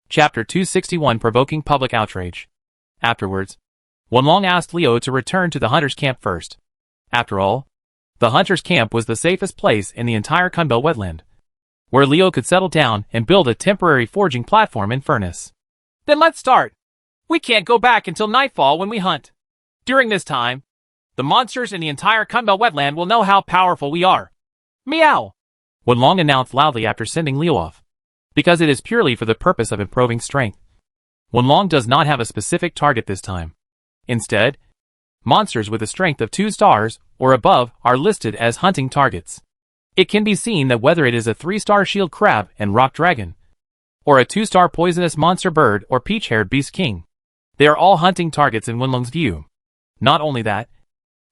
Chapter 261 Provoking Public Outrage. Afterwards, Wenlong asked Leo to return to the hunter's camp first. After all, the hunter's camp was the safest place in the entire Kunbel wetland, where Leo could settle down and build a temporary forging platform and furnace. Then let's start. We can't go back until nightfall when we hunt. During this time, the monsters in the entire Kunbel wetland will know how powerful we are. Meow! Wenlong announced loudly after sending Leo off, because it is purely for the purpose of improving strength. Wenlong does not have a specific target this time. Instead, monsters with a strength of 2 stars or above are listed as hunting targets. It can be seen that whether it is a 3-star shield crab and rock dragon, or a 2-star poisonous monster bird or peach-haired beast king, they are all hunting targets in Wenlong's view. Not only that,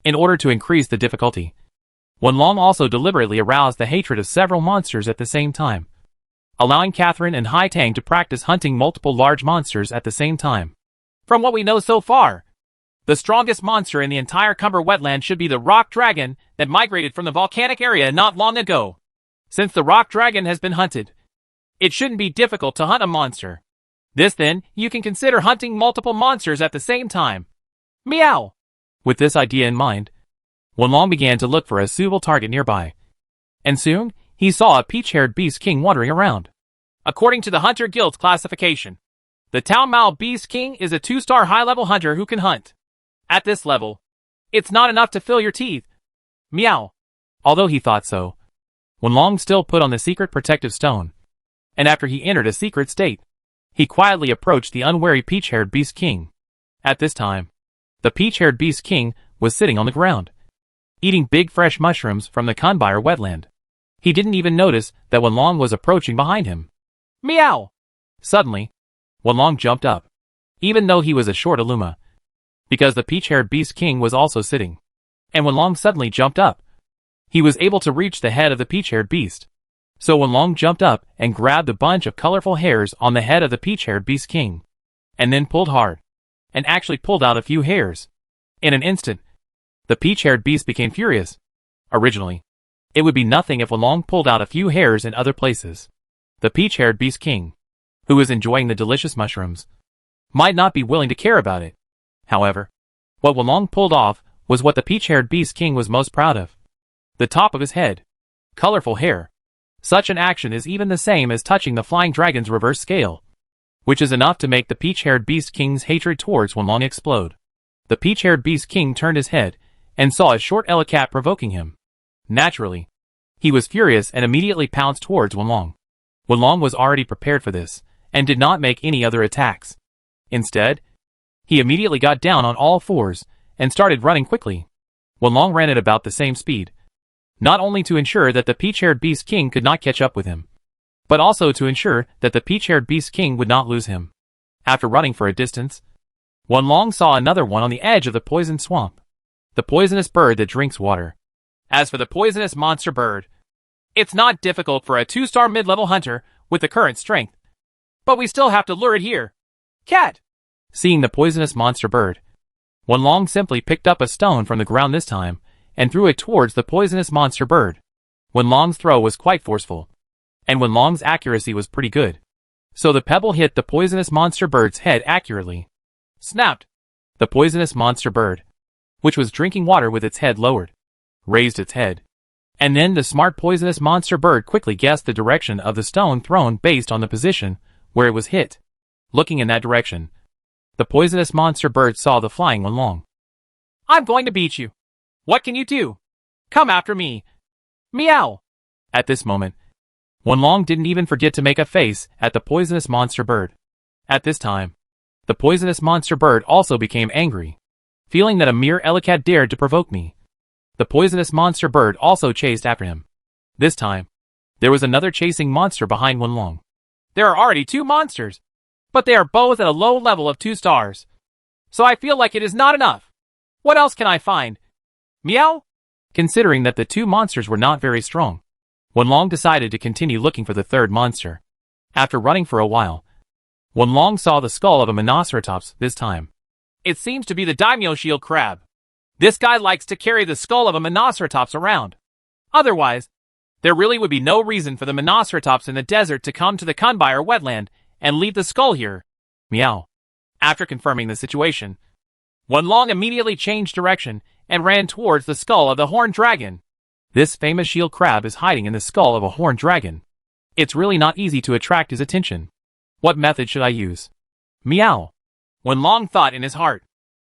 in order to increase the difficulty, Wenlong also deliberately aroused the hatred of several monsters at the same time, allowing Catherine and Hai Tang to practice hunting multiple large monsters at the same time. From what we know so far, the strongest monster in the entire Kunbel wetland should be the rock dragon that migrated from the volcanic area not long ago. Since the rock dragon has been hunted, it shouldn't be difficult to hunt a monster. This then, you can consider hunting multiple monsters at the same time. Meow! With this idea in mind, Wenlong began to look for a suitable target nearby. And soon, he saw a peach-haired beast king wandering around. According to the Hunter Guild's classification, the Tao Mao Beast King is a 2-star high-level hunter who can hunt. At this level, it's not enough to fill your teeth. Meow. Although he thought so, Wenlong still put on the secret protective stone, and after he entered a secret state, he quietly approached the unwary peach-haired beast king. At this time, the peach-haired beast king was sitting on the ground, eating big fresh mushrooms from the Kunbel wetland. He didn't even notice that Wenlong was approaching behind him. Meow! Suddenly, Wenlong jumped up, even though he was a short Aluma, because the peach-haired beast king was also sitting. And Wenlong suddenly jumped up. He was able to reach the head of the peach-haired beast. So Wenlong jumped up and grabbed a bunch of colorful hairs on the head of the peach-haired beast king, and then pulled hard, and actually pulled out a few hairs. In an instant, the peach-haired beast became furious. Originally, it would be nothing if Wenlong pulled out a few hairs in other places. The peach-haired beast king, who was enjoying the delicious mushrooms, might not be willing to care about it. However, what Wenlong pulled off was what the peach-haired beast king was most proud of. The top of his head. Colorful hair. Such an action is even the same as touching the flying dragon's reverse scale, which is enough to make the peach-haired beast king's hatred towards Wenlong explode. The peach-haired beast king turned his head and saw a short Elu Cat provoking him. Naturally, he was furious and immediately pounced towards Wenlong. Wenlong was already prepared for this, and did not make any other attacks. Instead, he immediately got down on all fours, and started running quickly. Wenlong ran at about the same speed, not only to ensure that the peach-haired beast king could not catch up with him, but also to ensure that the peach-haired beast king would not lose him. After running for a distance, Wenlong saw another one on the edge of the poison swamp. The poisonous bird that drinks water. As for the poisonous monster bird, it's not difficult for a 2-star mid-level hunter with the current strength. But we still have to lure it here. Cat! Seeing the poisonous monster bird, Wenlong simply picked up a stone from the ground this time, and threw it towards the poisonous monster bird. Wenlong's throw was quite forceful, and Wenlong's accuracy was pretty good. So the pebble hit the poisonous monster bird's head accurately. Snapped! The poisonous monster bird, which was drinking water with its head lowered, raised its head. And then the smart poisonous monster bird quickly guessed the direction of the stone thrown based on the position where it was hit. Looking in that direction, the poisonous monster bird saw the flying Wenlong. I'm going to beat you. What can you do? Come after me. Meow. At this moment, Wenlong didn't even forget to make a face at the poisonous monster bird. At this time, the poisonous monster bird also became angry, feeling that a mere Elu Cat dared to provoke me. The poisonous monster bird also chased after him. This time, there was another chasing monster behind Wenlong. There are already 2 monsters, but they are both at a low level of 2 stars. So I feel like it is not enough. What else can I find? Meow? Considering that the 2 monsters were not very strong, Wenlong decided to continue looking for the 3rd monster. After running for a while, Wenlong saw the skull of a Monoceratops this time. It seems to be the daimyo shield crab. This guy likes to carry the skull of a Monoceratops around. Otherwise, there really would be no reason for the Monoceratops in the desert to come to the Kunbel wetland and leave the skull here. Meow. After confirming the situation, Wenlong immediately changed direction and ran towards the skull of the horned dragon. This famous shield crab is hiding in the skull of a horned dragon. It's really not easy to attract his attention. What method should I use? Meow. Wenlong thought in his heart.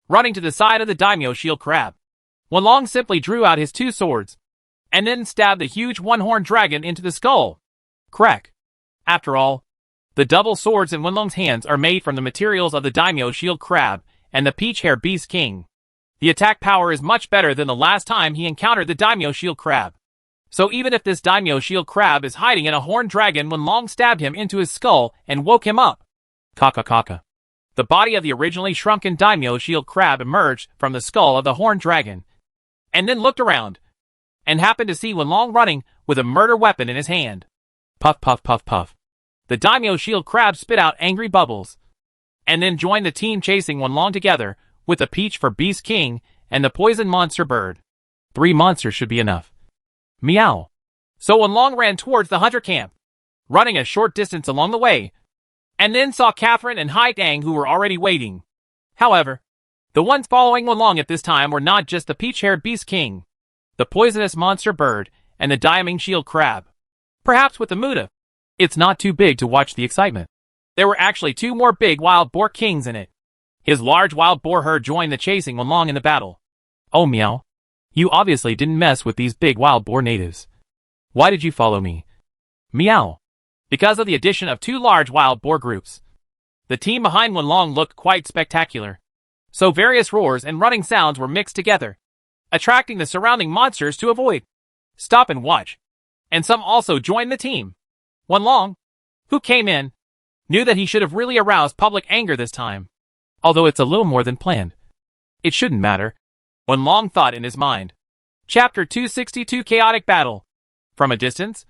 Running to the side of the daimyo shield crab, Wenlong simply drew out his two swords, and then stabbed the huge one-horned dragon into the skull. Crack. After all, the double swords in Wenlong's hands are made from the materials of the daimyo shield crab and the peach-haired beast king. The attack power is much better than the last time he encountered the daimyo shield crab. So even if this daimyo shield crab is hiding in a horned dragon, Wenlong stabbed him into his skull and woke him up. Kaka. The body of the originally shrunken daimyo shield crab emerged from the skull of the horned dragon, and then looked around, and happened to see Wenlong running with a murder weapon in his hand. Puff. The daimyo shield crab spit out angry bubbles, and then joined the team chasing Wenlong together with the peach for beast king and the poison monster bird. 3 monsters should be enough. Meow. So Wenlong ran towards the hunter camp, running a short distance along the way, and then saw Catherine and Haitang, who were already waiting. However, the ones following Wenlong at this time were not just the peach-haired beast king, the poisonous monster bird, and the diamond shield crab. Perhaps with the motive, it's not too big to watch the excitement. There were actually 2 more big wild boar kings in it. His large wild boar herd joined the chasing Wenlong in the battle. Oh meow. You obviously didn't mess with these big wild boar natives. Why did you follow me? Meow. Because of the addition of 2 large wild boar groups, the team behind Wenlong looked quite spectacular. So various roars and running sounds were mixed together, attracting the surrounding monsters to avoid, stop and watch. And some also joined the team. Wenlong, who came in, knew that he should have really aroused public anger this time. Although it's a little more than planned. It shouldn't matter. Wenlong thought in his mind. Chapter 262 Chaotic Battle. From a distance,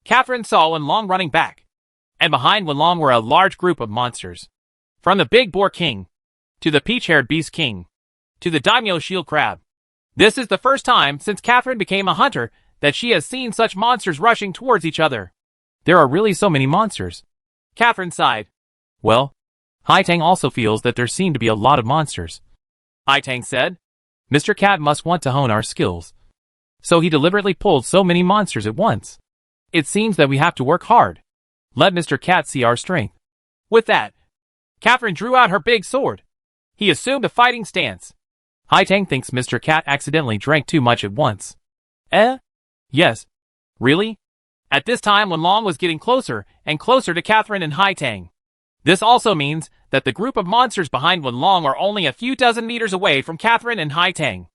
Catherine saw Wenlong running back, and behind Wenlong were a large group of monsters. From the big boar king, to the peach-haired beast king, to the daimyo shield crab. This is the first time since Catherine became a hunter that she has seen such monsters rushing towards each other. There are really so many monsters. Catherine sighed. Well, Haitang also feels that there seem to be a lot of monsters. Haitang said, Mr. Cat must want to hone our skills. So he deliberately pulled so many monsters at once. It seems that we have to work hard. Let Mr. Cat see our strength. With that, Catherine drew out her big sword. He assumed a fighting stance. Haitang thinks Mr. Cat accidentally drank too much at once. Yes. Really? At this time Wenlong was getting closer and closer to Catherine and Haitang. This also means that the group of monsters behind Wenlong are only a few dozen meters away from Catherine and Haitang.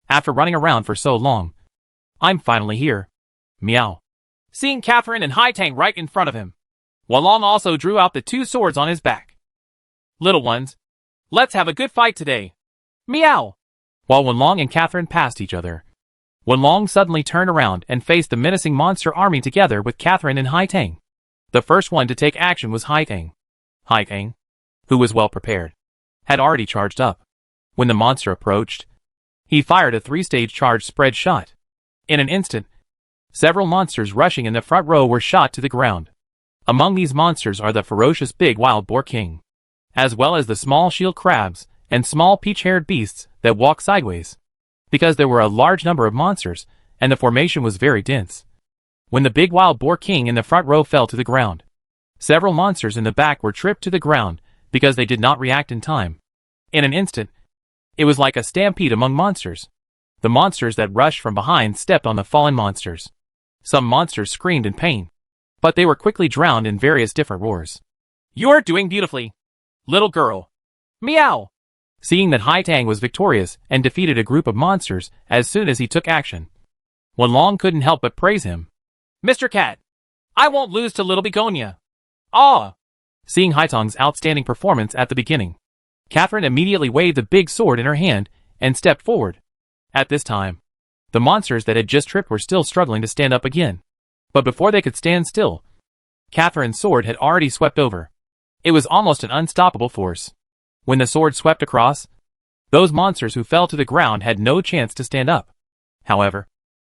After running around for so long, I'm finally here. Meow. Seeing Catherine and Haitang right in front of him, Wenlong also drew out the 2 swords on his back. Little ones, let's have a good fight today. Meow. While Wenlong and Catherine passed each other, Wenlong suddenly turned around and faced the menacing monster army together with Catherine and Haitang. The first one to take action was Haitang. Haitang, who was well prepared, had already charged up. When the monster approached, he fired a 3-stage charge spread shot. In an instant, several monsters rushing in the front row were shot to the ground. Among these monsters are the ferocious big wild boar king, as well as the small shield crabs and small peach-haired beasts that walk sideways. Because there were a large number of monsters, and the formation was very dense. When the big wild boar king in the front row fell to the ground, several monsters in the back were tripped to the ground because they did not react in time. In an instant, it was like a stampede among monsters. The monsters that rushed from behind stepped on the fallen monsters. Some monsters screamed in pain, but they were quickly drowned in various different roars. You're doing beautifully, little girl. Meow. Seeing that Haitang was victorious and defeated a group of monsters as soon as he took action, Wenlong couldn't help but praise him. Mr. Cat, I won't lose to little Begonia. Ah! Seeing Haitang's outstanding performance at the beginning, Catherine immediately waved the big sword in her hand and stepped forward. At this time, the monsters that had just tripped were still struggling to stand up again. But before they could stand still, Catherine's sword had already swept over. It was almost an unstoppable force. When the sword swept across, those monsters who fell to the ground had no chance to stand up. However,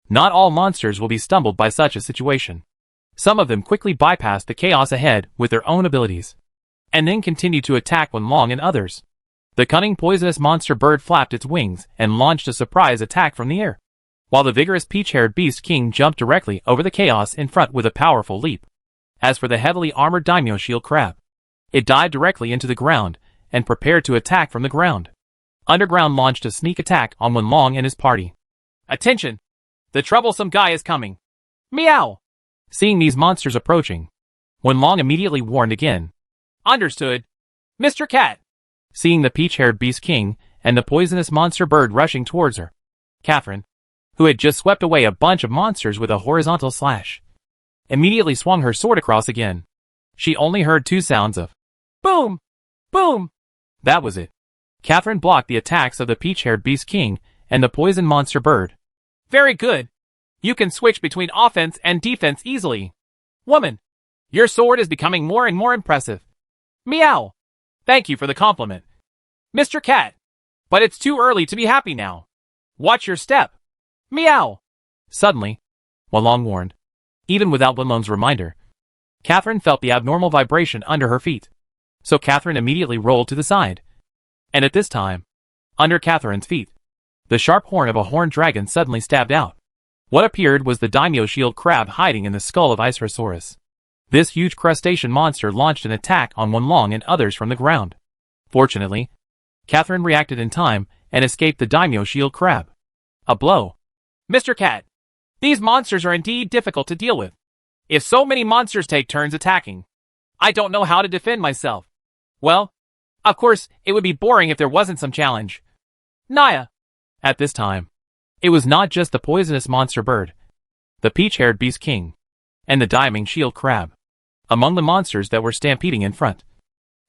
not all monsters will be stumbled by such a situation. Some of them quickly bypassed the chaos ahead with their own abilities. and then continued to attack Wenlong and others. The cunning poisonous monster bird flapped its wings and launched a surprise attack from the air, while the vigorous peach-haired beast king jumped directly over the chaos in front with a powerful leap. As for the heavily armored daimyo shield crab, it dived directly into the ground and prepared to attack from the ground. Underground launched a sneak attack on Wenlong and his party. Attention! The troublesome guy is coming! Meow! Seeing these monsters approaching, Wenlong immediately warned again. Understood, Mr. Cat. Seeing the peach-haired beast king and the poisonous monster bird rushing towards her, Catherine, who had just swept away a bunch of monsters with a horizontal slash, immediately swung her sword across again. She only heard two sounds of boom! Boom! That was it. Catherine blocked the attacks of the peach-haired beast king and the poison monster bird. Very good. You can switch between offense and defense easily. Woman, your sword is becoming more and more impressive. Meow. Thank you for the compliment, Mr. Cat. But it's too early to be happy now. Watch your step. Meow. Suddenly, Wenlong warned. Even without Wenlong's reminder, Catherine felt the abnormal vibration under her feet. So Catherine immediately rolled to the side. And at this time, under Catherine's feet, the sharp horn of a horned dragon suddenly stabbed out. What appeared was the daimyo shield crab hiding in the skull of Icerosaurus. This huge crustacean monster launched an attack on Wenlong and others from the ground. Fortunately, Catherine reacted in time and escaped the daimyo shield crab. A blow. Mr. Cat, these monsters are indeed difficult to deal with. If so many monsters take turns attacking, I don't know how to defend myself. Well, of course, it would be boring if there wasn't some challenge. Naya. At this time, it was not just the poisonous monster bird, the peach-haired beast king, and the diamond shield crab. Among the monsters that were stampeding in front,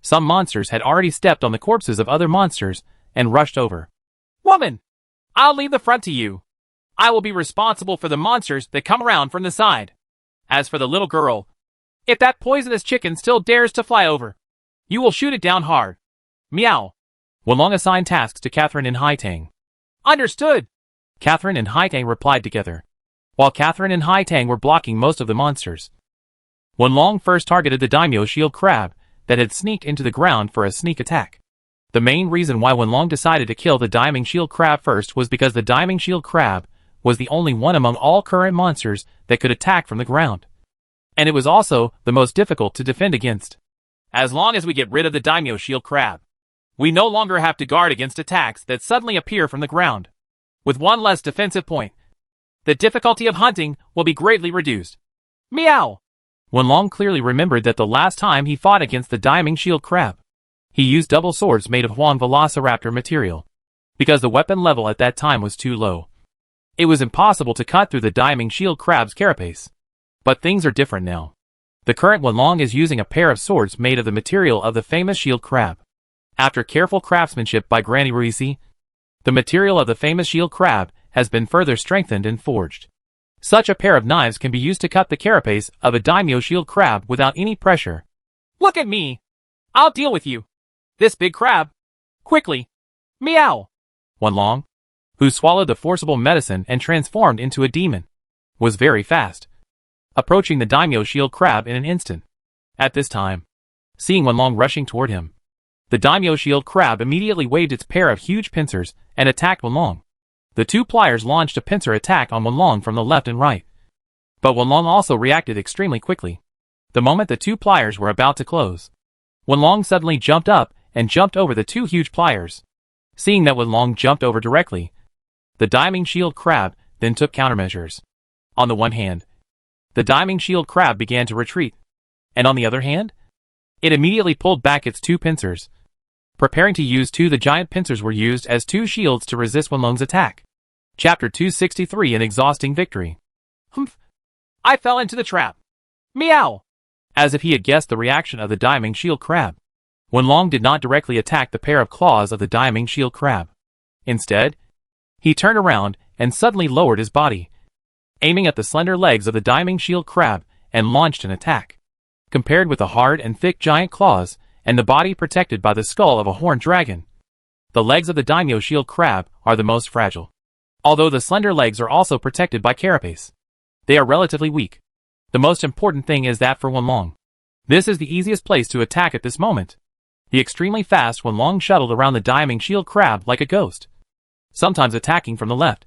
some monsters had already stepped on the corpses of other monsters and rushed over. Woman, I'll leave the front to you. I will be responsible for the monsters that come around from the side. As for the little girl, if that poisonous chicken still dares to fly over, you will shoot it down hard. Meow. Wenlong assigned tasks to Catherine and Haitang. Understood. Catherine and Haitang replied together, while Catherine and Haitang were blocking most of the monsters. Wenlong first targeted the daimyo shield crab that had sneaked into the ground for a sneak attack. The main reason why Wenlong decided to kill the diamond shield crab first was because the diamond shield crab was the only one among all current monsters that could attack from the ground. And it was also the most difficult to defend against. As long as we get rid of the daimyo shield crab, we no longer have to guard against attacks that suddenly appear from the ground. With one less defensive point, the difficulty of hunting will be greatly reduced. Meow! Wenlong clearly remembered that the last time he fought against the diamond shield crab, he used double swords made of Huang Velociraptor material, because the weapon level at that time was too low. It was impossible to cut through the diamond shield crab's carapace. But things are different now. The current Wenlong is using a pair of swords made of the material of the famous shield crab. After careful craftsmanship by Granny Ruisi, the material of the famous shield crab has been further strengthened and forged. Such a pair of knives can be used to cut the carapace of a daimyo shield crab without any pressure. Look at me! I'll deal with you! This big crab! Quickly! Meow! Wenlong, who swallowed the forcible medicine and transformed into a demon, was very fast, approaching the daimyo shield crab in an instant. At this time, seeing Wenlong rushing toward him, the daimyo shield crab immediately waved its pair of huge pincers and attacked Wenlong. The two pliers launched a pincer attack on Wenlong from the left and right. But Wenlong also reacted extremely quickly. The moment the two pliers were about to close, Wenlong suddenly jumped up and jumped over the two huge pliers. Seeing that Wenlong jumped over directly, the diamond shield crab then took countermeasures. On the one hand, the diamond shield crab began to retreat, and on the other hand, it immediately pulled back its two pincers. Preparing to use two, the giant pincers were used as two shields to resist Wenlong's attack. Chapter 263, an exhausting victory. Humph! I fell into the trap. Meow! As if he had guessed the reaction of the diamond shield crab, Wenlong did not directly attack the pair of claws of the diamond shield crab. Instead, he turned around and suddenly lowered his body, aiming at the slender legs of the diamond shield crab, and launched an attack. Compared with the hard and thick giant claws and the body protected by the skull of a horned dragon, the legs of the daimyo shield crab are the most fragile. Although the slender legs are also protected by carapace, they are relatively weak. The most important thing is that for Wenlong, This is the easiest place to attack at this moment. The extremely fast Wenlong shuttled around the diving shield crab like a ghost, sometimes attacking from the left,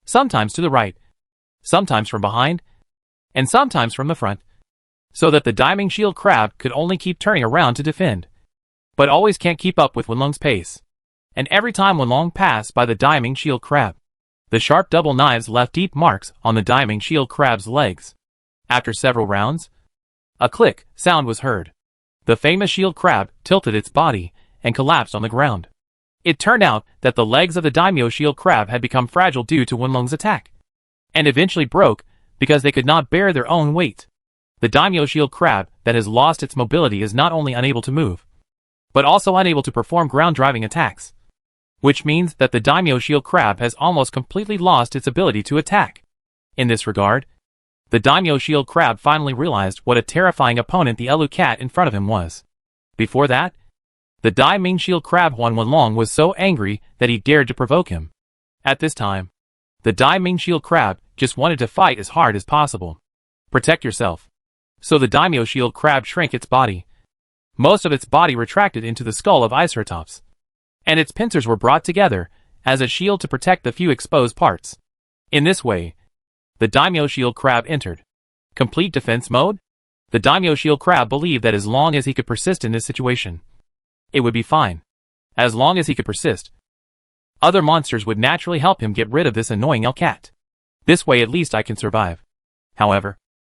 sometimes to the right, sometimes from behind, and sometimes from the front, so that the diving shield crab could only keep turning around to defend, but always can't keep up with Wenlong's pace. And every time Wenlong passed by the diving shield crab, the sharp double knives left deep marks on the diving shield crab's legs. After several rounds, a click sound was heard. The famous shield crab tilted its body and collapsed on the ground. It turned out that the legs of the daimyo shield crab had become fragile due to Wenlong's attack, and eventually broke because they could not bear their own weight. The daimyo shield crab that has lost its mobility is not only unable to move, but also unable to perform ground-driving attacks, which means that the daimyo shield crab has almost completely lost its ability to attack. In this regard, the daimyo shield crab finally realized what a terrifying opponent the Elu cat in front of him was. Before that, the daimyo shield crab Huan Wenlong was so angry that he dared to provoke him. At this time, the daimyo shield crab just wanted to fight as hard as possible. Protect yourself. So the daimyo shield crab shrank its body. Most of its body retracted into the skull of Iceratops, and its pincers were brought together as a shield to protect the few exposed parts. In this way, the daimyo shield crab entered complete defense mode. The daimyo shield crab believed that as long as he could persist in this situation, it would be fine. As long as he could persist, other monsters would naturally help him get rid of this annoying Elu cat. This way at least I can survive. However,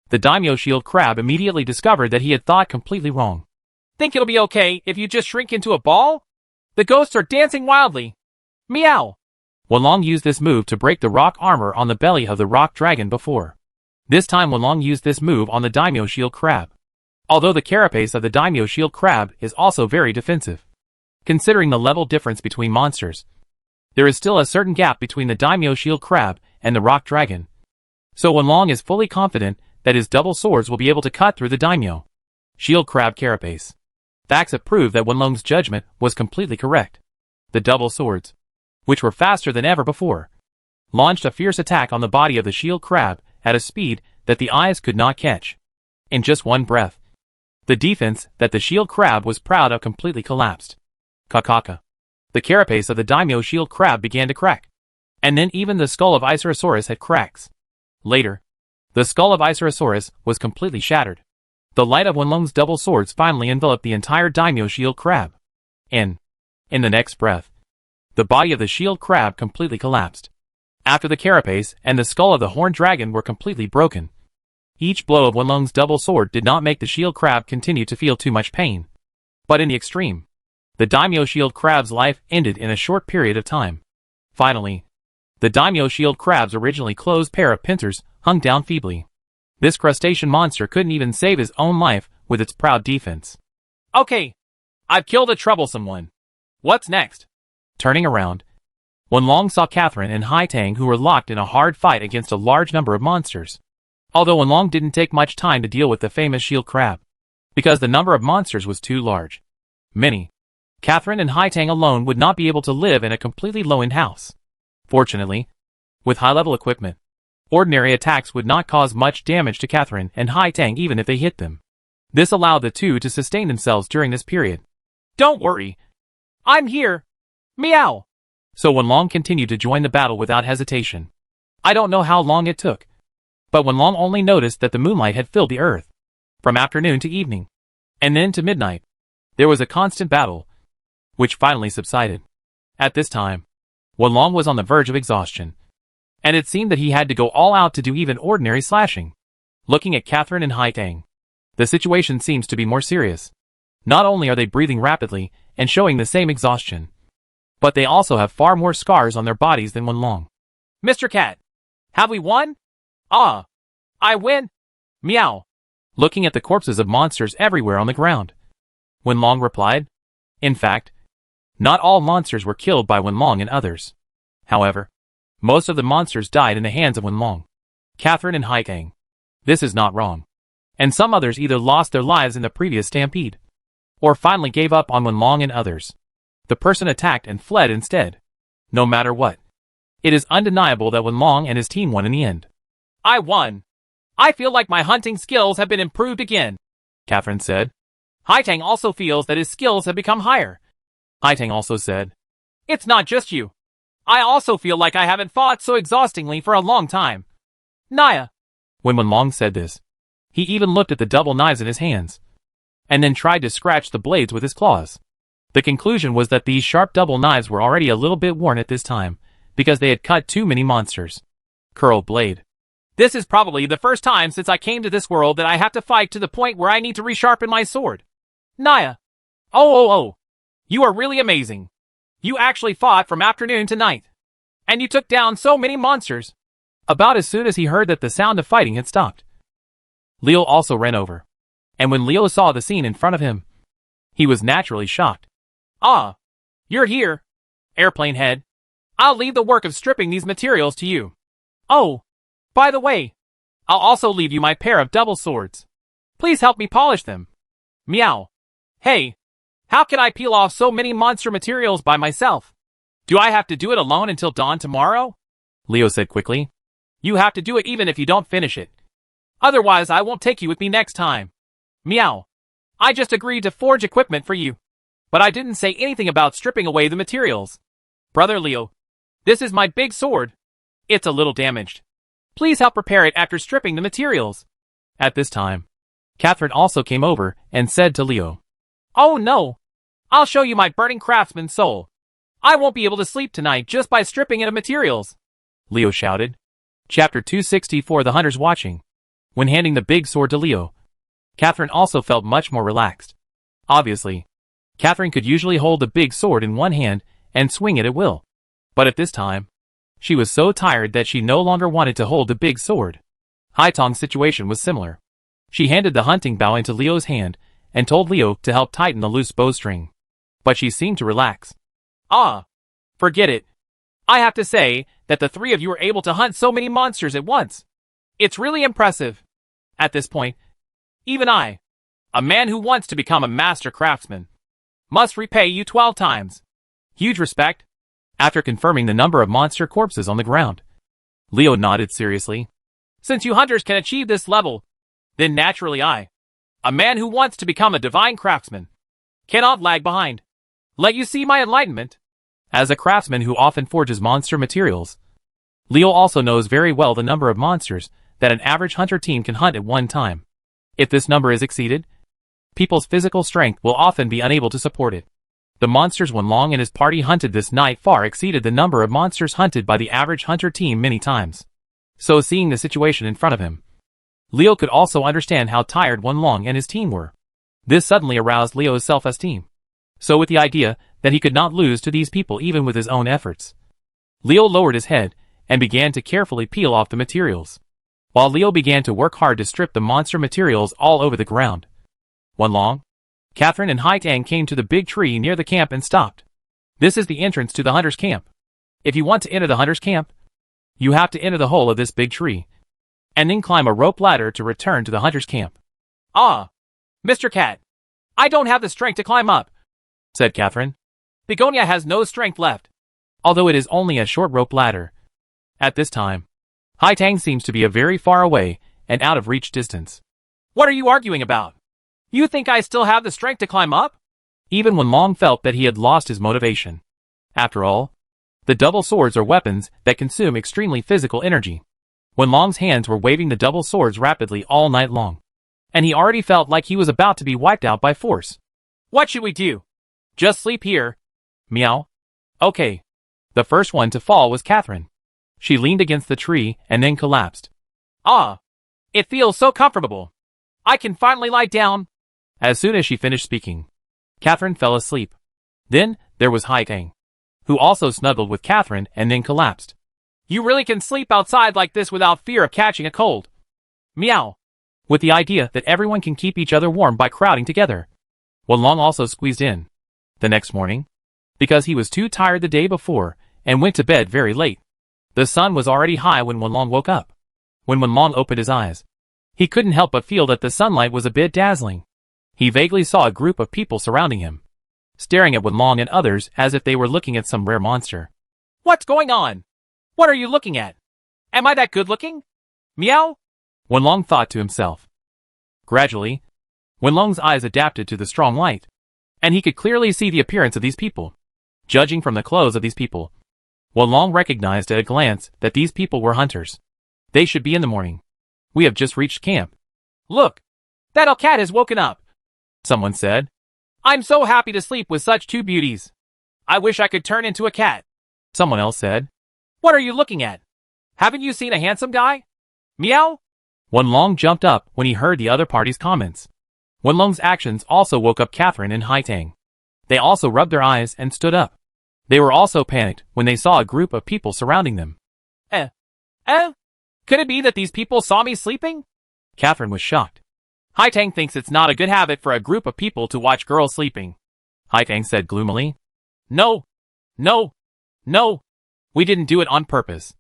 the daimyo shield crab immediately discovered that he had thought completely wrong. Think it'll be okay if you just shrink into a ball? The ghosts are dancing wildly. Meow. Wenlong used this move to break the rock armor on the belly of the rock dragon before. This time Wenlong used this move on the daimyo shield crab. Although the carapace of the daimyo shield crab is also very defensive, considering the level difference between monsters, there is still a certain gap between the daimyo shield crab and the rock dragon. So Wenlong is fully confident that his double swords will be able to cut through the daimyo shield crab carapace. Facts have proved that Wenlong's judgment was completely correct. The double swords, which were faster than ever before, launched a fierce attack on the body of the shield crab at a speed that the eyes could not catch. In just one breath, the defense that the shield crab was proud of completely collapsed. Kakaka. The carapace of the daimyo shield crab began to crack, and then even the skull of Icerosaurus had cracks. Later, the skull of Icerosaurus was completely shattered. The light of Wenlong's double swords finally enveloped the entire daimyo shield crab. In the next breath, the body of the shield crab completely collapsed. After the carapace and the skull of the horned dragon were completely broken, each blow of Wenlong's double sword did not make the shield crab continue to feel too much pain. But in the extreme, the daimyo shield crab's life ended in a short period of time. Finally, the daimyo shield crab's originally closed pair of pincers hung down feebly. This crustacean monster couldn't even save his own life with its proud defense. Okay, I've killed a troublesome one. What's next? Turning around, Wenlong saw Catherine and Hai Tang, who were locked in a hard fight against a large number of monsters. Although Wenlong didn't take much time to deal with the famous shield crab, because the number of monsters was too large. Catherine and Hai Tang alone would not be able to live in a completely low-end house. Fortunately, with high-level equipment, ordinary attacks would not cause much damage to Catherine and Hai Tang even if they hit them. This allowed the two to sustain themselves during this period. Don't worry. I'm here. Meow. So Wenlong continued to join the battle without hesitation. I don't know how long it took, but Wenlong only noticed that the moonlight had filled the earth, from afternoon to evening, and then to midnight. There was a constant battle, which finally subsided. At this time, Wenlong was on the verge of exhaustion, and it seemed that he had to go all out to do even ordinary slashing. Looking at Catherine and Hai Tang, the situation seems to be more serious. Not only are they breathing rapidly and showing the same exhaustion, but they also have far more scars on their bodies than Wenlong. Mr. Cat, have we won? Ah, I win. Meow. Looking at the corpses of monsters everywhere on the ground, Wenlong replied. In fact, not all monsters were killed by Wenlong and others. However, most of the monsters died in the hands of Wenlong, Catherine and Hai Tang. This is not wrong. And some others either lost their lives in the previous stampede, or finally gave up on Wenlong and others. The person attacked and fled instead. No matter what, it is undeniable that Wenlong and his team won in the end. I won. I feel like my hunting skills have been improved again. Catherine said. Haitang also feels that his skills have become higher. Haitang also said. It's not just you. I also feel like I haven't fought so exhaustingly for a long time. Naya. When Wenlong said this, he even looked at the double knives in his hands, and then tried to scratch the blades with his claws. The conclusion was that these sharp double knives were already a little bit worn at this time, because they had cut too many monsters. Curled blade. This is probably the first time since I came to this world that I have to fight to the point where I need to resharpen my sword. Naya. Oh. You are really amazing. You actually fought from afternoon to night. And you took down so many monsters. About as soon as he heard that the sound of fighting had stopped, Leo also ran over. And when Leo saw the scene in front of him, he was naturally shocked. Ah, you're here, Airplane Head. I'll leave the work of stripping these materials to you. Oh, by the way, I'll also leave you my pair of double swords. Please help me polish them. Meow. Hey, how can I peel off so many monster materials by myself? Do I have to do it alone until dawn tomorrow? Leo said quickly. You have to do it even if you don't finish it. Otherwise I won't take you with me next time. Meow. I just agreed to forge equipment for you. But I didn't say anything about stripping away the materials. Brother Leo, this is my big sword. It's a little damaged. Please help repair it after stripping the materials. At this time, Catherine also came over and said to Leo, Oh no! I'll show you my burning craftsman's soul. I won't be able to sleep tonight just by stripping it of materials. Leo shouted. Chapter 264 The Hunters Watching. When handing the big sword to Leo, Catherine also felt much more relaxed. Obviously, Catherine could usually hold the big sword in one hand and swing it at will. But at this time, she was so tired that she no longer wanted to hold the big sword. Haitong's situation was similar. She handed the hunting bow into Leo's hand and told Leo to help tighten the loose bowstring. But she seemed to relax. Ah, forget it. I have to say that the three of you were able to hunt so many monsters at once. It's really impressive. At this point, even I, a man who wants to become a master craftsman, must repay you 12 times. Huge respect. After confirming the number of monster corpses on the ground, Leo nodded seriously. Since you hunters can achieve this level, then naturally I, a man who wants to become a divine craftsman, cannot lag behind. Let you see my enlightenment. As a craftsman who often forges monster materials, Leo also knows very well the number of monsters that an average hunter team can hunt at one time. If this number is exceeded, people's physical strength will often be unable to support it. The monsters Wenlong and his party hunted this night far exceeded the number of monsters hunted by the average hunter team many times. So seeing the situation in front of him, Leo could also understand how tired Wenlong and his team were. This suddenly aroused Leo's self-esteem. So with the idea that he could not lose to these people even with his own efforts, Leo lowered his head and began to carefully peel off the materials. While Leo began to work hard to strip the monster materials all over the ground, Wenlong, Catherine and Haitang came to the big tree near the camp and stopped. This is the entrance to the hunter's camp. If you want to enter the hunter's camp, you have to enter the hole of this big tree, and then climb a rope ladder to return to the hunter's camp. Ah, Mr. Cat, I don't have the strength to climb up, said Catherine. Begonia has no strength left. Although it is only a short rope ladder. At this time, Haitang seems to be a very far away and out of reach distance. What are you arguing about? You think I still have the strength to climb up? Even Wenlong felt that he had lost his motivation. After all, the double swords are weapons that consume extremely physical energy. Wenlong's hands were waving the double swords rapidly all night long, and he already felt like he was about to be wiped out by force. What should we do? Just sleep here? Meow. Okay. The first one to fall was Catherine. She leaned against the tree and then collapsed. Ah, it feels so comfortable. I can finally lie down. As soon as she finished speaking, Catherine fell asleep. Then there was Haitang, who also snuggled with Catherine and then collapsed. You really can sleep outside like this without fear of catching a cold. Meow. With the idea that everyone can keep each other warm by crowding together, Wenlong also squeezed in. The next morning, because he was too tired the day before and went to bed very late, the sun was already high when Wenlong woke up. When Wenlong opened his eyes, he couldn't help but feel that the sunlight was a bit dazzling. He vaguely saw a group of people surrounding him, staring at Wenlong and others as if they were looking at some rare monster. What's going on? What are you looking at? Am I that good looking? Meow? Wenlong thought to himself. Gradually, Wenlong's eyes adapted to the strong light, and he could clearly see the appearance of these people. Judging from the clothes of these people, Wenlong recognized at a glance that these people were hunters. They should be in the morning. We have just reached camp. Look! That old cat has woken up, someone said. I'm so happy to sleep with such two beauties. I wish I could turn into a cat, someone else said. What are you looking at? Haven't you seen a handsome guy? Meow? Wenlong jumped up when he heard the other party's comments. Wenlong's actions also woke up Catherine and Haitang. They also rubbed their eyes and stood up. They were also panicked when they saw a group of people surrounding them. Could it be that these people saw me sleeping? Catherine was shocked. Haitang thinks it's not a good habit for a group of people to watch girls sleeping, Haitang said gloomily. No. We didn't do it on purpose.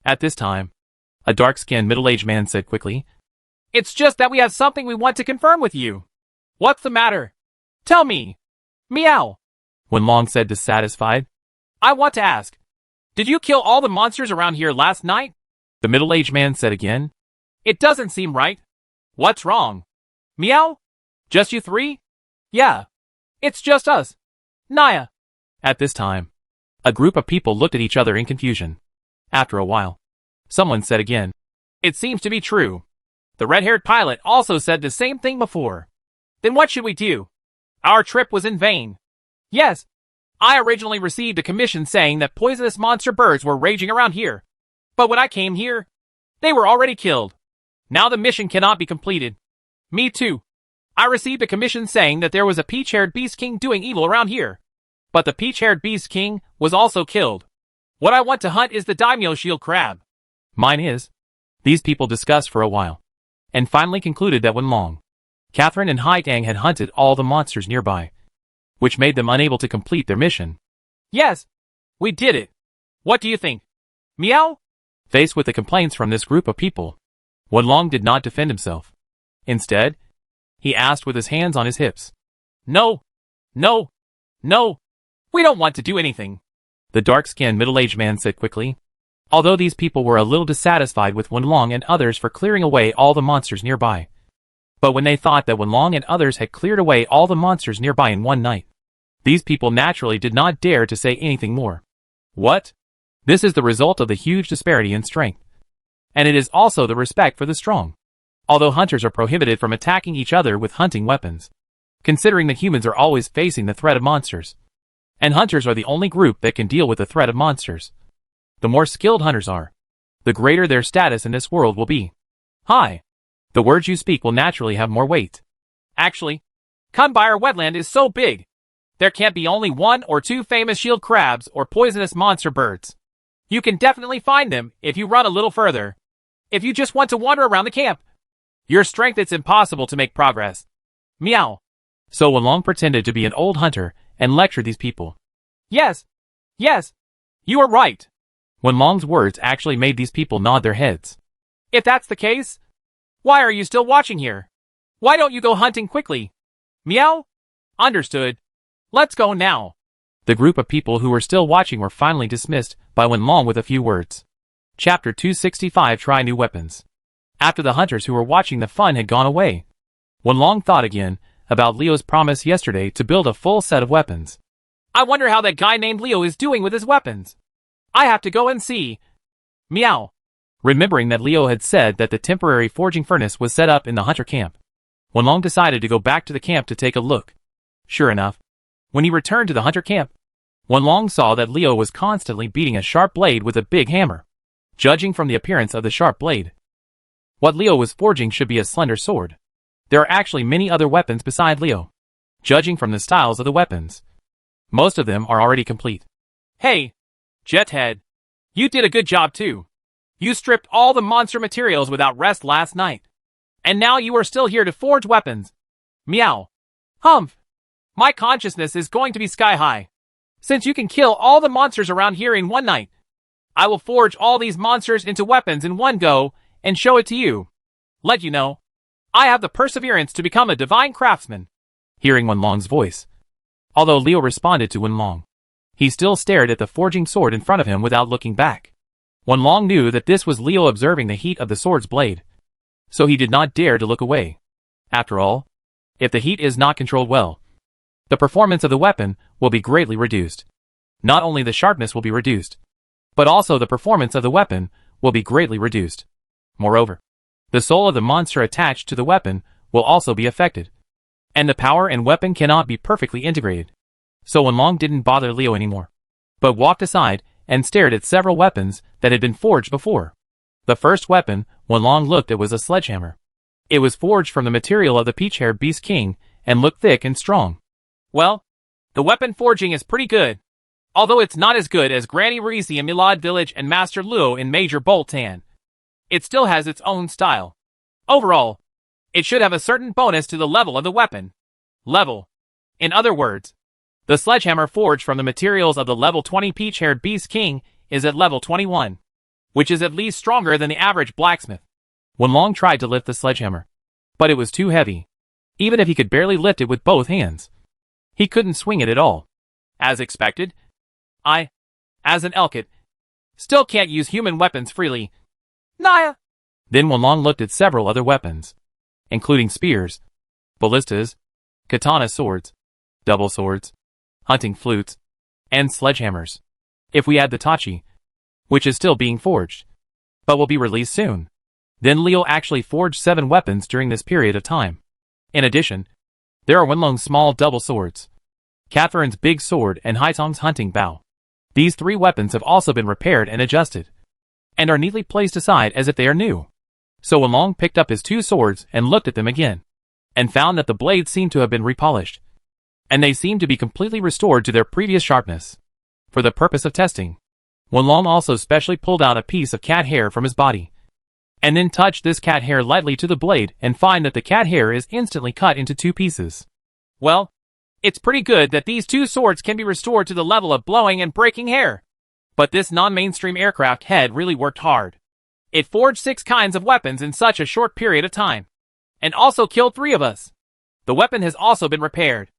At this time, a dark-skinned middle-aged man said quickly. It's just that we have something we want to confirm with you. What's the matter? Tell me. Meow. Wenlong said dissatisfied. I want to ask. Did you kill all the monsters around here last night? The middle-aged man said again. It doesn't seem right. What's wrong? Meow? Just you three? Yeah. It's just us. Naya. At this time, a group of people looked at each other in confusion. After a while, someone said again. It seems to be true. The red-haired pilot also said the same thing before. Then what should we do? Our trip was in vain. Yes. I originally received a commission saying that poisonous monster birds were raging around here. But when I came here, they were already killed. Now the mission cannot be completed. Me too. I received a commission saying that there was a peach-haired beast king doing evil around here. But the peach-haired beast king was also killed. What I want to hunt is the daimyo shield crab. Mine is. These people discussed for a while, and finally concluded that Wenlong, Catherine and Haitang had hunted all the monsters nearby, which made them unable to complete their mission. Yes, we did it. What do you think? Meow? Faced with the complaints from this group of people, Wenlong did not defend himself. Instead, he asked with his hands on his hips. No. We don't want to do anything, the dark-skinned middle-aged man said quickly. Although these people were a little dissatisfied with Wenlong and others for clearing away all the monsters nearby. But when they thought that Wenlong and others had cleared away all the monsters nearby in one night, these people naturally did not dare to say anything more. What? This is the result of the huge disparity in strength. And it is also the respect for the strong. Although hunters are prohibited from attacking each other with hunting weapons, considering that humans are always facing the threat of monsters, and hunters are the only group that can deal with the threat of monsters. The more skilled hunters are, the greater their status in this world will be. Hi. The words you speak will naturally have more weight. Actually, Kunbire wetland is so big. There can't be only one or two famous shield crabs or poisonous monster birds. You can definitely find them if you run a little further. If you just want to wander around the camp, your strength, it's impossible to make progress. Meow. So Wenlong pretended to be an old hunter and lectured these people. Yes, you are right. Wenlong's words actually made these people nod their heads. If that's the case, why are you still watching here? Why don't you go hunting quickly? Meow? Understood. Let's go now. The group of people who were still watching were finally dismissed by Wenlong with a few words. Chapter 265 Try New Weapons. After the hunters who were watching the fun had gone away, Wenlong thought again about Leo's promise yesterday to build a full set of weapons. I wonder how that guy named Leo is doing with his weapons. I have to go and see. Meow. Remembering that Leo had said that the temporary forging furnace was set up in the hunter camp, Wenlong decided to go back to the camp to take a look. Sure enough, when he returned to the hunter camp, Wenlong saw that Leo was constantly beating a sharp blade with a big hammer. Judging from the appearance of the sharp blade, what Leo was forging should be a slender sword. There are actually many other weapons beside Leo. Judging from the styles of the weapons, most of them are already complete. Hey, Jethead, you did a good job too. You stripped all the monster materials without rest last night. And now you are still here to forge weapons. Meow. Humph. My consciousness is going to be sky high. Since you can kill all the monsters around here in one night, I will forge all these monsters into weapons in one go and show it to you. Let you know, I have the perseverance to become a divine craftsman. Hearing Wenlong's voice, although Leo responded to Wenlong, he still stared at the forging sword in front of him without looking back. Wenlong knew that this was Leo observing the heat of the sword's blade, so he did not dare to look away. After all, If the heat is not controlled well, the performance of the weapon will be greatly reduced. Not only the sharpness will be reduced, but also the performance of the weapon will be greatly reduced. Moreover, the soul of the monster attached to the weapon will also be affected, and the power and weapon cannot be perfectly integrated. So Wenlong didn't bother Leo anymore, but walked aside and stared at several weapons that had been forged before. The first weapon Wenlong looked at was a sledgehammer. It was forged from the material of the peach-haired beast king and looked thick and strong. Well, the weapon forging is pretty good, although it's not as good as Granny Risi in Milad Village and Master Luo in Major Boltan. It still has its own style. Overall, it should have a certain bonus to the level of the weapon. Level. In other words, the sledgehammer forged from the materials of the level 20 peach-haired beast king is at level 21, which is at least stronger than the average blacksmith. Wenlong tried to lift the sledgehammer, but it was too heavy. Even if he could barely lift it with both hands, he couldn't swing it at all. As expected, I, as an Elkit, still can't use human weapons freely. Naya! Then Wenlong looked at several other weapons, including spears, ballistas, katana swords, double swords, hunting flutes, and sledgehammers. If we add the tachi, which is still being forged, but will be released soon, then Leo actually forged 7 weapons during this period of time. In addition, there are Wenlong's small double swords, Catherine's big sword, and Haitong's hunting bow. These 3 weapons have also been repaired and adjusted, and are neatly placed aside as if they are new. So Wenlong picked up his 2 swords and looked at them again, and found that the blades seemed to have been repolished, and they seemed to be completely restored to their previous sharpness. For the purpose of testing, Wenlong also specially pulled out a piece of cat hair from his body, and then touched this cat hair lightly to the blade and find that the cat hair is instantly cut into 2 pieces. Well, it's pretty good that these 2 swords can be restored to the level of blowing and breaking hair. But this non-mainstream aircraft head really worked hard. It forged 6 kinds of weapons in such a short period of time, and also killed 3 of us. The weapon has also been repaired,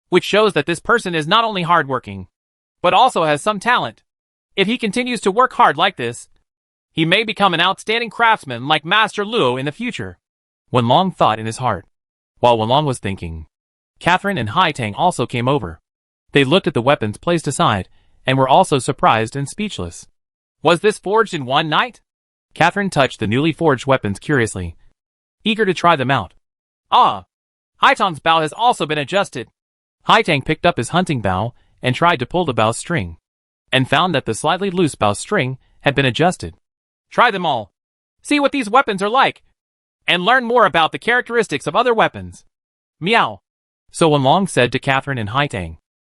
which shows that this person is not only hardworking, but also has some talent. If he continues to work hard like this, he may become an outstanding craftsman like Master Luo in the future. Wenlong thought in his heart. While Wenlong was thinking, Catherine and Haitang also came over. They looked at the weapons placed aside, and were also surprised and speechless. Was this forged in one night? Catherine touched the newly forged weapons curiously, eager to try them out. Ah, Haitang's bow has also been adjusted. Haitang picked up his hunting bow and tried to pull the bow string, and found that the slightly loose bow string had been adjusted. Try them all. See what these weapons are like, and learn more about the characteristics of other weapons. Meow. So Wenlong said to Catherine and Haitang.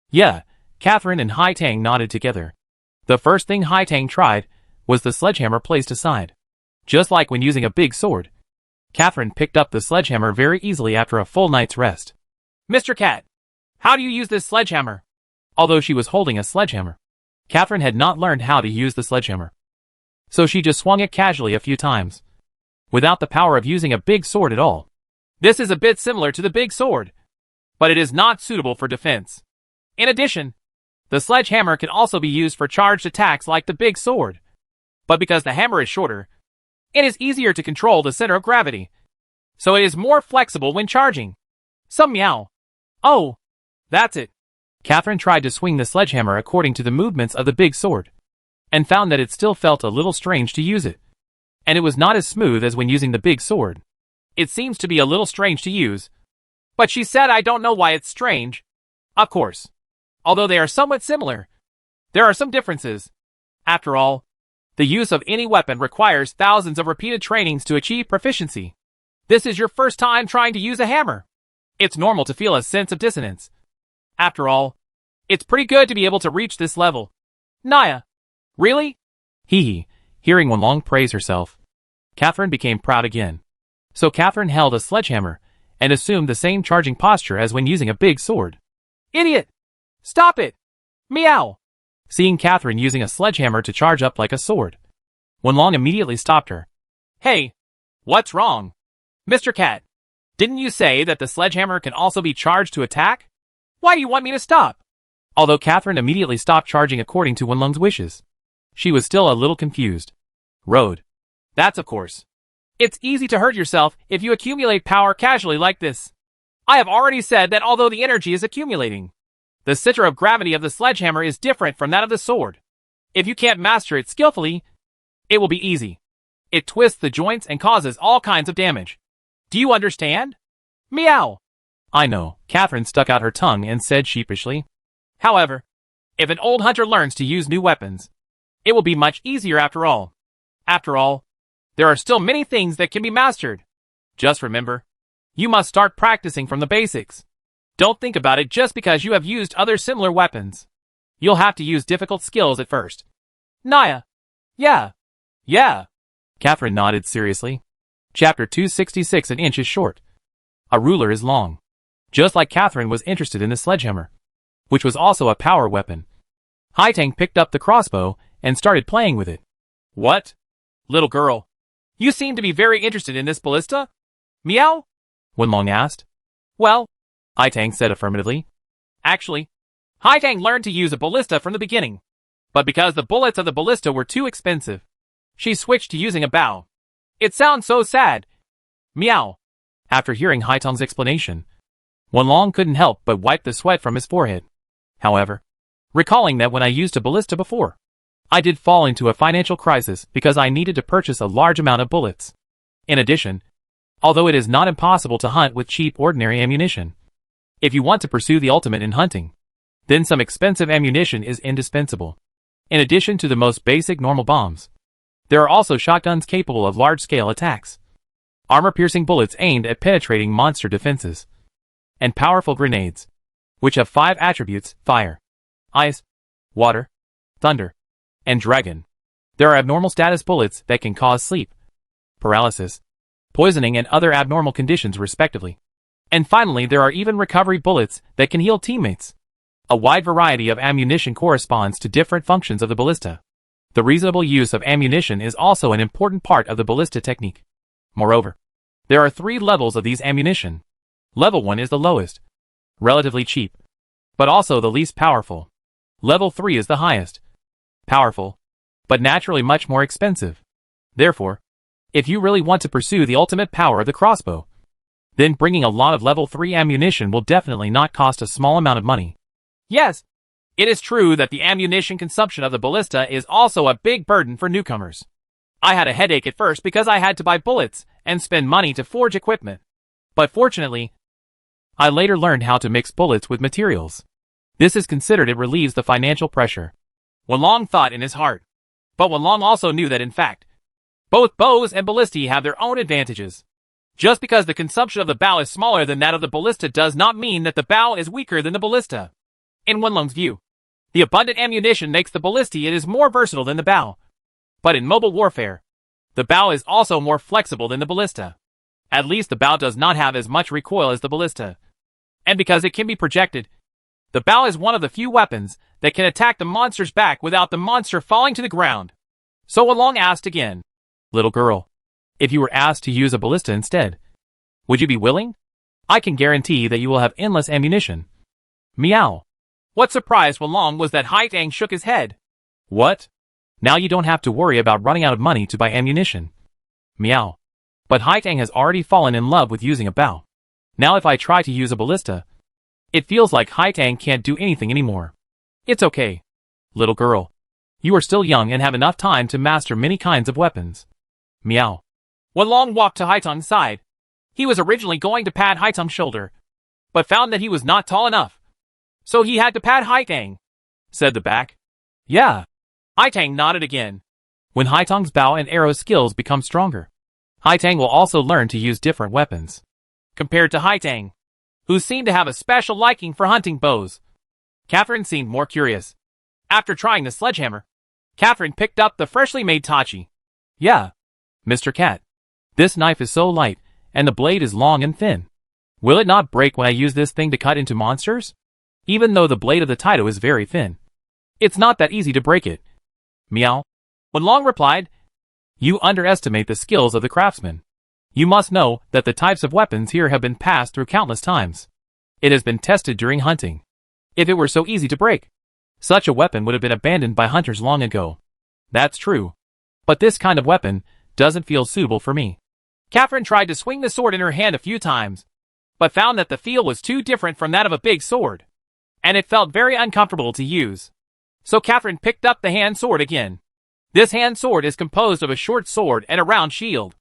Yeah, Catherine and Haitang nodded together. The first thing Haitang tried was the sledgehammer placed aside. Just like when using a big sword, Catherine picked up the sledgehammer very easily after a full night's rest. Mr. Cat, how do you use this sledgehammer? Although she was holding a sledgehammer, Catherine had not learned how to use the sledgehammer, so she just swung it casually a few times, without the power of using a big sword at all. This is a bit similar to the big sword, but it is not suitable for defense. In addition, the sledgehammer can also be used for charged attacks like the big sword. But because the hammer is shorter, it is easier to control the center of gravity, so it is more flexible when charging. Some meow. Oh, that's it. Catherine tried to swing the sledgehammer according to the movements of the big sword, and found that it still felt a little strange to use it, and it was not as smooth as when using the big sword. It seems to be a little strange to use, but she said I don't know why it's strange. Of course, although they are somewhat similar, there are some differences. After all, the use of any weapon requires thousands of repeated trainings to achieve proficiency. This is your first time trying to use a hammer. It's normal to feel a sense of dissonance. After all, it's pretty good to be able to reach this level. Naya. Really? Hee. Hearing Wenlong praise herself, Catherine became proud again. So Catherine held a sledgehammer and assumed the same charging posture as when using a big sword. Idiot! Stop it! Meow! Seeing Catherine using a sledgehammer to charge up like a sword, Wenlong immediately stopped her. Hey, what's wrong? Mr. Cat, didn't you say that the sledgehammer can also be charged to attack? Why do you want me to stop? Although Catherine immediately stopped charging according to Wenlong's wishes, she was still a little confused. Road. That's of course. It's easy to hurt yourself if you accumulate power casually like this. I have already said that although the energy is accumulating, the center of gravity of the sledgehammer is different from that of the sword. If you can't master it skillfully, it will be easy. It twists the joints and causes all kinds of damage. Do you understand? Meow. I know, Catherine stuck out her tongue and said sheepishly. However, if an old hunter learns to use new weapons, it will be much easier after all. After all, there are still many things that can be mastered. Just remember, you must start practicing from the basics. Don't think about it just because you have used other similar weapons. You'll have to use difficult skills at first. Naya. Yeah. Catherine nodded seriously. Chapter 266. An inch is short. A ruler is long. Just like Catherine was interested in the sledgehammer, which was also a power weapon, Haitang picked up the crossbow and started playing with it. What? Little girl, you seem to be very interested in this ballista? Meow? Wenlong asked. Well, Haitang said affirmatively. Actually, Haitang learned to use a ballista from the beginning. But because the bullets of the ballista were too expensive, she switched to using a bow. It sounds so sad. Meow. After hearing Haitang's explanation, Wenlong couldn't help but wipe the sweat from his forehead. However, recalling that when I used a ballista before, I did fall into a financial crisis because I needed to purchase a large amount of bullets. In addition, although it is not impossible to hunt with cheap ordinary ammunition, if you want to pursue the ultimate in hunting, then some expensive ammunition is indispensable. In addition to the most basic normal bombs, there are also shotguns capable of large-scale attacks, armor-piercing bullets aimed at penetrating monster defenses, and powerful grenades, which have 5 attributes: fire, ice, water, thunder, and dragon. There are abnormal status bullets that can cause sleep paralysis, poisoning, and other abnormal conditions respectively. And finally, there are even recovery bullets that can heal teammates. A wide variety of ammunition corresponds to different functions of the ballista. The reasonable use of ammunition is also an important part of the ballista technique. Moreover, there are 3 levels of these ammunition. Level 1 is the lowest, relatively cheap, but also the least powerful. Level 3 is the highest, powerful, but naturally much more expensive. Therefore, if you really want to pursue the ultimate power of the crossbow, then bringing a lot of level 3 ammunition will definitely not cost a small amount of money. Yes, it is true that the ammunition consumption of the ballista is also a big burden for newcomers. I had a headache at first because I had to buy bullets and spend money to forge equipment. But fortunately, I later learned how to mix bullets with materials. This is considered it relieves the financial pressure. Wenlong thought in his heart. But Wenlong also knew that in fact, both bows and ballistae have their own advantages. Just because the consumption of the bow is smaller than that of the ballista does not mean that the bow is weaker than the ballista. In Wenlong's view, the abundant ammunition makes the ballistae it is more versatile than the bow. But in mobile warfare, the bow is also more flexible than the ballista. At least the bow does not have as much recoil as the ballista. And because it can be projected, the bow is one of the few weapons that can attack the monster's back without the monster falling to the ground. So Wenlong asked again. Little girl, if you were asked to use a ballista instead, would you be willing? I can guarantee that you will have endless ammunition. Meow. What surprised Wenlong was that Haitang shook his head. What? Now you don't have to worry about running out of money to buy ammunition. Meow. But Haitang has already fallen in love with using a bow. Now if I try to use a ballista, it feels like Haitang can't do anything anymore. It's okay. Little girl, you are still young and have enough time to master many kinds of weapons. Meow. Wenlong walked to Haitang's side. He was originally going to pat Haitang's shoulder, but found that he was not tall enough. So he had to pat Haitang, said the back. Yeah. Haitang nodded again. When Haitang's bow and arrow skills become stronger, Haitang will also learn to use different weapons. Compared to Haitang, who seemed to have a special liking for hunting bows, Catherine seemed more curious. After trying the sledgehammer, Catherine picked up the freshly made tachi. Yeah, Mr. Cat. This knife is so light, and the blade is long and thin. Will it not break when I use this thing to cut into monsters? Even though the blade of the Taito is very thin, it's not that easy to break it. Meow. Wenlong replied. You underestimate the skills of the craftsman. You must know that the types of weapons here have been passed through countless times. It has been tested during hunting. If it were so easy to break, such a weapon would have been abandoned by hunters long ago. That's true. But this kind of weapon doesn't feel suitable for me. Catherine tried to swing the sword in her hand a few times, but found that the feel was too different from that of a big sword, and it felt very uncomfortable to use. So Catherine picked up the hand sword again. This hand sword is composed of a short sword and a round shield.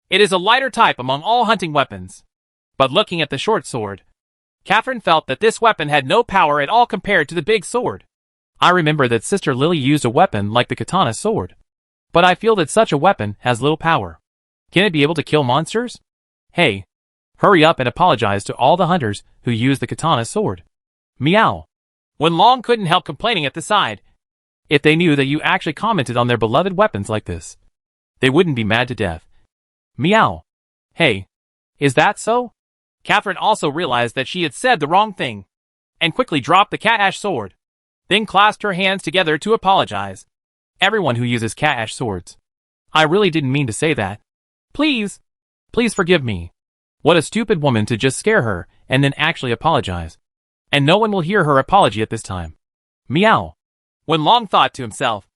It is a lighter type among all hunting weapons. But looking at the short sword, Catherine felt that this weapon had no power at all compared to the big sword. I remember that Sister Lily used a weapon like the katana sword, but I feel that such a weapon has little power. Can it be able to kill monsters? Hey, hurry up and apologize to all the hunters who use the katana sword. Meow. Wenlong couldn't help complaining at the side. If they knew that you actually commented on their beloved weapons like this, they wouldn't be mad to death. Meow. Hey, is that so? Catherine also realized that she had said the wrong thing, and quickly dropped the cat ash sword, then clasped her hands together to apologize. Everyone who uses cat ash swords. I really didn't mean to say that. Please forgive me. What a stupid woman to just scare her and then actually apologize. And no one will hear her apology at this time. Meow. Wenlong thought to himself.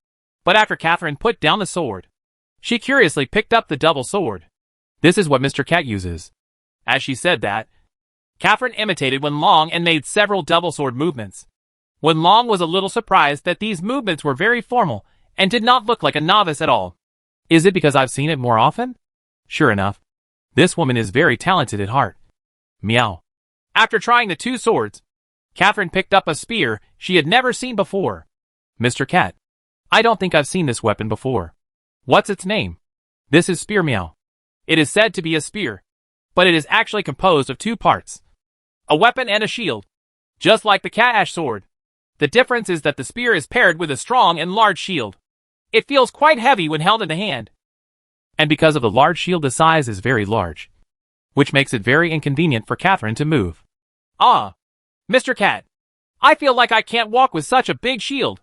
But after Catherine put down the sword, she curiously picked up the double sword. This is what Mr. Cat uses. As she said that, Catherine imitated Wenlong and made several double sword movements. Wenlong was a little surprised that these movements were very formal and did not look like a novice at all. Is it because I've seen it more often? Sure enough, this woman is very talented at heart. Meow. After trying the two swords, Catherine picked up a spear she had never seen before. Mr. Cat, I don't think I've seen this weapon before. What's its name? This is spear. Meow. It is said to be a spear, but it is actually composed of two parts. A weapon and a shield. Just like the cat ash sword. The difference is that the spear is paired with a strong and large shield. It feels quite heavy when held in the hand. And because of the large shield, the size is very large, which makes it very inconvenient for Catherine to move. Ah, Mr. Cat, I feel like I can't walk with such a big shield.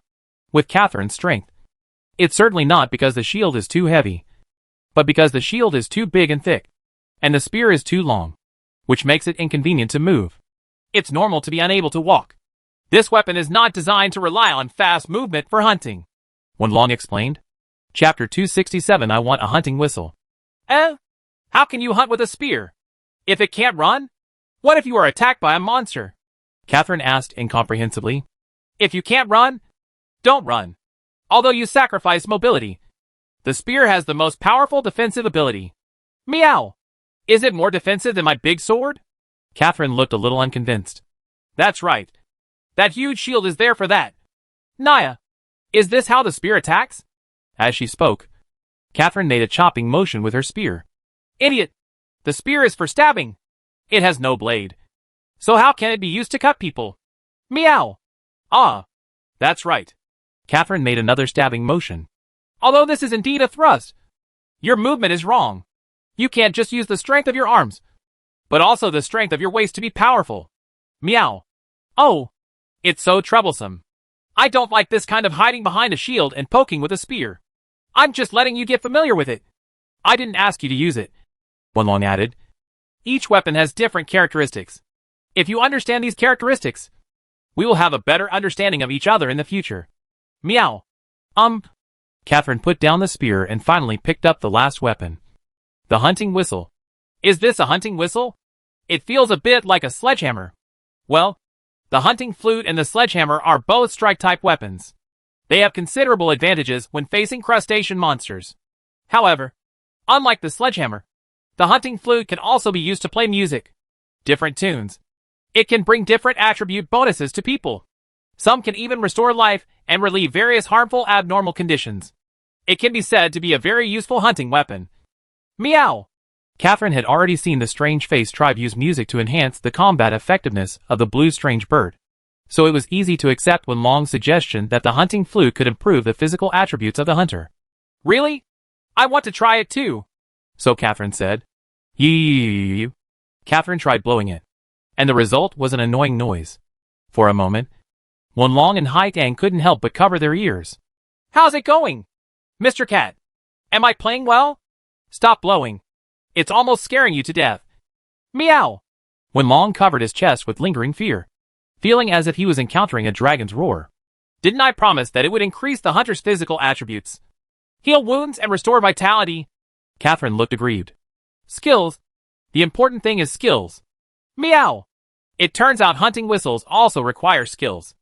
With Catherine's strength. It's certainly not because the shield is too heavy, but because the shield is too big and thick, and the spear is too long, which makes it inconvenient to move. It's normal to be unable to walk. This weapon is not designed to rely on fast movement for hunting. Wenlong explained. Chapter 267. I want a hunting whistle. How can you hunt with a spear? If it can't run? What if you are attacked by a monster? Catherine asked incomprehensibly. If you can't run, don't run. Although you sacrifice mobility. The spear has the most powerful defensive ability. Meow. Is it more defensive than my big sword? Catherine looked a little unconvinced. That's right. That huge shield is there for that. Naya, is this how the spear attacks? As she spoke, Catherine made a chopping motion with her spear. Idiot! The spear is for stabbing. It has no blade. So how can it be used to cut people? Meow! Ah, that's right. Catherine made another stabbing motion. Although this is indeed a thrust, your movement is wrong. You can't just use the strength of your arms, but also the strength of your waist to be powerful. Meow. Oh, it's so troublesome. I don't like this kind of hiding behind a shield and poking with a spear. I'm just letting you get familiar with it. I didn't ask you to use it. Wenlong added. Each weapon has different characteristics. If you understand these characteristics, we will have a better understanding of each other in the future. Meow. Catherine put down the spear and finally picked up the last weapon. The hunting whistle. Is this a hunting whistle? It feels a bit like a sledgehammer. Well, the hunting flute and the sledgehammer are both strike-type weapons. They have considerable advantages when facing crustacean monsters. However, unlike the sledgehammer, the hunting flute can also be used to play music. Different tunes. It can bring different attribute bonuses to people. Some can even restore life and relieve various harmful abnormal conditions. It can be said to be a very useful hunting weapon. Meow! Catherine had already seen the Strange Face tribe use music to enhance the combat effectiveness of the blue strange bird. So it was easy to accept Wenlong's suggestion that the hunting flute could improve the physical attributes of the hunter. Really? I want to try it too. So Catherine said. Yee. Catherine tried blowing it, and the result was an annoying noise. For a moment, Wenlong and Hai Tang couldn't help but cover their ears. How's it going? Mr. Cat, am I playing well? Stop blowing. It's almost scaring you to death. Meow. Wenlong covered his chest with lingering fear, feeling as if he was encountering a dragon's roar. Didn't I promise that it would increase the hunter's physical attributes? Heal wounds and restore vitality. Catherine looked aggrieved. Skills. The important thing is skills. Meow! It turns out hunting whistles also require skills.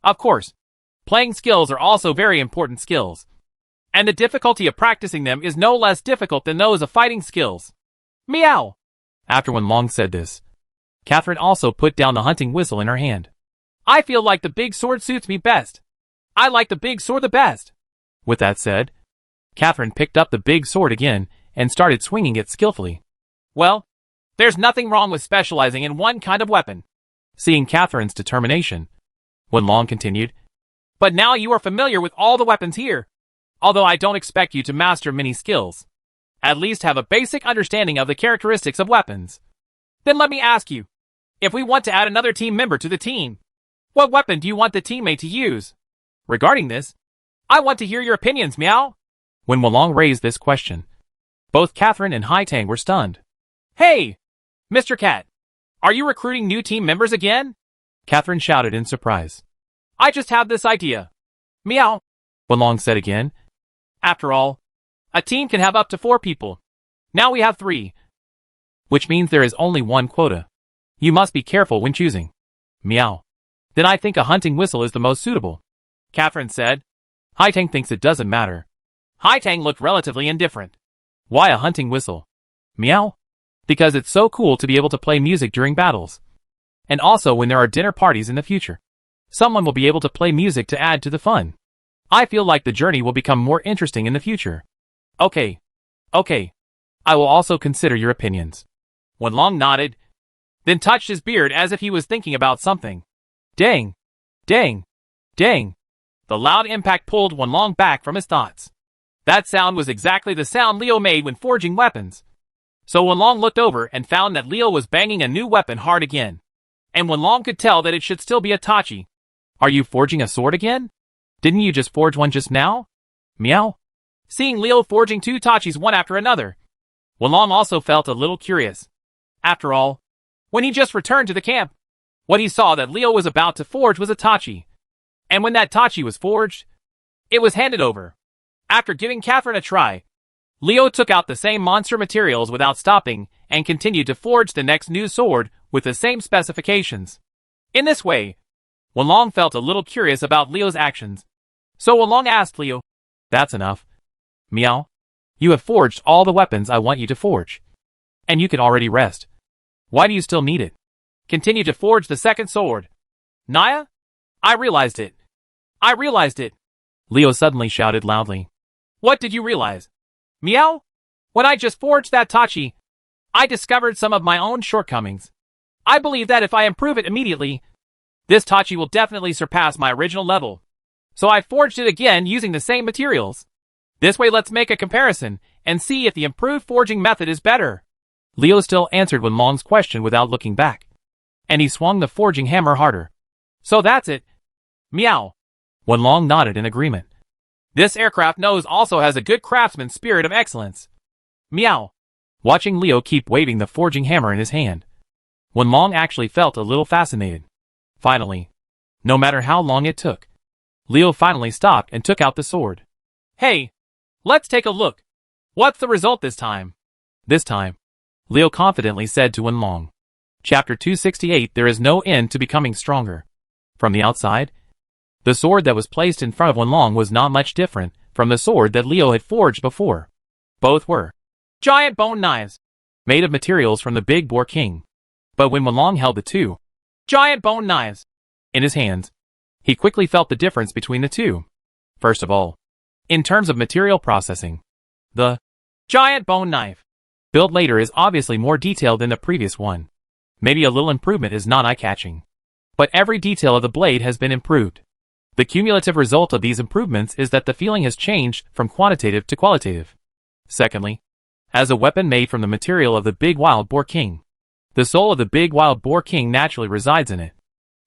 Of course, playing skills are also very important skills. And the difficulty of practicing them is no less difficult than those of fighting skills. Meow! After Wenlong said this, Catherine also put down the hunting whistle in her hand. I feel like the big sword suits me best. I like the big sword the best. With that said, Catherine picked up the big sword again and started swinging it skillfully. Well, there's nothing wrong with specializing in one kind of weapon. Seeing Catherine's determination, Wenlong continued, But now you are familiar with all the weapons here. Although I don't expect you to master many skills. At least have a basic understanding of the characteristics of weapons. Then let me ask you, if we want to add another team member to the team, what weapon do you want the teammate to use? Regarding this, I want to hear your opinions, Meow. When Wenlong raised this question, both Catherine and Haitang were stunned. Hey, Mr. Cat, are you recruiting new team members again? Catherine shouted in surprise. I just have this idea. Meow, Wenlong said again. After all, a team can have up to 4 people. Now we have 3. Which means there is only one quota. You must be careful when choosing. Meow. Then I think a hunting whistle is the most suitable, Catherine said. Haitang thinks it doesn't matter. Haitang looked relatively indifferent. Why a hunting whistle? Meow. Because it's so cool to be able to play music during battles. And also when there are dinner parties in the future. Someone will be able to play music to add to the fun. I feel like the journey will become more interesting in the future. Okay. I will also consider your opinions. Wenlong nodded, then touched his beard as if he was thinking about something. Dang. The loud impact pulled Wenlong back from his thoughts. That sound was exactly the sound Leo made when forging weapons. So Wenlong looked over and found that Leo was banging a new weapon hard again. And Wenlong could tell that it should still be a tachi. Are you forging a sword again? Didn't you just forge one just now? Meow. Seeing Leo forging 2 tachis one after another, Wenlong also felt a little curious. After all, when he just returned to the camp, what he saw that Leo was about to forge was a tachi. And when that tachi was forged, it was handed over. After giving Catherine a try, Leo took out the same monster materials without stopping and continued to forge the next new sword with the same specifications. In this way, Wenlong felt a little curious about Leo's actions. So Wenlong asked Leo, That's enough. Meow. You have forged all the weapons I want you to forge. And you can already rest. Why do you still need it? Continue to forge the second sword. Naya? I realized it. Leo suddenly shouted loudly. What did you realize? Meow? When I just forged that tachi, I discovered some of my own shortcomings. I believe that if I improve it immediately, this tachi will definitely surpass my original level. So I forged it again using the same materials. This way let's make a comparison and see if the improved forging method is better. Leo still answered Wenlong's question without looking back. And he swung the forging hammer harder. So that's it. Meow. Wenlong nodded in agreement. This aircraft nose also has a good craftsman's spirit of excellence. Meow. Watching Leo keep waving the forging hammer in his hand, Wenlong actually felt a little fascinated. Finally, no matter how long it took, Leo finally stopped and took out the sword. Hey, let's take a look. What's the result this time? This time, Leo confidently said to Wenlong. Chapter 268 There is no end to becoming stronger. From the outside, the sword that was placed in front of Wenlong was not much different from the sword that Leo had forged before. Both were giant bone knives, made of materials from the Big Boar King. But when Wenlong held the 2 giant bone knives in his hands, he quickly felt the difference between the 2. First of all, in terms of material processing, the giant bone knife built later is obviously more detailed than the previous one. Maybe a little improvement is not eye-catching, but every detail of the blade has been improved. The cumulative result of these improvements is that the feeling has changed from quantitative to qualitative. Secondly, as a weapon made from the material of the Big Wild Boar King, the soul of the Big Wild Boar King naturally resides in it.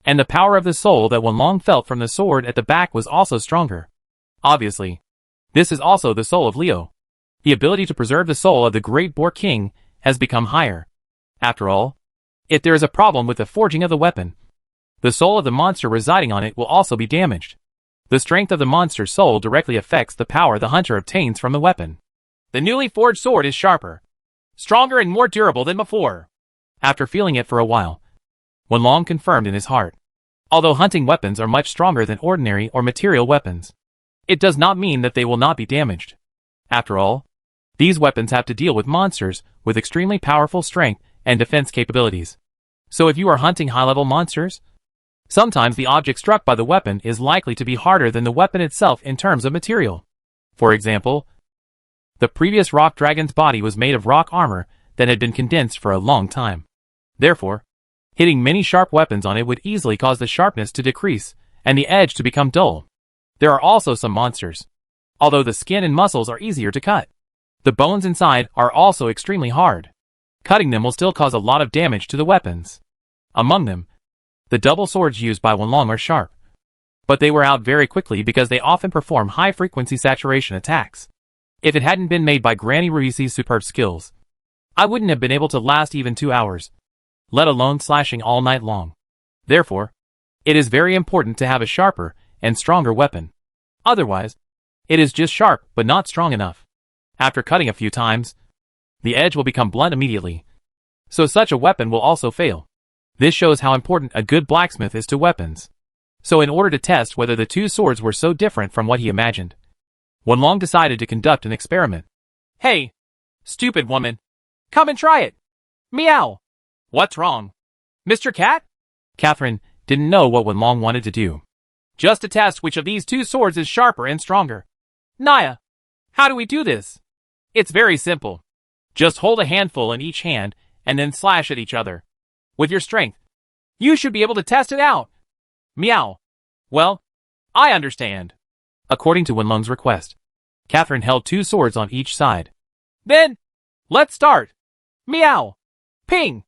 And the power of the soul that Wenlong felt from the sword at the back was also stronger. Obviously, this is also the soul of Leo. The ability to preserve the soul of the Great Boar King has become higher. After all, if there is a problem with the forging of the weapon, the soul of the monster residing on it will also be damaged. The strength of the monster's soul directly affects the power the hunter obtains from the weapon. The newly forged sword is sharper, stronger and more durable than before. After feeling it for a while, Wenlong confirmed in his heart. Although hunting weapons are much stronger than ordinary or material weapons, it does not mean that they will not be damaged. After all, these weapons have to deal with monsters with extremely powerful strength and defense capabilities. So if you are hunting high-level monsters, sometimes the object struck by the weapon is likely to be harder than the weapon itself in terms of material. For example, the previous rock dragon's body was made of rock armor that had been condensed for a long time. Therefore, hitting many sharp weapons on it would easily cause the sharpness to decrease and the edge to become dull. There are also some monsters. Although the skin and muscles are easier to cut, the bones inside are also extremely hard. Cutting them will still cause a lot of damage to the weapons. Among them, the double swords used by Wenlong are sharp, but they wear out very quickly because they often perform high-frequency saturation attacks. If it hadn't been made by Granny Ruisi's superb skills, I wouldn't have been able to last even 2 hours, let alone slashing all night long. Therefore, it is very important to have a sharper and stronger weapon. Otherwise, it is just sharp but not strong enough. After cutting a few times, the edge will become blunt immediately, so such a weapon will also fail. This shows how important a good blacksmith is to weapons. So in order to test whether the two swords were so different from what he imagined, Wenlong decided to conduct an experiment. Hey, stupid woman. Come and try it. Meow. What's wrong? Mr. Cat? Catherine didn't know what Wenlong wanted to do. Just to test which of these two swords is sharper and stronger. Naya, how do we do this? It's very simple. Just hold a handful in each hand and then slash at each other. With your strength, you should be able to test it out. Meow. Well, I understand. According to Wenlong's request, Catherine held 2 swords on each side. Then, let's start. Meow. Ping.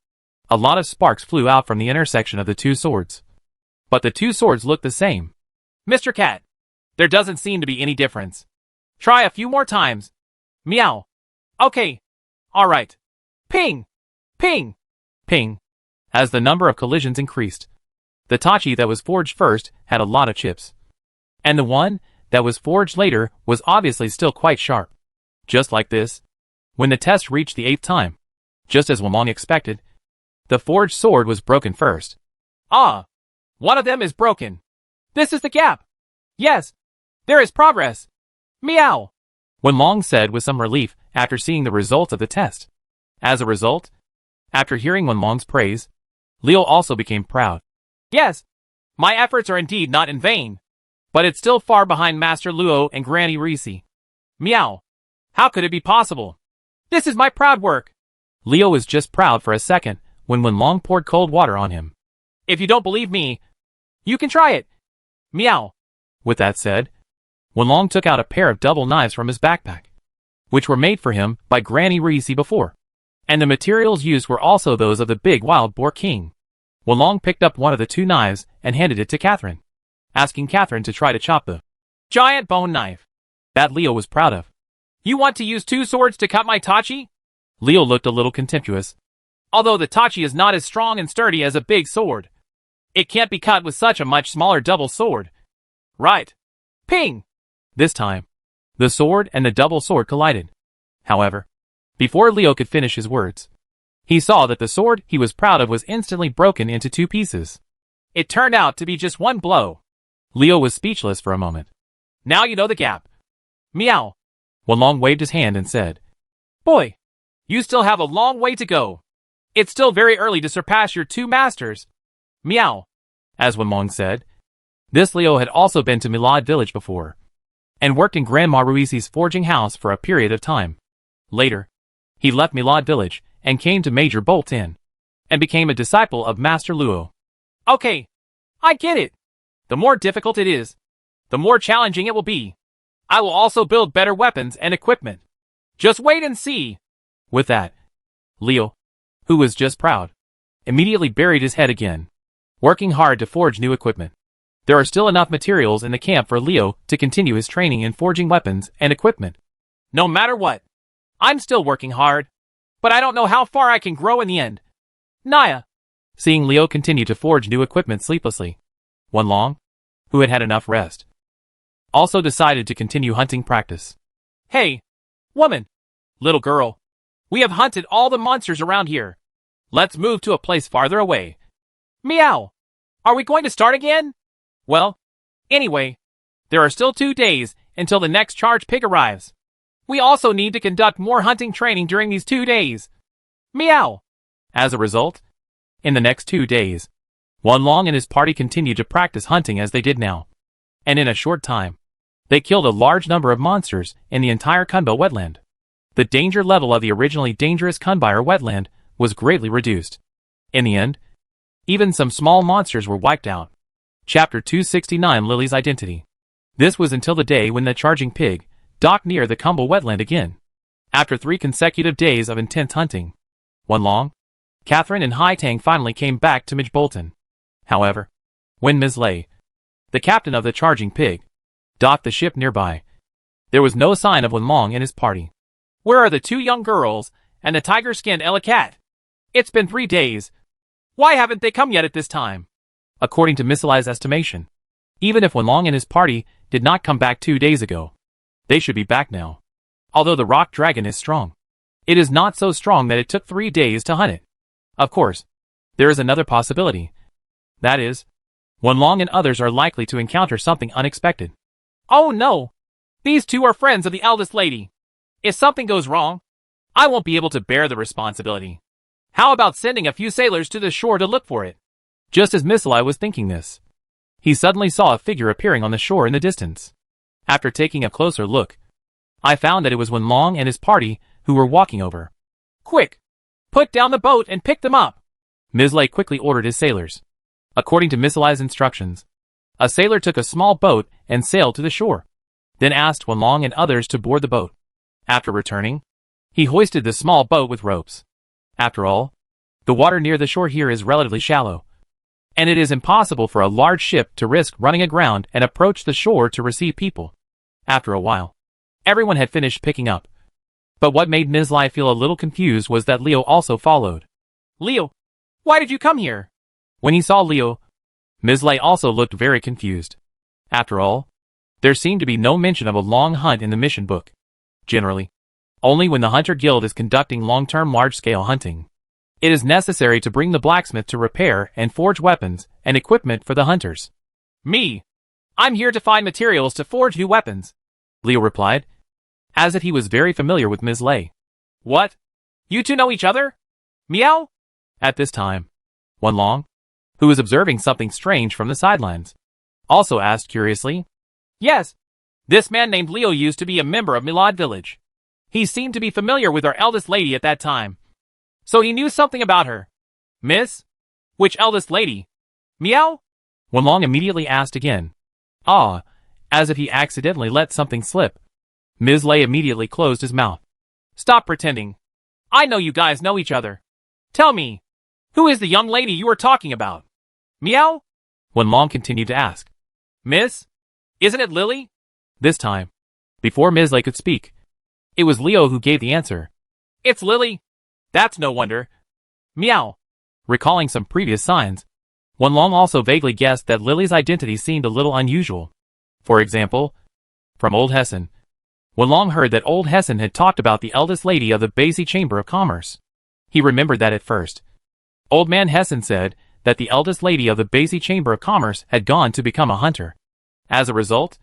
A lot of sparks flew out from the intersection of the 2 swords. But the 2 swords looked the same. Mr. Cat, there doesn't seem to be any difference. Try a few more times. Meow. Okay. All right. Ping. Ping. Ping. As the number of collisions increased, the tachi that was forged first had a lot of chips. And the one that was forged later was obviously still quite sharp. Just like this, when the test reached the 8th time, just as Wenlong expected, the forged sword was broken first. Ah, one of them is broken. This is the gap. Yes, there is progress. Meow. Wenlong said with some relief after seeing the results of the test. As a result, after hearing Wenlong's praise, Leo also became proud. Yes, my efforts are indeed not in vain, but it's still far behind Master Luo and Granny Ruisi. Meow. How could it be possible? This is my proud work. Leo was just proud for a second when Wenlong poured cold water on him. If you don't believe me, you can try it. Meow. With that said, Wenlong took out a pair of double knives from his backpack, which were made for him by Granny Ruisi before, and the materials used were also those of the big wild boar king. Wenlong picked up one of the 2 knives and handed it to Catherine, asking Catherine to try to chop the giant bone knife that Leo was proud of. You want to use 2 swords to cut my tachi? Leo looked a little contemptuous. Although the tachi is not as strong and sturdy as a big sword, it can't be cut with such a much smaller double sword. Right. Ping! This time, the sword and the double sword collided. However, before Leo could finish his words, he saw that the sword he was proud of was instantly broken into 2 pieces. It turned out to be just one blow. Leo was speechless for a moment. Now you know the gap. Meow. Wenlong waved his hand and said, Boy, you still have a long way to go. It's still very early to surpass your 2 masters. Meow. As Wenlong said, this Leo had also been to Milad village before, and worked in Grandma Ruisi's forging house for a period of time. Later, he left Milad village and came to Major Bolt Inn, and became a disciple of Master Luo. Okay, I get it. The more difficult it is, the more challenging it will be. I will also build better weapons and equipment. Just wait and see. With that, Leo, who was just proud, immediately buried his head again, working hard to forge new equipment. There are still enough materials in the camp for Leo to continue his training in forging weapons and equipment. No matter what, I'm still working hard, but I don't know how far I can grow in the end. Naya. Seeing Leo continue to forge new equipment sleeplessly, Wenlong, who had had enough rest, also decided to continue hunting practice. Hey, woman, little girl, we have hunted all the monsters around here. Let's move to a place farther away. Meow! Are we going to start again? Well, anyway, there are still 2 days until the next charge pig arrives. We also need to conduct more hunting training during these 2 days. Meow! As a result, in the next 2 days, Wenlong and his party continued to practice hunting as they did now. And in a short time, they killed a large number of monsters in the entire Kunbo wetland. The danger level of the originally dangerous Kunbire wetland was greatly reduced. In the end, even some small monsters were wiped out. Chapter 269 Lily's Identity. This was until the day when the charging pig docked near the Kunbo wetland again. After 3 consecutive days of intense hunting, Wenlong, Catherine and Hai Tang finally came back to Midgebolton. However, when Ms. Lei, the captain of the charging pig, docked the ship nearby, there was no sign of Wenlong and his party. Where are the 2 young girls and the tiger-skinned Elu Cat? It's been 3 days. Why haven't they come yet at this time? According to Miss Lai's estimation, even if Wenlong and his party did not come back 2 days ago, they should be back now. Although the rock dragon is strong, it is not so strong that it took 3 days to hunt it. Of course, there is another possibility. That is, Wenlong and others are likely to encounter something unexpected. Oh no! These 2 are friends of the eldest lady. If something goes wrong, I won't be able to bear the responsibility. How about sending a few sailors to the shore to look for it? Just as Miss Lai was thinking this, he suddenly saw a figure appearing on the shore in the distance. After taking a closer look, I found that it was Wenlong and his party who were walking over. Quick! Put down the boat and pick them up! Ms. Lai quickly ordered his sailors. According to Miss Lai's instructions, a sailor took a small boat and sailed to the shore, then asked Wenlong and others to board the boat. After returning, he hoisted the small boat with ropes. After all, the water near the shore here is relatively shallow, and it is impossible for a large ship to risk running aground and approach the shore to receive people. After a while, everyone had finished picking up. But what made Ms. Lai feel a little confused was that Leo also followed. Leo, why did you come here? When he saw Leo, Ms. Lai also looked very confused. After all, there seemed to be no mention of a long hunt in the mission book. Generally, only when the Hunter Guild is conducting long-term large-scale hunting, it is necessary to bring the blacksmith to repair and forge weapons and equipment for the hunters. Me! I'm here to find materials to forge new weapons, Leo replied, as if he was very familiar with Ms. Lei. What? You 2 know each other? Meow? At this time, Wenlong, who was observing something strange from the sidelines, also asked curiously. Yes. This man named Leo used to be a member of Milad village. He seemed to be familiar with our eldest lady at that time, so he knew something about her. Miss? Which eldest lady? Meow? Wenlong immediately asked again. Ah, as if he accidentally let something slip. Ms. Lei immediately closed his mouth. Stop pretending. I know you guys know each other. Tell me, who is the young lady you were talking about? Meow? Wenlong continued to ask. Miss? Isn't it Lily? This time, before Ms. Lei could speak, it was Leo who gave the answer. It's Lily. That's no wonder. Meow. Recalling some previous signs, Wenlong also vaguely guessed that Lily's identity seemed a little unusual. For example, from Old Hessen, Wenlong heard that Old Hessen had talked about the eldest lady of the Basie Chamber of Commerce. He remembered that at first. Old Man Hessen said that the eldest lady of the Basie Chamber of Commerce had gone to become a hunter. As a result,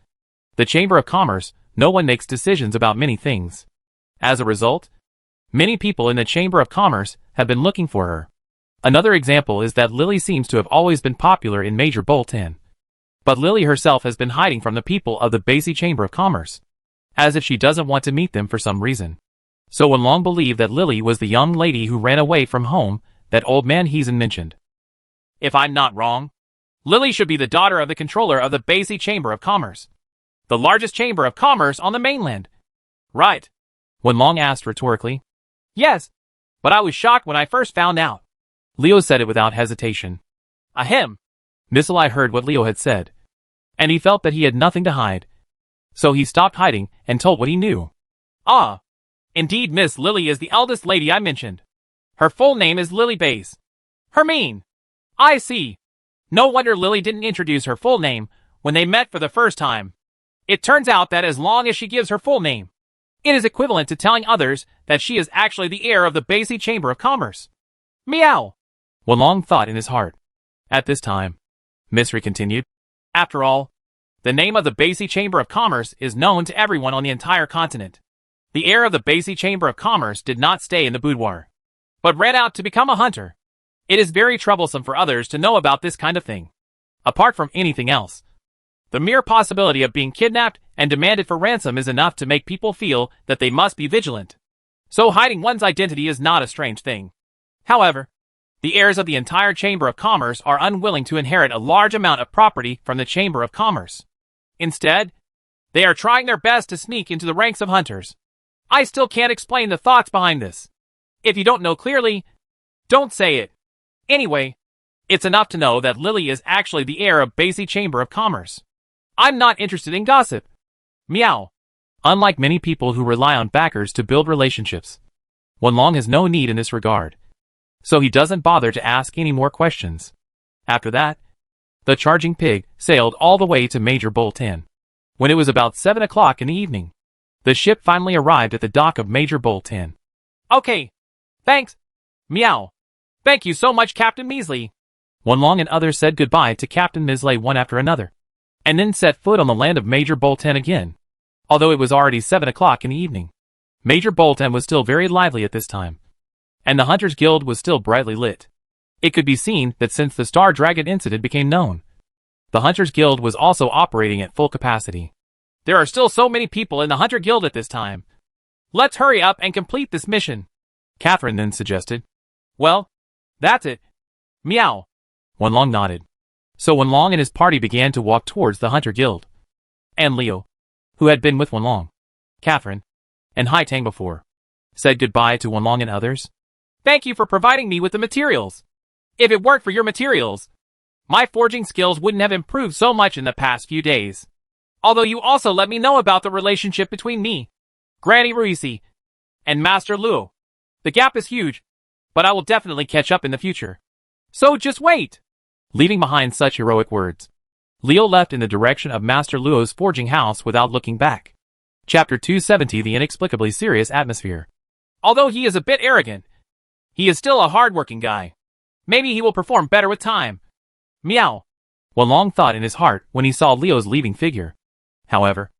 the Chamber of Commerce, no one makes decisions about many things. As a result, many people in the Chamber of Commerce have been looking for her. Another example is that Lily seems to have always been popular in Major Bolton. But Lily herself has been hiding from the people of the Basie Chamber of Commerce, as if she doesn't want to meet them for some reason. So Wenlong believed that Lily was the young lady who ran away from home that Old Man Heesen mentioned. If I'm not wrong, Lily should be the daughter of the controller of the Basie Chamber of Commerce, the largest chamber of commerce on the mainland. Right? Wenlong asked rhetorically. Yes, but I was shocked when I first found out. Leo said it without hesitation. Ahem. Miss Lei heard what Leo had said, and he felt that he had nothing to hide. So he stopped hiding and told what he knew. Ah, indeed Miss Lily is the eldest lady I mentioned. Her full name is Lily Base. Hermine. I see. No wonder Lily didn't introduce her full name when they met for the first time. It turns out that as long as she gives her full name, it is equivalent to telling others that she is actually the heir of the Basie Chamber of Commerce. Meow. Wenlong thought in his heart. At this time, Mystery continued. After all, the name of the Basie Chamber of Commerce is known to everyone on the entire continent. The heir of the Basie Chamber of Commerce did not stay in the boudoir, but ran out to become a hunter. It is very troublesome for others to know about this kind of thing. Apart from anything else, the mere possibility of being kidnapped and demanded for ransom is enough to make people feel that they must be vigilant. So hiding one's identity is not a strange thing. However, the heirs of the entire Chamber of Commerce are unwilling to inherit a large amount of property from the Chamber of Commerce. Instead, they are trying their best to sneak into the ranks of hunters. I still can't explain the thoughts behind this. If you don't know clearly, don't say it. Anyway, it's enough to know that Lily is actually the heir of Basie Chamber of Commerce. I'm not interested in gossip. Meow. Unlike many people who rely on backers to build relationships, Wenlong has no need in this regard, so he doesn't bother to ask any more questions. After that, the charging pig sailed all the way to Major Bolton. When it was about 7 o'clock in the evening, the ship finally arrived at the dock of Major Bolton. Okay. Thanks. Meow. Thank you so much, Captain Measley. Wenlong and others said goodbye to Captain Measley one after another, and then set foot on the land of Major Bolton again. Although it was already 7 o'clock in the evening, Major Bolton was still very lively at this time, and the Hunters Guild was still brightly lit. It could be seen that since the Star Dragon incident became known, the Hunters Guild was also operating at full capacity. There are still so many people in the Hunter Guild at this time. Let's hurry up and complete this mission, Catherine then suggested. Well, that's it. Meow. Wenlong nodded. So Wenlong and his party began to walk towards the Hunter Guild. And Leo, who had been with Wenlong, Catherine, and Hai Tang before, said goodbye to Wenlong and others. Thank you for providing me with the materials. If it weren't for your materials, my forging skills wouldn't have improved so much in the past few days. Although you also let me know about the relationship between me, Granny Ruisi, and Master Luo. The gap is huge, but I will definitely catch up in the future. So just wait. Leaving behind such heroic words, Leo left in the direction of Master Luo's forging house without looking back. Chapter 270: The Inexplicably Serious Atmosphere. Although he is a bit arrogant, he is still a hard-working guy. Maybe he will perform better with time. Meow. Wenlong thought in his heart when he saw Leo's leaving figure. However,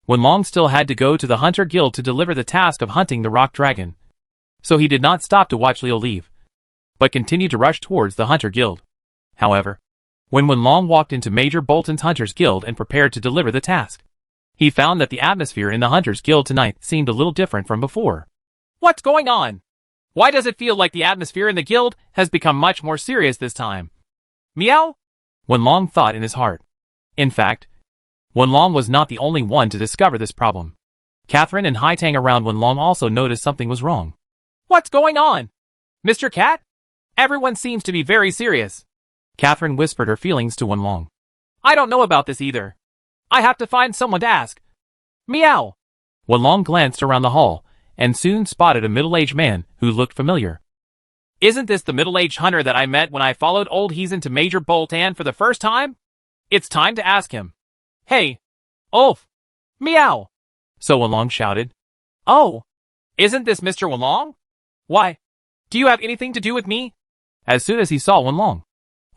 Wenlong still had to go to the Hunter Guild to deliver the task of hunting the rock dragon, so he did not stop to watch Leo leave, but continued to rush towards the Hunter Guild. However, when Wenlong walked into Major Bolton's Hunters Guild and prepared to deliver the task, he found that the atmosphere in the Hunters Guild tonight seemed a little different from before. What's going on? Why does it feel like the atmosphere in the guild has become much more serious this time? Meow? Wenlong thought in his heart. In fact, Wenlong was not the only one to discover this problem. Catherine and Hai Tang around Wenlong also noticed something was wrong. What's going on? Mr. Cat? Everyone seems to be very serious. Catherine whispered her feelings to Wenlong. I don't know about this either. I have to find someone to ask. Meow. Wenlong glanced around the hall and soon spotted a middle-aged man who looked familiar. Isn't this the middle-aged hunter that I met when I followed old Heezen to Major Bolton for the first time? It's time to ask him. Hey, Ulf. Meow. So Wenlong shouted. Oh, isn't this Mr. Wenlong? Why? Do you have anything to do with me? As soon as he saw Wenlong,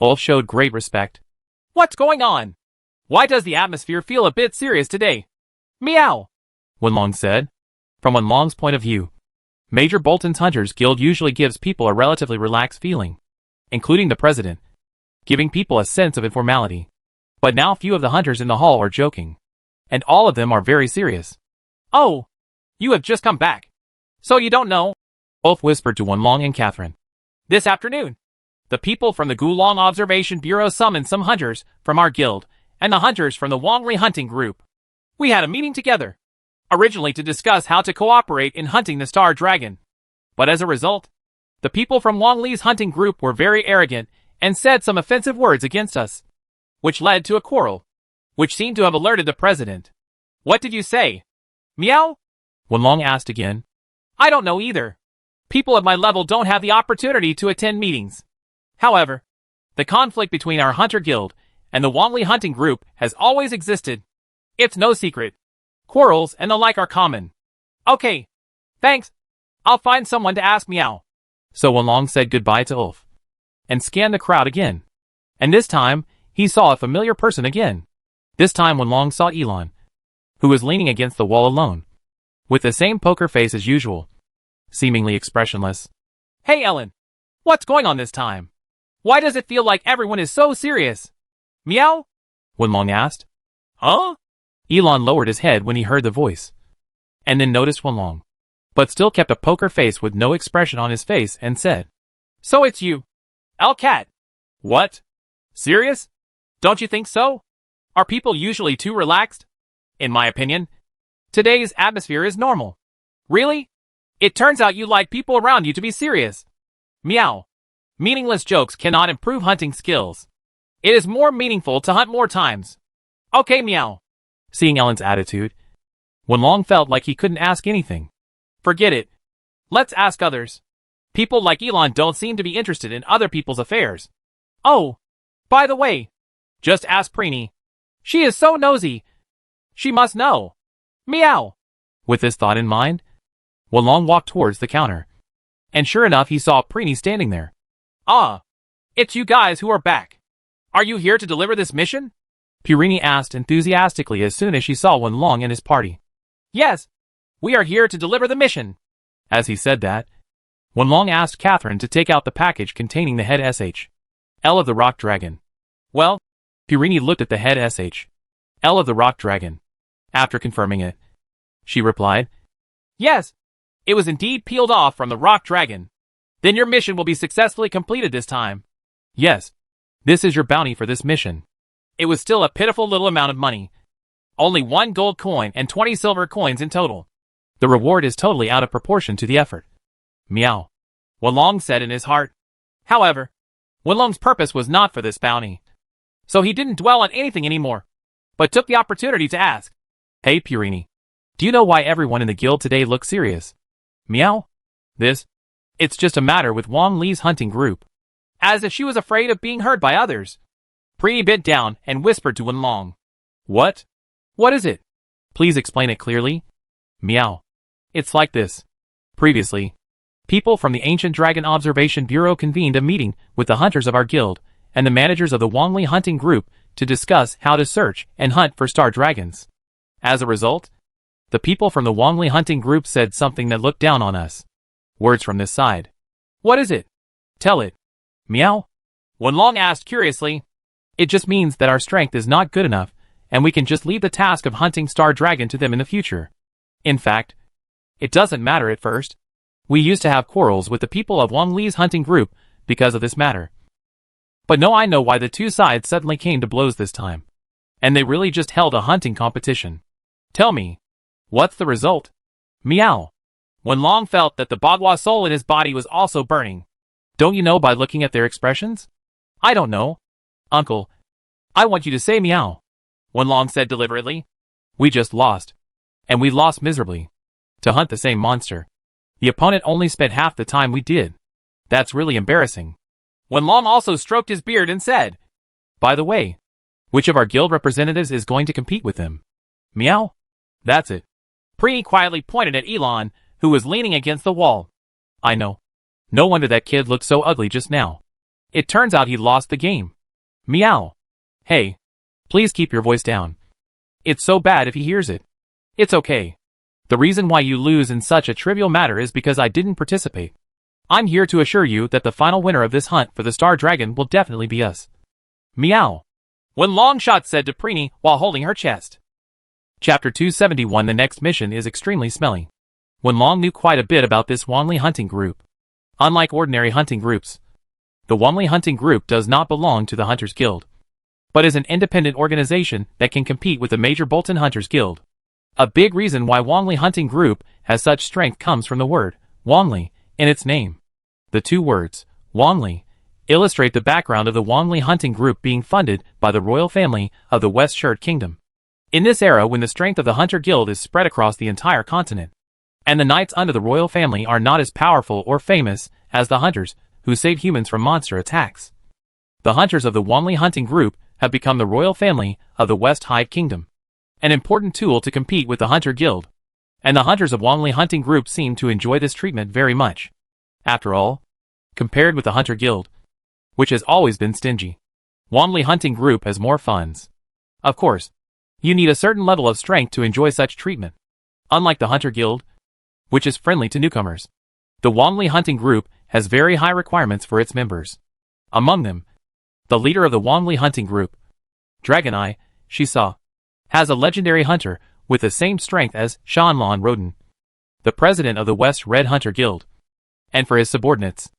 Ulf showed great respect. What's going on? Why does the atmosphere feel a bit serious today? Meow. Wenlong said. From Wenlong's point of view, Major Bolton's Hunters Guild usually gives people a relatively relaxed feeling, including the president, giving people a sense of informality. But now few of the hunters in the hall are joking, and all of them are very serious. Oh, you have just come back. So you don't know? Ulf whispered to Wenlong and Catherine. This afternoon, the people from the Gulong Observation Bureau summoned some hunters from our guild and the hunters from the Wongli hunting group. We had a meeting together, originally to discuss how to cooperate in hunting the Star Dragon. But as a result, the people from Wongli's hunting group were very arrogant and said some offensive words against us, which led to a quarrel, which seemed to have alerted the president. What did you say? Meow? Wenlong asked again. I don't know either. People of my level don't have the opportunity to attend meetings. However, the conflict between our hunter guild and the Wongli hunting group has always existed. It's no secret. Quarrels and the like are common. Okay. Thanks. I'll find someone to ask Meow. So Wenlong said goodbye to Ulf and scanned the crowd again. And this time, he saw a familiar person again. This time Wenlong saw Elon, who was leaning against the wall alone, with the same poker face as usual, seemingly expressionless. Hey Ellen, what's going on this time? Why does it feel like everyone is so serious? Meow? Wenlong asked. Huh? Elon lowered his head when he heard the voice, and then noticed Wenlong, but still kept a poker face with no expression on his face and said, So it's you, Elu Cat. What? Serious? Don't you think so? Are people usually too relaxed? In my opinion, today's atmosphere is normal. Really? It turns out you like people around you to be serious. Meow. Meaningless jokes cannot improve hunting skills. It is more meaningful to hunt more times. Okay, meow. Seeing Ellen's attitude, Wenlong felt like he couldn't ask anything. Forget it. Let's ask others. People like Elon don't seem to be interested in other people's affairs. Oh, by the way, just ask Preeny. She is so nosy. She must know. Meow. With this thought in mind, Wenlong walked towards the counter. And sure enough, he saw Preeny standing there. Ah, it's you guys who are back. Are you here to deliver this mission? Preeny asked enthusiastically as soon as she saw Wenlong and his party. Yes, we are here to deliver the mission. As he said that, Wenlong asked Catherine to take out the package containing the head SHL of the rock dragon. Well, Preeny looked at the head SHL of the rock dragon. After confirming it, she replied, Yes, it was indeed peeled off from the rock dragon. Then your mission will be successfully completed this time. Yes, this is your bounty for this mission. It was still a pitiful little amount of money. Only 1 gold coin and 20 silver coins in total. The reward is totally out of proportion to the effort. Meow. Wenlong said in his heart. However, Wenlong's purpose was not for this bounty. So he didn't dwell on anything anymore, but took the opportunity to ask. Hey Preeny, do you know why everyone in the guild today looks serious? Meow. It's just a matter with Wang Li's hunting group. As if she was afraid of being heard by others. Preeny bent down and whispered to Wenlong. What? What is it? Please explain it clearly. Meow. It's like this. Previously, people from the Ancient Dragon Observation Bureau convened a meeting with the hunters of our guild and the managers of the Wang Li hunting group to discuss how to search and hunt for star dragons. As a result, the people from the Wang Li hunting group said something that looked down on us. Words from this side. What is it? Tell it. Meow. Wenlong asked curiously. It just means that our strength is not good enough, and we can just leave the task of hunting star dragon to them in the future. In fact, it doesn't matter at first. We used to have quarrels with the people of Wang Li's hunting group because of this matter. But no, I know why the two sides suddenly came to blows this time. And they really just held a hunting competition. Tell me, what's the result? Meow. Wenlong felt that the Bagua soul in his body was also burning. Don't you know by looking at their expressions? I don't know. Uncle, I want you to say meow. Wenlong said deliberately. We just lost. And we lost miserably. To hunt the same monster. The opponent only spent half the time we did. That's really embarrassing. Wenlong also stroked his beard and said, By the way, which of our guild representatives is going to compete with him? Meow? That's it. Preeny quietly pointed at Elon, who was leaning against the wall. I know. No wonder that kid looked so ugly just now. It turns out he lost the game. Meow. Hey, please keep your voice down. It's so bad if he hears it. It's okay. The reason why you lose in such a trivial matter is because I didn't participate. I'm here to assure you that the final winner of this hunt for the Star Dragon will definitely be us. Meow. Wenlong Shot said to Preeny while holding her chest. Chapter 271. The next mission is extremely smelly. Wenlong knew quite a bit about this Wang Li hunting group. Unlike ordinary hunting groups, the Wang Li hunting group does not belong to the Hunters Guild, but is an independent organization that can compete with the major Bolton Hunters Guild. A big reason why Wang Li hunting group has such strength comes from the word Wang Li in its name. The two words, Wang Li, illustrate the background of the Wang Li hunting group being funded by the royal family of the West Shirt Kingdom. In this era when the strength of the Hunter Guild is spread across the entire continent, and the knights under the royal family are not as powerful or famous as the hunters who save humans from monster attacks. The hunters of the Wang Li hunting group have become the royal family of the West Hive Kingdom, an important tool to compete with the Hunter Guild, and the hunters of Wang Li hunting group seem to enjoy this treatment very much. After all, Compared with the Hunter Guild, which has always been stingy, Wanli Hunting Group has more funds. Of course, you need a certain level of strength to enjoy such treatment. Unlike the Hunter Guild, which is friendly to newcomers, the Wanli Hunting Group has very high requirements for its members. Among them, the leader of the Wanli Hunting Group, Dragon Eye, Shisa, has a legendary hunter with the same strength as Shanlan Roden, the president of the West Red Hunter Guild. And for his subordinates,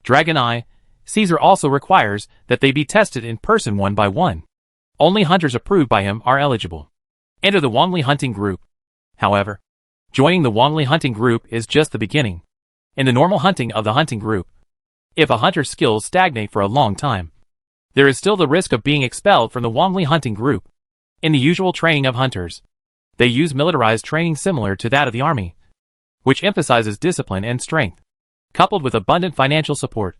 Dragon Eye, Caesar also requires that they be tested in person one by one. Only hunters approved by him are eligible. Enter the Wanli Hunting Group. However, joining the Wanli Hunting Group is just the beginning. In the normal hunting of the hunting group, if a hunter's skills stagnate for a long time, there is still the risk of being expelled from the Wanli Hunting Group. In the usual training of hunters, they use militarized training similar to that of the army, which emphasizes discipline and strength, coupled with abundant financial support.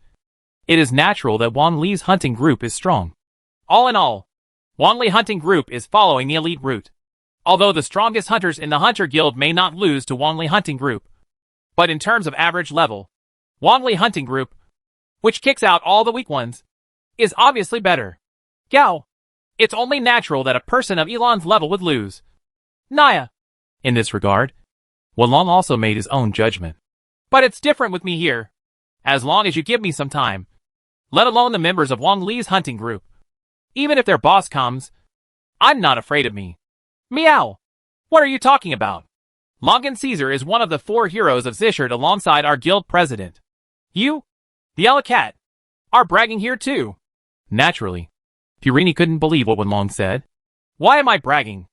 It is natural that Wanli's hunting group is strong. All in all, Wanli Hunting Group is following the elite route. Although the strongest hunters in the Hunter Guild may not lose to Wanli Hunting Group, but in terms of average level, Wanli Hunting Group, which kicks out all the weak ones, is obviously better. Gao, it's only natural that a person of Elon's level would lose. Naya. In this regard, Walong also made his own judgment. But it's different with me here. As long as you give me some time, let alone the members of Wang Li's hunting group. Even if their boss comes, I'm not afraid of me. Meow. What are you talking about? Longan Caesar is one of the 4 heroes of Zishard alongside our guild president. You, the Elu Cat, are bragging here too. Naturally. Purini couldn't believe what Wenlong said. Why am I bragging?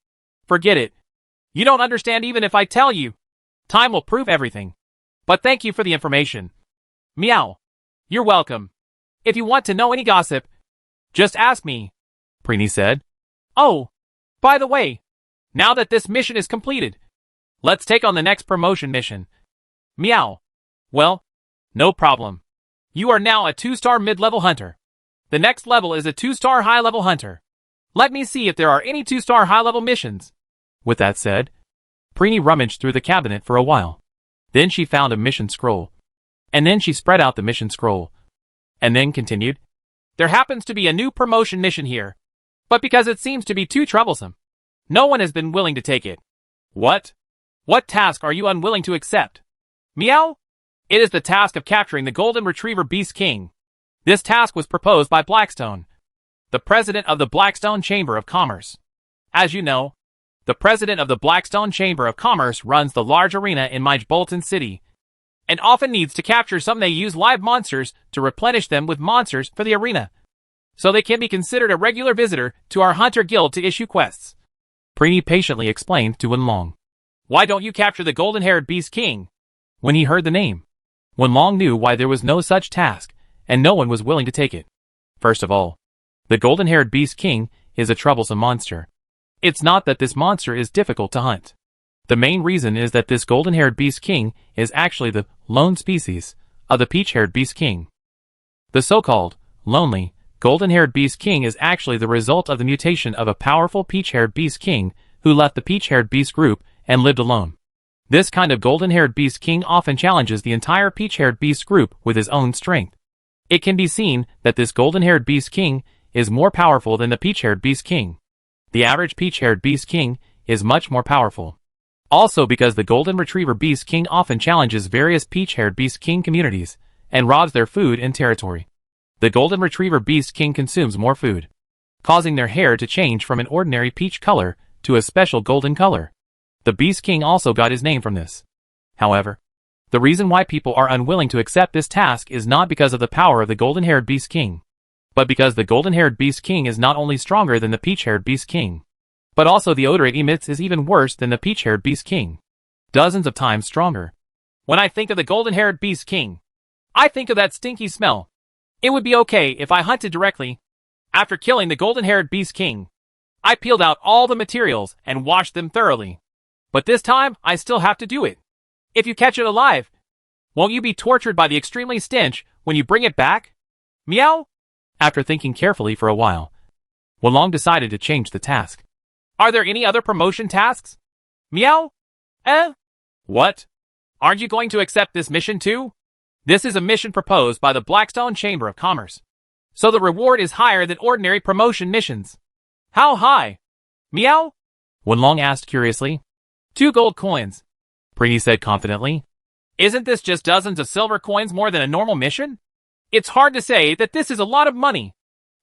Forget it. You don't understand even if I tell you. Time will prove everything. But thank you for the information. Meow. You're welcome. If you want to know any gossip, just ask me, Purini said. Oh, by the way, now that this mission is completed, let's take on the next promotion mission. Meow. Well, no problem. You are now a 2-star mid-level hunter. The next level is a 2-star high-level hunter. Let me see if there are any 2-star high-level missions. With that said, Purini rummaged through the cabinet for a while. Then she found a mission scroll. And then she spread out the mission scroll. And then continued. There happens to be a new promotion mission here. But because it seems to be too troublesome, no one has been willing to take it. What? What task are you unwilling to accept? Meow? It is the task of capturing the Golden Retriever Beast King. This task was proposed by Blackstone, the president of the Blackstone Chamber of Commerce. As you know, the president of the Blackstone Chamber of Commerce runs the large arena in Bolton City, and often needs to capture some. They use live monsters to replenish them with monsters for the arena, so they can be considered a regular visitor to our Hunter Guild to issue quests. Purini patiently explained to Wenlong. Why don't you capture the golden-haired Beast King? When he heard the name, Wenlong knew why there was no such task, and no one was willing to take it. First of all, the golden-haired Beast King is a troublesome monster. It's not that this monster is difficult to hunt. The main reason is that this golden-haired Beast King is actually the lone species of the peach-haired Beast King. The so-called lonely golden-haired Beast King is actually the result of the mutation of a powerful peach-haired Beast King who left the peach-haired Beast group and lived alone. This kind of golden-haired Beast King often challenges the entire peach-haired Beast group with his own strength. It can be seen that this golden-haired Beast King is more powerful than the peach-haired Beast King. The average peach-haired Beast King is much more powerful. Also because the Golden Retriever Beast King often challenges various peach-haired Beast King communities and robs their food and territory. The Golden Retriever Beast King consumes more food, causing their hair to change from an ordinary peach color to a special golden color. The Beast King also got his name from this. However, the reason why people are unwilling to accept this task is not because of the power of the golden-haired Beast King, but because the golden-haired Beast King is not only stronger than the peach-haired Beast King, but also the odor it emits is even worse than the peach-haired Beast King. Dozens of times stronger. When I think of the golden-haired Beast King, I think of that stinky smell. It would be okay if I hunted directly. After killing the golden-haired Beast King, I peeled out all the materials and washed them thoroughly. But this time, I still have to do it. If you catch it alive, won't you be tortured by the extremely stench when you bring it back? Meow? After thinking carefully for a while, Walong decided to change the task. Are there any other promotion tasks? Meow? What? Aren't you going to accept this mission too? This is a mission proposed by the Blackstone Chamber of Commerce. So the reward is higher than ordinary promotion missions. How high? Meow? Wenlong asked curiously. 2 gold coins. Prini said confidently. Isn't this just dozens of silver coins more than a normal mission? It's hard to say that this is a lot of money.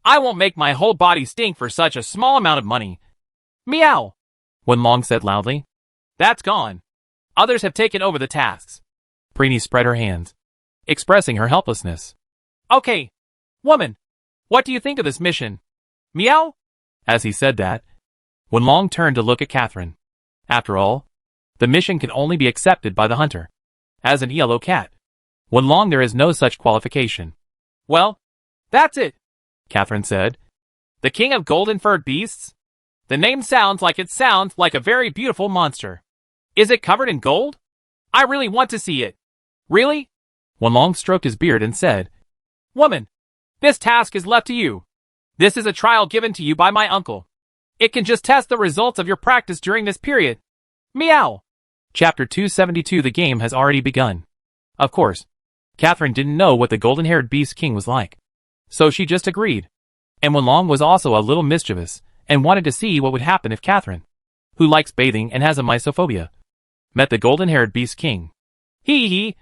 I won't make my whole body stink for such a small amount of money. Meow! Wenlong said loudly. That's gone. Others have taken over the tasks. Prini spread her hands, expressing her helplessness. Okay. Woman, what do you think of this mission? Meow? As he said that, Wenlong turned to look at Catherine. After all, the mission can only be accepted by the hunter. As an yellow cat. Wenlong, there is no such qualification. Well, that's it, Catherine said. The king of golden-furred beasts? The name sounds like a very beautiful monster. Is it covered in gold? I really want to see it. Really? Wenlong stroked his beard and said, Woman, this task is left to you. This is a trial given to you by my uncle. It can just test the results of your practice during this period. Meow. Chapter 272. The game has already begun. Of course, Catherine didn't know what the golden-haired beast king was like. So she just agreed. And Wenlong was also a little mischievous, and wanted to see what would happen if Catherine, who likes bathing and has a mysophobia, met the golden-haired beast king. Hee hee.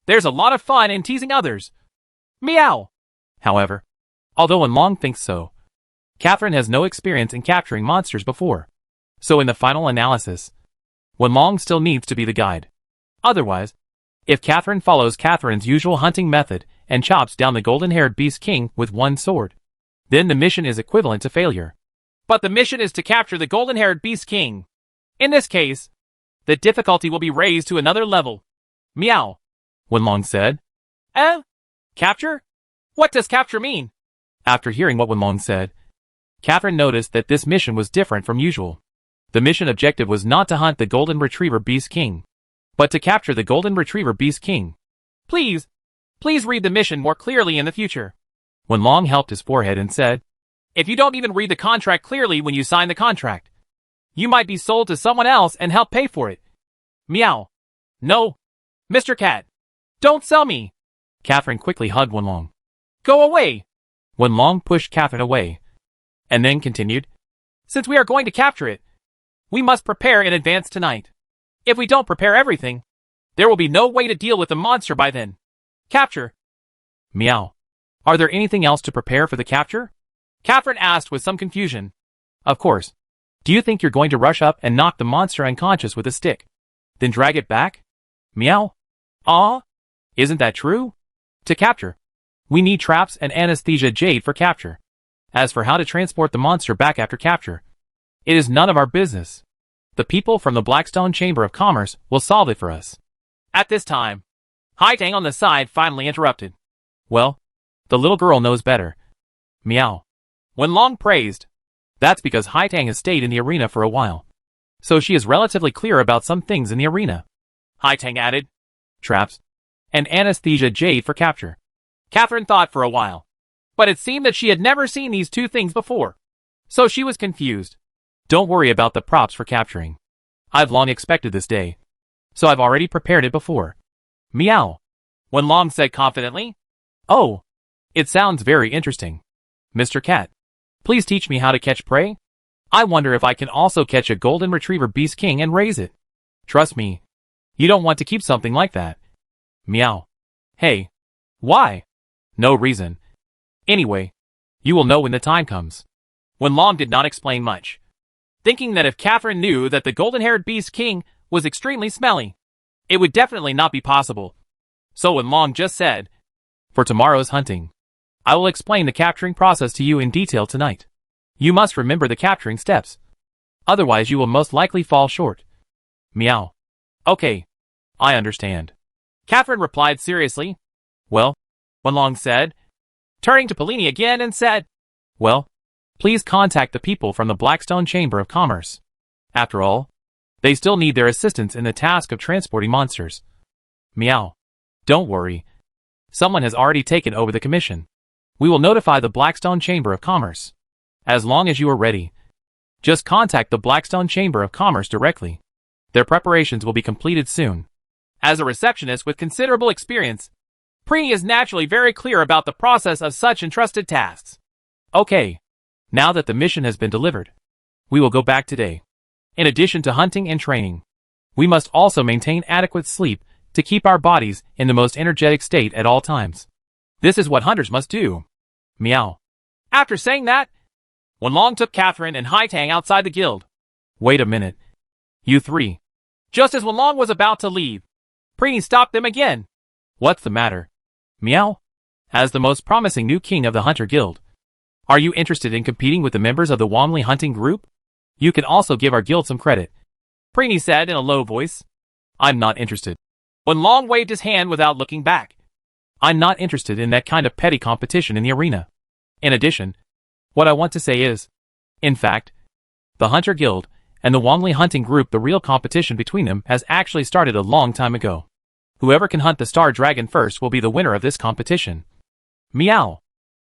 There's a lot of fun in teasing others. Meow. However, although Wenlong thinks so, Catherine has no experience in capturing monsters before. So in the final analysis, Wenlong still needs to be the guide. Otherwise, if Catherine follows Catherine's usual hunting method and chops down the golden-haired beast king with one sword, then the mission is equivalent to failure. But the mission is to capture the golden-haired beast king. In this case, the difficulty will be raised to another level. Meow. Wenlong said. Capture? What does capture mean? After hearing what Wenlong said, Catherine noticed that this mission was different from usual. The mission objective was not to hunt the golden retriever beast king, but to capture the golden retriever beast king. Please read the mission more clearly in the future. Wenlong helped his forehead and said, If you don't even read the contract clearly when you sign the contract, you might be sold to someone else and help pay for it. Meow. No. Mr. Cat. Don't sell me. Catherine quickly hugged Wenlong. Go away. Wenlong pushed Catherine away, and then continued, Since we are going to capture it, we must prepare in advance tonight. If we don't prepare everything, there will be no way to deal with the monster by then. Capture. Meow. Are there anything else to prepare for the capture? Catherine asked with some confusion. Of course. Do you think you're going to rush up and knock the monster unconscious with a stick, then drag it back? Meow. Isn't that true? To capture, we need traps and anesthesia jade for capture. As for how to transport the monster back after capture, it is none of our business. The people from the Blackstone Chamber of Commerce will solve it for us. At this time, Haitang on the side finally interrupted. Well, the little girl knows better. Meow. Wenlong praised. That's because Haitang has stayed in the arena for a while, so she is relatively clear about some things in the arena. Haitang added. Traps and anesthesia jade for capture. Catherine thought for a while, but it seemed that she had never seen these two things before, so she was confused. Don't worry about the props for capturing. I've long expected this day, so I've already prepared it before. Meow. Wenlong said confidently. Oh, it sounds very interesting. Mr. Cat, please teach me how to catch prey. I wonder if I can also catch a golden retriever beast king and raise it. Trust me, you don't want to keep something like that. Meow. Hey. Why? No reason. Anyway, you will know when the time comes. Wenlong did not explain much, thinking that if Catherine knew that the golden-haired beast king was extremely smelly, it would definitely not be possible. So Wenlong just said, For tomorrow's hunting, I will explain the capturing process to you in detail tonight. You must remember the capturing steps. Otherwise you will most likely fall short. Meow. Okay. I understand. Catherine replied seriously. Well, Wenlong said, turning to Polini again and said, Well, please contact the people from the Blackstone Chamber of Commerce. After all, they still need their assistance in the task of transporting monsters. Meow. Don't worry. Someone has already taken over the commission. We will notify the Blackstone Chamber of Commerce. As long as you are ready, just contact the Blackstone Chamber of Commerce directly. Their preparations will be completed soon. As a receptionist with considerable experience, Preeny is naturally very clear about the process of such entrusted tasks. Okay. Now that the mission has been delivered, we will go back today. In addition to hunting and training, we must also maintain adequate sleep to keep our bodies in the most energetic state at all times. This is what hunters must do. Meow. After saying that, Wenlong took Catherine and Haitang outside the guild. Wait a minute. You three. Just as Wenlong was about to leave, Preeny stopped them again. What's the matter? Meow. As the most promising new king of the Hunter Guild, are you interested in competing with the members of the Womley hunting group? You can also give our guild some credit. Preeny said in a low voice. I'm not interested. Wenlong waved his hand without looking back. I'm not interested in that kind of petty competition in the arena. In addition, what I want to say is, in fact, the Hunter Guild and the Womley hunting group, the real competition between them has actually started a long time ago. Whoever can hunt the star dragon first will be the winner of this competition. Meow.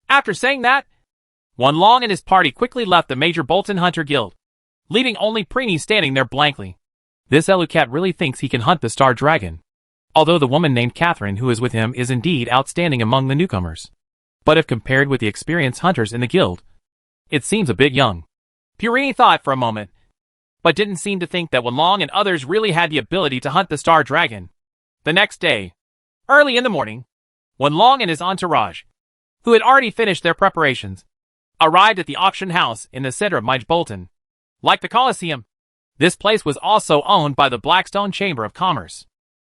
After saying that, Wenlong and his party quickly left the Major Bolton Hunter Guild, leaving only Preeny standing there blankly. This Elu Cat really thinks he can hunt the star dragon. Although the woman named Catherine who is with him is indeed outstanding among the newcomers. But if compared with the experienced hunters in the guild, it seems a bit young. Preeny thought for a moment, but didn't seem to think that Wenlong and others really had the ability to hunt the star dragon. The next day, early in the morning, Wenlong and his entourage, who had already finished their preparations, arrived at the auction house in the center of Midge Bolton. Like the Colosseum, this place was also owned by the Blackstone Chamber of Commerce.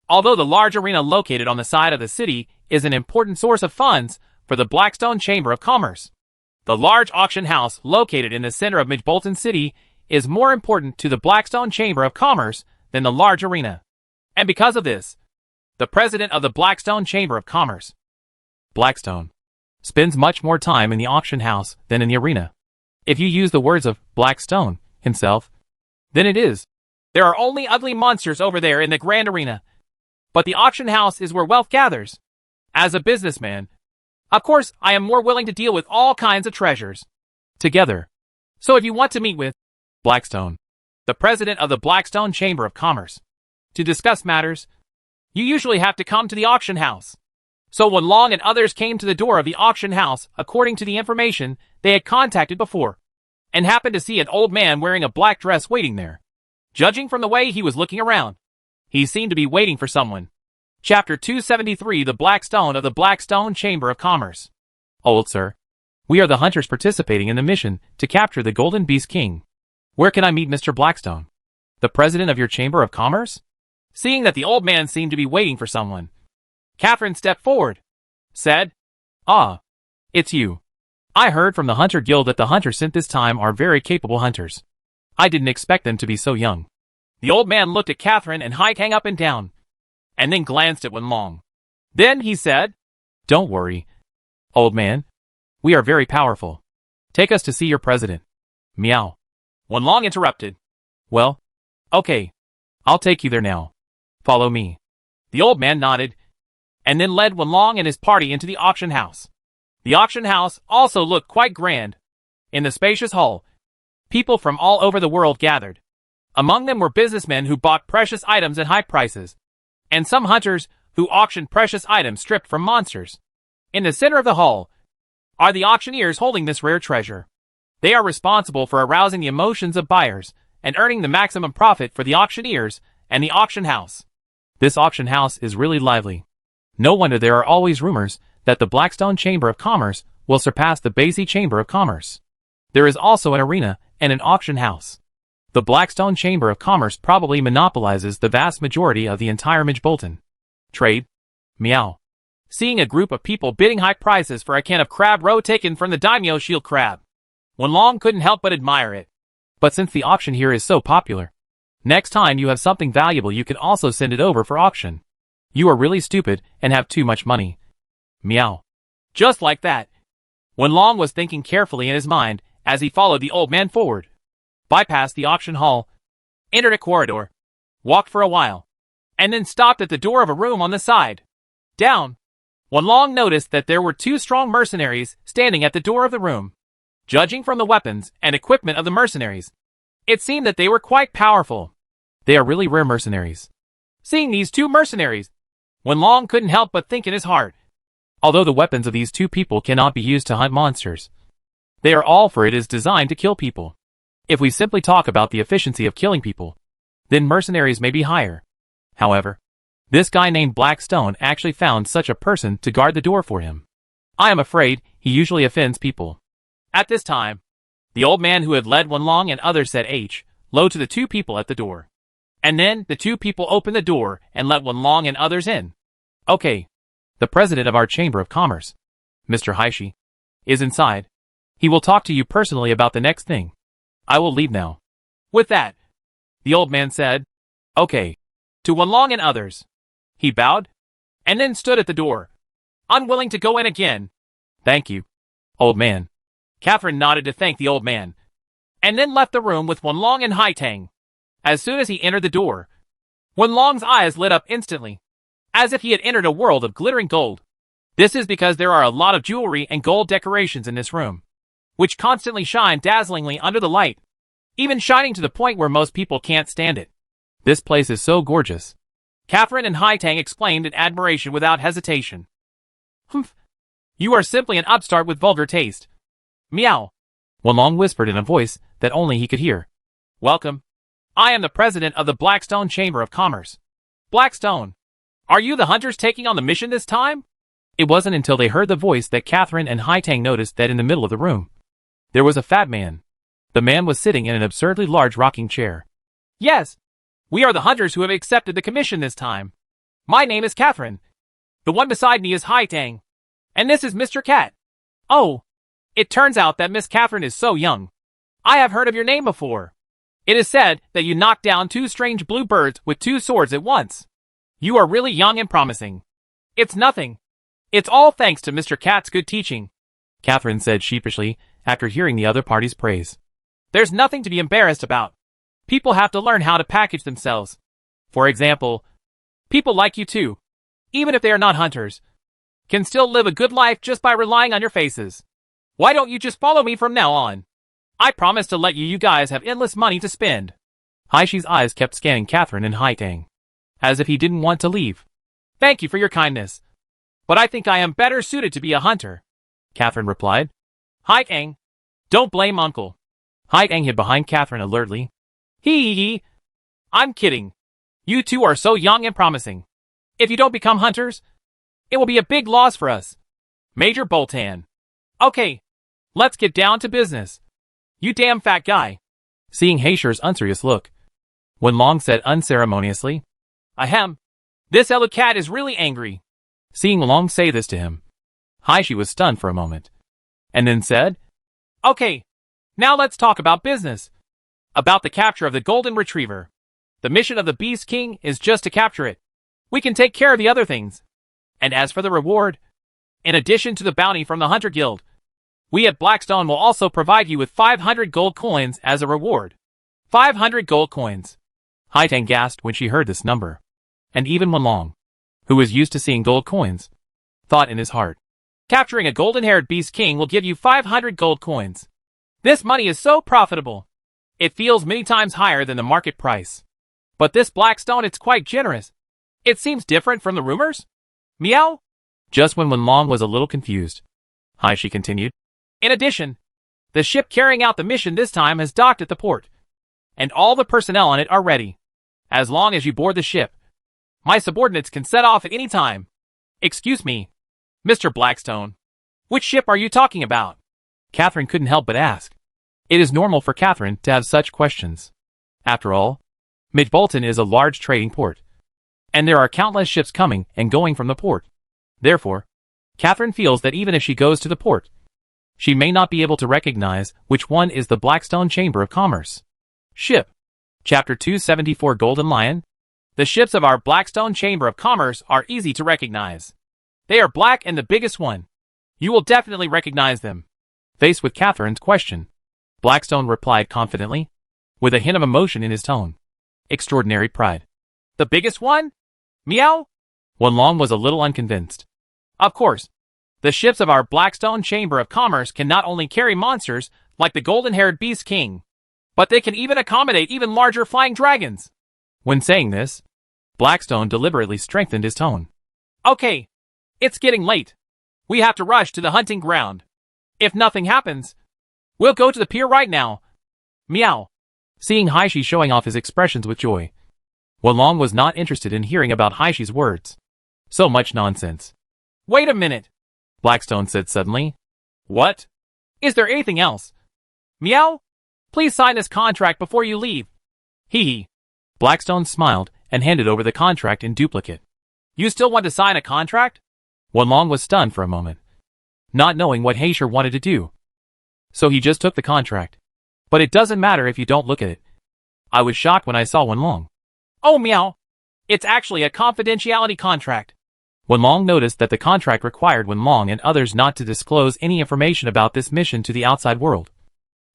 Although the large arena located on the side of the city is an important source of funds for the Blackstone Chamber of Commerce, the large auction house located in the center of Midge Bolton City is more important to the Blackstone Chamber of Commerce than the large arena. And because of this, the president of the Blackstone Chamber of Commerce, Blackstone, spends much more time in the auction house than in the arena. If you use the words of Blackstone himself, then it is. There are only ugly monsters over there in the grand arena, but the auction house is where wealth gathers. As a businessman, of course, I am more willing to deal with all kinds of treasures together. So if you want to meet with Blackstone, the president of the Blackstone Chamber of Commerce, to discuss matters, you usually have to come to the auction house. So Wenlong and others came to the door of the auction house according to the information they had contacted before, and happened to see an old man wearing a black dress waiting there. Judging from the way he was looking around, he seemed to be waiting for someone. Chapter 273, The Blackstone of the Blackstone Chamber of Commerce. Old sir, we are the hunters participating in the mission to capture the Golden Beast King. Where can I meet Mr. Blackstone, the president of your Chamber of Commerce? Seeing that the old man seemed to be waiting for someone, Catherine stepped forward, said, Ah, it's you. I heard from the Hunter Guild that the hunters sent this time are very capable hunters. I didn't expect them to be so young. The old man looked at Catherine and Haitang up and down, and then glanced at Wenlong. Then he said, Don't worry, old man. We are very powerful. Take us to see your president. Meow. Wenlong interrupted. Well, okay. I'll take you there now. Follow me. The old man nodded, and then led Wenlong and his party into the auction house. The auction house also looked quite grand. In the spacious hall, people from all over the world gathered. Among them were businessmen who bought precious items at high prices, and some hunters who auctioned precious items stripped from monsters. In the center of the hall are the auctioneers holding this rare treasure. They are responsible for arousing the emotions of buyers and earning the maximum profit for the auctioneers and the auction house. This auction house is really lively. No wonder there are always rumors that the Blackstone Chamber of Commerce will surpass the Basie Chamber of Commerce. There is also an arena and an auction house. The Blackstone Chamber of Commerce probably monopolizes the vast majority of the entire Midge Bolton trade. Meow. Seeing a group of people bidding high prices for a can of crab roe taken from the daimyo shield crab, Wenlong couldn't help but admire it. But since the auction here is so popular, next time you have something valuable you can also send it over for auction. You are really stupid and have too much money. Meow. Just like that, Wenlong was thinking carefully in his mind as he followed the old man forward, bypassed the auction hall, entered a corridor, walked for a while, and then stopped at the door of a room on the side. Down, Wenlong noticed that there were two strong mercenaries standing at the door of the room. Judging from the weapons and equipment of the mercenaries, it seemed that they were quite powerful. They are really rare mercenaries. Seeing these two mercenaries, Wenlong couldn't help but think in his heart, Although the weapons of these two people cannot be used to hunt monsters, they are all for it is designed to kill people. If we simply talk about the efficiency of killing people, then mercenaries may be higher. However, this guy named Blackstone actually found such a person to guard the door for him. I am afraid he usually offends people. At this time, the old man who had led Wenlong and others said low to the two people at the door. And then the two people opened the door and let Wenlong and others in. Okay. The president of our Chamber of Commerce, Mr. Haishi, is inside. He will talk to you personally about the next thing. I will leave now. With that, the old man said, okay, to Wenlong and others. He bowed, and then stood at the door, unwilling to go in again. Thank you, old man. Catherine nodded to thank the old man, and then left the room with Wenlong and Haitang. As soon as he entered the door, Wenlong's eyes lit up instantly, as if he had entered a world of glittering gold. This is because there are a lot of jewelry and gold decorations in this room, which constantly shine dazzlingly under the light, even shining to the point where most people can't stand it. This place is so gorgeous. Catherine and Haitang explained in admiration without hesitation. Humph. You are simply an upstart with vulgar taste. Meow. Wenlong whispered in a voice that only he could hear. Welcome. I am the president of the Blackstone Chamber of Commerce. Blackstone. Are you the hunters taking on the mission this time? It wasn't until they heard the voice that Catherine and Haitang noticed that in the middle of the room, there was a fat man. The man was sitting in an absurdly large rocking chair. Yes, we are the hunters who have accepted the commission this time. My name is Catherine. The one beside me is Haitang. And this is Mr. Cat. Oh, it turns out that Miss Catherine is so young. I have heard of your name before. It is said that you knocked down two strange blue birds with two swords at once. You are really young and promising. It's nothing. It's all thanks to Mr. Cat's good teaching, Catherine said sheepishly after hearing the other party's praise. There's nothing to be embarrassed about. People have to learn how to package themselves. For example, people like you too, even if they are not hunters, can still live a good life just by relying on your faces. Why don't you just follow me from now on? I promise to let you guys have endless money to spend. Haishi's eyes kept scanning Catherine and Haitang, as if he didn't want to leave. Thank you for your kindness, but I think I am better suited to be a hunter, Catherine replied. Haitang, don't blame Uncle. Haitang hid behind Catherine alertly. Hee. I'm kidding. You two are so young and promising. If you don't become hunters, it will be a big loss for us. Major Boltan. Okay, let's get down to business. You damn fat guy. Seeing Haishi's unserious look, Wenlong said unceremoniously, Ahem. This Elu Cat is really angry. Seeing Wenlong say this to him, Haishi was stunned for a moment, and then said, Okay, now let's talk about business. About the capture of the Golden Retriever. The mission of the Beast King is just to capture it. We can take care of the other things. And as for the reward, in addition to the bounty from the Hunter Guild, we at Blackstone will also provide you with 500 gold coins as a reward. 500 gold coins. Haitang gasped when she heard this number. And even Wenlong, who was used to seeing gold coins, thought in his heart, capturing a golden-haired Beast King will give you 500 gold coins. This money is so profitable. It feels many times higher than the market price. But this Blackstone, it's quite generous. It seems different from the rumors. Meow? Just when Wenlong was a little confused, Haishi continued. In addition, the ship carrying out the mission this time has docked at the port, and all the personnel on it are ready. As long as you board the ship, my subordinates can set off at any time. Excuse me, Mr. Blackstone. Which ship are you talking about? Catherine couldn't help but ask. It is normal for Catherine to have such questions. After all, Midbolton is a large trading port, and there are countless ships coming and going from the port. Therefore, Catherine feels that even if she goes to the port, she may not be able to recognize which one is the Blackstone Chamber of Commerce. Ship. Chapter 274 Golden Lion. The ships of our Blackstone Chamber of Commerce are easy to recognize. They are black and the biggest one. You will definitely recognize them. Faced with Catherine's question, Blackstone replied confidently, with a hint of emotion in his tone. Extraordinary pride. The biggest one? Meow? Wenlong was a little unconvinced. Of course, the ships of our Blackstone Chamber of Commerce can not only carry monsters like the golden-haired Beast King, but they can even accommodate even larger flying dragons. When saying this, Blackstone deliberately strengthened his tone. Okay, it's getting late. We have to rush to the hunting ground. If nothing happens, we'll go to the pier right now. Meow. Seeing Haishi showing off his expressions with joy, Wenlong was not interested in hearing about Haishi's words. So much nonsense. Wait a minute, Blackstone said suddenly. What? Is there anything else? Meow? Please sign this contract before you leave. Hee hee. Blackstone smiled and handed over the contract in duplicate. You still want to sign a contract? Wenlong was stunned for a moment, not knowing what Haisher wanted to do. So he just took the contract. But it doesn't matter if you don't look at it. I was shocked when I saw Wenlong. Oh meow. It's actually a confidentiality contract. Wenlong noticed that the contract required Wenlong and others not to disclose any information about this mission to the outside world.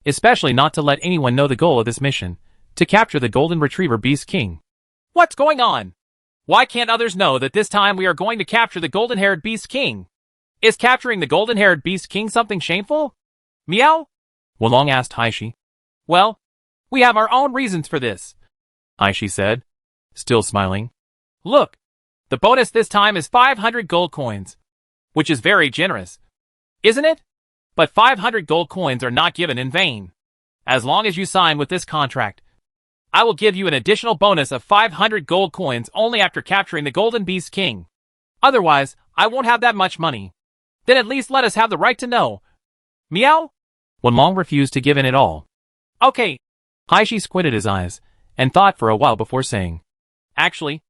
Especially not to let anyone know the goal of this mission, to capture the Golden Retriever Beast King. What's going on? Why can't others know that this time we are going to capture the golden-haired Beast King? Is capturing the golden-haired Beast King something shameful? Meow? Wenlong asked Haishi. Well, we have our own reasons for this, Haishi said, still smiling. Look, the bonus this time is 500 gold coins, which is very generous, isn't it? But 500 gold coins are not given in vain. As long as you sign with this contract, I will give you an additional bonus of 500 gold coins only after capturing the Golden Beast King. Otherwise, I won't have that much money. Then at least let us have the right to know. Meow? Wenlong refused to give in at all. Okay. Haishi squinted his eyes and thought for a while before saying, Actually,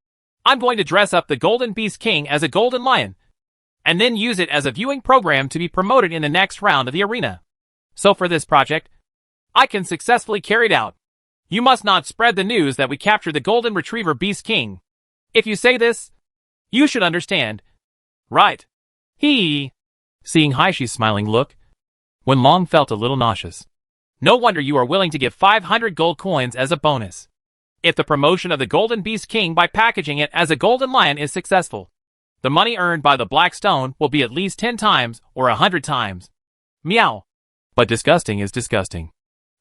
I'm going to dress up the Golden Beast King as a golden lion, and then use it as a viewing program to be promoted in the next round of the arena. So for this project, I can successfully carry it out. You must not spread the news that we captured the Golden Retriever Beast King. If you say this, you should understand. Right. Hee. Seeing Haishi's smiling look, Wenlong felt a little nauseous. No wonder you are willing to give 500 gold coins as a bonus. If the promotion of the Golden Beast King by packaging it as a golden lion is successful, the money earned by the Black Stone will be at least 10 times or 100 times. Meow. But disgusting is disgusting.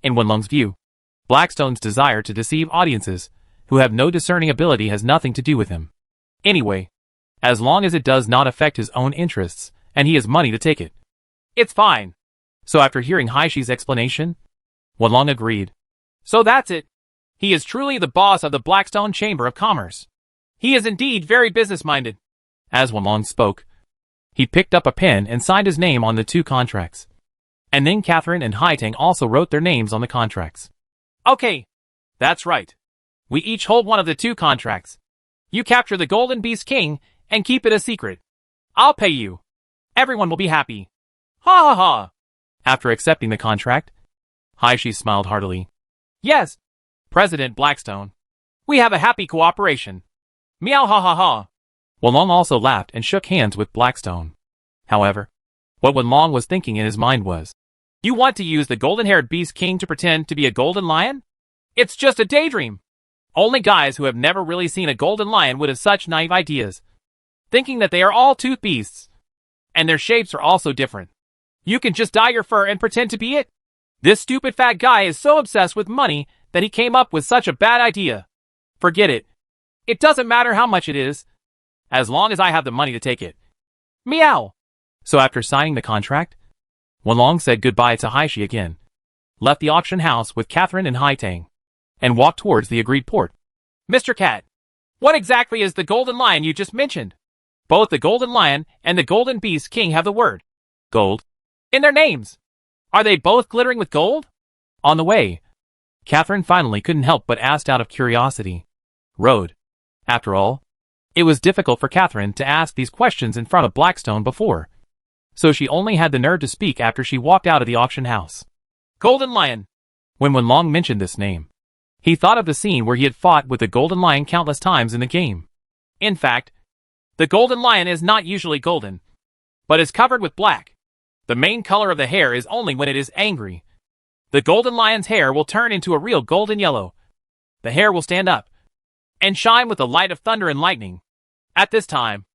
In Wenlong's view, Blackstone's desire to deceive audiences who have no discerning ability has nothing to do with him. Anyway, as long as it does not affect his own interests and he has money to take it, it's fine. So after hearing Haishi's explanation, Wenlong agreed. So that's it. He is truly the boss of the Blackstone Chamber of Commerce. He is indeed very business-minded. As Wenlong spoke, he picked up a pen and signed his name on the 2 contracts. And then Catherine and Haitang also wrote their names on the contracts. Okay. That's right. We each hold one of the 2 contracts. You capture the Golden Beast King and keep it a secret. I'll pay you. Everyone will be happy. Ha ha ha. After accepting the contract, Haishi smiled heartily. Yes, President Blackstone. We have a happy cooperation. Meow ha ha ha. Wenlong also laughed and shook hands with Blackstone. However, what Wenlong was thinking in his mind was, you want to use the golden-haired Beast King to pretend to be a golden lion? It's just a daydream. Only guys who have never really seen a golden lion would have such naive ideas, thinking that they are all tooth beasts, and their shapes are also different. You can just dye your fur and pretend to be it. This stupid fat guy is so obsessed with money that he came up with such a bad idea. Forget it. It doesn't matter how much it is, as long as I have the money to take it. Meow. So after signing the contract, Wenlong said goodbye to Haishi again, left the auction house with Catherine and Haitang, and walked towards the agreed port. Mr. Cat, what exactly is the golden lion you just mentioned? Both the golden lion and the golden beast king have the word gold in their names. Are they both glittering with gold? On the way, Catherine finally couldn't help but asked out of curiosity. Road. After all, it was difficult for Catherine to ask these questions in front of Blackstone before, so she only had the nerve to speak after she walked out of the auction house. Golden Lion. When Wenlong mentioned this name, he thought of the scene where he had fought with the Golden Lion countless times in the game. In fact, the Golden Lion is not usually golden, but is covered with black. The main color of the hair is only when it is angry. The Golden Lion's hair will turn into a real golden yellow. The hair will stand up and shine with the light of thunder and lightning. At this time,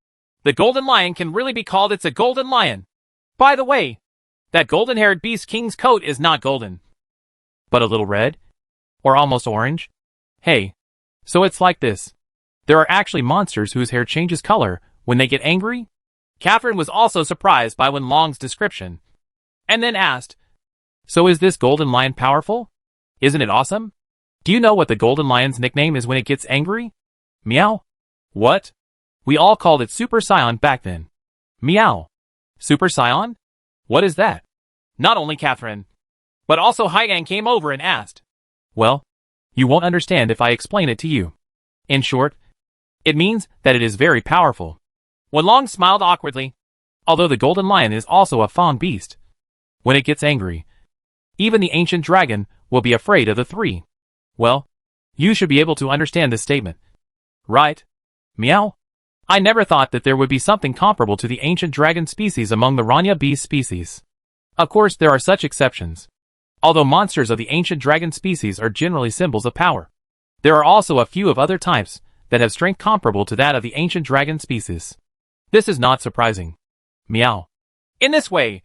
the Golden Lion can really be called it's a golden lion. By the way, that golden-haired beast king's coat is not golden, but a little red? Or almost orange? Hey, so it's like this. There are actually monsters whose hair changes color when they get angry? Catherine was also surprised by Wenlong's description, and then asked, So is this golden lion powerful? Isn't it awesome? Do you know what the golden lion's nickname is when it gets angry? Meow. What? We all called it Super Saiyan back then. Meow. Super Saiyan? What is that? Not only Catherine, but also Haigang came over and asked. Well, you won't understand if I explain it to you. In short, it means that it is very powerful. Wenlong smiled awkwardly. Although the golden lion is also a fawn beast. When it gets angry, even the ancient dragon will be afraid of the three. Well, you should be able to understand this statement. Right? Meow? I never thought that there would be something comparable to the ancient dragon species among the Rania beast species. Of course, there are such exceptions. Although monsters of the ancient dragon species are generally symbols of power, there are also a few of other types that have strength comparable to that of the ancient dragon species. This is not surprising. Meow. In this way,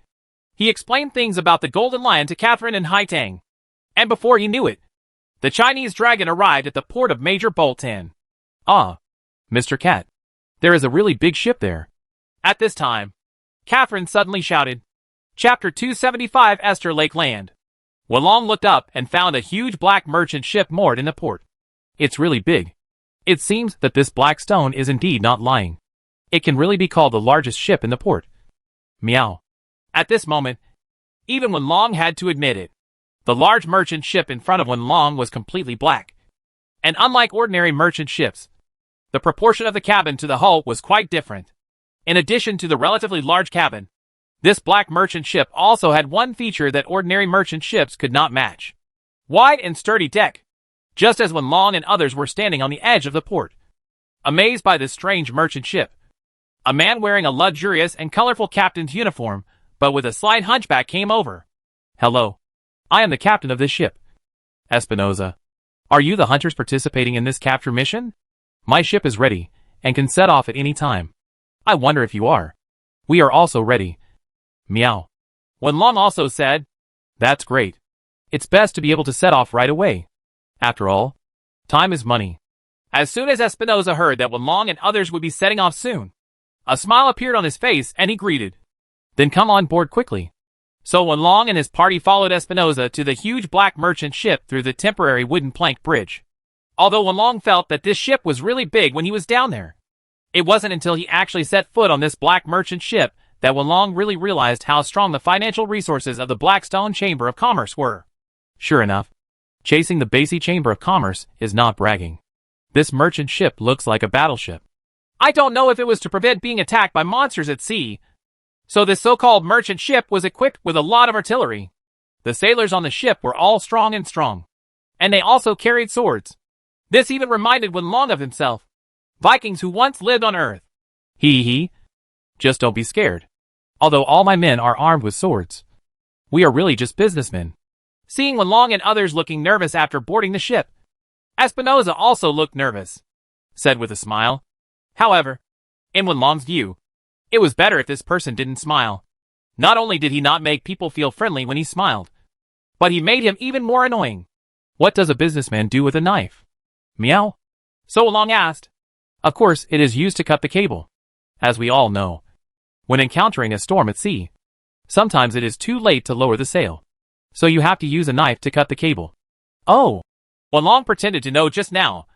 he explained things about the golden lion to Catherine and Haitang. And before he knew it, the Chinese dragon arrived at the port of Major Boltan. Ah, Mr. Cat. There is a really big ship there. At this time, Catherine suddenly shouted, Chapter 275 Esther Lake Land. Wenlong looked up and found a huge black merchant ship moored in the port. It's really big. It seems that this black stone is indeed not lying. It can really be called the largest ship in the port. Meow. At this moment, even Wenlong had to admit it. The large merchant ship in front of Wenlong was completely black. And unlike ordinary merchant ships, the proportion of the cabin to the hull was quite different. In addition to the relatively large cabin, this black merchant ship also had one feature that ordinary merchant ships could not match. Wide and sturdy deck. Just as Wenlong and others were standing on the edge of the port, amazed by this strange merchant ship, a man wearing a luxurious and colorful captain's uniform, but with a slight hunchback, came over. Hello. I am the captain of this ship. Espinosa. Are you the hunters participating in this capture mission? My ship is ready, and can set off at any time. I wonder if you are. We are also ready. Meow. Wenlong also said, That's great. It's best to be able to set off right away. After all, time is money. As soon as Espinosa heard that Wenlong and others would be setting off soon, a smile appeared on his face and he greeted. Then come on board quickly. So Wenlong and his party followed Espinosa to the huge black merchant ship through the temporary wooden plank bridge. Although Wenlong felt that this ship was really big when he was down there, it wasn't until he actually set foot on this black merchant ship that Wenlong really realized how strong the financial resources of the Blackstone Chamber of Commerce were. Sure enough, chasing the Basie Chamber of Commerce is not bragging. This merchant ship looks like a battleship. I don't know if it was to prevent being attacked by monsters at sea. So this so-called merchant ship was equipped with a lot of artillery. The sailors on the ship were all strong, and they also carried swords. This even reminded Wenlong of himself. Vikings who once lived on Earth. Hee. Just don't be scared. Although all my men are armed with swords. We are really just businessmen. Seeing Wenlong and others looking nervous after boarding the ship, Espinosa also looked nervous, said with a smile. However, in Wenlong's view, it was better if this person didn't smile. Not only did he not make people feel friendly when he smiled, but he made him even more annoying. What does a businessman do with a knife? Meow? So Wenlong asked. Of course, it is used to cut the cable. As we all know, when encountering a storm at sea, sometimes it is too late to lower the sail. So you have to use a knife to cut the cable. Oh! Wenlong pretended to know just now,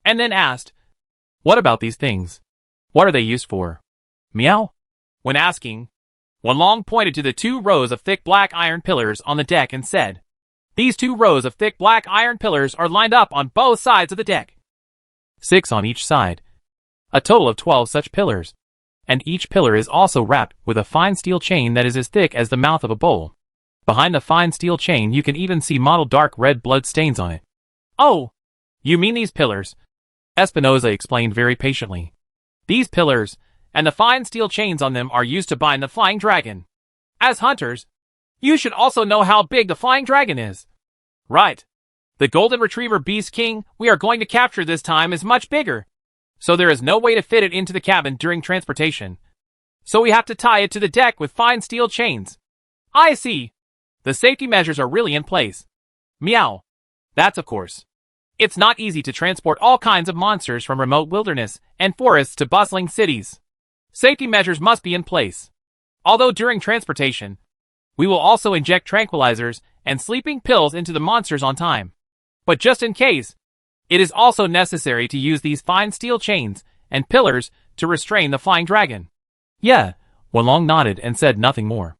and then asked, What about these things? What are they used for? Meow? When asking, Wenlong pointed to the 2 rows of thick black iron pillars on the deck and said, These 2 rows of thick black iron pillars are lined up on both sides of the deck. 6 on each side. A total of 12 such pillars. And each pillar is also wrapped with a fine steel chain that is as thick as the mouth of a bowl. Behind the fine steel chain you can even see mottled dark red blood stains on it. Oh! You mean these pillars? Espinosa explained very patiently. These pillars, and the fine steel chains on them are used to bind the flying dragon. As hunters, you should also know how big the flying dragon is. Right. The golden retriever beast king we are going to capture this time is much bigger. So there is no way to fit it into the cabin during transportation. So we have to tie it to the deck with fine steel chains. I see. The safety measures are really in place. Meow. That's of course. It's not easy to transport all kinds of monsters from remote wilderness and forests to bustling cities. Safety measures must be in place. Although during transportation, we will also inject tranquilizers and sleeping pills into the monsters on time. But just in case, it is also necessary to use these fine steel chains and pillars to restrain the flying dragon. Yeah, Wenlong nodded and said nothing more.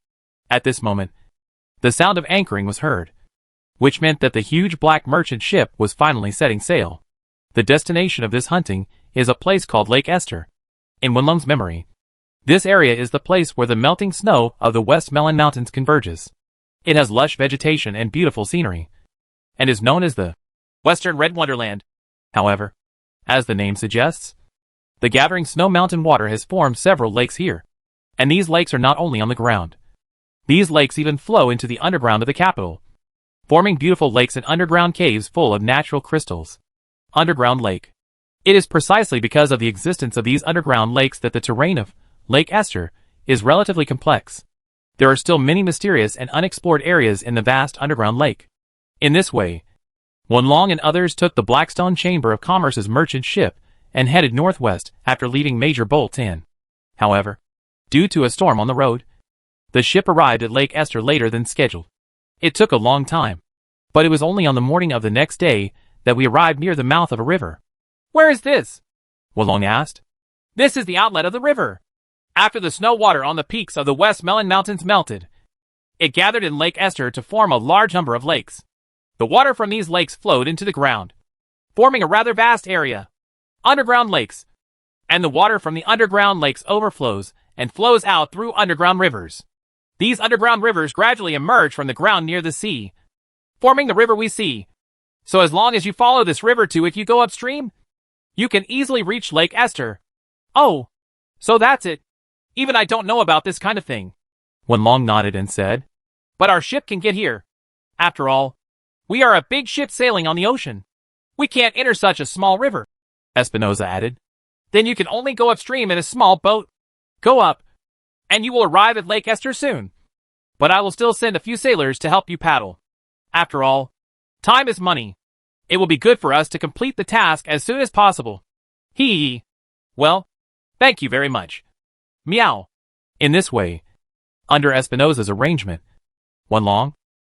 At this moment, the sound of anchoring was heard, which meant that the huge black merchant ship was finally setting sail. The destination of this hunting is a place called Lake Esther. In Wenlong's memory, this area is the place where the melting snow of the West Melon Mountains converges. It has lush vegetation and beautiful scenery, and is known as the Western Red Wonderland. However, as the name suggests, the gathering snow mountain water has formed several lakes here, and these lakes are not only on the ground. These lakes even flow into the underground of the capital, forming beautiful lakes and underground caves full of natural crystals. Underground lake. It is precisely because of the existence of these underground lakes that the terrain of Lake Esther is relatively complex. There are still many mysterious and unexplored areas in the vast underground lake. In this way, Wenlong and others took the Blackstone Chamber of Commerce's merchant ship and headed northwest after leaving Major Bolt in. However, due to a storm on the road, the ship arrived at Lake Esther later than scheduled. It took a long time, but it was only on the morning of the next day that we arrived near the mouth of a river. Where is this? Wenlong asked. This is the outlet of the river. After the snow water on the peaks of the West Melon Mountains melted, it gathered in Lake Esther to form a large number of lakes. The water from these lakes flowed into the ground, forming a rather vast area. Underground lakes. And the water from the underground lakes overflows and flows out through underground rivers. These underground rivers gradually emerge from the ground near the sea, forming the river we see. So as long as you follow this river if you go upstream, you can easily reach Lake Esther. Oh, so that's it. Even I don't know about this kind of thing. Wenlong nodded and said, but our ship can get here. After all, we are a big ship sailing on the ocean. We can't enter such a small river. Espinosa added. Then you can only go upstream in a small boat. Go up, and you will arrive at Lake Esther soon. But I will still send a few sailors to help you paddle. After all, time is money. It will be good for us to complete the task as soon as possible. Hee. Well, thank you very much. Meow. In this way, under Espinosa's arrangement, Wenlong,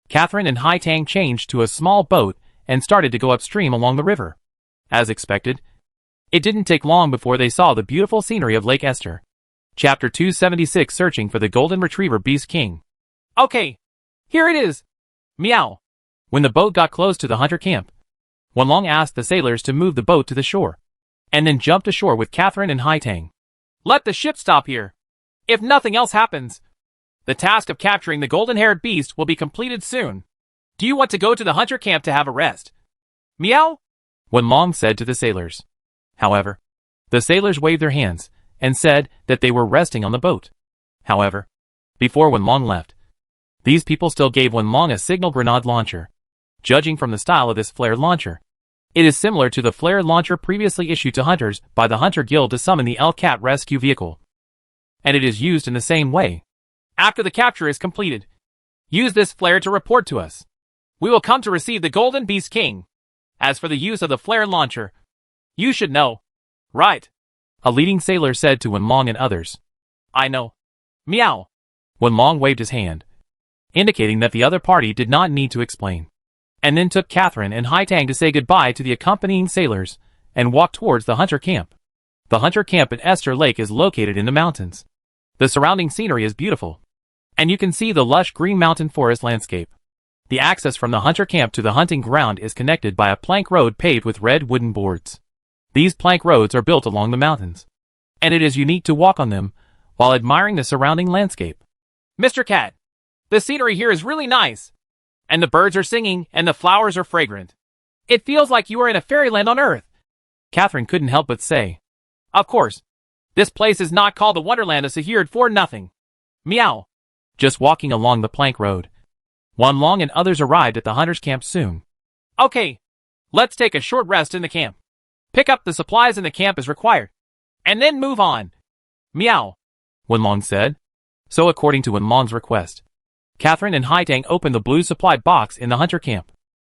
Catherine and Hai Tang changed to a small boat and started to go upstream along the river. As expected, it didn't take long before they saw the beautiful scenery of Lake Esther. Chapter 276 Searching for the Golden Retriever Beast King. Okay, here it is. Meow. When the boat got close to the hunter camp, Wenlong asked the sailors to move the boat to the shore, and then jumped ashore with Catherine and Hai Tang. Let the ship stop here. If nothing else happens, the task of capturing the golden-haired beast will be completed soon. Do you want to go to the hunter camp to have a rest? Meow? Wenlong said to the sailors. However, the sailors waved their hands and said that they were resting on the boat. However, before Wenlong left, these people still gave Wenlong a signal grenade launcher. Judging from the style of this flare launcher, it is similar to the flare launcher previously issued to hunters by the Hunter Guild to summon the Elu Cat rescue vehicle. And it is used in the same way. After the capture is completed, use this flare to report to us. We will come to receive the Golden Beast King. As for the use of the flare launcher, you should know. Right? A leading sailor said to Wenlong and others. I know. Meow. Wenlong waved his hand, indicating that the other party did not need to explain, and then took Catherine and Hai Tang to say goodbye to the accompanying sailors and walked towards the hunter camp. The hunter camp at Esther Lake is located in the mountains. The surrounding scenery is beautiful, and you can see the lush green mountain forest landscape. The access from the hunter camp to the hunting ground is connected by a plank road paved with red wooden boards. These plank roads are built along the mountains, and it is unique to walk on them while admiring the surrounding landscape. Mr. Cat, the scenery here is really nice, and the birds are singing and the flowers are fragrant. It feels like you are in a fairyland on Earth. Catherine couldn't help but say. Of course, this place is not called the Wonderland of Sahird for nothing. Meow. Just walking along the plank road, Wenlong and others arrived at the hunter's camp soon. Okay, let's take a short rest in the camp. Pick up the supplies in the camp as required, and then move on. Meow. Wenlong said. So according to Wenlong's request, Catherine and Hai Tang opened the blue supply box in the hunter camp.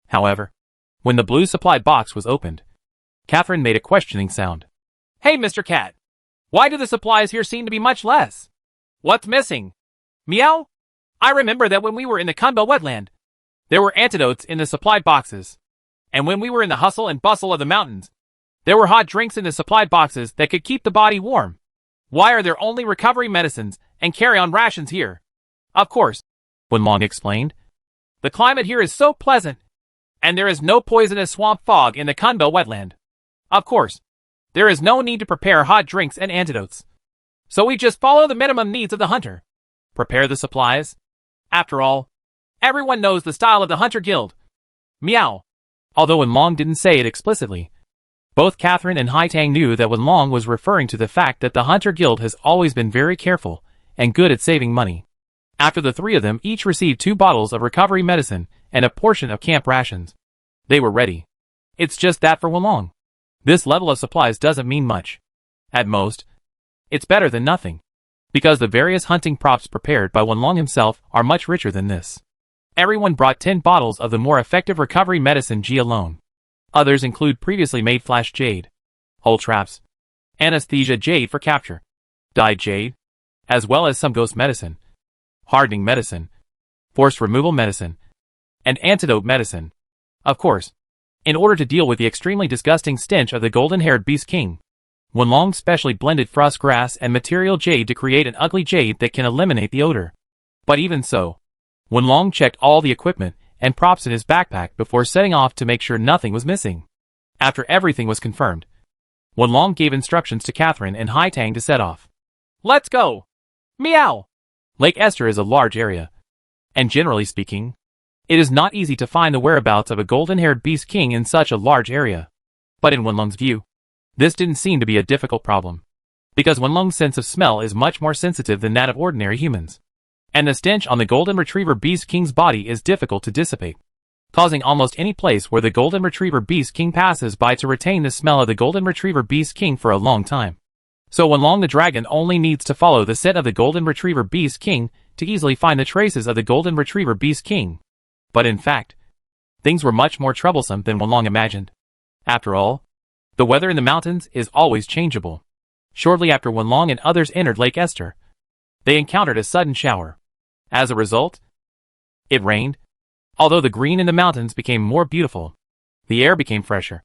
However, when the blue supply box was opened, Catherine made a questioning sound. Hey, Mr. Cat. Why do the supplies here seem to be much less? What's missing? Meow? I remember that when we were in the Kunbel wetland, there were antidotes in the supplied boxes. And when we were in the hustle and bustle of the mountains, there were hot drinks in the supplied boxes that could keep the body warm. Why are there only recovery medicines and carry-on rations here? Of course, Wenlong explained. The climate here is so pleasant, and there is no poisonous swamp fog in the Kunbel wetland. Of course, there is no need to prepare hot drinks and antidotes. So we just follow the minimum needs of the hunter. Prepare the supplies. After all, everyone knows the style of the Hunter Guild. Meow. Although Wenlong didn't say it explicitly, both Catherine and Haitang knew that Wenlong was referring to the fact that the Hunter Guild has always been very careful and good at saving money. After the three of them each received 2 bottles of recovery medicine and a portion of camp rations, they were ready. It's just that for Wenlong, this level of supplies doesn't mean much. At most, it's better than nothing, because the various hunting props prepared by Wenlong himself are much richer than this. Everyone brought 10 bottles of the more effective recovery medicine G alone. Others include previously made flash jade, hole traps, anesthesia jade for capture, dyed jade, as well as some ghost medicine, hardening medicine, force removal medicine, and antidote medicine. Of course, in order to deal with the extremely disgusting stench of the golden-haired Beast King, Wenlong specially blended frost grass and material jade to create an ugly jade that can eliminate the odor. But even so, Wenlong checked all the equipment and props in his backpack before setting off to make sure nothing was missing. After everything was confirmed, Wenlong gave instructions to Catherine and Haitang to set off. Let's go! Meow! Lake Esther is a large area, and generally speaking, it is not easy to find the whereabouts of a golden-haired Beast King in such a large area. But in Wenlong's view, this didn't seem to be a difficult problem, because Wenlong's sense of smell is much more sensitive than that of ordinary humans, and the stench on the Golden Retriever Beast King's body is difficult to dissipate, causing almost any place where the Golden Retriever Beast King passes by to retain the smell of the Golden Retriever Beast King for a long time. So Wenlong the dragon only needs to follow the scent of the Golden Retriever Beast King to easily find the traces of the Golden Retriever Beast King. But in fact, things were much more troublesome than Wenlong imagined. After all, the weather in the mountains is always changeable. Shortly after Wenlong and others entered Lake Esther, they encountered a sudden shower. As a result, it rained. Although the green in the mountains became more beautiful, the air became fresher.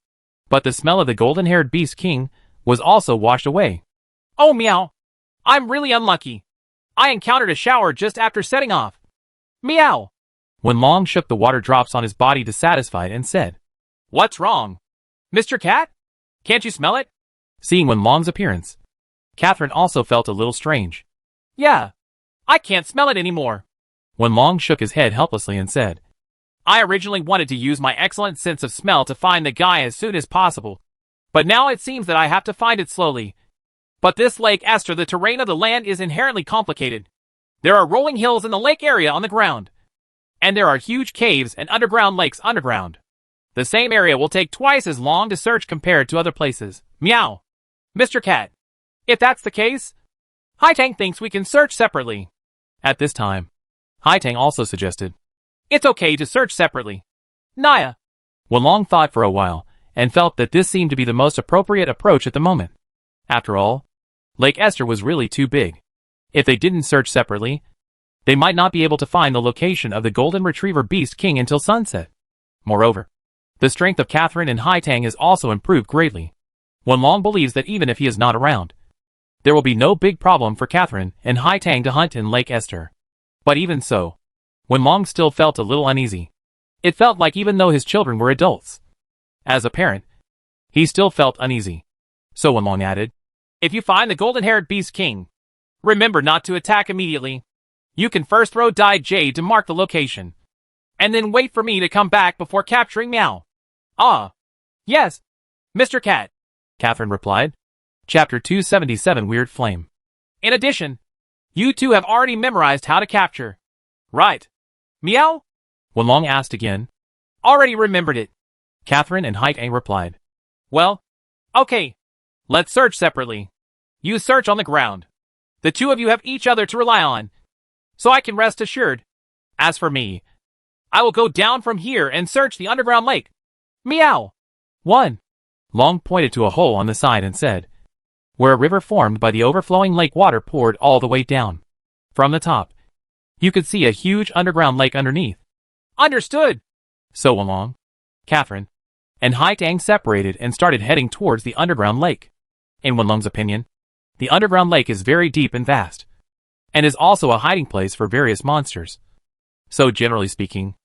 But the smell of the golden-haired Beast King was also washed away. Oh meow! I'm really unlucky. I encountered a shower just after setting off. Meow! Wenlong shook the water drops on his body dissatisfied and said, What's wrong? Mr. Cat? Can't you smell it? Seeing Wenlong's appearance, Catherine also felt a little strange. Yeah, I can't smell it anymore. Wenlong shook his head helplessly and said, I originally wanted to use my excellent sense of smell to find the guy as soon as possible, but now it seems that I have to find it slowly. But this Lake Esther, the terrain of the land is inherently complicated. There are rolling hills in the lake area on the ground, and there are huge caves and underground lakes underground. The same area will take twice as long to search compared to other places. Meow. Mr. Cat, if that's the case, Haitang thinks we can search separately. At this time, Haitang also suggested, It's okay to search separately. Naya. Wenlong thought for a while, and felt that this seemed to be the most appropriate approach at the moment. After all, Lake Esther was really too big. If they didn't search separately, they might not be able to find the location of the Golden Retriever Beast King until sunset. Moreover, the strength of Catherine and Haitang has also improved greatly. Wenlong believes that even if he is not around, there will be no big problem for Catherine and Haitang to hunt in Lake Esther. But even so, Wenlong still felt a little uneasy. It felt like even though his children were adults, as a parent, he still felt uneasy. So Wenlong added, If you find the golden-haired Beast King, remember not to attack immediately. You can first throw dyed jade to mark the location, and then wait for me to come back before capturing Meow. Ah, yes, Mr. Cat, Catherine replied. Chapter 277 Weird Flame. In addition, you two have already memorized how to capture, right? Meow? Wenlong asked again. Already remembered it, Catherine and Haitang replied. Well, okay, let's search separately. You search on the ground. The two of you have each other to rely on, so I can rest assured. As for me, I will go down from here and search the underground lake. Meow. 1. Long pointed to a hole on the side and said, where a river formed by the overflowing lake water poured all the way down. From the top, you could see a huge underground lake underneath. Understood. So Wenlong, Catherine, and Hai Tang separated and started heading towards the underground lake. In Wenlong's opinion, the underground lake is very deep and vast, and is also a hiding place for various monsters. So generally speaking,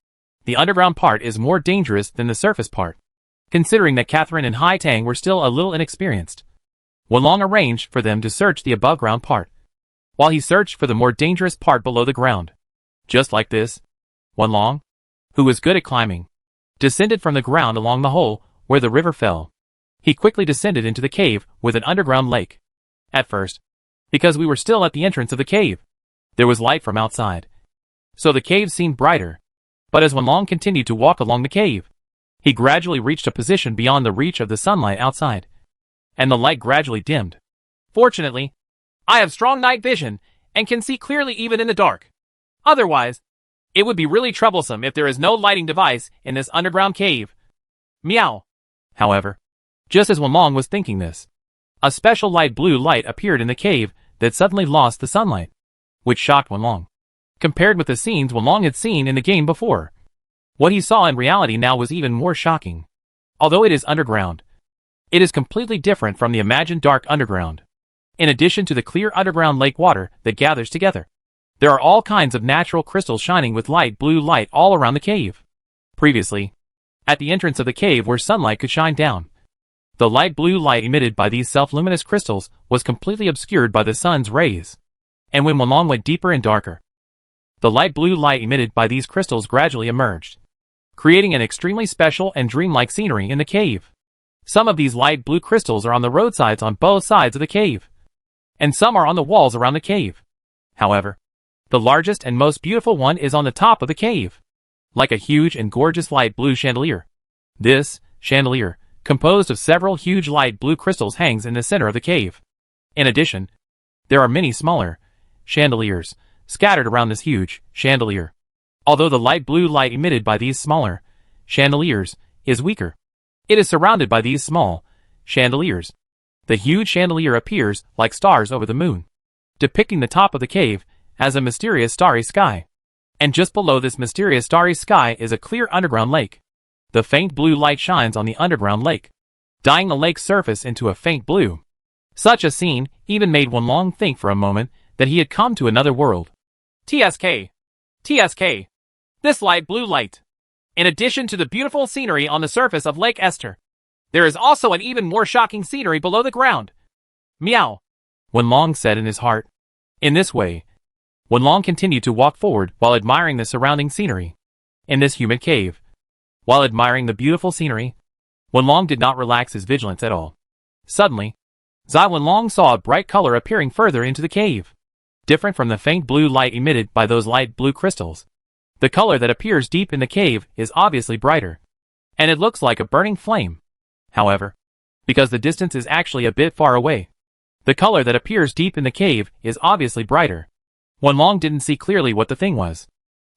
the underground part is more dangerous than the surface part. Considering that Catherine and Hai Tang were still a little inexperienced, Wenlong arranged for them to search the above-ground part, while he searched for the more dangerous part below the ground. Just like this, Wenlong, who was good at climbing, descended from the ground along the hole where the river fell. He quickly descended into the cave with an underground lake. At first, because we were still at the entrance of the cave, there was light from outside, so the cave seemed brighter. But as Wenlong continued to walk along the cave, he gradually reached a position beyond the reach of the sunlight outside, and the light gradually dimmed. Fortunately, I have strong night vision and can see clearly even in the dark. Otherwise, it would be really troublesome if there is no lighting device in this underground cave. Meow. However, just as Wenlong was thinking this, a special light blue light appeared in the cave that suddenly lost the sunlight, which shocked Wenlong. Compared with the scenes Wenlong had seen in the game before, what he saw in reality now was even more shocking. Although it is underground, it is completely different from the imagined dark underground. In addition to the clear underground lake water that gathers together, there are all kinds of natural crystals shining with light blue light all around the cave. Previously, at the entrance of the cave where sunlight could shine down, the light blue light emitted by these self-luminous crystals was completely obscured by the sun's rays. And when Wenlong went deeper and darker, the light blue light emitted by these crystals gradually emerged, creating an extremely special and dreamlike scenery in the cave. Some of these light blue crystals are on the roadsides on both sides of the cave, and some are on the walls around the cave. However, the largest and most beautiful one is on the top of the cave, like a huge and gorgeous light blue chandelier. This chandelier, composed of several huge light blue crystals, hangs in the center of the cave. In addition, there are many smaller chandeliers scattered around this huge chandelier. Although the light blue light emitted by these smaller chandeliers is weaker, it is surrounded by these small chandeliers. The huge chandelier appears like stars over the moon, depicting the top of the cave as a mysterious starry sky. And just below this mysterious starry sky is a clear underground lake. The faint blue light shines on the underground lake, dyeing the lake's surface into a faint blue. Such a scene even made Wenlong think for a moment that he had come to another world. TSK. TSK. This light blue light. In addition to the beautiful scenery on the surface of Lake Esther, there is also an even more shocking scenery below the ground. Meow. Wenlong said in his heart. In this way, Wenlong continued to walk forward while admiring the surrounding scenery. In this humid cave, while admiring the beautiful scenery, Wenlong did not relax his vigilance at all. Suddenly, Wenlong saw a bright color appearing further into the cave, different from the faint blue light emitted by those light blue crystals. The color that appears deep in the cave is obviously brighter, and it looks like a burning flame. However, because the distance is actually a bit far away, the color that appears deep in the cave is obviously brighter. Wenlong didn't see clearly what the thing was.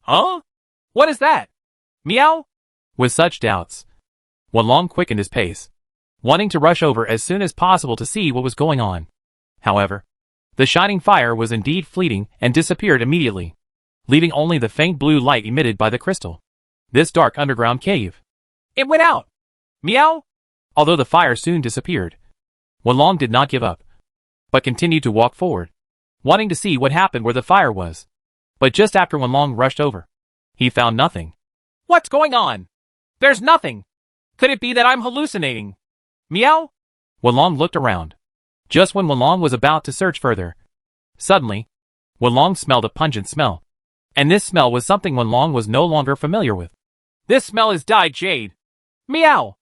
Huh? What is that? Meow? With such doubts, Wenlong quickened his pace, wanting to rush over as soon as possible to see what was going on. However, the shining fire was indeed fleeting and disappeared immediately, leaving only the faint blue light emitted by the crystal. This dark underground cave. It went out. Meow? Although the fire soon disappeared, Wenlong did not give up, but continued to walk forward, wanting to see what happened where the fire was. But just after Wenlong rushed over, he found nothing. What's going on? There's nothing. Could it be that I'm hallucinating? Meow? Wenlong looked around. Just when Wenlong was about to search further, suddenly, Wenlong smelled a pungent smell. And this smell was something Wenlong was no longer familiar with. This smell is dyed jade. Meow!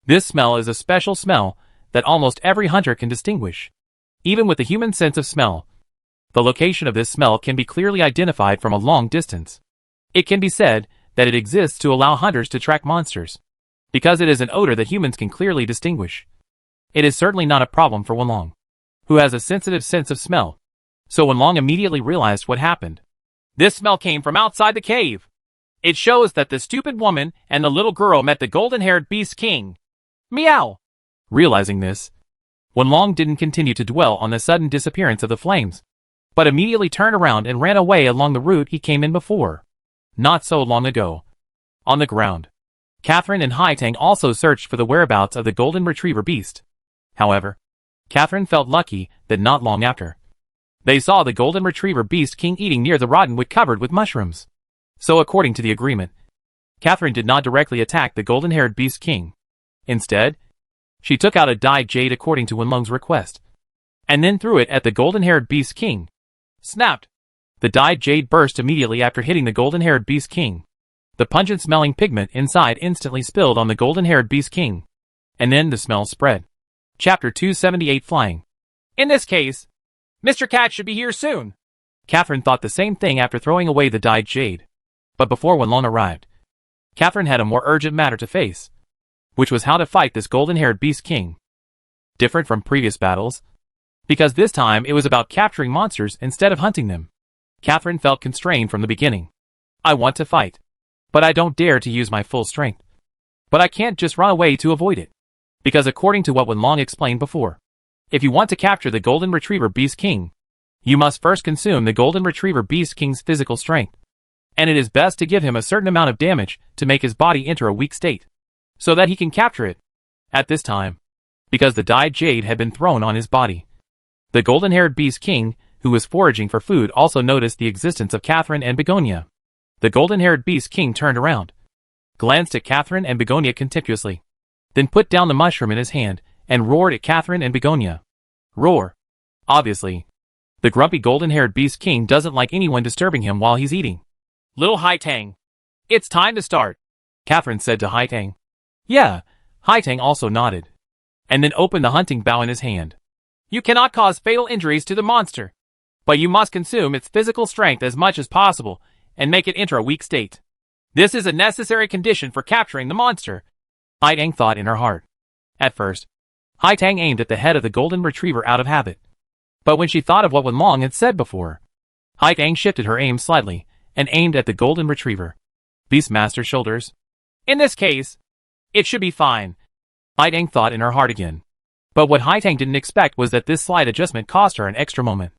This smell is a special smell that almost every hunter can distinguish. Even with the human sense of smell, the location of this smell can be clearly identified from a long distance. It can be said that it exists to allow hunters to track monsters, because it is an odor that humans can clearly distinguish. It is certainly not a problem for Wenlong, who has a sensitive sense of smell. So Wenlong immediately realized what happened. This smell came from outside the cave. It shows that the stupid woman and the little girl met the golden-haired beast king. Meow! Realizing this, Wenlong didn't continue to dwell on the sudden disappearance of the flames, but immediately turned around and ran away along the route he came in before. Not so long ago. On the ground, Catherine and Haitang also searched for the whereabouts of the golden retriever beast. However, Catherine felt lucky that not long after, they saw the golden retriever beast king eating near the rotten wood covered with mushrooms. So according to the agreement, Catherine did not directly attack the golden-haired beast king. Instead, she took out a dyed jade according to Wenlong's request, and then threw it at the golden-haired beast king. Snapped! The dyed jade burst immediately after hitting the golden-haired beast king. The pungent-smelling pigment inside instantly spilled on the golden-haired beast king, and then the smell spread. Chapter 278 Flying. In this case, Mr. Cat should be here soon. Catherine thought the same thing after throwing away the dyed jade. But before Wenlong arrived, Catherine had a more urgent matter to face, which was how to fight this golden-haired beast king. Different from previous battles, because this time it was about capturing monsters instead of hunting them. Catherine felt constrained from the beginning. I want to fight, but I don't dare to use my full strength. But I can't just run away to avoid it. Because according to what Wenlong explained before, if you want to capture the golden retriever beast king, you must first consume the golden retriever beast king's physical strength. And it is best to give him a certain amount of damage to make his body enter a weak state, so that he can capture it. At this time, because the dyed jade had been thrown on his body, the golden-haired beast king, who was foraging for food, also noticed the existence of Catherine and Begonia. The golden-haired beast king turned around, glanced at Catherine and Begonia contemptuously, then put down the mushroom in his hand and roared at Catherine and Begonia. Roar. Obviously, the grumpy golden-haired beast king doesn't like anyone disturbing him while he's eating. Little Haitang, it's time to start, Catherine said to Haitang. Yeah, Haitang also nodded, and then opened the hunting bow in his hand. You cannot cause fatal injuries to the monster, but you must consume its physical strength as much as possible and make it enter a weak state. This is a necessary condition for capturing the monster, Haitang thought in her heart. At first, Haitang aimed at the head of the golden retriever out of habit. But when she thought of what Wenlong had said before, Haitang shifted her aim slightly and aimed at the golden retriever Beastmaster's shoulders. In this case, it should be fine, Haitang thought in her heart again. But what Haitang didn't expect was that this slight adjustment cost her an extra moment,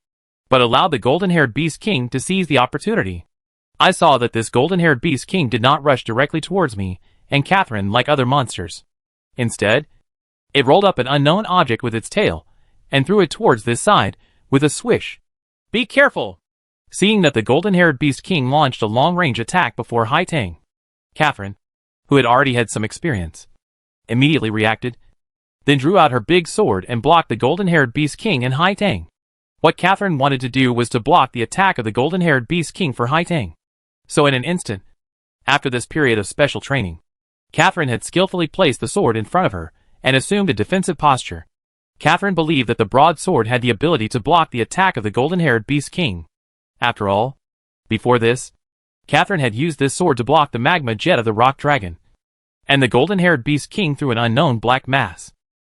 but allowed the golden-haired beast king to seize the opportunity. I saw that this golden-haired beast king did not rush directly towards me and Catherine like other monsters. Instead, it rolled up an unknown object with its tail and threw it towards this side with a swish. Be careful! Seeing that the golden-haired beast king launched a long-range attack before Haitang, Catherine, who had already had some experience, immediately reacted, then drew out her big sword and blocked the golden-haired beast king and Haitang. What Catherine wanted to do was to block the attack of the golden-haired beast king for Haitang. So in an instant, after this period of special training, Catherine had skillfully placed the sword in front of her and assumed a defensive posture. Catherine believed that the broadsword had the ability to block the attack of the golden-haired beast king. After all, before this, Catherine had used this sword to block the magma jet of the rock dragon, and the golden-haired beast king through an unknown black mass.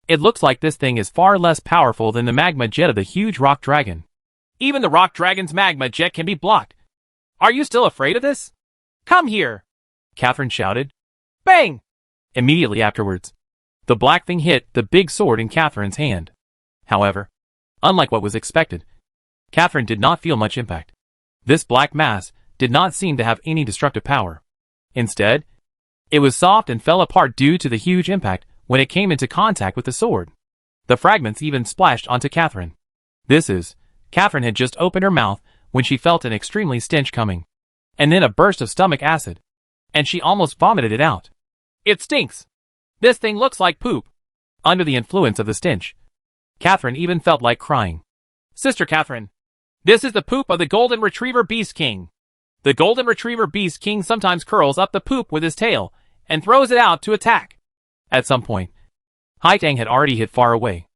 It looks like this thing is far less powerful than the magma jet of the huge rock dragon. Even the rock dragon's magma jet can be blocked. Are you still afraid of this? Come here! Catherine shouted. Bang! Immediately afterwards, the black thing hit the big sword in Catherine's hand. However, unlike what was expected, Catherine did not feel much impact. This black mass did not seem to have any destructive power. Instead, it was soft and fell apart due to the huge impact when it came into contact with the sword. The fragments even splashed onto Catherine. Catherine had just opened her mouth when she felt an extremely stench coming, and then a burst of stomach acid, and she almost vomited it out. It stinks! This thing looks like poop. Under the influence of the stench, Catherine even felt like crying. Sister Catherine, this is the poop of the golden retriever beast king. The golden retriever beast king sometimes curls up the poop with his tail and throws it out to attack. At some point, Haitang had already hit far away.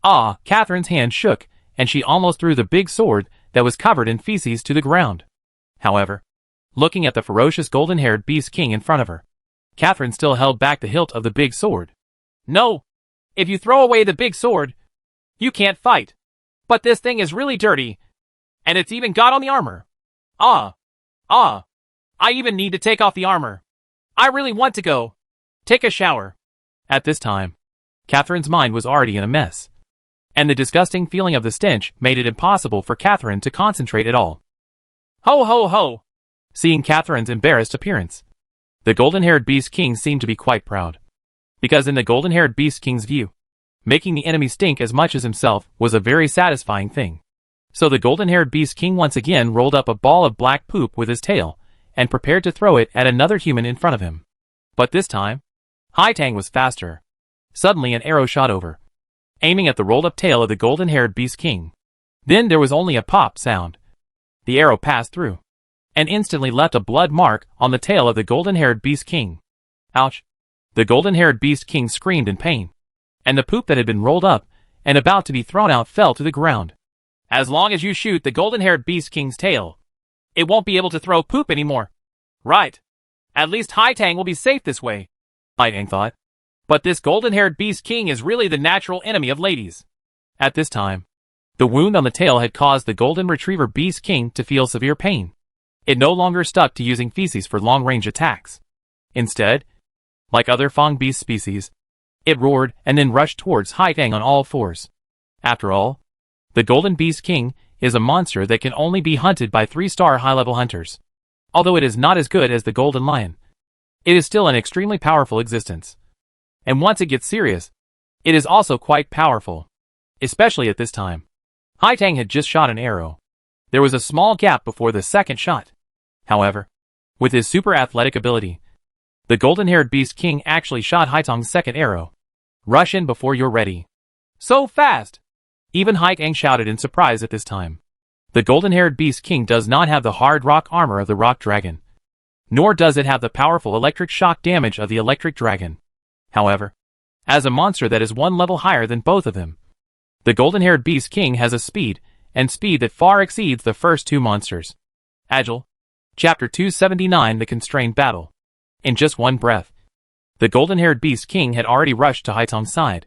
Catherine's hand shook, and she almost threw the big sword that was covered in feces to the ground. However, looking at the ferocious golden-haired beast king in front of her, Catherine still held back the hilt of the big sword. No! If you throw away the big sword, you can't fight. But this thing is really dirty, and it's even got on the armor. I even need to take off the armor. I really want to go take a shower. At this time, Catherine's mind was already in a mess. and the disgusting feeling of the stench made it impossible for Catherine to concentrate at all. Ho ho ho! Seeing Catherine's embarrassed appearance, the golden-haired Beast King seemed to be quite proud. Because in the golden-haired Beast King's view, making the enemy stink as much as himself was a very satisfying thing. So the golden-haired Beast King once again rolled up a ball of black poop with his tail, and prepared to throw it at another human in front of him. But this time, Hai Tang was faster. Suddenly an arrow shot over, aiming at the rolled-up tail of the golden-haired Beast King. Then there was only a pop sound. The arrow passed through, and instantly left a blood mark on the tail of the golden-haired Beast King. Ouch! The golden-haired Beast King screamed in pain, and the poop that had been rolled up and about to be thrown out fell to the ground. As long as you shoot the golden-haired Beast King's tail, it won't be able to throw poop anymore. Right. At least Hai Tang will be safe this way, Hai Tang thought. But this golden-haired Beast King is really the natural enemy of ladies. At this time, the wound on the tail had caused the golden retriever Beast King to feel severe pain. It no longer stuck to using feces for long-range attacks. Instead, like other Fang beast species, it roared and then rushed towards Hai Tang on all fours. After all, the Golden Beast King is a monster that can only be hunted by 3-star high-level hunters. Although it is not as good as the Golden Lion, it is still an extremely powerful existence. And once it gets serious, it is also quite powerful. Especially at this time. Hai Tang had just shot an arrow. There was a small gap before the second shot. However, with his super athletic ability, the golden-haired Beast King actually shot Hai Tang's second arrow. Rush in before you're ready. So fast! Even Hai Tang shouted in surprise at this time. The golden-haired Beast King does not have the hard rock armor of the rock dragon. Nor does it have the powerful electric shock damage of the electric dragon. However, as a monster that is one level higher than both of them, the golden-haired Beast King has a speed that far exceeds the first two monsters. Agile. Chapter 279 The Constrained Battle. In just one breath, the golden-haired Beast King had already rushed to Hai Tang's side.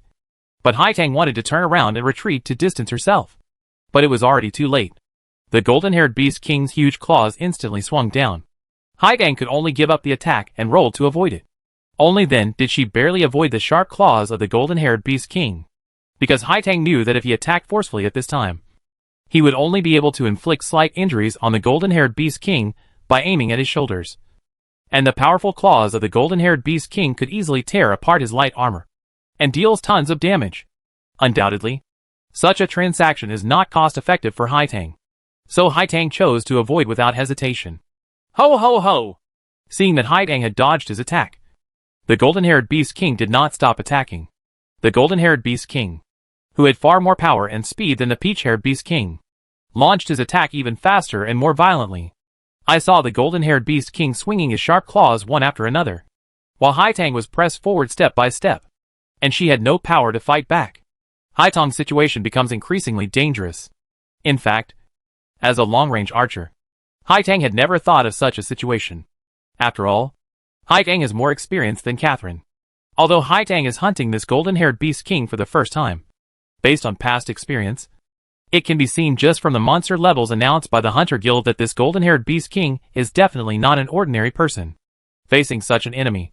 But Hai Tang wanted to turn around and retreat to distance herself. But it was already too late. The golden-haired Beast King's huge claws instantly swung down. Hai Tang could only give up the attack and roll to avoid it. Only then did she barely avoid the sharp claws of the golden-haired Beast King. Because Hai Tang knew that if he attacked forcefully at this time, he would only be able to inflict slight injuries on the golden-haired Beast King by aiming at his shoulders. And the powerful claws of the golden-haired Beast King could easily tear apart his light armor and deals tons of damage. Undoubtedly, such a transaction is not cost-effective for Hai Tang. So Hai Tang chose to avoid without hesitation. Ho ho ho! Seeing that Hai Tang had dodged his attack, the golden-haired Beast King did not stop attacking. The golden-haired Beast King, who had far more power and speed than the peach-haired Beast King, launched his attack even faster and more violently. I saw the golden-haired Beast King swinging his sharp claws one after another, while Hai Tang was pressed forward step by step, and she had no power to fight back. Hai Tang's situation becomes increasingly dangerous. In fact, as a long-range archer, Hai Tang had never thought of such a situation. After all, Hai Tang is more experienced than Catherine. Although Hai Tang is hunting this golden-haired Beast King for the first time, based on past experience, it can be seen just from the monster levels announced by the Hunter Guild that this golden-haired Beast King is definitely not an ordinary person. Facing such an enemy,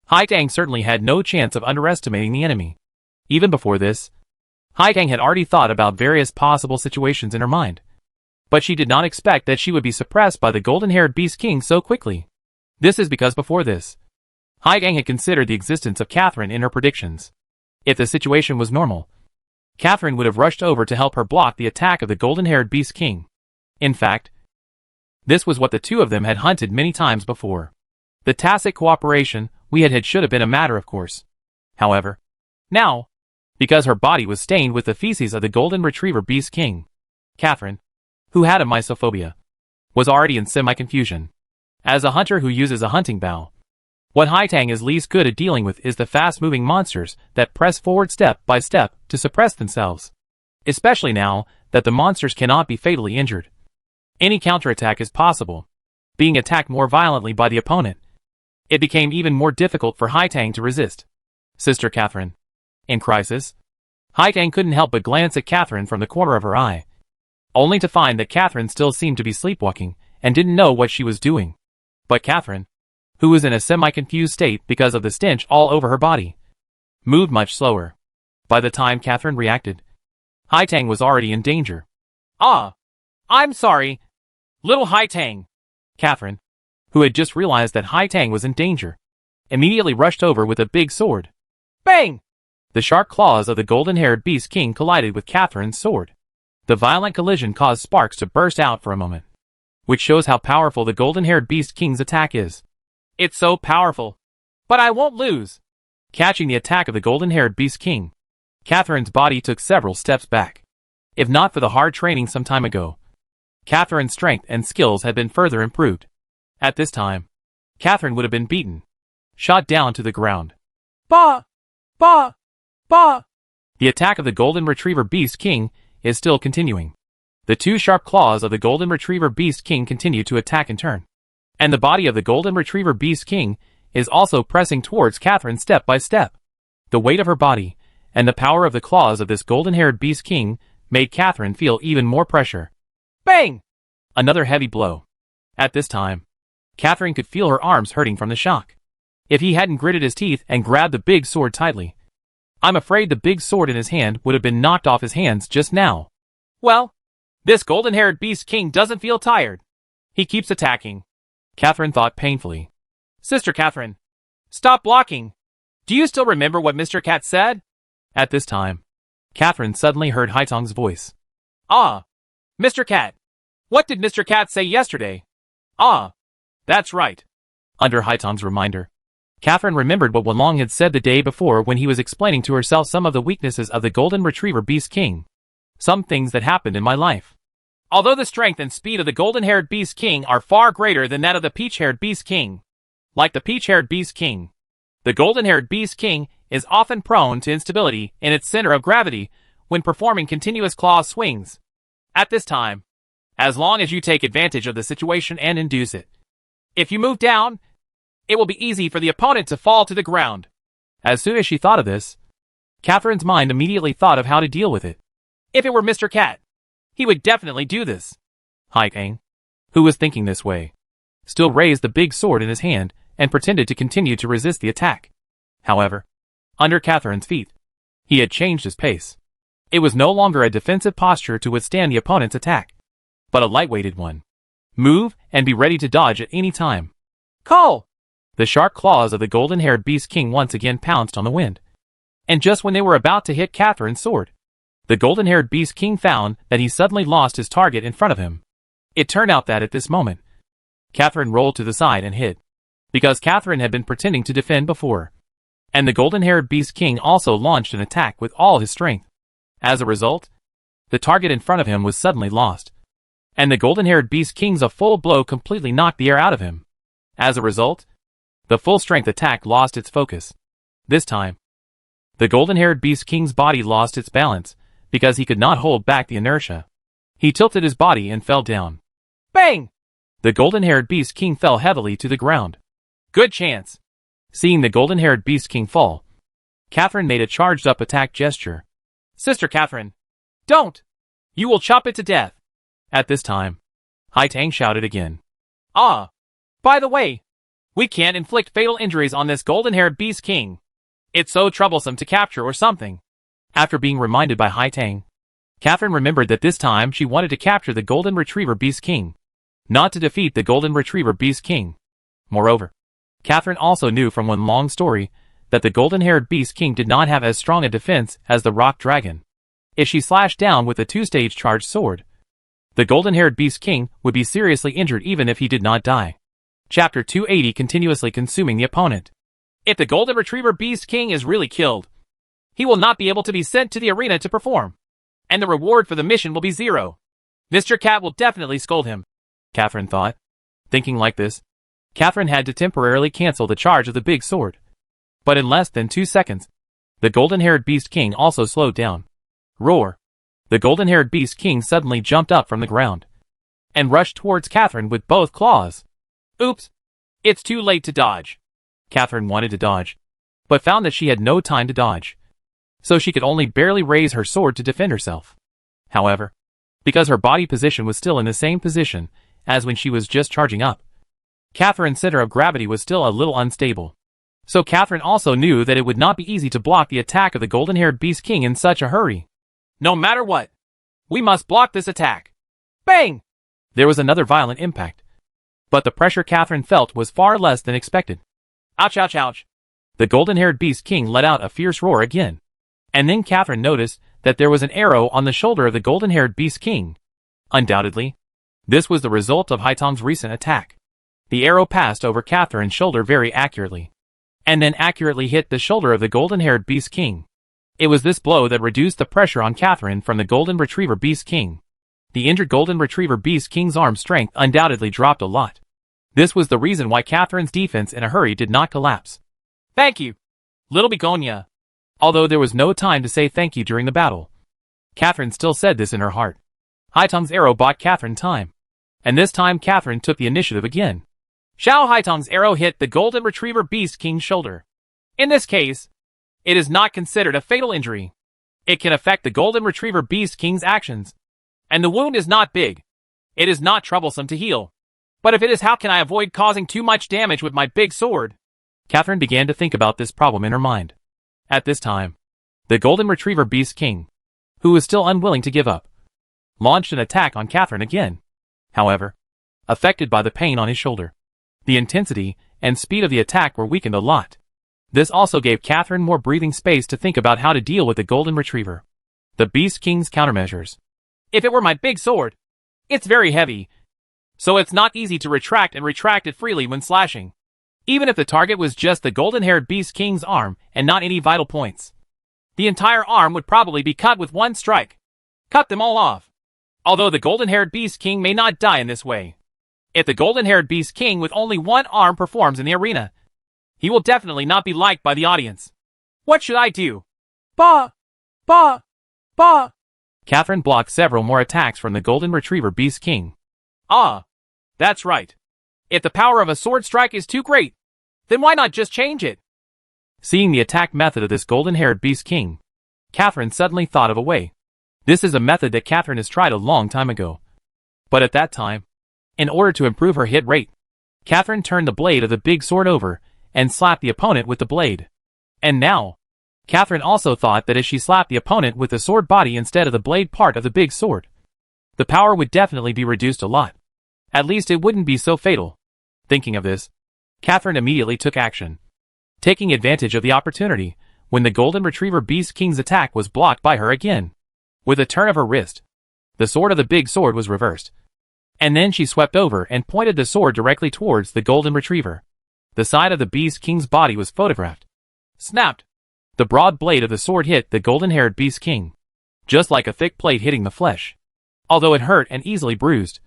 Hai Tang certainly had no chance of underestimating the enemy. Even before this, Hai Tang had already thought about various possible situations in her mind. But she did not expect that she would be suppressed by the golden-haired Beast King so quickly. This is because before this, Hai Tang had considered the existence of Catherine in her predictions. If the situation was normal, Catherine would have rushed over to help her block the attack of the golden-haired Beast King. In fact, this was what the two of them had hunted many times before. The tacit cooperation we had had should have been a matter of course. However, now, because her body was stained with the feces of the golden retriever Beast King, Catherine, who had a mysophobia, was already in semi-confusion. As a hunter who uses a hunting bow, what Hai Tang is least good at dealing with is the fast-moving monsters that press forward step by step to suppress themselves. Especially now that the monsters cannot be fatally injured. Any counterattack is possible. Being attacked more violently by the opponent, it became even more difficult for Hai Tang to resist. Sister Catherine. In crisis, Hai Tang couldn't help but glance at Catherine from the corner of her eye, only to find that Catherine still seemed to be sleepwalking and didn't know what she was doing. But Catherine, who was in a semi-confused state because of the stench all over her body, moved much slower. By the time Catherine reacted, Haitang was already in danger. Ah! I'm sorry, little Haitang. Catherine, who had just realized that Haitang was in danger, immediately rushed over with a big sword. Bang! The sharp claws of the golden-haired Beast King collided with Catherine's sword. The violent collision caused sparks to burst out for a moment, which shows how powerful the golden-haired Beast King's attack is. It's so powerful. But I won't lose. Catching the attack of the golden-haired Beast King, Catherine's body took several steps back. If not for the hard training some time ago, Catherine's strength and skills had been further improved. At this time, Catherine would have been beaten, shot down to the ground. Bah! Bah! Bah! The attack of the Golden Retriever Beast King is still continuing. The two sharp claws of the Golden Retriever Beast King continue to attack in turn. And the body of the Golden Retriever Beast King is also pressing towards Catherine step by step. The weight of her body and the power of the claws of this golden-haired Beast King made Catherine feel even more pressure. Bang! Another heavy blow. At this time, Catherine could feel her arms hurting from the shock. If he hadn't gritted his teeth and grabbed the big sword tightly, I'm afraid the big sword in his hand would have been knocked off his hands just now. Well, this golden-haired Beast King doesn't feel tired. He keeps attacking. Catherine thought painfully. Sister Catherine, stop blocking. Do you still remember what Mr. Cat said? At this time, Catherine suddenly heard Haitang's voice. Ah, Mr. Cat. What did Mr. Cat say yesterday? Ah, that's right. Under Haitang's reminder, Catherine remembered what Wenlong had said the day before when he was explaining to herself some of the weaknesses of the Golden Retriever Beast King. Some things that happened in my life. Although the strength and speed of the golden-haired Beast King are far greater than that of the peach-haired Beast King. Like the peach-haired Beast King, the golden-haired Beast King is often prone to instability in its center of gravity when performing continuous claw swings. At this time, as long as you take advantage of the situation and induce it. If you move down, it will be easy for the opponent to fall to the ground. As soon as she thought of this, Catherine's mind immediately thought of how to deal with it. If it were Mr. Cat, he would definitely do this. Haitang, who was thinking this way, still raised the big sword in his hand and pretended to continue to resist the attack. However, under Catherine's feet, he had changed his pace. It was no longer a defensive posture to withstand the opponent's attack, but a light-weighted one. Move and be ready to dodge at any time. Call! The sharp claws of the golden-haired Beast King once again pounced on the wind. And just when they were about to hit Catherine's sword, the golden-haired Beast King found that he suddenly lost his target in front of him. It turned out that at this moment, Catherine rolled to the side and hid, because Catherine had been pretending to defend before. And the golden-haired Beast King also launched an attack with all his strength. As a result, the target in front of him was suddenly lost. And the golden-haired Beast King's a full blow completely knocked the air out of him. As a result, the full-strength attack lost its focus. This time, the golden-haired Beast King's body lost its balance because he could not hold back the inertia. He tilted his body and fell down. Bang! The golden-haired Beast King fell heavily to the ground. Good chance. Seeing the golden-haired Beast King fall, Catherine made a charged-up attack gesture. Sister Catherine, don't! You will chop it to death. At this time, Haitang shouted again. Ah! By the way, we can't inflict fatal injuries on this golden-haired Beast King. It's so troublesome to capture or something. After being reminded by Haitang, Catherine remembered that this time she wanted to capture the Golden Retriever Beast King, not to defeat the Golden Retriever Beast King. Moreover, Catherine also knew from Wenlong's story that the golden-haired Beast King did not have as strong a defense as the Rock Dragon. If she slashed down with a two-stage charged sword, the golden-haired Beast King would be seriously injured even if he did not die. Chapter 280 Continuously consuming the opponent. If the Golden Retriever Beast King is really killed, he will not be able to be sent to the arena to perform, and the reward for the mission will be 0. Mr. Cat will definitely scold him, Catherine thought. Thinking like this, Catherine had to temporarily cancel the charge of the big sword. But in less than 2 seconds, the golden-haired Beast King also slowed down. Roar! The golden-haired Beast King suddenly jumped up from the ground and rushed towards Catherine with both claws. Oops! It's too late to dodge. Catherine wanted to dodge, but found that she had no time to dodge, so she could only barely raise her sword to defend herself. However, because her body position was still in the same position as when she was just charging up, Catherine's center of gravity was still a little unstable. So Catherine also knew that it would not be easy to block the attack of the golden-haired Beast King in such a hurry. No matter what, we must block this attack. Bang! There was another violent impact. But the pressure Catherine felt was far less than expected. Ouch, ouch, ouch. The golden-haired Beast King let out a fierce roar again. And then Catherine noticed that there was an arrow on the shoulder of the golden-haired Beast King. Undoubtedly, this was the result of Haitong's recent attack. The arrow passed over Catherine's shoulder very accurately, and then accurately hit the shoulder of the golden-haired Beast King. It was this blow that reduced the pressure on Catherine from the Golden Retriever Beast King. The injured Golden Retriever Beast King's arm strength undoubtedly dropped a lot. This was the reason why Catherine's defense in a hurry did not collapse. Thank you, little begonia. Although there was no time to say thank you during the battle, Catherine still said this in her heart. Haitong's arrow bought Catherine time, and this time Catherine took the initiative again. Xiao Haitong's arrow hit the Golden Retriever Beast King's shoulder. In this case, it is not considered a fatal injury. It can affect the Golden Retriever Beast King's actions, and the wound is not big. It is not troublesome to heal. But if it is, how can I avoid causing too much damage with my big sword? Catherine began to think about this problem in her mind. At this time, the Golden Retriever Beast King, who was still unwilling to give up, launched an attack on Catherine again. However, affected by the pain on his shoulder, the intensity and speed of the attack were weakened a lot. This also gave Catherine more breathing space to think about how to deal with the Golden Retriever. The Beast King's countermeasures. If it were my big sword, it's very heavy, so it's not easy to retract it freely when slashing. Even if the target was just the golden-haired Beast King's arm and not any vital points, the entire arm would probably be cut with one strike. Cut them all off. Although the golden-haired Beast King may not die in this way. If the golden-haired Beast King with only one arm performs in the arena, he will definitely not be liked by the audience. What should I do? Bah! Bah! Bah! Catherine blocked several more attacks from the Golden Retriever Beast King. Ah, that's right. If the power of a sword strike is too great, then why not just change it? Seeing the attack method of this golden-haired Beast King, Catherine suddenly thought of a way. This is a method that Catherine has tried a long time ago. But at that time, in order to improve her hit rate, Catherine turned the blade of the big sword over and slapped the opponent with the blade. And now, Catherine also thought that if she slapped the opponent with the sword body instead of the blade part of the big sword, the power would definitely be reduced a lot. At least it wouldn't be so fatal. Thinking of this, Catherine immediately took action. Taking advantage of the opportunity, when the Golden Retriever Beast King's attack was blocked by her again. With a turn of her wrist, the sword of the big sword was reversed. And then she swept over and pointed the sword directly towards the Golden Retriever. The side of the Beast King's body was photographed. Snapped. The broad blade of the sword hit the golden-haired Beast King, just like a thick plate hitting the flesh. Although it hurt and easily bruised,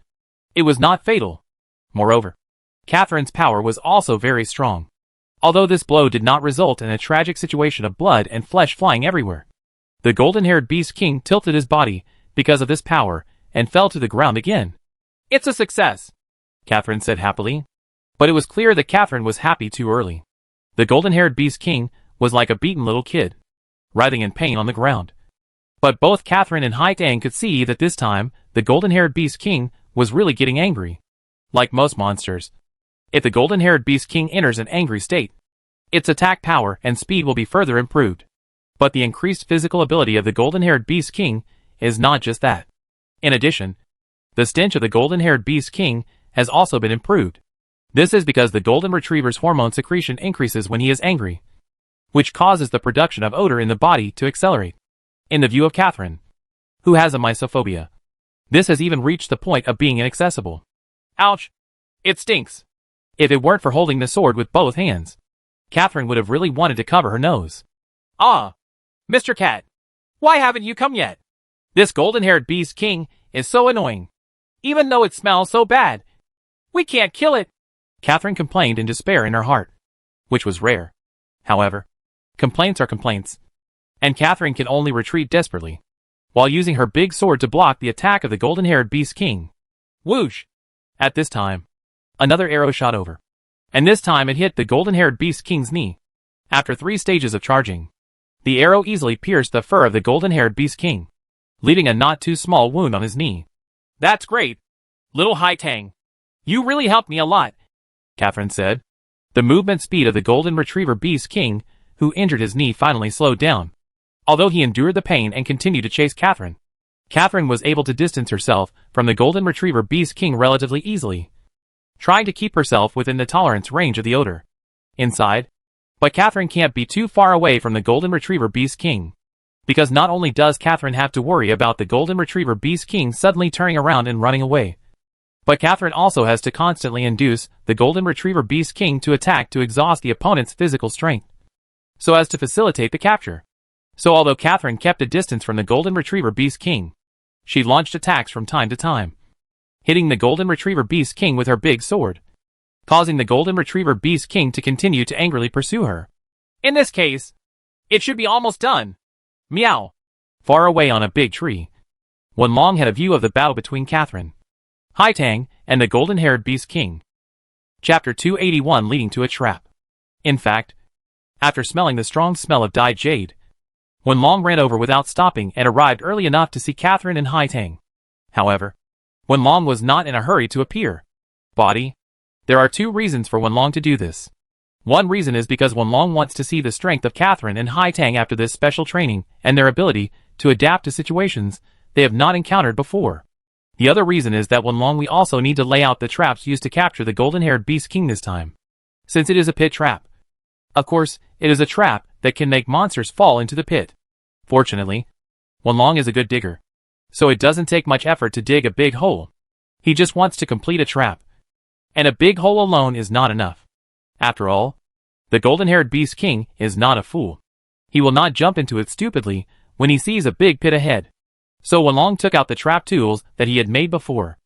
it was not fatal. Moreover, Catherine's power was also very strong. Although this blow did not result in a tragic situation of blood and flesh flying everywhere, the golden-haired Beast King tilted his body because of this power and fell to the ground again. It's a success, Catherine said happily. But it was clear that Catherine was happy too early. The golden-haired Beast King was like a beaten little kid, writhing in pain on the ground. But both Catherine and Haitang could see that this time, the golden-haired Beast King was really getting angry. Like most monsters, if the golden-haired Beast King enters an angry state, its attack power and speed will be further improved. But the increased physical ability of the golden-haired Beast King is not just that. In addition, the stench of the golden-haired Beast King has also been improved. This is because the golden retriever's hormone secretion increases when he is angry, which causes the production of odor in the body to accelerate. In the view of Catherine, who has a mysophobia, this has even reached the point of being inaccessible. Ouch! It stinks. If it weren't for holding the sword with both hands, Catherine would have really wanted to cover her nose. Ah! Mr. Cat, why haven't you come yet? This golden-haired Beast King is so annoying. Even though it smells so bad, we can't kill it. Catherine complained in despair in her heart, which was rare. However, complaints are complaints, and Catherine can only retreat desperately, while using her big sword to block the attack of the golden-haired Beast King. Whoosh! At this time, another arrow shot over, and this time it hit the golden-haired Beast King's knee. After 3 stages of charging, the arrow easily pierced the fur of the golden-haired Beast King, leaving a not too small wound on his knee. That's great, little Haitang. You really helped me a lot, Catherine said. The movement speed of the golden retriever Beast King, who injured his knee, finally slowed down. Although he endured the pain and continued to chase Catherine, Catherine was able to distance herself from the golden retriever beast king relatively easily, trying to keep herself within the tolerance range of the odor inside. But Catherine can't be too far away from the golden retriever beast king, because not only does Catherine have to worry about the golden retriever beast king suddenly turning around and running away, but Catherine also has to constantly induce the golden retriever beast king to attack to exhaust the opponent's physical strength, so as to facilitate the capture. So although Catherine kept a distance from the golden retriever beast king, she launched attacks from time to time, hitting the golden retriever beast king with her big sword, causing the golden retriever beast king to continue to angrily pursue her. In this case, it should be almost done. Meow. Far away on a big tree, Wenlong had a view of the battle between Catherine, Haitang, and the golden-haired beast king. Chapter 281, leading to a trap. In fact, after smelling the strong smell of dyed jade, Wenlong ran over without stopping and arrived early enough to see Catherine and Haitang. However, Wenlong was not in a hurry to appear. There are two reasons for Wenlong to do this. One reason is because Wenlong wants to see the strength of Catherine and Haitang after this special training and their ability to adapt to situations they have not encountered before. The other reason is that Wenlong we also need to lay out the traps used to capture the golden-haired beast king this time, since it is a pit trap. Of course, it is a trap that can make monsters fall into the pit. Fortunately, Wenlong is a good digger, so it doesn't take much effort to dig a big hole. He just wants to complete a trap, and a big hole alone is not enough. After all, the golden-haired beast king is not a fool. He will not jump into it stupidly when he sees a big pit ahead. So Wenlong took out the trap tools that he had made before.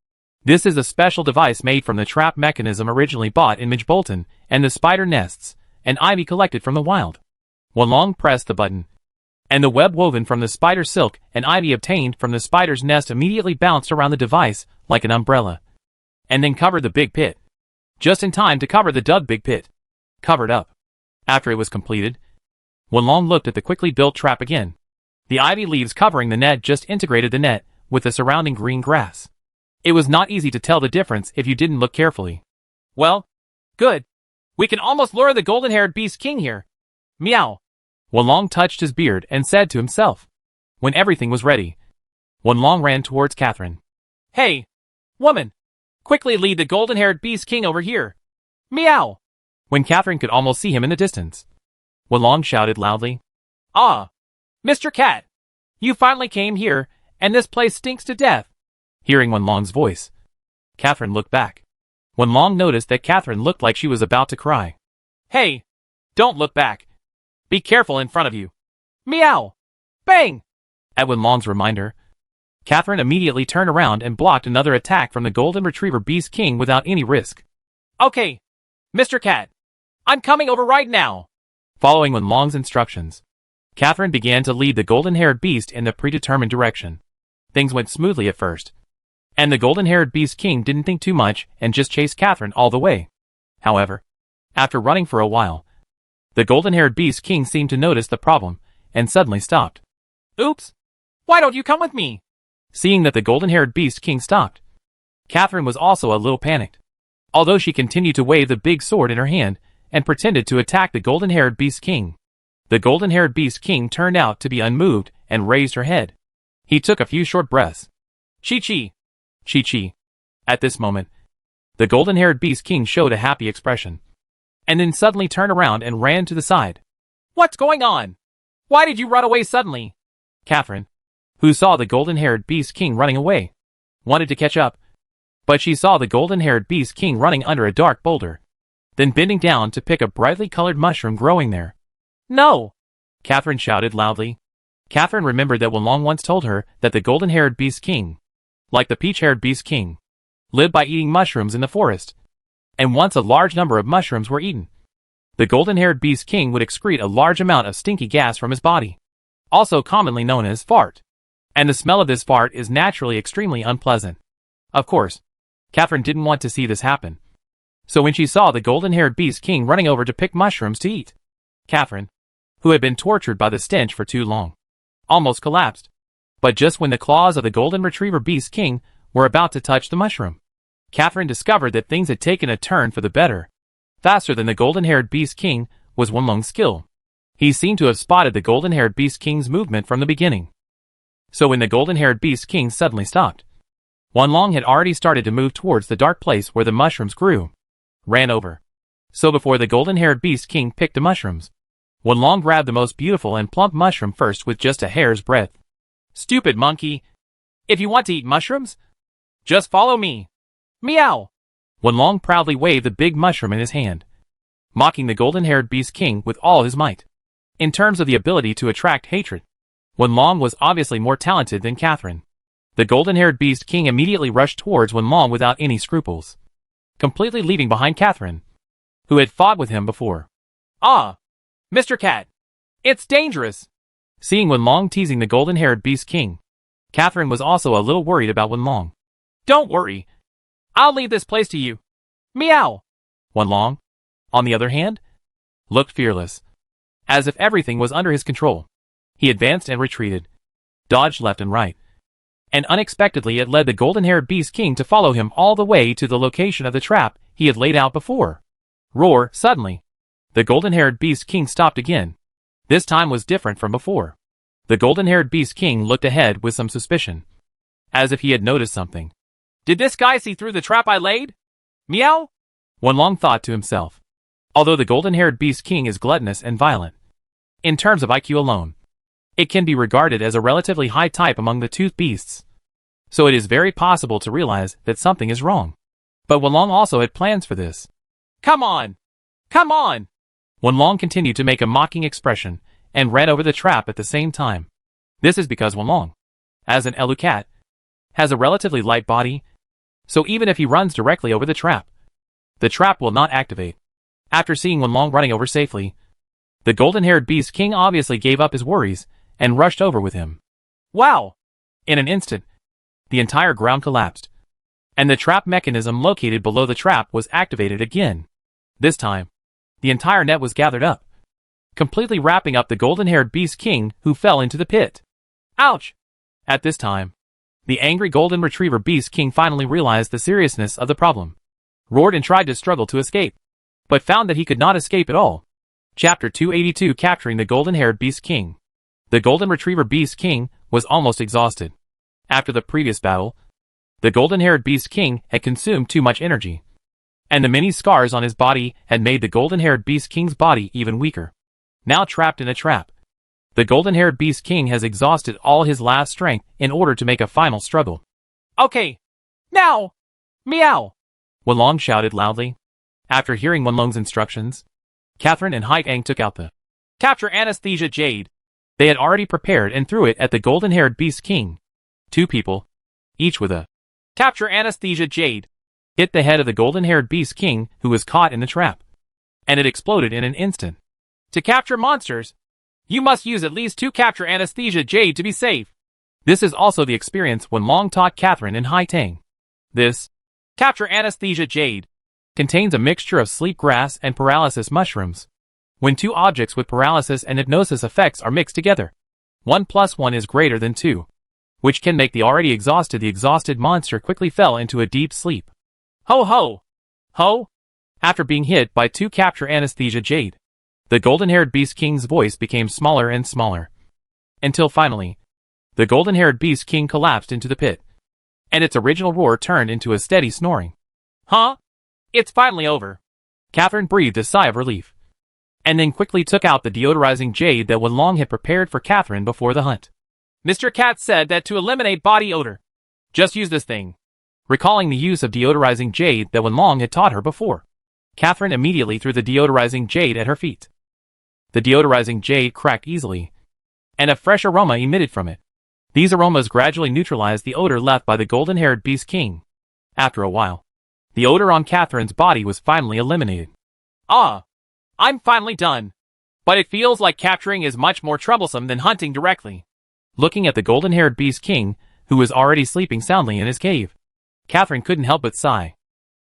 This is a special device made from the trap mechanism originally bought in MHOL and the spider nests and ivy collected from the wild. Wenlong pressed the button, and the web woven from the spider silk and ivy obtained from the spider's nest immediately bounced around the device like an umbrella, and then covered the big pit, just in time to cover the dug big pit, covered up. After it was completed, Wenlong looked at the quickly built trap again. The ivy leaves covering the net just integrated the net with the surrounding green grass. It was not easy to tell the difference if you didn't look carefully. Well, good. We can almost lure the golden-haired beast king here. Meow. Wenlong touched his beard and said to himself. When everything was ready, Wenlong ran towards Catherine. Hey, woman! Quickly lead the golden-haired beast king over here. Meow! When Catherine could almost see him in the distance, Wenlong shouted loudly. Ah! Mr. Cat! You finally came here, and this place stinks to death. Hearing Wenlong's voice, Catherine looked back. Wenlong noticed that Catherine looked like she was about to cry. Hey! Don't look back. Be careful in front of you. Meow! Bang! At Wenlong's reminder, Catherine immediately turned around and blocked another attack from the golden retriever beast king without any risk. Okay, Mr. Cat. I'm coming over right now. Following Wenlong's instructions, Catherine began to lead the golden-haired beast in the predetermined direction. Things went smoothly at first, and the golden-haired beast king didn't think too much and just chased Catherine all the way. However, after running for a while, the golden-haired beast king seemed to notice the problem and suddenly stopped. Oops! Why don't you come with me? Seeing that the golden-haired beast king stopped, Catherine was also a little panicked. Although she continued to wave the big sword in her hand and pretended to attack the golden-haired beast king, the golden-haired beast king turned out to be unmoved and raised her head. He took a few short breaths. Chi-chi! Chi-chi! At this moment, the golden-haired beast king showed a happy expression, and then suddenly turned around and ran to the side. What's going on? Why did you run away suddenly? Catherine, who saw the golden-haired beast king running away, wanted to catch up, but she saw the golden-haired beast king running under a dark boulder, then bending down to pick a brightly colored mushroom growing there. No! Catherine shouted loudly. Catherine remembered that Wenlong once told her that the golden-haired beast king, like the peach-haired beast king, lived by eating mushrooms in the forest, and once a large number of mushrooms were eaten, the golden-haired beast king would excrete a large amount of stinky gas from his body, also commonly known as fart, and the smell of this fart is naturally extremely unpleasant. Of course, Catherine didn't want to see this happen, so when she saw the golden-haired beast king running over to pick mushrooms to eat, Catherine, who had been tortured by the stench for too long, almost collapsed. But just when the claws of the golden retriever beast king were about to touch the mushroom, Catherine discovered that things had taken a turn for the better. Faster than the golden-haired beast king was Wenlong's skill. He seemed to have spotted the golden-haired Beast King's movement from the beginning. So when the golden-haired Beast King suddenly stopped, Wenlong had already started to move towards the dark place where the mushrooms grew. Ran over. So before the golden-haired Beast King picked the mushrooms, Wenlong grabbed the most beautiful and plump mushroom first with just a hair's breadth. Stupid monkey. If you want to eat mushrooms, just follow me. Meow. Wenlong proudly waved the big mushroom in his hand, mocking the golden-haired Beast King with all his might. In terms of the ability to attract hatred, Wenlong was obviously more talented than Catherine. The golden-haired Beast King immediately rushed towards Wenlong without any scruples, completely leaving behind Catherine, who had fought with him before. Ah, Mr. Cat, it's dangerous. Seeing Wenlong teasing the golden-haired Beast King, Catherine was also a little worried about Wenlong. Don't worry. I'll leave this place to you. Meow. Wenlong, on the other hand, looked fearless, as if everything was under his control. He advanced and retreated, dodged left and right, and unexpectedly it led the golden-haired Beast King to follow him all the way to the location of the trap he had laid out before. Roar! Suddenly, the golden-haired Beast King stopped again. This time was different from before. The golden-haired Beast King looked ahead with some suspicion, as if he had noticed something. Did this guy see through the trap I laid? Meow? Wenlong thought to himself. Although the golden-haired Beast King is gluttonous and violent, in terms of IQ alone, it can be regarded as a relatively high type among the toothed beasts, so it is very possible to realize that something is wrong. But Wenlong also had plans for this. Come on! Come on! Wenlong continued to make a mocking expression and ran over the trap at the same time. This is because Wenlong, as an Elu cat, has a relatively light body, so even if he runs directly over the trap will not activate. After seeing Wenlong running over safely, the golden-haired Beast King obviously gave up his worries and rushed over with him. Wow! In an instant, the entire ground collapsed, and the trap mechanism located below the trap was activated again. This time, the entire net was gathered up, completely wrapping up the golden-haired Beast King who fell into the pit. Ouch! At this time, the angry golden retriever Beast King finally realized the seriousness of the problem, roared and tried to struggle to escape, but found that he could not escape at all. Chapter 282 Capturing the Golden-Haired Beast King. The golden retriever Beast King was almost exhausted. After the previous battle, the golden-haired Beast King had consumed too much energy, and the many scars on his body had made the golden-haired Beast King's body even weaker. Now trapped in a trap, the golden-haired Beast King has exhausted all his last strength in order to make a final struggle. Okay, now! Meow! Wenlong shouted loudly. After hearing Wenlong's instructions, Catherine and Haitang took out the Capture Anesthesia Jade they had already prepared and threw it at the golden-haired Beast King. 2 people, each with a Capture Anesthesia Jade, hit the head of the golden-haired Beast King who was caught in the trap, and it exploded in an instant. To capture monsters, you must use at least 2 Capture Anesthesia Jade to be safe. This is also the experience Wenlong taught Catherine and Haitang. This Capture Anesthesia Jade contains a mixture of sleep grass and paralysis mushrooms. When 2 objects with paralysis and hypnosis effects are mixed together, 1 + 1 is greater than 2, which can make the already exhausted. The exhausted monster quickly fell into a deep sleep. Ho ho! Ho! After being hit by 2 Capture Anesthesia Jade, the golden-haired Beast King's voice became smaller and smaller, until finally, the golden-haired Beast King collapsed into the pit, and its original roar turned into a steady snoring. Huh? It's finally over. Catherine breathed a sigh of relief, and then quickly took out the deodorizing jade that Wenlong had prepared for Catherine before the hunt. Mr. Cat said that to eliminate body odor, just use this thing. Recalling the use of deodorizing jade that Wenlong had taught her before, Catherine immediately threw the deodorizing jade at her feet. The deodorizing jade cracked easily, and a fresh aroma emitted from it. These aromas gradually neutralized the odor left by the golden-haired Beast King. After a while, the odor on Catherine's body was finally eliminated. Ah! I'm finally done. But it feels like capturing is much more troublesome than hunting directly. Looking at the golden-haired Beast King, who was already sleeping soundly in his cave, Catherine couldn't help but sigh.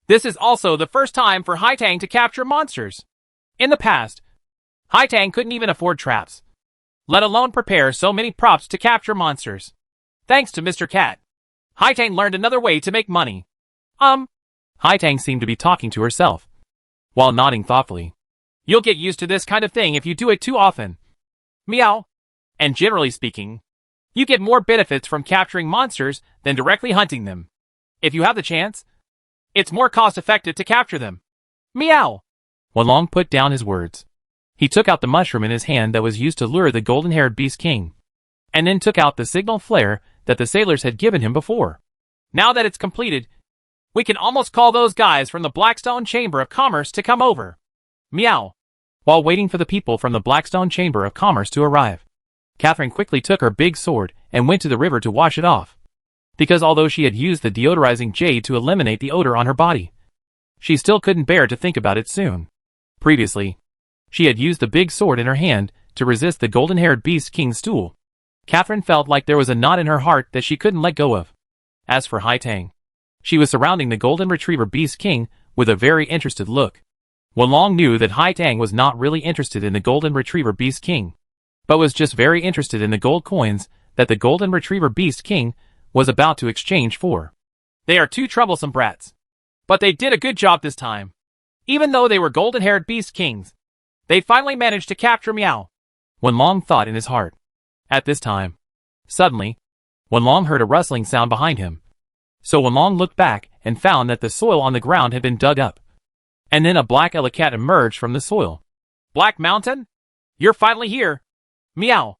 This is also the first time for Haitang to capture monsters. In the past, Haitang couldn't even afford traps, let alone prepare so many props to capture monsters. Thanks to Mr. Cat, Haitang learned another way to make money. Haitang seemed to be talking to herself, while nodding thoughtfully. You'll get used to this kind of thing if you do it too often. Meow. And generally speaking, you get more benefits from capturing monsters than directly hunting them. If you have the chance, it's more cost-effective to capture them. Meow. Wenlong put down his words. He took out the mushroom in his hand that was used to lure the golden-haired Beast King, and then took out the signal flare that the sailors had given him before. Now that it's completed, we can almost call those guys from the Blackstone Chamber of Commerce to come over. Meow. While waiting for the people from the Blackstone Chamber of Commerce to arrive, Catherine quickly took her big sword and went to the river to wash it off. Because although she had used the deodorizing jade to eliminate the odor on her body, she still couldn't bear to think about it soon. Previously, she had used the big sword in her hand to resist the golden-haired Beast King's stool. Catherine felt like there was a knot in her heart that she couldn't let go of. As for Hai Tang, she was surrounding the golden retriever Beast King with a very interested look. Wenlong knew that Hai Tang was not really interested in the golden retriever Beast King, but was just very interested in the gold coins that the golden retriever Beast King was about to exchange for. They are two troublesome brats, but they did a good job this time. Even though they were golden-haired Beast Kings, they finally managed to capture Meow. Wenlong thought in his heart. At this time, suddenly, Wenlong heard a rustling sound behind him. So Wenlong looked back and found that the soil on the ground had been dug up. And then a black Elu Cat emerged from the soil. Black Mountain? You're finally here. Meow.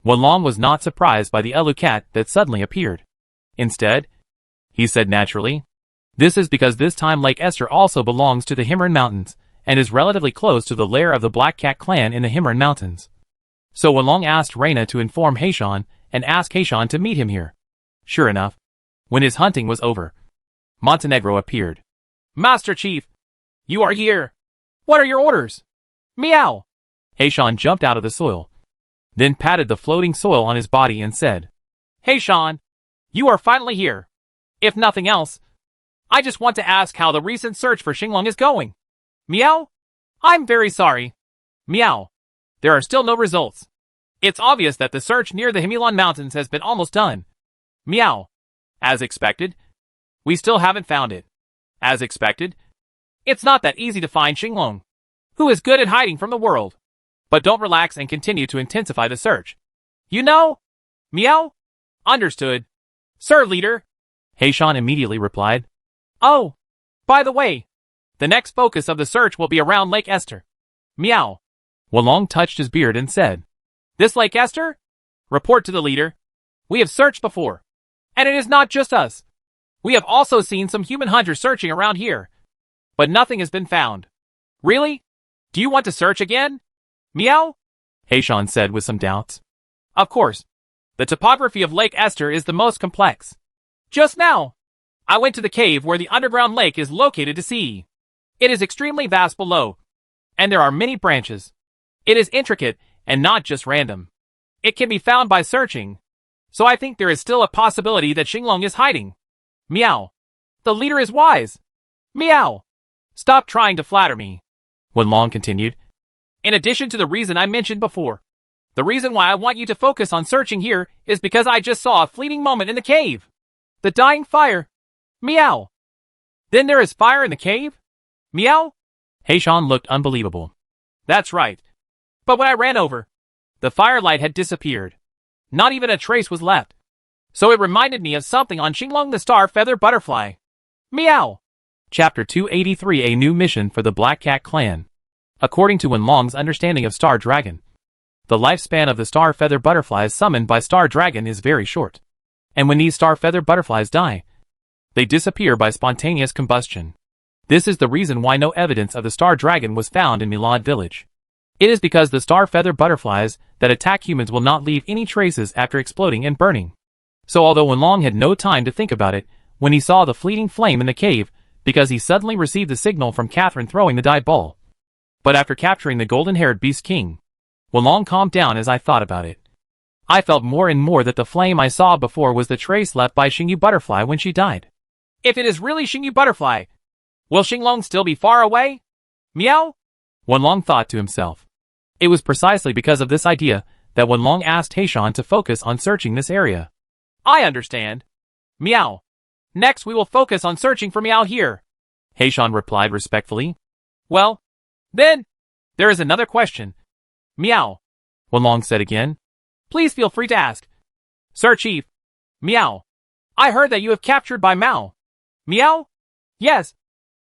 Wenlong was not surprised by the Elu Cat that suddenly appeared. Instead, he said naturally, "This is because this time Lake Esther also belongs to the Himran Mountains, and is relatively close to the lair of the Black Cat clan in the Himran Mountains." So Wenlong asked Reina to inform Haishan and ask Haishan to meet him here. Sure enough, when his hunting was over, Montenegro appeared. Master Chief, you are here. What are your orders? Meow. Haishan jumped out of the soil, then patted the floating soil on his body and said, Haishan, you are finally here. If nothing else, I just want to ask how the recent search for Xinglong is going. Meow? I'm very sorry. Meow. There are still no results. It's obvious that the search near the Himilon Mountains has been almost done. Meow. As expected, we still haven't found it. As expected, it's not that easy to find Xinglong, who is good at hiding from the world. But don't relax and continue to intensify the search. You know? Meow? Understood. Sir, leader. Haishan immediately replied. Oh, by the way, the next focus of the search will be around Lake Esther. Meow. Wenlong touched his beard and said, This Lake Esther? Report to the leader. We have searched before. And it is not just us. We have also seen some human hunters searching around here. But nothing has been found. Really? Do you want to search again? Meow? Haishan said with some doubts. Of course. The topography of Lake Esther is the most complex. Just now, I went to the cave where the underground lake is located to see. It is extremely vast below, and there are many branches. It is intricate and not just random. It can be found by searching, so I think there is still a possibility that Xinglong is hiding. Meow. The leader is wise. Meow. Stop trying to flatter me. Wenlong continued. In addition to the reason I mentioned before, the reason why I want you to focus on searching here is because I just saw a fleeting moment in the cave. The dying fire. Meow. Then there is fire in the cave? Meow? Haishan looked unbelievable. That's right. But when I ran over, the firelight had disappeared. Not even a trace was left. So it reminded me of something on Xinglong the Star Feather Butterfly. Meow. Chapter 283 A New Mission for the Black Cat Clan. According to Wenlong's understanding of Star Dragon, the lifespan of the star feather butterflies summoned by Star Dragon is very short. And when these star feather butterflies die, they disappear by spontaneous combustion. This is the reason why no evidence of the Star Dragon was found in Milad village. It is because the star feather butterflies that attack humans will not leave any traces after exploding and burning. So although Wenlong had no time to think about it, when he saw the fleeting flame in the cave, because he suddenly received the signal from Catherine throwing the die ball. But after capturing the golden-haired Beast King, Wenlong calmed down as I thought about it. I felt more and more that the flame I saw before was the trace left by Xingyu Butterfly when she died. If it is really Xingyu Butterfly, will Xinglong still be far away? Meow? Wenlong thought to himself. It was precisely because of this idea that Wenlong asked Haishan to focus on searching this area. I understand. Meow. Next we will focus on searching for Meow here. Haishan replied respectfully. Well, then, there is another question. Meow. Wenlong said again. Please feel free to ask. Sir Chief. Meow. I heard that you have captured Bai Mao. Meow? Yes.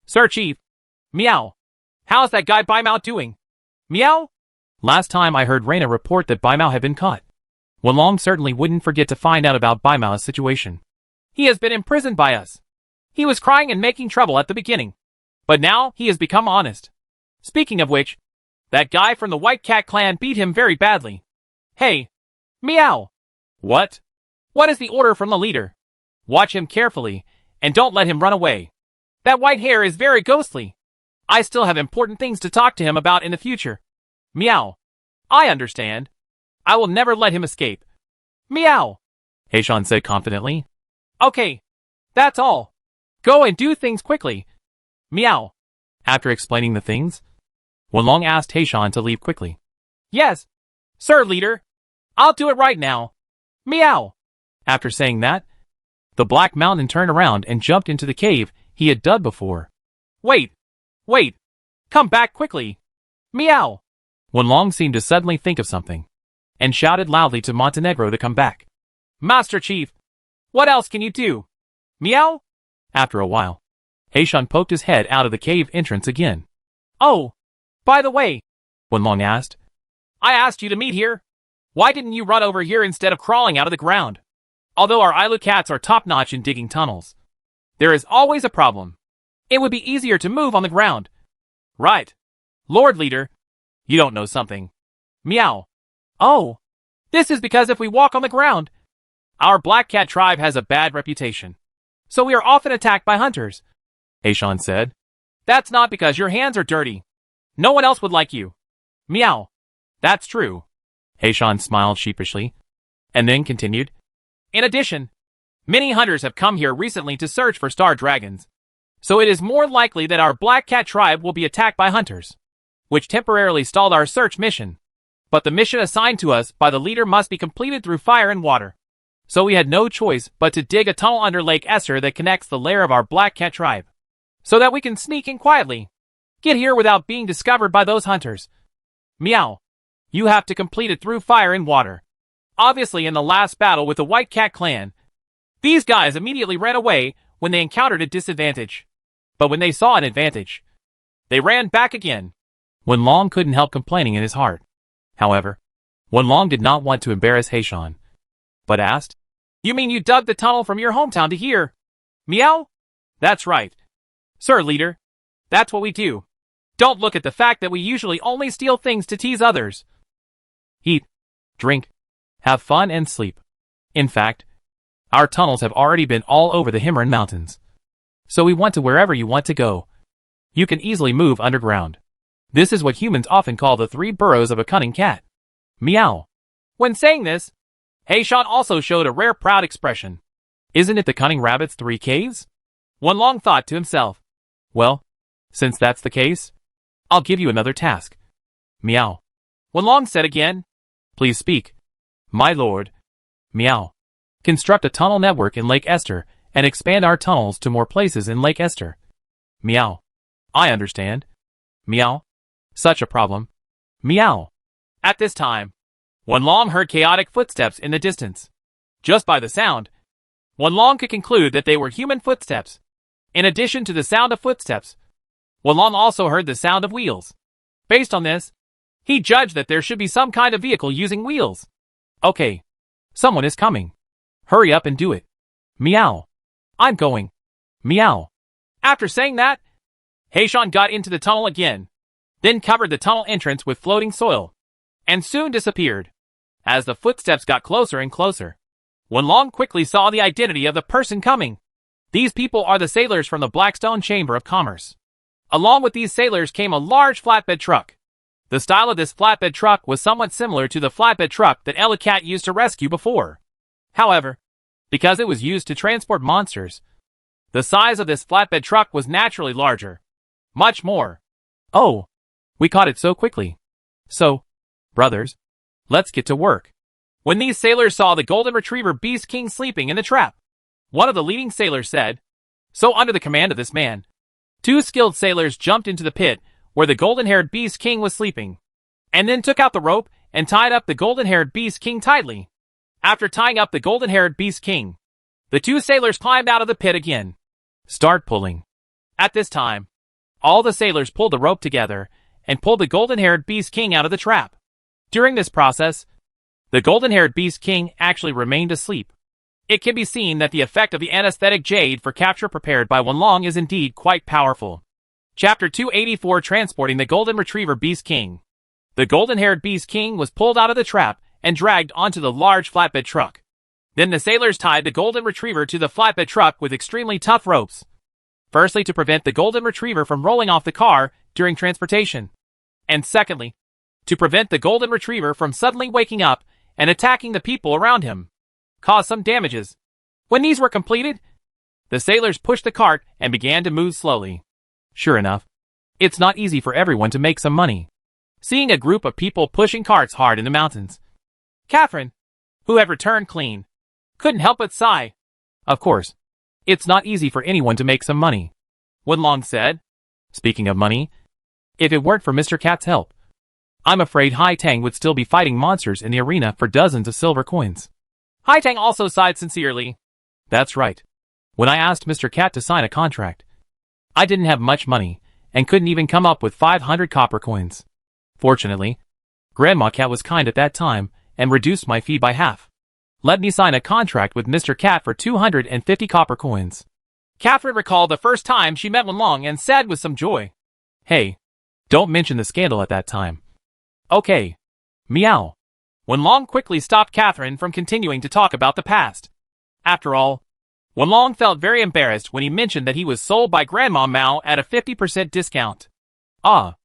Sir Chief. Meow. How's that guy Bai Mao doing? Meow? Last time I heard Reina report that Bai Mao had been caught. Wenlong certainly wouldn't forget to find out about Bai Mao's situation. He has been imprisoned by us. He was crying and making trouble at the beginning. But now he has become honest. Speaking of which, that guy from the White Cat clan beat him very badly. Hey. Meow. What? What is the order from the leader? Watch him carefully, and don't let him run away. That white hair is very ghostly. I still have important things to talk to him about in the future. Meow. I understand. I will never let him escape. Meow. Heishan said confidently. Okay. That's all. Go and do things quickly. Meow. After explaining the things, Wenlong asked Heishan to leave quickly. Yes. Sir Leader. I'll do it right now. Meow. After saying that, the Black Mountain turned around and jumped into the cave he had dug before. Wait. Wait. Come back quickly. Meow. Wenlong seemed to suddenly think of something, and shouted loudly to Montenegro to come back. Master Chief. What else can you do? Meow? After a while, Heishan poked his head out of the cave entrance again. Oh, by the way, Wenlong asked. I asked you to meet here. Why didn't you run over here instead of crawling out of the ground? Although our Elu cats are top-notch in digging tunnels, there is always a problem. It would be easier to move on the ground. Right. Lord Leader, you don't know something. Meow. Oh, this is because if we walk on the ground, our Black Cat tribe has a bad reputation. So we are often attacked by hunters. Heishan said. That's not because your hands are dirty. No one else would like you. Meow. That's true. Heishan smiled sheepishly, and then continued. In addition, many hunters have come here recently to search for star dragons. So it is more likely that our Black Cat tribe will be attacked by hunters, which temporarily stalled our search mission. But the mission assigned to us by the leader must be completed through fire and water. So we had no choice but to dig a tunnel under Lake Esther that connects the lair of our Black Cat tribe, so that we can sneak in quietly. Get here without being discovered by those hunters. Meow. You have to complete it through fire and water. Obviously in the last battle with the White Cat clan, these guys immediately ran away when they encountered a disadvantage. But when they saw an advantage, they ran back again. Wenlong couldn't help complaining in his heart. However, Wenlong did not want to embarrass Heishan, but asked, You mean you dug the tunnel from your hometown to here? Meow? That's right. Sir Leader, that's what we do. Don't look at the fact that we usually only steal things to tease others. Eat, drink, have fun and sleep. In fact, our tunnels have already been all over the Himran Mountains. So we want to wherever you want to go. You can easily move underground. This is what humans often call the 3 burrows of a cunning cat. Meow. When saying this, Heishan also showed a rare proud expression. Isn't it the cunning rabbit's 3 caves? Wenlong thought to himself. Well, since that's the case, I'll give you another task. Meow. Wenlong said again. Please speak. My lord. Meow. Construct a tunnel network in Lake Esther and expand our tunnels to more places in Lake Esther. Meow. I understand. Meow. Such a problem. Meow. At this time, Wenlong heard chaotic footsteps in the distance. Just by the sound, Wenlong could conclude that they were human footsteps. In addition to the sound of footsteps, Wenlong also heard the sound of wheels. Based on this, he judged that there should be some kind of vehicle using wheels. Okay. Someone is coming. Hurry up and do it. Meow. I'm going. Meow. After saying that, Heishan got into the tunnel again, then covered the tunnel entrance with floating soil, and soon disappeared. As the footsteps got closer and closer, Wenlong quickly saw the identity of the person coming. These people are the sailors from the Blackstone Chamber of Commerce. Along with these sailors came a large flatbed truck. The style of this flatbed truck was somewhat similar to the flatbed truck that Elu Cat used to rescue before. However, because it was used to transport monsters, the size of this flatbed truck was naturally larger. Much more. Oh, we caught it so quickly. So, brothers, let's get to work. When these sailors saw the golden retriever Beast King sleeping in the trap, one of the leading sailors said, So under the command of this man, 2 skilled sailors jumped into the pit where the golden-haired Beast King was sleeping, and then took out the rope and tied up the golden-haired Beast King tightly. After tying up the golden-haired Beast King, the two sailors climbed out of the pit again. Start pulling. At this time, all the sailors pulled the rope together and pulled the golden-haired Beast King out of the trap. During this process, the golden-haired Beast King actually remained asleep. It can be seen that the effect of the anesthetic jade for capture prepared by Wenlong is indeed quite powerful. Chapter 284 Transporting the Golden Retriever Beast King. The golden-haired Beast King was pulled out of the trap and dragged onto the large flatbed truck. Then the sailors tied the golden retriever to the flatbed truck with extremely tough ropes. Firstly, to prevent the golden retriever from rolling off the car during transportation. And secondly, to prevent the golden retriever from suddenly waking up and attacking the people around him. Cause some damages. When these were completed, the sailors pushed the cart and began to move slowly. Sure enough, it's not easy for everyone to make some money. Seeing a group of people pushing carts hard in the mountains, Catherine, who had returned clean, couldn't help but sigh. Of course, it's not easy for anyone to make some money, Wenlong said. Speaking of money, if it weren't for Mr. Cat's help, I'm afraid Hai Tang would still be fighting monsters in the arena for dozens of silver coins. Hai Tang also sighed sincerely. That's right. When I asked Mr. Cat to sign a contract, I didn't have much money and couldn't even come up with 500 copper coins. Fortunately, Grandma Cat was kind at that time and reduced my fee by half. Let me sign a contract with Mr. Cat for 250 copper coins. Catherine recalled the first time she met Wenlong and said with some joy, "Hey, don't mention the scandal at that time." "Okay. Meow." Wenlong quickly stopped Catherine from continuing to talk about the past. After all, Wenlong felt very embarrassed when he mentioned that he was sold by Grandma Mao at a 50% discount. Ah,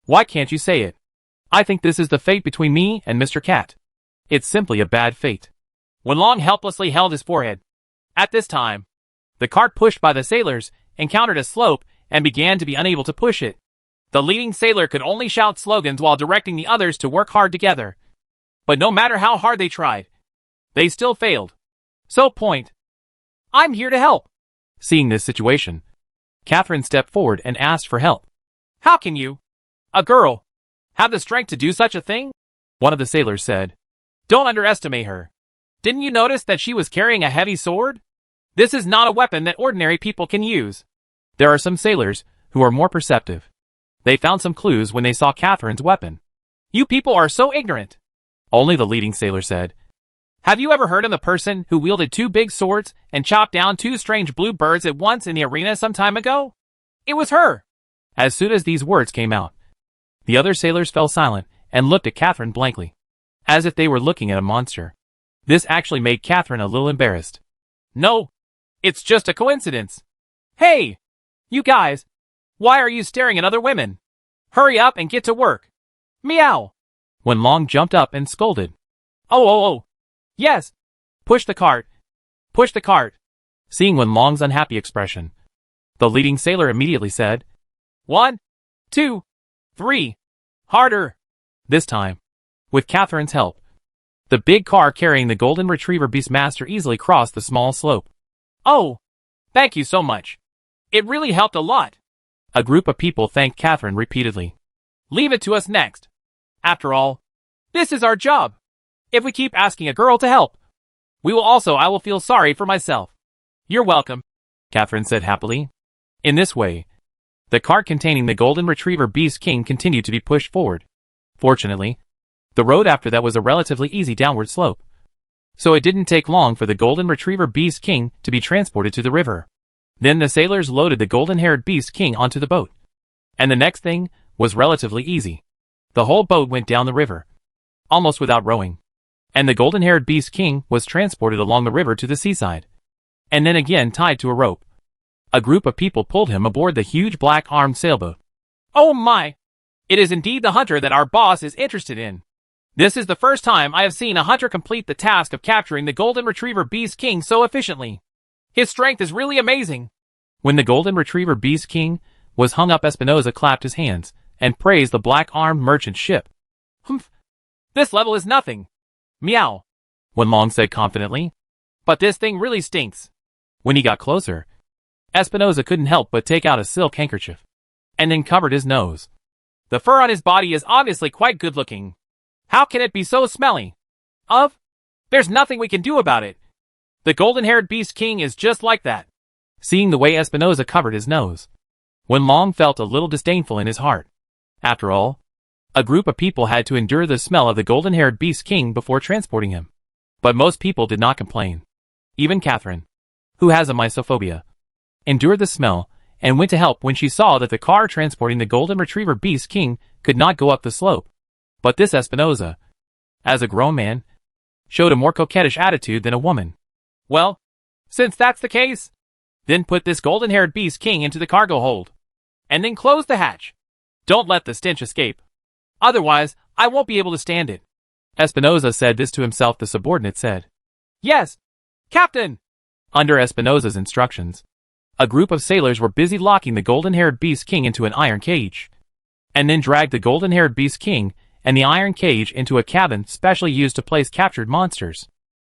why can't you say it? I think this is the fate between me and Mr. Cat. It's simply a bad fate. Wenlong helplessly held his forehead. At this time, the cart pushed by the sailors encountered a slope and began to be unable to push it. The leading sailor could only shout slogans while directing the others to work hard together. But no matter how hard they tried, they still failed. So point. I'm here to help. Seeing this situation, Catherine stepped forward and asked for help. How can you, a girl, have the strength to do such a thing? One of the sailors said. Don't underestimate her. Didn't you notice that she was carrying a heavy sword? This is not a weapon that ordinary people can use. There are some sailors who are more perceptive. They found some clues when they saw Catherine's weapon. You people are so ignorant. Only the leading sailor said. Have you ever heard of the person who wielded two big swords and chopped down two strange blue birds at once in the arena some time ago? It was her. As soon as these words came out, the other sailors fell silent and looked at Catherine blankly, as if they were looking at a monster. This actually made Catherine a little embarrassed. No, it's just a coincidence. Hey, you guys, why are you staring at other women? Hurry up and get to work. Meow. Wenlong jumped up and scolded. Oh. Yes. Push the cart. Push the cart. Seeing Wenlong's unhappy expression, the leading sailor immediately said, 1, 2, 3. Harder. This time, with Catherine's help, the big car carrying the golden retriever Beastmaster easily crossed the small slope. Oh, thank you so much. It really helped a lot. A group of people thanked Catherine repeatedly. Leave it to us next. After all, this is our job. If we keep asking a girl to help, I will feel sorry for myself. You're welcome, Catherine said happily. In this way, the cart containing the golden retriever Beast King continued to be pushed forward. Fortunately, the road after that was a relatively easy downward slope, so it didn't take long for the golden retriever Beast King to be transported to the river. Then the sailors loaded the golden-haired Beast King onto the boat. And the next thing was relatively easy. The whole boat went down the river, almost without rowing, and the golden-haired Beast King was transported along the river to the seaside, and then again tied to a rope. A group of people pulled him aboard the huge black-armed sailboat. Oh my! It is indeed the hunter that our boss is interested in. This is the first time I have seen a hunter complete the task of capturing the golden retriever Beast King so efficiently. His strength is really amazing. When the golden retriever Beast King was hung up, Espinosa clapped his hands and praised the black-armed merchant ship. Humph! This level is nothing. Meow, Wenlong said confidently. But this thing really stinks. When he got closer, Espinosa couldn't help but take out a silk handkerchief and then covered his nose. The fur on his body is obviously quite good-looking. How can it be so smelly? There's nothing we can do about it. The golden-haired Beast King is just like that. Seeing the way Espinosa covered his nose, Wenlong felt a little disdainful in his heart. After all, a group of people had to endure the smell of the golden-haired Beast King before transporting him. But most people did not complain. Even Catherine, who has a mysophobia, endured the smell and went to help when she saw that the car transporting the golden retriever Beast King could not go up the slope. But this Espinosa, as a grown man, showed a more coquettish attitude than a woman. Well, since that's the case, then put this golden-haired Beast King into the cargo hold. And then close the hatch. Don't let the stench escape. Otherwise, I won't be able to stand it. Espinosa said this to himself. The subordinate said, Yes, Captain! Under Espinosa's instructions, a group of sailors were busy locking the golden-haired Beast King into an iron cage, and then dragged the golden-haired Beast King and the iron cage into a cabin specially used to place captured monsters,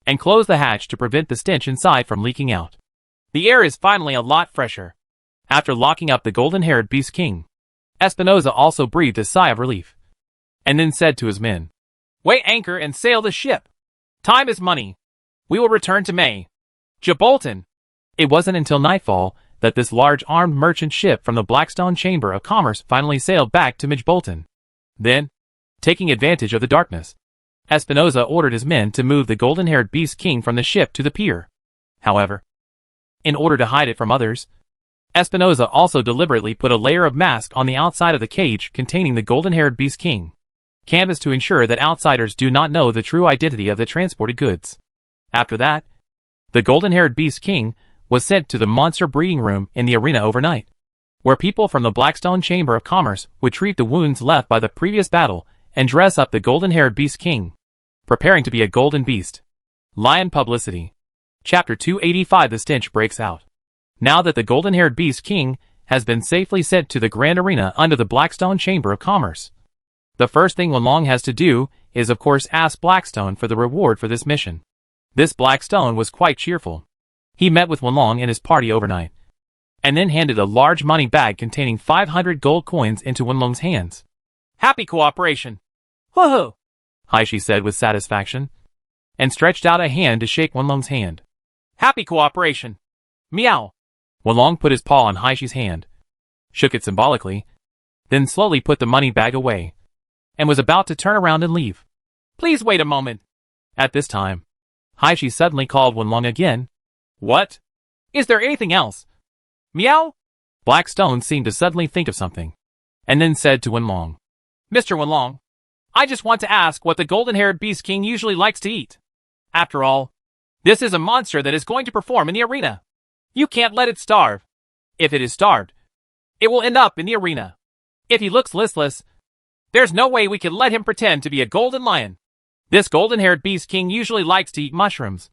and close the hatch to prevent the stench inside from leaking out. The air is finally a lot fresher. After locking up the golden-haired Beast King, Espinosa also breathed a sigh of relief, and then said to his men, Weigh anchor and sail the ship. Time is money. We will return to Bolton. It wasn't until nightfall that this large armed merchant ship from the Blackstone Chamber of Commerce finally sailed back to Bolton. Then, taking advantage of the darkness, Espinosa ordered his men to move the golden-haired Beast King from the ship to the pier. However, in order to hide it from others, Espinosa also deliberately put a layer of mask on the outside of the cage containing the golden-haired Beast King, canvas to ensure that outsiders do not know the true identity of the transported goods. After that, the golden-haired Beast King was sent to the monster breeding room in the arena overnight, where people from the Blackstone Chamber of Commerce would treat the wounds left by the previous battle and dress up the golden-haired Beast King, preparing to be a golden beast. Lion Publicity. Chapter 285. The stench breaks out. Now that the golden-haired Beast King has been safely sent to the Grand Arena under the Blackstone Chamber of Commerce, the first thing Wenlong has to do is of course ask Blackstone for the reward for this mission. This Blackstone was quite cheerful. He met with Wenlong and his party overnight, and then handed a large money bag containing 500 gold coins into Wenlong's hands. Happy cooperation. Woohoo! Haishi said with satisfaction, and stretched out a hand to shake Wenlong's hand. Happy cooperation. Meow. Wenlong put his paw on Haishi's hand, shook it symbolically, then slowly put the money bag away, and was about to turn around and leave. Please wait a moment. At this time, Haishi suddenly called Wenlong again. What? Is there anything else? Meow? Blackstone seemed to suddenly think of something, and then said to Wenlong, Mr. Wenlong, I just want to ask what the golden-haired Beast King usually likes to eat. After all, this is a monster that is going to perform in the arena. You can't let it starve. If it is starved, it will end up in the arena. If he looks listless, there's no way we can let him pretend to be a golden lion. This golden-haired Beast King usually likes to eat mushrooms.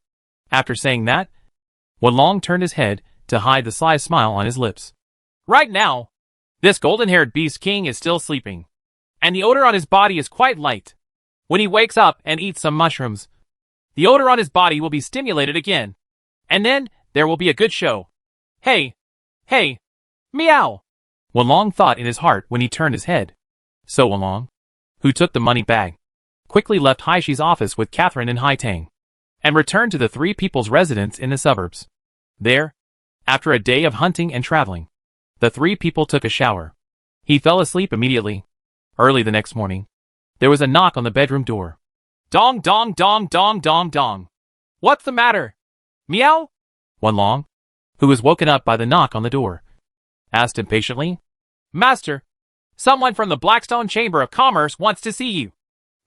After saying that, Wenlong turned his head to hide the sly smile on his lips. Right now, this golden-haired Beast King is still sleeping, and the odor on his body is quite light. When he wakes up and eats some mushrooms, the odor on his body will be stimulated again, and then there will be a good show. Hey, meow. Wenlong thought in his heart when he turned his head. So Wenlong, who took the money bag, quickly left Haishi's office with Catherine and Haitang, and returned to the three people's residence in the suburbs. There, after a day of hunting and traveling, the three people took a shower. He fell asleep immediately. Early the next morning, there was a knock on the bedroom door. Dong dong dong dong dong dong. What's the matter? Meow? Wenlong, who was woken up by the knock on the door, asked impatiently. Master, someone from the Blackstone Chamber of Commerce wants to see you.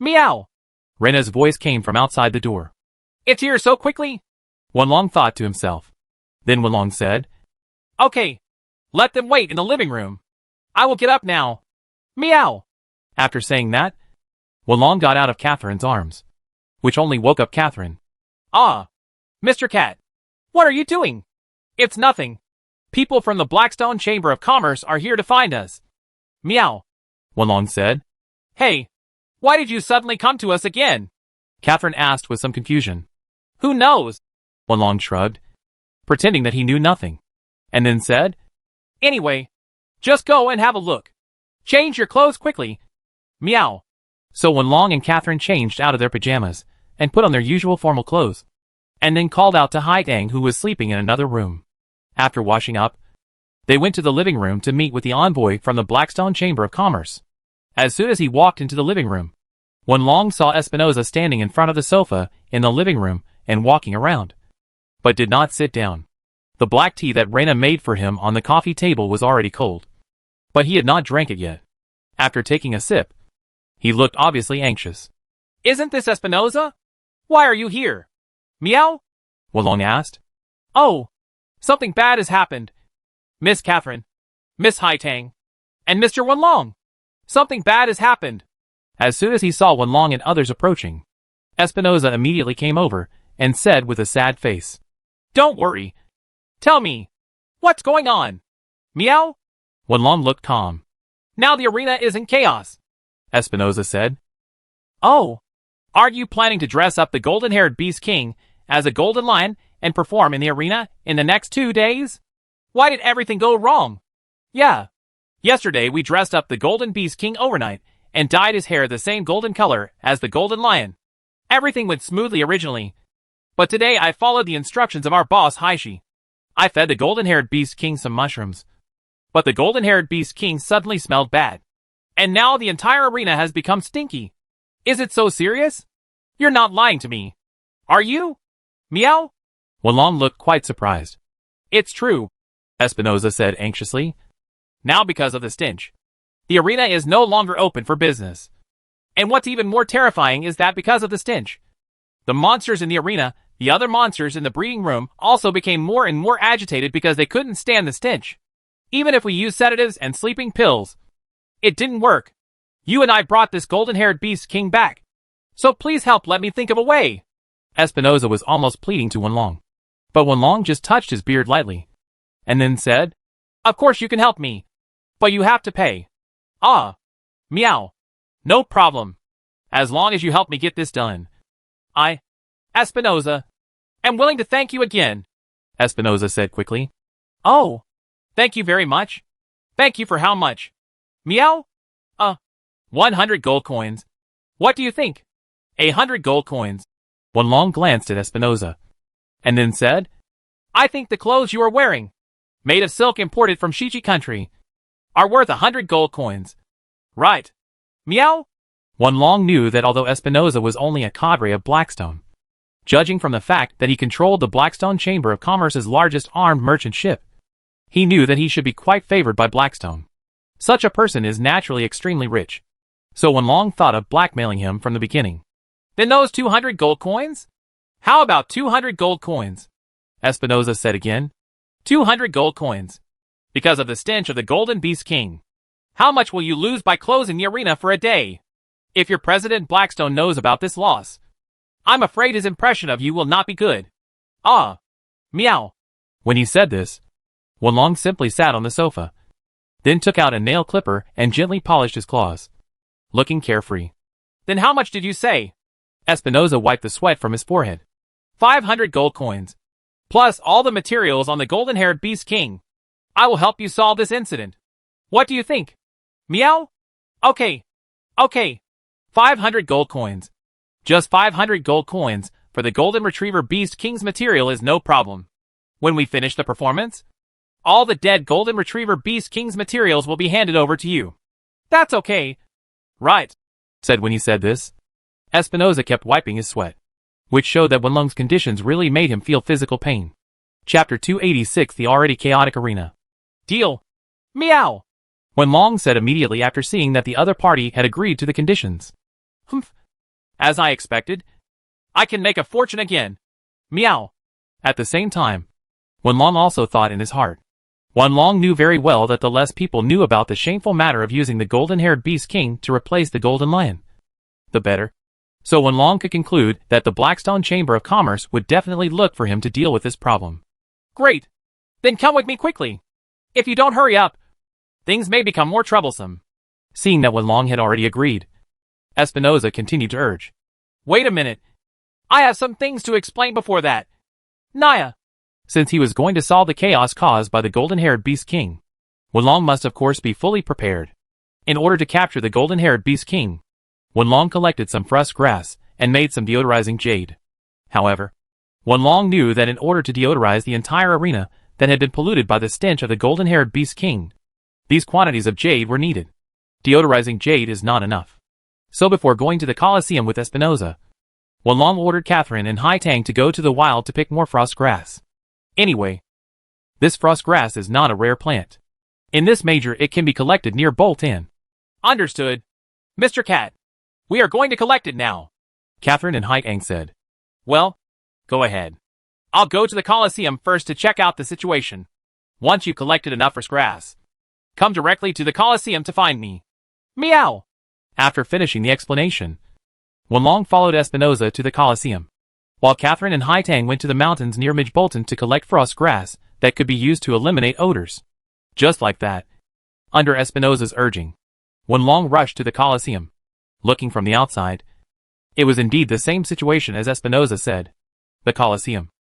Meow. Rena's voice came from outside the door. It's here so quickly? Wenlong thought to himself. Then Wenlong said, Okay, let them wait in the living room. I will get up now. Meow. After saying that, Wenlong got out of Catherine's arms, which only woke up Catherine. Ah, Mr. Cat, what are you doing? It's nothing. People from the Blackstone Chamber of Commerce are here to find us. Meow. Wenlong said. Hey, why did you suddenly come to us again? Catherine asked with some confusion. Who knows? Wenlong shrugged, pretending that he knew nothing, and then said, Anyway, just go and have a look. Change your clothes quickly. Meow. So Wenlong and Catherine changed out of their pajamas and put on their usual formal clothes, and then called out to Hai Tang, who was sleeping in another room. After washing up, they went to the living room to meet with the envoy from the Blackstone Chamber of Commerce. As soon as he walked into the living room, Wenlong saw Espinosa standing in front of the sofa in the living room and walking around, but did not sit down. The black tea that Reina made for him on the coffee table was already cold, but he had not drank it yet. After taking a sip, he looked obviously anxious. Isn't this Espinosa? Why are you here? Meow? Wenlong asked. Oh, something bad has happened. Miss Catherine, Miss Hai Tang, and Mr. Wenlong. Something bad has happened. As soon as he saw Wenlong and others approaching, Espinosa immediately came over and said with a sad face, Don't worry. Tell me, what's going on? Meow? Wenlong looked calm. Now the arena is in chaos, Espinosa said. Oh, aren't you planning to dress up the golden-haired Beast King as a golden lion and perform in the arena in the next 2 days? Why did everything go wrong? Yeah. Yesterday we dressed up the Golden Beast King overnight and dyed his hair the same golden color as the Golden Lion. Everything went smoothly originally. But today I followed the instructions of our boss Haishi. I fed the golden-haired Beast King some mushrooms. But the golden-haired Beast King suddenly smelled bad. And now the entire arena has become stinky. Is it so serious? You're not lying to me. Are you? Meow? Wenlong looked quite surprised. It's true, Espinosa said anxiously. Now because of the stench, the arena is no longer open for business. And what's even more terrifying is that because of the stench, the monsters in the arena, the other monsters in the breeding room, also became more and more agitated because they couldn't stand the stench. Even if we used sedatives and sleeping pills, it didn't work. You and I brought this golden-haired Beast King back. So please help let me think of a way. Espinosa was almost pleading to Wenlong, but Wenlong just touched his beard lightly, and then said, Of course you can help me, but you have to pay. Ah. Meow. No problem. As long as you help me get this done. I, Espinosa, am willing to thank you again, Espinosa said quickly. Oh. Thank you very much. Thank you for how much? Meow? 100 gold coins. What do you think? 100 gold coins. Wenlong glanced at Espinosa, and then said, I think the clothes you are wearing, made of silk imported from Shiji country, are worth 100 gold coins. Right. Meow? Wenlong knew that although Espinosa was only a cadre of Blackstone, judging from the fact that he controlled the Blackstone Chamber of Commerce's largest armed merchant ship, he knew that he should be quite favored by Blackstone. Such a person is naturally extremely rich. So Wenlong thought of blackmailing him from the beginning. Then those 200 gold coins? How about 200 gold coins? Espinosa said again. 200 gold coins. Because of the stench of the Golden Beast King. How much will you lose by closing the arena for a day? If your President Blackstone knows about this loss, I'm afraid his impression of you will not be good. Ah. Meow. When he said this, Wenlong simply sat on the sofa, then took out a nail clipper and gently polished his claws, looking carefree. Then how much did you say? Espinosa wiped the sweat from his forehead. 500 gold coins. Plus all the materials on the golden-haired Beast King. I will help you solve this incident. What do you think? Meow? Okay. 500 gold coins. Just 500 gold coins for the Golden Retriever Beast King's material is no problem. When we finish the performance, all the dead Golden Retriever Beast King's materials will be handed over to you. That's okay. Right, said when he said this. Espinosa kept wiping his sweat, which showed that Wenlong's conditions really made him feel physical pain. Chapter 286, The Already Chaotic Arena. Deal. Meow. Wenlong said immediately after seeing that the other party had agreed to the conditions. Humph. As I expected, I can make a fortune again. Meow. At the same time, Wenlong also thought in his heart. Wenlong knew very well that the less people knew about the shameful matter of using the golden-haired Beast King to replace the Golden Lion, the better. So Wenlong could conclude that the Blackstone Chamber of Commerce would definitely look for him to deal with this problem. Great. Then come with me quickly. If you don't hurry up, things may become more troublesome. Seeing that Wenlong had already agreed, Espinosa continued to urge. Wait a minute. I have some things to explain before that. Naya. Since he was going to solve the chaos caused by the golden-haired Beast King, Wenlong must of course be fully prepared. In order to capture the golden-haired Beast King, Wenlong collected some fresh grass and made some deodorizing jade. However, Wenlong knew that in order to deodorize the entire arena that had been polluted by the stench of the golden-haired Beast King, these quantities of jade were needed. Deodorizing jade is not enough. So before going to the Colosseum with Espinosa, Wenlong ordered Catherine and Hai Tang to go to the wild to pick more frost grass. Anyway, this frost grass is not a rare plant. In this major it can be collected near Boltan. Understood. Mr. Cat, we are going to collect it now, Catherine and Hai Tang said. Well, go ahead. I'll go to the Colosseum first to check out the situation. Once you've collected enough frost grass, come directly to the Colosseum to find me. Meow! After finishing the explanation, Wenlong followed Espinosa to the Colosseum, while Catherine and Hai Tang went to the mountains near Midbolton to collect frost grass that could be used to eliminate odors. Just like that, under Espinosa's urging, Wenlong rushed to the Colosseum. Looking from the outside, it was indeed the same situation as Espinosa said. The Colosseum,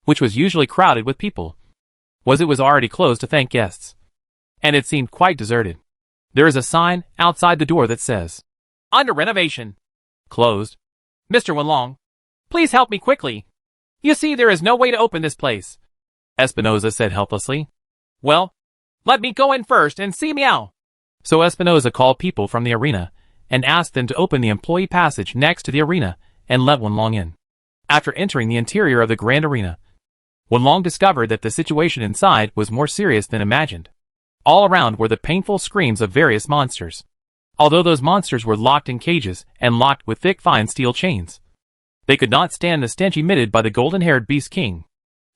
which was usually crowded with people, was already closed to thank guests. And it seemed quite deserted. There is a sign outside the door that says, "Under renovation." Closed. Mr. Wenlong, please help me quickly. You see, there is no way to open this place, Espinosa said helplessly. Well, let me go in first and see. Meow. So Espinosa called people from the arena and asked them to open the employee passage next to the arena and let Wenlong in. After entering the interior of the grand arena, Wenlong discovered that the situation inside was more serious than imagined. All around were the painful screams of various monsters. Although those monsters were locked in cages and locked with thick fine steel chains, they could not stand the stench emitted by the golden-haired Beast King,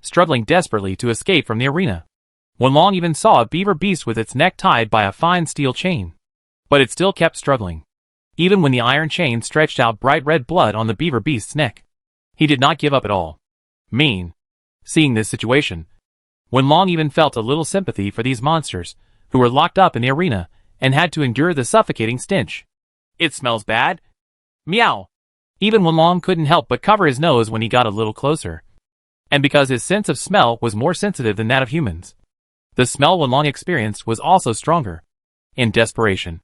struggling desperately to escape from the arena. Wenlong even saw a beaver beast with its neck tied by a fine steel chain. But it still kept struggling. Even when the iron chain stretched out bright red blood on the beaver beast's neck, he did not give up at all. Seeing this situation, Wenlong even felt a little sympathy for these monsters who were locked up in the arena and had to endure the suffocating stench. It smells bad. Meow. Even Wenlong couldn't help but cover his nose when he got a little closer. And because his sense of smell was more sensitive than that of humans, the smell Wenlong experienced was also stronger. In desperation,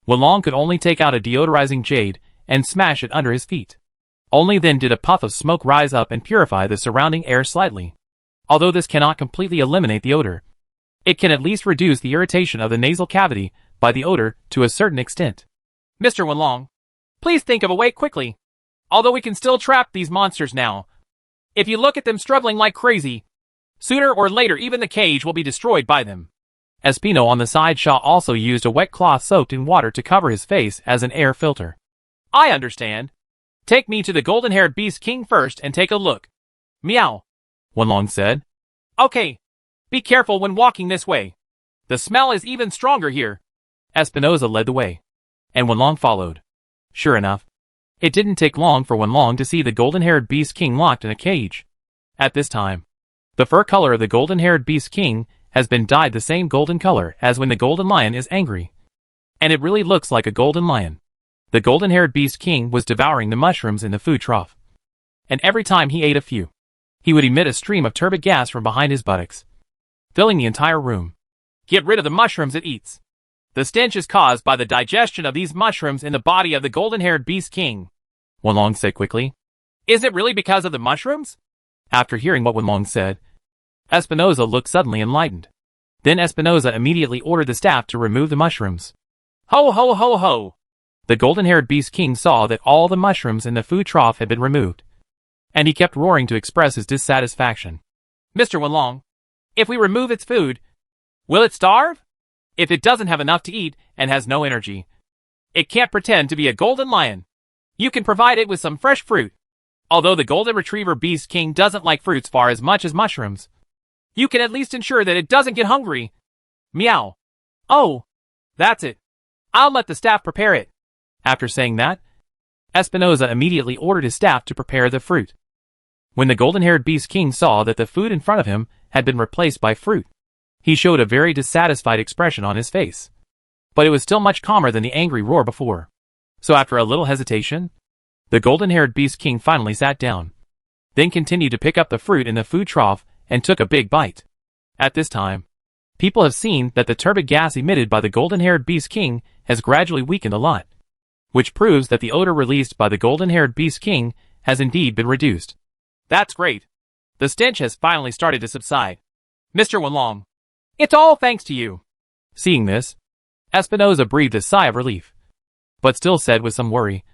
Wenlong could only take out a deodorizing jade and smash it under his feet. Only then did a puff of smoke rise up and purify the surrounding air slightly. Although this cannot completely eliminate the odor, it can at least reduce the irritation of the nasal cavity by the odor to a certain extent. Mr. Wenlong, please think of a way quickly. Although we can still trap these monsters now, if you look at them struggling like crazy, sooner or later even the cage will be destroyed by them. Espino on the side Shaw also used a wet cloth soaked in water to cover his face as an air filter. I understand. Take me to the golden-haired Beast King first and take a look. Meow. Wenlong said. Okay. Be careful when walking this way. The smell is even stronger here. Espinosa led the way, and Wenlong followed. Sure enough, it didn't take long for Wenlong to see the golden-haired Beast King locked in a cage. At this time, the fur color of the golden-haired Beast King has been dyed the same golden color as when the golden lion is angry. And it really looks like a golden lion. The golden-haired Beast King was devouring the mushrooms in the food trough. And every time he ate a few, he would emit a stream of turbid gas from behind his buttocks, filling the entire room. Get rid of the mushrooms it eats. The stench is caused by the digestion of these mushrooms in the body of the golden-haired Beast King, Wenlong said quickly. Is it really because of the mushrooms? After hearing what Wenlong said, Espinosa looked suddenly enlightened. Then Espinosa immediately ordered the staff to remove the mushrooms. Ho ho ho ho! The golden-haired Beast King saw that all the mushrooms in the food trough had been removed, and he kept roaring to express his dissatisfaction. Mr. Wenlong, if we remove its food, will it starve? If it doesn't have enough to eat and has no energy, it can't pretend to be a golden lion. You can provide it with some fresh fruit. Although the golden retriever Beast King doesn't like fruits far as much as mushrooms, you can at least ensure that it doesn't get hungry. Meow. Oh, that's it. I'll let the staff prepare it. After saying that, Espinosa immediately ordered his staff to prepare the fruit. When the golden-haired Beast King saw that the food in front of him had been replaced by fruit, he showed a very dissatisfied expression on his face. But it was still much calmer than the angry roar before. So after a little hesitation, the golden-haired Beast King finally sat down, then continued to pick up the fruit in the food trough and took a big bite. At this time, people have seen that the turbid gas emitted by the golden-haired Beast King has gradually weakened a lot. which proves that the odor released by the golden-haired Beast King has indeed been reduced. That's great. The stench has finally started to subside. Mr. Wenlong, it's all thanks to you. Seeing this, Espinosa breathed a sigh of relief, but still said with some worry,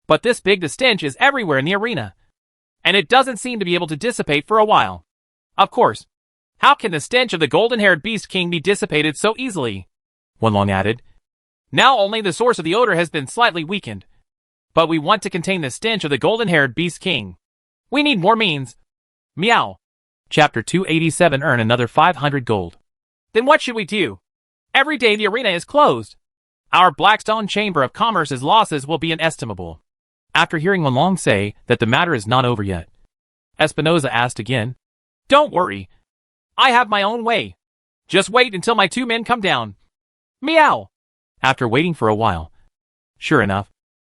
But this big stench is everywhere in the arena, and it doesn't seem to be able to dissipate for a while. Of course, how can the stench of the golden-haired Beast King be dissipated so easily? Wenlong added. Now only the source of the odor has been slightly weakened, but we want to contain the stench of the golden-haired Beast King. We need more means. Meow. Chapter 287. Earn another 500 gold. Then what should we do? Every day the arena is closed. Our Blackstone Chamber of Commerce's losses will be inestimable. After hearing Wenlong say that the matter is not over yet, Espinosa asked again, Don't worry. I have my own way. Just wait until my 2 men come down. Meow. After waiting for a while, sure enough,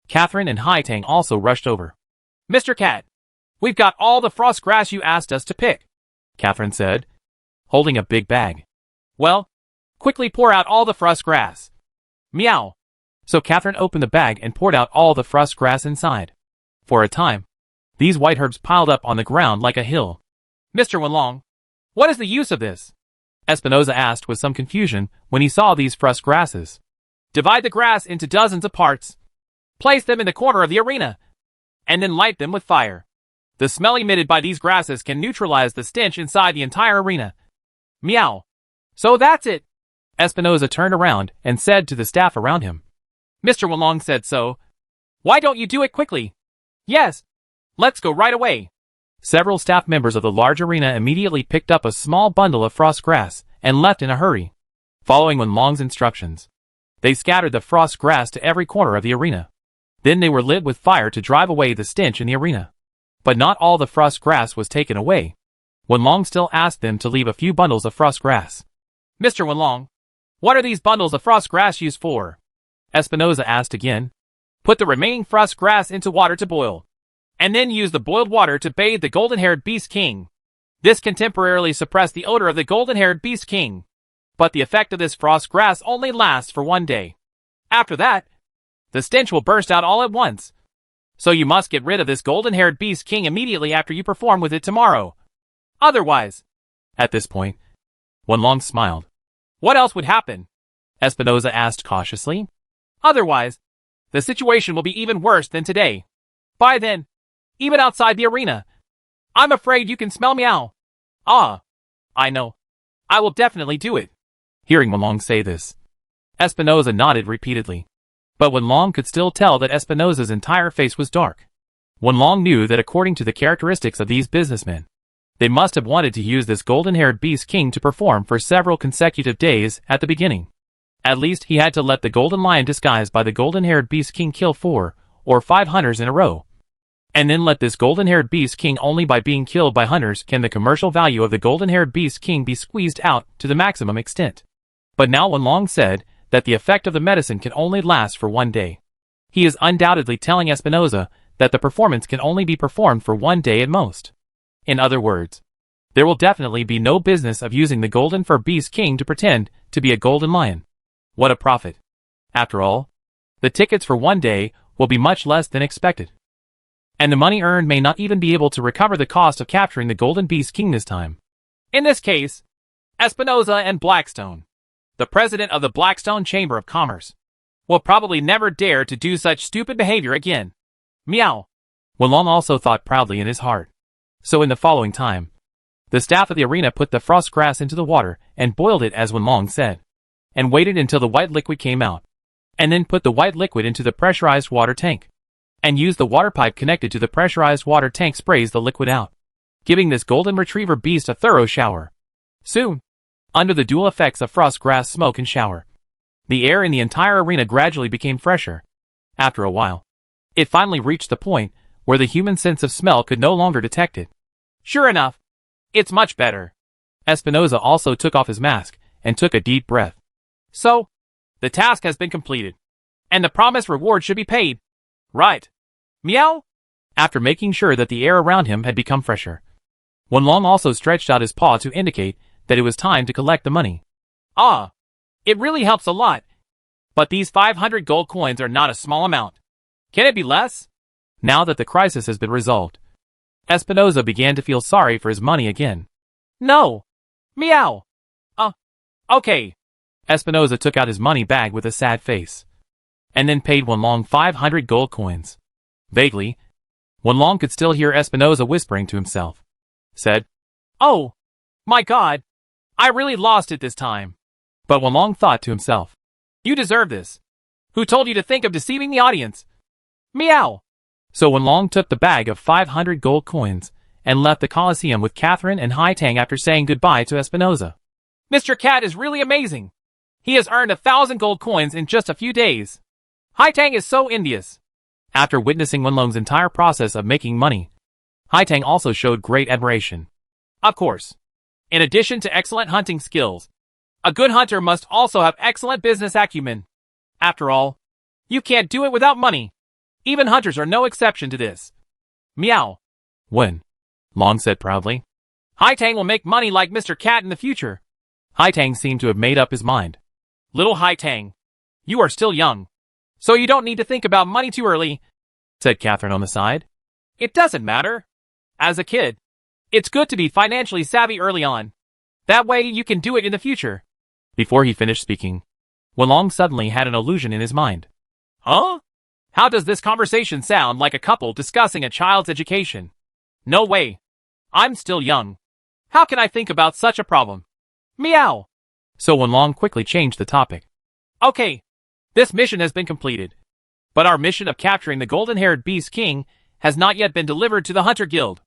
Catherine and Haitang also rushed over. Mr. Cat, we've got all the frost grass you asked us to pick, Catherine said, holding a big bag. Well, quickly pour out all the frost grass. Meow. So Catherine opened the bag and poured out all the frost grass inside. For a time, these white herbs piled up on the ground like a hill. Mr. Wenlong, what is the use of this? Espinosa asked with some confusion when he saw these frost grasses. Divide the grass into dozens of parts. Place them in the corner of the arena, and then light them with fire. The smell emitted by these grasses can neutralize the stench inside the entire arena. Meow. So that's it. Espinosa turned around and said to the staff around him. Mr. Wenlong said so. Why don't you do it quickly? Yes. Let's go right away. Several staff members of the large arena immediately picked up a small bundle of frost grass and left in a hurry, following Wenlong's instructions. They scattered the frost grass to every corner of the arena. Then they were lit with fire to drive away the stench in the arena. But not all the frost grass was taken away. Wenlong still asked them to leave a few bundles of frost grass. Mr. Wenlong, what are these bundles of frost grass used for? Espinosa asked again. Put the remaining frost grass into water to boil, and then use the boiled water to bathe the golden-haired Beast King. This can temporarily suppress the odor of the golden-haired Beast King, but the effect of this frost grass only lasts for 1 day. After that, the stench will burst out all at once. So you must get rid of this golden-haired Beast King immediately after you perform with it tomorrow. Otherwise... At this point, Wenlong smiled. What else would happen? Espinosa asked cautiously. Otherwise, the situation will be even worse than today. By then, even outside the arena, I'm afraid you can smell meow. Ah, I know. I will definitely do it. Hearing Wenlong say this, Espinosa nodded repeatedly. But Wenlong could still tell that Espinosa's entire face was dark. Wenlong knew that according to the characteristics of these businessmen, they must have wanted to use this golden-haired Beast King to perform for several consecutive days at the beginning. At least he had to let the golden lion disguised by the golden-haired Beast King kill 4 or 5 hunters in a row. And then let this golden-haired Beast King only by being killed by hunters can the commercial value of the golden-haired Beast King be squeezed out to the maximum extent. But now Wenlong said that the effect of the medicine can only last for 1 day. He is undoubtedly telling Espinosa that the performance can only be performed for 1 day at most. In other words, there will definitely be no business of using the golden fur Beast King to pretend to be a golden lion. What a profit. After all, the tickets for 1 day will be much less than expected. And the money earned may not even be able to recover the cost of capturing the golden Beast King this time. In this case, Espinosa and Blackstone, the president of the Blackstone Chamber of Commerce, will probably never dare to do such stupid behavior again. Meow. Wenlong also thought proudly in his heart. So in the following time, the staff of the arena put the frost grass into the water and boiled it as Wenlong said, and waited until the white liquid came out, and then put the white liquid into the pressurized water tank, and used the water pipe connected to the pressurized water tank sprays the liquid out, giving this golden retriever beast a thorough shower. Soon, under the dual effects of frost grass smoke and shower, the air in the entire arena gradually became fresher. After a while, it finally reached the point where the human sense of smell could no longer detect it. Sure enough, it's much better. Espinosa also took off his mask and took a deep breath. So, the task has been completed, and the promised reward should be paid. Right. Meow? After making sure that the air around him had become fresher, Wenlong also stretched out his paw to indicate that it was time to collect the money. Ah, it really helps a lot. But these 500 gold coins are not a small amount. Can it be less? Now that the crisis has been resolved, Espinosa began to feel sorry for his money again. No. Meow. Okay. Espinosa took out his money bag with a sad face, and then paid Wenlong 500 gold coins. Vaguely, Wenlong could still hear Espinosa whispering to himself. Said, "Oh, my God. I really lost it this time." But Wenlong thought to himself, "You deserve this. Who told you to think of deceiving the audience?" Meow. So Wenlong took the bag of 500 gold coins and left the Colosseum with Catherine and Hai Tang after saying goodbye to Espinosa. Mr. Cat is really amazing. He has earned 1,000 gold coins in just a few days. Hai Tang is so envious. After witnessing Wenlong's entire process of making money, Hai Tang also showed great admiration. Of course. In addition to excellent hunting skills, a good hunter must also have excellent business acumen. After all, you can't do it without money. Even hunters are no exception to this. Meow. Long said proudly. Hai Tang will make money like Mr. Cat in the future. Hai Tang seemed to have made up his mind. Little Hai Tang, you are still young, so you don't need to think about money too early, said Catherine on the side. It doesn't matter. As a kid, it's good to be financially savvy early on. That way you can do it in the future. Before he finished speaking, Wenlong suddenly had an illusion in his mind. Huh? How does this conversation sound like a couple discussing a child's education? No way. I'm still young. How can I think about such a problem? Meow. So Wenlong quickly changed the topic. Okay. This mission has been completed. But our mission of capturing the golden-haired Beast King has not yet been delivered to the Hunter Guild.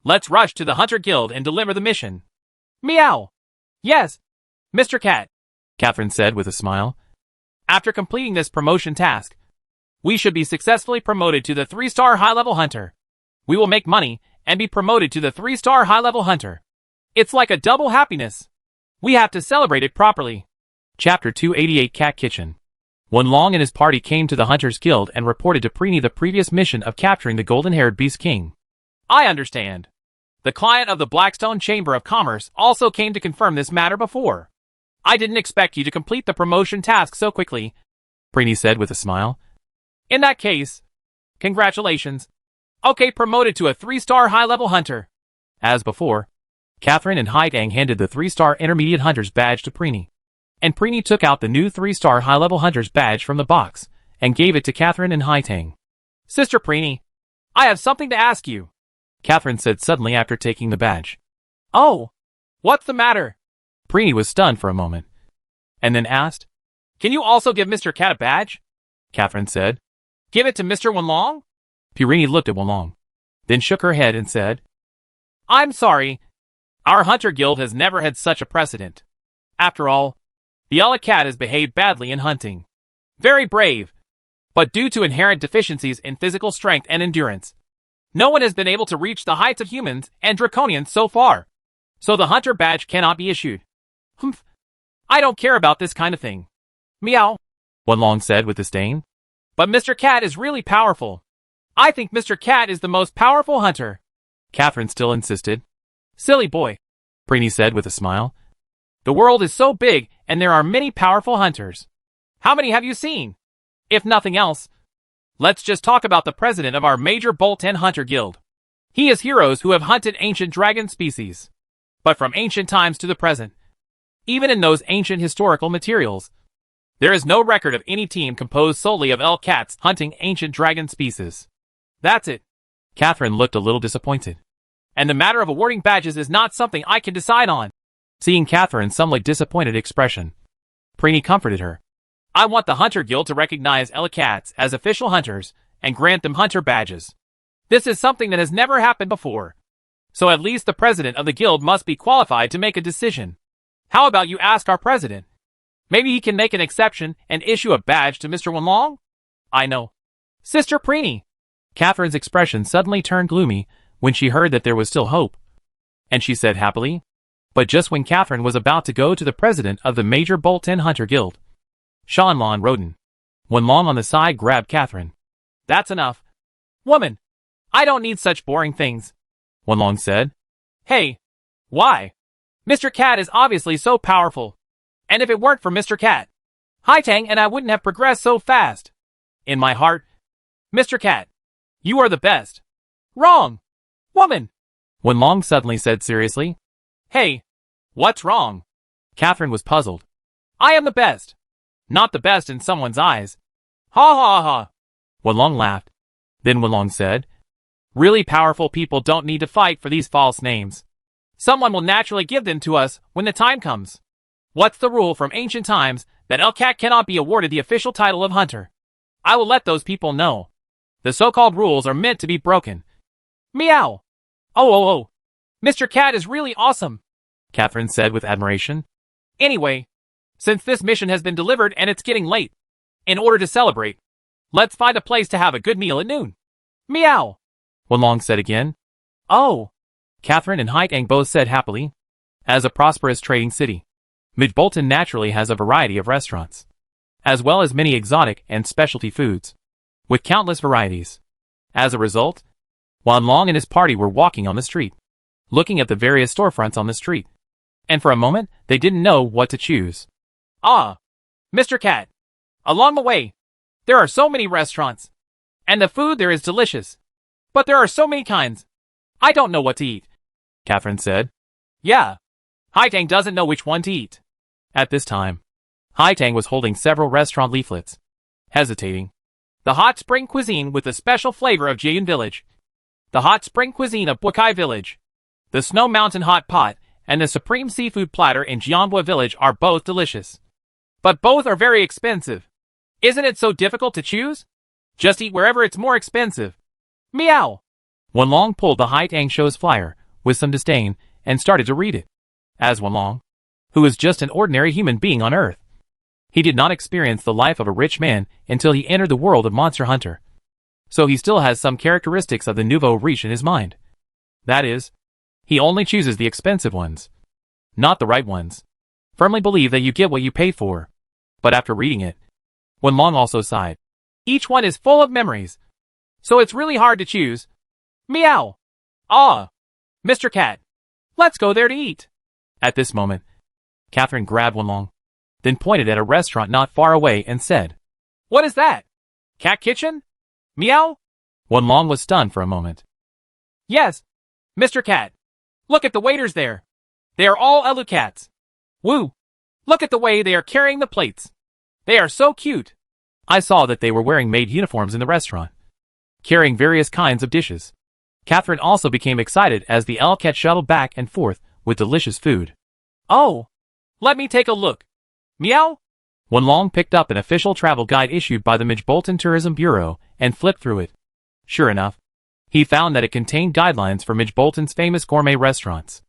Let's rush to the Hunter Guild and deliver the mission. Meow. Yes, Mr. Cat, Catherine said with a smile. After completing this promotion task, we should be successfully promoted to the 3-star high-level hunter. We will make money and be promoted to the 3-star high-level hunter. It's like a double happiness. We have to celebrate it properly. Chapter 288 Cat Kitchen. Wenlong and his party came to the Hunters Guild and reported to Preeny the previous mission of capturing the golden-haired Beast King. I understand. The client of the Blackstone Chamber of Commerce also came to confirm this matter before. I didn't expect you to complete the promotion task so quickly, Preeny said with a smile. In that case, congratulations. Okay, promoted to a 3-star high-level hunter. As before, Catherine and Hai Tang handed the 3-star intermediate hunter's badge to Preeny. And Preeny took out the new 3-star high-level hunter's badge from the box and gave it to Catherine and Hai Tang. Sister Preeny, I have something to ask you, Catherine said suddenly after taking the badge. Oh, what's the matter? Preeny was stunned for a moment, and then asked, Can you also give Mr. Cat a badge? Catherine said. Give it to Mr. Wenlong? Preeny looked at Wenlong, then shook her head and said, I'm sorry. Our Hunter Guild has never had such a precedent. After all, the Elu Cat has behaved badly in hunting. Very brave, but due to inherent deficiencies in physical strength and endurance, no one has been able to reach the heights of humans and draconians so far. So the hunter badge cannot be issued. Humph. I don't care about this kind of thing. Meow, Wenlong said with disdain. But Mr. Cat is really powerful. I think Mr. Cat is the most powerful hunter. Catherine still insisted. Silly boy, Preeny said with a smile. The world is so big and there are many powerful hunters. How many have you seen? If nothing else, let's just talk about the president of our major Bolt 10 Hunter Guild. He is heroes who have hunted ancient dragon species. But from ancient times to the present, even in those ancient historical materials, there is no record of any team composed solely of Elu Cats hunting ancient dragon species. That's it. Catherine looked a little disappointed. And the matter of awarding badges is not something I can decide on. Seeing Catherine's somewhat disappointed expression, Preeny comforted her. I want the Hunter Guild to recognize Elu Cats as official hunters and grant them hunter badges. This is something that has never happened before. So at least the president of the guild must be qualified to make a decision. How about you ask our president? Maybe he can make an exception and issue a badge to Mr. Wenlong? I know. Sister Preeny. Catherine's expression suddenly turned gloomy when she heard that there was still hope. And she said happily, but just when Catherine was about to go to the president of the major Bolt 10 Hunter Guild, Shanlan Roden, Wenlong on the side grabbed Catherine. That's enough. Woman, I don't need such boring things, Wenlong said. Hey, why? Mr. Cat is obviously so powerful. And if it weren't for Mr. Cat, Hai Tang and I wouldn't have progressed so fast. In my heart, Mr. Cat, you are the best. Wrong. Woman. Wenlong suddenly said seriously. Hey, what's wrong? Catherine was puzzled. I am the best. Not the best in someone's eyes. Ha ha ha. Wenlong laughed. Then Wenlong said, Really powerful people don't need to fight for these false names. Someone will naturally give them to us when the time comes. What's the rule from ancient times that El Cat cannot be awarded the official title of hunter? I will let those people know. The so-called rules are meant to be broken. Meow. Oh. Mr. Cat is really awesome, Catherine said with admiration. Anyway, since this mission has been delivered and it's getting late, in order to celebrate, let's find a place to have a good meal at noon. Meow. Wenlong said again. Oh. Catherine and Hai Tang both said happily. As a prosperous trading city, Midbolton naturally has a variety of restaurants, as well as many exotic and specialty foods, with countless varieties. As a result, Wenlong and his party were walking on the street, looking at the various storefronts on the street, and for a moment they didn't know what to choose. Ah, Mr. Cat, along the way, there are so many restaurants, and the food there is delicious, but there are so many kinds. I don't know what to eat, Catherine said. Yeah, Hai Tang doesn't know which one to eat. At this time, Hai Tang was holding several restaurant leaflets, hesitating. The hot spring cuisine with the special flavor of Jian Village. The hot spring cuisine of Bukai Village. The Snow Mountain hot pot and the supreme seafood platter in Jianhua Village are both delicious. But both are very expensive. Isn't it so difficult to choose? Just eat wherever it's more expensive. Meow. Wenlong pulled the Hai Tang show's flyer with some disdain and started to read it. As Wenlong, who was just an ordinary human being on Earth, he did not experience the life of a rich man until he entered the world of Monster Hunter. So he still has some characteristics of the nouveau riche in his mind. That is, he only chooses the expensive ones, not the right ones. Firmly believe that you get what you pay for. But after reading it, Wenlong also sighed. Each one is full of memories, so it's really hard to choose. Meow. Ah, Mr. Cat, let's go there to eat. At this moment, Catherine grabbed Wenlong, then pointed at a restaurant not far away and said, What is that? Cat kitchen? Meow? Wenlong was stunned for a moment. Yes, Mr. Cat. Look at the waiters there. They are all Elu cats. Woo! Look at the way they are carrying the plates. They are so cute. I saw that they were wearing maid uniforms in the restaurant, carrying various kinds of dishes. Catherine also became excited as the Elu Cat shuttled back and forth with delicious food. Oh, let me take a look. Meow? Wenlong picked up an official travel guide issued by the Midbolton Tourism Bureau and flipped through it. Sure enough, he found that it contained guidelines for Midbolton's famous gourmet restaurants.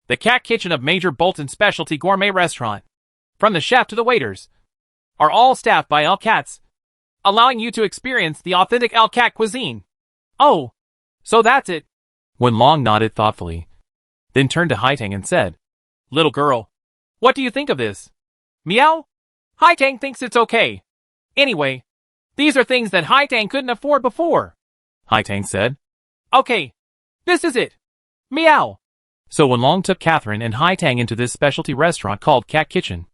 The Cat Kitchen of Major Bolton Specialty Gourmet Restaurant, from the chef to the waiters, are all staffed by Elu Cats, allowing you to experience the authentic Elu Cat cuisine. Oh, so that's it. Wenlong nodded thoughtfully, then turned to Hai Tang and said, Little girl, what do you think of this? Meow? Hai Tang thinks it's okay. Anyway, these are things that Hai Tang couldn't afford before. Hai Tang said. Okay, this is it. Meow. So Wenlong took Catherine and Hai Tang into this specialty restaurant called Cat Kitchen.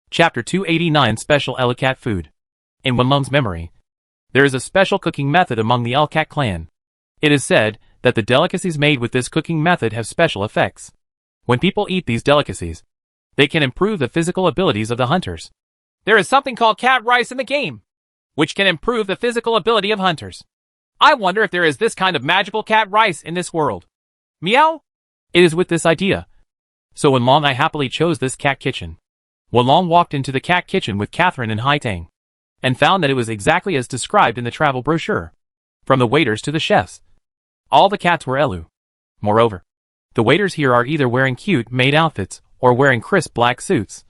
Chapter 289 Special Elu Cat Food. In Wenlong's memory, there is a special cooking method among the Elu Cat clan. It is said that the delicacies made with this cooking method have special effects. When people eat these delicacies, they can improve the physical abilities of the hunters. There is something called cat rice in the game, which can improve the physical ability of hunters. I wonder if there is this kind of magical cat rice in this world. Meow? It is with this idea. So Wenlong I happily chose this cat kitchen. Wenlong walked into the cat kitchen with Catherine and Hai Tang, and found that it was exactly as described in the travel brochure. From the waiters to the chefs, all the cats were Elu. Moreover, the waiters here are either wearing cute maid outfits or wearing crisp black suits,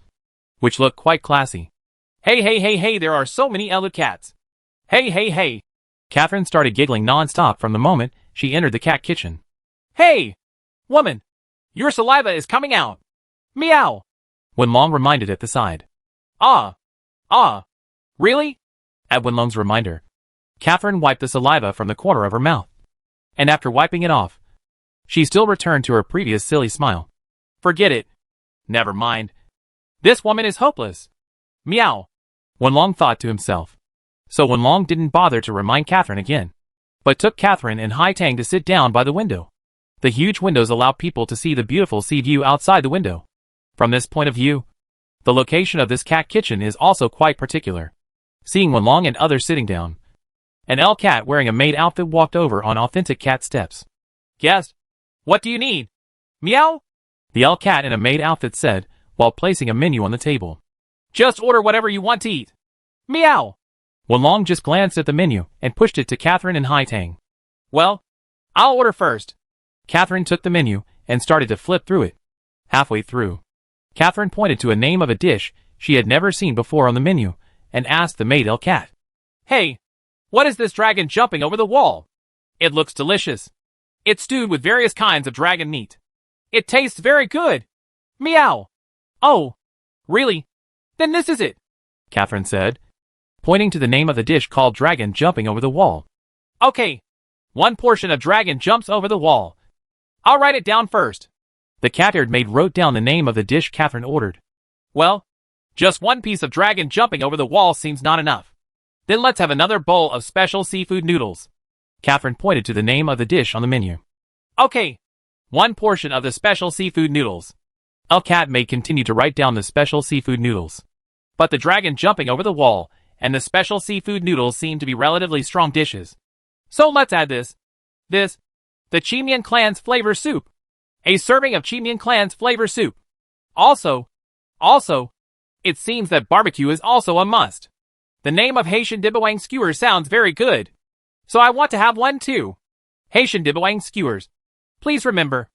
which look quite classy. Hey, there are so many Elu cats. Hey. Catherine started giggling non-stop from the moment she entered the cat kitchen. Hey, woman, your saliva is coming out. Meow. Wenlong reminded at the side. Ah, really? At Wenlong's reminder, Catherine wiped the saliva from the corner of her mouth, and after wiping it off, she still returned to her previous silly smile. Forget it. Never mind. This woman is hopeless. Meow. Wenlong thought to himself. So Wenlong didn't bother to remind Catherine again, but took Catherine and Hai Tang to sit down by the window. The huge windows allow people to see the beautiful sea view outside the window. From this point of view, the location of this cat kitchen is also quite particular. Seeing Wenlong and others sitting down, an L cat wearing a maid outfit walked over on authentic cat steps. Guest, what do you need? Meow? The L cat in a maid outfit said, while placing a menu on the table. Just order whatever you want to eat. Meow. Wenlong just glanced at the menu and pushed it to Catherine and Hai Tang. Well, I'll order first. Catherine took the menu and started to flip through it. Halfway through, Catherine pointed to a name of a dish she had never seen before on the menu and asked the maid L cat. Hey, what is this dragon jumping over the wall? It looks delicious. It's stewed with various kinds of dragon meat. It tastes very good. Meow. Oh, really? Then this is it, Catherine said, pointing to the name of the dish called dragon jumping over the wall. Okay, 1 portion of dragon jumps over the wall. I'll write it down first. The cat-haired maid wrote down the name of the dish Catherine ordered. Well, just 1 piece of dragon jumping over the wall seems not enough. Then let's have another bowl of special seafood noodles. Catherine pointed to the name of the dish on the menu. Okay, 1 portion of the special seafood noodles. L cat maid continued to write down the special seafood noodles. But the dragon jumping over the wall and the special seafood noodles seem to be relatively strong dishes. So let's add the Chimian Clan's flavor soup. A serving of Chimian Clan's flavor soup. Also, it seems that barbecue is also a must. The name of Haitian Dibawang skewers sounds very good. So I want to have one too. Haitian Dibawang skewers. Please remember.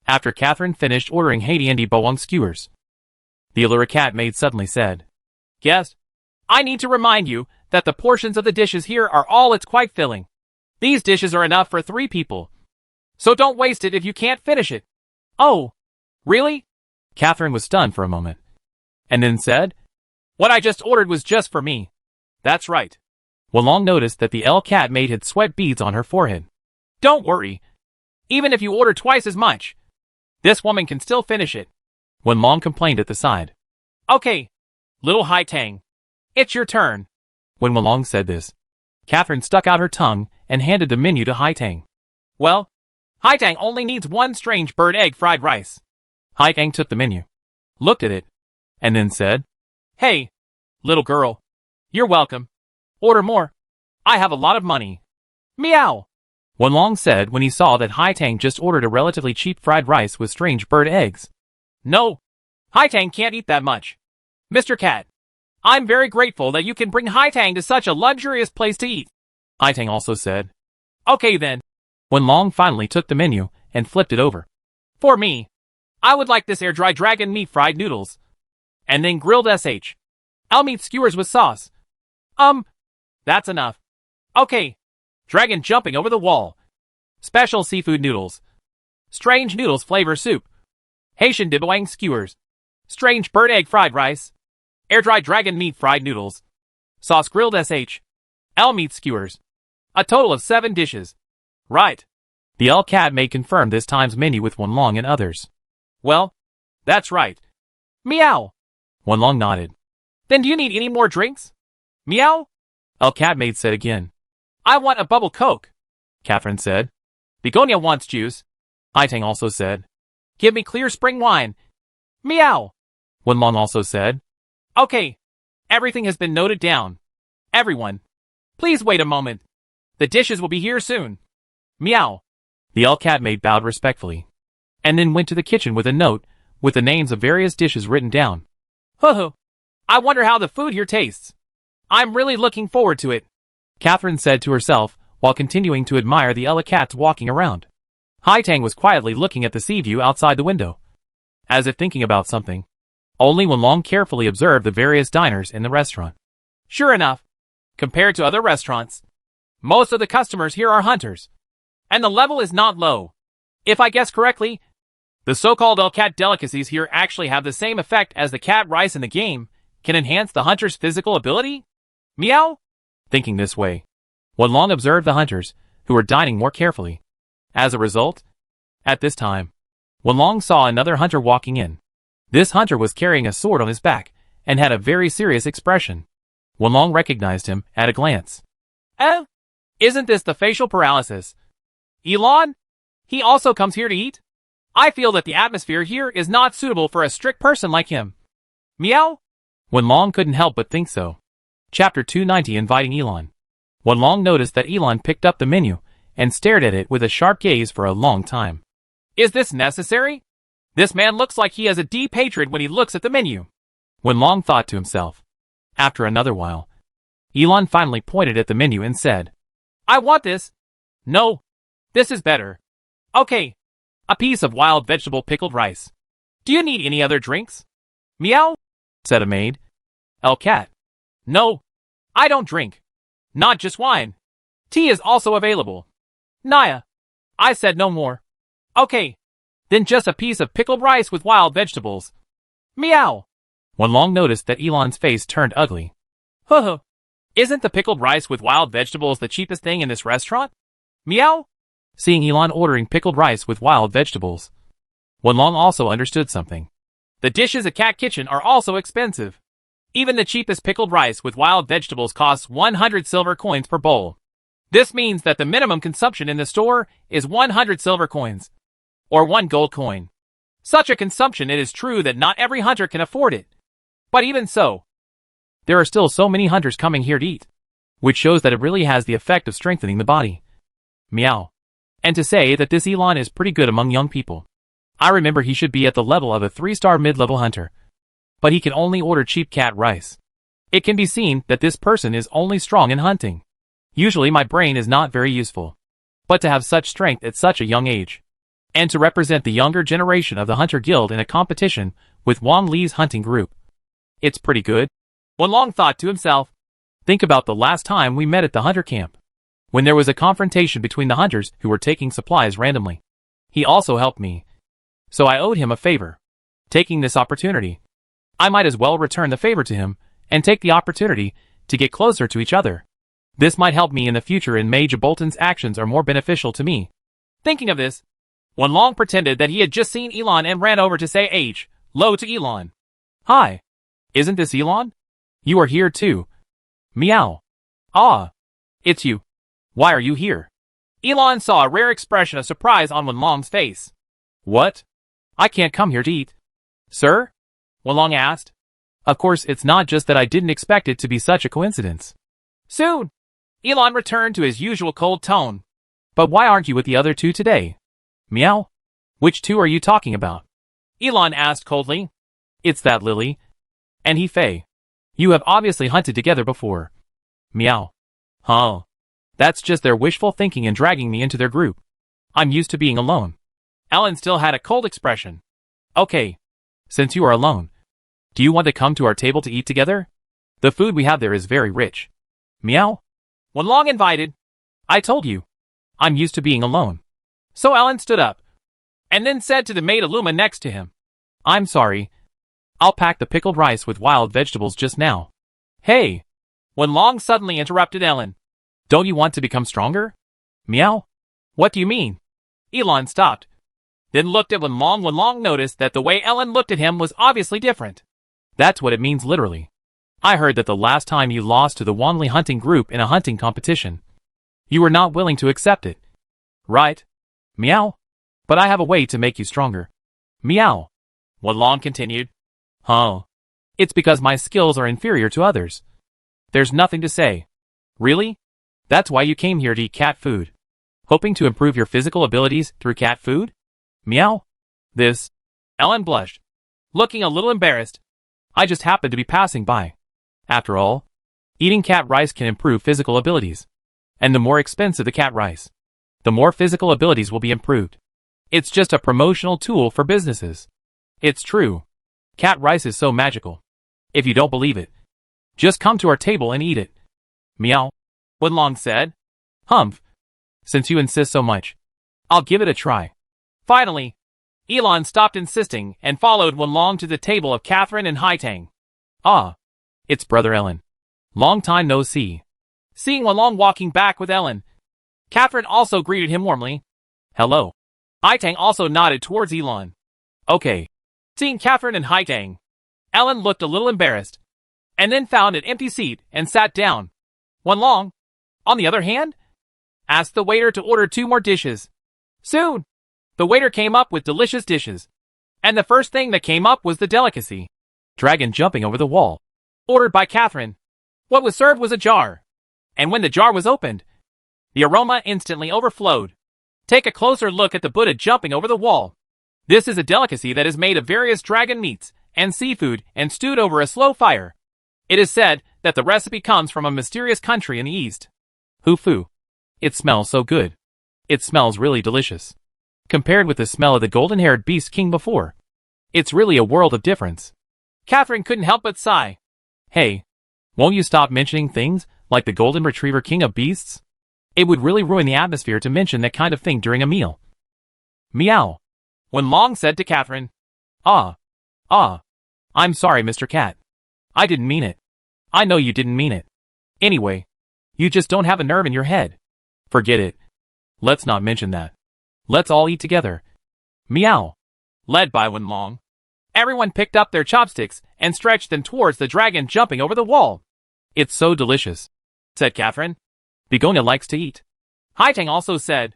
After Catherine finished ordering Haitian Dibawang skewers, the Elu Cat maid suddenly said, Guest, I need to remind you that the portions of the dishes here are all it's quite filling. These dishes are enough for 3 people. So don't waste it if you can't finish it. Oh, really? Catherine was stunned for a moment, and then said, What I just ordered was just for me. That's right. Wenlong noticed that the L cat maid had sweat beads on her forehead. Don't worry. Even if you order twice as much, this woman can still finish it. Wenlong complained at the side. Okay, little Hai Tang. It's your turn. When Wenlong said this, Catherine stuck out her tongue and handed the menu to Hai Tang. Well, Hai Tang only needs 1 strange bird egg fried rice. Hai Tang took the menu, looked at it, and then said, Hey, little girl. You're welcome. Order more. I have a lot of money. Meow. Wenlong said when he saw that Hai Tang just ordered a relatively cheap fried rice with strange bird eggs. No, Hai Tang can't eat that much. Mr. Cat, I'm very grateful that you can bring Hai Tang to such a luxurious place to eat. Hai Tang also said. Okay then. Wenlong finally took the menu and flipped it over. For me, I would like this air-dry dragon meat fried noodles. And then grilled L meat skewers with sauce. That's enough. Okay. Dragon jumping over the wall. Special seafood noodles. Strange noodles flavor soup. Haitian Dibawang skewers. Strange bird egg fried rice. Air-dried dragon meat fried noodles. Sauce grilled L meat skewers. A total of 7 dishes. Right. The L cat maid confirmed this time's menu with Wenlong and others. Well, that's right. Meow. Wenlong nodded. Then do you need any more drinks? Meow. L cat maid said again. I want a bubble coke. Catherine said. Begonia wants juice. Hai Tang also said. Give me clear spring wine. Meow. Wenlong also said. Okay. Everything has been noted down. Everyone, please wait a moment. The dishes will be here soon. Meow. The L cat maid bowed respectfully, and then went to the kitchen with a note with the names of various dishes written down. Hoo. I wonder how the food here tastes. I'm really looking forward to it, Catherine said to herself while continuing to admire the Elu cats walking around. Hai Tang was quietly looking at the sea view outside the window, as if thinking about something. Only Wenlong carefully observed the various diners in the restaurant. Sure enough, compared to other restaurants, most of the customers here are hunters, and the level is not low. If I guess correctly, the so-called Elu Cat delicacies here actually have the same effect as the cat rice in the game, can enhance the hunter's physical ability? Meow? Thinking this way, Wenlong observed the hunters, who were dining more carefully. As a result, at this time, Wenlong saw another hunter walking in. This hunter was carrying a sword on his back, and had a very serious expression. Wenlong recognized him at a glance. Eh? Isn't this the facial paralysis? Elon? He also comes here to eat? I feel that the atmosphere here is not suitable for a strict person like him. Meow? Wenlong couldn't help but think so. Chapter 290 Inviting Elon. Wenlong noticed that Elon picked up the menu and stared at it with a sharp gaze for a long time. Is this necessary? This man looks like he has a deep hatred when he looks at the menu. Wenlong thought to himself. After another while, Elon finally pointed at the menu and said, I want this. No. This is better. Okay. A piece of wild vegetable pickled rice. Do you need any other drinks? Meow? Said a maid. El Cat. No. I don't drink. Not just wine. Tea is also available. Naya. I said no more. Okay. Then just a piece of pickled rice with wild vegetables. Meow. Wenlong noticed that Elon's face turned ugly. Huh. Isn't the pickled rice with wild vegetables the cheapest thing in this restaurant? Meow. Seeing Elon ordering pickled rice with wild vegetables, Wenlong also understood something. The dishes at Cat Kitchen are also expensive. Even the cheapest pickled rice with wild vegetables costs 100 silver coins per bowl. This means that the minimum consumption in the store is 100 silver coins, or 1 gold coin. Such a consumption, it is true that not every hunter can afford it. But even so, there are still so many hunters coming here to eat, which shows that it really has the effect of strengthening the body. Meow. And to say that this Elon is pretty good among young people. I remember he should be at the level of a 3-star mid-level hunter. But he can only order cheap cat rice. It can be seen that this person is only strong in hunting. Usually my brain is not very useful. But to have such strength at such a young age, and to represent the younger generation of the Hunter Guild in a competition with Wang Li's hunting group, it's pretty good. Wenlong thought to himself. Think about the last time we met at the hunter camp, when there was a confrontation between the hunters who were taking supplies randomly. He also helped me, so I owed him a favor. Taking this opportunity, I might as well return the favor to him and take the opportunity to get closer to each other. This might help me in the future, and Mage Bolton's actions are more beneficial to me. Thinking of this, Wenlong pretended that he had just seen Elon and ran over to say hello to Elon. Hi. Isn't this Elon? You are here too. Meow. Ah. It's you. Why are you here? Elon saw a rare expression of surprise on Wenlong's face. What? I can't come here to eat. Sir? Wenlong asked. Of course, it's not just that I didn't expect it to be such a coincidence. Soon, Elon returned to his usual cold tone. But why aren't you with the other two today? Meow? Which two are you talking about? Elon asked coldly. It's that Lily and He Fei. You have obviously hunted together before. Meow. Huh. That's just their wishful thinking and dragging me into their group. I'm used to being alone. Ellen still had a cold expression. Okay. Since you are alone, do you want to come to our table to eat together? The food we have there is very rich. Meow. Wenlong invited. I told you. I'm used to being alone. So Ellen stood up, and then said to the maid Aluma next to him. I'm sorry. I'll pack the pickled rice with wild vegetables just now. Hey! Wenlong suddenly interrupted Ellen. Don't you want to become stronger? Meow. What do you mean? Elon stopped, then looked at Wenlong. Wenlong noticed that the way Ellen looked at him was obviously different. That's what it means literally. I heard that the last time you lost to the Wanli hunting group in a hunting competition, you were not willing to accept it. Right? Meow. But I have a way to make you stronger. Meow. Wenlong continued. Huh. It's because my skills are inferior to others. There's nothing to say. Really? That's why you came here to eat cat food? Hoping to improve your physical abilities through cat food? Meow. This. Ellen blushed, looking a little embarrassed. I just happened to be passing by. After all, eating cat rice can improve physical abilities. And the more expensive the cat rice, the more physical abilities will be improved. It's just a promotional tool for businesses. It's true. Cat rice is so magical. If you don't believe it, just come to our table and eat it. Meow. Wenlong said. Humph. Since you insist so much, I'll give it a try. Finally, Elon stopped insisting and followed Wenlong to the table of Catherine and Haitang. Ah. It's Brother Ellen. Long time no see. Seeing Wenlong walking back with Ellen, Catherine also greeted him warmly. Hello. Haitang also nodded towards Elon. Okay. Seeing Catherine and Haitang, Ellen looked a little embarrassed, and then found an empty seat and sat down. Wenlong, on the other hand, asked the waiter to order 2 more dishes. Soon, the waiter came up with delicious dishes, and the first thing that came up was the delicacy, dragon jumping over the wall, ordered by Catherine. What was served was a jar, and when the jar was opened, the aroma instantly overflowed. Take a closer look at the Buddha jumping over the wall. This is a delicacy that is made of various dragon meats and seafood and stewed over a slow fire. It is said that the recipe comes from a mysterious country in the east. Hufu. It smells so good. It smells really delicious. Compared with the smell of the golden-haired beast king before, it's really a world of difference. Catherine couldn't help but sigh. Hey, won't you stop mentioning things like the golden retriever king of beasts? It would really ruin the atmosphere to mention that kind of thing during a meal. Meow. Wenlong said to Catherine. I'm sorry, Mr. Cat. I didn't mean it. I know you didn't mean it. Anyway, you just don't have a nerve in your head. Forget it. Let's not mention that. Let's all eat together. Meow. Led by Wenlong, everyone picked up their chopsticks and stretched them towards the dragon jumping over the wall. It's so delicious, said Catherine. Begonia likes to eat. Haitang also said,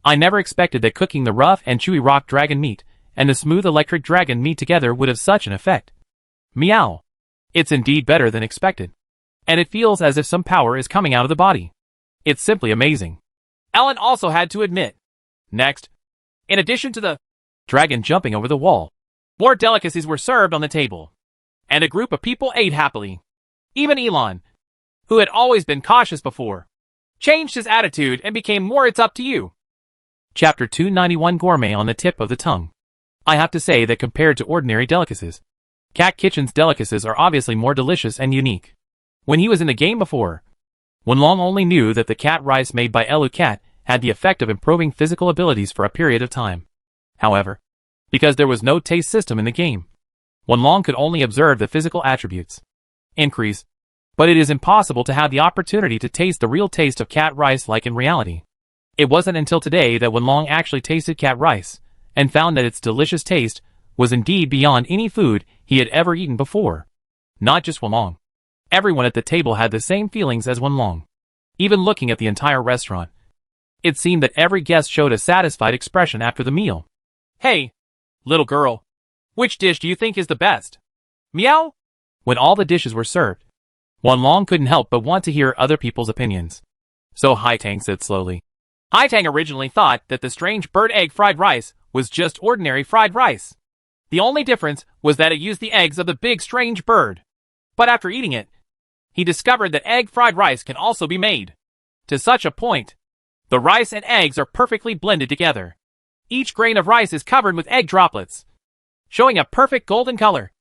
I never expected that cooking the rough and chewy rock dragon meat and the smooth electric dragon meat together would have such an effect. Meow. It's indeed better than expected. And it feels as if some power is coming out of the body. It's simply amazing. Ellen also had to admit. Next, in addition to the dragon jumping over the wall, more delicacies were served on the table, and a group of people ate happily. Even Elon, who had always been cautious before, changed his attitude and became more it's up to you. Chapter 291 Gourmet on the tip of the tongue. I have to say that compared to ordinary delicacies, Cat Kitchen's delicacies are obviously more delicious and unique. When he was in the game before, Wenlong only knew that the cat rice made by Elu Cat had the effect of improving physical abilities for a period of time. However, because there was no taste system in the game, Wenlong could only observe the physical attributes increase, but it is impossible to have the opportunity to taste the real taste of cat rice like in reality. It wasn't until today that Wenlong actually tasted cat rice, and found that its delicious taste was indeed beyond any food he had ever eaten before. Not just Wenlong. Everyone at the table had the same feelings as Wenlong. Even looking at the entire restaurant, it seemed that every guest showed a satisfied expression after the meal. Hey, little girl, which dish do you think is the best? Meow? When all the dishes were served, Wenlong couldn't help but want to hear other people's opinions. So Haitang said slowly. Haitang originally thought that the strange bird egg fried rice was just ordinary fried rice. The only difference was that it used the eggs of the big strange bird. But after eating it, he discovered that egg fried rice can also be made to such a point. The rice and eggs are perfectly blended together. Each grain of rice is covered with egg droplets, showing a perfect golden color.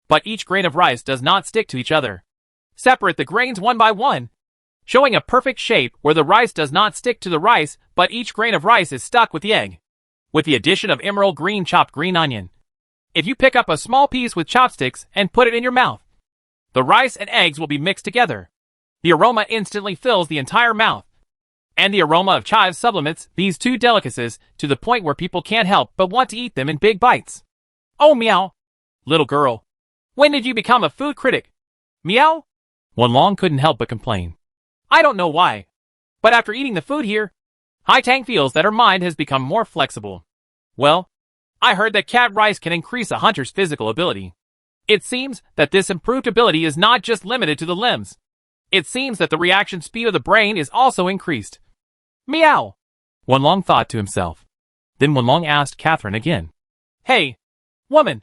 But each grain of rice does not stick to each other. Separate the grains one by one, showing a perfect shape where the rice does not stick to the rice, but each grain of rice is stuck with the egg. With the addition of emerald green chopped green onion. If you pick up a small piece with chopsticks and put it in your mouth, the rice and eggs will be mixed together. The aroma instantly fills the entire mouth. And the aroma of chive supplements these two delicacies to the point where people can't help but want to eat them in big bites. Oh meow! Little girl, when did you become a food critic? Meow? Wenlong couldn't help but complain. I don't know why, but after eating the food here, Haitang feels that her mind has become more flexible. Well, I heard that cat rice can increase a hunter's physical ability. It seems that this improved ability is not just limited to the limbs. It seems that the reaction speed of the brain is also increased. Meow! Wenlong thought to himself. Then Wenlong asked Catherine again. Hey, woman,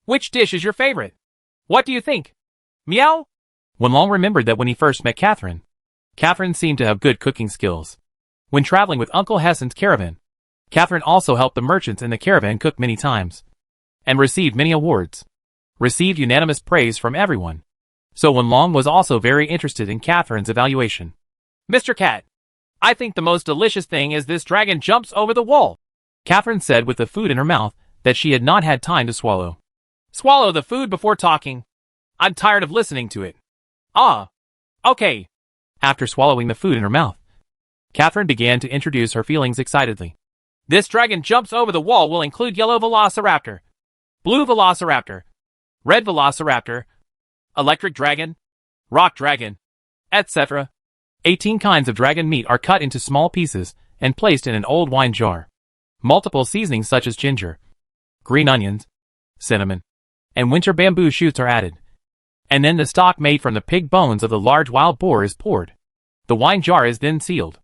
which dish is your favorite? What do you think? Meow? Wenlong remembered that when he first met Catherine, Catherine seemed to have good cooking skills. When traveling with Uncle Hessen's caravan, Catherine also helped the merchants in the caravan cook many times, and received many awards. Received unanimous praise from everyone. So Wenlong was also very interested in Catherine's evaluation. Mr. Cat, I think the most delicious thing is this dragon jumps over the wall. Catherine said with the food in her mouth that she had not had time to swallow. Swallow the food before talking. I'm tired of listening to it. Ah. Okay. After swallowing the food in her mouth, Catherine began to introduce her feelings excitedly. This dragon jumps over the wall will include yellow velociraptor, blue velociraptor, red velociraptor, electric dragon, rock dragon, etc. 18 kinds of dragon meat are cut into small pieces and placed in an old wine jar. Multiple seasonings such as ginger, green onions, cinnamon, and winter bamboo shoots are added. And then the stock made from the pig bones of the large wild boar is poured. The wine jar is then sealed.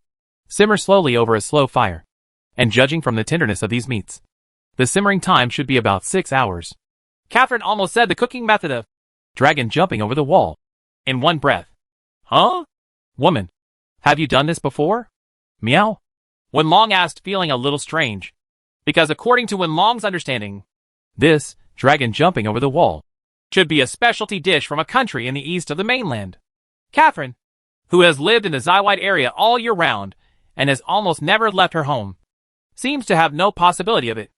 Simmer slowly over a slow fire. And judging from the tenderness of these meats, the simmering time should be about 6 hours. Catherine almost said the cooking method of dragon jumping over the wall in one breath. Huh? Woman, have you done this before? Meow. Wenlong asked, feeling a little strange. Because according to Wenlong's understanding, this dragon jumping over the wall should be a specialty dish from a country in the east of the mainland. Catherine, who has lived in the Zaiwide area all year round and has almost never left her home, seems to have no possibility of it.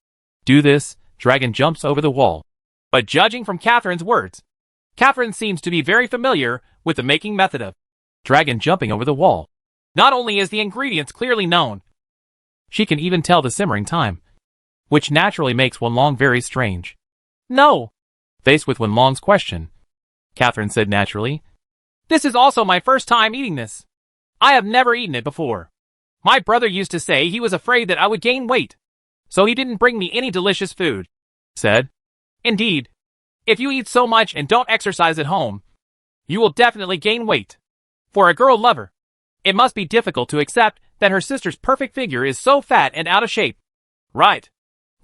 Do this, dragon jumps over the wall. But judging from Catherine's words, Catherine seems to be very familiar with the making method of dragon jumping over the wall. Not only is the ingredients clearly known, she can even tell the simmering time, which naturally makes Wenlong very strange. No. Faced with Wenlong's question, Catherine said naturally, this is also my first time eating this. I have never eaten it before. My brother used to say he was afraid that I would gain weight, so he didn't bring me any delicious food. Said, indeed, if you eat so much and don't exercise at home, you will definitely gain weight. For a girl lover, it must be difficult to accept that her sister's perfect figure is so fat and out of shape. Right.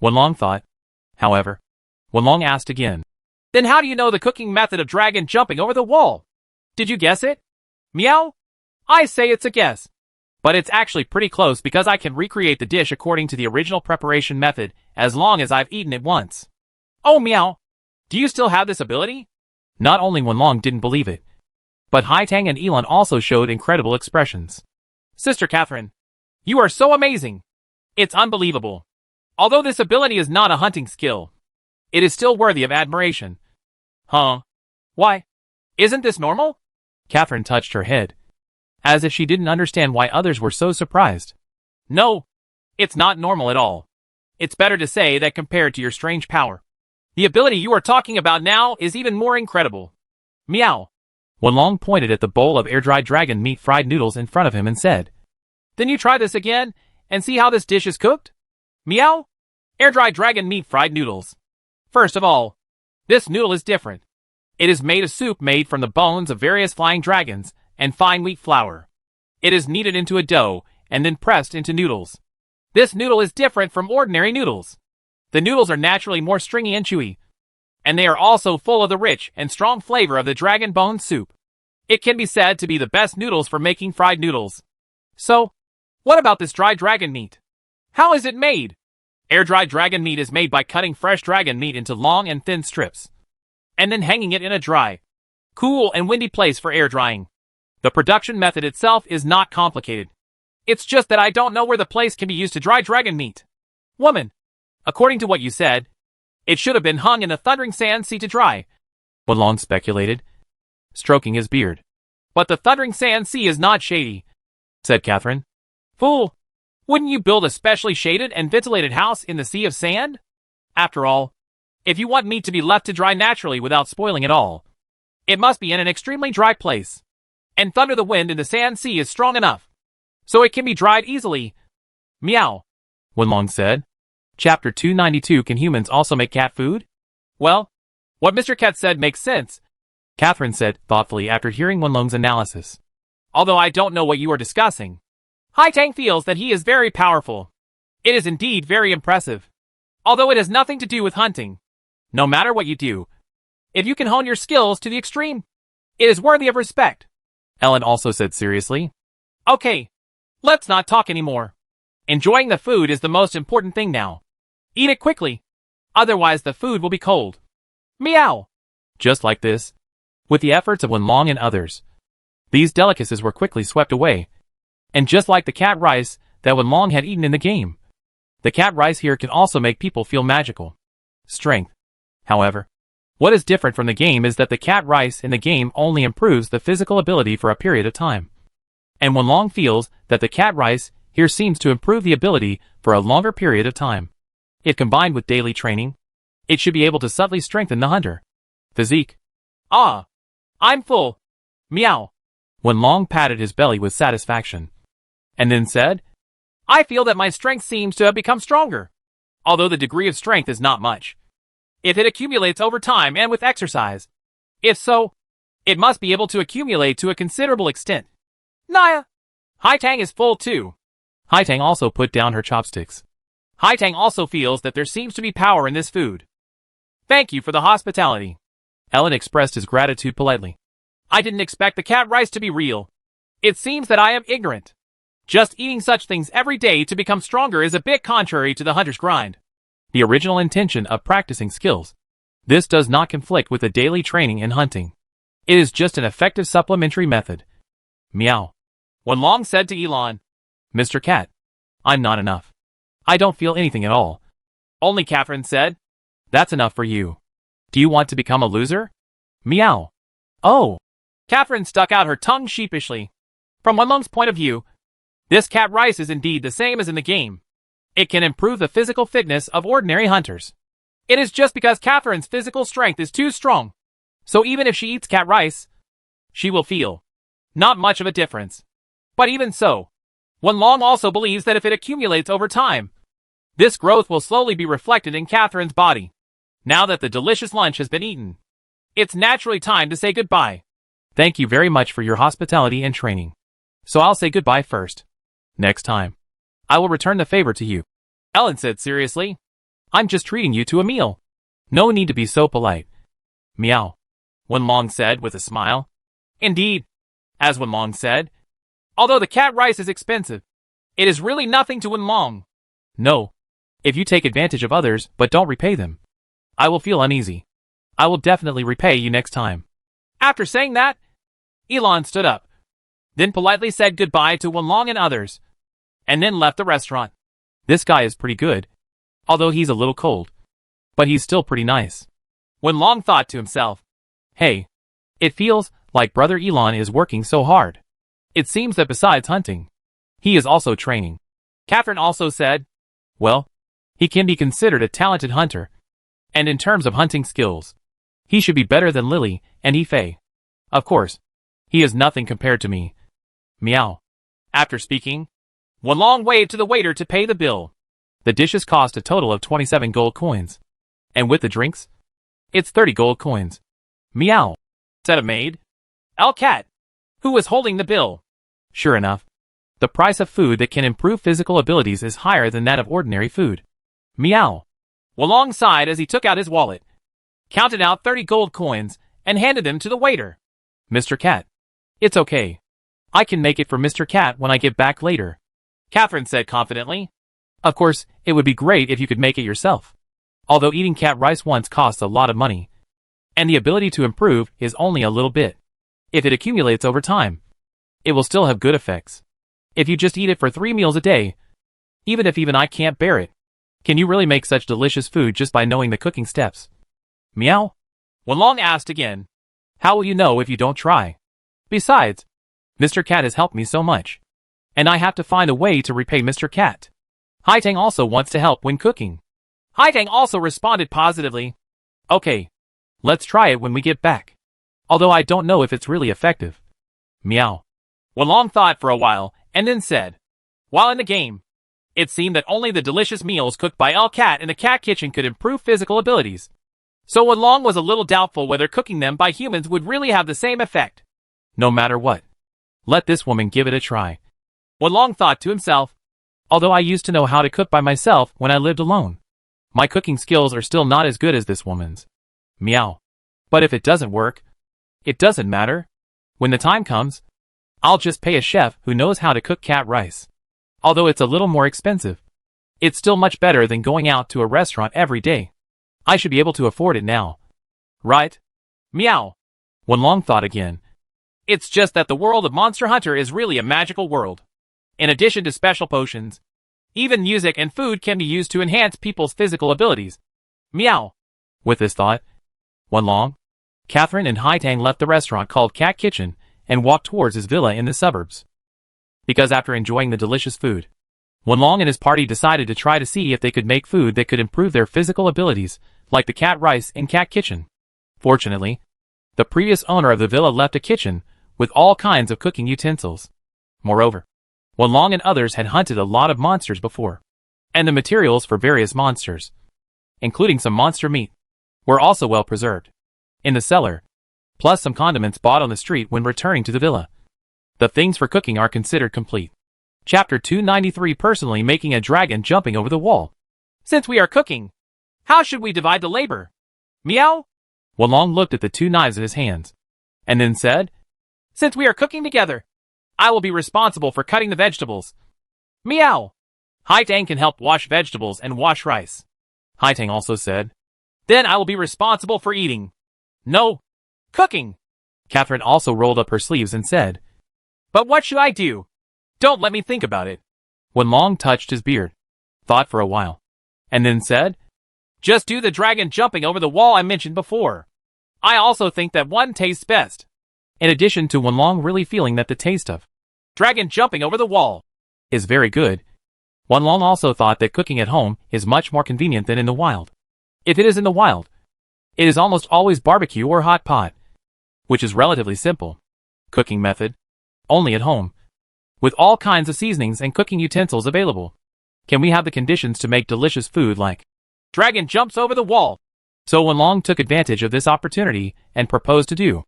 Wenlong thought. However, Wenlong asked again. Then how do you know the cooking method of dragon jumping over the wall? Did you guess it? Meow? I say it's a guess. But it's actually pretty close because I can recreate the dish according to the original preparation method as long as I've eaten it once. Oh meow. Do you still have this ability? Not only Wenlong didn't believe it, but Haitang and Elon also showed incredible expressions. Sister Catherine, you are so amazing. It's unbelievable. Although this ability is not a hunting skill, it is still worthy of admiration. Huh? Why? Isn't this normal? Catherine touched her head, as if she didn't understand why others were so surprised. No, it's not normal at all. It's better to say that compared to your strange power, the ability you are talking about now is even more incredible. Meow. Wenlong pointed at the bowl of air-dried dragon meat fried noodles in front of him and said, then you try this again and see how this dish is cooked? Meow. Air-dried dragon meat fried noodles. First of all, this noodle is different. It is made of soup made from the bones of various flying dragons and fine wheat flour. It is kneaded into a dough and then pressed into noodles. This noodle is different from ordinary noodles. The noodles are naturally more stringy and chewy, and they are also full of the rich and strong flavor of the dragon bone soup. It can be said to be the best noodles for making fried noodles. So, what about this dried dragon meat? How is it made? Air-dried dragon meat is made by cutting fresh dragon meat into long and thin strips, and then hanging it in a dry, cool and windy place for air drying. The production method itself is not complicated. It's just that I don't know where the place can be used to dry dragon meat. Woman, according to what you said, it should have been hung in a thundering sand sea to dry. Wenlong speculated, stroking his beard. But the thundering sand sea is not shady, said Catherine. Fool! Wouldn't you build a specially shaded and ventilated house in the sea of sand? After all, if you want meat to be left to dry naturally without spoiling it all, it must be in an extremely dry place. And thunder the wind in the sand sea is strong enough, so it can be dried easily. Meow. Wenlong said. Chapter 292. Can humans also make cat food? Well, what Mr. Cat said makes sense, Catherine said thoughtfully after hearing Wenlong's analysis. Although I don't know what you are discussing. Haitang feels that he is very powerful. It is indeed very impressive. Although it has nothing to do with hunting. No matter what you do, if you can hone your skills to the extreme, it is worthy of respect. Ellen also said seriously. Okay, let's not talk anymore. Enjoying the food is the most important thing now. Eat it quickly, otherwise the food will be cold. Meow. Just like this, with the efforts of Wenlong and others, these delicacies were quickly swept away. And just like the cat rice that Wenlong had eaten in the game, the cat rice here can also make people feel magical strength. However, what is different from the game is that the cat rice in the game only improves the physical ability for a period of time. And Wenlong feels that the cat rice here seems to improve the ability for a longer period of time. If combined with daily training, it should be able to subtly strengthen the hunter physique. Ah, I'm full. Meow. Wenlong patted his belly with satisfaction, And then said, I feel that my strength seems to have become stronger, although the degree of strength is not much. If it accumulates over time and with exercise. If so, it must be able to accumulate to a considerable extent. Naya! Haitang is full too. Haitang also put down her chopsticks. Haitang also feels that there seems to be power in this food. Thank you for the hospitality. Ellen expressed his gratitude politely. I didn't expect the cat rice to be real. It seems that I am ignorant. Just eating such things every day to become stronger is a bit contrary to the hunter's grind. The original intention of practicing skills. This does not conflict with the daily training in hunting. It is just an effective supplementary method. Meow. Wenlong said to Elon. Mr. Cat, I'm not enough. I don't feel anything at all. Only Catherine said. That's enough for you. Do you want to become a loser? Meow. Oh. Catherine stuck out her tongue sheepishly. From Wenlong's point of view, this cat rice is indeed the same as in the game. It can improve the physical fitness of ordinary hunters. It is just because Catherine's physical strength is too strong. So even if she eats cat rice, she will feel not much of a difference. But even so, Wenlong also believes that if it accumulates over time, this growth will slowly be reflected in Catherine's body. Now that the delicious lunch has been eaten, it's naturally time to say goodbye. Thank you very much for your hospitality and training. So I'll say goodbye first. Next time, I will return the favor to you. Ellen said seriously. I'm just treating you to a meal. No need to be so polite. Meow. Wenlong said with a smile. Indeed, as Wenlong said, although the cat rice is expensive, it is really nothing to Wenlong. No. If you take advantage of others but don't repay them, I will feel uneasy. I will definitely repay you next time. After saying that, Elon stood up, then politely said goodbye to Wenlong and others, and then left the restaurant. This guy is pretty good, although he's a little cold. But he's still pretty nice. Wenlong thought to himself. Hey, it feels like Brother Elon is working so hard. It seems that besides hunting, he is also training. Catherine also said, well, he can be considered a talented hunter. And in terms of hunting skills, he should be better than Lily and Ifei. Of course, he is nothing compared to me. Meow. After speaking, Wenlong waved to the waiter to pay the bill. The dishes cost a total of 27 gold coins. And with the drinks, it's 30 gold coins. Meow, said a maid. El Cat, who was holding the bill. Sure enough, the price of food that can improve physical abilities is higher than that of ordinary food. Meow. Wenlong sighed as he took out his wallet, counted out 30 gold coins, and handed them to the waiter. Mr. Cat, it's okay. I can make it for Mr. Cat when I get back later. Catherine said confidently. Of course, it would be great if you could make it yourself. Although eating cat rice once costs a lot of money, and the ability to improve is only a little bit. If it accumulates over time, it will still have good effects. If you just eat it for 3 meals a day, even if I can't bear it, can you really make such delicious food just by knowing the cooking steps? Meow? Wenlong asked again. How will you know if you don't try? Besides, Mr. Cat has helped me so much, and I have to find a way to repay Mr. Cat. Haitang also wants to help when cooking. Haitang also responded positively. Okay, let's try it when we get back. Although I don't know if it's really effective. Meow. Wenlong thought for a while, and then said, while in the game, it seemed that only the delicious meals cooked by El Cat in the cat kitchen could improve physical abilities. So Wenlong was a little doubtful whether cooking them by humans would really have the same effect. No matter what, let this woman give it a try. Wenlong thought to himself. Although I used to know how to cook by myself when I lived alone, my cooking skills are still not as good as this woman's. Meow. But if it doesn't work, it doesn't matter. When the time comes, I'll just pay a chef who knows how to cook cat rice. Although it's a little more expensive, it's still much better than going out to a restaurant every day. I should be able to afford it now. Right? Meow. Wenlong thought again. It's just that the world of Monster Hunter is really a magical world. In addition to special potions, even music and food can be used to enhance people's physical abilities. Meow. With this thought, Wenlong, Catherine and Haitang left the restaurant called Cat Kitchen and walked towards his villa in the suburbs. Because after enjoying the delicious food, Wenlong and his party decided to try to see if they could make food that could improve their physical abilities, like the cat rice in Cat Kitchen. Fortunately, the previous owner of the villa left a kitchen with all kinds of cooking utensils. Moreover, Wenlong and others had hunted a lot of monsters before, and the materials for various monsters, including some monster meat, were also well preserved in the cellar, plus some condiments bought on the street when returning to the villa. The things for cooking are considered complete. Chapter 293, Personally making a dragon jumping over the wall. Since we are cooking, how should we divide the labor? Meow? Wenlong looked at the 2 knives in his hands, and then said, Since we are cooking together, I will be responsible for cutting the vegetables. Meow. Haitang can help wash vegetables and wash rice. Haitang also said. Then I will be responsible for eating. No, cooking. Catherine also rolled up her sleeves and said, But what should I do? Don't let me think about it. Wenlong touched his beard, thought for a while, and then said, Just do the dragon jumping over the wall I mentioned before. I also think that one tastes best. In addition to Wenlong really feeling that the taste of dragon jumping over the wall is very good, Wenlong also thought that cooking at home is much more convenient than in the wild. If it is in the wild, it is almost always barbecue or hot pot, which is relatively simple cooking method, only at home, with all kinds of seasonings and cooking utensils available. Can we have the conditions to make delicious food like dragon jumps over the wall? So Wenlong took advantage of this opportunity and proposed to do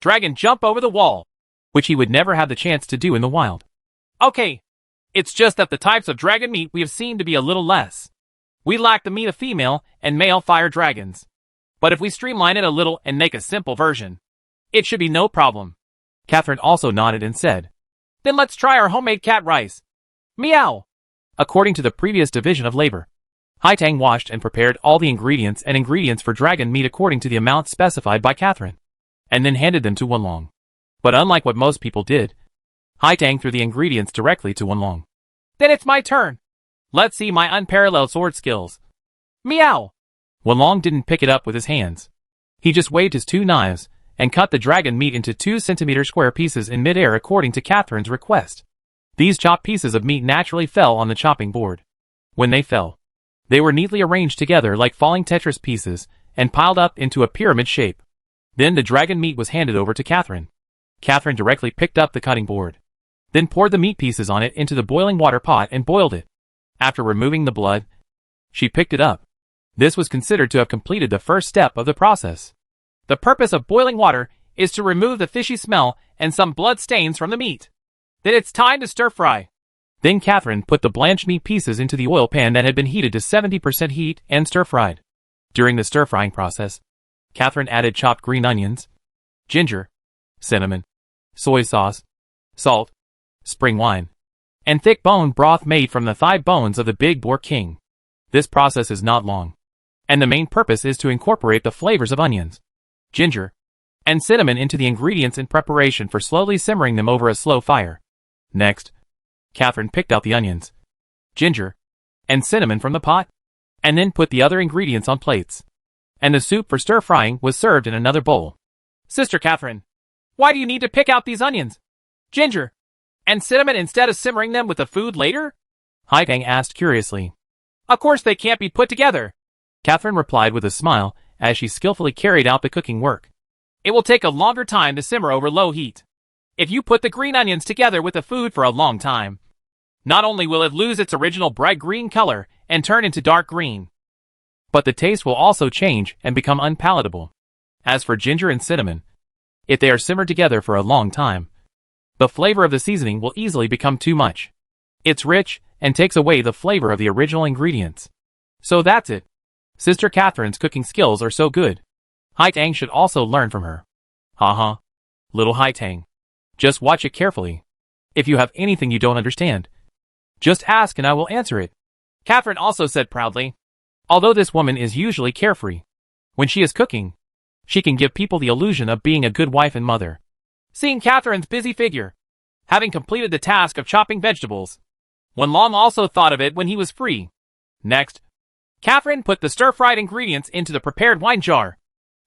dragon jump over the wall, which he would never have the chance to do in the wild. Okay, it's just that the types of dragon meat we have seen to be a little less. We lack the meat of female and male fire dragons. But if we streamline it a little and make a simple version, it should be no problem. Catherine also nodded and said, Then let's try our homemade cat rice. Meow. According to the previous division of labor, Haitang washed and prepared all the ingredients for dragon meat according to the amount specified by Catherine, and then handed them to Wenlong. But unlike what most people did, Haitang threw the ingredients directly to Wenlong. Then it's my turn. Let's see my unparalleled sword skills. Meow. Wenlong didn't pick it up with his hands. He just waved his 2 knives and cut the dragon meat into 2-centimeter square pieces in midair according to Catherine's request. These chopped pieces of meat naturally fell on the chopping board. When they fell, they were neatly arranged together like falling Tetris pieces and piled up into a pyramid shape. Then the dragon meat was handed over to Catherine. Catherine directly picked up the cutting board, then poured the meat pieces on it into the boiling water pot and boiled it. After removing the blood, she picked it up. This was considered to have completed the first step of the process. The purpose of boiling water is to remove the fishy smell and some blood stains from the meat. Then it's time to stir fry. Then Catherine put the blanched meat pieces into the oil pan that had been heated to 70% heat and stir-fried. During the stir-frying process, Catherine added chopped green onions, ginger, cinnamon, soy sauce, salt, spring wine, and thick bone broth made from the thigh bones of the big boar king. This process is not long, and the main purpose is to incorporate the flavors of onions, ginger, and cinnamon into the ingredients in preparation for slowly simmering them over a slow fire. Next, Catherine picked out the onions, ginger, and cinnamon from the pot, and then put the other ingredients on plates. And the soup for stir-frying was served in another bowl. Sister Catherine, why do you need to pick out these onions, ginger, and cinnamon instead of simmering them with the food later? Haitang asked curiously. Of course they can't be put together, Catherine replied with a smile as she skillfully carried out the cooking work. It will take a longer time to simmer over low heat. If you put the green onions together with the food for a long time, not only will it lose its original bright green color and turn into dark green, but the taste will also change and become unpalatable. As for ginger and cinnamon, if they are simmered together for a long time, the flavor of the seasoning will easily become too much. It's rich and takes away the flavor of the original ingredients. So that's it. Sister Catherine's cooking skills are so good. Haitang should also learn from her. Haha. Little Haitang. Just watch it carefully. If you have anything you don't understand, just ask and I will answer it. Catherine also said proudly. Although this woman is usually carefree, when she is cooking, she can give people the illusion of being a good wife and mother. Seeing Catherine's busy figure, having completed the task of chopping vegetables, Wenlong also thought of it when he was free. Next, Catherine put the stir-fried ingredients into the prepared wine jar.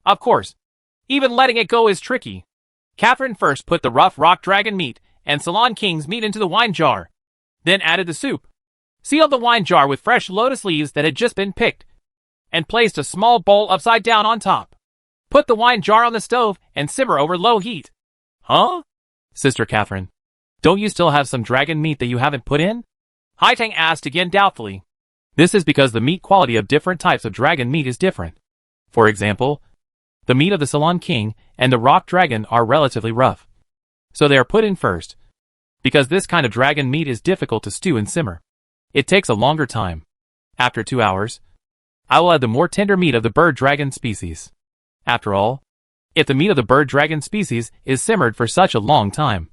Of course, even letting it go is tricky. Catherine first put the rough rock dragon meat and Salon King's meat into the wine jar, then added the soup, sealed the wine jar with fresh lotus leaves that had just been picked, and placed a small bowl upside down on top. Put the wine jar on the stove and simmer over low heat. Huh? Sister Catherine, don't you still have some dragon meat that you haven't put in? Haitang asked again doubtfully. This is because the meat quality of different types of dragon meat is different. For example, the meat of the Salon King and the Rock Dragon are relatively rough. So they are put in first. Because this kind of dragon meat is difficult to stew and simmer. It takes a longer time. After 2 hours, I will add the more tender meat of the bird dragon species. After all, if the meat of the bird dragon species is simmered for such a long time,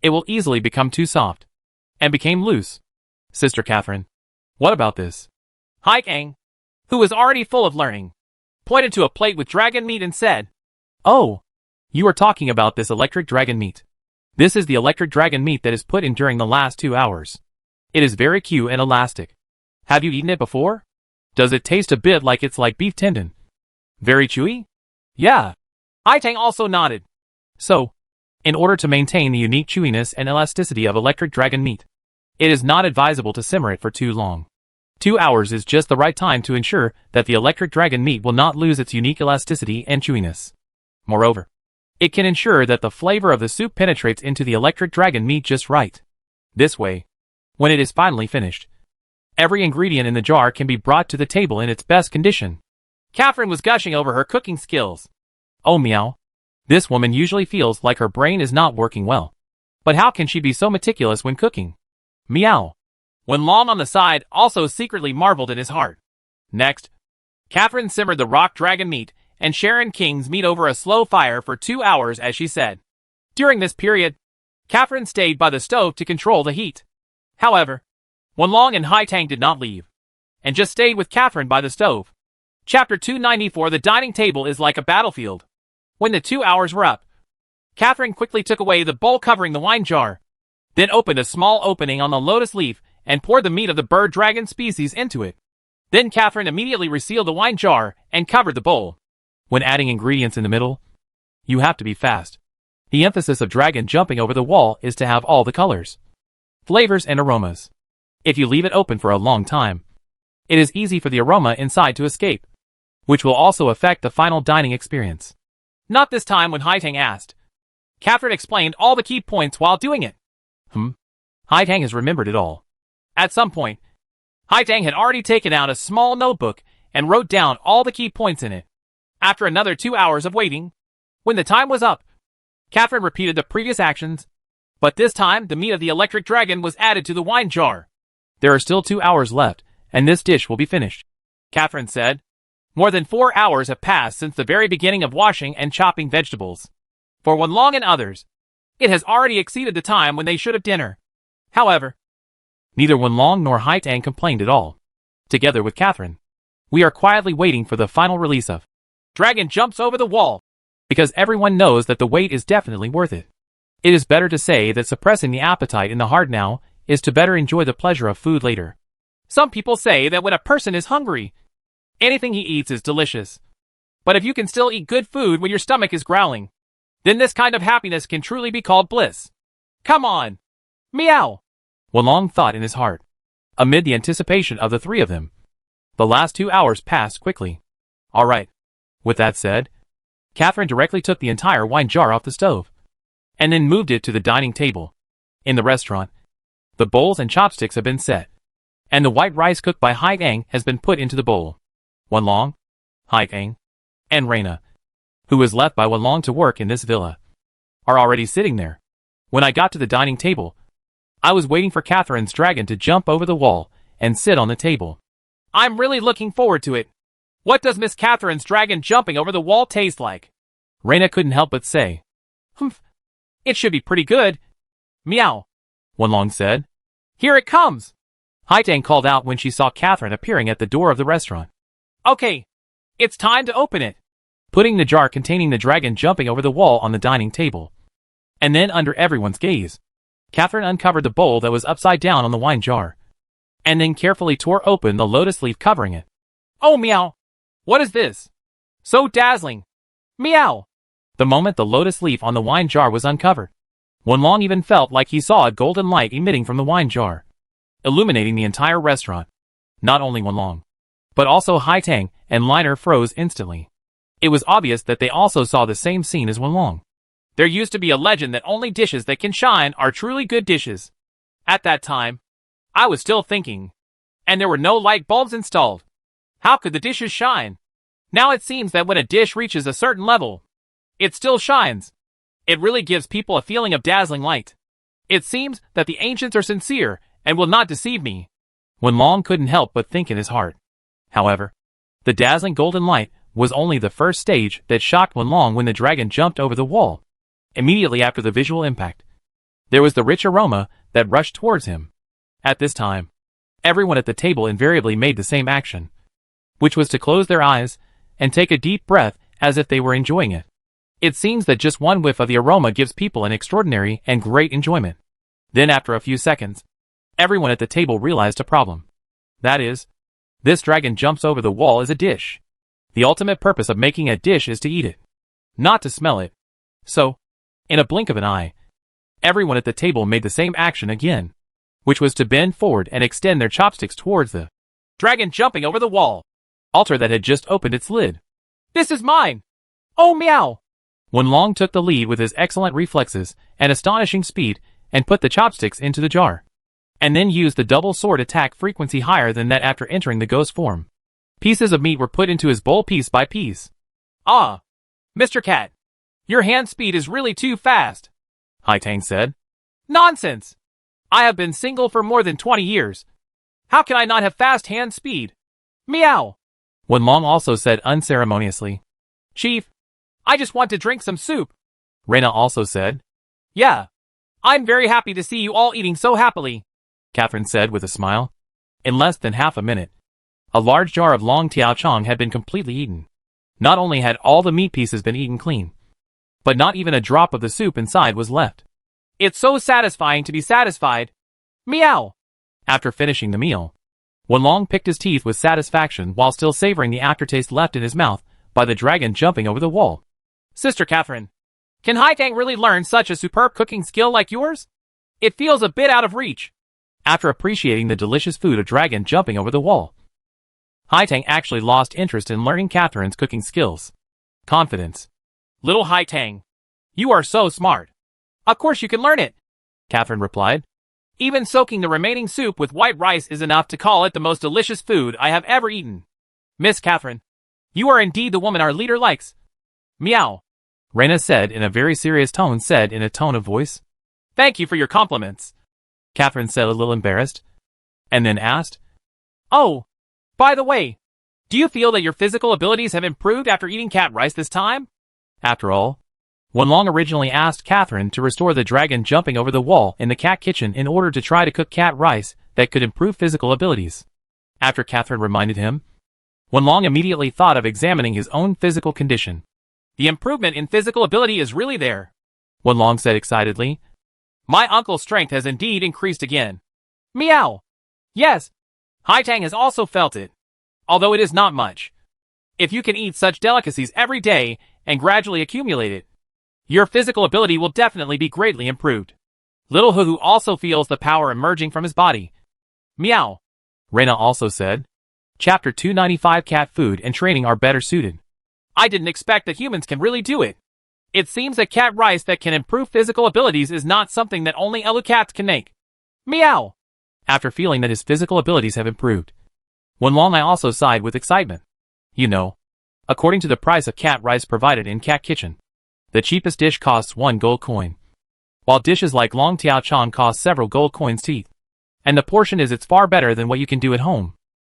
it will easily become too soft and become loose. Sister Catherine, what about this? Haitang, who was already full of learning, pointed to a plate with dragon meat and said, "Oh, you are talking about this electric dragon meat. This is the electric dragon meat that is put in during the last 2 hours. It is very cute and elastic. Have you eaten it before? Does it taste a bit like it's like beef tendon? Very chewy?" "Yeah." Haitang also nodded. So, in order to maintain the unique chewiness and elasticity of electric dragon meat, it is not advisable to simmer it for too long. 2 hours is just the right time to ensure that the electric dragon meat will not lose its unique elasticity and chewiness. Moreover, it can ensure that the flavor of the soup penetrates into the electric dragon meat just right. This way, when it is finally finished, every ingredient in the jar can be brought to the table in its best condition. Catherine was gushing over her cooking skills. Oh meow. This woman usually feels like her brain is not working well. But how can she be so meticulous when cooking? Meow. Wenlong on the side also secretly marveled in his heart. Next, Catherine simmered the rock dragon meat and Sharon King's meat over a slow fire for 2 hours as she said. During this period, Catherine stayed by the stove to control the heat. However, Wenlong and Haitang did not leave, and just stayed with Catherine by the stove. Chapter 294. The dining table is like a battlefield. When the 2 hours were up, Catherine quickly took away the bowl covering the wine jar, then opened a small opening on the lotus leaf and poured the meat of the bird dragon species into it. Then Catherine immediately resealed the wine jar and covered the bowl. When adding ingredients in the middle, you have to be fast. The emphasis of dragon jumping over the wall is to have all the colors, flavors, and aromas. If you leave it open for a long time, it is easy for the aroma inside to escape, which will also affect the final dining experience. Not this time when Haitang asked. Catherine explained all the key points while doing it. Haitang has remembered it all. At some point, Haitang had already taken out a small notebook and wrote down all the key points in it. After another 2 hours of waiting, when the time was up, Catherine repeated the previous actions, but this time the meat of the electric dragon was added to the wine jar. There are still 2 hours left, and this dish will be finished, Catherine said. More than 4 hours have passed since the very beginning of washing and chopping vegetables. For Wenlong and others, it has already exceeded the time when they should have dinner. However, neither Wenlong nor Haitang complained at all. Together with Catherine, we are quietly waiting for the final release of Dragon Jumps Over the Wall, because everyone knows that the wait is definitely worth it. It is better to say that suppressing the appetite in the heart now is to better enjoy the pleasure of food later. Some people say that when a person is hungry, anything he eats is delicious. But if you can still eat good food when your stomach is growling, then this kind of happiness can truly be called bliss. Come on! Meow! Wenlong thought in his heart. Amid the anticipation of the three of them, the last 2 hours passed quickly. All right. With that said, Catherine directly took the entire wine jar off the stove, and then moved it to the dining table. In the restaurant, the bowls and chopsticks have been set, and the white rice cooked by Haitang has been put into the bowl. Wenlong, Haitang, and Reina, who was left by Wenlong to work in this villa, are already sitting there. When I got to the dining table, I was waiting for Catherine's dragon to jump over the wall and sit on the table. I'm really looking forward to it. What does Miss Catherine's dragon jumping over the wall taste like? Reina couldn't help but say. Humph. It should be pretty good. Meow. Wenlong said. Here it comes. Haitang called out when she saw Catherine appearing at the door of the restaurant. Okay. It's time to open it. Putting the jar containing the dragon jumping over the wall on the dining table, and then under everyone's gaze, Catherine uncovered the bowl that was upside down on the wine jar, and then carefully tore open the lotus leaf covering it. Oh meow! What is this? So dazzling! Meow! The moment the lotus leaf on the wine jar was uncovered, Wenlong even felt like he saw a golden light emitting from the wine jar, illuminating the entire restaurant. Not only Wenlong, but also Haitang and Liner froze instantly. It was obvious that they also saw the same scene as Wenlong. There used to be a legend that only dishes that can shine are truly good dishes. At that time, I was still thinking, and there were no light bulbs installed. How could the dishes shine? Now it seems that when a dish reaches a certain level, it still shines. It really gives people a feeling of dazzling light. It seems that the ancients are sincere and will not deceive me. Wenlong couldn't help but think in his heart. However, the dazzling golden light was only the first stage that shocked Wenlong when the dragon jumped over the wall. Immediately after the visual impact, there was the rich aroma that rushed towards him. At this time, everyone at the table invariably made the same action, which was to close their eyes and take a deep breath as if they were enjoying it. It seems that just one whiff of the aroma gives people an extraordinary and great enjoyment. Then after a few seconds, everyone at the table realized a problem. That is, this dragon jumps over the wall as a dish. The ultimate purpose of making a dish is to eat it, not to smell it. So, in a blink of an eye, everyone at the table made the same action again, which was to bend forward and extend their chopsticks towards the dragon jumping over the wall altar that had just opened its lid. This is mine! Oh meow! Wenlong took the lead with his excellent reflexes and astonishing speed and put the chopsticks into the jar, and then used the double sword attack frequency higher than that after entering the ghost form. Pieces of meat were put into his bowl piece by piece. Ah! Mr. Cat, your hand speed is really too fast, Haitang said. Nonsense! I have been single for more than 20 years. How can I not have fast hand speed? Meow! Wenlong also said unceremoniously. Chief, I just want to drink some soup, Reyna also said. Yeah. I'm very happy to see you all eating so happily, Catherine said with a smile. In less than half a minute, a large jar of long tiao chong had been completely eaten. Not only had all the meat pieces been eaten clean, but not even a drop of the soup inside was left. It's so satisfying to be satisfied. Meow! After finishing the meal, Wenlong picked his teeth with satisfaction while still savoring the aftertaste left in his mouth by the dragon jumping over the wall. Sister Catherine, can Haitang really learn such a superb cooking skill like yours? It feels a bit out of reach. After appreciating the delicious food of dragon jumping over the wall, Haitang actually lost interest in learning Catherine's cooking skills. Confidence. Little Haitang, you are so smart. Of course you can learn it, Catherine replied. Even soaking the remaining soup with white rice is enough to call it the most delicious food I have ever eaten. Miss Catherine, you are indeed the woman our leader likes. Meow. Reyna said in a very serious tone said in a tone of voice. Thank you for your compliments, Catherine said a little embarrassed, and then asked. Oh, by the way, do you feel that your physical abilities have improved after eating cat rice this time? After all, Wenlong originally asked Catherine to restore the dragon jumping over the wall in the cat kitchen in order to try to cook cat rice that could improve physical abilities. After Catherine reminded him, Wenlong immediately thought of examining his own physical condition. The improvement in physical ability is really there, Wenlong said excitedly. My uncle's strength has indeed increased again. Meow! Yes, Haitang has also felt it, although it is not much. If you can eat such delicacies every day and gradually accumulate it, your physical ability will definitely be greatly improved. Little Huhu also feels the power emerging from his body. Meow! Reyna also said. Chapter 295 Cat food and training are better suited. I didn't expect that humans can really do it. It seems that cat rice that can improve physical abilities is not something that only Elu cats can make. Meow! After feeling that his physical abilities have improved, Wenlong also sighed with excitement. You know, according to the price of cat rice provided in Cat Kitchen, the cheapest dish costs 1 gold coin, while dishes like long tiao chong cost several gold coins to eat. And the portion is it's far better than what you can do at home.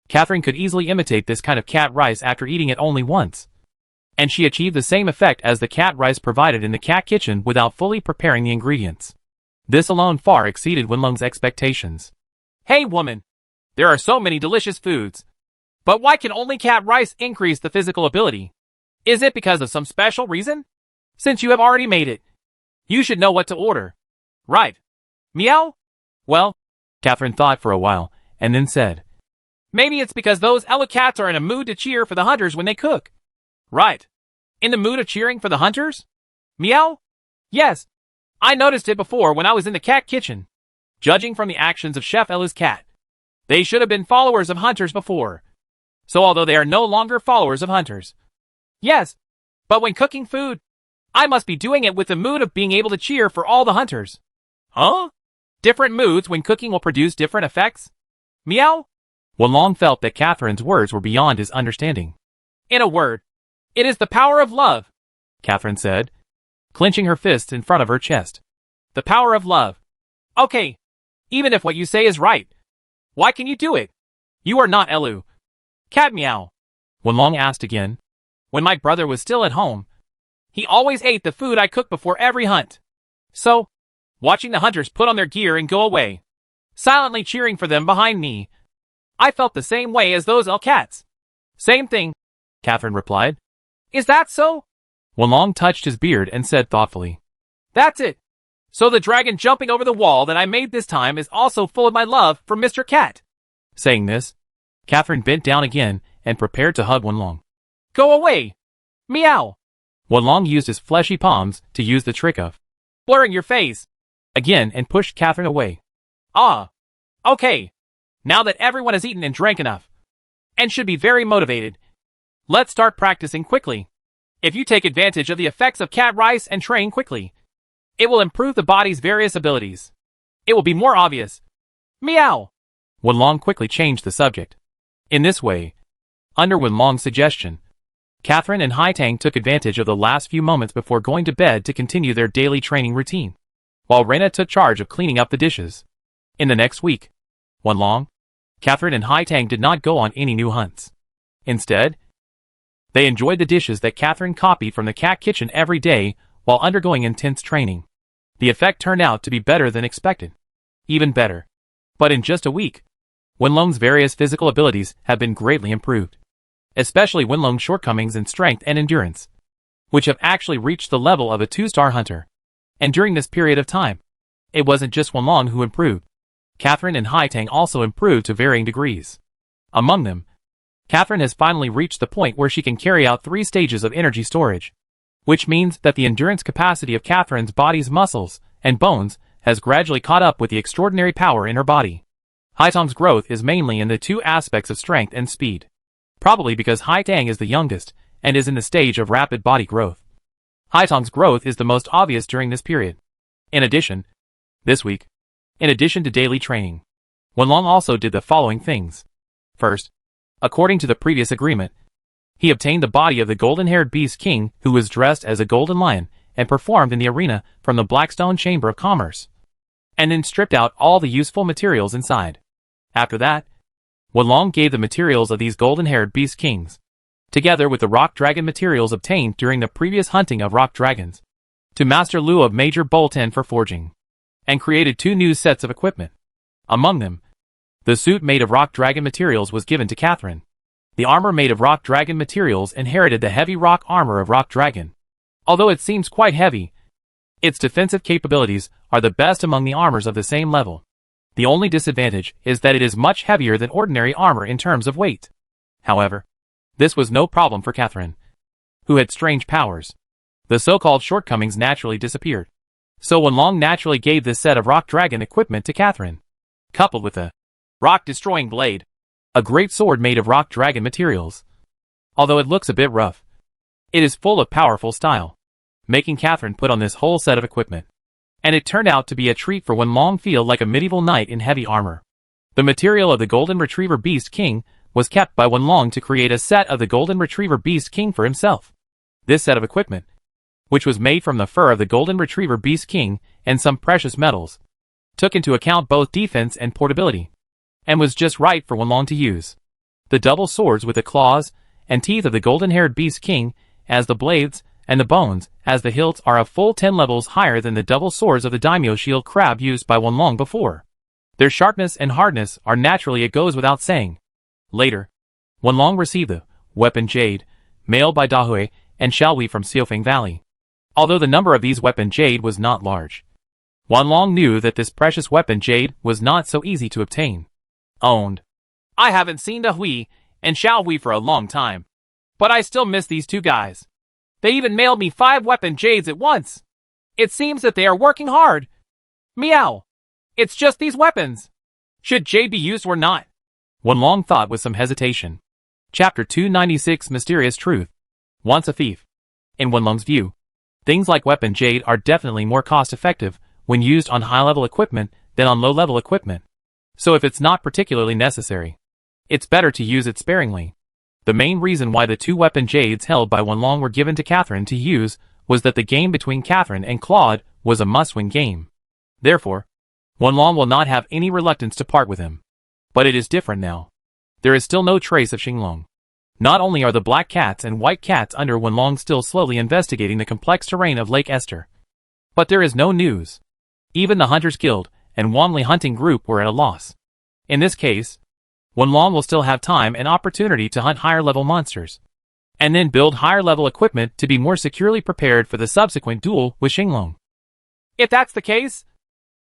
Catherine could easily imitate this kind of cat rice after eating it only once, and she achieved the same effect as the cat rice provided in the Cat Kitchen without fully preparing the ingredients. This alone far exceeded Wenlong's expectations. Hey woman, there are so many delicious foods, but why can only cat rice increase the physical ability? Is it because of some special reason? Since you have already made it, you should know what to order. Right. Meow? Well, Catherine thought for a while, and then said, maybe it's because those Elu cats are in a mood to cheer for the hunters when they cook. Right. In the mood of cheering for the hunters? Meow? Yes. I noticed it before when I was in the Cat Kitchen. Judging from the actions of Chef Elu's cat, they should have been followers of hunters before. So although they are no longer followers of hunters. Yes. But when cooking food, I must be doing it with the mood of being able to cheer for all the hunters. Huh? Different moods when cooking will produce different effects? Meow? Wenlong felt that Catherine's words were beyond his understanding. In a word, it is the power of love, Catherine said, clenching her fists in front of her chest. The power of love. Okay. Even if what you say is right, why can you do it? You are not Elu Cat. Meow. Wenlong asked again. When my brother was still at home, he always ate the food I cooked before every hunt. So, watching the hunters put on their gear and go away, silently cheering for them behind me, I felt the same way as those Elu Cats. Same thing, Catherine replied. Is that so? Wenlong touched his beard and said thoughtfully. That's it. So the dragon jumping over the wall that I made this time is also full of my love for Mr. Cat. Saying this, Catherine bent down again and prepared to hug Wenlong. Go away! Meow! Wenlong used his fleshy palms to use the trick of blurring your face again and pushed Catherine away. Ah. Okay. Now that everyone has eaten and drank enough, and should be very motivated, let's start practicing quickly. If you take advantage of the effects of cat rice and train quickly, it will improve the body's various abilities. It will be more obvious. Meow! Wenlong quickly changed the subject. In this way, under Wenlong's suggestion, Catherine and Haitang took advantage of the last few moments before going to bed to continue their daily training routine, while Rena took charge of cleaning up the dishes. In the next week, Wenlong, Catherine and Haitang did not go on any new hunts. Instead, they enjoyed the dishes that Catherine copied from the cat kitchen every day while undergoing intense training. The effect turned out to be better than expected. Even better. But in just a week, Wenlong's various physical abilities have been greatly improved. Especially Wenlong's shortcomings in strength and endurance, which have actually reached the level of a 2-star hunter. And during this period of time, it wasn't just Wenlong who improved. Catherine and Haitang also improved to varying degrees. Among them, Catherine has finally reached the point where she can carry out 3 stages of energy storage, which means that the endurance capacity of Catherine's body's muscles and bones has gradually caught up with the extraordinary power in her body. Haitang's growth is mainly in the 2 aspects of strength and speed, probably because Haitang is the youngest and is in the stage of rapid body growth. Haitang's growth is the most obvious during this period. In addition, this week, in addition to daily training, Wenlong also did the following things. First, according to the previous agreement, he obtained the body of the golden-haired beast king who was dressed as a golden lion and performed in the arena from the Blackstone Chamber of Commerce, and then stripped out all the useful materials inside. After that, Wenlong gave the materials of these golden-haired beast kings, together with the rock dragon materials obtained during the previous hunting of rock dragons, to Master Lu of Major Bolton for forging, and created 2 new sets of equipment. Among them, the suit made of rock dragon materials was given to Catherine. The armor made of rock dragon materials inherited the heavy rock armor of rock dragon. Although it seems quite heavy, its defensive capabilities are the best among the armors of the same level. The only disadvantage is that it is much heavier than ordinary armor in terms of weight. However, this was no problem for Catherine, who had strange powers. The so-called shortcomings naturally disappeared. So Wenlong naturally gave this set of rock dragon equipment to Catherine, coupled with a rock-destroying blade, a great sword made of rock dragon materials. Although it looks a bit rough, it is full of powerful style, making Catherine put on this whole set of equipment. And it turned out to be a treat for Wenlong, feel like a medieval knight in heavy armor. The material of the Golden Retriever Beast King was kept by Wenlong to create a set of the Golden Retriever Beast King for himself. This set of equipment, which was made from the fur of the Golden Retriever Beast King and some precious metals, took into account both defense and portability, and was just right for Wenlong to use. The double swords with the claws and teeth of the golden-haired Beast King, as the blades, and the bones, as the hilts, are a full 10 levels higher than the double swords of the daimyo shield crab used by Wenlong before. Their sharpness and hardness are naturally, it goes without saying. Later, Wenlong received the weapon Jade, mailed by Dahui and Xiaowei from Xiaofeng Valley. Although the number of these weapon Jade was not large, Wenlong knew that this precious weapon Jade was not so easy to obtain. Owned. I haven't seen Dahui and Xiaowei for a long time, but I still miss these 2 guys. They even mailed me 5 weapon Jades at once. It seems that they are working hard. Meow. It's just these weapons. Should Jade be used or not? Wenlong thought with some hesitation. Chapter 296, Mysterious Truth. Once a thief. In Wenlong's view, Things like weapon jade are definitely more cost-effective when used on high-level equipment than on low-level equipment. So if it's not particularly necessary, it's better to use it sparingly. The main reason why the two weapon jades held by Wenlong were given to Catherine to use was that the game between Catherine and Claude was a must-win game. Therefore, Wenlong will not have any reluctance to part with him. But it is different now. There is still no trace of Xinglong. Not only are the black cats and white cats under Wenlong still slowly investigating the complex terrain of Lake Esther, but there is no news. Even the Hunters Guild and Wanli hunting group were at a loss. In this case, Wenlong will still have time and opportunity to hunt higher-level monsters, and then build higher-level equipment to be more securely prepared for the subsequent duel with Xinglong. If that's the case,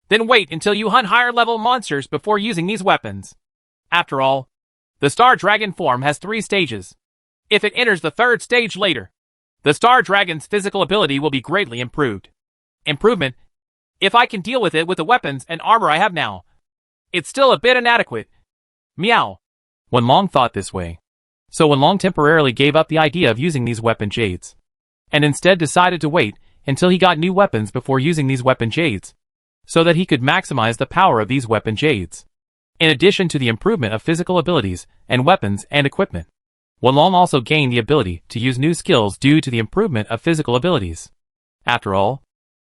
then wait until you hunt higher-level monsters before using these weapons. After all, the Star Dragon form has 3 stages. If it enters the 3rd stage later, the Star Dragon's physical ability will be greatly improved. Improvement? If I can deal with it with the weapons and armor I have now. It's still a bit inadequate. Meow. Wenlong thought this way. So Wenlong temporarily gave up the idea of using these weapon jades, and instead decided to wait until he got new weapons before using these weapon jades, so that he could maximize the power of these weapon jades. In addition to the improvement of physical abilities and weapons and equipment, Wenlong also gained the ability to use new skills due to the improvement of physical abilities. After all,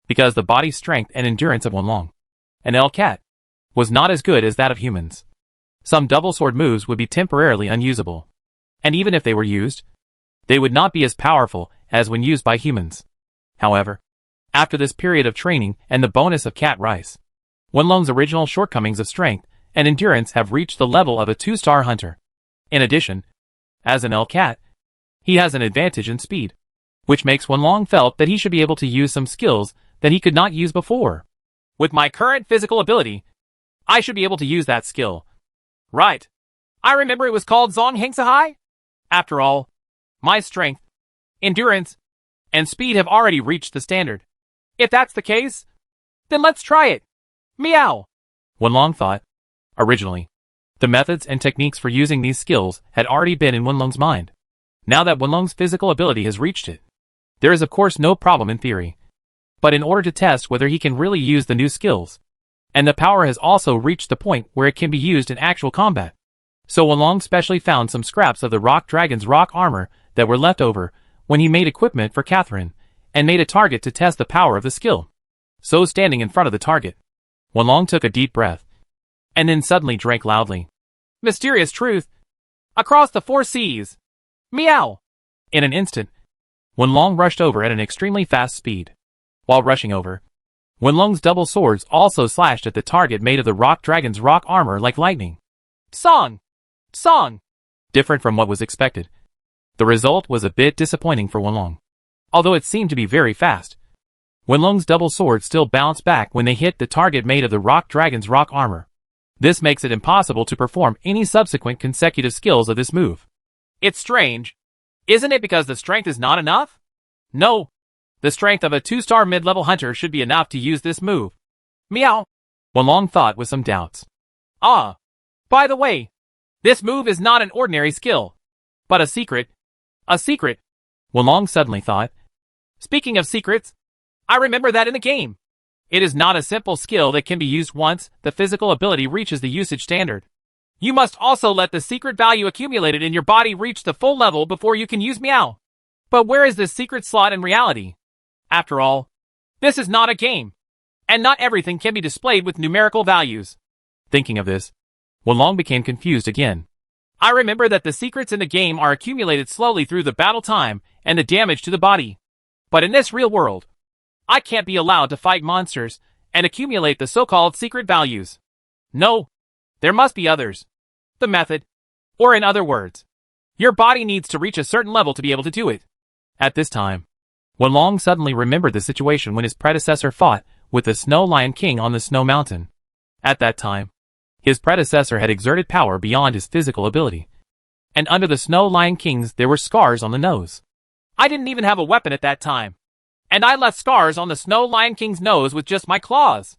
because the body strength and endurance of Wenlong, an Elu Cat, was not as good as that of humans, some double sword moves would be temporarily unusable. And even if they were used, they would not be as powerful as when used by humans. However, after this period of training and the bonus of cat rice, Wenlong's original shortcomings of strength and endurance have reached the level of a 2-star hunter. In addition, as an Elu Cat, he has an advantage in speed, which makes Wenlong felt that he should be able to use some skills that he could not use before. With my current physical ability, I should be able to use that skill. Right. I remember it was called Zong Hengsahai. After all, my strength, endurance, and speed have already reached the standard. If that's the case, then let's try it. Meow. Wenlong thought. Originally, the methods and techniques for using these skills had already been in Wenlong's mind. Now that Wenlong's physical ability has reached it, there is of course no problem in theory. But in order to test whether he can really use the new skills, and the power has also reached the point where it can be used in actual combat. So Wenlong specially found some scraps of the rock dragon's rock armor that were left over when he made equipment for Catherine, and made a target to test the power of the skill. So standing in front of the target, Wenlong took a deep breath, and then suddenly drank loudly. Mysterious truth. Across the 4 seas. Meow. In an instant, Wenlong rushed over at an extremely fast speed. While rushing over, Wenlong's double swords also slashed at the target made of the rock dragon's rock armor like lightning. Song! Song! Different from what was expected. The result was a bit disappointing for Wenlong. Although it seemed to be very fast, Wenlong's double swords still bounced back when they hit the target made of the rock dragon's rock armor. This makes it impossible to perform any subsequent consecutive skills of this move. It's strange. Isn't it because the strength is not enough? No. The strength of a 2-star mid-level hunter should be enough to use this move. Meow. Wenlong thought with some doubts. Ah. By the way, this move is not an ordinary skill, but a secret. A secret. Wenlong suddenly thought. Speaking of secrets, I remember that in the game. It is not a simple skill that can be used once the physical ability reaches the usage standard. You must also let the secret value accumulated in your body reach the full level before you can use Meow. But where is this secret slot in reality? After all, this is not a game, and not everything can be displayed with numerical values. Thinking of this, Wenlong became confused again. I remember that the secrets in the game are accumulated slowly through the battle time and the damage to the body. But in this real world, I can't be allowed to fight monsters and accumulate the so-called secret values. No, there must be others. The method, or in other words, your body needs to reach a certain level to be able to do it. At this time, Wenlong suddenly remembered the situation when his predecessor fought with the Snow Lion King on the Snow Mountain. At that time, his predecessor had exerted power beyond his physical ability, and under the Snow Lion King's there were scars on the nose. I didn't even have a weapon at that time, and I left scars on the Snow Lion King's nose with just my claws.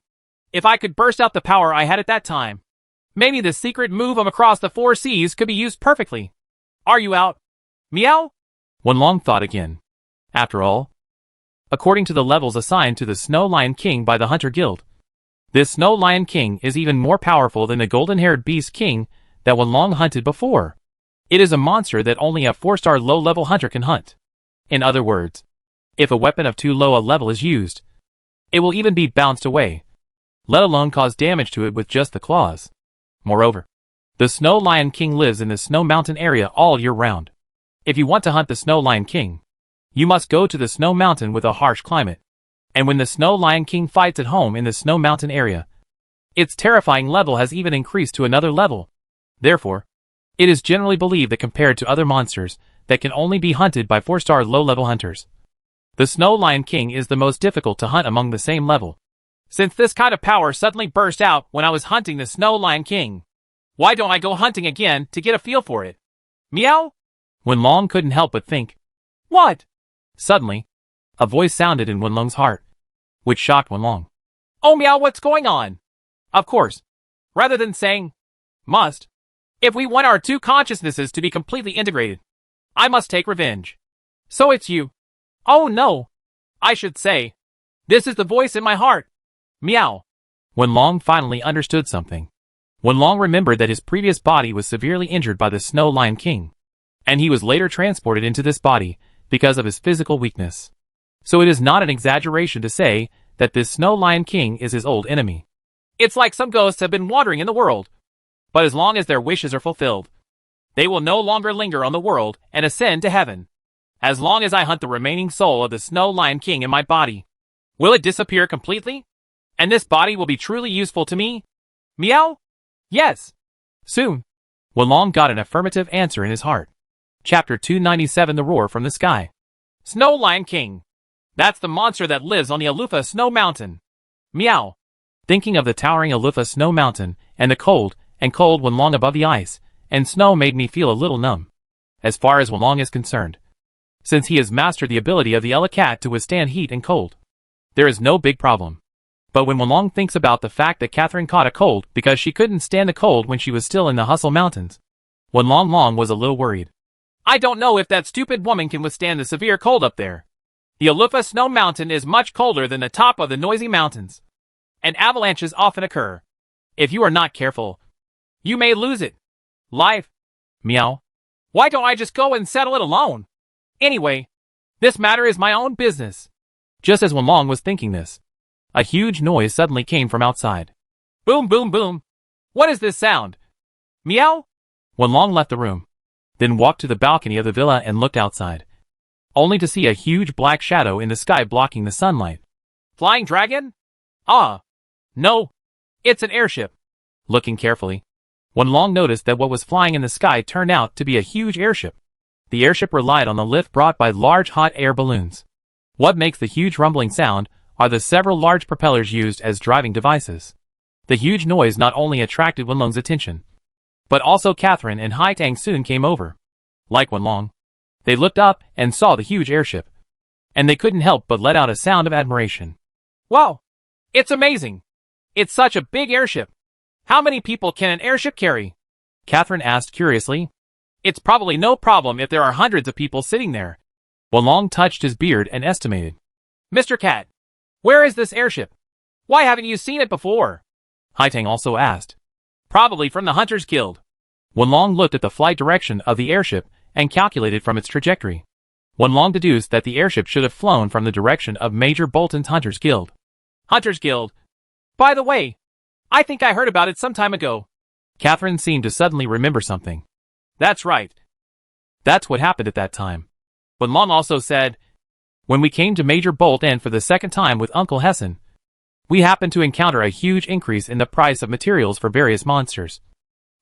If I could burst out the power I had at that time, maybe the secret move of across the 4 seas could be used perfectly. Are you out? Meow? Wenlong thought again. After all, according to the levels assigned to the Snow Lion King by the Hunter Guild. This Snow Lion King is even more powerful than the golden-haired Beast King that Wenlong hunted before. It is a monster that only a 4-star low-level hunter can hunt. In other words, if a weapon of too low a level is used, it will even be bounced away, let alone cause damage to it with just the claws. Moreover, the Snow Lion King lives in the Snow Mountain area all year round. If you want to hunt the Snow Lion King, you must go to the Snow Mountain with a harsh climate. And when the Snow Lion King fights at home in the Snow Mountain area, its terrifying level has even increased to another level. Therefore, it is generally believed that compared to other monsters that can only be hunted by 4-star low-level hunters, the Snow Lion King is the most difficult to hunt among the same level. Since this kind of power suddenly burst out when I was hunting the Snow Lion King, why don't I go hunting again to get a feel for it? Meow? Wenlong couldn't help but think. What? Suddenly, a voice sounded in Wenlong's heart, which shocked Wenlong. Oh meow, what's going on? Of course, rather than saying, must, if we want our two consciousnesses to be completely integrated, I must take revenge. So it's you. Oh no. I should say, this is the voice in my heart. Meow. Wenlong finally understood something. Wenlong remembered that his previous body was severely injured by the Snow Lion King, and he was later transported into this body because of his physical weakness. So it is not an exaggeration to say that this Snow Lion King is his old enemy. It's like some ghosts have been wandering in the world, but as long as their wishes are fulfilled, they will no longer linger on the world and ascend to heaven. As long as I hunt the remaining soul of the Snow Lion King in my body, will it disappear completely? And this body will be truly useful to me? Meow? Yes. Soon. Wenlong got an affirmative answer in his heart. Chapter 297 The Roar from the Sky. Snow Lion King. That's the monster that lives on the Alufa Snow Mountain. Meow. Thinking of the towering Alufa Snow Mountain, and the cold Wenlong above the ice, and snow made me feel a little numb. As far as Wenlong is concerned, since he has mastered the ability of the Elu Cat to withstand heat and cold, there is no big problem. But when Wenlong thinks about the fact that Catherine caught a cold because she couldn't stand the cold when she was still in the Hustle Mountains, Wenlong was a little worried. I don't know if that stupid woman can withstand the severe cold up there. The Alufa Snow Mountain is much colder than the top of the noisy mountains, and avalanches often occur. If you are not careful, you may lose it. Life. Meow. Why don't I just go and settle it alone? Anyway, this matter is my own business. Just as Wenlong was thinking this, a huge noise suddenly came from outside. Boom, boom, boom. What is this sound? Meow? Wenlong left the room, then walked to the balcony of the villa and looked outside, only to see a huge black shadow in the sky blocking the sunlight. Flying dragon? Ah. No. It's an airship. Looking carefully, Wenlong noticed that what was flying in the sky turned out to be a huge airship. The airship relied on the lift brought by large hot air balloons. What makes the huge rumbling sound are the several large propellers used as driving devices. The huge noise not only attracted Wenlong's attention, but also Catherine and Haitang soon came over. Like Wenlong, they looked up and saw the huge airship, and they couldn't help but let out a sound of admiration. Wow! It's amazing! It's such a big airship! How many people can an airship carry? Catherine asked curiously. It's probably no problem if there are hundreds of people sitting there. Wenlong touched his beard and estimated. Mr. Cat, where is this airship? Why haven't you seen it before? Haitang also asked. Probably from the Hunters Guild. Wenlong looked at the flight direction of the airship and calculated from its trajectory. Wenlong deduced that the airship should have flown from the direction of Major Bolton's Hunters Guild. Hunters Guild? By the way, I think I heard about it some time ago. Catherine seemed to suddenly remember something. That's right. That's what happened at that time. Wenlong also said, when we came to Major Bolton for the second time with Uncle Hessen, we happened to encounter a huge increase in the price of materials for various monsters.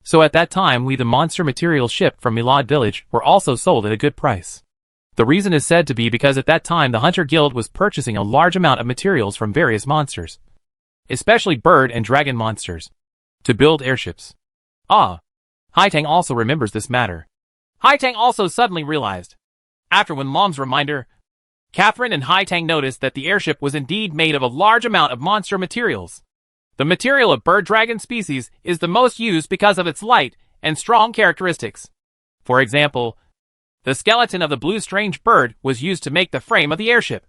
So at that time the monster materials shipped from Milad village were also sold at a good price. The reason is said to be because at that time the Hunter Guild was purchasing a large amount of materials from various monsters, especially bird and dragon monsters, to build airships. Ah! Haitang also remembers this matter. Haitang also suddenly realized. After Wenlong's reminder, Catherine and Haitang noticed that the airship was indeed made of a large amount of monster materials. The material of bird dragon species is the most used because of its light and strong characteristics. For example, the skeleton of the blue strange bird was used to make the frame of the airship.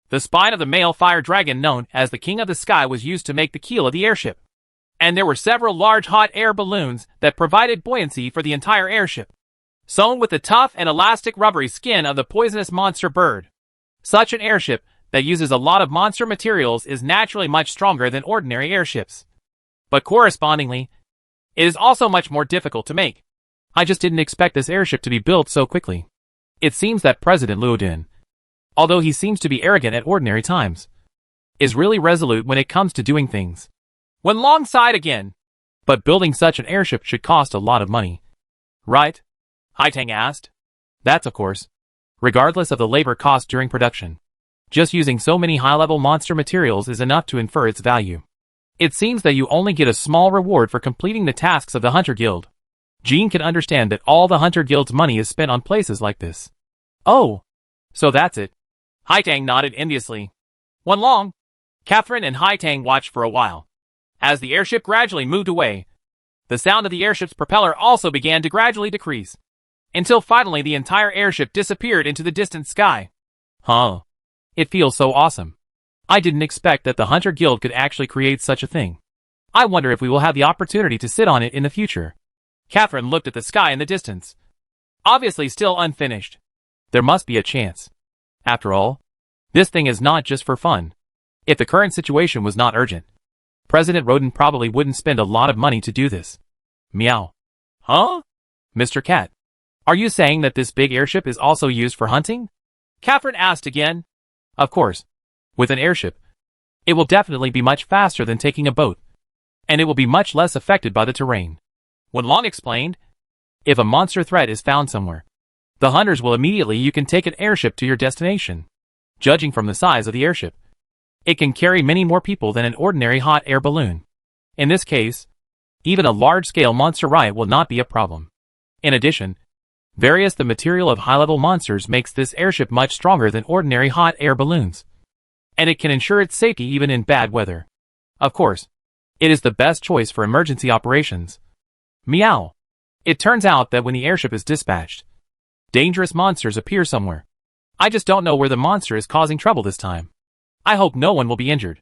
The spine of the male fire dragon known as the King of the Sky was used to make the keel of the airship. And there were several large hot air balloons that provided buoyancy for the entire airship, sewn with the tough and elastic rubbery skin of the poisonous monster bird. Such an airship that uses a lot of monster materials is naturally much stronger than ordinary airships. But correspondingly, it is also much more difficult to make. I just didn't expect this airship to be built so quickly. It seems that President Luodin, although he seems to be arrogant at ordinary times, is really resolute when it comes to doing things. When Long sighed again. But building such an airship should cost a lot of money. Right? Haitang asked. That's of course, regardless of the labor cost during production. Just using so many high-level monster materials is enough to infer its value. It seems that you only get a small reward for completing the tasks of the Hunter Guild. Jean can understand that all the Hunter Guild's money is spent on places like this. Oh, so that's it. Haitang nodded enviously. When Long, Catherine and Haitang watched for a while. As the airship gradually moved away, the sound of the airship's propeller also began to gradually decrease, until finally the entire airship disappeared into the distant sky. Huh. It feels so awesome. I didn't expect that the Hunter Guild could actually create such a thing. I wonder if we will have the opportunity to sit on it in the future. Catherine looked at the sky in the distance, obviously still unfinished. There must be a chance. After all, this thing is not just for fun. If the current situation was not urgent, President Rodin probably wouldn't spend a lot of money to do this. Meow. Huh? Mr. Cat, are you saying that this big airship is also used for hunting? Catherine asked again. Of course. With an airship, it will definitely be much faster than taking a boat, and it will be much less affected by the terrain. When Long explained, if a monster threat is found somewhere, the hunters will immediately you can take an airship to your destination. Judging from the size of the airship, it can carry many more people than an ordinary hot air balloon. In this case, even a large-scale monster riot will not be a problem. In addition, the material of high-level monsters makes this airship much stronger than ordinary hot air balloons, and it can ensure its safety even in bad weather. Of course, it is the best choice for emergency operations. Meow. It turns out that when the airship is dispatched, dangerous monsters appear somewhere. I just don't know where the monster is causing trouble this time. I hope no one will be injured.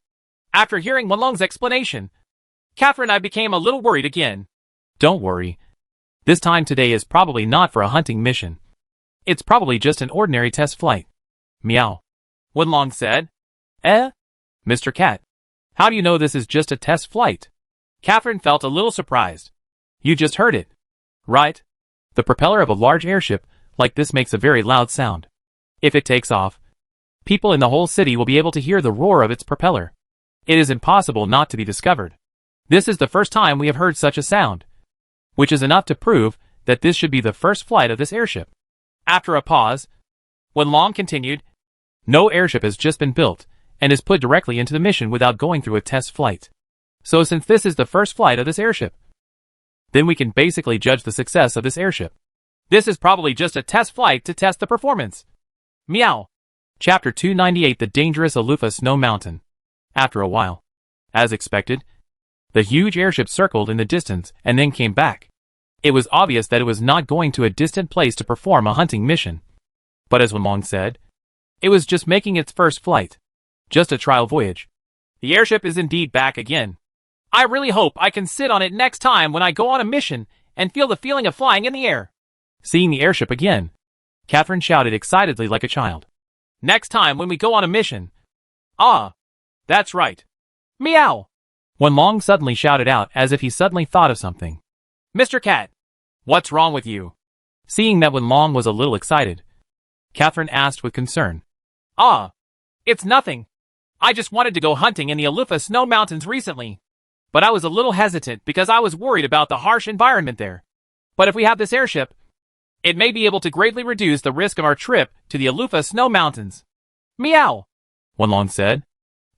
After hearing Wenlong's explanation, Catherine and I became a little worried again. Don't worry. This time today is probably not for a hunting mission. It's probably just an ordinary test flight. Meow. Wenlong said. Mr. Cat, how do you know this is just a test flight? Catherine felt a little surprised. You just heard it, right? The propeller of a large airship like this makes a very loud sound. If it takes off, people in the whole city will be able to hear the roar of its propeller. It is impossible not to be discovered. This is the first time we have heard such a sound, which is enough to prove that this should be the first flight of this airship. After a pause, Wenlong continued, no airship has just been built and is put directly into the mission without going through a test flight. So since this is the first flight of this airship, then we can basically judge the success of this airship. This is probably just a test flight to test the performance. Meow. Chapter 298 The Dangerous Alufa Snow Mountain. After a while, as expected, the huge airship circled in the distance and then came back. It was obvious that it was not going to a distant place to perform a hunting mission. But as Wenlong said, it was just making its first flight. Just a trial voyage. The airship is indeed back again. I really hope I can sit on it next time when I go on a mission and feel the feeling of flying in the air. Seeing the airship again, Catherine shouted excitedly like a child. Next time when we go on a mission. Ah, that's right. Meow. Wenlong suddenly shouted out as if he suddenly thought of something. Mr. Cat, what's wrong with you? Seeing that Wenlong was a little excited, Catherine asked with concern. Ah, it's nothing. I just wanted to go hunting in the Alufa Snow Mountains recently, but I was a little hesitant because I was worried about the harsh environment there. But if we have this airship, it may be able to greatly reduce the risk of our trip to the Alufa Snow Mountains. Meow, Wenlong said.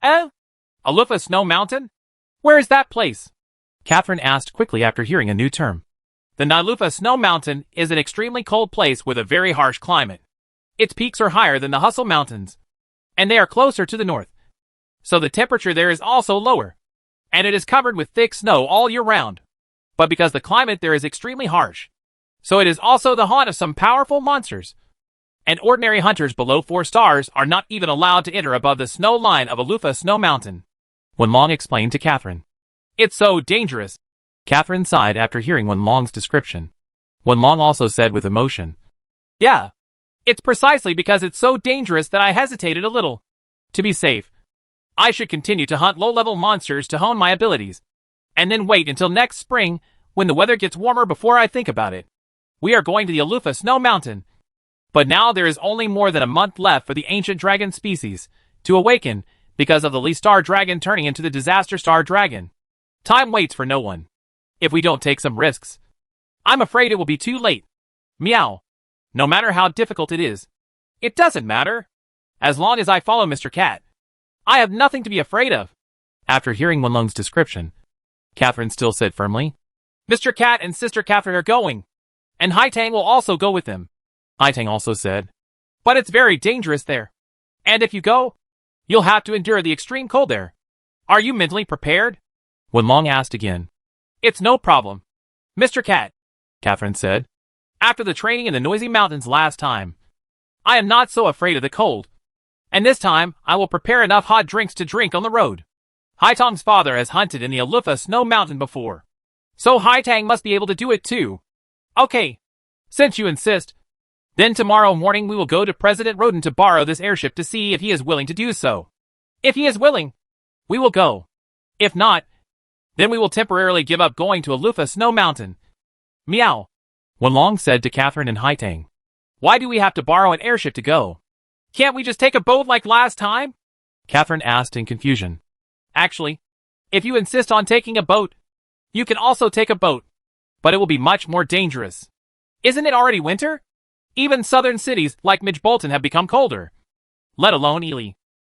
Alufa Snow Mountain? Where is that place? Catherine asked quickly after hearing a new term. The Nilufa Snow Mountain is an extremely cold place with a very harsh climate. Its peaks are higher than the Hustle Mountains, and they are closer to the north. So the temperature there is also lower, and it is covered with thick snow all year round. But because the climate there is extremely harsh, so it is also the haunt of some powerful monsters. and ordinary hunters below 4 stars are not even allowed to enter above the snow line of Elu Snow Mountain. Wenlong explained to Catherine. It's so dangerous. Catherine sighed after hearing Wenlong's description. Wenlong also said with emotion. Yeah. It's precisely because it's so dangerous that I hesitated a little. To be safe, I should continue to hunt low-level monsters to hone my abilities, and then wait until next spring when the weather gets warmer before I think about it. We are going to the Elu Snow Mountain. But now there is only more than a month left for the ancient dragon species to awaken because of the Lee Star Dragon turning into the Disaster Star Dragon. Time waits for no one. If we don't take some risks, I'm afraid it will be too late. Meow. No matter how difficult it is, it doesn't matter. As long as I follow Mr. Cat, I have nothing to be afraid of. After hearing Wenlong's description, Catherine still said firmly. Mr. Cat and Sister Catherine are going, and Haitang will also go with them. Haitang also said. But it's very dangerous there. And if you go, you'll have to endure the extreme cold there. Are you mentally prepared? Wenlong asked again. It's no problem, Mr. Cat, Catherine said. After the training in the noisy mountains last time, I am not so afraid of the cold. And this time, I will prepare enough hot drinks to drink on the road. Haitang's father has hunted in the Elu Snow Mountain before, so Haitang must be able to do it too. Okay, since you insist, then tomorrow morning we will go to President Roden to borrow this airship to see if he is willing to do so. If he is willing, we will go. If not, then we will temporarily give up going to Elu Snow Mountain. Meow. Wenlong said to Catherine and Haitang. Why do we have to borrow an airship to go? Can't we just take a boat like last time? Catherine asked in confusion. Actually, if you insist on taking a boat, you can also take a boat, but it will be much more dangerous. Isn't it already winter? Even southern cities like Midgebolton have become colder. Let alone Ely.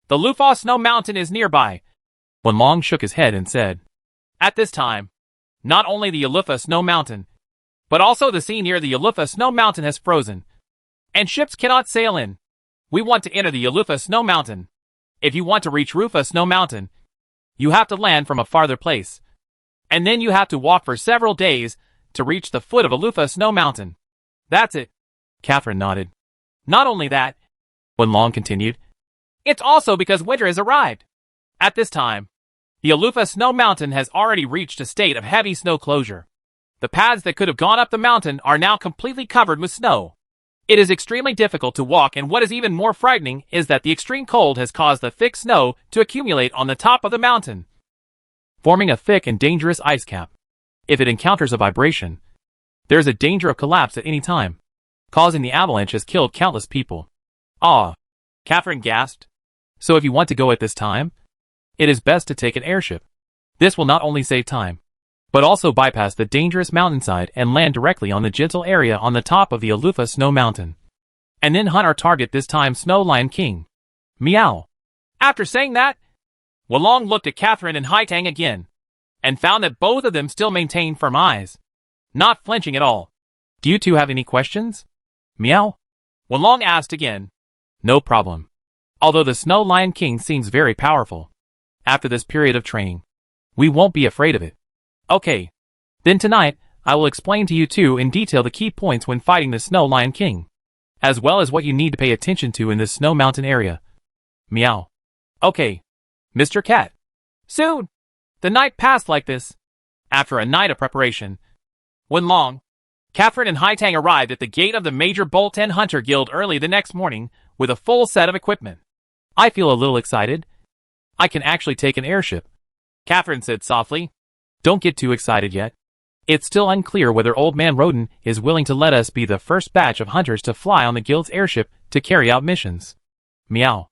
The Lufa Snow Mountain is nearby. Wenlong shook his head and said. At this time, not only the Elu Snow Mountain, but also the sea near the Elu Snow Mountain has frozen, and ships cannot sail in. We want to enter the Elu Snow Mountain. If you want to reach Rufa Snow Mountain, you have to land from a farther place, and then you have to walk for several days to reach the foot of Elu Snow Mountain. That's it. Catherine nodded. Not only that, Wenlong continued, it's also because winter has arrived. At this time, the Elu Snow Mountain has already reached a state of heavy snow closure. The paths that could have gone up the mountain are now completely covered with snow. It is extremely difficult to walk, and what is even more frightening is that the extreme cold has caused the thick snow to accumulate on the top of the mountain, forming a thick and dangerous ice cap. If it encounters a vibration, there is a danger of collapse at any time, causing the avalanche has killed countless people. Ah, Catherine gasped. So if you want to go at this time, it is best to take an airship. This will not only save time, but also bypass the dangerous mountainside and land directly on the gentle area on the top of the Elu Snow Mountain. And then hunt our target, this time Snow Lion King. Meow. After saying that, Wenlong looked at Catherine and Haitang again, and found that both of them still maintained firm eyes, not flinching at all. Do you two have any questions? Meow. Wenlong asked again. No problem. Although the Snow Lion King seems very powerful, after this period of training, we won't be afraid of it. Okay. Then tonight, I will explain to you two in detail the key points when fighting the Snow Lion King, as well as what you need to pay attention to in this Snow Mountain area. Meow. Okay, Mr. Cat. Soon. The night passed like this. After a night of preparation, Wenlong, Catherine and Haitang arrived at the gate of the Major Bolton Hunter Guild early the next morning with a full set of equipment. I feel a little excited. I can actually take an airship, Catherine said softly. Don't get too excited yet. It's still unclear whether Old Man Roden is willing to let us be the first batch of hunters to fly on the guild's airship to carry out missions. Meow.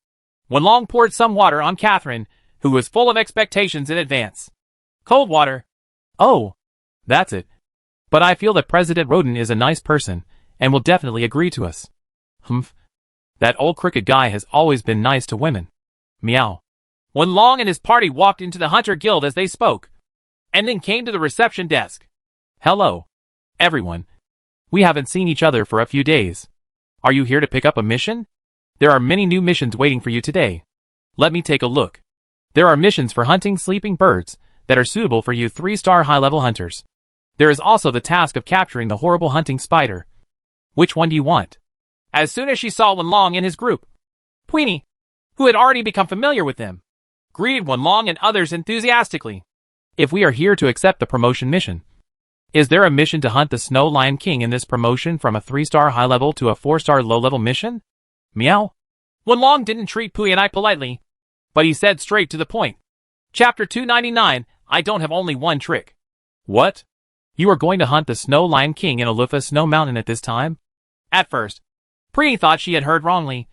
Wenlong poured some water on Catherine, who was full of expectations in advance. Cold water. Oh, that's it. But I feel that President Roden is a nice person, and will definitely agree to us. Humph. That old crooked guy has always been nice to women. Meow. Wenlong and his party walked into the Hunter Guild as they spoke, and then came to the reception desk. Hello, everyone. We haven't seen each other for a few days. Are you here to pick up a mission? There are many new missions waiting for you today. Let me take a look. There are missions for hunting sleeping birds that are suitable for you 3-star high-level hunters. There is also the task of capturing the horrible hunting spider. Which one do you want? as soon as she saw Wenlong and his group. Queenie, who had already become familiar with them, greeted Wenlong and others enthusiastically. If we are here to accept the promotion mission, is there a mission to hunt the Snow Lion King in this promotion from a 3-star high-level to a 4-star low-level mission? Meow. Wenlong didn't treat Pui and I politely, but he said straight to the point. Chapter 299, I don't have only one trick. What? You are going to hunt the Snow Lion King in Alufa Snow Mountain at this time? At first, Preeny thought she had heard wrongly,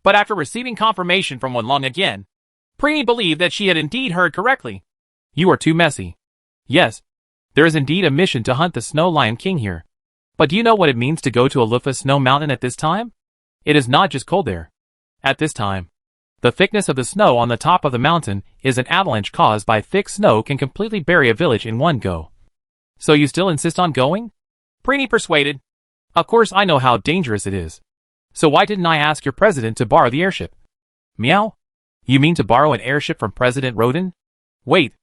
but after receiving confirmation from Wenlong again, Preeny believed that she had indeed heard correctly. You are too messy. Yes, there is indeed a mission to hunt the Snow Lion King here. But do you know what it means to go to Alufa Snow Mountain at this time? It is not just cold there. At this time, the thickness of the snow on the top of the mountain is an avalanche caused by thick snow can completely bury a village in one go. So you still insist on going? Preeny persuaded. Of course I know how dangerous it is. So why didn't I ask your president to borrow the airship? Meow? You mean to borrow an airship from President Roden? Wait.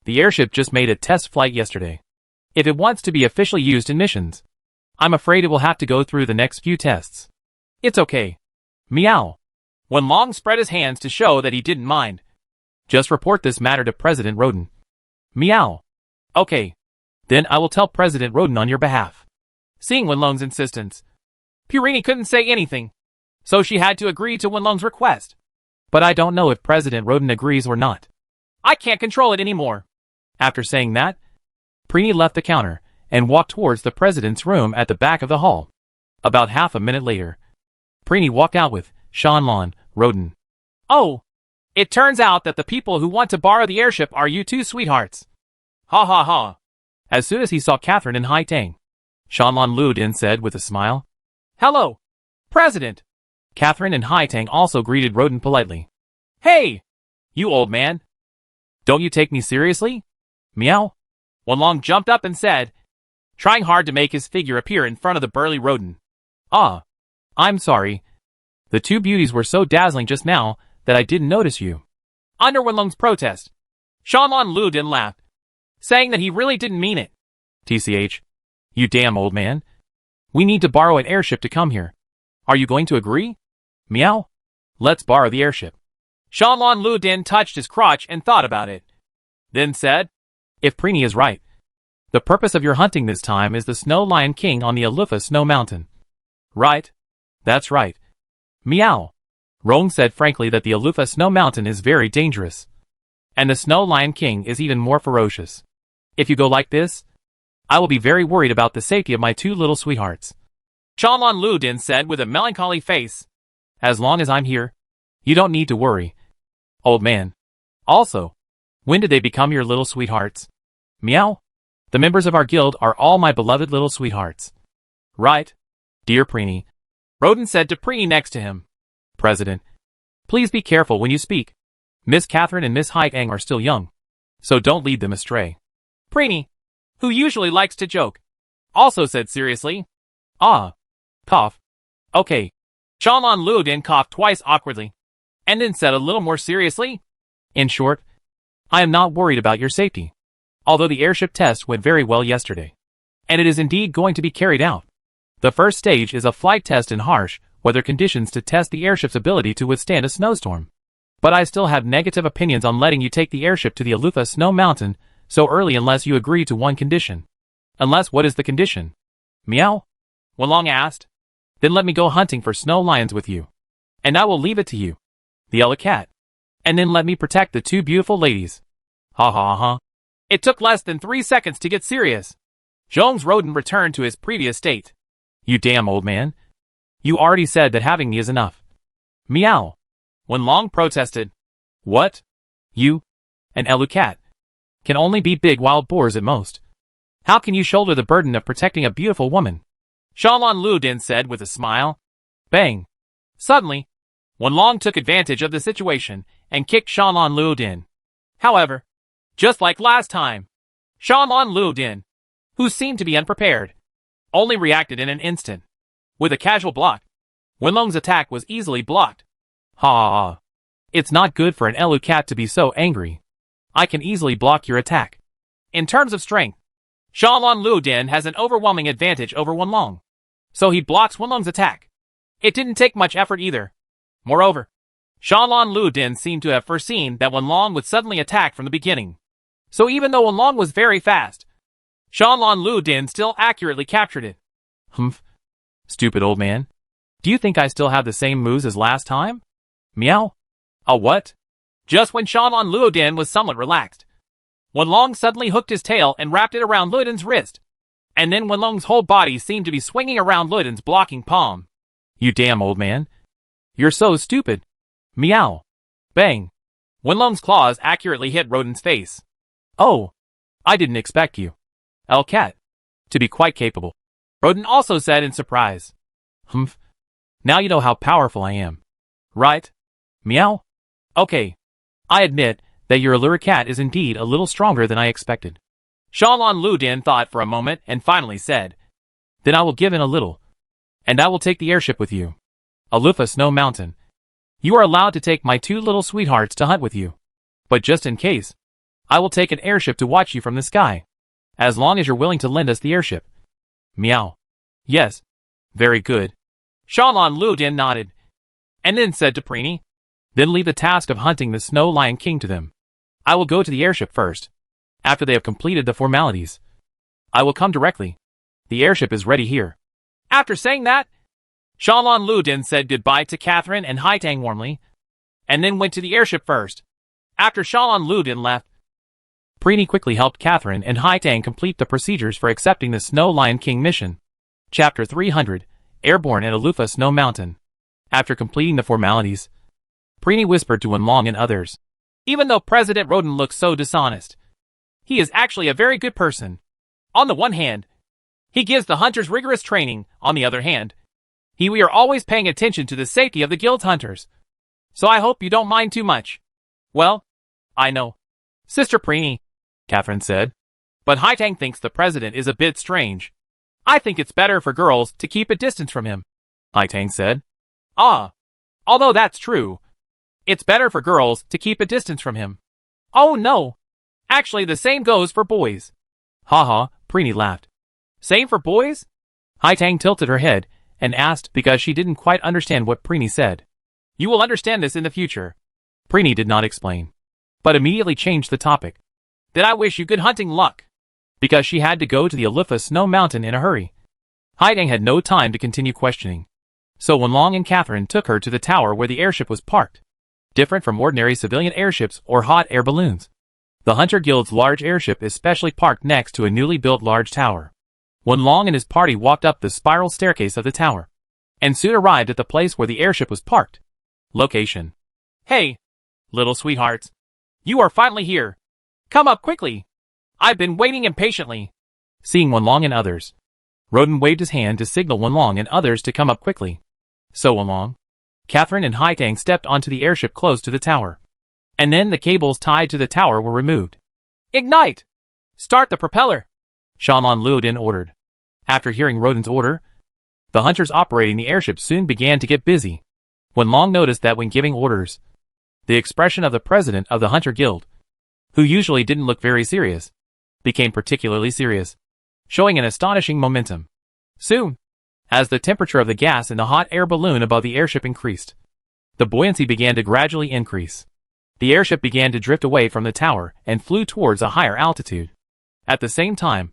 The airship just made a test flight yesterday. If it wants to be officially used in missions, I'm afraid it will have to go through the next few tests. It's okay. Meow. Wenlong spread his hands to show that he didn't mind. Just report this matter to President Roden. Meow. Okay. Then I will tell President Roden on your behalf. Seeing Wenlong's insistence, Purini couldn't say anything, so she had to agree to Wenlong's request. But I don't know if President Roden agrees or not. I can't control it anymore. After saying that, Preeny left the counter and walked towards the president's room at the back of the hall. About half a minute later, Preeny walked out with Shanlon, Roden. Oh, it turns out that the people who want to borrow the airship are you two sweethearts. Ha ha ha. As soon as he saw Catherine and Hai Tang, Shanlon Lu Din said with a smile, Hello, President. Catherine and Hai Tang also greeted Roden politely. Hey, you old man. Don't you take me seriously? Meow. Wenlong jumped up and said, trying hard to make his figure appear in front of the burly Roden. Ah, I'm sorry. The two beauties were so dazzling just now that I didn't notice you. Under Wenlong's protest, Shanlon Lu Din laughed, saying that he really didn't mean it. TCH, you damn old man. We need to borrow an airship to come here. Are you going to agree? Meow. Let's borrow the airship. Shanlon Lu Din touched his crotch and thought about it. Then said, If Preeny is right, the purpose of your hunting this time is the Snow Lion King on the Alufa Snow Mountain. Right? That's right. Meow. Rong said frankly that the Alufa Snow Mountain is very dangerous. And the Snow Lion King is even more ferocious. If you go like this, I will be very worried about the safety of my two little sweethearts. Shanlon Lu Din said with a melancholy face. As long as I'm here, you don't need to worry. Old man. Also, when did they become your little sweethearts? Meow. The members of our guild are all my beloved little sweethearts. Right, dear Preeny. Roden said to Preeny next to him. President, please be careful when you speak. Miss Catherine and Miss Hai Tang are still young, so don't lead them astray. Preeny, who usually likes to joke, also said seriously. Ah. Cough. Okay. Shanlon Lu Din coughed twice awkwardly, and then said a little more seriously. In short, I am not worried about your safety. Although the airship test went very well yesterday, and it is indeed going to be carried out. The first stage is a flight test in harsh weather conditions to test the airship's ability to withstand a snowstorm. But I still have negative opinions on letting you take the airship to the Alufa Snow Mountain so early unless you agree to one condition. Unless what is the condition? Meow? Wenlong asked. Then let me go hunting for snow lions with you. And I will leave it to you, the Elu Cat. And then let me protect the two beautiful ladies. Ha ha ha. It took less than 3 seconds to get serious. Zhong's Roden returned to his previous state. You damn old man. You already said that having me is enough. Meow. Wenlong protested. What? You, an Elu Cat, can only be big wild boars at most. How can you shoulder the burden of protecting a beautiful woman? Shanlon Lu Din said with a smile. Bang. Suddenly, Wenlong took advantage of the situation and kicked Shanlon Lu Din. However, just like last time, Shanlon Lu Din, who seemed to be unprepared, only reacted in an instant. With a casual block, Wenlong's attack was easily blocked. Ha ha ha. It's not good for an Elu Cat to be so angry. I can easily block your attack. In terms of strength, Shanlon Lu Din has an overwhelming advantage over Wenlong, so he blocks Wenlong's attack. It didn't take much effort either. Moreover, Shanlan Ludin seemed to have foreseen that Wenlong would suddenly attack from the beginning. So even though Wenlong was very fast, Shanlan Ludin still accurately captured it. Humph. Stupid old man. Do you think I still have the same moves as last time? Meow. A what? Just when Shanlan Ludin was somewhat relaxed, Wenlong suddenly hooked his tail and wrapped it around Ludin's wrist. And then Wenlong's whole body seemed to be swinging around Ludin's blocking palm. You damn old man. You're so stupid. Meow. Bang. Wenlong's claws accurately hit Rodin's face. Oh. I didn't expect you, Elu Cat, to be quite capable. Rodin also said in surprise. Humph. Now you know how powerful I am. Right? Meow. Okay. I admit that your Elu Cat is indeed a little stronger than I expected. Shanlan Ludin thought for a moment and finally said, Then I will give in a little, and I will take the airship with you. Elu Snow Mountain. You are allowed to take my 2 little sweethearts to hunt with you. But just in case, I will take an airship to watch you from the sky. As long as you're willing to lend us the airship. Meow. Yes. Very good. Shanlan Ludin nodded, and then said to Preeny, Then leave the task of hunting the Snow Lion King to them. I will go to the airship first. After they have completed the formalities, I will come directly. The airship is ready here. After saying that, Shanlan Ludin said goodbye to Catherine and Haitang warmly, and then went to the airship first. After Shanlan Ludin left, Preeny quickly helped Catherine and Haitang complete the procedures for accepting the Snow Lion King mission. Chapter 300, Airborne at Elu Snow Mountain. After completing the formalities, Preeny whispered to Wenlong and others. Even though President Rodin looks so dishonest, he is actually a very good person. On the one hand, he gives the hunters rigorous training. On the other hand, we are always paying attention to the safety of the guild's hunters. So I hope you don't mind too much. Well, I know, Sister Preeny, Catherine said, but Haitang thinks the president is a bit strange. I think it's better for girls to keep a distance from him, Haitang said. Ah, although that's true, it's better for girls to keep a distance from him. Oh no, actually the same goes for boys. Ha, Preeny laughed. Same for boys? Haitang tilted her head and asked because she didn't quite understand what Preeny said. You will understand this in the future. Preeny did not explain, but immediately changed the topic. Then I wish you good hunting luck. Because she had to go to the Elu Snow Mountain in a hurry. Haitang had no time to continue questioning. So Wenlong and Catherine took her to the tower where the airship was parked. Different from ordinary civilian airships or hot air balloons, the Hunter Guild's large airship is specially parked next to a newly built large tower. Wenlong and his party walked up the spiral staircase of the tower, and soon arrived at the place where the airship was parked. Location. Hey, little sweethearts. You are finally here. Come up quickly. I've been waiting impatiently. Seeing Wenlong and others, Rodin waved his hand to signal Wenlong and others to come up quickly. So Wenlong, Catherine and Haitang stepped onto the airship close to the tower. And then the cables tied to the tower were removed. Ignite! Start the propeller! Shanlan Ludin ordered. After hearing Rodin's order, the hunters operating the airship soon began to get busy. Wenlong noticed that when giving orders, the expression of the president of the Hunter Guild, who usually didn't look very serious, became particularly serious, showing an astonishing momentum. Soon, as the temperature of the gas in the hot air balloon above the airship increased, the buoyancy began to gradually increase. The airship began to drift away from the tower and flew towards a higher altitude. At the same time,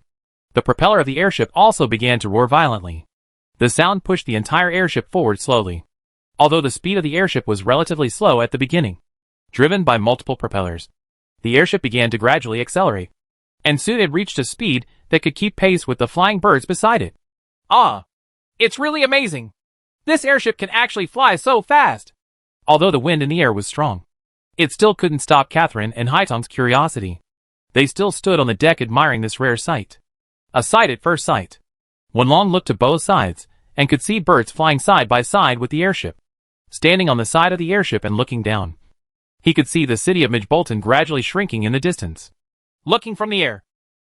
the propeller of the airship also began to roar violently. The sound pushed the entire airship forward slowly, although the speed of the airship was relatively slow at the beginning. Driven by multiple propellers, the airship began to gradually accelerate, and soon it reached a speed that could keep pace with the flying birds beside it. Ah! It's really amazing! This airship can actually fly so fast! Although the wind in the air was strong, it still couldn't stop Catherine and Haitang's curiosity. They still stood on the deck admiring this rare sight. A sight at first sight. Wenlong looked to both sides and could see birds flying side by side with the airship. Standing on the side of the airship and looking down, he could see the city of Midbolton gradually shrinking in the distance. Looking from the air,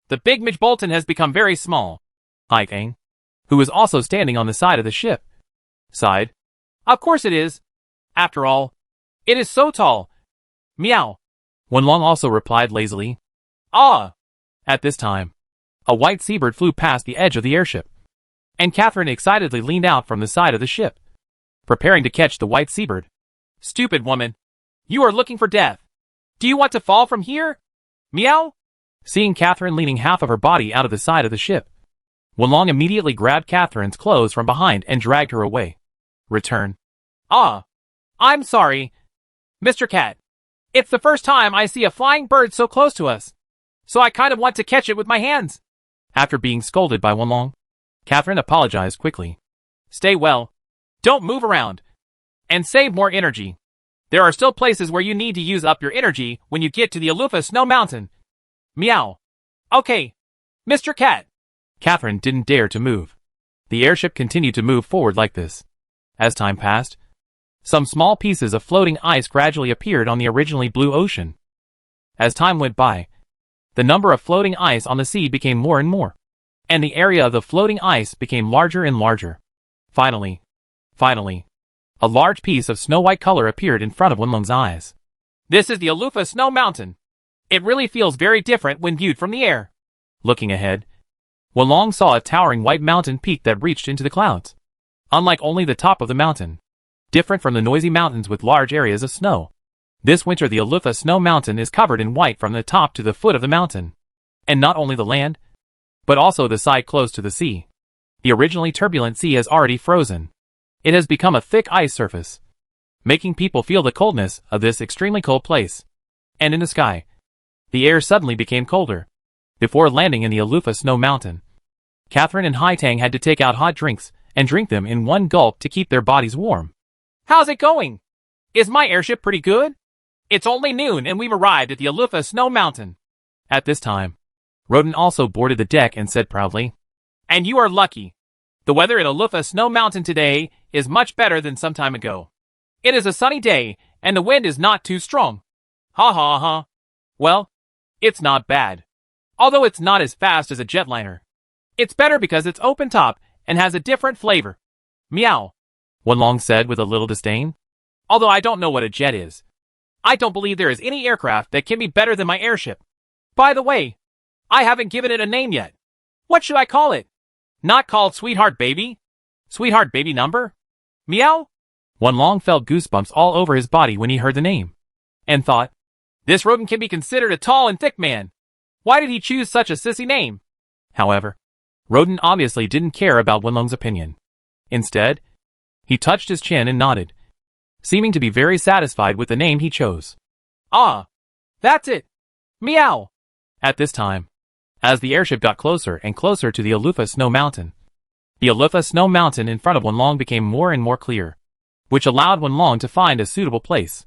the big Midbolton has become very small. Haitang, who was also standing on the side of the ship, sighed. Of course it is. After all, it is so tall. Meow. Wenlong also replied lazily. Ah! At this time, a white seabird flew past the edge of the airship, and Catherine excitedly leaned out from the side of the ship. preparing to catch the white seabird. Stupid woman. You are looking for death. Do you want to fall from here? Meow? Seeing Catherine leaning half of her body out of the side of the ship, Wenlong immediately grabbed Catherine's clothes from behind and dragged her away. Return. Ah. I'm sorry, Mr. Cat. It's the first time I see a flying bird so close to us, so I kind of want to catch it with my hands. After being scolded by Wenlong, Catherine apologized quickly. Stay well. Don't move around. And save more energy. There are still places where you need to use up your energy when you get to the Elu Snow Mountain. Meow. Okay, Mr. Cat. Catherine didn't dare to move. The airship continued to move forward like this. As time passed, some small pieces of floating ice gradually appeared on the originally blue ocean. As time went by, the number of floating ice on the sea became more and more, and the area of the floating ice became larger and larger. Finally, a large piece of snow-white color appeared in front of Wenlong's eyes. This is the Elu Snow Mountain. It really feels very different when viewed from the air. Looking ahead, Wenlong saw a towering white mountain peak that reached into the clouds. Unlike only the top of the mountain, different from the noisy mountains with large areas of snow, this winter the Elu Snow Mountain is covered in white from the top to the foot of the mountain. And not only the land, but also the side close to the sea. The originally turbulent sea has already frozen. It has become a thick ice surface, making people feel the coldness of this extremely cold place. And in the sky, the air suddenly became colder. Before landing in the Elu Snow Mountain, Catherine and Haitang had to take out hot drinks and drink them in one gulp to keep their bodies warm. How's it going? Is my airship pretty good? It's only noon and we've arrived at the Elu Snow Mountain. At this time, Roden also boarded the deck and said proudly, And you are lucky. The weather at Elu Snow Mountain today is much better than some time ago. It is a sunny day and the wind is not too strong. Ha ha ha. Well, it's not bad. Although it's not as fast as a jetliner. It's better because it's open top and has a different flavor. Meow. Wenlong said with a little disdain. Although I don't know what a jet is, I don't believe there is any aircraft that can be better than my airship. By the way, I haven't given it a name yet. What should I call it? Not called Sweetheart Baby? Sweetheart Baby Number? Meow? Wenlong felt goosebumps all over his body when he heard the name, and thought, this rodent can be considered a tall and thick man. Why did he choose such a sissy name? However, Roden obviously didn't care about Wenlong's opinion. Instead, he touched his chin and nodded, seeming to be very satisfied with the name he chose. Ah, that's it. Meow. At this time, as the airship got closer and closer to the Elu Snow Mountain, the Elu Snow Mountain in front of Wenlong became more and more clear, which allowed Wenlong to find a suitable place.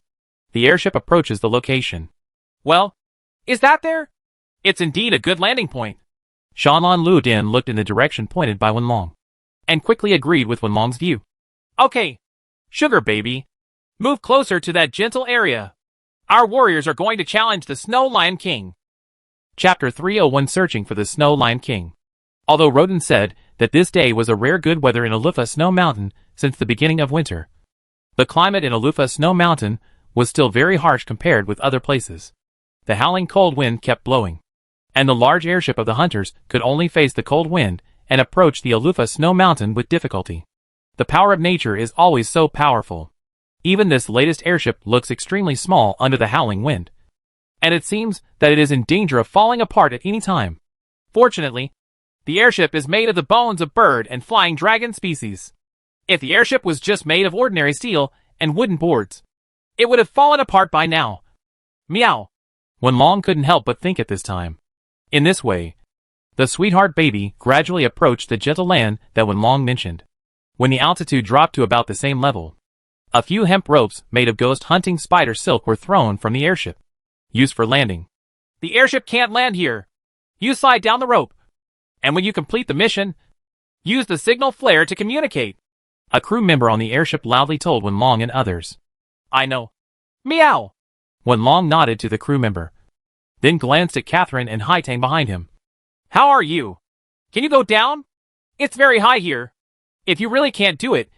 The airship approaches the location. Well, is that there? It's indeed a good landing point. Shanlan Lu Din looked in the direction pointed by Wenlong, and quickly agreed with Wenlong's view. Okay, Sugar Baby, move closer to that gentle area. Our warriors are going to challenge the Snow Lion King. Chapter 301 Searching for the Snow Lion King. Although Roden said that this day was a rare good weather in Elu Snow Mountain since the beginning of winter, the climate in Elu Snow Mountain was still very harsh compared with other places. The howling cold wind kept blowing, and the large airship of the hunters could only face the cold wind and approach the Elu Snow Mountain with difficulty. The power of nature is always so powerful. Even this latest airship looks extremely small under the howling wind, and it seems that it is in danger of falling apart at any time. Fortunately, the airship is made of the bones of bird and flying dragon species. If the airship was just made of ordinary steel and wooden boards, it would have fallen apart by now. Meow. Wenlong couldn't help but think at this time. In this way, the Sweetheart Baby gradually approached the gentle land that Wenlong mentioned. When the altitude dropped to about the same level, a few hemp ropes made of ghost hunting spider silk were thrown from the airship, used for landing. The airship can't land here. You slide down the rope, and when you complete the mission, use the signal flare to communicate. A crew member on the airship loudly told Wenlong and others. I know. Meow. Wenlong nodded to the crew member, then glanced at Catherine and Haitang behind him. How are you? Can you go down? It's very high here. If you really can't do it,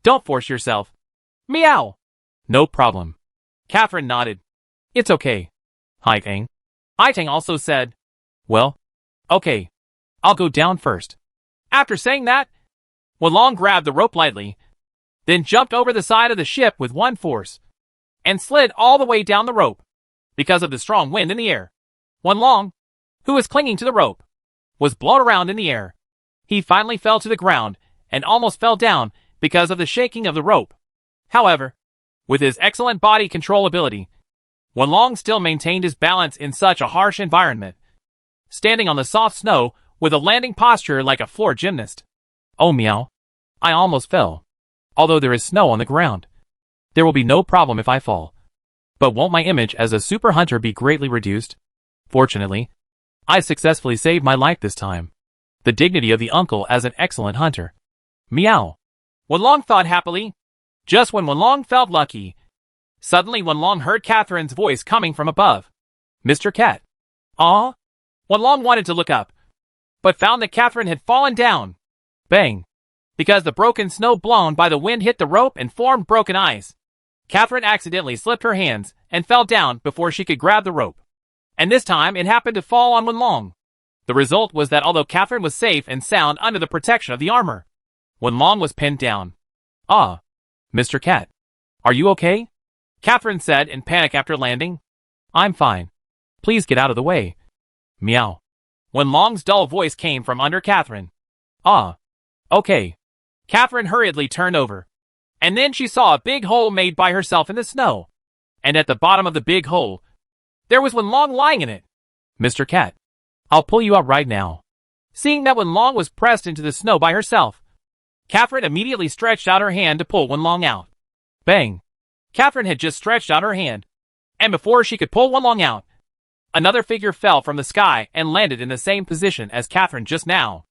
don't force yourself. Meow. No problem. Catherine nodded. It's okay. Haitang. Haitang also said, well, okay. I'll go down first. After saying that, Wenlong grabbed the rope lightly, then jumped over the side of the ship with one force, and slid all the way down the rope. Because of the strong wind in the air, Wenlong, who was clinging to the rope, was blown around in the air. He finally fell to the ground and almost fell down because of the shaking of the rope. However, with his excellent body control ability, Wenlong still maintained his balance in such a harsh environment, standing on the soft snow with a landing posture like a floor gymnast. Oh meow. I almost fell. Although there is snow on the ground, there will be no problem if I fall. But won't my image as a super hunter be greatly reduced? Fortunately, I successfully saved my life this time. The dignity of the uncle as an excellent hunter. Meow. Wenlong thought happily. Just when Wenlong felt lucky, suddenly Wenlong heard Catherine's voice coming from above. Mr. Cat. Ah? Wenlong wanted to look up, but found that Catherine had fallen down. Bang. Because the broken snow blown by the wind hit the rope and formed broken ice. Catherine accidentally slipped her hands and fell down before she could grab the rope. And this time it happened to fall on Wenlong. The result was that although Catherine was safe and sound under the protection of the armor, Wenlong was pinned down. Ah. Mr. Cat. Are you okay? Catherine said in panic after landing. I'm fine. Please get out of the way. Meow. Wenlong's dull voice came from under Catherine. Ah. Okay. Catherine hurriedly turned over, and then she saw a big hole made by herself in the snow. And at the bottom of the big hole, there was Wenlong lying in it. Mr. Cat. I'll pull you out right now. Seeing that Wenlong was pressed into the snow by herself, Catherine immediately stretched out her hand to pull Wenlong out. Bang. Catherine had just stretched out her hand, and before she could pull Wenlong out, another figure fell from the sky and landed in the same position as Catherine just now.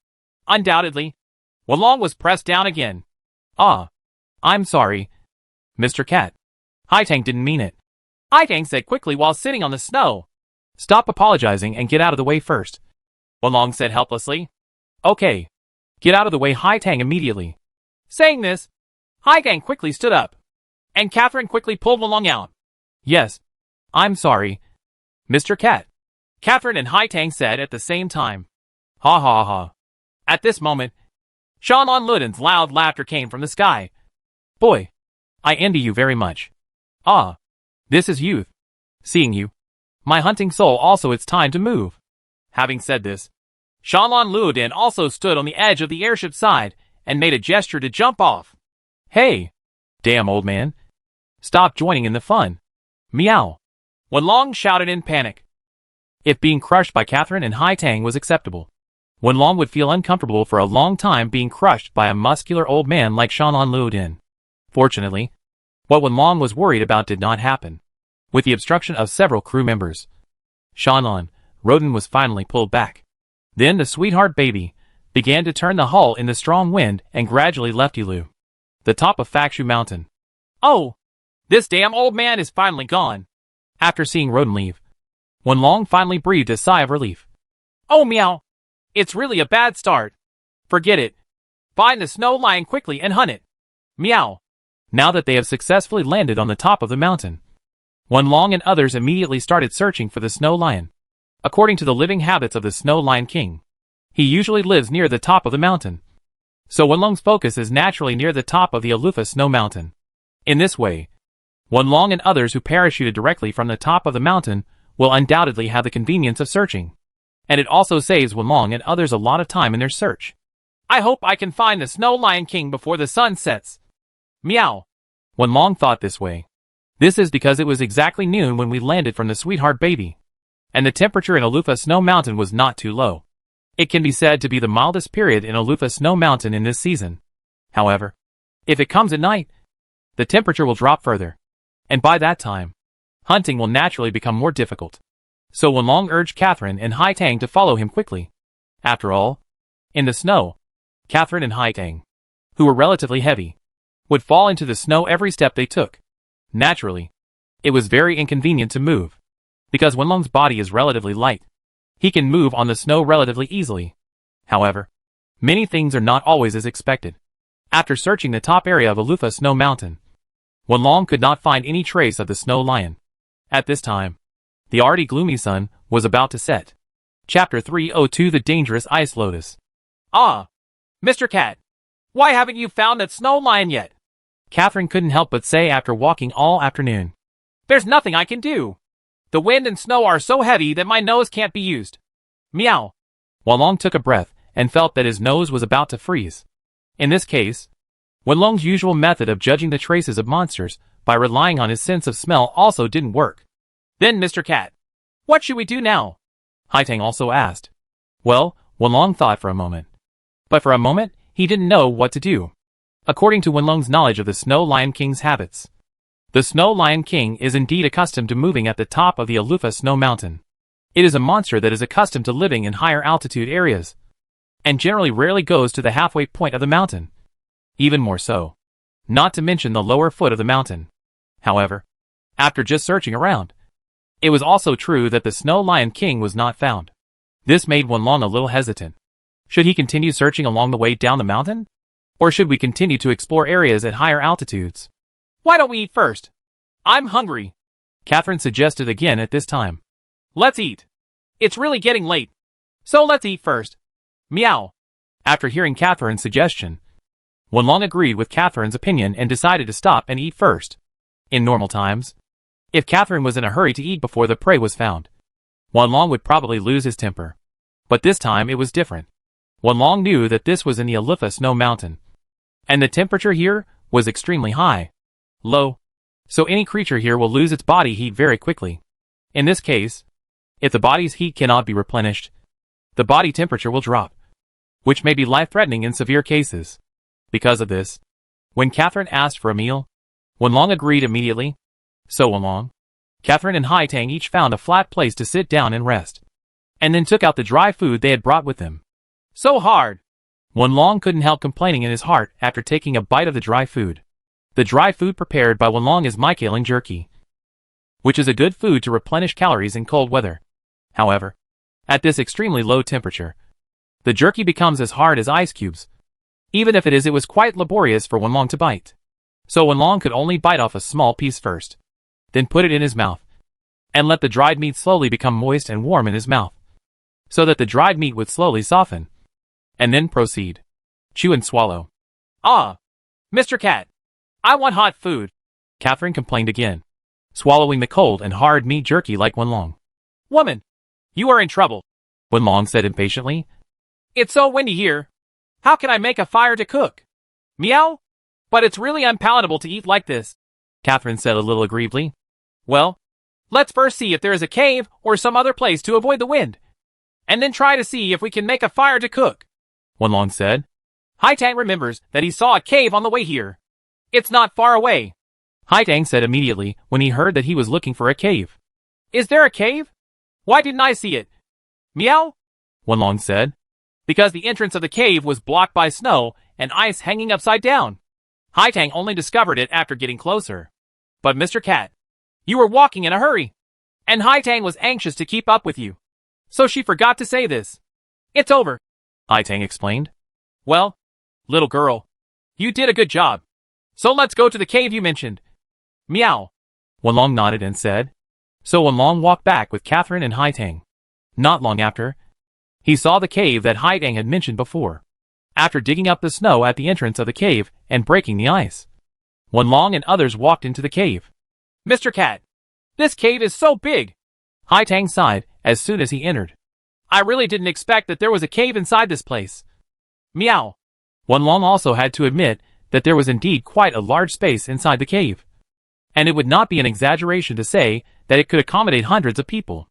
Undoubtedly, Wenlong was pressed down again. Ah. I'm sorry. Mr. Cat. Haitang didn't mean it. Haitang said quickly while sitting on the snow. Stop apologizing and get out of the way first. Wenlong said helplessly. Okay. Get out of the way, Haitang, immediately. Saying this, Haitang quickly stood up, and Catherine quickly pulled Wenlong out. Yes. I'm sorry. Mr. Cat. Catherine and Haitang said at the same time. Ha ha ha. At this moment, Shanlon Luden's loud laughter came from the sky. Boy. I envy you very much. Ah. This is youth. Seeing you, my hunting soul also it's time to move. Having said this, Shanlon Luden also stood on the edge of the airship side and made a gesture to jump off. Hey! Damn old man. Stop joining in the fun. Meow. Wenlong shouted in panic. If being crushed by Catherine and Haitang was acceptable, Wenlong would feel uncomfortable for a long time being crushed by a muscular old man like Shanlon Luden. Fortunately, what Wenlong was worried about did not happen. With the obstruction of several crew members, Shanlon Roden was finally pulled back. Then the sweetheart baby began to turn the hull in the strong wind and gradually left Elu, the top of Fakshu Mountain. Oh! This damn old man is finally gone. After seeing Roden leave, Wenlong finally breathed a sigh of relief. Oh meow! It's really a bad start. Forget it. Find the snow lion quickly and hunt it. Meow. Now that they have successfully landed on the top of the mountain, Wenlong and others immediately started searching for the snow lion. According to the living habits of the Snow Lion King, he usually lives near the top of the mountain. So Wenlong's focus is naturally near the top of the Alufa Snow Mountain. In this way, Wenlong and others who parachuted directly from the top of the mountain will undoubtedly have the convenience of searching. And it also saves Wenlong and others a lot of time in their search. I hope I can find the Snow Lion King before the sun sets. Meow. Wenlong thought this way. This is because it was exactly noon when we landed from the sweetheart baby, and the temperature in Alufa Snow Mountain was not too low. It can be said to be the mildest period in Alufa Snow Mountain in this season. However, if it comes at night, the temperature will drop further, and by that time, hunting will naturally become more difficult. So Wenlong urged Catherine and Haitang to follow him quickly. After all, in the snow, Catherine and Haitang, who were relatively heavy, would fall into the snow every step they took. Naturally, it was very inconvenient to move. Because Wenlong's body is relatively light, he can move on the snow relatively easily. However, many things are not always as expected. After searching the top area of Alufa Snow Mountain, Wenlong could not find any trace of the snow lion. At this time, the already gloomy sun was about to set. Chapter 302 The Dangerous Ice Lotus. Ah! Mr. Cat, why haven't you found that snow lion yet? Catherine couldn't help but say after walking all afternoon. There's nothing I can do. The wind and snow are so heavy that my nose can't be used. Meow. Wenlong took a breath and felt that his nose was about to freeze. In this case, Wenlong's usual method of judging the traces of monsters by relying on his sense of smell also didn't work. Then, Mr. Cat, what should we do now? Haitang also asked. Well, Wenlong thought for a moment. But for a moment, he didn't know what to do. According to Wenlong's knowledge of the Snow Lion King's habits, the Snow Lion King is indeed accustomed to moving at the top of the Elu Snow Mountain. It is a monster that is accustomed to living in higher altitude areas, and generally rarely goes to the halfway point of the mountain. Even more so, not to mention the lower foot of the mountain. However, after just searching around, it was also true that the Snow Lion King was not found. This made Wenlong a little hesitant. Should he continue searching along the way down the mountain? Or should we continue to explore areas at higher altitudes? Why don't we eat first? I'm hungry, Catherine suggested again at this time. Let's eat. It's really getting late. So let's eat first. Meow. After hearing Catherine's suggestion, Wenlong agreed with Catherine's opinion and decided to stop and eat first. In normal times, if Catherine was in a hurry to eat before the prey was found, Wenlong would probably lose his temper. But this time it was different. Wenlong knew that this was in the Elu Snow Mountain, and the temperature here was extremely high. Low. So any creature here will lose its body heat very quickly. In this case, if the body's heat cannot be replenished, the body temperature will drop, which may be life-threatening in severe cases. Because of this, when Catherine asked for a meal, Wenlong agreed immediately. So Wenlong, Catherine and Haitang each found a flat place to sit down and rest, and then took out the dry food they had brought with them. So hard! Wenlong couldn't help complaining in his heart after taking a bite of the dry food. The dry food prepared by Wenlong is MHOL jerky, which is a good food to replenish calories in cold weather. However, at this extremely low temperature, the jerky becomes as hard as ice cubes. Even if it was quite laborious for Wenlong to bite. So Wenlong could only bite off a small piece first, then put it in his mouth, and let the dried meat slowly become moist and warm in his mouth, so that the dried meat would slowly soften, and then proceed. Chew and swallow. Ah! Mr. Cat, I want hot food, Catherine complained again, swallowing the cold and hard meat jerky like Wenlong. Woman, you are in trouble, Wenlong said impatiently. It's so windy here. How can I make a fire to cook? Meow? But it's really unpalatable to eat like this, Catherine said a little aggrievedly. Well, let's first see if there is a cave or some other place to avoid the wind, and then try to see if we can make a fire to cook, Wenlong said. Haitang remembers that he saw a cave on the way here. It's not far away, Haitang said immediately when he heard that he was looking for a cave. Is there a cave? Why didn't I see it? Meow? Wenlong said. Because the entrance of the cave was blocked by snow and ice hanging upside down. Haitang only discovered it after getting closer. But Mr. Cat, you were walking in a hurry, and Haitang was anxious to keep up with you. So she forgot to say this. It's over, Haitang explained. Well, little girl, you did a good job. So let's go to the cave you mentioned. Meow. Wenlong nodded and said. So Wenlong walked back with Catherine and Haitang. Not long after, he saw the cave that Haitang had mentioned before. After digging up the snow at the entrance of the cave and breaking the ice, Wenlong and others walked into the cave. Mr. Cat, this cave is so big, Haitang sighed as soon as he entered. I really didn't expect that there was a cave inside this place. Meow. Wenlong also had to admit that there was indeed quite a large space inside the cave, and it would not be an exaggeration to say that it could accommodate hundreds of people.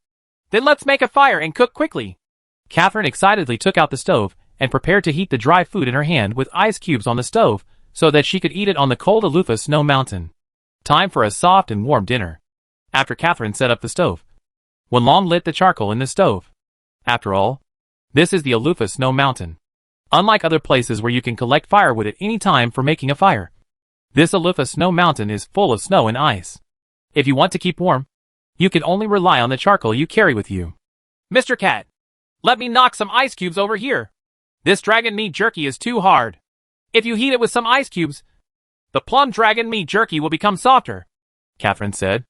Then let's make a fire and cook quickly. Catherine excitedly took out the stove and prepared to heat the dry food in her hand with ice cubes on the stove so that she could eat it on the cold Elu Snow Mountain. Time for a soft and warm dinner. After Catherine set up the stove, Wenlong lit the charcoal in the stove. After all, this is the Elu Snow Mountain. Unlike other places where you can collect firewood at any time for making a fire, this Elu Snow Mountain is full of snow and ice. If you want to keep warm, you can only rely on the charcoal you carry with you. Mr. Cat, let me knock some ice cubes over here. This dragon meat jerky is too hard. If you heat it with some ice cubes, the plum dragon meat jerky will become softer, Catherine said.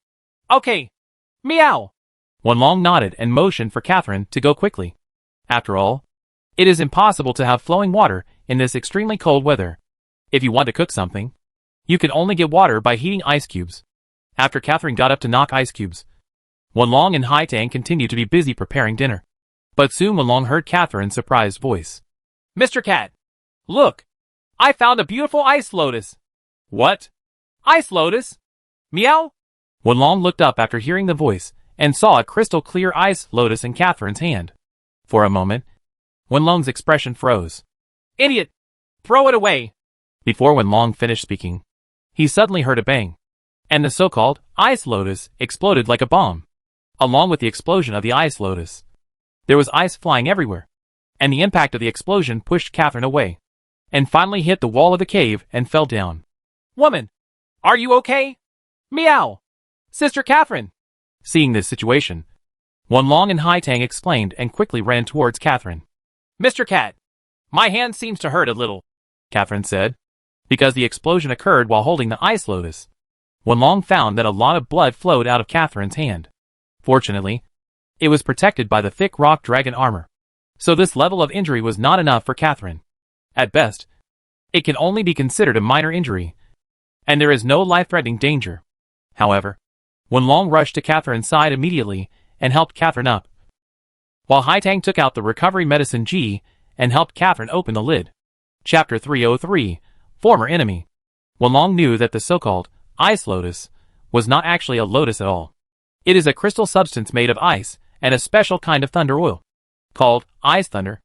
Okay. Meow. Wenlong nodded and motioned for Catherine to go quickly. After all, it is impossible to have flowing water in this extremely cold weather. If you want to cook something, You can only get water by heating ice cubes. After Catherine got up to knock ice cubes, Wenlong and Haitang continued to be busy preparing dinner. But soon Wenlong heard Catherine's surprised voice. Mr. Cat, look! I found a beautiful ice lotus. What? Ice lotus? Meow? Wenlong looked up after hearing the voice and saw a crystal clear ice lotus in Catherine's hand. For a moment, Wenlong's expression froze. Idiot! Throw it away! Before Wenlong finished speaking, he suddenly heard a bang, and the so-called ice lotus exploded like a bomb. Along with the explosion of the ice lotus, there was ice flying everywhere, and the impact of the explosion pushed Catherine away, and finally hit the wall of the cave and fell down. Woman! Are you okay? Meow! Sister Catherine! Seeing this situation, Wenlong and Haitang exclaimed and quickly ran towards Catherine. Mr. Cat, my hand seems to hurt a little, Catherine said, because the explosion occurred while holding the ice lotus. Wenlong found that a lot of blood flowed out of Catherine's hand. Fortunately, it was protected by the thick rock dragon armor, so this level of injury was not enough for Catherine. At best, it can only be considered a minor injury, and there is no life-threatening danger. However, Wenlong rushed to Catherine's side immediately and helped Catherine up, while Haitang took out the recovery medicine G and helped Catherine open the lid. Chapter 303, Former Enemy. Wenlong knew that the so-called ice lotus was not actually a lotus at all. It is a crystal substance made of ice and a special kind of thunder oil, called ice thunder,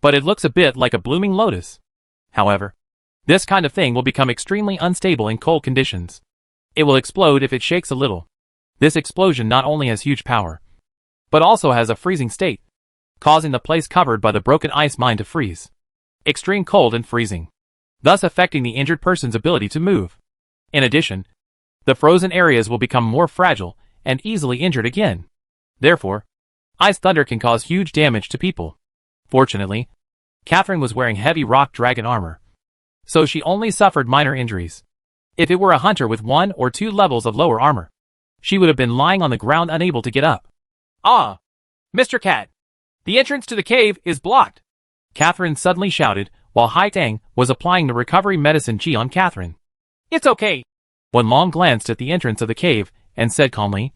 but it looks a bit like a blooming lotus. However, this kind of thing will become extremely unstable in cold conditions. It will explode if it shakes a little. This explosion not only has huge power, but also has a freezing state, causing the place covered by the broken ice mine to freeze. Extreme cold and freezing, thus affecting the injured person's ability to move. In addition, the frozen areas will become more fragile and easily injured again. Therefore, ice thunder can cause huge damage to people. Fortunately, Catherine was wearing heavy rock dragon armor, so she only suffered minor injuries. If it were a hunter with 1 or 2 levels of lower armor, she would have been lying on the ground unable to get up. Ah! Mr. Cat, the entrance to the cave is blocked, Catherine suddenly shouted while Haitang was applying the recovery medicine G on Catherine. It's okay. Wenlong glanced at the entrance of the cave and said calmly,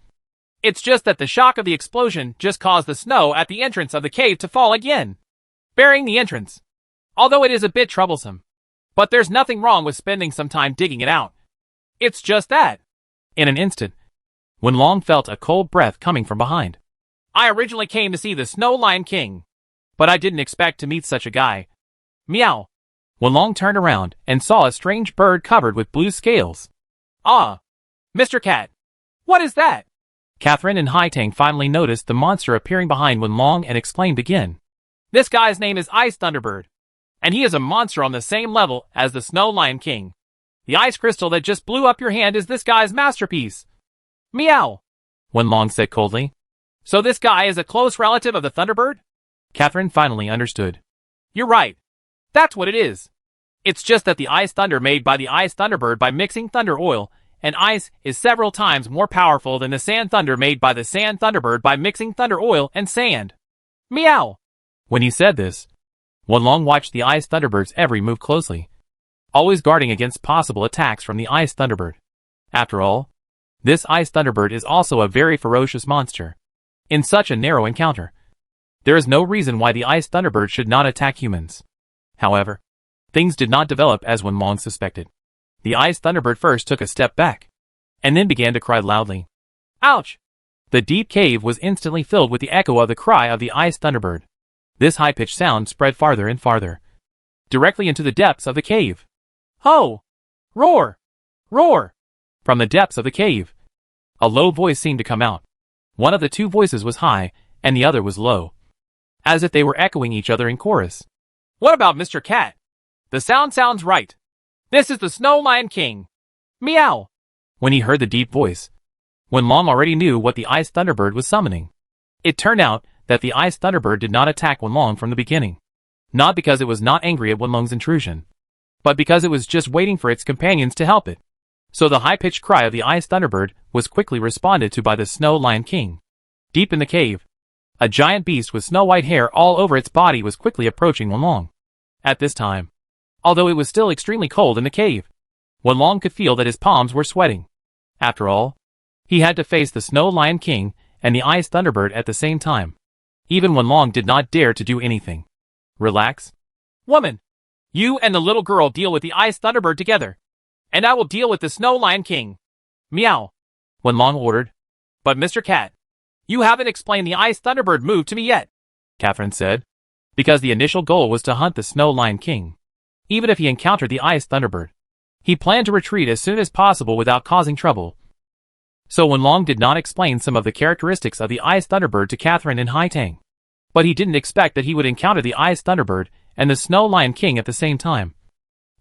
It's just that the shock of the explosion just caused the snow at the entrance of the cave to fall again, burying the entrance. Although it is a bit troublesome, but there's nothing wrong with spending some time digging it out. It's just that. In an instant, Wenlong felt a cold breath coming from behind. I originally came to see the Snow Lion King, but I didn't expect to meet such a guy. Meow. Wenlong turned around and saw a strange bird covered with blue scales. Ah! Mr. Cat, what is that? Catherine and Haitang finally noticed the monster appearing behind Wenlong and exclaimed again. This guy's name is Ice Thunderbird, and he is a monster on the same level as the Snow Lion King. The ice crystal that just blew up your hand is this guy's masterpiece. Meow, Wenlong said coldly. So this guy is a close relative of the Thunderbird? Catherine finally understood. You're right. That's what it is. It's just that the ice thunder made by the ice Thunderbird by mixing thunder oil and ice is several times more powerful than the sand thunder made by the sand Thunderbird by mixing thunder oil and sand. Meow. When he said this, Wenlong watched the ice Thunderbird's every move closely, always guarding against possible attacks from the ice Thunderbird. After all, this ice Thunderbird is also a very ferocious monster. In such a narrow encounter, there is no reason why the ice Thunderbird should not attack humans. However, things did not develop as Wenlong suspected. The ice Thunderbird first took a step back, and then began to cry loudly. Ouch! The deep cave was instantly filled with the echo of the cry of the ice Thunderbird. This high-pitched sound spread farther and farther, directly into the depths of the cave. Ho! Roar! Roar! From the depths of the cave, a low voice seemed to come out. One of the two voices was high, and the other was low, as if they were echoing each other in chorus. What about Mr. Cat? The sound sounds right. This is the Snow Lion King. Meow. When he heard the deep voice, Wenlong already knew what the ice Thunderbird was summoning. It turned out that the ice Thunderbird did not attack Wenlong from the beginning. Not because it was not angry at Wenlong's intrusion, but because it was just waiting for its companions to help it. So the high-pitched cry of the ice Thunderbird was quickly responded to by the Snow Lion King. Deep in the cave, a giant beast with snow-white hair all over its body was quickly approaching Wenlong. At this time, although it was still extremely cold in the cave, Wenlong could feel that his palms were sweating. After all, he had to face the Snow Lion King and the Ice Thunderbird at the same time. Even Wenlong did not dare to do anything. Relax. Woman, you and the little girl deal with the Ice Thunderbird together, and I will deal with the Snow Lion King. Meow, Wenlong ordered. But Mr. Cat, you haven't explained the Ice Thunderbird move to me yet, Catherine said, because the initial goal was to hunt the Snow Lion King. Even if he encountered the Ice Thunderbird, he planned to retreat as soon as possible without causing trouble. So Wenlong did not explain some of the characteristics of the Ice Thunderbird to Catherine and Haitang. But he didn't expect that he would encounter the Ice Thunderbird and the Snow Lion King at the same time.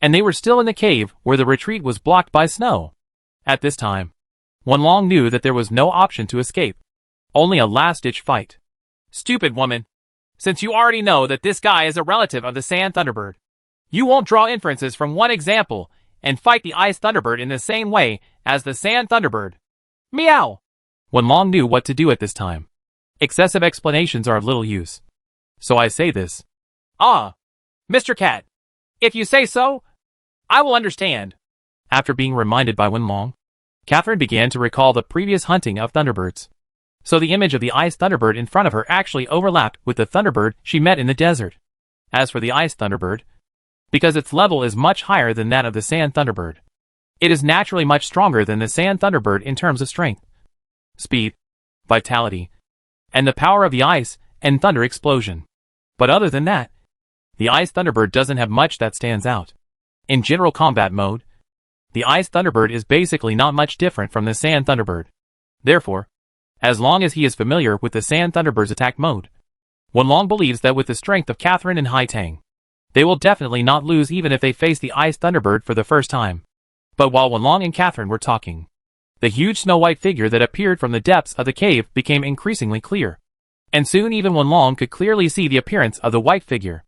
And they were still in the cave where the retreat was blocked by snow. At this time, Wenlong knew that there was no option to escape. Only a last-ditch fight. Stupid woman. Since you already know that this guy is a relative of the Sand Thunderbird, you won't draw inferences from one example and fight the Ice Thunderbird in the same way as the Sand Thunderbird. Meow! Wenlong knew what to do at this time. Excessive explanations are of little use. So I say this. Ah, Mr. Cat. If you say so, I will understand. After being reminded by Wenlong, Catherine began to recall the previous hunting of Thunderbirds. So the image of the Ice Thunderbird in front of her actually overlapped with the Thunderbird she met in the desert. As for the Ice Thunderbird, because its level is much higher than that of the Sand Thunderbird, it is naturally much stronger than the Sand Thunderbird in terms of strength, speed, vitality, and the power of the ice and thunder explosion. But other than that, the Ice Thunderbird doesn't have much that stands out. In general combat mode, the Ice Thunderbird is basically not much different from the Sand Thunderbird. Therefore, as long as he is familiar with the Sand Thunderbird's attack mode, Wenlong believes that with the strength of Catherine and Haitang, they will definitely not lose even if they face the Ice Thunderbird for the first time. But while Wenlong and Catherine were talking, the huge snow-white figure that appeared from the depths of the cave became increasingly clear. And soon even Wenlong could clearly see the appearance of the white figure.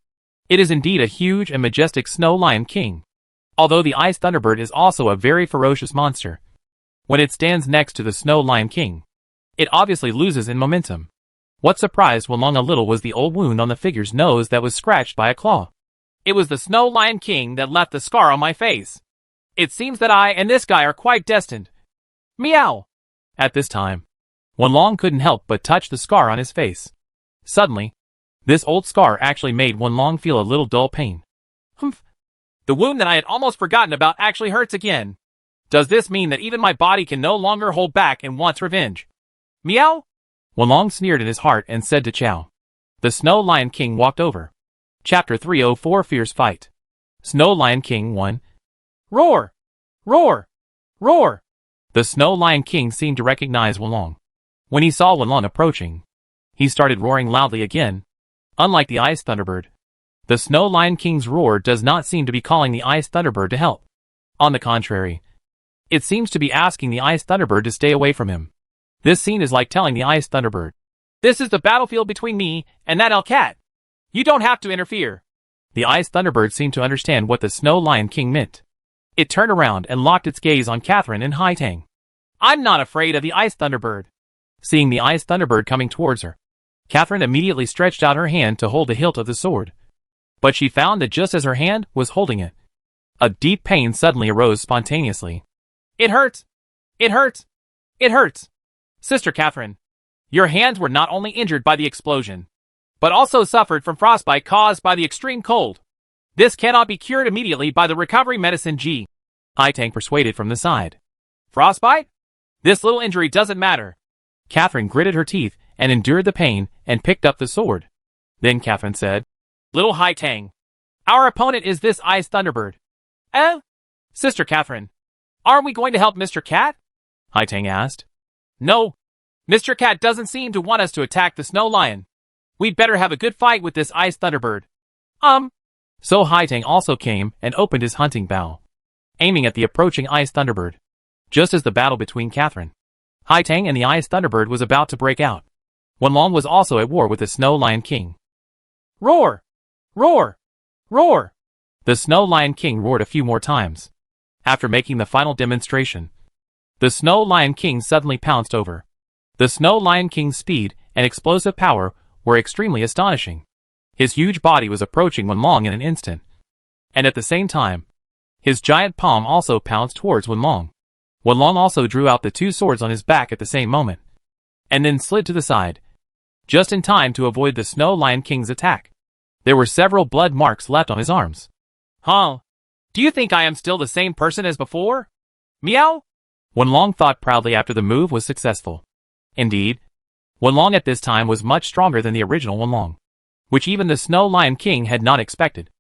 It is indeed a huge and majestic Snow Lion King. Although the Ice Thunderbird is also a very ferocious monster, when it stands next to the Snow Lion King, it obviously loses in momentum. What surprised Wenlong a little was the old wound on the figure's nose that was scratched by a claw. It was the Snow Lion King that left the scar on my face. It seems that I and this guy are quite destined. Meow! At this time, Wenlong couldn't help but touch the scar on his face. Suddenly, this old scar actually made Wenlong feel a little dull pain. Humph! The wound that I had almost forgotten about actually hurts again. Does this mean that even my body can no longer hold back and wants revenge? Meow? Wenlong sneered in his heart and said to Chow. The Snow Lion King walked over. Chapter 304 Fierce Fight. Snow Lion King 1. Roar! Roar! Roar! The Snow Lion King seemed to recognize Wenlong. When he saw Wenlong approaching, he started roaring loudly again. Unlike the Ice Thunderbird, the Snow Lion King's roar does not seem to be calling the Ice Thunderbird to help. On the contrary, it seems to be asking the Ice Thunderbird to stay away from him. This scene is like telling the Ice Thunderbird, "This is the battlefield between me and that Elu Cat. You don't have to interfere." The Ice Thunderbird seemed to understand what the Snow Lion King meant. It turned around and locked its gaze on Catherine and Haitang. I'm not afraid of the Ice Thunderbird. Seeing the Ice Thunderbird coming towards her, Catherine immediately stretched out her hand to hold the hilt of the sword. But she found that just as her hand was holding it, a deep pain suddenly arose spontaneously. It hurts! It hurts! It hurts! Sister Catherine, your hands were not only injured by the explosion, but also suffered from frostbite caused by the extreme cold. This cannot be cured immediately by the recovery medicine G. Haitang persuaded from the side. Frostbite? This little injury doesn't matter. Catherine gritted her teeth and endured the pain and picked up the sword. Then Catherine said, Little Haitang, our opponent is this Ice Thunderbird. Sister Catherine, aren't we going to help Mr. Cat? Haitang asked. No, Mr. Cat doesn't seem to want us to attack the Snow Lion. We'd better have a good fight with this Ice Thunderbird. So Haitang also came and opened his hunting bow, aiming at the approaching Ice Thunderbird. Just as the battle between Catherine, Haitang and the Ice Thunderbird was about to break out, Wenlong was also at war with the Snow Lion King. Roar! Roar! Roar! The Snow Lion King roared a few more times. After making the final demonstration, the Snow Lion King suddenly pounced over. The Snow Lion King's speed and explosive power were extremely astonishing. His huge body was approaching Wenlong in an instant. And at the same time, His giant palm also pounced towards Wenlong. Wenlong also drew out the two swords on his back at the same moment, and then slid to the side, just in time to avoid the Snow Lion King's attack. There were several blood marks left on his arms. Huh? Do you think I am still the same person as before? Meow? Wenlong thought proudly after the move was successful. Indeed, Wenlong at this time was much stronger than the original Wenlong, which even the Snow Lion King had not expected.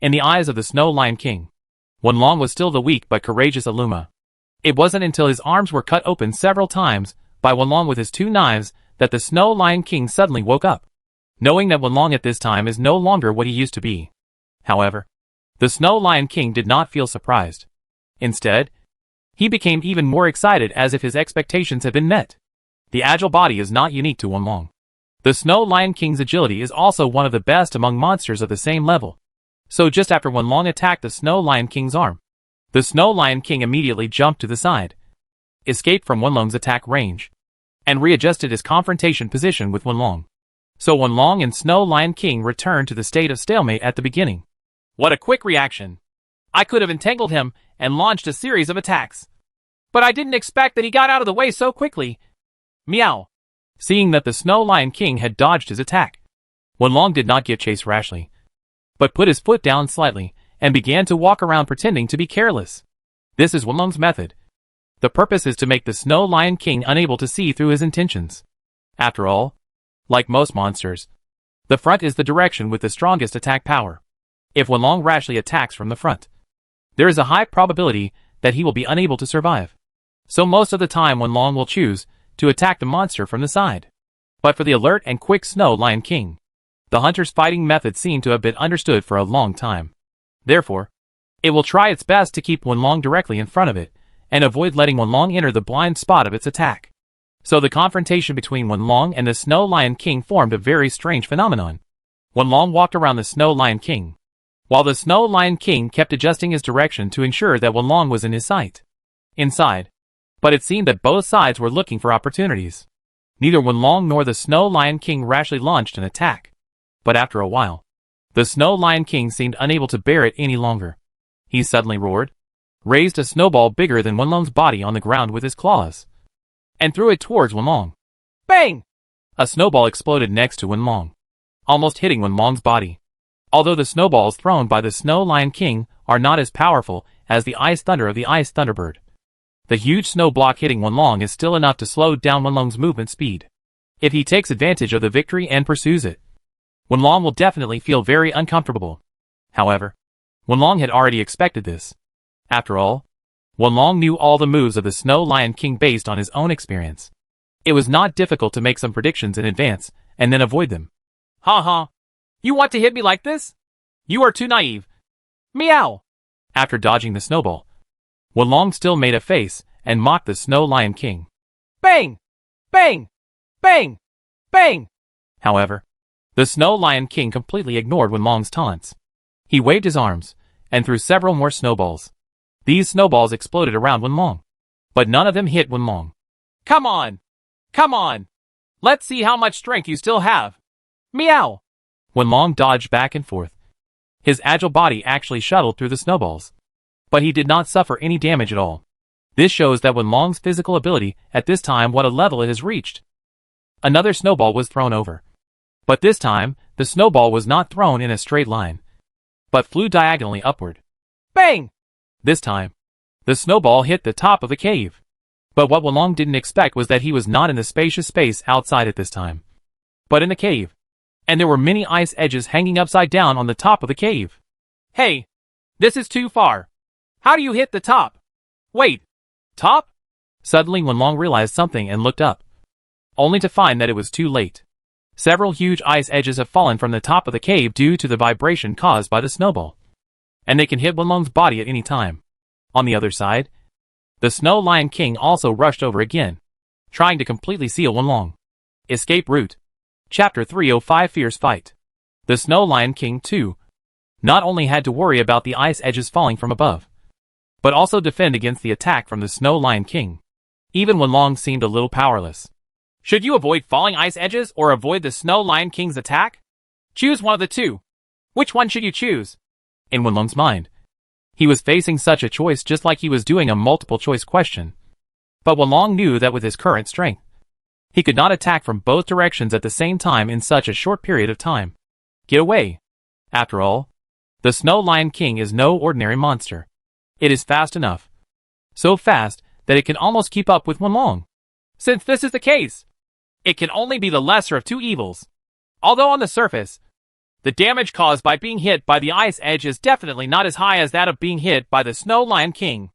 In the eyes of the Snow Lion King, Wenlong was still the weak but courageous Aluma. It wasn't until his arms were cut open several times by Wenlong with his two knives that the Snow Lion King suddenly woke up, knowing that Wenlong at this time is no longer what he used to be. However, the Snow Lion King did not feel surprised. Instead, he became even more excited as if his expectations had been met. The agile body is not unique to Wenlong. The Snow Lion King's agility is also one of the best among monsters of the same level. So just after Wenlong attacked the Snow Lion King's arm, the Snow Lion King immediately jumped to the side, escaped from Wenlong's attack range, and readjusted his confrontation position with Wenlong. So Wenlong and Snow Lion King returned to the state of stalemate at the beginning. What a quick reaction! I could have entangled him and launched a series of attacks. But I didn't expect that he got out of the way so quickly. Meow. Seeing that the Snow Lion King had dodged his attack, Wenlong did not give chase rashly, but put his foot down slightly and began to walk around pretending to be careless. This is Wenlong's method. The purpose is to make the Snow Lion King unable to see through his intentions. After all, like most monsters, the front is the direction with the strongest attack power. If Wenlong rashly attacks from the front, there is a high probability that he will be unable to survive. So most of the time Wenlong will choose to attack the monster from the side. But for the alert and quick Snow Lion King, the hunter's fighting method seemed to have been understood for a long time. Therefore, it will try its best to keep Wenlong directly in front of it, and avoid letting Wenlong enter the blind spot of its attack. So the confrontation between Wenlong and the Snow Lion King formed a very strange phenomenon. Wenlong walked around the Snow Lion King, while the Snow Lion King kept adjusting his direction to ensure that Wenlong was in his sight. Inside. But it seemed that both sides were looking for opportunities. Neither Wenlong nor the Snow Lion King rashly launched an attack. But after a while, the Snow Lion King seemed unable to bear it any longer. He suddenly roared, raised a snowball bigger than Wenlong's body on the ground with his claws, and threw it towards Wenlong. Bang! A snowball exploded next to Wenlong, almost hitting Wenlong's body. Although the snowballs thrown by the Snow Lion King are not as powerful as the ice thunder of the Ice Thunderbird, the huge snow block hitting Wenlong is still enough to slow down Wenlong's movement speed. If he takes advantage of the victory and pursues it, Wenlong will definitely feel very uncomfortable. However, Wenlong had already expected this. After all, Wenlong knew all the moves of the Snow Lion King based on his own experience. It was not difficult to make some predictions in advance and then avoid them. Ha ha. You want to hit me like this? You are too naive. Meow. After dodging the snowball, Wenlong still made a face and mocked the Snow Lion King. Bang! Bang! Bang! Bang! However, the Snow Lion King completely ignored Wenlong's taunts. He waved his arms and threw several more snowballs. These snowballs exploded around Wenlong, but none of them hit Wenlong. Come on! Come on! Let's see how much strength you still have. Meow! Wenlong dodged back and forth. His agile body actually shuttled through the snowballs, but he did not suffer any damage at all. This shows that Wenlong's physical ability at this time what a level it has reached. Another snowball was thrown over. But this time, the snowball was not thrown in a straight line, but flew diagonally upward. Bang! This time, the snowball hit the top of the cave. But what Wenlong didn't expect was that he was not in the spacious space outside at this time, but in the cave. And there were many ice edges hanging upside down on the top of the cave. Hey! This is too far. How do you hit the top? Wait. Top? Suddenly Wenlong realized something and looked up, only to find that it was too late. Several huge ice edges have fallen from the top of the cave due to the vibration caused by the snowball, and they can hit Wenlong's body at any time. On the other side, the Snow Lion King also rushed over again, trying to completely seal Wenlong. Escape route. Chapter 305 Fierce Fight. The Snow Lion King, too, not only had to worry about the ice edges falling from above, but also defend against the attack from the Snow Lion King. Even Wenlong seemed a little powerless. Should you avoid falling ice edges or avoid the Snow Lion King's attack? Choose one of the two. Which one should you choose? In Wenlong's mind, He was facing such a choice just like he was doing a multiple choice question. But Wenlong knew that with his current strength, he could not attack from both directions at the same time in such a short period of time. Get away. After all, the Snow Lion King is no ordinary monster. It is fast enough. So fast that it can almost keep up with Wenlong. Since this is the case, it can only be the lesser of two evils. Although on the surface, the damage caused by being hit by the ice edge is definitely not as high as that of being hit by the Snow Lion King.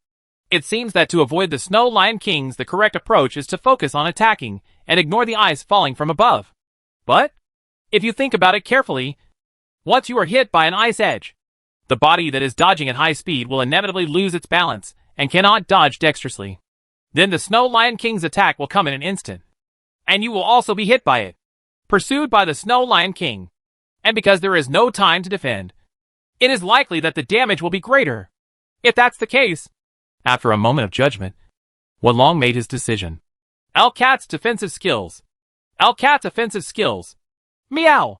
It seems that to avoid the Snow Lion Kings, the correct approach is to focus on attacking and ignore the ice falling from above. But, if you think about it carefully, once you are hit by an ice edge, the body that is dodging at high speed will inevitably lose its balance and cannot dodge dexterously. Then the Snow Lion King's attack will come in an instant, and you will also be hit by it, pursued by the Snow Lion King. And because there is no time to defend, it is likely that the damage will be greater. If that's the case, after a moment of judgment, Wenlong made his decision. Elu Cat's defensive skills. Elu Cat's offensive skills. Meow.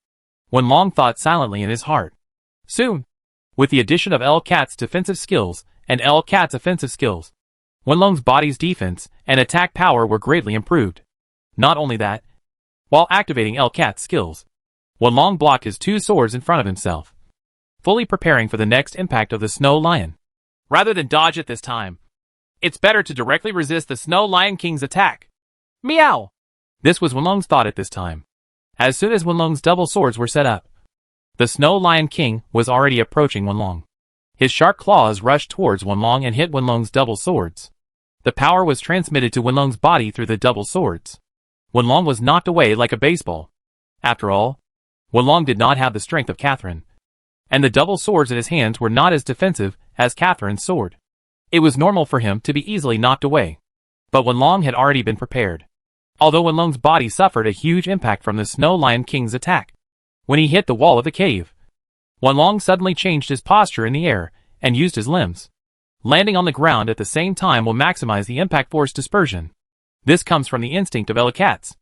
Wenlong thought silently in his heart. Soon, with the addition of Elu Cat's defensive skills and Elu Cat's offensive skills, Wenlong's body's defense and attack power were greatly improved. Not only that, while activating Elu Cat's skills, Wenlong blocked his two swords in front of himself, fully preparing for the next impact of the Snow Lion. Rather than dodge it this time, it's better to directly resist the Snow Lion King's attack. Meow! This was Wenlong's thought at this time. As soon as Wenlong's double swords were set up, the Snow Lion King was already approaching Wenlong. His sharp claws rushed towards Wenlong and hit Wenlong's double swords. The power was transmitted to Wenlong's body through the double swords. Wenlong was knocked away like a baseball. After all, Wenlong did not have the strength of Catherine, and the double swords in his hands were not as defensive as Catherine's sword. It was normal for him to be easily knocked away. But Wenlong had already been prepared. Although Wenlong's body suffered a huge impact from the Snow Lion King's attack, when he hit the wall of the cave, Wenlong suddenly changed his posture in the air and used his limbs. Landing on the ground at the same time will maximize the impact force dispersion. This comes from the instinct of Elu Cats.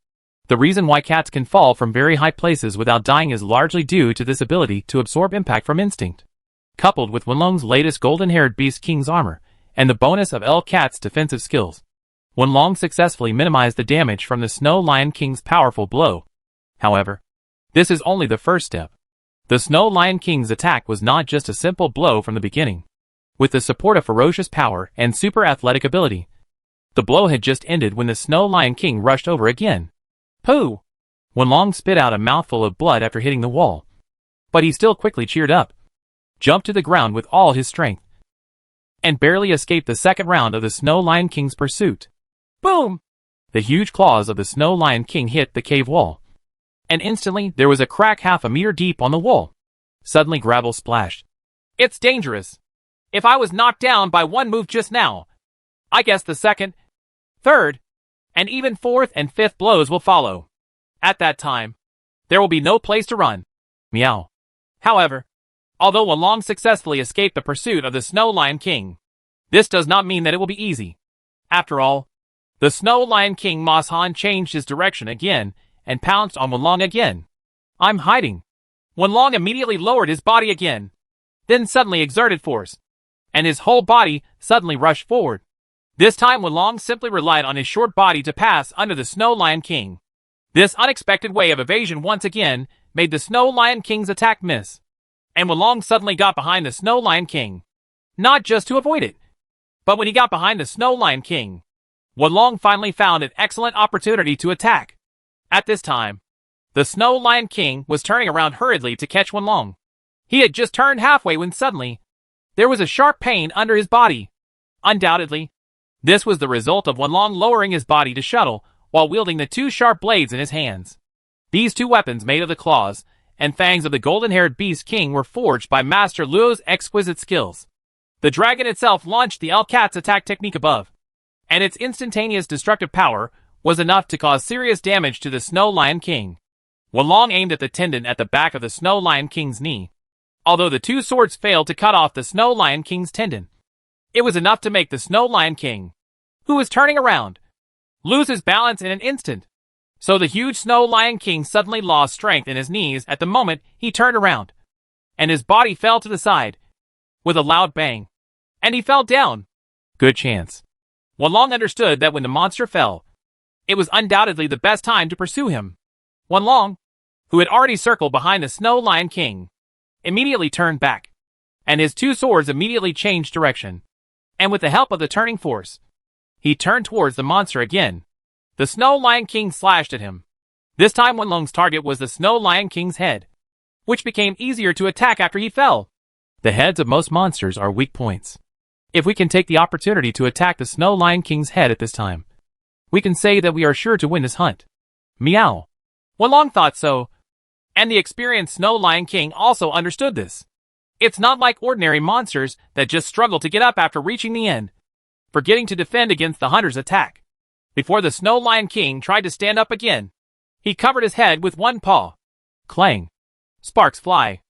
The reason why cats can fall from very high places without dying is largely due to this ability to absorb impact from instinct. Coupled with Wenlong's latest golden-haired Beast King's armor, and the bonus of Elu Cat's defensive skills, Wenlong successfully minimized the damage from the Snow Lion King's powerful blow. However, this is only the first step. The Snow Lion King's attack was not just a simple blow from the beginning. With the support of ferocious power and super athletic ability, the blow had just ended when the Snow Lion King rushed over again. Pooh! Wenlong spit out a mouthful of blood after hitting the wall. But he still quickly cheered up, jumped to the ground with all his strength, and barely escaped the second round of the Snow Lion King's pursuit. Boom! The huge claws of the Snow Lion King hit the cave wall, and instantly there was a crack half a meter deep on the wall. Suddenly gravel splashed. It's dangerous. If I was knocked down by one move just now, I guess the second, third, and even fourth and fifth blows will follow. At that time, there will be no place to run. Meow. However, although Wenlong successfully escaped the pursuit of the Snow Lion King, this does not mean that it will be easy. After all, the Snow Lion King Moshan changed his direction again and pounced on Wenlong again. I'm hiding. Wenlong immediately lowered his body again, then suddenly exerted force, and his whole body suddenly rushed forward. This time Wenlong simply relied on his short body to pass under the Snow Lion King. This unexpected way of evasion once again made the Snow Lion King's attack miss, and Wenlong suddenly got behind the Snow Lion King. Not just to avoid it, but when he got behind the Snow Lion King, Wenlong finally found an excellent opportunity to attack. At this time, the Snow Lion King was turning around hurriedly to catch Wenlong. He had just turned halfway when suddenly, there was a sharp pain under his body. Undoubtedly, this was the result of Wenlong lowering his body to shuttle while wielding the two sharp blades in his hands. These two weapons made of the claws and fangs of the golden-haired Beast King were forged by Master Luo's exquisite skills. The dragon itself launched the Elu Cat's attack technique above, and its instantaneous destructive power was enough to cause serious damage to the Snow Lion King. Wenlong aimed at the tendon at the back of the Snow Lion King's knee. Although the two swords failed to cut off the Snow Lion King's tendon, it was enough to make the Snow Lion King, who was turning around, lose his balance in an instant. So the huge Snow Lion King suddenly lost strength in his knees at the moment he turned around, and his body fell to the side with a loud bang. and he fell down. Good chance. Wenlong understood that when the monster fell, it was undoubtedly the best time to pursue him. Wenlong, who had already circled behind the Snow Lion King, immediately turned back, and his two swords immediately changed direction. And with the help of the turning force, he turned towards the monster again. The Snow Lion King slashed at him. This time Wenlong's target was the Snow Lion King's head, which became easier to attack after he fell. The heads of most monsters are weak points. If we can take the opportunity to attack the Snow Lion King's head at this time, we can say that we are sure to win this hunt. Meow. Wenlong thought so, and the experienced Snow Lion King also understood this. It's not like ordinary monsters that just struggle to get up after reaching the end, forgetting to defend against the hunter's attack. Before the Snow Lion King tried to stand up again, he covered his head with one paw. Clang. Sparks fly.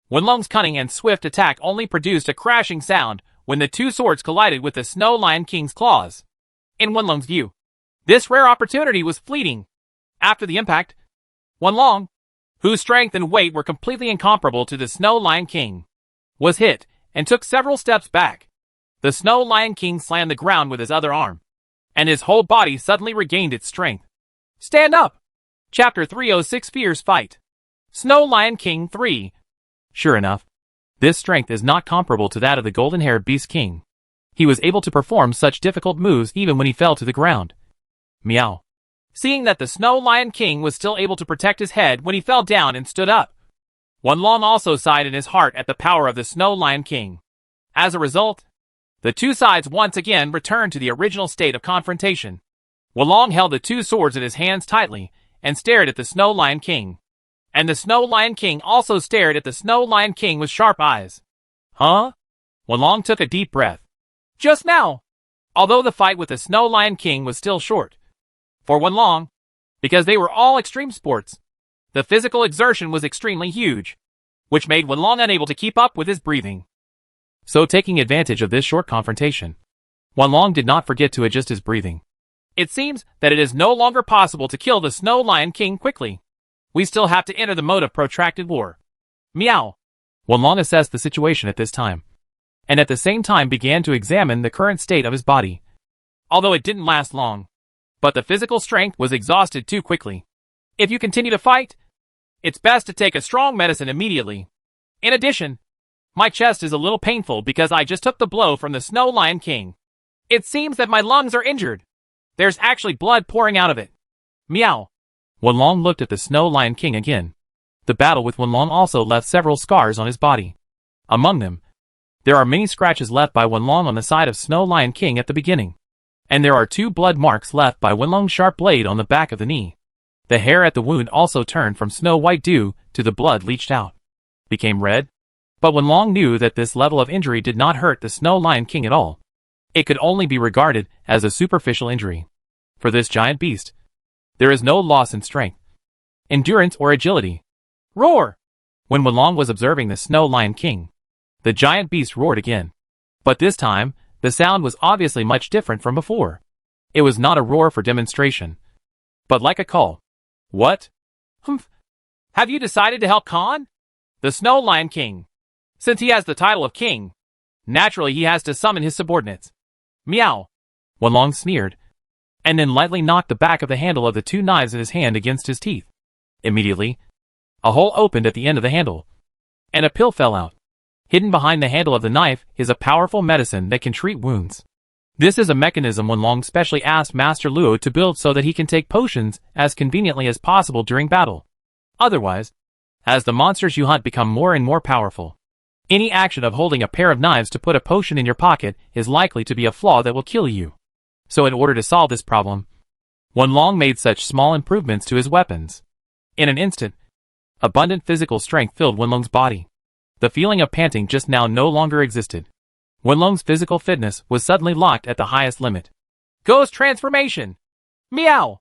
Wenlong's cunning and swift attack only produced a crashing sound when the two swords collided with the Snow Lion King's claws. In Wenlong's view, this rare opportunity was fleeting. After the impact, Wenlong, whose strength and weight were completely incomparable to the Snow Lion King, was hit and took several steps back. The Snow Lion King slammed the ground with his other arm, and his whole body suddenly regained its strength. Stand up! Chapter 306 Fierce Fight. Snow Lion King 3. Sure enough, this strength is not comparable to that of the golden-haired Beast King. He was able to perform such difficult moves even when he fell to the ground. Meow. Seeing that the Snow Lion King was still able to protect his head when he fell down and stood up, Wenlong also sighed in his heart at the power of the Snow Lion King. As a result, the two sides once again returned to the original state of confrontation. Wenlong held the two swords in his hands tightly and stared at the Snow Lion King. And the Snow Lion King also stared at the Snow Lion King with sharp eyes. Huh? Wenlong took a deep breath. Just now! Although the fight with the Snow Lion King was still short. For Wenlong, because they were all extreme sports, the physical exertion was extremely huge, which made Wenlong unable to keep up with his breathing. So taking advantage of this short confrontation, Wenlong did not forget to adjust his breathing. It seems that it is no longer possible to kill the Snow Lion King quickly. We still have to enter the mode of protracted war. Meow. Wenlong assessed the situation at this time, and at the same time began to examine the current state of his body. Although it didn't last long, but the physical strength was exhausted too quickly. If you continue to fight, it's best to take a strong medicine immediately. In addition, my chest is a little painful because I just took the blow from the Snow Lion King. It seems that my lungs are injured. There's actually blood pouring out of it. Meow. Wenlong looked at the Snow Lion King again. The battle with Wenlong also left several scars on his body. Among them, there are many scratches left by Wenlong on the side of Snow Lion King at the beginning. And there are 2 blood marks left by Wenlong's sharp blade on the back of the knee. The hair at the wound also turned from snow white due to the blood leached out. Became red. But Wenlong knew that this level of injury did not hurt the Snow Lion King at all. It could only be regarded as a superficial injury. For this giant beast, there is no loss in strength, endurance, or agility. Roar! When Wenlong was observing the Snow Lion King, the giant beast roared again. But this time, the sound was obviously much different from before. It was not a roar for demonstration, but like a call. What? Humph. Have you decided to help Khan? The Snow Lion King. Since he has the title of king, naturally he has to summon his subordinates. Meow. Wenlong sneered, and then lightly knocked the back of the handle of the 2 knives in his hand against his teeth. Immediately, a hole opened at the end of the handle, and a pill fell out. Hidden behind the handle of the knife is a powerful medicine that can treat wounds. This is a mechanism Wenlong specially asked Master Luo to build so that he can take potions as conveniently as possible during battle. Otherwise, as the monsters you hunt become more and more powerful, any action of holding a pair of knives to put a potion in your pocket is likely to be a flaw that will kill you. So in order to solve this problem, Wenlong made such small improvements to his weapons. In an instant, abundant physical strength filled Wenlong's body. The feeling of panting just now no longer existed. Wenlong's physical fitness was suddenly locked at the highest limit. Ghost transformation! Meow!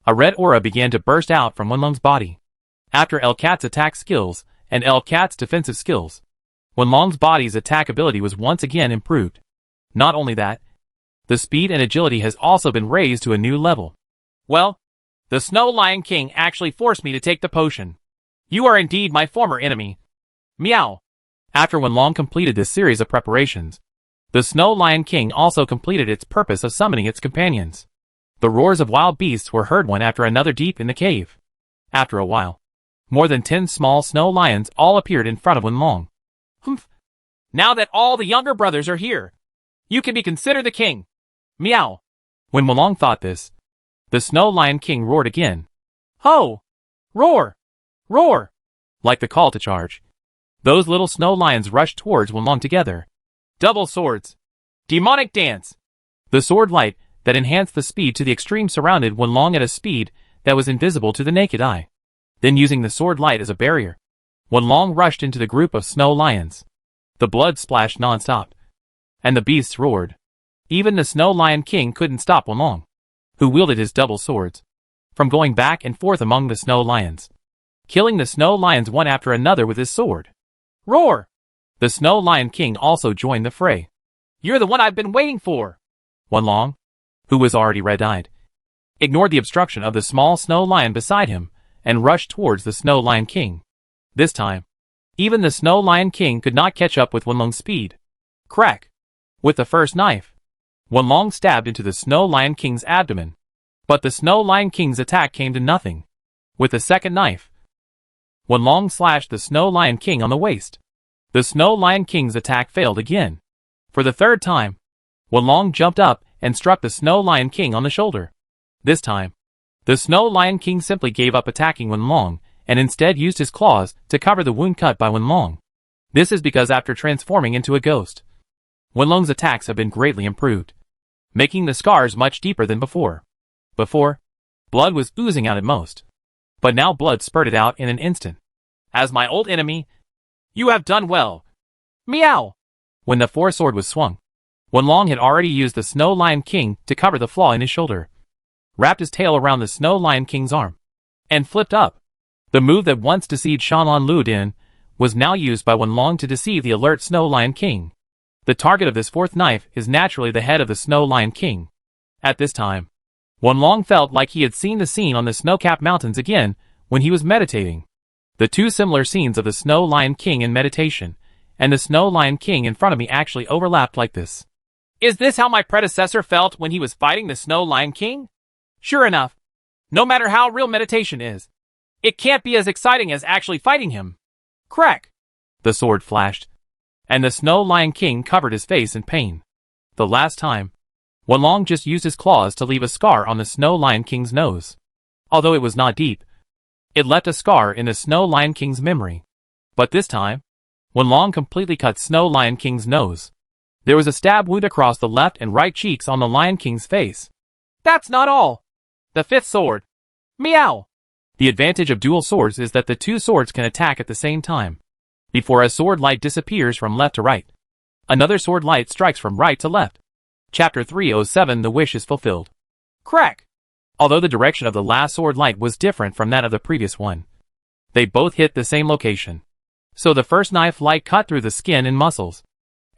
A red aura began to burst out from Wenlong's body. After Elu Cat's attack skills and Elu Cat's defensive skills, Wenlong's body's attack ability was once again improved. Not only that, the speed and agility has also been raised to a new level. Well, the Snow Lion King actually forced me to take the potion. You are indeed my former enemy. Meow. After Wenlong completed this series of preparations, The Snow Lion King also completed its purpose of summoning its companions. The roars of wild beasts were heard one after another deep in the cave. After a while, more than 10 small snow lions all appeared in front of Wenlong. Humph. Now that all the younger brothers are here, you can be considered the king. Meow. When Wenlong thought this, the Snow Lion King roared again. Ho! Roar! Roar! Like the call to charge. Those little snow lions rushed towards Wenlong together. Double swords. Demonic dance. The sword light that enhanced the speed to the extreme surrounded Wenlong at a speed that was invisible to the naked eye. Then using the sword light as a barrier, Wenlong rushed into the group of snow lions. The blood splashed non-stop, and the beasts roared. Even the Snow Lion King couldn't stop Wenlong, who wielded his double swords, from going back and forth among the snow lions, killing the snow lions one after another with his sword. Roar! The Snow Lion King also joined the fray. You're the one I've been waiting for. Wenlong, who was already red-eyed, ignored the obstruction of the small snow lion beside him and rushed towards the Snow Lion King. This time, even the Snow Lion King could not catch up with Wenlong's speed. Crack! With the first knife, Wenlong stabbed into the Snow Lion King's abdomen. But the Snow Lion King's attack came to nothing. With the second knife, Wenlong slashed the Snow Lion King on the waist. The Snow Lion King's attack failed again. For the third time, Wenlong jumped up and struck the Snow Lion King on the shoulder. This time, the Snow Lion King simply gave up attacking Wenlong and instead used his claws to cover the wound cut by Wenlong. This is because after transforming into a ghost, Wenlong's attacks have been greatly improved, making the scars much deeper than before. Before, blood was oozing out at most, but now blood spurted out in an instant. As my old enemy, you have done well. Meow! When the foresword was swung, Wenlong had already used the Snow Lion King to cover the flaw in his shoulder, wrapped his tail around the Snow Lion King's arm, and flipped up. The move that once deceived Shanlan Lu Din was now used by Wenlong to deceive the alert Snow Lion King. The target of this fourth knife is naturally the head of the Snow Lion King. At this time, Wenlong felt like he had seen the scene on the snow-capped mountains again when he was meditating. The two similar scenes of the Snow Lion King in meditation and the Snow Lion King in front of me actually overlapped like this. Is this how my predecessor felt when he was fighting the Snow Lion King? Sure enough, no matter how real meditation is, it can't be as exciting as actually fighting him. Crack! The sword flashed, and the Snow Lion King covered his face in pain. The last time, Wenlong just used his claws to leave a scar on the Snow Lion King's nose. Although it was not deep, it left a scar in the Snow Lion King's memory. But this time, Wenlong completely cut Snow Lion King's nose. There was a stab wound across the left and right cheeks on the Lion King's face. That's not all. The fifth sword. Meow! The advantage of dual swords is that the two swords can attack at the same time. Before a sword light disappears from left to right, another sword light strikes from right to left. Chapter 307 The Wish is Fulfilled. Crack! Although the direction of the last sword light was different from that of the previous one, they both hit the same location. So the first knife light cut through the skin and muscles,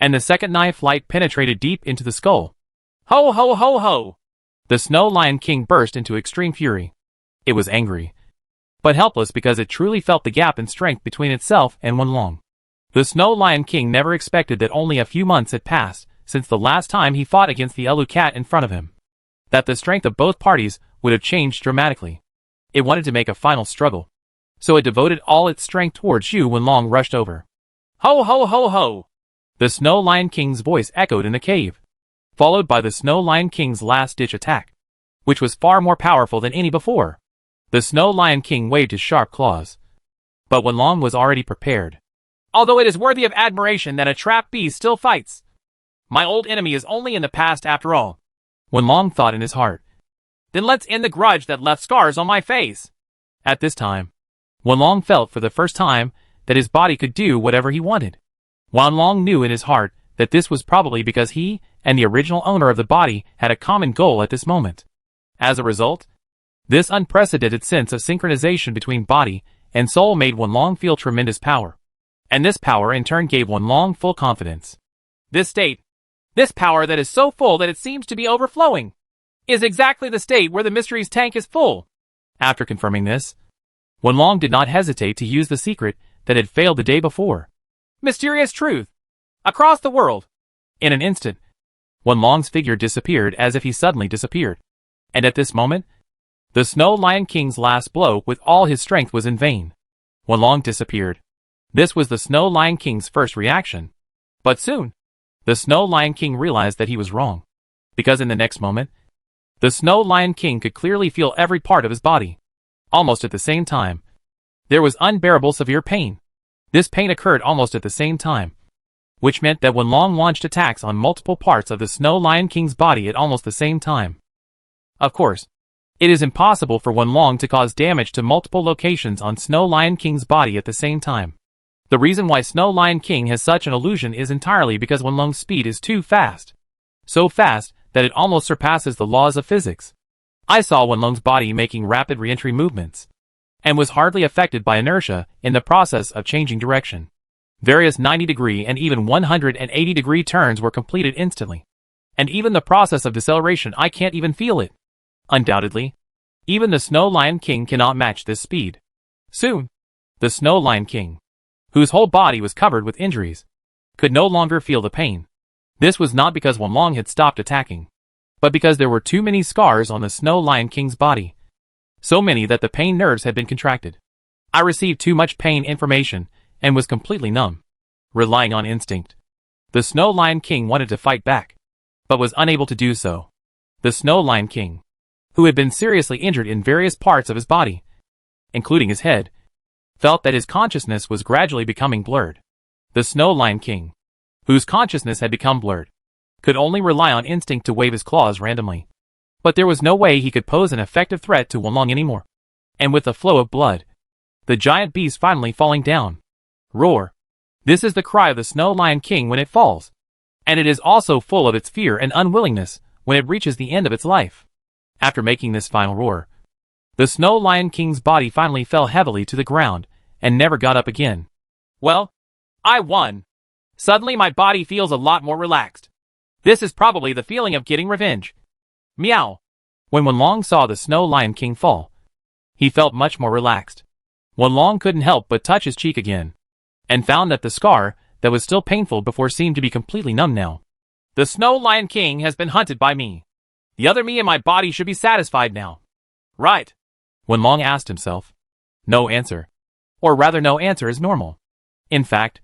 and the second knife light penetrated deep into the skull. Ho ho ho ho! The Snow Lion King burst into extreme fury. It was angry, but helpless because it truly felt the gap in strength between itself and Wenlong. The Snow Lion King never expected that only a few months had passed since the last time he fought against the Elu Cat in front of him, that the strength of both parties would have changed dramatically. It wanted to make a final struggle, so it devoted all its strength towards you when Wenlong rushed over. Ho ho ho ho! The Snow Lion King's voice echoed in the cave, followed by the Snow Lion King's last-ditch attack, which was far more powerful than any before. The Snow Lion King waved his sharp claws, but Wenlong was already prepared. Although it is worthy of admiration that a trapped beast still fights, my old enemy is only in the past after all. Wenlong thought in his heart. Then let's end the grudge that left scars on my face. At this time, Wenlong felt for the first time that his body could do whatever he wanted. Wenlong knew in his heart that this was probably because he and the original owner of the body had a common goal at this moment. As a result, this unprecedented sense of synchronization between body and soul made Wenlong feel tremendous power. And this power in turn gave Wenlong full confidence. This state, this power that is so full that it seems to be overflowing, is exactly the state where the mystery's tank is full. After confirming this, Wenlong did not hesitate to use the secret that had failed the day before. Mysterious truth. Across the world, In an instant, Wenlong's figure disappeared as if he suddenly disappeared. And at this moment, the Snow Lion King's last blow with all his strength was in vain. Wenlong disappeared. This was the Snow Lion King's first reaction. But soon, the Snow Lion King realized that he was wrong. Because in the next moment, the Snow Lion King could clearly feel every part of his body. Almost at the same time, there was unbearable severe pain. This pain occurred almost at the same time, which meant that Wenlong launched attacks on multiple parts of the Snow Lion King's body at almost the same time. Of course, it is impossible for Wenlong to cause damage to multiple locations on Snow Lion King's body at the same time. The reason why Snow Lion King has such an illusion is entirely because Wenlong's speed is too fast. So fast that it almost surpasses the laws of physics. I saw Wenlong's body making rapid re-entry movements, and was hardly affected by inertia in the process of changing direction. Various 90-degree and even 180-degree turns were completed instantly. And even the process of deceleration, I can't even feel it. Undoubtedly, even the Snow Lion King cannot match this speed. Soon, the Snow Lion King, whose whole body was covered with injuries, could no longer feel the pain. This was not because Wenlong had stopped attacking, but because there were too many scars on the Snow Lion King's body. So many that the pain nerves had been contracted. I received too much pain information and was completely numb. Relying on instinct, the Snow Lion King wanted to fight back, but was unable to do so. The Snow Lion King, who had been seriously injured in various parts of his body, including his head, felt that his consciousness was gradually becoming blurred. The Snow Lion King, whose consciousness had become blurred, could only rely on instinct to wave his claws randomly. But there was no way he could pose an effective threat to Wenlong anymore. And with a flow of blood, the giant beast finally falling down. Roar. This is the cry of the Snow Lion King when it falls. And it is also full of its fear and unwillingness when it reaches the end of its life. After making this final roar, the Snow Lion King's body finally fell heavily to the ground and never got up again. Well, I won. Suddenly my body feels a lot more relaxed. This is probably the feeling of getting revenge. Meow. When Wenlong saw the Snow Lion King fall, he felt much more relaxed. Wenlong couldn't help but touch his cheek again, and found that the scar that was still painful before seemed to be completely numb now. The Snow Lion King has been hunted by me. The other me in my body should be satisfied now. Right? Wenlong asked himself. No answer. Or rather, no answer is normal. In fact,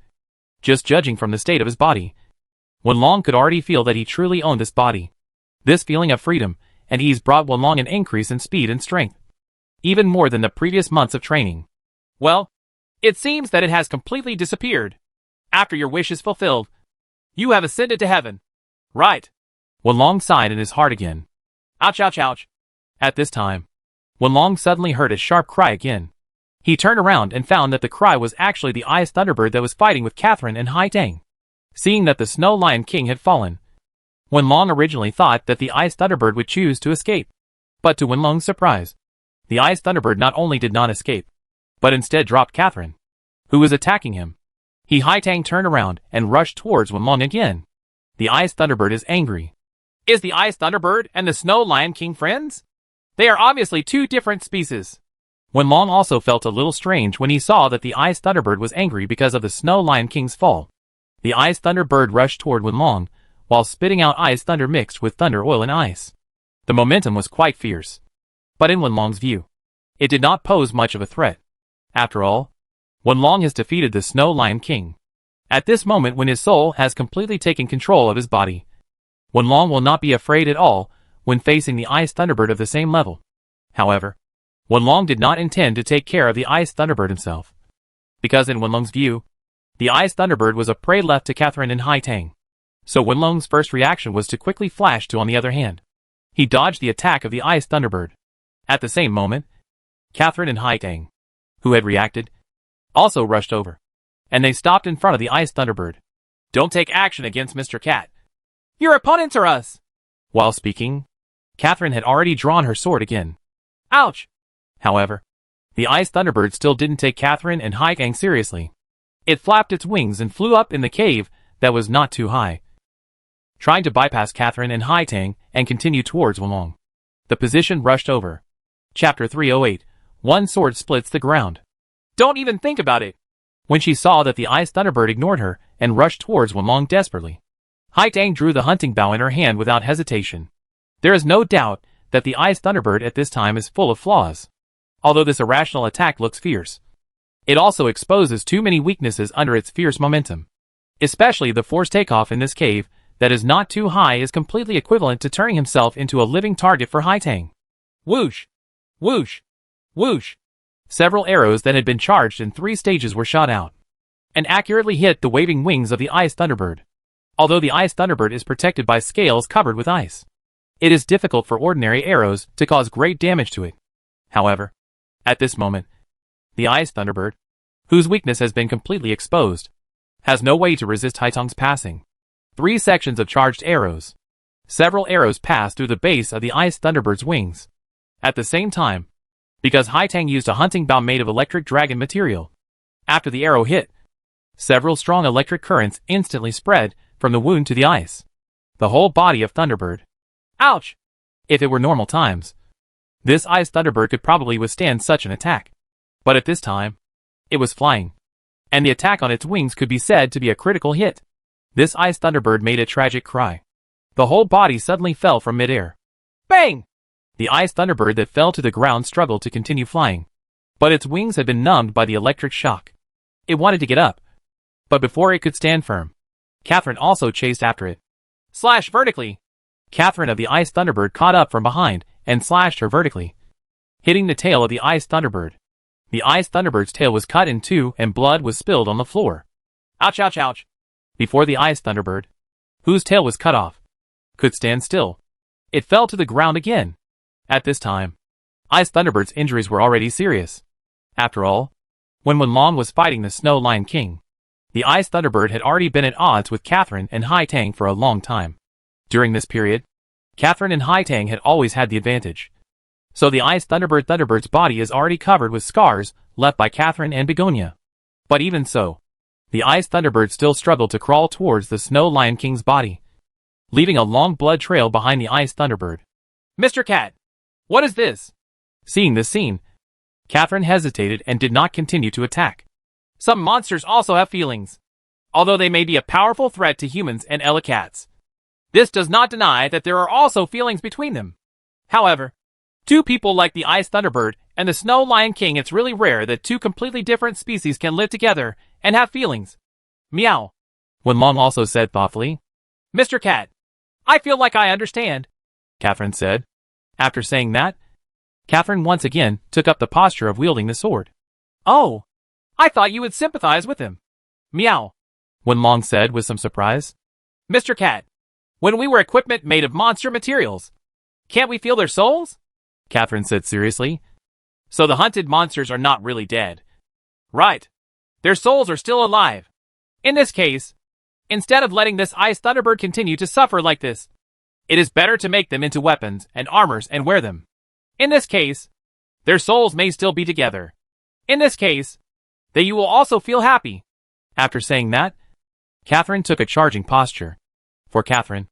just judging from the state of his body, Wenlong could already feel that he truly owned this body. This feeling of freedom and ease brought Wenlong an increase in speed and strength, even more than the previous months of training. Well, it seems that it has completely disappeared. After your wish is fulfilled, you have ascended to heaven. Right? Wenlong sighed in his heart again. Ouch, ouch, ouch. At this time, Wenlong suddenly heard a sharp cry again. He turned around and found that the cry was actually the Ice Thunderbird that was fighting with Catherine and Hai Tang. Seeing that the Snow Lion King had fallen, Wenlong originally thought that the Ice Thunderbird would choose to escape. But to Wenlong's surprise, the Ice Thunderbird not only did not escape, but instead dropped Catherine, who was attacking him. Hai Tang turned around and rushed towards Wenlong again. The Ice Thunderbird is angry. Is the Ice Thunderbird and the Snow Lion King friends? They are obviously two different species. Wenlong also felt a little strange when he saw that the Ice Thunderbird was angry because of the Snow Lion King's fall. The Ice Thunderbird rushed toward Wenlong, while spitting out ice thunder mixed with thunder oil and ice. The momentum was quite fierce. But in Wenlong's view, it did not pose much of a threat. After all, Wenlong has defeated the Snow Lion King. At this moment when his soul has completely taken control of his body, Wenlong will not be afraid at all when facing the Ice Thunderbird of the same level. However, Wenlong did not intend to take care of the Ice Thunderbird himself, because in Wenlong's view, the Ice Thunderbird was a prey left to Catherine and Hai Tang. So Wenlong's first reaction was to quickly flash to on the other hand. He dodged the attack of the Ice Thunderbird. At the same moment, Catherine and Hai Tang, who had reacted, also rushed over, and they stopped in front of the Ice Thunderbird. Don't take action against Mr. Cat. Your opponents are us! While speaking, Catherine had already drawn her sword again. Ouch! However, the Ice Thunderbird still didn't take Catherine and Hai Tang seriously. It flapped its wings and flew up in the cave that was not too high, trying to bypass Catherine and Hai Tang and continue towards Wenlong. The position rushed over. Chapter 308. One sword splits the ground. Don't even think about it. When she saw that the Ice Thunderbird ignored her and rushed towards Wenlong desperately, Hai Tang drew the hunting bow in her hand without hesitation. There is no doubt that the Ice Thunderbird at this time is full of flaws. Although this irrational attack looks fierce, it also exposes too many weaknesses under its fierce momentum. Especially the forced takeoff in this cave that is not too high is completely equivalent to turning himself into a living target for Hai Tang. Whoosh! Whoosh! Whoosh! Several arrows that had been charged in 3 stages were shot out and accurately hit the waving wings of the Ice Thunderbird. Although the Ice Thunderbird is protected by scales covered with ice, it is difficult for ordinary arrows to cause great damage to it. However, at this moment, the Ice Thunderbird, whose weakness has been completely exposed, has no way to resist Hai Tang's passing. 3 sections of charged arrows. Several arrows passed through the base of the Ice Thunderbird's wings. At the same time, because Hai Tang used a hunting bow made of electric dragon material. After the arrow hit, several strong electric currents instantly spread from the wound to the ice. The whole body of Thunderbird. Ouch! If it were normal times, this Ice Thunderbird could probably withstand such an attack. But at this time, it was flying, and the attack on its wings could be said to be a critical hit. This Ice Thunderbird made a tragic cry. The whole body suddenly fell from midair. Bang! The Ice Thunderbird that fell to the ground struggled to continue flying, but its wings had been numbed by the electric shock. It wanted to get up, but before it could stand firm, Catherine also chased after it. Slash vertically! Catherine of the Ice Thunderbird caught up from behind and slashed her vertically, hitting the tail of the Ice Thunderbird. The Ice Thunderbird's tail was cut in 2 and blood was spilled on the floor. Ouch, ouch, ouch! Before the Ice Thunderbird, whose tail was cut off, could stand still, it fell to the ground again. At this time, Ice Thunderbird's injuries were already serious. After all, when Wenlong was fighting the Snow Lion King, the Ice Thunderbird had already been at odds with Catherine and Hai Tang for a long time. During this period, Catherine and Hai Tang had always had the advantage. So the Ice Thunderbird's body is already covered with scars left by Catherine and Begonia. But even so, the Ice Thunderbird still struggled to crawl towards the Snow Lion King's body, leaving a long blood trail behind the Ice Thunderbird. Mr. Cat! What is this? Seeing this scene, Catherine hesitated and did not continue to attack. Some monsters also have feelings, although they may be a powerful threat to humans and Elu cats. This does not deny that there are also feelings between them. However, 2 people like the Ice Thunderbird and the Snow Lion King, it's really rare that 2 completely different species can live together and have feelings. Meow. Wenlong also said thoughtfully. Mr. Cat, I feel like I understand, Catherine said. After saying that, Catherine once again took up the posture of wielding the sword. Oh, I thought you would sympathize with him. Meow. Wenlong said with some surprise. Mr. Cat, when we were equipment made of monster materials, can't we feel their souls? Catherine said seriously. So the hunted monsters are not really dead. Right. Their souls are still alive. In this case, instead of letting this Ice Thunderbird continue to suffer like this, it is better to make them into weapons and armors and wear them. In this case, their souls may still be together. In this case, you will also feel happy. After saying that, Catherine took a charging posture. For Catherine,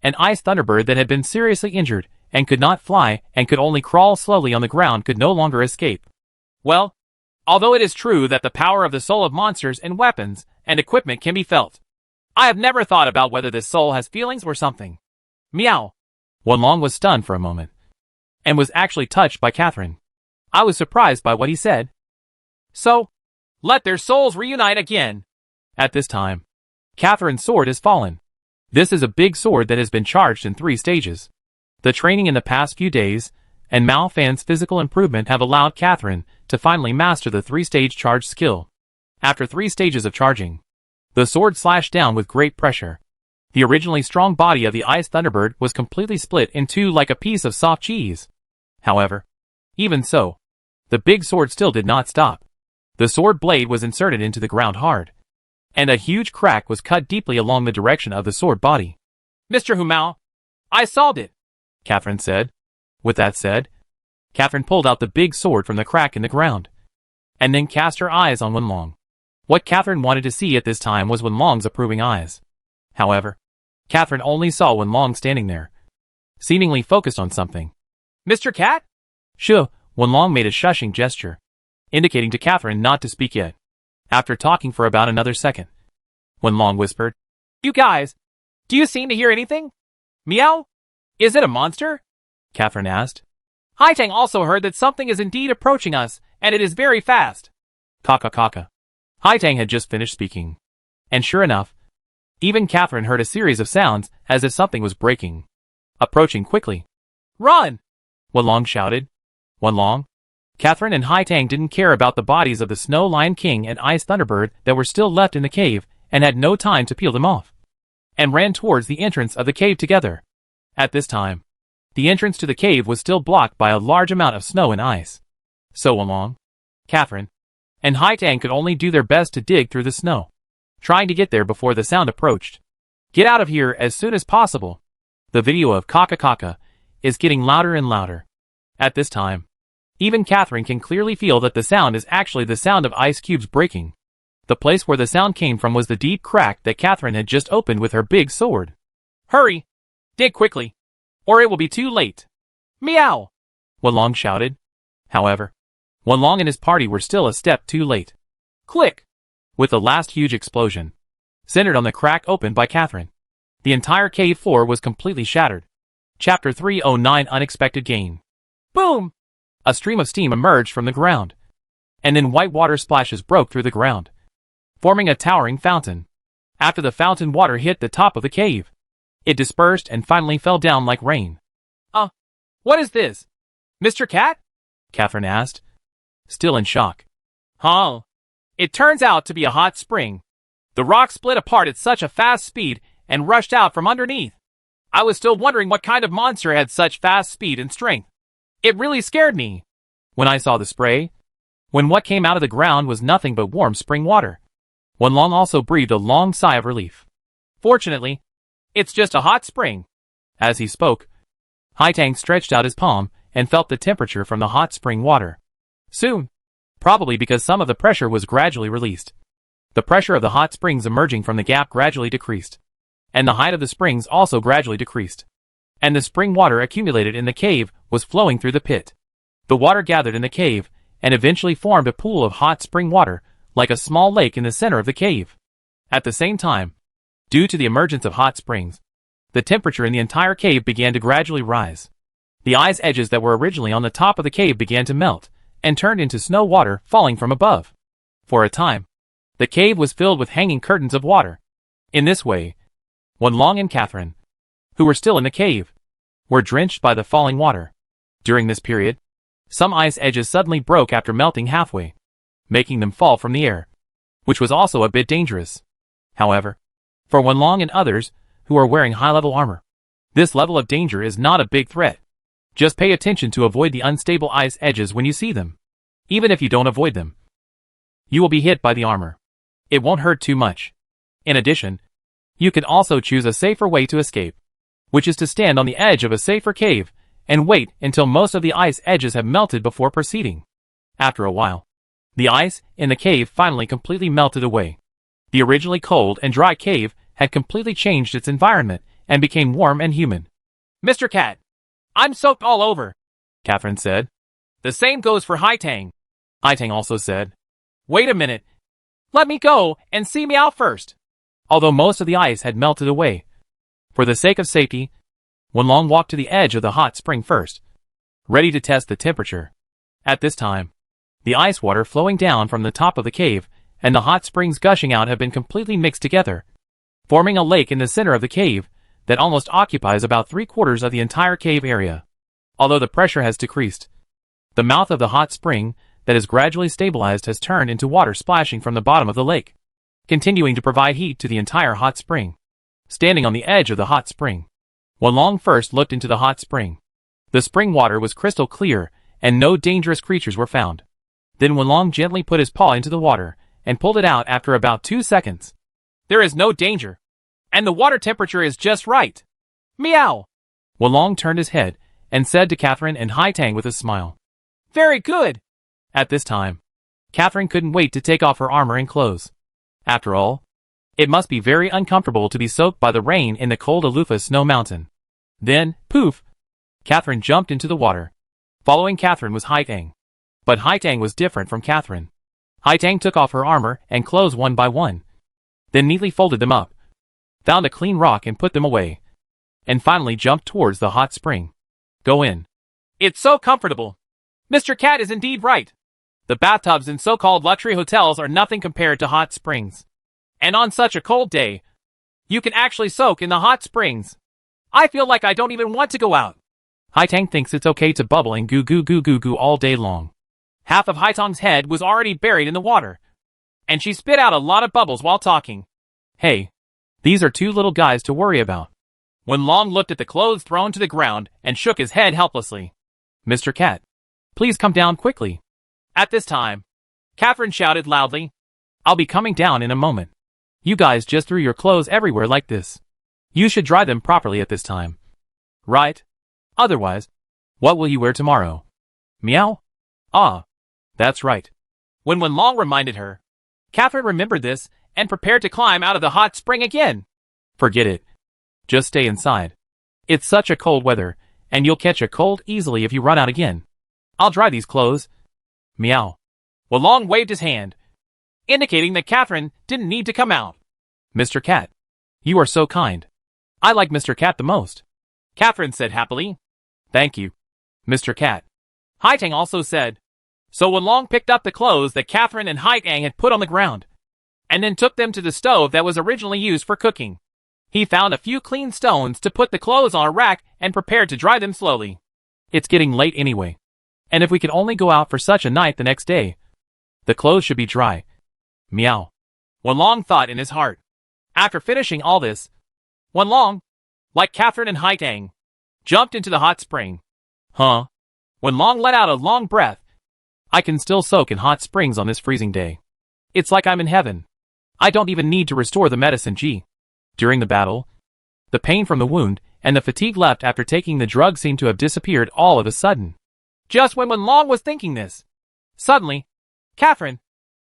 an Ice Thunderbird that had been seriously injured and could not fly and could only crawl slowly on the ground could no longer escape. Well, although it is true that the power of the soul of monsters and weapons and equipment can be felt, I have never thought about whether this soul has feelings or something. Meow. Wenlong was stunned for a moment, and was actually touched by Catherine. I was surprised by what he said. So, let their souls reunite again. At this time, Catherine's sword has fallen. This is a big sword that has been charged in 3 stages. The training in the past few days, and Mao Fan's physical improvement have allowed Catherine to finally master the 3-stage charge skill. After 3 stages of charging, the sword slashed down with great pressure. The originally strong body of the Ice Thunderbird was completely split in 2 like a piece of soft cheese. However, even so, the big sword still did not stop. The sword blade was inserted into the ground hard, and a huge crack was cut deeply along the direction of the sword body. Mr. Humao, I solved it, Catherine said. With that said, Catherine pulled out the big sword from the crack in the ground, and then cast her eyes on Wenlong. What Catherine wanted to see at this time was Wenlong's approving eyes. However, Catherine only saw Wenlong standing there, seemingly focused on something. Mr. Cat? Sure, Wenlong made a shushing gesture, indicating to Catherine not to speak yet. After talking for about another second, Wenlong whispered, You guys, Do you seem to hear anything? Meow? Is it a monster? Catherine asked. Haitang also heard that something is indeed approaching us, and it is very fast. Kaka. Haitang had just finished speaking. And sure enough, even Catherine heard a series of sounds as if something was breaking. Approaching quickly. Run! Wanlong shouted. Wanlong? Catherine and Haitang didn't care about the bodies of the Snow Lion King and Ice Thunderbird that were still left in the cave and had no time to peel them off, and ran towards the entrance of the cave together. At this time, the entrance to the cave was still blocked by a large amount of snow and ice. So Wanlong, Catherine, and Haitang could only do their best to dig through the snow, trying to get there before the sound approached. Get out of here as soon as possible. The video of Kaka is getting louder and louder. At this time, even Catherine can clearly feel that the sound is actually the sound of ice cubes breaking. The place where the sound came from was the deep crack that Catherine had just opened with her big sword. Hurry! Dig quickly, or it will be too late. Meow! Wanlong shouted. However, Wanlong and his party were still a step too late. Click! With the last huge explosion, centered on the crack opened by Catherine, the entire cave floor was completely shattered. Chapter 309 Unexpected Gain. Boom! A stream of steam emerged from the ground, and then white water splashes broke through the ground, forming a towering fountain. After the fountain water hit the top of the cave, it dispersed and finally fell down like rain. What is this? Mr. Cat? Catherine asked, still in shock. Huh? It turns out to be a hot spring. The rock split apart at such a fast speed and rushed out from underneath. I was still wondering what kind of monster had such fast speed and strength. It really scared me. When I saw the spray, when what came out of the ground was nothing but warm spring water, Wanlong also breathed a long sigh of relief. Fortunately, it's just a hot spring. As he spoke, Haitang stretched out his palm and felt the temperature from the hot spring water. Soon, probably because some of the pressure was gradually released, the pressure of the hot springs emerging from the gap gradually decreased, and the height of the springs also gradually decreased, and the spring water accumulated in the cave was flowing through the pit. The water gathered in the cave and eventually formed a pool of hot spring water like a small lake in the center of the cave. At the same time, due to the emergence of hot springs, the temperature in the entire cave began to gradually rise. The ice edges that were originally on the top of the cave began to melt and turned into snow water falling from above. For a time, the cave was filled with hanging curtains of water. In this way, Wanlong and Catherine, who were still in the cave, were drenched by the falling water. During this period, some ice edges suddenly broke after melting halfway, making them fall from the air, which was also a bit dangerous. However, for Wanlong and others who are wearing high-level armor, this level of danger is not a big threat. Just pay attention to avoid the unstable ice edges when you see them. Even if you don't avoid them, you will be hit by the armor. It won't hurt too much. In addition, you can also choose a safer way to escape, which is to stand on the edge of a safer cave and wait until most of the ice edges have melted before proceeding. After a while, the ice in the cave finally completely melted away. The originally cold and dry cave had completely changed its environment and became warm and humid. Mr. Cat, I'm soaked all over, Catherine said. The same goes for Haitang. Haitang also said. Wait a minute. Let me go and see me out first. Although most of the ice had melted away, for the sake of safety, Wanlong walked to the edge of the hot spring first, ready to test the temperature. At this time, the ice water flowing down from the top of the cave and the hot springs gushing out have been completely mixed together, forming a lake in the center of the cave that almost occupies about 3/4 of the entire cave area. Although the pressure has decreased, the mouth of the hot spring that is gradually stabilized has turned into water splashing from the bottom of the lake, continuing to provide heat to the entire hot spring. Standing on the edge of the hot spring, Wanlong first looked into the hot spring. The spring water was crystal clear and no dangerous creatures were found. Then Wanlong gently put his paw into the water and pulled it out after about 2 seconds. There is no danger, and the water temperature is just right. Meow! Wanlong turned his head and said to Catherine and Haitang with a smile. Very good! At this time, Catherine couldn't wait to take off her armor and clothes. After all, it must be very uncomfortable to be soaked by the rain in the cold Alufa snow mountain. Then, poof! Catherine jumped into the water. Following Catherine was Haitang. But Haitang was different from Catherine. Haitang took off her armor and clothes one by one, then neatly folded them up. found a clean rock and put them away, and finally jumped towards the hot spring. Go in. It's so comfortable. Mr. Cat is indeed right. The bathtubs in so-called luxury hotels are nothing compared to hot springs. And on such a cold day, you can actually soak in the hot springs. I feel like I don't even want to go out. Haitang thinks it's okay to bubble and goo goo goo goo goo all day long. Half of Haitang's head was already buried in the water, and she spit out a lot of bubbles while talking. Hey, these are two little guys to worry about. Wenlong looked at the clothes thrown to the ground and shook his head helplessly. Mr. Cat, please come down quickly. At this time, Catherine shouted loudly, I'll be coming down in a moment. You guys just threw your clothes everywhere like this. You should dry them properly at this time. Right? Otherwise, what will you wear tomorrow? Meow? Ah, that's right. When Wenlong reminded her, Catherine remembered this and prepared to climb out of the hot spring again. Forget it. Just stay inside. It's such a cold weather, and you'll catch a cold easily if you run out again. I'll dry these clothes. Meow. Wenlong waved his hand, indicating that Catherine didn't need to come out. Mr. Cat, you are so kind. I like Mr. Cat the most. Catherine said happily. Thank you, Mr. Cat. Haitang also said. So Wenlong picked up the clothes that Catherine and Haitang had put on the ground, and then took them to the stove that was originally used for cooking. He found a few clean stones to put the clothes on a rack and prepared to dry them slowly. It's getting late anyway, and if we could only go out for such a night the next day, the clothes should be dry. Meow. Wenlong thought in his heart. After finishing all this, Wenlong, like Catherine and Haitang, jumped into the hot spring. Huh? Wenlong let out a long breath. I can still soak in hot springs on this freezing day. It's like I'm in heaven. I don't even need to restore the medicine G. During the battle, the pain from the wound and the fatigue left after taking the drug seemed to have disappeared all of a sudden. Just when Wenlong was thinking this, suddenly, Catherine,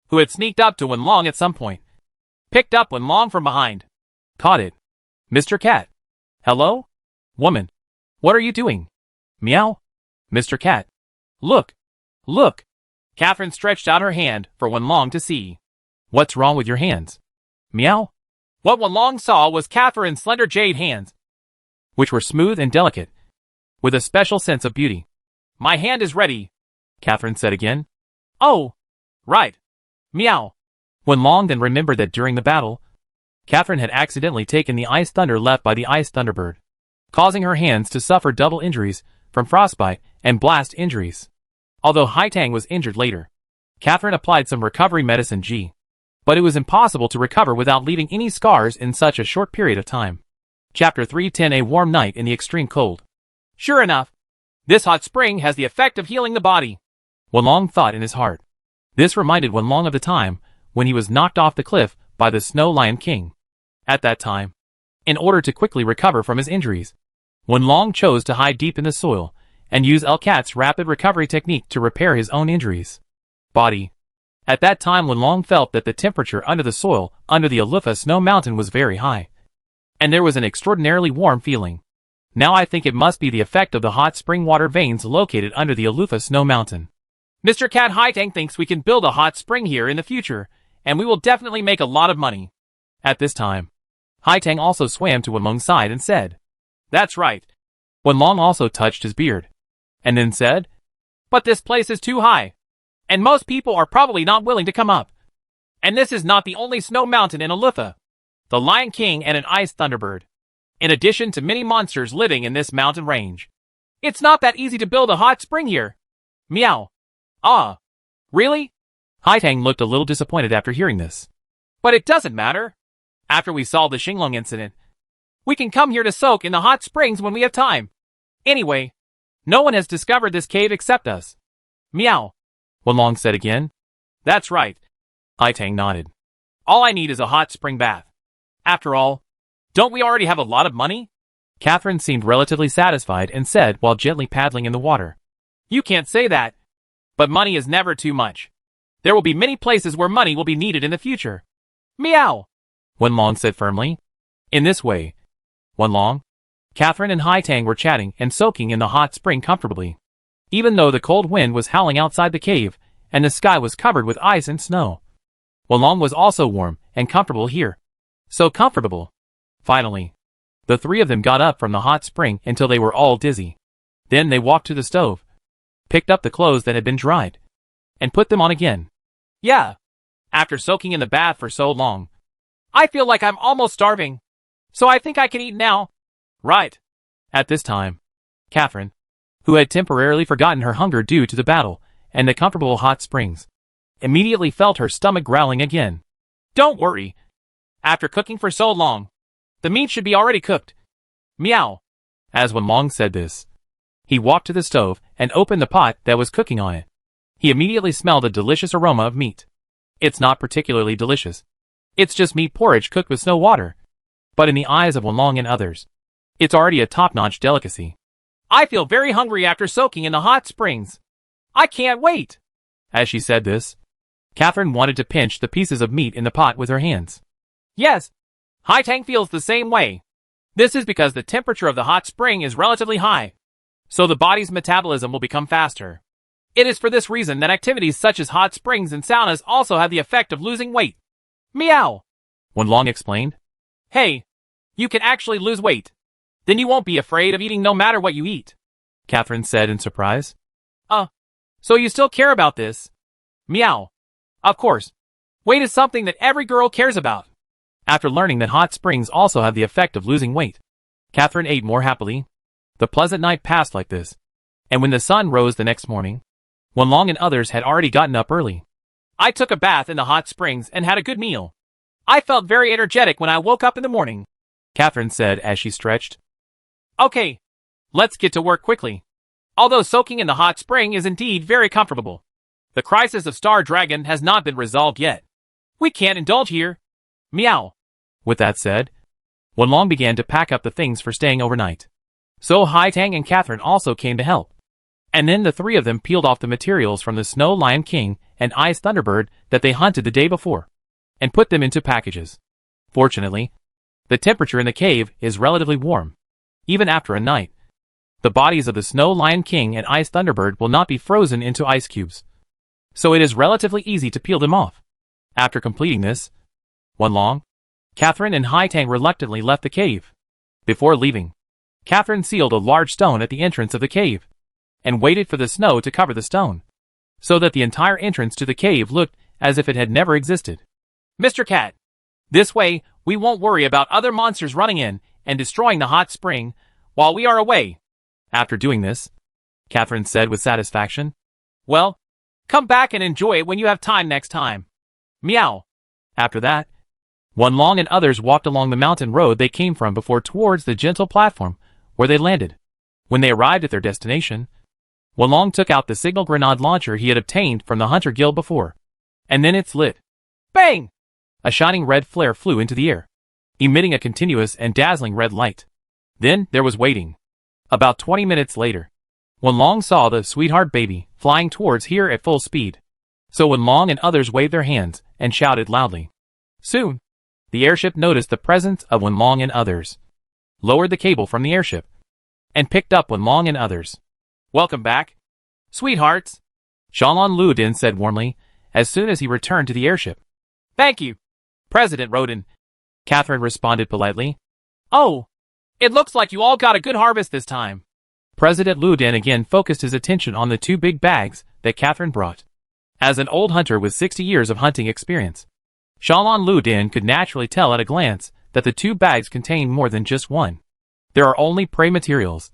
who had sneaked up to Wenlong at some point, picked up Wenlong from behind. Caught it. Mr. Cat. Hello? Woman. What are you doing? Meow. Mr. Cat. Look. Look. Catherine stretched out her hand for Wenlong to see. What's wrong with your hands? Meow. What Wenlong saw was Catherine's slender jade hands, which were smooth and delicate, with a special sense of beauty. My hand is ready, Catherine said again. Oh, right. Meow. Wenlong then remembered that during the battle, Catherine had accidentally taken the ice thunder left by the ice thunderbird, causing her hands to suffer double injuries from frostbite and blast injuries. Although Haitang was injured later, Catherine applied some recovery medicine G. But it was impossible to recover without leaving any scars in such a short period of time. Chapter 310 A warm night in the extreme cold. Sure enough, this hot spring has the effect of healing the body, Wenlong thought in his heart. This reminded Wenlong of the time when he was knocked off the cliff by the Snow Lion King. At that time, in order to quickly recover from his injuries, Wenlong chose to hide deep in the soil and use Elu Cat's rapid recovery technique to repair his own injuries. Body. At that time Wenlong felt that the temperature under the soil under the Elu Snow Mountain was very high, and there was an extraordinarily warm feeling. Now I think it must be the effect of the hot spring water veins located under the Elu Snow Mountain. Mr. Cat Haitang thinks we can build a hot spring here in the future, and we will definitely make a lot of money. At this time, Haitang also swam to Wenlong's side and said, That's right. Wenlong also touched his beard, and then said, But this place is too high, and most people are probably not willing to come up. And this is not the only snow mountain in Elu. The Lion King and an ice thunderbird, in addition to many monsters living in this mountain range. It's not that easy to build a hot spring here. Meow. Ah. Really? Haitang looked a little disappointed after hearing this. But it doesn't matter. After we solve the Xinglong incident, we can come here to soak in the hot springs when we have time. Anyway, no one has discovered this cave except us. Meow. Wenlong said again. That's right. Haitang nodded. All I need is a hot spring bath. After all, don't we already have a lot of money? Catherine seemed relatively satisfied and said while gently paddling in the water. You can't say that. But money is never too much. There will be many places where money will be needed in the future. Meow. Wenlong said firmly. In this way, Wenlong, Catherine and Haitang were chatting and soaking in the hot spring comfortably, even though the cold wind was howling outside the cave and the sky was covered with ice and snow. Wenlong was also warm and comfortable here. So comfortable Finally, the three of them got up from the hot spring until they were all dizzy. Then they walked to the stove, picked up the clothes that had been dried, and put them on again. Yeah. After soaking in the bath for so long, I feel like I'm almost starving. So I think I can eat now. Right. At this time, Catherine, who had temporarily forgotten her hunger due to the battle and the comfortable hot springs, immediately felt her stomach growling again. Don't worry. After cooking for so long, the meat should be already cooked. Meow. As Wenlong said this, he walked to the stove and opened the pot that was cooking on it. He immediately smelled a delicious aroma of meat. It's not particularly delicious. It's just meat porridge cooked with snow water. But in the eyes of Wenlong and others, it's already a top-notch delicacy. I feel very hungry after soaking in the hot springs. I can't wait. As she said this, Catherine wanted to pinch the pieces of meat in the pot with her hands. Yes. Hai Tang feels the same way. This is because the temperature of the hot spring is relatively high, so the body's metabolism will become faster. It is for this reason that activities such as hot springs and saunas also have the effect of losing weight. Meow. Wenlong explained. Hey, you can actually lose weight. Then you won't be afraid of eating no matter what you eat. Catherine said in surprise. So you still care about this? Meow. Of course. Weight is something that every girl cares about. After learning that hot springs also have the effect of losing weight, Catherine ate more happily. The pleasant night passed like this, and when the sun rose the next morning, Wenlong and others had already gotten up early. I took a bath in the hot springs and had a good meal. I felt very energetic when I woke up in the morning, Catherine said as she stretched. Okay, let's get to work quickly. Although soaking in the hot spring is indeed very comfortable, the crisis of Star Dragon has not been resolved yet. We can't indulge here. Meow. With that said, Wenlong began to pack up the things for staying overnight. So Hai Tang and Catherine also came to help. And then the three of them peeled off the materials from the Snow Lion King and Ice Thunderbird that they hunted the day before, and put them into packages. Fortunately, the temperature in the cave is relatively warm. Even after a night, the bodies of the Snow Lion King and Ice Thunderbird will not be frozen into ice cubes. So it is relatively easy to peel them off. After completing this, Wenlong, Catherine and Hai Tang reluctantly left the cave. Before leaving, Catherine sealed a large stone at the entrance of the cave, and waited for the snow to cover the stone, so that the entire entrance to the cave looked as if it had never existed. Mr. Cat, this way we won't worry about other monsters running in and destroying the hot spring while we are away. After doing this, Catherine said with satisfaction, Well, come back and enjoy it when you have time next time. Meow. After that, Wenlong and others walked along the mountain road they came from before towards the gentle platform where they landed. When they arrived at their destination, Wenlong took out the signal grenade launcher he had obtained from the Hunter Guild before, and then it's lit. Bang! A shining red flare flew into the air, emitting a continuous and dazzling red light. Then there was waiting. About 20 minutes later, Wenlong saw the sweetheart baby flying towards here at full speed. So Wenlong and others waved their hands and shouted loudly. Soon, the airship noticed the presence of Wenlong and others, lowered the cable from the airship, and picked up Wenlong and others. Welcome back, sweethearts, Shanlong Ludin said warmly as soon as he returned to the airship. Thank you, President Rodin, Catherine responded politely. Oh, it looks like you all got a good harvest this time. President Ludin again focused his attention on the two big bags that Catherine brought. As an old hunter with 60 years of hunting experience, Shanlong Ludin could naturally tell at a glance that the two bags contained more than just one. There are only prey materials.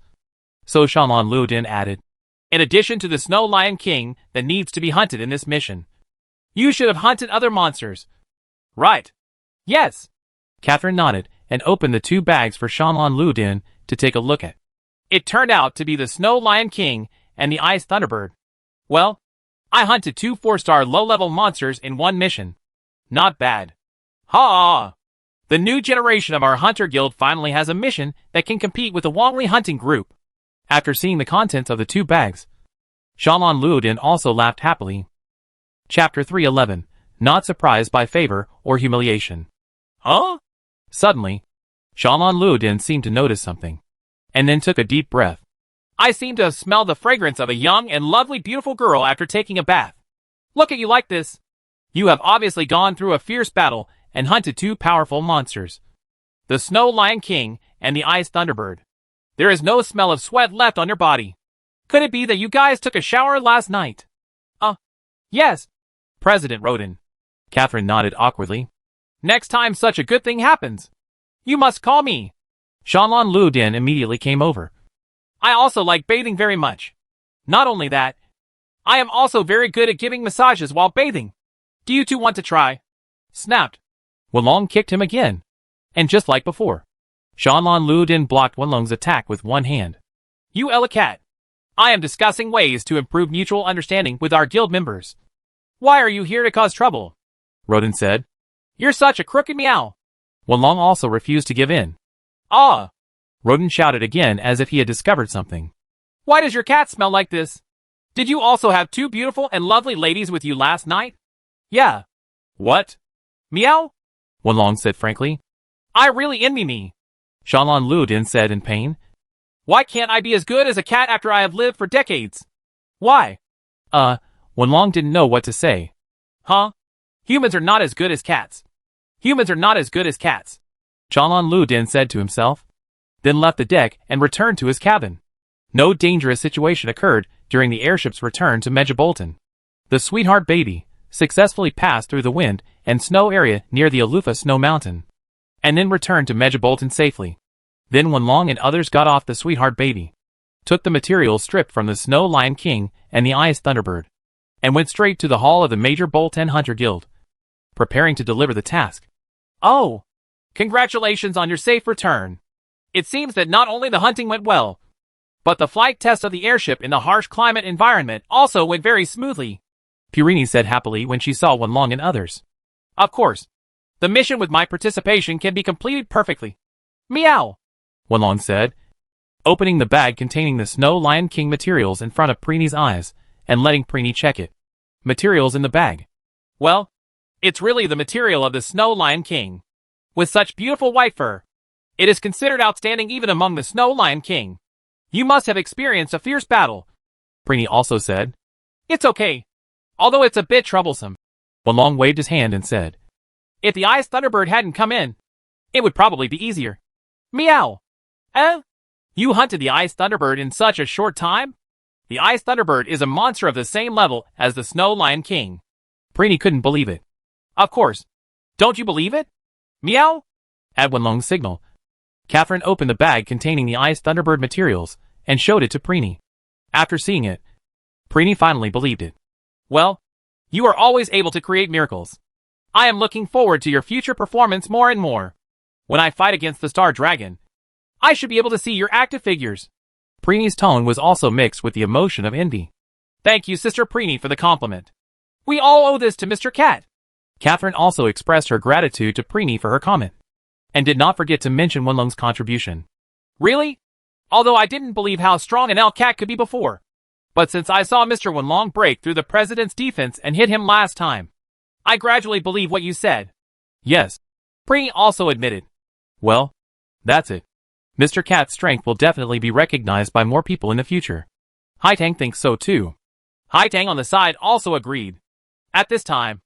So Shanlong Ludin added, In addition to the Snow Lion King that needs to be hunted in this mission, you should have hunted other monsters. Right. Yes. Catherine nodded and opened the two bags for Shanlong Ludin to take a look at. It turned out to be the Snow Lion King and the Ice Thunderbird. Well, I hunted 2 4-star low-level monsters in one mission. Not bad. Ha! The new generation of our Hunter Guild finally has a mission that can compete with the Wongli hunting group. After seeing the contents of the two bags, Shanlong Ludin also laughed happily. Chapter 311, Not Surprised by Favor or Humiliation. Huh? Suddenly, Shanlong Ludin seemed to notice something, and then took a deep breath. I seem to have smelled the fragrance of a young and lovely beautiful girl after taking a bath. Look at you like this. You have obviously gone through a fierce battle and hunted 2 powerful monsters. the Snow Lion King, and the Ice Thunderbird. There is no smell of sweat left on your body. Could it be that you guys took a shower last night? Yes, President Rodin. Catherine nodded awkwardly. Next time such a good thing happens, you must call me. Shanlan Lu Din immediately came over. I also like bathing very much. Not only that, I am also very good at giving massages while bathing. Do you two want to try? Snapped. Wenlong kicked him again. And just like before, Shanlan Lu Din blocked Wenlong's attack with one hand. You Elu Cat. I am discussing ways to improve mutual understanding with our guild members. Why are you here to cause trouble? Rodin said. You're such a crooked meow. Wenlong also refused to give in. Ah! Rodin shouted again as if he had discovered something. Why does your cat smell like this? Did you also have two beautiful and lovely ladies with you last night? Yeah. What? Meow? Wenlong said frankly. I really envy me. Shanlan Lu Din said in pain. Why can't I be as good as a cat after I have lived for decades? Why? Wenlong didn't know what to say. Huh? Humans are not as good as cats. Humans are not as good as cats. Shanlan Lu Din said to himself. Then left the deck and returned to his cabin. No dangerous situation occurred during the airship's return to MHOL. The Sweetheart Baby successfully passed through the wind and snow area near the Alufa Snow Mountain, and then returned to MHOL safely. Then Wenlong and others got off the Sweetheart Baby, took the materials stripped from the Snow Lion King and the Ice Thunderbird, and went straight to the hall of the Major Bolton Hunter Guild, preparing to deliver the task. Oh! Congratulations on your safe return. It seems that not only the hunting went well, but the flight test of the airship in the harsh climate environment also went very smoothly, Purini said happily when she saw Wenlong and others. Of course, the mission with my participation can be completed perfectly. Meow! Wenlong said, opening the bag containing the Snow Lion King materials in front of Prini's eyes and letting Prini check it. Materials in the bag. Well, it's really the material of the Snow Lion King. With such beautiful white fur, it is considered outstanding even among the Snow Lion King. You must have experienced a fierce battle, Prini also said. It's okay, although it's a bit troublesome. Wenlong waved his hand and said, if the Ice Thunderbird hadn't come in, it would probably be easier. Meow! You hunted the Ice Thunderbird in such a short time? The Ice Thunderbird is a monster of the same level as the Snow Lion King. Prini couldn't believe it. Of course. Don't you believe it? Meow! At Wenlong's signal, Catherine opened the bag containing the Ice Thunderbird materials and showed it to Prini. After seeing it, Prini finally believed it. Well, you are always able to create miracles. I am looking forward to your future performance more and more. When I fight against the Star Dragon, I should be able to see your active figures. Prini's tone was also mixed with the emotion of envy. Thank you, Sister Prini, for the compliment. We all owe this to Mr. Cat. Catherine also expressed her gratitude to Prini for her comment, and did not forget to mention Wenlong's contribution. Really? Although I didn't believe how strong an Elu Cat could be before. But since I saw Mr. Wenlong break through the President's defense and hit him last time, I gradually believe what you said. Yes, Prini also admitted. Well, that's it. Mr. Cat's strength will definitely be recognized by more people in the future. Haitang thinks so too. Haitang on the side also agreed. At this time,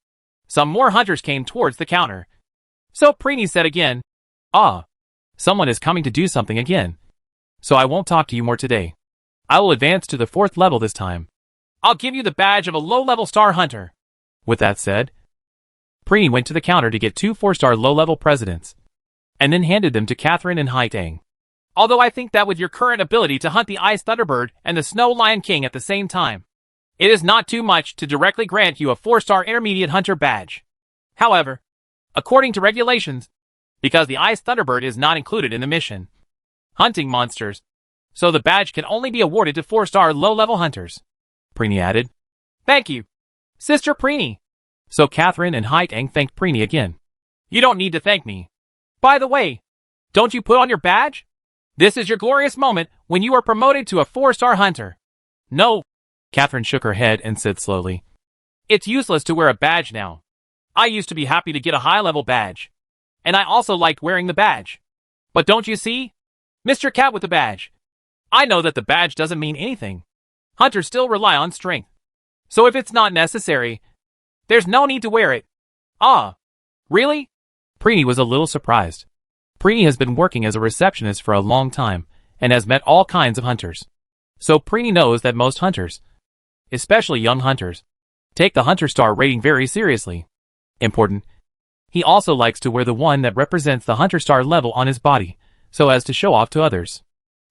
some more hunters came towards the counter. So Prini said again, someone is coming to do something again. So I won't talk to you more today. I will advance to the 4th level this time. I'll give you the badge of a low-level star hunter. With that said, Prini went to the counter to get 2 4-star low-level presidents, and then handed them to Catherine and Haitang. Although I think that with your current ability to hunt the Ice Thunderbird and the Snow Lion King at the same time, it is not too much to directly grant you a 4-star intermediate hunter badge. However, according to regulations, because the Ice Thunderbird is not included in the mission, hunting monsters, so the badge can only be awarded to 4-star low-level hunters. Prini added. Thank you, Sister Prini. So Catherine and Haitang thanked Prini again. You don't need to thank me. By the way, don't you put on your badge? This is your glorious moment when you are promoted to a 4-star hunter. No. Catherine shook her head and said slowly. It's useless to wear a badge now. I used to be happy to get a high-level badge. And I also liked wearing the badge. But don't you see? Mr. Cat with the badge. I know that the badge doesn't mean anything. Hunters still rely on strength. So if it's not necessary, there's no need to wear it. Really? Prini was a little surprised. Preeny has been working as a receptionist for a long time and has met all kinds of hunters. So Preeny knows that most hunters, especially young hunters, take the hunter star rating very seriously. Important. He also likes to wear the one that represents the hunter star level on his body, so as to show off to others.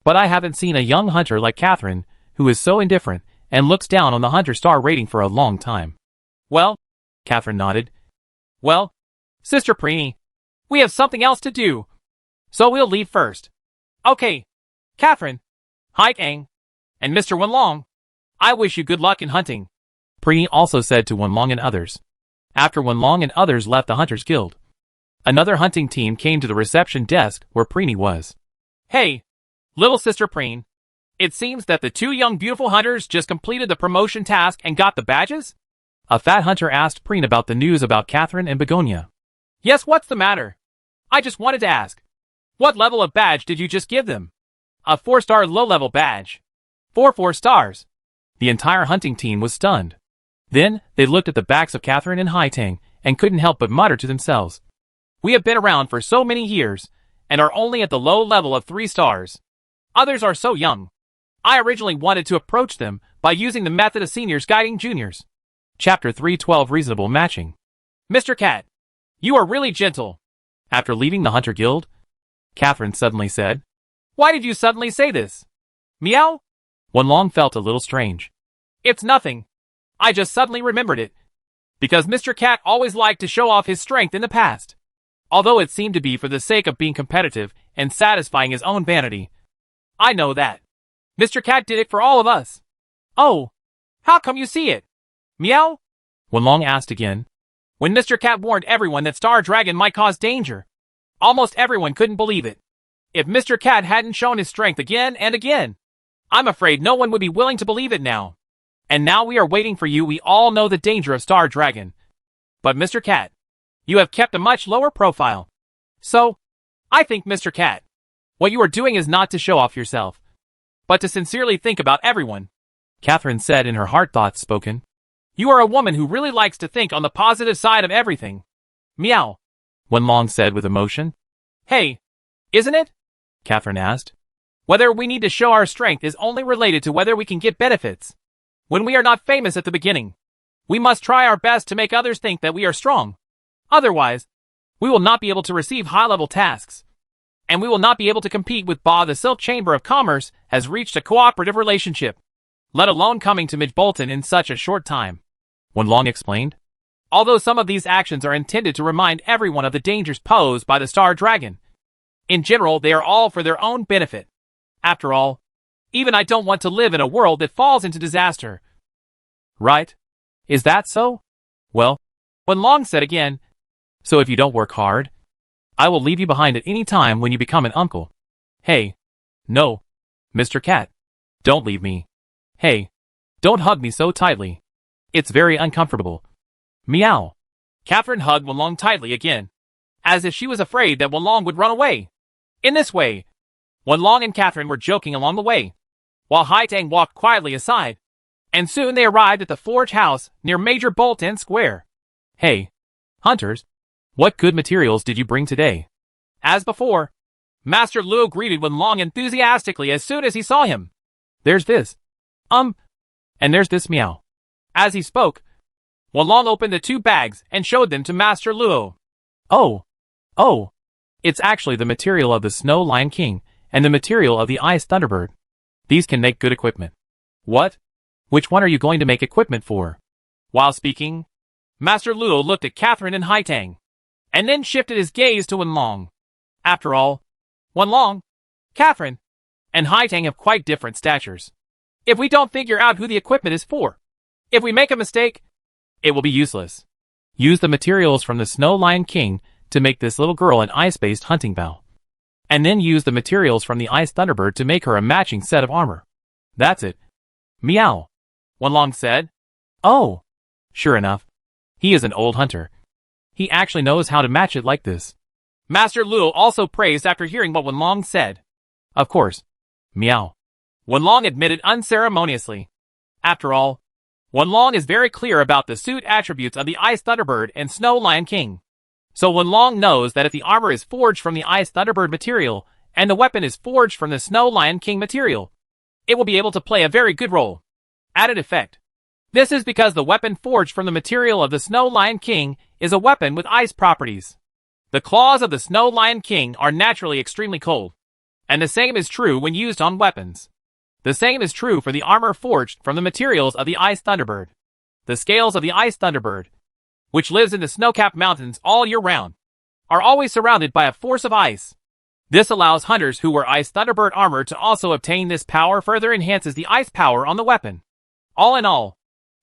But I haven't seen a young hunter like Catherine, who is so indifferent and looks down on the hunter star rating for a long time. Well, Catherine nodded. Well, Sister Preeny, we have something else to do, so we'll leave first. Okay, Catherine, Haitang, and Mr. Wenlong, I wish you good luck in hunting, Preeny also said to Wenlong and others. After Wenlong and others left the Hunters Guild, another hunting team came to the reception desk where Preeny was. Hey, little Sister Preen, it seems that the two young beautiful hunters just completed the promotion task and got the badges? A fat hunter asked Preen about the news about Catherine and Begonia. Yes, what's the matter? I just wanted to ask. What level of badge did you just give them? A 4-star low-level badge. 4 stars. The entire hunting team was stunned. Then, they looked at the backs of Catherine and Haitang and couldn't help but mutter to themselves. We have been around for so many years, and are only at the low level of 3 stars. Others are so young. I originally wanted to approach them by using the method of seniors guiding juniors. Chapter 312 Reasonable Matching. Mr. Cat, you are really gentle. After leaving the Hunter Guild, Catherine suddenly said, Why did you suddenly say this? Meow? Wenlong felt a little strange. It's nothing. I just suddenly remembered it. Because Mr. Cat always liked to show off his strength in the past. Although it seemed to be for the sake of being competitive and satisfying his own vanity. I know that. Mr. Cat did it for all of us. Oh, how come you see it? Meow? Wenlong asked again. When Mr. Cat warned everyone that Star Dragon might cause danger, almost everyone couldn't believe it. If Mr. Cat hadn't shown his strength again and again, I'm afraid no one would be willing to believe it now. And now we are waiting for you. We all know the danger of Star Dragon. But Mr. Cat, you have kept a much lower profile. So, I think Mr. Cat, what you are doing is not to show off yourself, but to sincerely think about everyone. Catherine said in her heart thoughts spoken. You are a woman who really likes to think on the positive side of everything. Meow. Wenlong said with emotion. Hey, isn't it? Catherine asked. Whether we need to show our strength is only related to whether we can get benefits. When we are not famous at the beginning, we must try our best to make others think that we are strong. Otherwise, we will not be able to receive high-level tasks. And we will not be able to compete with Ba. The Silk Chamber of Commerce has reached a cooperative relationship, let alone coming to Midbolton in such a short time. Wenlong explained. Although some of these actions are intended to remind everyone of the dangers posed by the Star Dragon, in general they are all for their own benefit. After all, even I don't want to live in a world that falls into disaster. Right? Is that so? Well, Wenlong said again. So if you don't work hard, I will leave you behind at any time when you become an uncle. Hey. No. Mr. Cat. Don't leave me. Hey. Don't hug me so tightly. It's very uncomfortable. Meow. Catherine hugged Wenlong tightly again, as if she was afraid that Wenlong would run away. In this way, Wenlong and Catherine were joking along the way, while Haitang walked quietly aside, and soon they arrived at the Forge House near Major Bolton Square. Hey, hunters, what good materials did you bring today? As before, Master Luo greeted Wenlong enthusiastically as soon as he saw him. There's this. And there's this. Meow. As he spoke, Wenlong opened the 2 bags and showed them to Master Luo. Oh, it's actually the material of the Snow Lion King and the material of the Ice Thunderbird. These can make good equipment. What? Which one are you going to make equipment for? While speaking, Master Luo looked at Catherine and Haitang, and then shifted his gaze to Wenlong. After all, Wenlong, Catherine, and Haitang have quite different statures. If we don't figure out who the equipment is for, if we make a mistake, it will be useless. Use the materials from the Snow Lion King to make this little girl an ice-based hunting bow. And then use the materials from the Ice Thunderbird to make her a matching set of armor. That's it. Meow. Wenlong said. Oh. Sure enough. He is an old hunter. He actually knows how to match it like this. Master Luo also praised after hearing what Wenlong said. Of course. Meow. Wenlong admitted unceremoniously. After all, Wenlong is very clear about the suit attributes of the Ice Thunderbird and Snow Lion King. So Wenlong knows that if the armor is forged from the Ice Thunderbird material, and the weapon is forged from the Snow Lion King material, it will be able to play a very good role. Added effect. This is because the weapon forged from the material of the Snow Lion King is a weapon with ice properties. The claws of the Snow Lion King are naturally extremely cold. And the same is true when used on weapons. The same is true for the armor forged from the materials of the Ice Thunderbird. The scales of the Ice Thunderbird, which lives in the snow-capped mountains all year round, are always surrounded by a force of ice. This allows hunters who wear Ice Thunderbird armor to also obtain this power, further enhances the ice power on the weapon. All in all,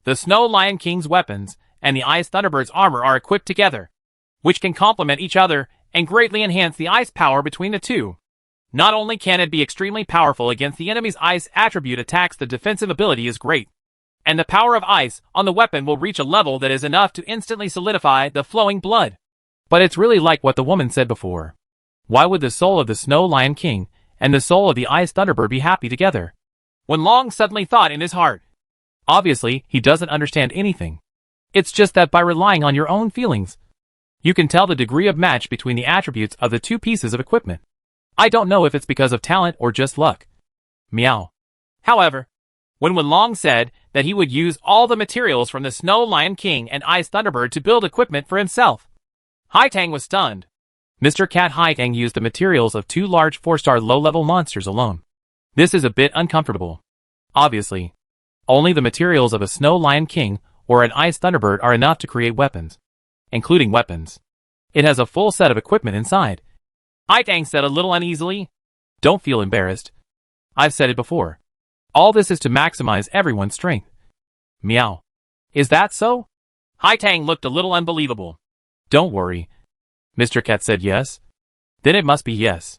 the Snow Lion King's weapons and the Ice Thunderbird's armor are equipped together, which can complement each other and greatly enhance the ice power between the two. Not only can it be extremely powerful against the enemy's ice attribute attacks, the defensive ability is great. And the power of ice on the weapon will reach a level that is enough to instantly solidify the flowing blood. But it's really like what the woman said before. Why would the soul of the Snow Lion King and the soul of the Ice Thunderbird be happy together? Wenlong suddenly thought in his heart. Obviously, he doesn't understand anything. It's just that by relying on your own feelings, you can tell the degree of match between the attributes of the two pieces of equipment. I don't know if it's because of talent or just luck. Meow. However, when Wenlong said that he would use all the materials from the Snow Lion King and Ice Thunderbird to build equipment for himself, Haitang was stunned. Mr. Cat Haitang used the materials of 2 large 4-star low-level monsters alone. This is a bit uncomfortable. Obviously, only the materials of a Snow Lion King or an Ice Thunderbird are enough to create weapons, including weapons. It has a full set of equipment inside. Haitang said a little uneasily. Don't feel embarrassed. I've said it before. All this is to maximize everyone's strength. Meow. Is that so? Haitang looked a little unbelievable. Don't worry. Mr. Cat said yes. Then it must be yes.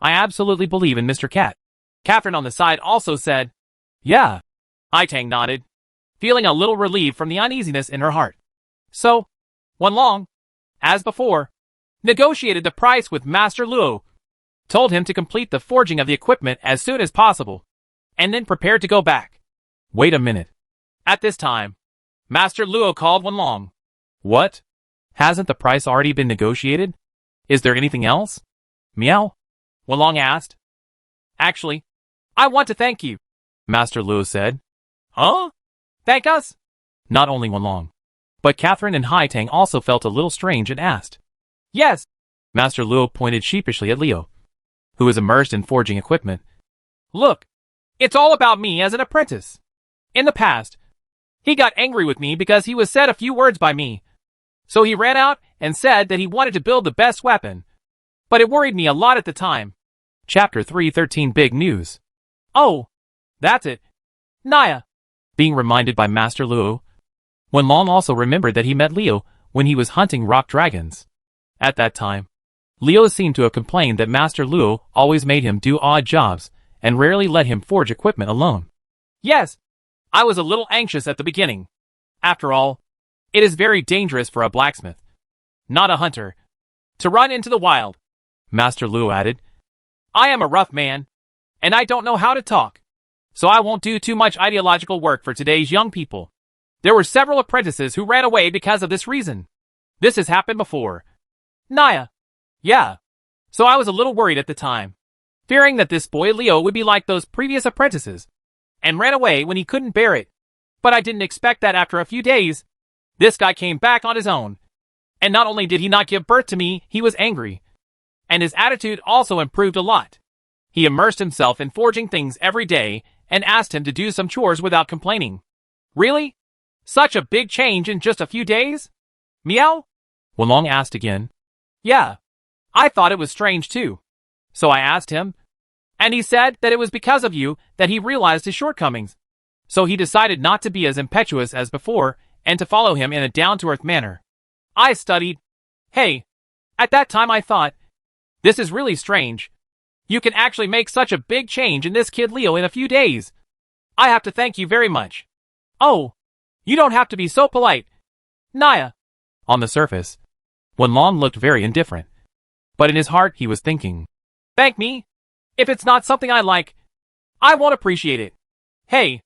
I absolutely believe in Mr. Cat. Catherine on the side also said, yeah. Haitang nodded, feeling a little relieved from the uneasiness in her heart. So, Wenlong, as before, negotiated the price with Master Luo, told him to complete the forging of the equipment as soon as possible, and then prepared to go back. Wait a minute. At this time, Master Luo called Wenlong. What? Hasn't the price already been negotiated? Is there anything else? Meow? Wenlong asked. Actually, I want to thank you, Master Luo said. Huh? Thank us? Not only Wenlong, but Catherine and Haitang also felt a little strange and asked. Yes. Master Luo pointed sheepishly at Leo, who was immersed in forging equipment. Look, it's all about me as an apprentice. In the past, he got angry with me because he was said a few words by me. So he ran out and said that he wanted to build the best weapon. But it worried me a lot at the time. Chapter 313 Big News. Oh, that's it. Naya. Being reminded by Master Luo, Wenlong also remembered that he met Leo when he was hunting rock dragons. At that time, Leo seemed to have complained that Master Luo always made him do odd jobs and rarely let him forge equipment alone. Yes, I was a little anxious at the beginning. After all, it is very dangerous for a blacksmith, not a hunter, to run into the wild. Master Luo added, I am a rough man, and I don't know how to talk, so I won't do too much ideological work for today's young people. There were several apprentices who ran away because of this reason. This has happened before. Naya. Yeah. So I was a little worried at the time, fearing that this boy Leo would be like those previous apprentices, and ran away when he couldn't bear it. But I didn't expect that after a few days, this guy came back on his own. And not only did he not give birth to me, he was angry. And his attitude also improved a lot. He immersed himself in forging things every day and asked him to do some chores without complaining. Really? Such a big change in just a few days? Meow? Wenlong asked again. Yeah. I thought it was strange too. So I asked him, and he said that it was because of you that he realized his shortcomings. So he decided not to be as impetuous as before and to follow him in a down-to-earth manner. I studied. Hey, at that time I thought, this is really strange. You can actually make such a big change in this kid Leo in a few days. I have to thank you very much. Oh, you don't have to be so polite. Naya. On the surface, Wenlong looked very indifferent. But in his heart he was thinking, thank me? If it's not something I like, I won't appreciate it. Hey,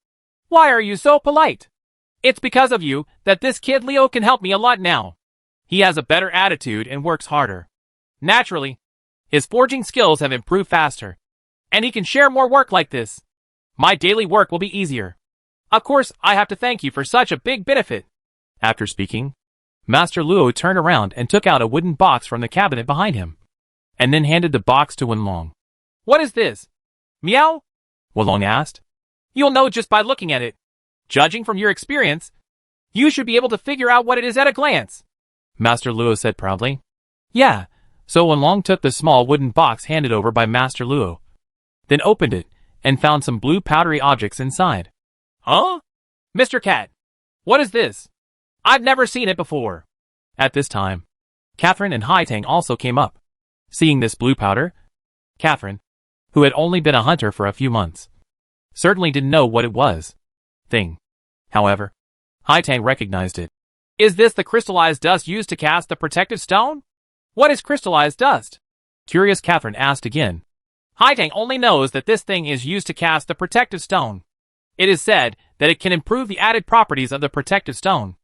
why are you so polite? It's because of you that this kid Leo can help me a lot now. He has a better attitude and works harder. Naturally, his forging skills have improved faster, and he can share more work like this. My daily work will be easier. Of course, I have to thank you for such a big benefit. After speaking, Master Luo turned around and took out a wooden box from the cabinet behind him, and then handed the box to Wenlong. What is this? Meow? Wenlong asked. You'll know just by looking at it. Judging from your experience, you should be able to figure out what it is at a glance. Master Luo said proudly. Yeah, so Wenlong took the small wooden box handed over by Master Luo, then opened it and found some blue powdery objects inside. Huh? Mr. Cat, what is this? I've never seen it before. At this time, Catherine and Haitang also came up. Seeing this blue powder, Catherine, who had only been a hunter for a few months, certainly didn't know what it was. However, Haitang recognized it. Is this the crystallized dust used to cast the protective stone? What is crystallized dust? Curious Catherine asked again. Haitang only knows that this thing is used to cast the protective stone. It is said that it can improve the added properties of the protective stone.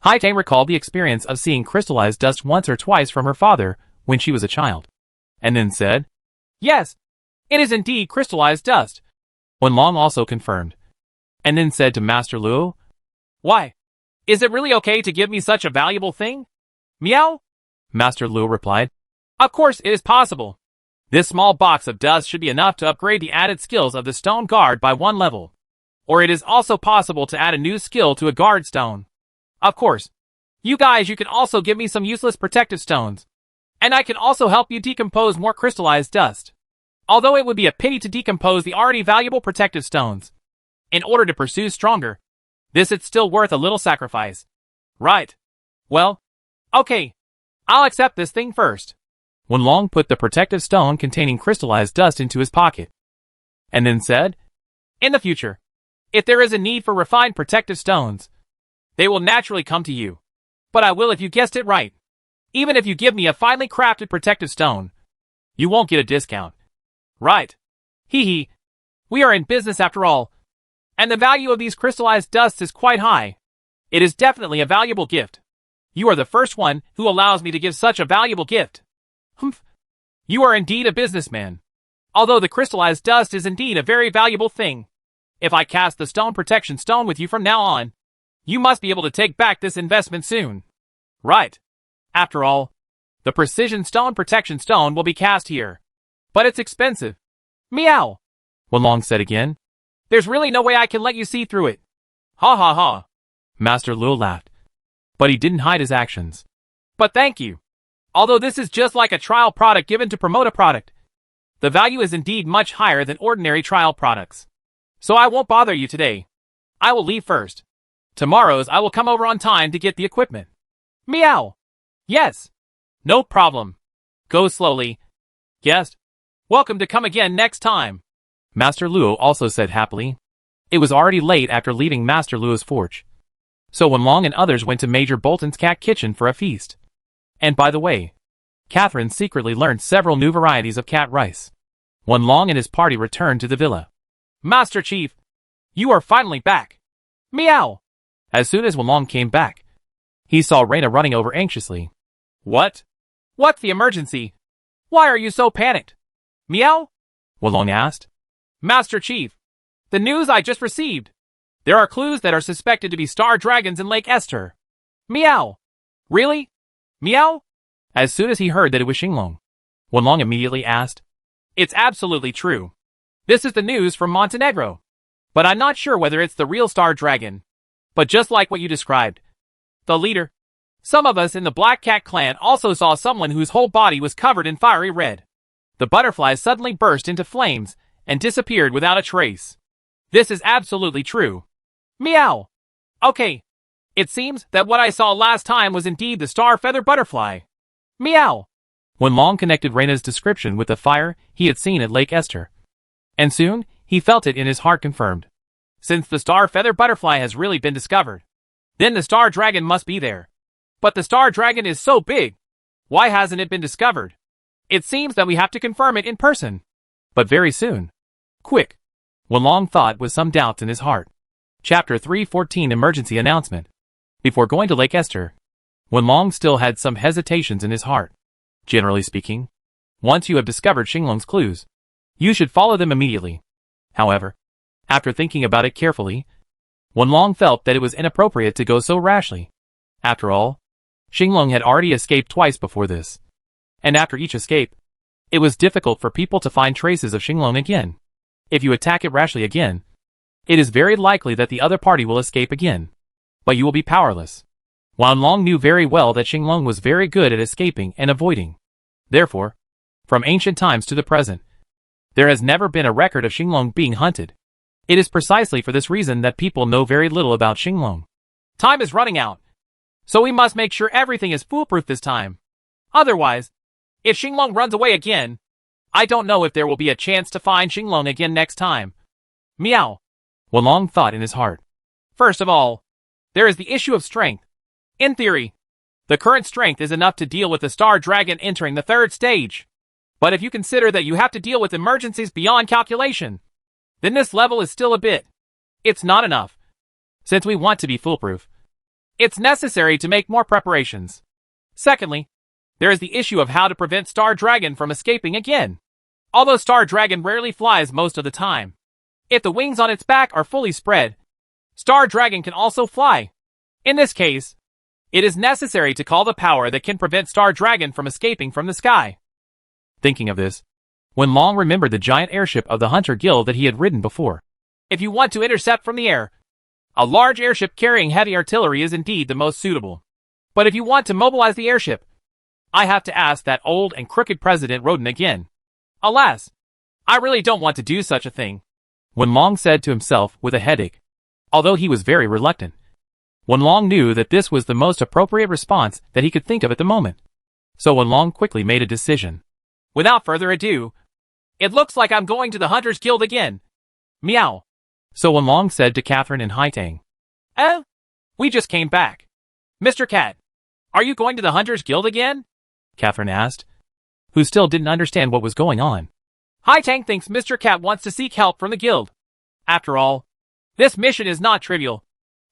Haitang recalled the experience of seeing crystallized dust once or twice from her father when she was a child, and then said, Yes, it is indeed crystallized dust. Wenlong also confirmed, and then said to Master Luo, Why? Is it really okay to give me such a valuable thing? Meow? Master Luo replied, Of course it is possible. This small box of dust should be enough to upgrade the added skills of the stone guard by 1 level. Or it is also possible to add a new skill to a guard stone. Of course, you can also give me some useless protective stones. And I can also help you decompose more crystallized dust. Although it would be a pity to decompose the already valuable protective stones. In order to pursue stronger, this is still worth a little sacrifice. Right. Well, okay. I'll accept this thing first. Wenlong put the protective stone containing crystallized dust into his pocket, and then said, In the future, if there is a need for refined protective stones, they will naturally come to you. But I will if you guessed it right. Even if you give me a finely crafted protective stone, you won't get a discount. Right. Hee hee. We are in business after all. And the value of these crystallized dusts is quite high. It is definitely a valuable gift. You are the first one who allows me to give such a valuable gift. Humph. You are indeed a businessman. Although the crystallized dust is indeed a very valuable thing. If I cast the stone protection stone with you from now on, you must be able to take back this investment soon. Right. After all, the precision stone protection stone will be cast here. But it's expensive. Meow. Wenlong said again. There's really no way I can let you see through it. Ha ha ha. Master Luo laughed. But he didn't hide his actions. But thank you. Although this is just like a trial product given to promote a product, the value is indeed much higher than ordinary trial products. So I won't bother you today. I will leave first. Tomorrow's I will come over on time to get the equipment. Meow. Yes. No problem. Go slowly. Guest. Welcome to come again next time. Master Luo also said happily. It was already late after leaving Master Luo's forge. So Wenlong and others went to Major Bolton's cat kitchen for a feast. And by the way, Catherine secretly learned several new varieties of cat rice. Wenlong and his party returned to the villa. Master Chief, you are finally back. Meow. As soon as Wenlong came back, he saw Reina running over anxiously. What? What's the emergency? Why are you so panicked? Meow? Wenlong asked. Master Chief, the news I just received. There are clues that are suspected to be star dragons in Lake Esther. Meow. Really? Meow? As soon as he heard that it was Xinglong, Wenlong immediately asked. It's absolutely true. This is the news from Montenegro. But I'm not sure whether it's the real star dragon. But just like what you described, the leader, some of us in the Black Cat clan also saw someone whose whole body was covered in fiery red. The butterflies suddenly burst into flames and disappeared without a trace. This is absolutely true. Meow. Okay. It seems that what I saw last time was indeed the star feather butterfly. Meow. Wenlong connected Reina's description with the fire he had seen at Lake Esther. And soon, he felt it in his heart confirmed. Since the star feather butterfly has really been discovered, then the star dragon must be there. But the star dragon is so big. Why hasn't it been discovered? It seems that we have to confirm it in person. But very soon. Quick. Wenlong thought with some doubts in his heart. Chapter 314 Emergency Announcement. Before going to Lake Esther, Wenlong still had some hesitations in his heart. Generally speaking, once you have discovered Xinglong's clues, you should follow them immediately. However, after thinking about it carefully, Wenlong felt that it was inappropriate to go so rashly. After all, Xinglong had already escaped twice before this, and after each escape, it was difficult for people to find traces of Xinglong again. If you attack it rashly again, it is very likely that the other party will escape again, but you will be powerless. Wenlong knew very well that Xinglong was very good at escaping and avoiding. Therefore, from ancient times to the present, there has never been a record of Xinglong being hunted. It is precisely for this reason that people know very little about Xinglong. Time is running out, so we must make sure everything is foolproof this time. Otherwise, if Xinglong runs away again, I don't know if there will be a chance to find Xinglong again next time. Meow. Wenlong thought in his heart. First of all, there is the issue of strength. In theory, the current strength is enough to deal with the star dragon entering the third stage. But if you consider that you have to deal with emergencies beyond calculation, then this level is still a bit. It's not enough. Since we want to be foolproof, it's necessary to make more preparations. Secondly, there is the issue of how to prevent Star Dragon from escaping again. Although Star Dragon rarely flies most of the time, if the wings on its back are fully spread, Star Dragon can also fly. In this case, it is necessary to call the power that can prevent Star Dragon from escaping from the sky. Thinking of this, Wenlong remembered the giant airship of the Hunter Guild that he had ridden before. If you want to intercept from the air, a large airship carrying heavy artillery is indeed the most suitable. But if you want to mobilize the airship, I have to ask that old and crooked President Roden again. Alas, I really don't want to do such a thing, Wenlong said to himself with a headache. Although he was very reluctant, Wenlong knew that this was the most appropriate response that he could think of at the moment. So Wenlong quickly made a decision. Without further ado, it looks like I'm going to the Hunters Guild again. Meow. So Wenlong said to Catherine and Haitang. We just came back. Mr. Cat, are you going to the Hunters Guild again? Catherine asked, who still didn't understand what was going on. Haitang thinks Mr. Cat wants to seek help from the guild. After all, this mission is not trivial,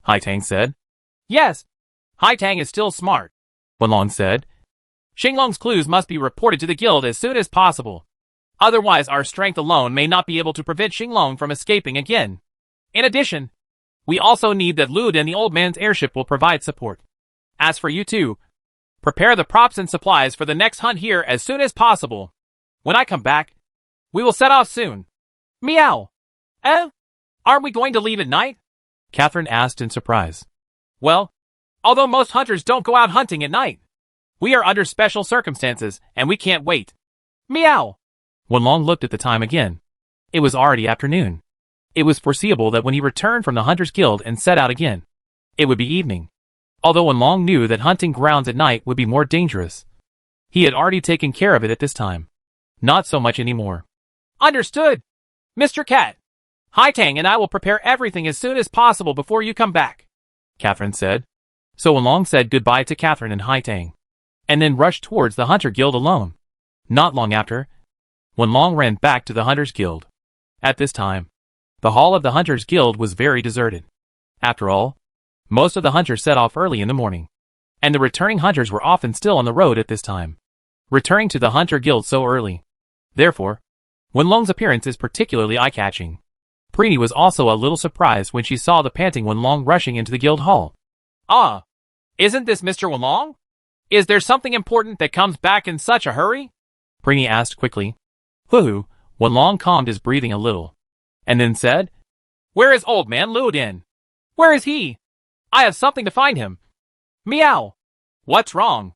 Haitang said. Yes, Haitang is still smart, Wenlong said. Xinglong's clues must be reported to the guild as soon as possible. Otherwise, our strength alone may not be able to prevent Xinglong from escaping again. In addition, we also need that Lud and the old man's airship will provide support. As for you two, prepare the props and supplies for the next hunt here as soon as possible. When I come back, we will set off soon. Meow. Aren't we going to leave at night? Catherine asked in surprise. Well, although most hunters don't go out hunting at night, we are under special circumstances, and we can't wait. Meow. Wenlong looked at the time again. It was already afternoon. It was foreseeable that when he returned from the Hunters Guild and set out again, it would be evening. Although Wenlong knew that hunting grounds at night would be more dangerous, he had already taken care of it at this time. Not so much anymore. Understood. Mr. Cat, Haitang and I will prepare everything as soon as possible before you come back, Catherine said. So Wenlong said goodbye to Catherine and Haitang, and then rushed towards the Hunter Guild alone. Not long after, Wenlong ran back to the Hunters Guild. At this time, the hall of the Hunters Guild was very deserted. After all, most of the hunters set off early in the morning, and the returning hunters were often still on the road at this time, returning to the Hunter Guild so early. Therefore, Wenlong's appearance is particularly eye-catching. Preeny was also a little surprised when she saw the panting Wenlong rushing into the guild hall. Ah, isn't this Mr. Wenlong? Is there something important that comes back in such a hurry? Preeny asked quickly. Hoo-hoo, Wenlong calmed his breathing a little, and then said, Where is old man Ludin? Where is he? I have something to find him. Meow. What's wrong?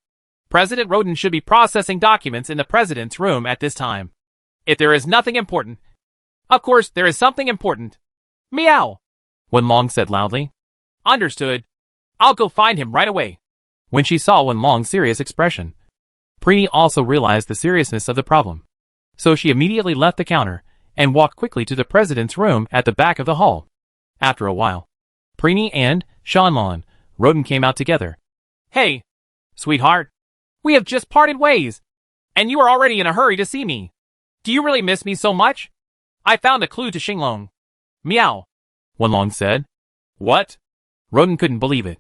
President Roden should be processing documents in the president's room at this time. If there is nothing important, of course there is something important. Meow. Wenlong said loudly. Understood. I'll go find him right away. When she saw Wenlong's serious expression, Preeny also realized the seriousness of the problem. So she immediately left the counter and walked quickly to the president's room at the back of the hall. After a while, Preeny and Shanlon Roden came out together. Hey, sweetheart. We have just parted ways, and you are already in a hurry to see me. Do you really miss me so much? I found a clue to Xinglong. Meow. Wenlong said. What? Roden couldn't believe it.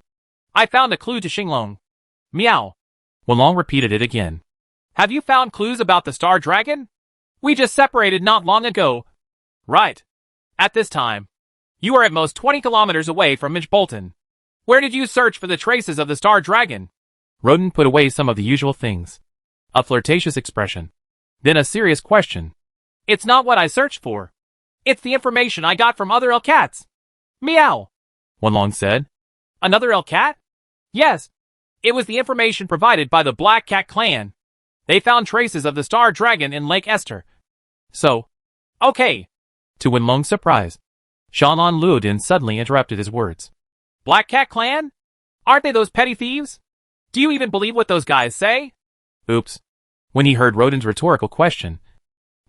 I found a clue to Xinglong. Meow. Wenlong repeated it again. Have you found clues about the star dragon? We just separated not long ago. Right. At this time, you are at most 20 kilometers away from Bolton. Where did you search for the traces of the star dragon? Rodent put away some of the usual things. A flirtatious expression. Then a serious question. It's not what I searched for. It's the information I got from other cats. Meow. Wenlong said. Another cat? Yes. It was the information provided by the Black Cat clan. They found traces of the star dragon in Lake Esther. So, okay. To Wenlong's surprise, Shanlan Luodin suddenly interrupted his words. Black Cat clan? Aren't they those petty thieves? Do you even believe what those guys say? Oops. When he heard Rodin's rhetorical question,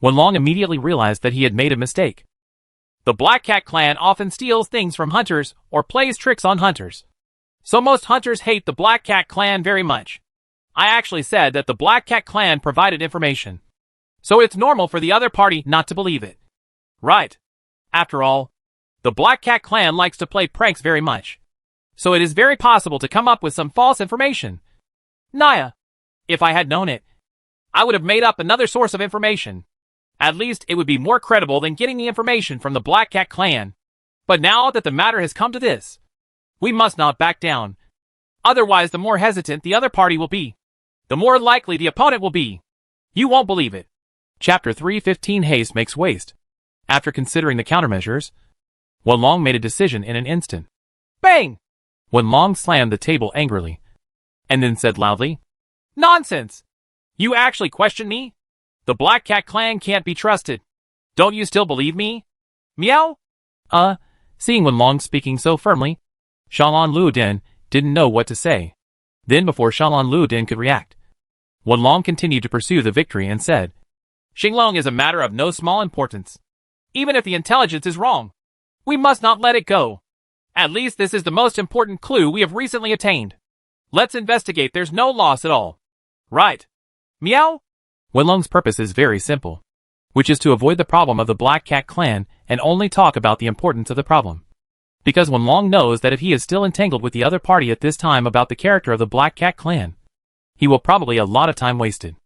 Wenlong immediately realized that he had made a mistake. The Black Cat clan often steals things from hunters or plays tricks on hunters. So most hunters hate the Black Cat clan very much. I actually said that the Black Cat clan provided information. So it's normal for the other party not to believe it. Right. After all, the Black Cat clan likes to play pranks very much. So it is very possible to come up with some false information. Naya. If I had known it, I would have made up another source of information. At least it would be more credible than getting the information from the Black Cat clan. But now that the matter has come to this, we must not back down. Otherwise, the more hesitant the other party will be, the more likely the opponent will be. You won't believe it. Chapter 3:15 Haste Makes Waste. After considering the countermeasures, Wenlong made a decision in an instant. Bang! Wenlong slammed the table angrily, and then said loudly, Nonsense! You actually question me? The Black Cat clan can't be trusted. Don't you still believe me? Meow? Seeing Wenlong speaking so firmly, Shanlan Luodin didn't know what to say. Then before Shanlan Luodin could react, Wenlong continued to pursue the victory and said, Xinglong is a matter of no small importance. Even if the intelligence is wrong, we must not let it go. At least this is the most important clue we have recently attained. Let's investigate. There's no loss at all. Right. Meow? Wenlong's purpose is very simple, which is to avoid the problem of the Black Cat clan and only talk about the importance of the problem. Because Wenlong knows that if he is still entangled with the other party at this time about the character of the Black Cat clan, he will probably a lot of time wasted.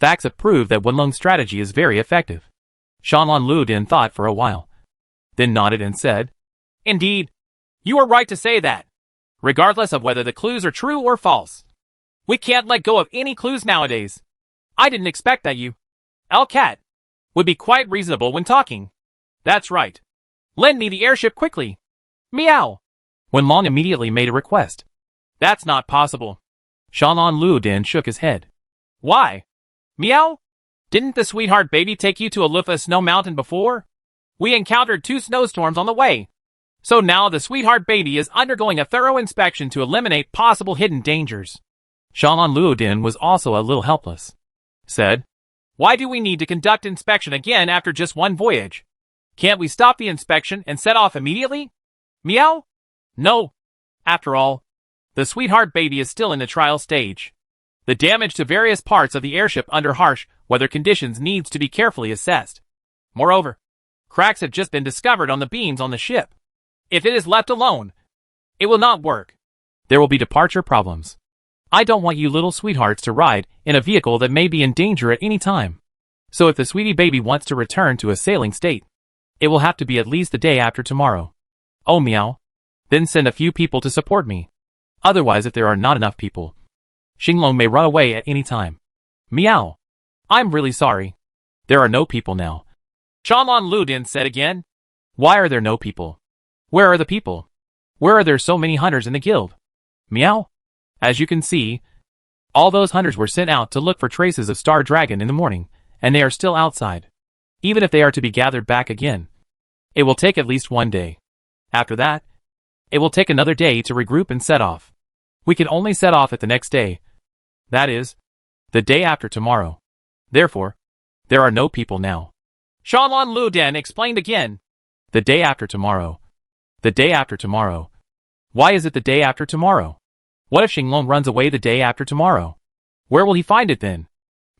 Facts have proved that Wenlong's strategy is very effective. Shanlan Luodin thought for a while, then nodded and said, Indeed. You are right to say that. Regardless of whether the clues are true or false. We can't let go of any clues nowadays. I didn't expect that you, Cat, would be quite reasonable when talking. That's right. Lend me the airship quickly. Meow. Wenlong immediately made a request. That's not possible. Shanlan Luodin shook his head. Why? Meow? Didn't the sweetheart baby take you to Alufa Snow Mountain before? We encountered 2 snowstorms on the way. So now the sweetheart baby is undergoing a thorough inspection to eliminate possible hidden dangers. Shanlan Luodin was also a little helpless. Said, Why do we need to conduct inspection again after just one voyage? Can't we stop the inspection and set off immediately? Meow? No. After all, the sweetheart baby is still in the trial stage. The damage to various parts of the airship under harsh weather conditions needs to be carefully assessed. Moreover, cracks have just been discovered on the beams on the ship. If it is left alone, it will not work. There will be departure problems. I don't want you little sweethearts to ride in a vehicle that may be in danger at any time. So if the sweetie baby wants to return to a sailing state, it will have to be at least the day after tomorrow. Oh meow. Then send a few people to support me. Otherwise, if there are not enough people, Xinglong may run away at any time. Meow. I'm really sorry. There are no people now. Shanlan Luodin said again. Why are there no people? Where are the people? Where are there so many hunters in the guild? Meow. As you can see, all those hunters were sent out to look for traces of Star Dragon in the morning, and they are still outside. Even if they are to be gathered back again, it will take at least 1 day. After that, it will take another day to regroup and set off. We can only set off at the next day. That is, the day after tomorrow. Therefore, there are no people now. Shanlan Luodin explained again. The day after tomorrow. The day after tomorrow. Why is it the day after tomorrow? What if Xinglong runs away the day after tomorrow? Where will he find it then?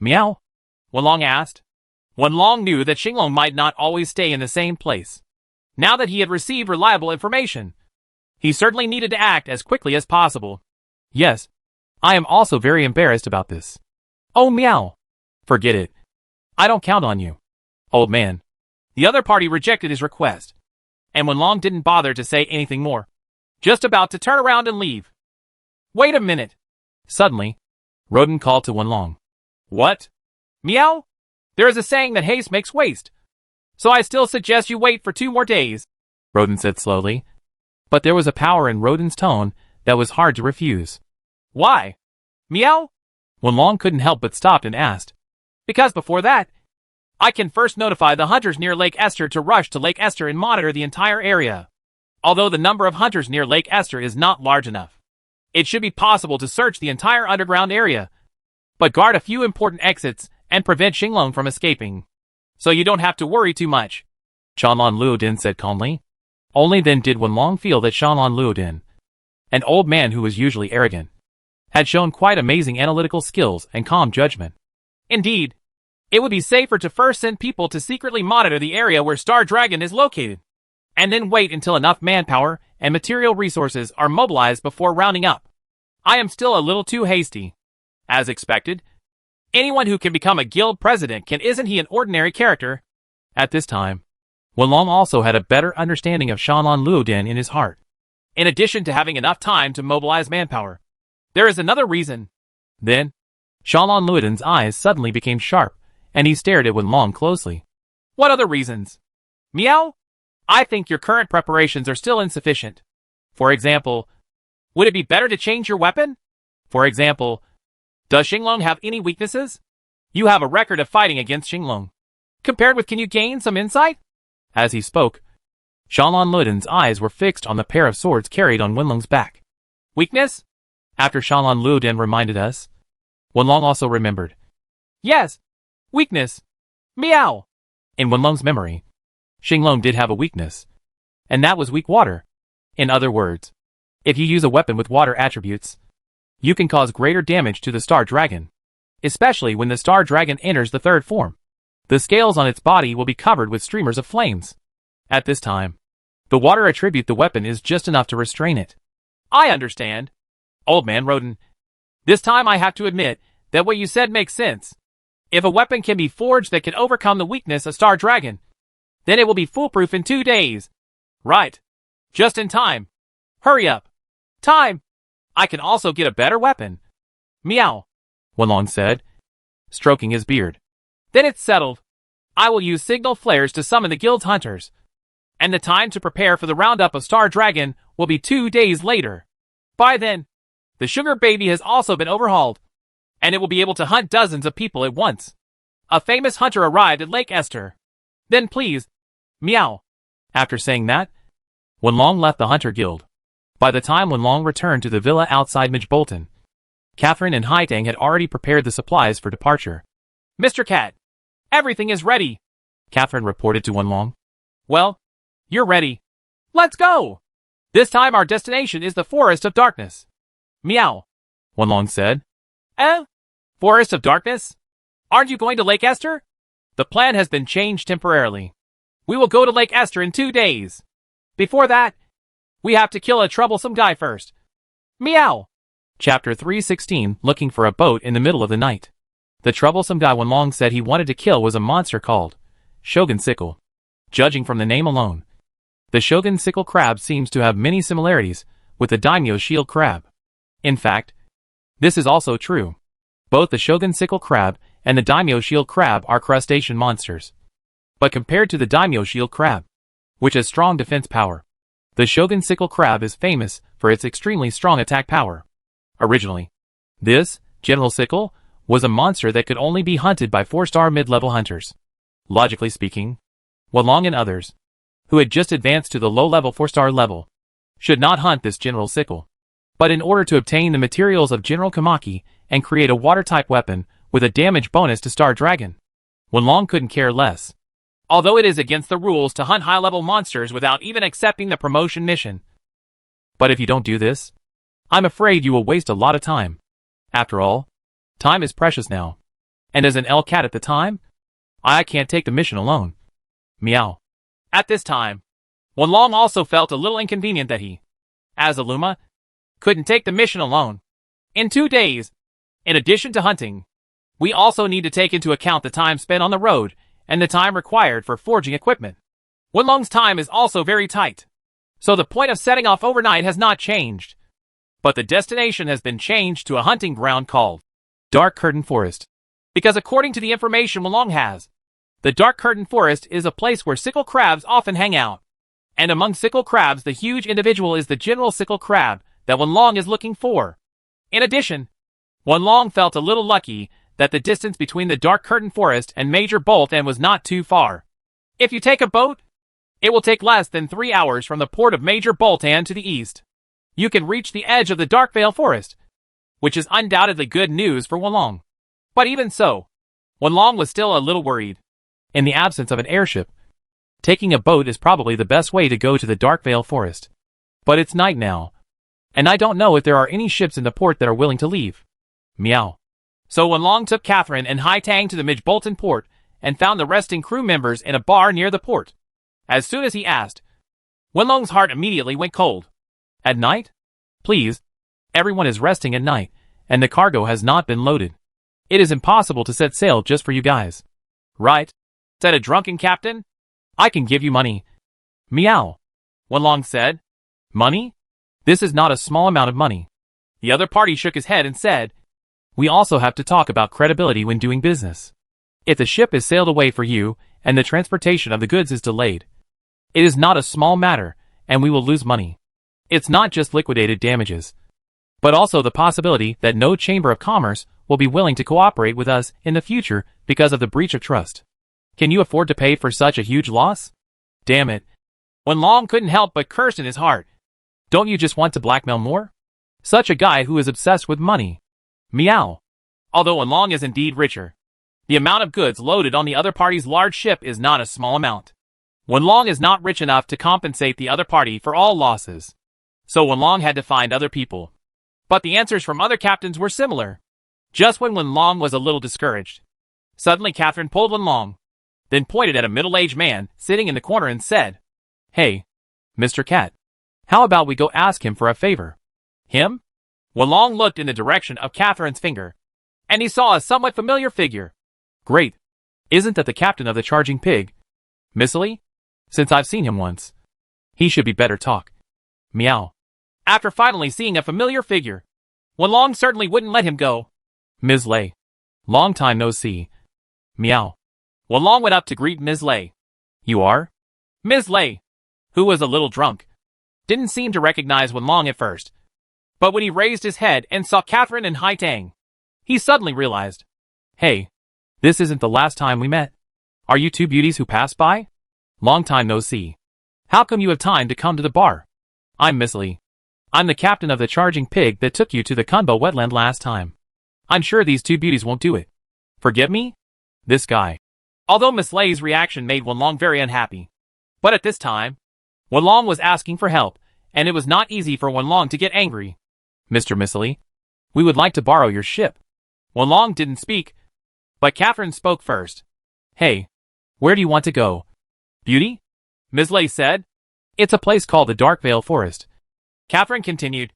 Meow? Wenlong asked. Wenlong knew that Xinglong might not always stay in the same place. Now that he had received reliable information, he certainly needed to act as quickly as possible. Yes, I am also very embarrassed about this. Oh meow. Forget it. I don't count on you. Old man. The other party rejected his request, and Wenlong didn't bother to say anything more. Just about to turn around and leave. Wait a minute. Suddenly, Rodent called to Wenlong. What? Meow? There is a saying that haste makes waste. So I still suggest you wait for 2 more days, Rodent said slowly. But there was a power in Rodent's tone that was hard to refuse. Why? Meow? Wenlong couldn't help but stopped and asked. Because before that, I can first notify the hunters near Lake Esther to rush to Lake Esther and monitor the entire area. Although the number of hunters near Lake Esther is not large enough, it should be possible to search the entire underground area, but guard a few important exits and prevent Xinglong from escaping. So you don't have to worry too much, Shanlan Luodin said calmly. Only then did Wenlong feel that Shanlan Luodin, an old man who was usually arrogant, had shown quite amazing analytical skills and calm judgment. Indeed, it would be safer to first send people to secretly monitor the area where Star Dragon is located, and then wait until enough manpower and material resources are mobilized before rounding up. I am still a little too hasty. As expected, anyone who can become a guild president isn't he an ordinary character? At this time, Wenlong also had a better understanding of Shanlan Luodin in his heart. In addition to having enough time to mobilize manpower, there is another reason. Then, Shanlan Luodin's eyes suddenly became sharp, and he stared at Wenlong closely. What other reasons? Meow? I think your current preparations are still insufficient. For example, would it be better to change your weapon? For example, does Xinglong have any weaknesses? You have a record of fighting against Xinglong. Compared with, can you gain some insight? As he spoke, Shanlan Luodin's eyes were fixed on the pair of swords carried on Wenlong's back. Weakness? After Shanlan Luodin reminded us, Wenlong also remembered. Yes. Weakness. Meow. In Wenlong's memory, Xinglong did have a weakness, and that was weak water. In other words, if you use a weapon with water attributes, you can cause greater damage to the Star Dragon, especially when the Star Dragon enters the 3rd form. The scales on its body will be covered with streamers of flames. At this time, the water attribute the weapon is just enough to restrain it. I understand. Old man Rodent, this time I have to admit that what you said makes sense. If a weapon can be forged that can overcome the weakness of Star Dragon, then it will be foolproof in 2 days. Right. Just in time. Hurry up. Time. I can also get a better weapon. Meow. Wenlong said, stroking his beard. Then it's settled. I will use signal flares to summon the guild's hunters, and the time to prepare for the roundup of Star Dragon will be 2 days later. By then, the sugar baby has also been overhauled, and it will be able to hunt dozens of people at once. A famous hunter arrived at Lake Esther. Then please, meow. After saying that, Wenlong left the Hunter Guild. By the time Wenlong returned to the villa outside Midgebolton, Catherine and Haitang had already prepared the supplies for departure. Mr. Cat, everything is ready, Catherine reported to Wenlong. Well, you're ready. Let's go! This time our destination is the Forest of Darkness. Meow, Wenlong said. Forest of Darkness? Aren't you going to Lake Esther? The plan has been changed temporarily. We will go to Lake Esther in 2 days. Before that, we have to kill a troublesome guy first. Meow. Chapter 316, Looking for a Boat in the Middle of the Night. The troublesome guy Wenlong said he wanted to kill was a monster called Shogun Sickle. Judging from the name alone, the Shogun Sickle crab seems to have many similarities with the Daimyo Shield crab. In fact, this is also true. Both the Shogun Sickle crab and the Daimyo Shield crab are crustacean monsters. But compared to the Daimyo Shield crab, which has strong defense power, the Shogun Sickle crab is famous for its extremely strong attack power. Originally, this General Sickle was a monster that could only be hunted by 4-star mid-level hunters. Logically speaking, Wenlong and others, who had just advanced to the low-level 4-star level, should not hunt this General Sickle. But in order to obtain the materials of General Kamaki and create a water-type weapon with a damage bonus to Star Dragon, Wenlong couldn't care less. Although it is against the rules to hunt high-level monsters without even accepting the promotion mission. But if you don't do this, I'm afraid you will waste a lot of time. After all, time is precious now. And as an Elu Cat at the time, I can't take the mission alone. Meow. At this time, Wenlong also felt a little inconvenient that he, as a Luma, couldn't take the mission alone. in 2 days. In addition to hunting, we also need to take into account the time spent on the road and the time required for forging equipment. Wenlong's time is also very tight, so the point of setting off overnight has not changed. But the destination has been changed to a hunting ground called Dark Curtain Forest. Because according to the information Wenlong has, the Dark Curtain Forest is a place where sickle crabs often hang out. And among sickle crabs, the huge individual is the general sickle crab that Wenlong is looking for. In addition, Wenlong felt a little lucky that the distance between the Dark Curtain Forest and Major Bolton was not too far. If you take a boat, it will take less than 3 hours from the port of Major Bolton to the east. You can reach the edge of the Dark Vale Forest, which is undoubtedly good news for Wenlong. But even so, Wenlong was still a little worried. In the absence of an airship, taking a boat is probably the best way to go to the Dark Vale Forest. But it's night now, and I don't know if there are any ships in the port that are willing to leave. Meow. So Wenlong took Catherine and Hai Tang to the Midge Bolton port and found the resting crew members in a bar near the port. As soon as he asked, Wenlong's heart immediately went cold. At night? Please. Everyone is resting at night, and the cargo has not been loaded. It is impossible to set sail just for you guys. Right? Said a drunken captain. I can give you money. Meow. Wenlong said. Money? This is not a small amount of money. The other party shook his head and said, we also have to talk about credibility when doing business. If the ship is sailed away for you, and the transportation of the goods is delayed, it is not a small matter, and we will lose money. It's not just liquidated damages, but also the possibility that no Chamber of Commerce will be willing to cooperate with us in the future because of the breach of trust. Can you afford to pay for such a huge loss? Damn it. Wenlong couldn't help but curse in his heart. Don't you just want to blackmail more? Such a guy who is obsessed with money. Meow. Although Wenlong is indeed richer, the amount of goods loaded on the other party's large ship is not a small amount. Wenlong is not rich enough to compensate the other party for all losses. So Wenlong had to find other people. But the answers from other captains were similar. Just when Wenlong was a little discouraged, suddenly Catherine pulled Wenlong, then pointed at a middle-aged man sitting in the corner and said, Hey, Mr. Cat, how about we go ask him for a favor? Him? Wenlong looked in the direction of Catherine's finger, and he saw a somewhat familiar figure. Great. Isn't that the captain of the Charging Pig? Missily? Since I've seen him once, he should be better talk. Meow. After finally seeing a familiar figure, Wenlong certainly wouldn't let him go. Ms. Lei. Long time no see. Meow. Wenlong went up to greet Ms. Lei. You are? Ms. Lei, who was a little drunk, didn't seem to recognize Wenlong at first. But when he raised his head and saw Catherine and Hai Tang, he suddenly realized, Hey, this isn't the last time we met. Are you two beauties who passed by? Long time no see. How come you have time to come to the bar? I'm Miss Lee. I'm the captain of the Charging Pig that took you to the Kunbo wetland last time. I'm sure these two beauties won't do it. Forget me? This guy. Although Miss Lei's reaction made Wenlong very unhappy. But at this time, Wenlong was asking for help, and it was not easy for Wenlong to get angry. Mr. Missily, we would like to borrow your ship. Wenlong didn't speak, but Catherine spoke first. Hey, where do you want to go? Beauty? Ms. Lei said. It's a place called the Dark Vale Forest. Catherine continued.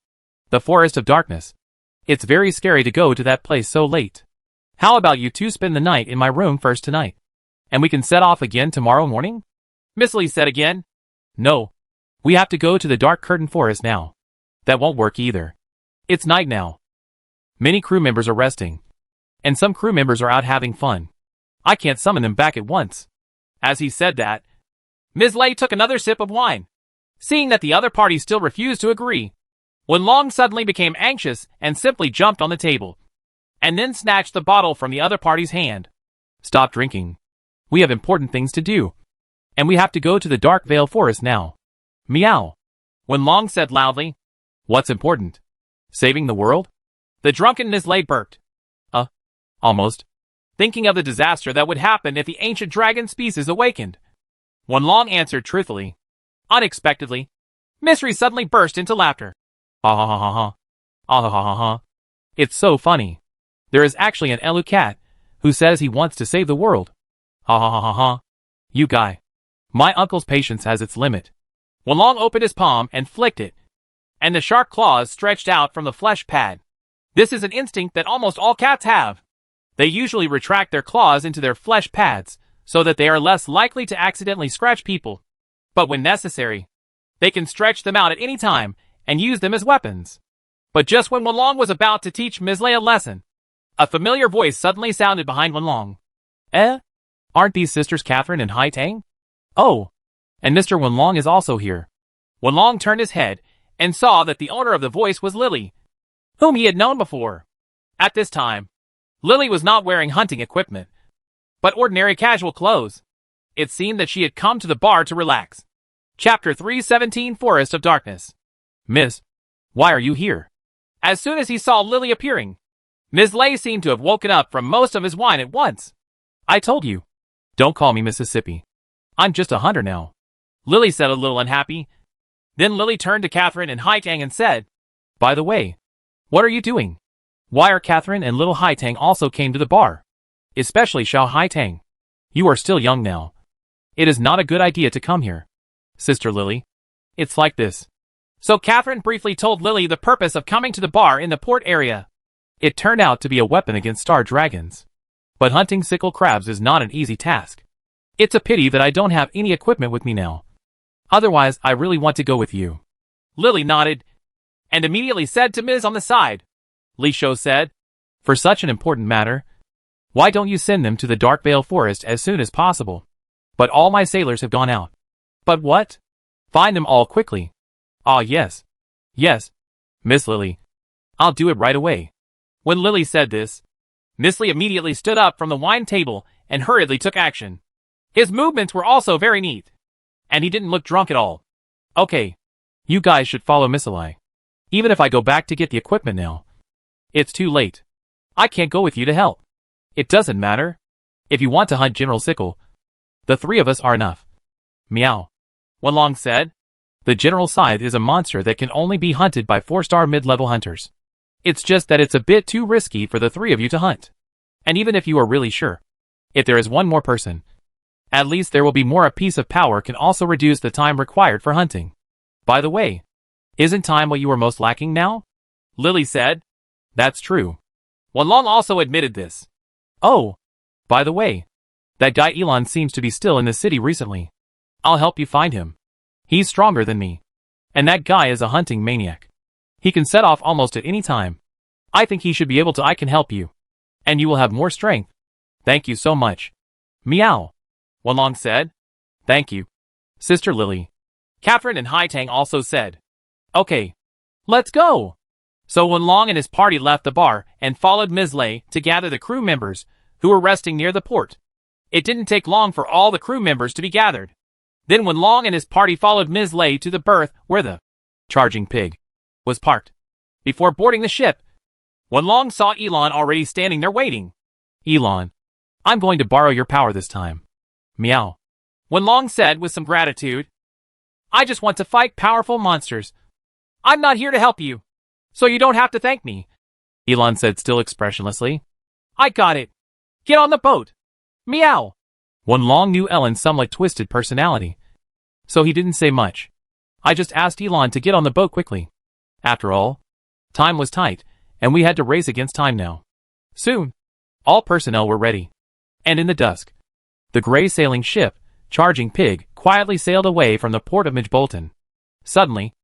The Forest of Darkness. It's very scary to go to that place so late. How about you two spend the night in my room first tonight, and we can set off again tomorrow morning? Miss Lee said again. No. We have to go to the Dark Curtain Forest now. That won't work either. It's night now. Many crew members are resting, and some crew members are out having fun. I can't summon them back at once. As he said that, Ms. Lei took another sip of wine. Seeing that the other party still refused to agree, Wenlong suddenly became anxious and simply jumped on the table, and then snatched the bottle from the other party's hand. Stop drinking. We have important things to do, and we have to go to the Dark Vale Forest now. Meow. Wenlong said loudly. What's important? Saving the world? The drunken Ms. Lei burped. Almost. Thinking of the disaster that would happen if the ancient dragon species awakened. Wenlong answered truthfully. Unexpectedly, Mystery suddenly burst into laughter. Ha ha ha ha ha. Ah ha ha ha ha. It's so funny. There is actually an Elu Cat who says he wants to save the world. Ha ha ha ha ha. You guy. My uncle's patience has its limit. Wenlong opened his palm and flicked it, and the sharp claws stretched out from the flesh pad. This is an instinct that almost all cats have. They usually retract their claws into their flesh pads, so that they are less likely to accidentally scratch people. But when necessary, they can stretch them out at any time and use them as weapons. But just when Wenlong was about to teach Ms. Lei a lesson, a familiar voice suddenly sounded behind Wenlong. Aren't these sisters Catherine and Hai Tang? Oh, and Mr. Wenlong is also here. Wenlong turned his head and saw that the owner of the voice was Lily, whom he had known before. At this time, Lily was not wearing hunting equipment, but ordinary casual clothes. It seemed that she had come to the bar to relax. Chapter 317 Forest of Darkness. Miss, why are you here? As soon as he saw Lily appearing, Ms. Lei seemed to have woken up from most of his wine at once. I told you. Don't call me Mississippi. I'm just a hunter now, Lily said, a little unhappy. Then Lily turned to Catherine and Hai Tang and said, By the way, what are you doing? Why are Catherine and little Hai Tang also came to the bar? Especially Xiao Hai Tang. You are still young now. It is not a good idea to come here. Sister Lily, it's like this. So Catherine briefly told Lily the purpose of coming to the bar in the port area. It turned out to be a weapon against star dragons. But hunting sickle crabs is not an easy task. It's a pity that I don't have any equipment with me now. Otherwise, I really want to go with you. Lily nodded, and immediately said to Ms. on the side. Li Shou said, For such an important matter, why don't you send them to the Dark Vale Forest as soon as possible? But all my sailors have gone out. But what? Find them all quickly. Ah, yes. Yes, Miss Lily. I'll do it right away. When Lily said this, Miss Lee immediately stood up from the wine table and hurriedly took action. His movements were also very neat, and he didn't look drunk at all. Okay, you guys should follow Miss Li. Even if I go back to get the equipment now, it's too late. I can't go with you to help. It doesn't matter. If you want to hunt General Sickle, the three of us are enough. Meow. Wenlong said. The General Scythe is a monster that can only be hunted by 4-star mid-level hunters. It's just that it's a bit too risky for the three of you to hunt. And even if you are really sure, if there is one more person, at least there will be more. A piece of power can also reduce the time required for hunting. By the way, isn't time what you are most lacking now? Lily said. That's true. Wenlong also admitted this. Oh, by the way, that guy Elon seems to be still in the city recently. I'll help you find him. He's stronger than me. And that guy is a hunting maniac. He can set off almost at any time. I think he should be able to. I can help you. And you will have more strength. Thank you so much. Meow. Wenlong said. Thank you, Sister Lily. Catherine and Hai Tang also said. Okay, let's go. So Wenlong and his party left the bar and followed Ms. Lei to gather the crew members who were resting near the port. It didn't take long for all the crew members to be gathered. Then Wenlong and his party followed Ms. Lei to the berth where the charging pig was parked. Before boarding the ship, Wenlong saw Elon already standing there waiting. Elon, I'm going to borrow your power this time. Meow. Wenlong said with some gratitude. I just want to fight powerful monsters. I'm not here to help you, so you don't have to thank me. Elon said, still expressionlessly. I got it. Get on the boat. Meow. Wenlong knew Elon's somewhat twisted personality, so he didn't say much. I just asked Elon to get on the boat quickly. After all, time was tight, and we had to race against time now. Soon, all personnel were ready. And in the dusk, the gray sailing ship, Charging Pig, quietly sailed away from the port of Midbolton. Suddenly,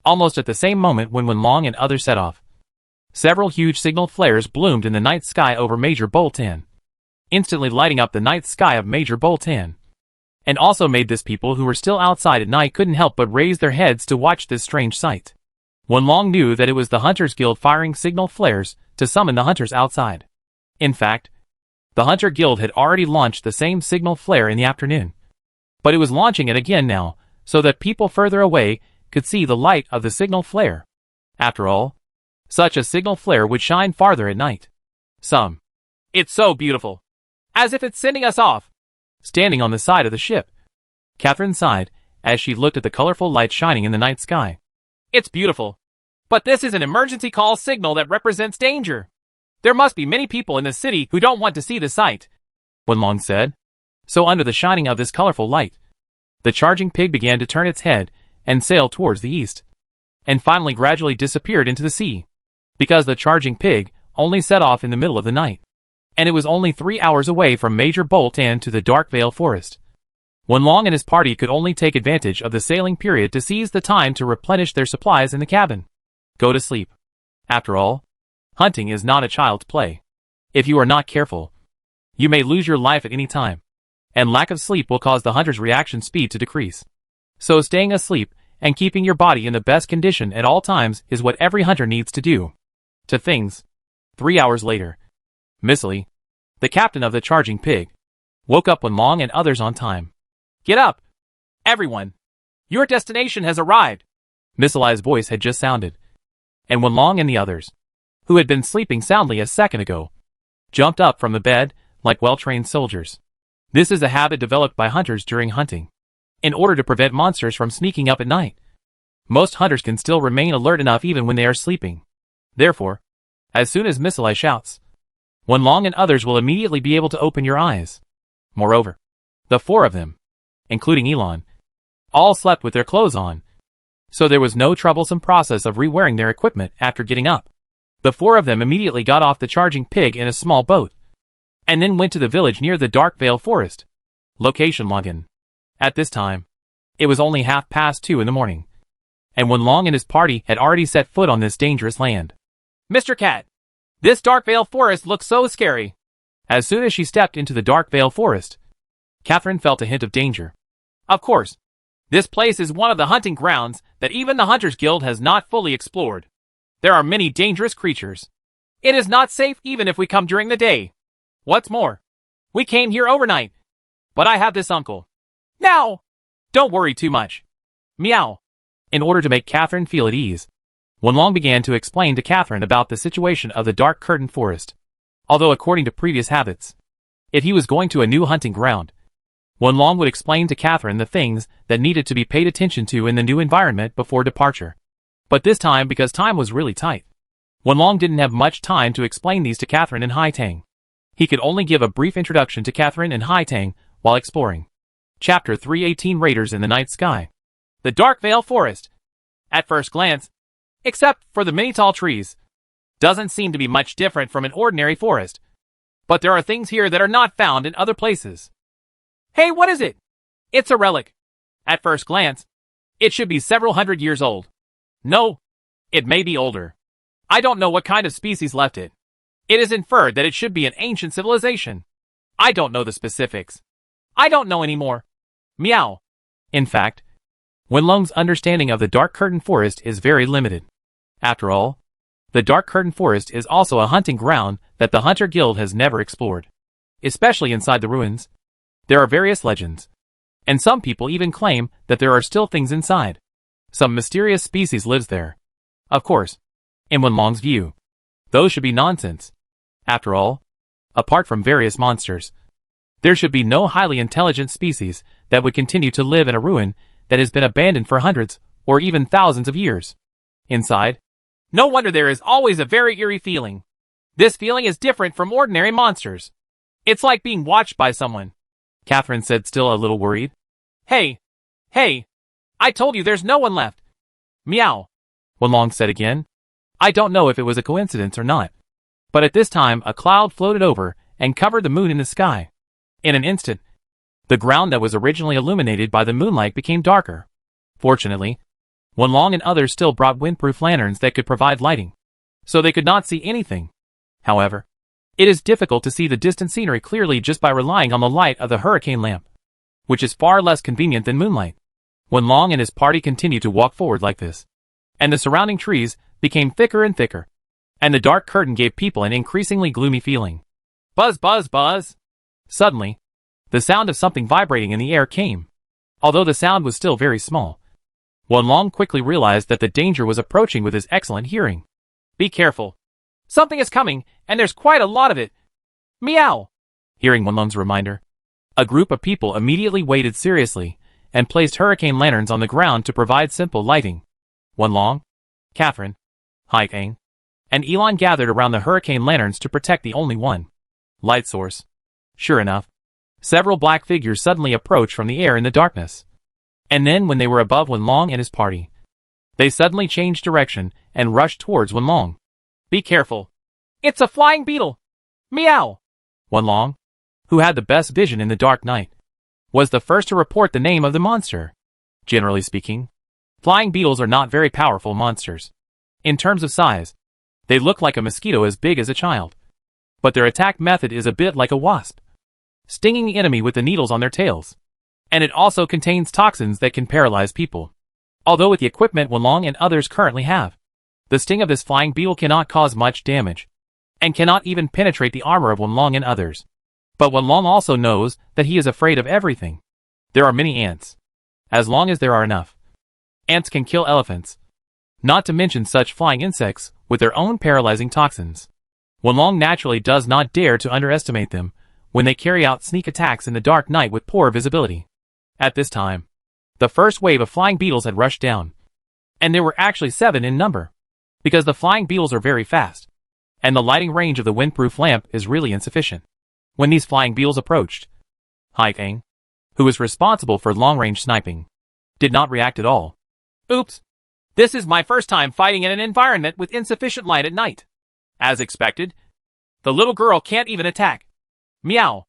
almost at the same moment when Wenlong and others set off, several huge signal flares bloomed in the night sky over Major Boltan, instantly lighting up the night sky of Major Boltan, and also made this people who were still outside at night couldn't help but raise their heads to watch this strange sight. Wenlong knew that it was the Hunters Guild firing signal flares to summon the hunters outside. In fact, the Hunter Guild had already launched the same signal flare in the afternoon, but it was launching it again now, so that people further away could see the light of the signal flare. After all, such a signal flare would shine farther at night. It's so beautiful. As if it's sending us off. Standing on the side of the ship, Catherine sighed as she looked at the colorful light shining in the night sky. It's beautiful. But this is an emergency call signal that represents danger. There must be many people in the city who don't want to see the sight, Wenlong said. So under the shining of this colorful light, the Charging Pig began to turn its head and sail towards the east, and finally gradually disappeared into the sea. because the charging pig only set off in the middle of the night, and it was only 3 hours away from Major Bolt and to the Dark Vale Forest. Wenlong and his party could only take advantage of the sailing period to seize the time to replenish their supplies in the cabin. Go to sleep. After all, hunting is not a child's play. If you are not careful, you may lose your life at any time, and lack of sleep will cause the hunter's reaction speed to decrease. So staying asleep and keeping your body in the best condition at all times is what every hunter needs to do. To things. 3 hours later, Missily, the captain of the charging pig, woke up Wenlong and others on time. Get up, everyone! Your destination has arrived! Missily's voice had just sounded, and Wenlong and the others, who had been sleeping soundly a second ago, jumped up from the bed like well-trained soldiers. This is a habit developed by hunters during hunting, in order to prevent monsters from sneaking up at night. Most hunters can still remain alert enough even when they are sleeping. Therefore, as soon as Missily shouts, Wenlong and others will immediately be able to open your eyes. Moreover, the 4 of them, including Elon, all slept with their clothes on, so there was no troublesome process of re-wearing their equipment after getting up. The 4 of them immediately got off the charging pig in a small boat, and then went to the village near the Dark Vale Forest. Location login. At this time, it was only 2:30 in the morning, and Wenlong and his party had already set foot on this dangerous land. Mr. Cat, this Dark Vale Forest looks so scary. As soon as she stepped into the Dark Vale Forest, Catherine felt a hint of danger. Of course, this place is one of the hunting grounds that even the Hunters Guild has not fully explored. There are many dangerous creatures. It is not safe even if we come during the day. What's more, we came here overnight. But I have this uncle. Now, don't worry too much. Meow. In order to make Catherine feel at ease, Wenlong began to explain to Catherine about the situation of the Dark Curtain Forest. Although according to previous habits, if he was going to a new hunting ground, Wenlong would explain to Catherine the things that needed to be paid attention to in the new environment before departure. But this time, because time was really tight, Wenlong didn't have much time to explain these to Catherine and Haitang. He could only give a brief introduction to Catherine and Haitang while exploring. Chapter 318 Raiders in the Night Sky. The Dark Vale Forest, at first glance, except for the many tall trees, doesn't seem to be much different from an ordinary forest. But there are things here that are not found in other places. Hey, what is it? It's a relic. At first glance, it should be several hundred years old. No, it may be older. I don't know what kind of species left it. It is inferred that it should be an ancient civilization. I don't know the specifics. I don't know anymore. Meow. In fact, Wenlong's understanding of the Dark Curtain Forest is very limited. After all, the Dark Curtain Forest is also a hunting ground that the Hunter Guild has never explored. Especially inside the ruins, there are various legends, and some people even claim that there are still things inside. Some mysterious species lives there. Of course, in Wenlong's view, those should be nonsense. After all, apart from various monsters, there should be no highly intelligent species that would continue to live in a ruin that has been abandoned for hundreds or even thousands of years. Inside, no wonder there is always a very eerie feeling. This feeling is different from ordinary monsters. It's like being watched by someone. Catherine said, still a little worried. Hey, I told you there's no one left. Meow. Wenlong said again. I don't know if it was a coincidence or not, but at this time a cloud floated over and covered the moon in the sky. In an instant, the ground that was originally illuminated by the moonlight became darker. Fortunately, Wenlong and others still brought windproof lanterns that could provide lighting, so they could not see anything. However, it is difficult to see the distant scenery clearly just by relying on the light of the hurricane lamp, which is far less convenient than moonlight. Wenlong and his party continued to walk forward like this, and the surrounding trees became thicker and thicker, and the dark curtain gave people an increasingly gloomy feeling. Buzz, buzz, buzz! Suddenly, the sound of something vibrating in the air came. Although the sound was still very small, Wenlong quickly realized that the danger was approaching with his excellent hearing. Be careful. Something is coming, and there's quite a lot of it. Meow! Hearing Wenlong's reminder, a group of people immediately waited seriously and placed hurricane lanterns on the ground to provide simple lighting. Wenlong, Catherine, Haitang, and Elon gathered around the hurricane lanterns to protect the only one light source. Sure enough, several black figures suddenly approached from the air in the darkness. And then when they were above Wenlong and his party, they suddenly changed direction and rushed towards Wenlong. Be careful. It's a flying beetle. Meow. Wenlong, who had the best vision in the dark night, was the first to report the name of the monster. Generally speaking, flying beetles are not very powerful monsters. In terms of size, they look like a mosquito as big as a child. But their attack method is a bit like a wasp, stinging the enemy with the needles on their tails. And it also contains toxins that can paralyze people. Although with the equipment Wenlong and others currently have, the sting of this flying beetle cannot cause much damage, and cannot even penetrate the armor of Wenlong and others. But Wenlong also knows that he is afraid of everything. There are many ants. As long as there are enough, ants can kill elephants. Not to mention such flying insects with their own paralyzing toxins. Wenlong naturally does not dare to underestimate them when they carry out sneak attacks in the dark night with poor visibility. At this time, the first wave of flying beetles had rushed down. And there were actually 7 in number. Because the flying beetles are very fast, and the lighting range of the windproof lamp is really insufficient. When these flying beetles approached, Haitang, who was responsible for long-range sniping, did not react at all. Oops. This is my first time fighting in an environment with insufficient light at night. As expected, the little girl can't even attack. Meow.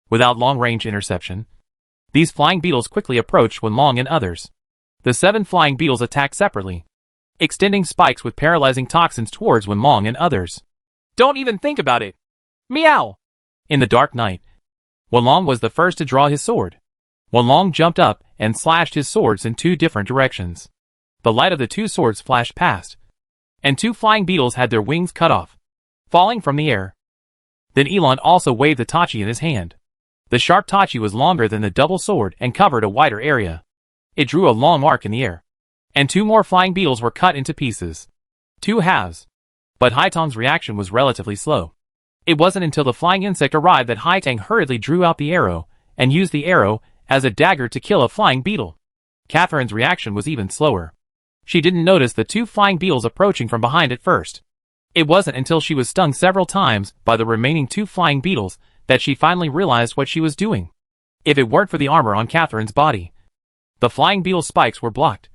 Without long-range interception, these flying beetles quickly approached Wenlong and others. The 7 flying beetles attacked separately, extending spikes with paralyzing toxins towards Wenlong and others. Don't even think about it. Meow. In the dark night, Wenlong was the first to draw his sword. Wenlong jumped up and slashed his swords in 2 different directions. The light of the 2 swords flashed past, and 2 flying beetles had their wings cut off, falling from the air. Then Elon also waved the tachi in his hand. The sharp tachi was longer than the double sword and covered a wider area. It drew a long arc in the air, and 2 more flying beetles were cut into pieces. 2 halves. But Haitang's reaction was relatively slow. It wasn't until the flying insect arrived that Haitang hurriedly drew out the arrow, and used the arrow as a dagger to kill a flying beetle. Catherine's reaction was even slower. She didn't notice the 2 flying beetles approaching from behind at first. It wasn't until she was stung several times by the remaining 2 flying beetles that she finally realized what she was doing. If it weren't for the armor on Catherine's body, the flying beetle spikes were blocked,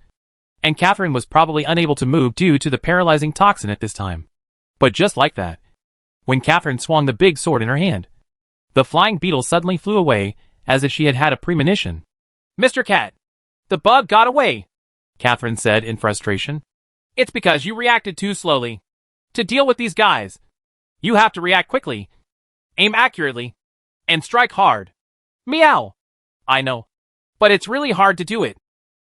and Catherine was probably unable to move due to the paralyzing toxin at this time. But just like that, when Catherine swung the big sword in her hand, the flying beetle suddenly flew away as if she had had a premonition. Mr. Cat, the bug got away, Catherine said in frustration. It's because you reacted too slowly. To deal with these guys, you have to react quickly, aim accurately, and strike hard. Meow. I know, but it's really hard to do it,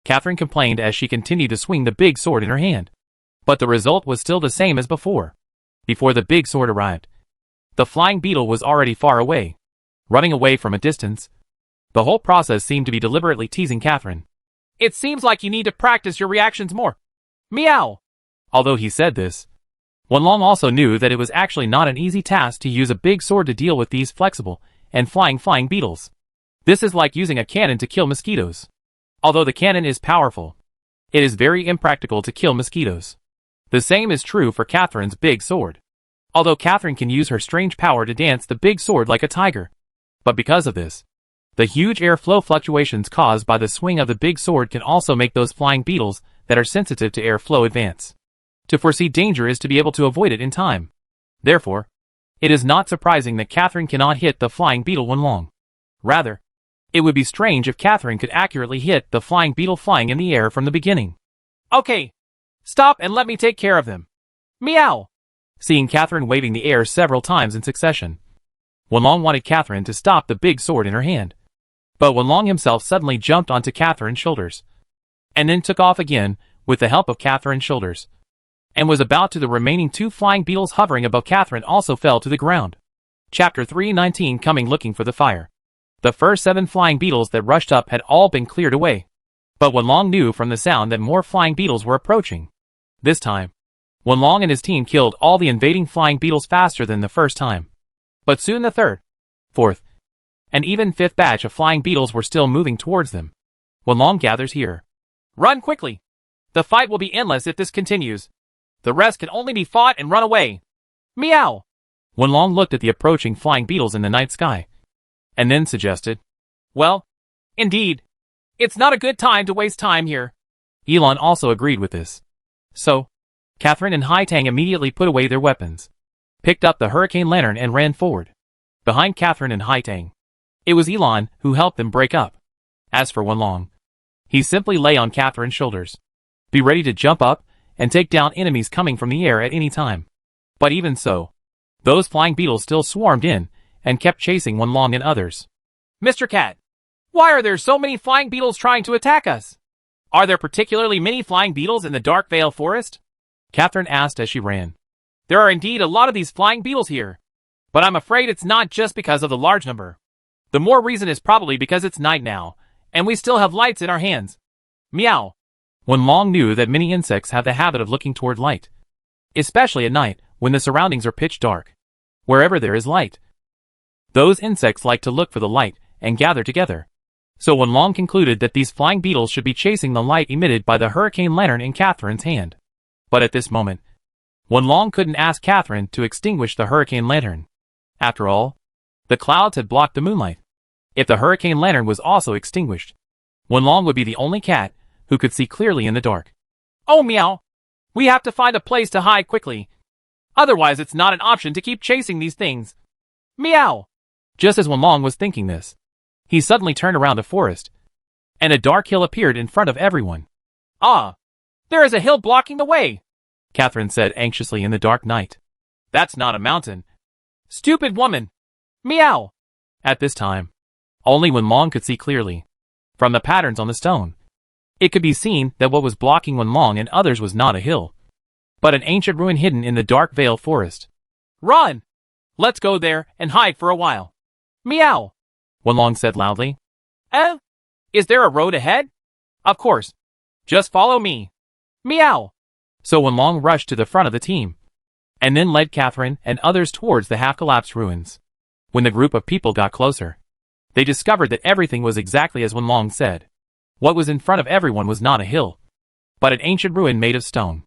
Catherine complained as she continued to swing the big sword in her hand. But the result was still the same as before. Before the big sword arrived, the flying beetle was already far away, running away from a distance. The whole process seemed to be deliberately teasing Catherine. It seems like you need to practice your reactions more. Meow. Although he said this, Wenlong also knew that it was actually not an easy task to use a big sword to deal with these flexible and flying beetles. This is like using a cannon to kill mosquitoes. Although the cannon is powerful, it is very impractical to kill mosquitoes. The same is true for Catherine's big sword. Although Catherine can use her strange power to dance the big sword like a tiger. But because of this, the huge airflow fluctuations caused by the swing of the big sword can also make those flying beetles that are sensitive to airflow advance. To foresee danger is to be able to avoid it in time. Therefore, it is not surprising that Catherine cannot hit the flying beetle Wenlong. Rather, it would be strange if Catherine could accurately hit the flying beetle flying in the air from the beginning. Okay, stop and let me take care of them. Meow. Seeing Catherine waving the air several times in succession, Wenlong wanted Catherine to stop the big sword in her hand. But Wenlong himself suddenly jumped onto Catherine's shoulders, and then took off again with the help of Catherine's shoulders, and was about to the remaining 2 flying beetles hovering above Catherine also fell to the ground. Chapter 319 Coming looking for the fire. The first 7 flying beetles that rushed up had all been cleared away. But Wenlong knew from the sound that more flying beetles were approaching. This time, Wenlong and his team killed all the invading flying beetles faster than the first time. But soon the 3rd, 4th, and even 5th batch of flying beetles were still moving towards them. Wenlong gathers here. Run quickly. The fight will be endless if this continues. The rest can only be fought and run away. Meow. Wenlong looked at the approaching flying beetles in the night sky, and then suggested, well, indeed. It's not a good time to waste time here. Elon also agreed with this. So, Catherine and Haitang immediately put away their weapons, picked up the hurricane lantern and ran forward. Behind Catherine and Haitang, it was Elon who helped them break up. As for Wenlong, he simply lay on Catherine's shoulders, be ready to jump up and take down enemies coming from the air at any time. But even so, those flying beetles still swarmed in and kept chasing Wenlong and others. Mr. Cat, why are there so many flying beetles trying to attack us? Are there particularly many flying beetles in the Dark Vale Forest? Catherine asked as she ran. There are indeed a lot of these flying beetles here, but I'm afraid it's not just because of the large number. The more reason is probably because it's night now, and we still have lights in our hands. Meow. Wenlong knew that many insects have the habit of looking toward light, especially at night when the surroundings are pitch dark. Wherever there is light, those insects like to look for the light and gather together. So Wenlong concluded that these flying beetles should be chasing the light emitted by the hurricane lantern in Catherine's hand. But at this moment, Wenlong couldn't ask Catherine to extinguish the hurricane lantern. After all, the clouds had blocked the moonlight. If the hurricane lantern was also extinguished, Wenlong would be the only cat who could see clearly in the dark. Oh, Meow. We have to find a place to hide quickly. Otherwise, it's not an option to keep chasing these things. Meow. Just as Wenlong was thinking this, he suddenly turned around a forest, and a dark hill appeared in front of everyone. Ah, there is a hill blocking the way, Catherine said anxiously in the dark night. That's not a mountain. Stupid woman. Meow. At this time, only Wenlong could see clearly. From the patterns on the stone, it could be seen that what was blocking Wenlong and others was not a hill, but an ancient ruin hidden in the Dark Vale Forest. Run! Let's go there and hide for a while. Meow. Wenlong said loudly. Is there a road ahead? Of course. Just follow me. Meow. So Wenlong rushed to the front of the team, and then led Catherine and others towards the half-collapsed ruins. When the group of people got closer, they discovered that everything was exactly as Wenlong said. What was in front of everyone was not a hill, but an ancient ruin made of stone.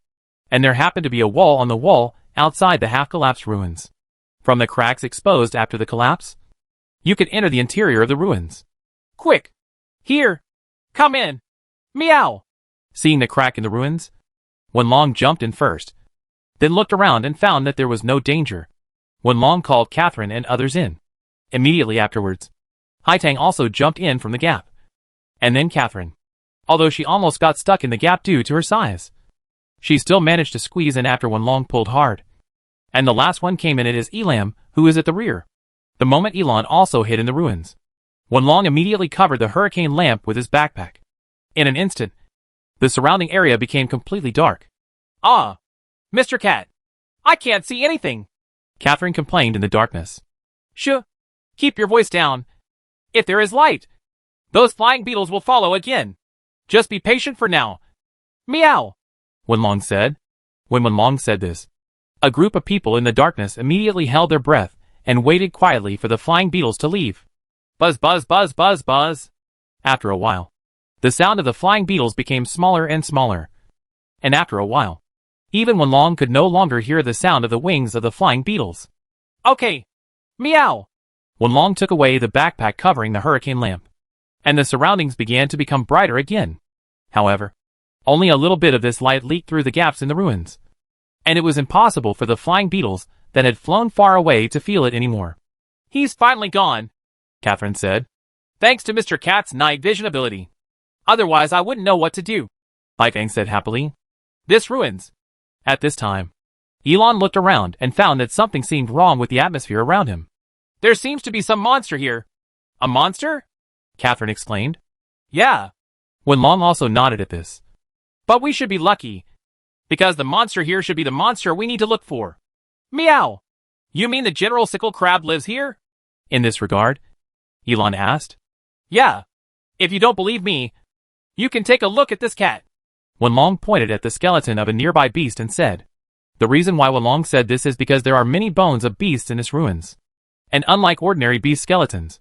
And there happened to be a wall on the wall outside the half-collapsed ruins. From the cracks exposed after the collapse, you could enter the interior of the ruins. Quick! Here! Come in! Meow! Seeing the crack in the ruins, Wenlong jumped in first, then looked around and found that there was no danger. Wenlong called Catherine and others in. Immediately afterwards, Haitang also jumped in from the gap. And then Catherine, although she almost got stuck in the gap due to her size, she still managed to squeeze in after Wenlong pulled hard. And the last one came in it is Elam, who is at the rear. The moment Elon also hid in the ruins, Wenlong immediately covered the hurricane lamp with his backpack. In an instant, the surrounding area became completely dark. Ah! Mr. Cat, I can't see anything, Catherine complained in the darkness. Shh! Keep your voice down. If there is light, those flying beetles will follow again. Just be patient for now. Meow! Wenlong said. When Wenlong said this, a group of people in the darkness immediately held their breath and waited quietly for the flying beetles to leave. Buzz, buzz, buzz, buzz, buzz. After a while, the sound of the flying beetles became smaller and smaller. And after a while, even Wenlong could no longer hear the sound of the wings of the flying beetles. Okay. Meow. Wenlong took away the backpack covering the hurricane lamp, and the surroundings began to become brighter again. However, only a little bit of this light leaked through the gaps in the ruins, and it was impossible for the flying beetles that had flown far away to feel it anymore. He's finally gone, Catherine said. Thanks to Mr. Cat's night vision ability. Otherwise I wouldn't know what to do, Haitang said happily. This ruins. At this time, Elon looked around and found that something seemed wrong with the atmosphere around him. There seems to be some monster here. A monster? Catherine exclaimed. Yeah. Wenlong also nodded at this. But we should be lucky, because the monster here should be the monster we need to look for. Meow. You mean the General Sickle Crab lives here? In this regard, Elon asked. Yeah. If you don't believe me, you can take a look at this cat. Wenlong pointed at the skeleton of a nearby beast and said. The reason why Wenlong said this is because there are many bones of beasts in this ruins. And unlike ordinary beast skeletons,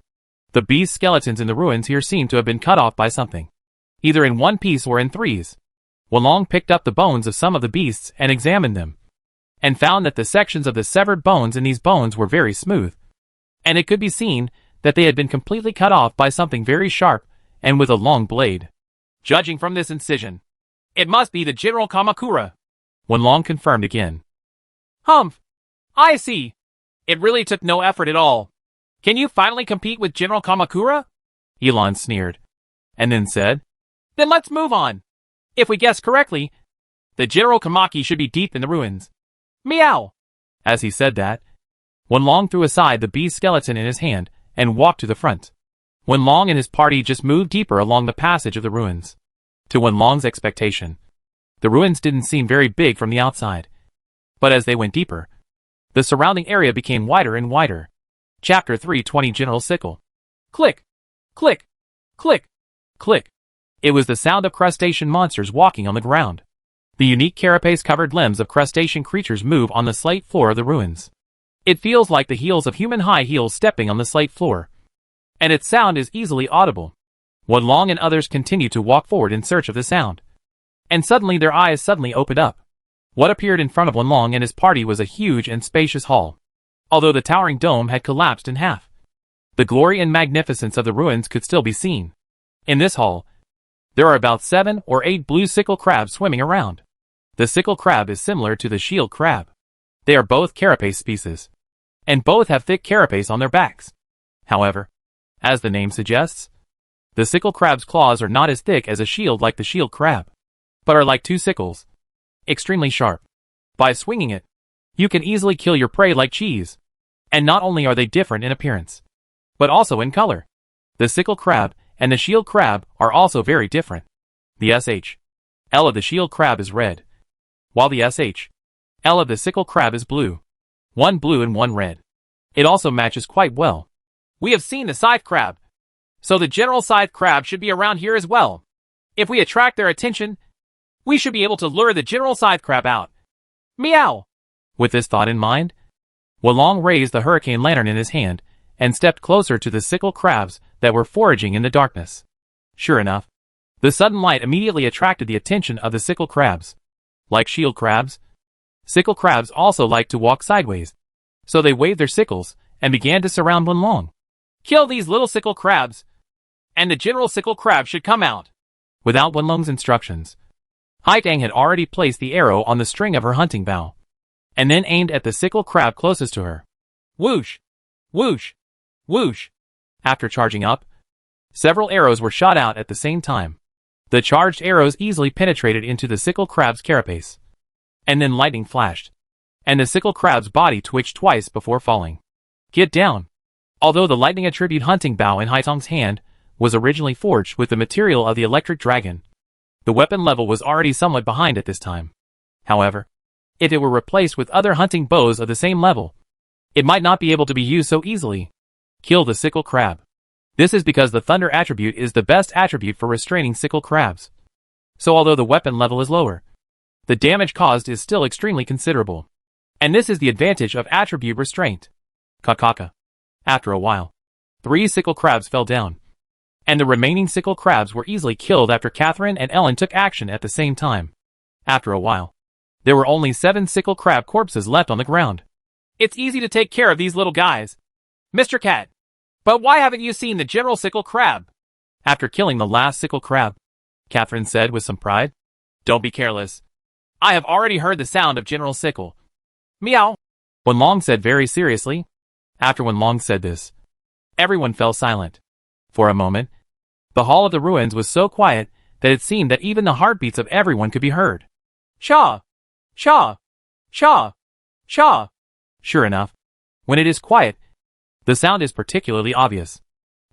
the beast skeletons in the ruins here seem to have been cut off by something, either in one piece or in threes. Wenlong picked up the bones of some of the beasts and examined them, and found that the sections of the severed bones in these bones were very smooth, and it could be seen that they had been completely cut off by something very sharp and with a long blade. Judging from this incision, it must be the General Kamakura. Wenlong confirmed again. Humph. I see. It really took no effort at all. Can you finally compete with General Kamakura? Elon sneered, and then said, Then let's move on. If we guess correctly, the General Kamaki should be deep in the ruins. Meow. As he said that, Wenlong threw aside the beast skeleton in his hand and walked to the front. Wenlong and his party just moved deeper along the passage of the ruins. To Wenlong's expectation, the ruins didn't seem very big from the outside. But as they went deeper, the surrounding area became wider and wider. Chapter 320 General Sickle. Click. Click. Click. Click. It was the sound of crustacean monsters walking on the ground. The unique carapace-covered limbs of crustacean creatures move on the slate floor of the ruins. It feels like the heels of human high heels stepping on the slate floor. And its sound is easily audible. Wenlong and others continued to walk forward in search of the sound. And suddenly their eyes suddenly opened up. What appeared in front of Wenlong and his party was a huge and spacious hall. Although the towering dome had collapsed in half, the glory and magnificence of the ruins could still be seen. In this hall, there are about 7 or 8 blue sickle crabs swimming around. The sickle crab is similar to the shield crab. They are both carapace species, and both have thick carapace on their backs. However, as the name suggests, the sickle crab's claws are not as thick as a shield like the shield crab, but are like 2 sickles, extremely sharp. By swinging it, you can easily kill your prey like cheese. And not only are they different in appearance, but also in color. The sickle crab and the shield crab are also very different. The SHL of the shield crab is red, while the SHL of the sickle crab is blue. One blue and one red. It also matches quite well. We have seen the scythe crab, so the general scythe crab should be around here as well. If we attract their attention, we should be able to lure the general scythe crab out. Meow. With this thought in mind, Wenlong raised the hurricane lantern in his hand and stepped closer to the sickle crabs that were foraging in the darkness. Sure enough, the sudden light immediately attracted the attention of the sickle crabs. Like shield crabs, sickle crabs also like to walk sideways, so they waved their sickles and began to surround Wenlong. Kill these little sickle crabs, and the general sickle crab should come out. Without Wenlong's instructions, Haitang had already placed the arrow on the string of her hunting bow, and then aimed at the sickle crab closest to her. Whoosh! Whoosh! Whoosh! After charging up, several arrows were shot out at the same time. The charged arrows easily penetrated into the sickle crab's carapace. And then lightning flashed, and the sickle crab's body twitched twice before falling. Get down! Although the lightning attribute hunting bow in Haitang's hand was originally forged with the material of the electric dragon, the weapon level was already somewhat behind at this time. However, if it were replaced with other hunting bows of the same level, it might not be able to be used so easily. Kill the sickle crab. This is because the thunder attribute is the best attribute for restraining sickle crabs. So although the weapon level is lower, the damage caused is still extremely considerable. And this is the advantage of attribute restraint. Kakaka. After a while, 3 sickle crabs fell down, and the remaining sickle crabs were easily killed after Catherine and Ellen took action at the same time. After a while, there were only 7 sickle crab corpses left on the ground. It's easy to take care of these little guys, Mr. Cat. But why haven't you seen the general sickle crab? After killing the last sickle crab, Catherine said with some pride. Don't be careless. I have already heard the sound of General Sickle. Meow. Wenlong said very seriously. After Wenlong said this, everyone fell silent. For a moment, the hall of the ruins was so quiet that it seemed that even the heartbeats of everyone could be heard. Shaw! Shaw! Shaw! Shaw! Sure enough, when it is quiet, the sound is particularly obvious.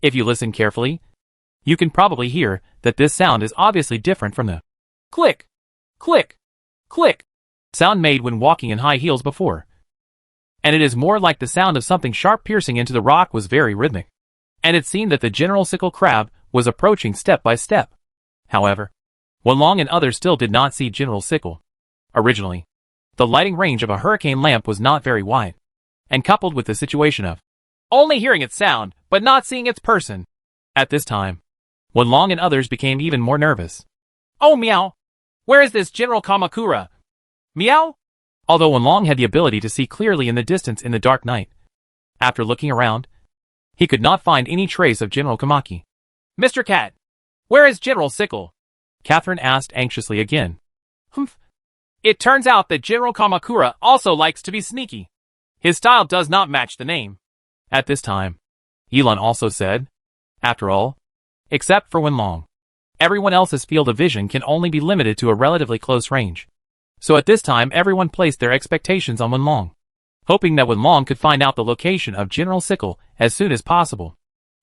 If you listen carefully, you can probably hear that this sound is obviously different from the click, click, click sound made when walking in high heels before. And it is more like the sound of something sharp piercing into the rock was very rhythmic. And it seemed that the general sickle crab was approaching step by step. However, Wenlong and others still did not see General Sickle. Originally, the lighting range of a hurricane lamp was not very wide, and coupled with the situation of only hearing its sound, but not seeing its person. At this time, Wenlong and others became even more nervous. Oh meow! Where is this General Kamakura? Meow? Although Wenlong had the ability to see clearly in the distance in the dark night, after looking around, he could not find any trace of General Kamaki. Mr. Cat, where is General Sickle? Catherine asked anxiously again. Humph. It turns out that General Kamakura also likes to be sneaky. His style does not match the name. At this time, Elon also said, after all, except for Wenlong, everyone else's field of vision can only be limited to a relatively close range. So at this time everyone placed their expectations on Wenlong, hoping that Wenlong could find out the location of General Sickle as soon as possible.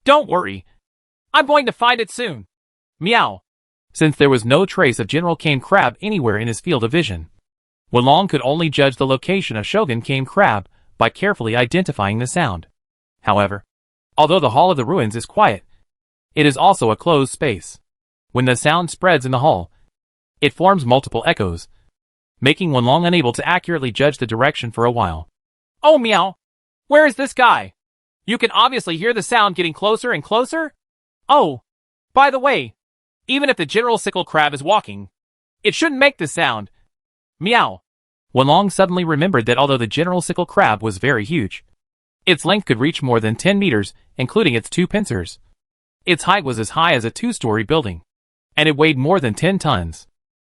Don't worry. I'm going to find it soon. Meow. Since there was no trace of General Cane Crab anywhere in his field of vision, Wenlong could only judge the location of Shogun Cane Crab by carefully identifying the sound. However, although the Hall of the Ruins is quiet, it is also a closed space. When the sound spreads in the hall, it forms multiple echoes, making Wenlong unable to accurately judge the direction for a while. Oh meow! Where is this guy? You can obviously hear the sound getting closer and closer? Oh, by the way, even if the General Sickle Crab is walking, it shouldn't make this sound. Meow. Wenlong suddenly remembered that although the General Sickle Crab was very huge, its length could reach more than 10 meters, including its two pincers. Its height was as high as a two-story building, and it weighed more than 10 tons.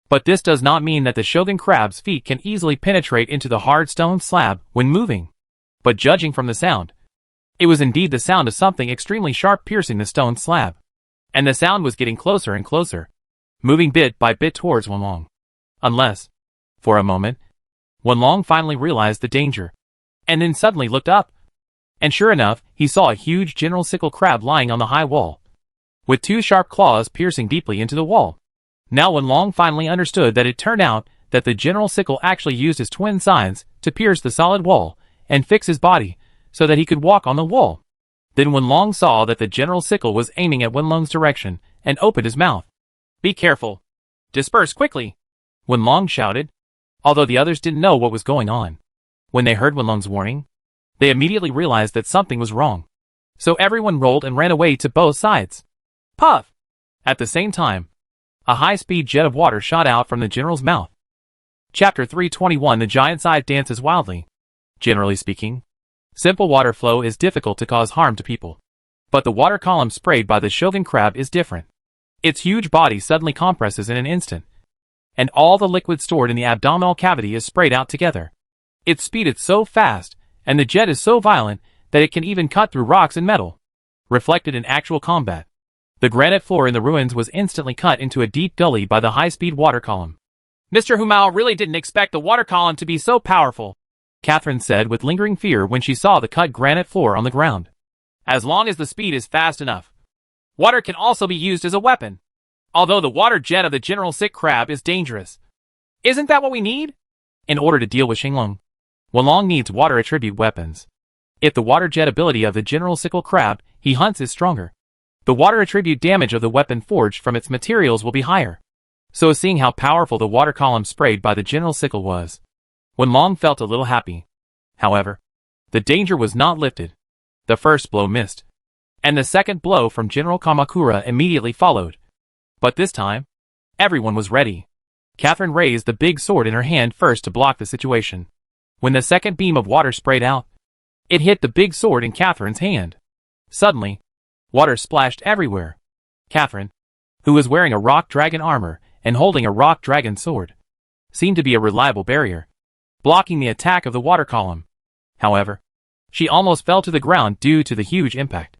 But this does not mean that the Shogun Crab's feet can easily penetrate into the hard stone slab when moving. But judging from the sound, it was indeed the sound of something extremely sharp piercing the stone slab. And the sound was getting closer and closer, moving bit by bit towards Wenlong. Unless, for a moment, Wenlong finally realized the danger, and then suddenly looked up. And sure enough, he saw a huge General Sickle Crab lying on the high wall, with two sharp claws piercing deeply into the wall. Now Wenlong finally understood that it turned out that the General Sickle actually used his twin signs to pierce the solid wall and fix his body so that he could walk on the wall. Then Wenlong saw that the General Sickle was aiming at Wenlong's direction and opened his mouth. Be careful. Disperse quickly, Wenlong shouted, although the others didn't know what was going on. When they heard Wenlong's warning, they immediately realized that something was wrong. So everyone rolled and ran away to both sides. Puff! At the same time, a high-speed jet of water shot out from the general's mouth. Chapter 321 The giant's eye dances wildly. Generally speaking, simple water flow is difficult to cause harm to people. But the water column sprayed by the Shogun Crab is different. Its huge body suddenly compresses in an instant, and all the liquid stored in the abdominal cavity is sprayed out together. Its speed is so fast, and the jet is so violent, that it can even cut through rocks and metal. Reflected in actual combat, the granite floor in the ruins was instantly cut into a deep gully by the high-speed water column. Mr. Humao really didn't expect the water column to be so powerful, Catherine said with lingering fear when she saw the cut granite floor on the ground. As long as the speed is fast enough, water can also be used as a weapon. Although the water jet of the General Sick Crab is dangerous. Isn't that what we need? In order to deal with Xinglong, Wenlong needs water attribute weapons. If the water jet ability of the General Sickle Crab he hunts is stronger, the water attribute damage of the weapon forged from its materials will be higher. So seeing how powerful the water column sprayed by the General Sickle was, Wenlong felt a little happy. However, the danger was not lifted. The first blow missed, and the second blow from General Kamakura immediately followed. But this time, everyone was ready. Catherine raised the big sword in her hand first to block the situation. When the second beam of water sprayed out, it hit the big sword in Catherine's hand. Suddenly, water splashed everywhere. Catherine, who was wearing a rock dragon armor and holding a rock dragon sword, seemed to be a reliable barrier, blocking the attack of the water column. However, she almost fell to the ground due to the huge impact.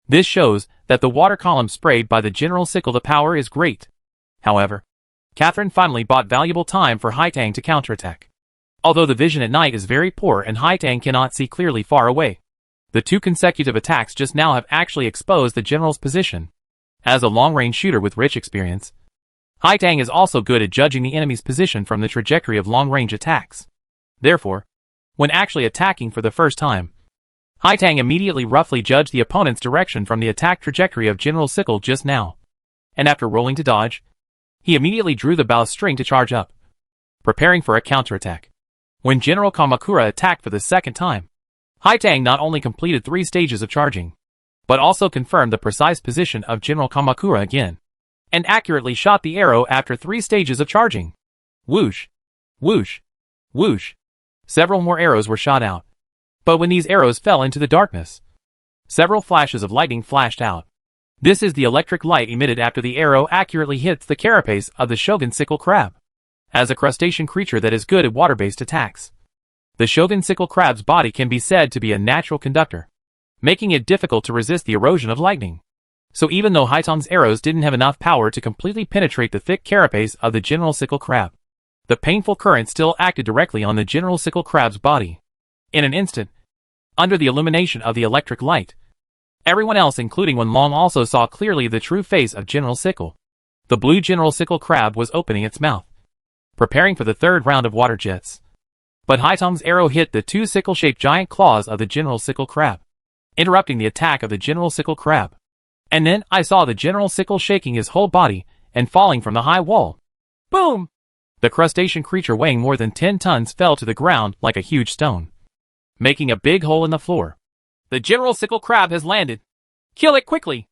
This shows that the water column sprayed by the General Sickle the power is great. However, Catherine finally bought valuable time for Haitang to counterattack. Although the vision at night is very poor and Haitang cannot see clearly far away, the two consecutive attacks just now have actually exposed the general's position. As a long-range shooter with rich experience, Haitang is also good at judging the enemy's position from the trajectory of long-range attacks. Therefore, when actually attacking for the first time, Haitang immediately roughly judged the opponent's direction from the attack trajectory of General Sickle just now, and after rolling to dodge, he immediately drew the bow string to charge up, preparing for a counterattack. When General Kamakura attacked for the second time, Haitang not only completed 3 stages of charging, but also confirmed the precise position of General Kamakura again, and accurately shot the arrow after 3 stages of charging. Whoosh! Whoosh! Whoosh! Several more arrows were shot out. But when these arrows fell into the darkness, several flashes of lightning flashed out. This is the electric light emitted after the arrow accurately hits the carapace of the Shogun Sickle Crab. as a crustacean creature that is good at water-based attacks. The Shogun sickle crab's body can be said to be a natural conductor, making it difficult to resist the erosion of lightning. So even though Haitom's arrows didn't have enough power to completely penetrate the thick carapace of the general sickle crab, the painful current still acted directly on the general sickle crab's body. In an instant, under the illumination of the electric light, everyone else including Wenlong also saw clearly the true face of General Sickle. The blue general sickle crab was opening its mouth, preparing for the third round of water jets. But Haitom's arrow hit the two sickle-shaped giant claws of the general sickle crab, interrupting the attack of the general sickle crab. And then I saw the general sickle shaking his whole body and falling from the high wall. Boom! The crustacean creature weighing more than 10 tons fell to the ground like a huge stone, making a big hole in the floor. The general sickle crab has landed. Kill it quickly!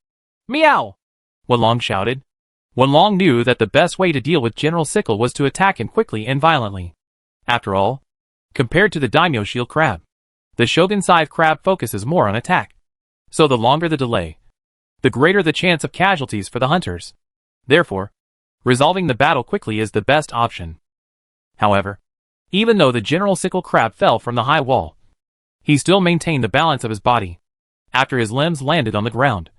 Meow! Wenlong shouted. Wenlong knew that the best way to deal with General Sickle was to attack him quickly and violently. After all, compared to the daimyo shield crab, the Shogun scythe crab focuses more on attack. So the longer the delay, the greater the chance of casualties for the hunters. Therefore, resolving the battle quickly is the best option. However, even though the general sickle crab fell from the high wall, he still maintained the balance of his body. After his limbs landed on the ground,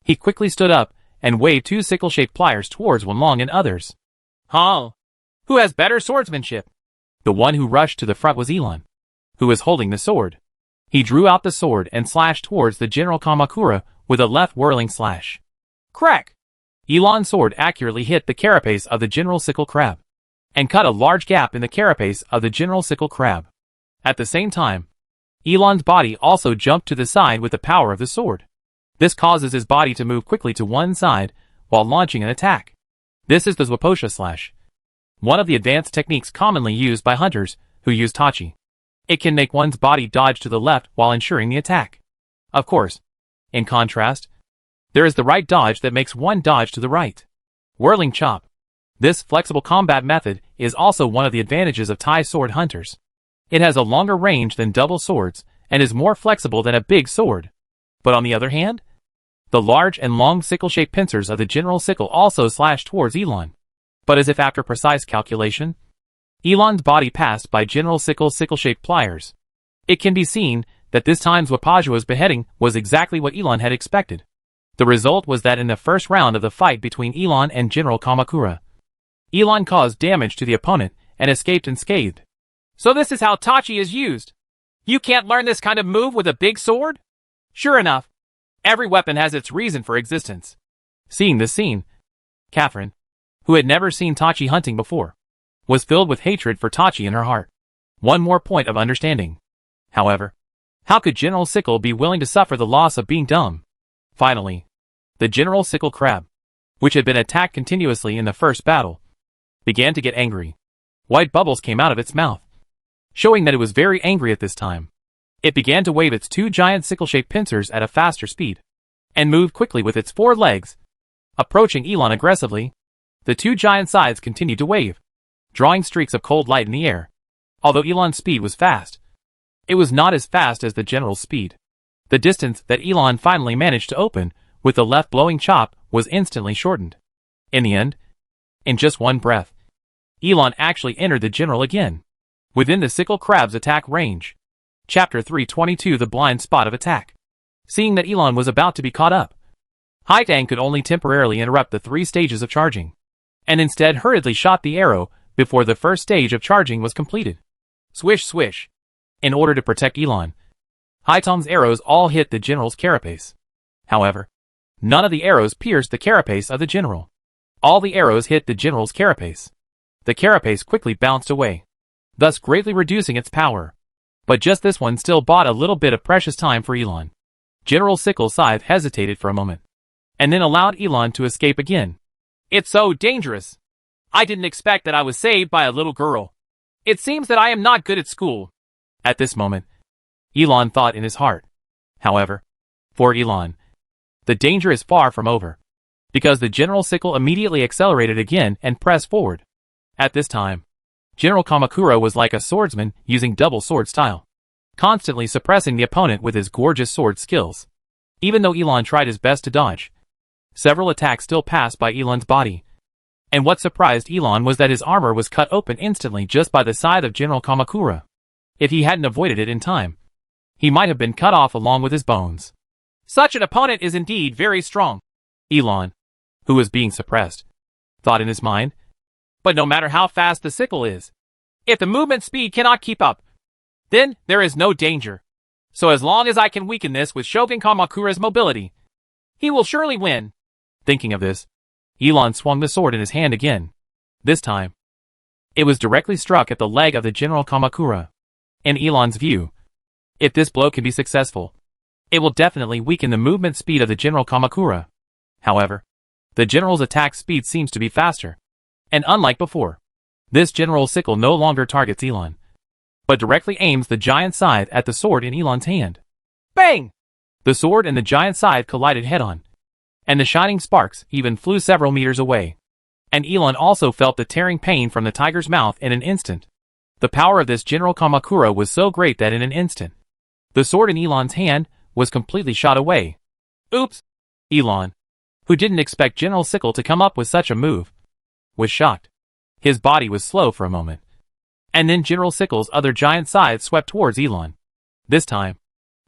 he quickly stood up and waved two sickle-shaped pliers towards Wenlong and others. Huh? Who has better swordsmanship? The one who rushed to the front was Elon, who was holding the sword. He drew out the sword and slashed towards the General Kamakura with a left whirling slash. Crack! Elon's sword accurately hit the carapace of the general sickle crab, and cut a large gap in the carapace of the general sickle crab. At the same time, Elon's body also jumped to the side with the power of the sword. This causes his body to move quickly to one side while launching an attack. This is the Zwaposha slash, one of the advanced techniques commonly used by hunters who use Tachi. It can make one's body dodge to the left while ensuring the attack. Of course, in contrast, there is the right dodge that makes one dodge to the right. Whirling chop. This flexible combat method is also one of the advantages of Tai sword hunters. It has a longer range than double swords and is more flexible than a big sword. But on the other hand, the large and long sickle-shaped pincers of the general sickle also slash towards Elon. But as if after precise calculation, Elon's body passed by General Sickle's sickle-shaped pliers. It can be seen that this time Zwapajua's beheading was exactly what Elon had expected. The result was that in the first round of the fight between Elon and General Kamakura, Elon caused damage to the opponent and escaped unscathed. So this is how Tachi is used. You can't learn this kind of move with a big sword? Sure enough, every weapon has its reason for existence. Seeing this scene, Catherine, who had never seen Tachi hunting before, was filled with hatred for Tachi in her heart. One more point of understanding. However, how could General Sickle be willing to suffer the loss of being dumb? Finally, the General Sickle crab, which had been attacked continuously in the first battle, began to get angry. White bubbles came out of its mouth, showing that it was very angry at this time. It began to wave its two giant sickle-shaped pincers at a faster speed, and moved quickly with its 4 legs. Approaching Elon aggressively, the two giant scythes continued to wave, drawing streaks of cold light in the air. Although Elon's speed was fast, it was not as fast as the general's speed. The distance that Elon finally managed to open with the left blowing chop was instantly shortened. In the end, in just one breath, Elon actually entered the general again, within the sickle crab's attack range. Chapter 322 The Blind Spot of Attack. Seeing that Elon was about to be caught up, Haitang could only temporarily interrupt the 3 stages of charging, and instead hurriedly shot the arrow before the first stage of charging was completed. Swish swish. In order to protect Elon, Haitang's arrows all hit the general's carapace. However, none of the arrows pierced the carapace of the general. All the arrows hit the general's carapace. The carapace quickly bounced away, thus greatly reducing its power. But just this one still bought a little bit of precious time for Elon. General Sickle's scythe hesitated for a moment, and then allowed Elon to escape again. It's so dangerous. I didn't expect that I was saved by a little girl. It seems that I am not good at school. At this moment, Elon thought in his heart. However, for Elon, the danger is far from over, because the General Sickle immediately accelerated again and pressed forward. At this time, General Kamakura was like a swordsman using double sword style, constantly suppressing the opponent with his gorgeous sword skills. Even though Elon tried his best to dodge, several attacks still passed by Elon's body. And what surprised Elon was that his armor was cut open instantly just by the scythe of General Kamakura. If he hadn't avoided it in time, he might have been cut off along with his bones. Such an opponent is indeed very strong, Elon, who was being suppressed, thought in his mind. But no matter how fast the sickle is, if the movement speed cannot keep up, then there is no danger. So as long as I can weaken this with Shogun Kamakura's mobility, he will surely win. Thinking of this, Elon swung the sword in his hand again. This time, it was directly struck at the leg of the General Kamakura. In Elon's view, if this blow can be successful, it will definitely weaken the movement speed of the General Kamakura. However, the general's attack speed seems to be faster. And unlike before, this general's sickle no longer targets Elon, but directly aims the giant scythe at the sword in Elon's hand. Bang! The sword and the giant scythe collided head-on, and the shining sparks even flew several meters away. And Elon also felt the tearing pain from the tiger's mouth in an instant. The power of this General Kamakura was so great that in an instant, the sword in Elon's hand was completely shot away. Oops! Elon, who didn't expect General Sickle to come up with such a move, was shocked. His body was slow for a moment. And then General Sickle's other giant scythe swept towards Elon. This time,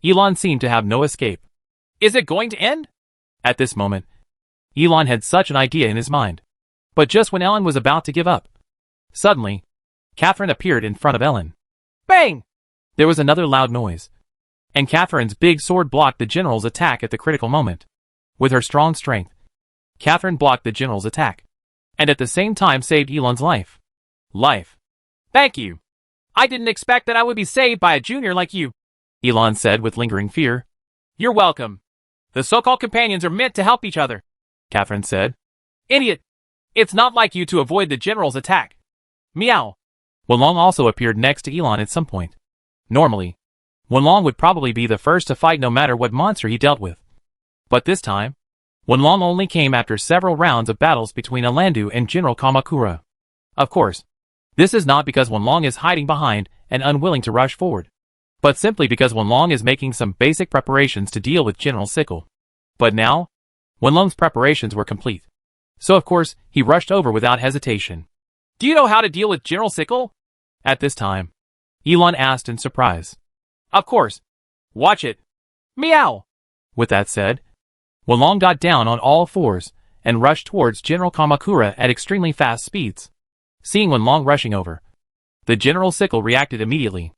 Elon seemed to have no escape. Is it going to end? At this moment, Elon had such an idea in his mind. But just when Ellen was about to give up, suddenly, Catherine appeared in front of Ellen. Bang! There was another loud noise, and Catherine's big sword blocked the general's attack at the critical moment. With her strong strength, Catherine blocked the general's attack, and at the same time saved Elon's life. Thank you. I didn't expect that I would be saved by a junior like you, Elon said with lingering fear. You're welcome. The so-called companions are meant to help each other, Catherine said. Idiot! It's not like you to avoid the general's attack. Meow. Wenlong also appeared next to Elon at some point. Normally, Wenlong would probably be the first to fight no matter what monster he dealt with. But this time, Wenlong only came after several rounds of battles between Elandu and General Kamakura. Of course, this is not because Wenlong is hiding behind and unwilling to rush forward, but simply because Wenlong is making some basic preparations to deal with General Sickle. But now, Wenlong's preparations were complete. So of course, he rushed over without hesitation. Do you know how to deal with General Sickle? At this time, Elon asked in surprise. Of course. Watch it. Meow. With that said, Wenlong got down on all fours and rushed towards General Kamakura at extremely fast speeds. Seeing Wenlong rushing over, the General Sickle reacted immediately,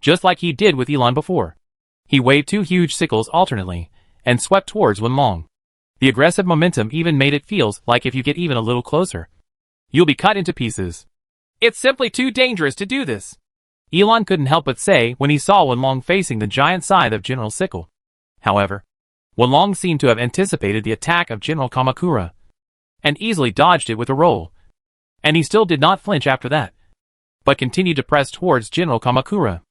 just like he did with Elon before. He waved two huge sickles alternately and swept towards Wenlong. The aggressive momentum even made it feel like if you get even a little closer, you'll be cut into pieces. It's simply too dangerous to do this, Elon couldn't help but say when he saw Wenlong facing the giant scythe of General Sickle. However, Wenlong seemed to have anticipated the attack of General Kamakura, and easily dodged it with a roll. And he still did not flinch after that, but continued to press towards General Kamakura.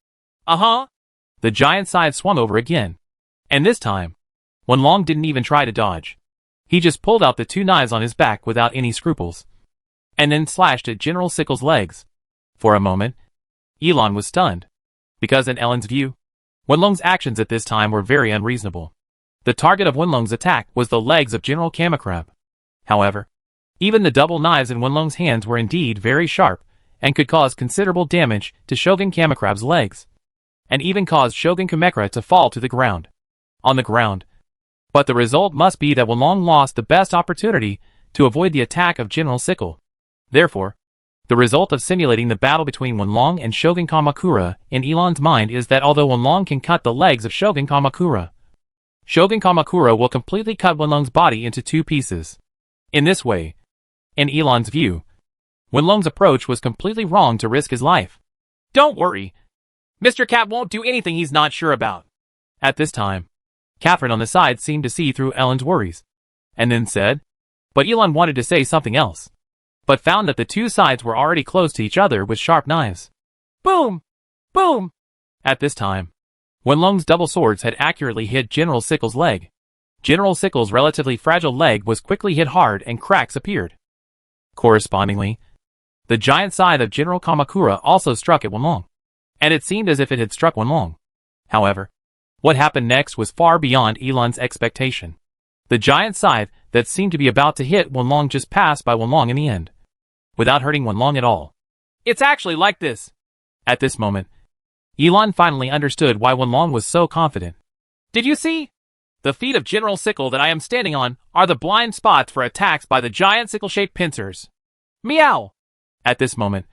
The giant scythe swung over again, and this time, Wenlong didn't even try to dodge. He just pulled out the two knives on his back without any scruples, and then slashed at General Sickle's legs. For a moment, Elon was stunned, because in Ellen's view, Wenlong's actions at this time were very unreasonable. The target of Wenlong's attack was the legs of General Kamakura. However, even the double knives in Wenlong's hands were indeed very sharp and could cause considerable damage to Shogun Kamakura's legs, and even cause Shogun Kamakura to fall to the ground. On the ground. But the result must be that Wenlong lost the best opportunity to avoid the attack of General Sickle. Therefore, the result of simulating the battle between Wenlong and Shogun Kamakura in Elon's mind is that although Wenlong can cut the legs of Shogun Kamakura will completely cut Wenlong's body into two pieces. In this way, in Elon's view, Wenlong's approach was completely wrong to risk his life. Don't worry. Mr. Cat won't do anything he's not sure about. At this time, Catherine on the side seemed to see through Ellen's worries, and then said, but Elon wanted to say something else, but found that the two sides were already close to each other with sharp knives. Boom! Boom! At this time, Wenlong's double swords had accurately hit General Sickle's leg. General Sickle's relatively fragile leg was quickly hit hard and cracks appeared. Correspondingly, the giant scythe of General Kamakura also struck at Wenlong, and it seemed as if it had struck Wenlong. However, what happened next was far beyond Elon's expectation. The giant scythe that seemed to be about to hit Wenlong just passed by Wenlong in the end, without hurting Wenlong at all. It's actually like this. At this moment, Elon finally understood why Wenlong was so confident. Did you see? The feet of General Sickle that I am standing on are the blind spots for attacks by the giant sickle-shaped pincers. Meow! At this moment,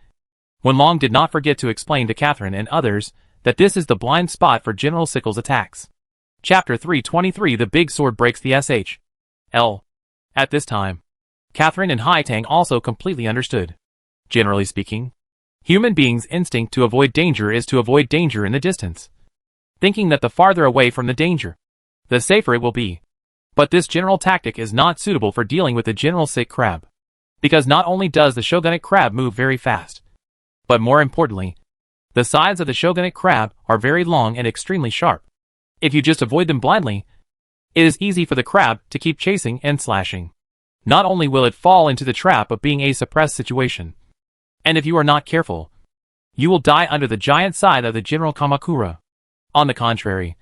Wenlong did not forget to explain to Catherine and others that this is the blind spot for General Sickle's attacks. Chapter 323 The Big Sword Breaks the MHOL. At this time, Catherine and Haitang also completely understood. Generally speaking, human beings' instinct to avoid danger is to avoid danger in the distance, thinking that the farther away from the danger, the safer it will be. But this general tactic is not suitable for dealing with the general sick crab, because not only does the shogunate crab move very fast, but more importantly, the sides of the shogunate crab are very long and extremely sharp. If you just avoid them blindly, it is easy for the crab to keep chasing and slashing. Not only will it fall into the trap of being a suppressed situation, and if you are not careful, you will die under the giant side of the General Kamakura. On the contrary,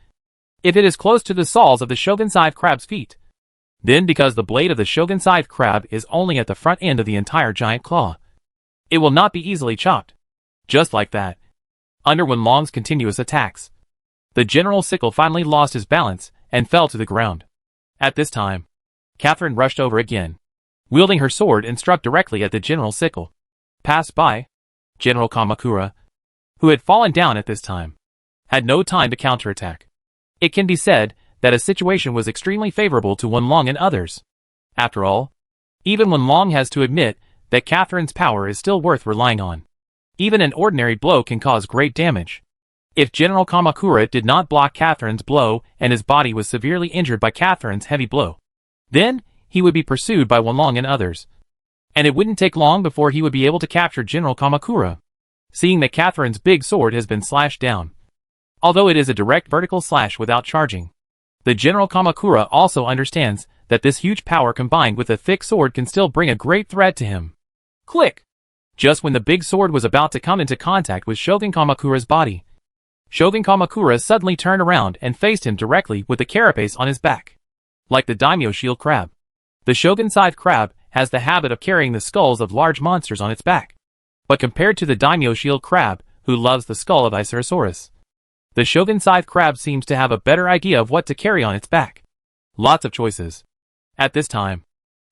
if it is close to the soles of the shogun side crab's feet, then because the blade of the shogun side crab is only at the front end of the entire giant claw, it will not be easily chopped. Just like that, under Wenlong's continuous attacks, the General Sickle finally lost his balance and fell to the ground. At this time, Catherine rushed over again, wielding her sword and struck directly at the General Sickle. Passed by, General Kamakura, who had fallen down at this time, had no time to counterattack. It can be said that a situation was extremely favorable to Wenlong and others. After all, even Wenlong has to admit that Catherine's power is still worth relying on. Even an ordinary blow can cause great damage. If General Kamakura did not block Catherine's blow and his body was severely injured by Catherine's heavy blow, then he would be pursued by Wenlong and others, and it wouldn't take long before he would be able to capture General Kamakura, seeing that Catherine's big sword has been slashed down. Although it is a direct vertical slash without charging, the General Kamakura also understands that this huge power combined with a thick sword can still bring a great threat to him. Click! Just when the big sword was about to come into contact with Shogun Kamakura's body, Shogun Kamakura suddenly turned around and faced him directly with the carapace on his back. Like the daimyo shield crab, the shogun side crab has the habit of carrying the skulls of large monsters on its back. But compared to the daimyo shield crab, who loves the skull of Icerosaurus, the shogun side crab seems to have a better idea of what to carry on its back. Lots of choices. At this time,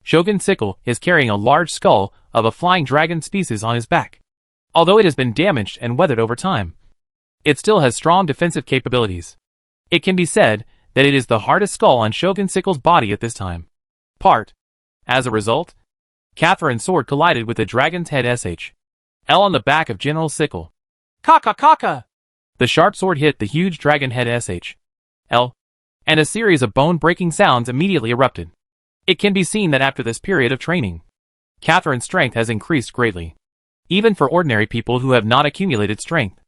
Shogun Sickle is carrying a large skull of a flying dragon species on his back. Although it has been damaged and weathered over time, it still has strong defensive capabilities. It can be said that it is the hardest skull on Shogun Sickle's body at this time. As a result, Catherine's sword collided with the dragon's head SHL on the back of General Sickle. Kaka! The sharp sword hit the huge dragon head SHL, and a series of bone-breaking sounds immediately erupted. It can be seen that after this period of training, Catherine's strength has increased greatly. Even for ordinary people who have not accumulated strength,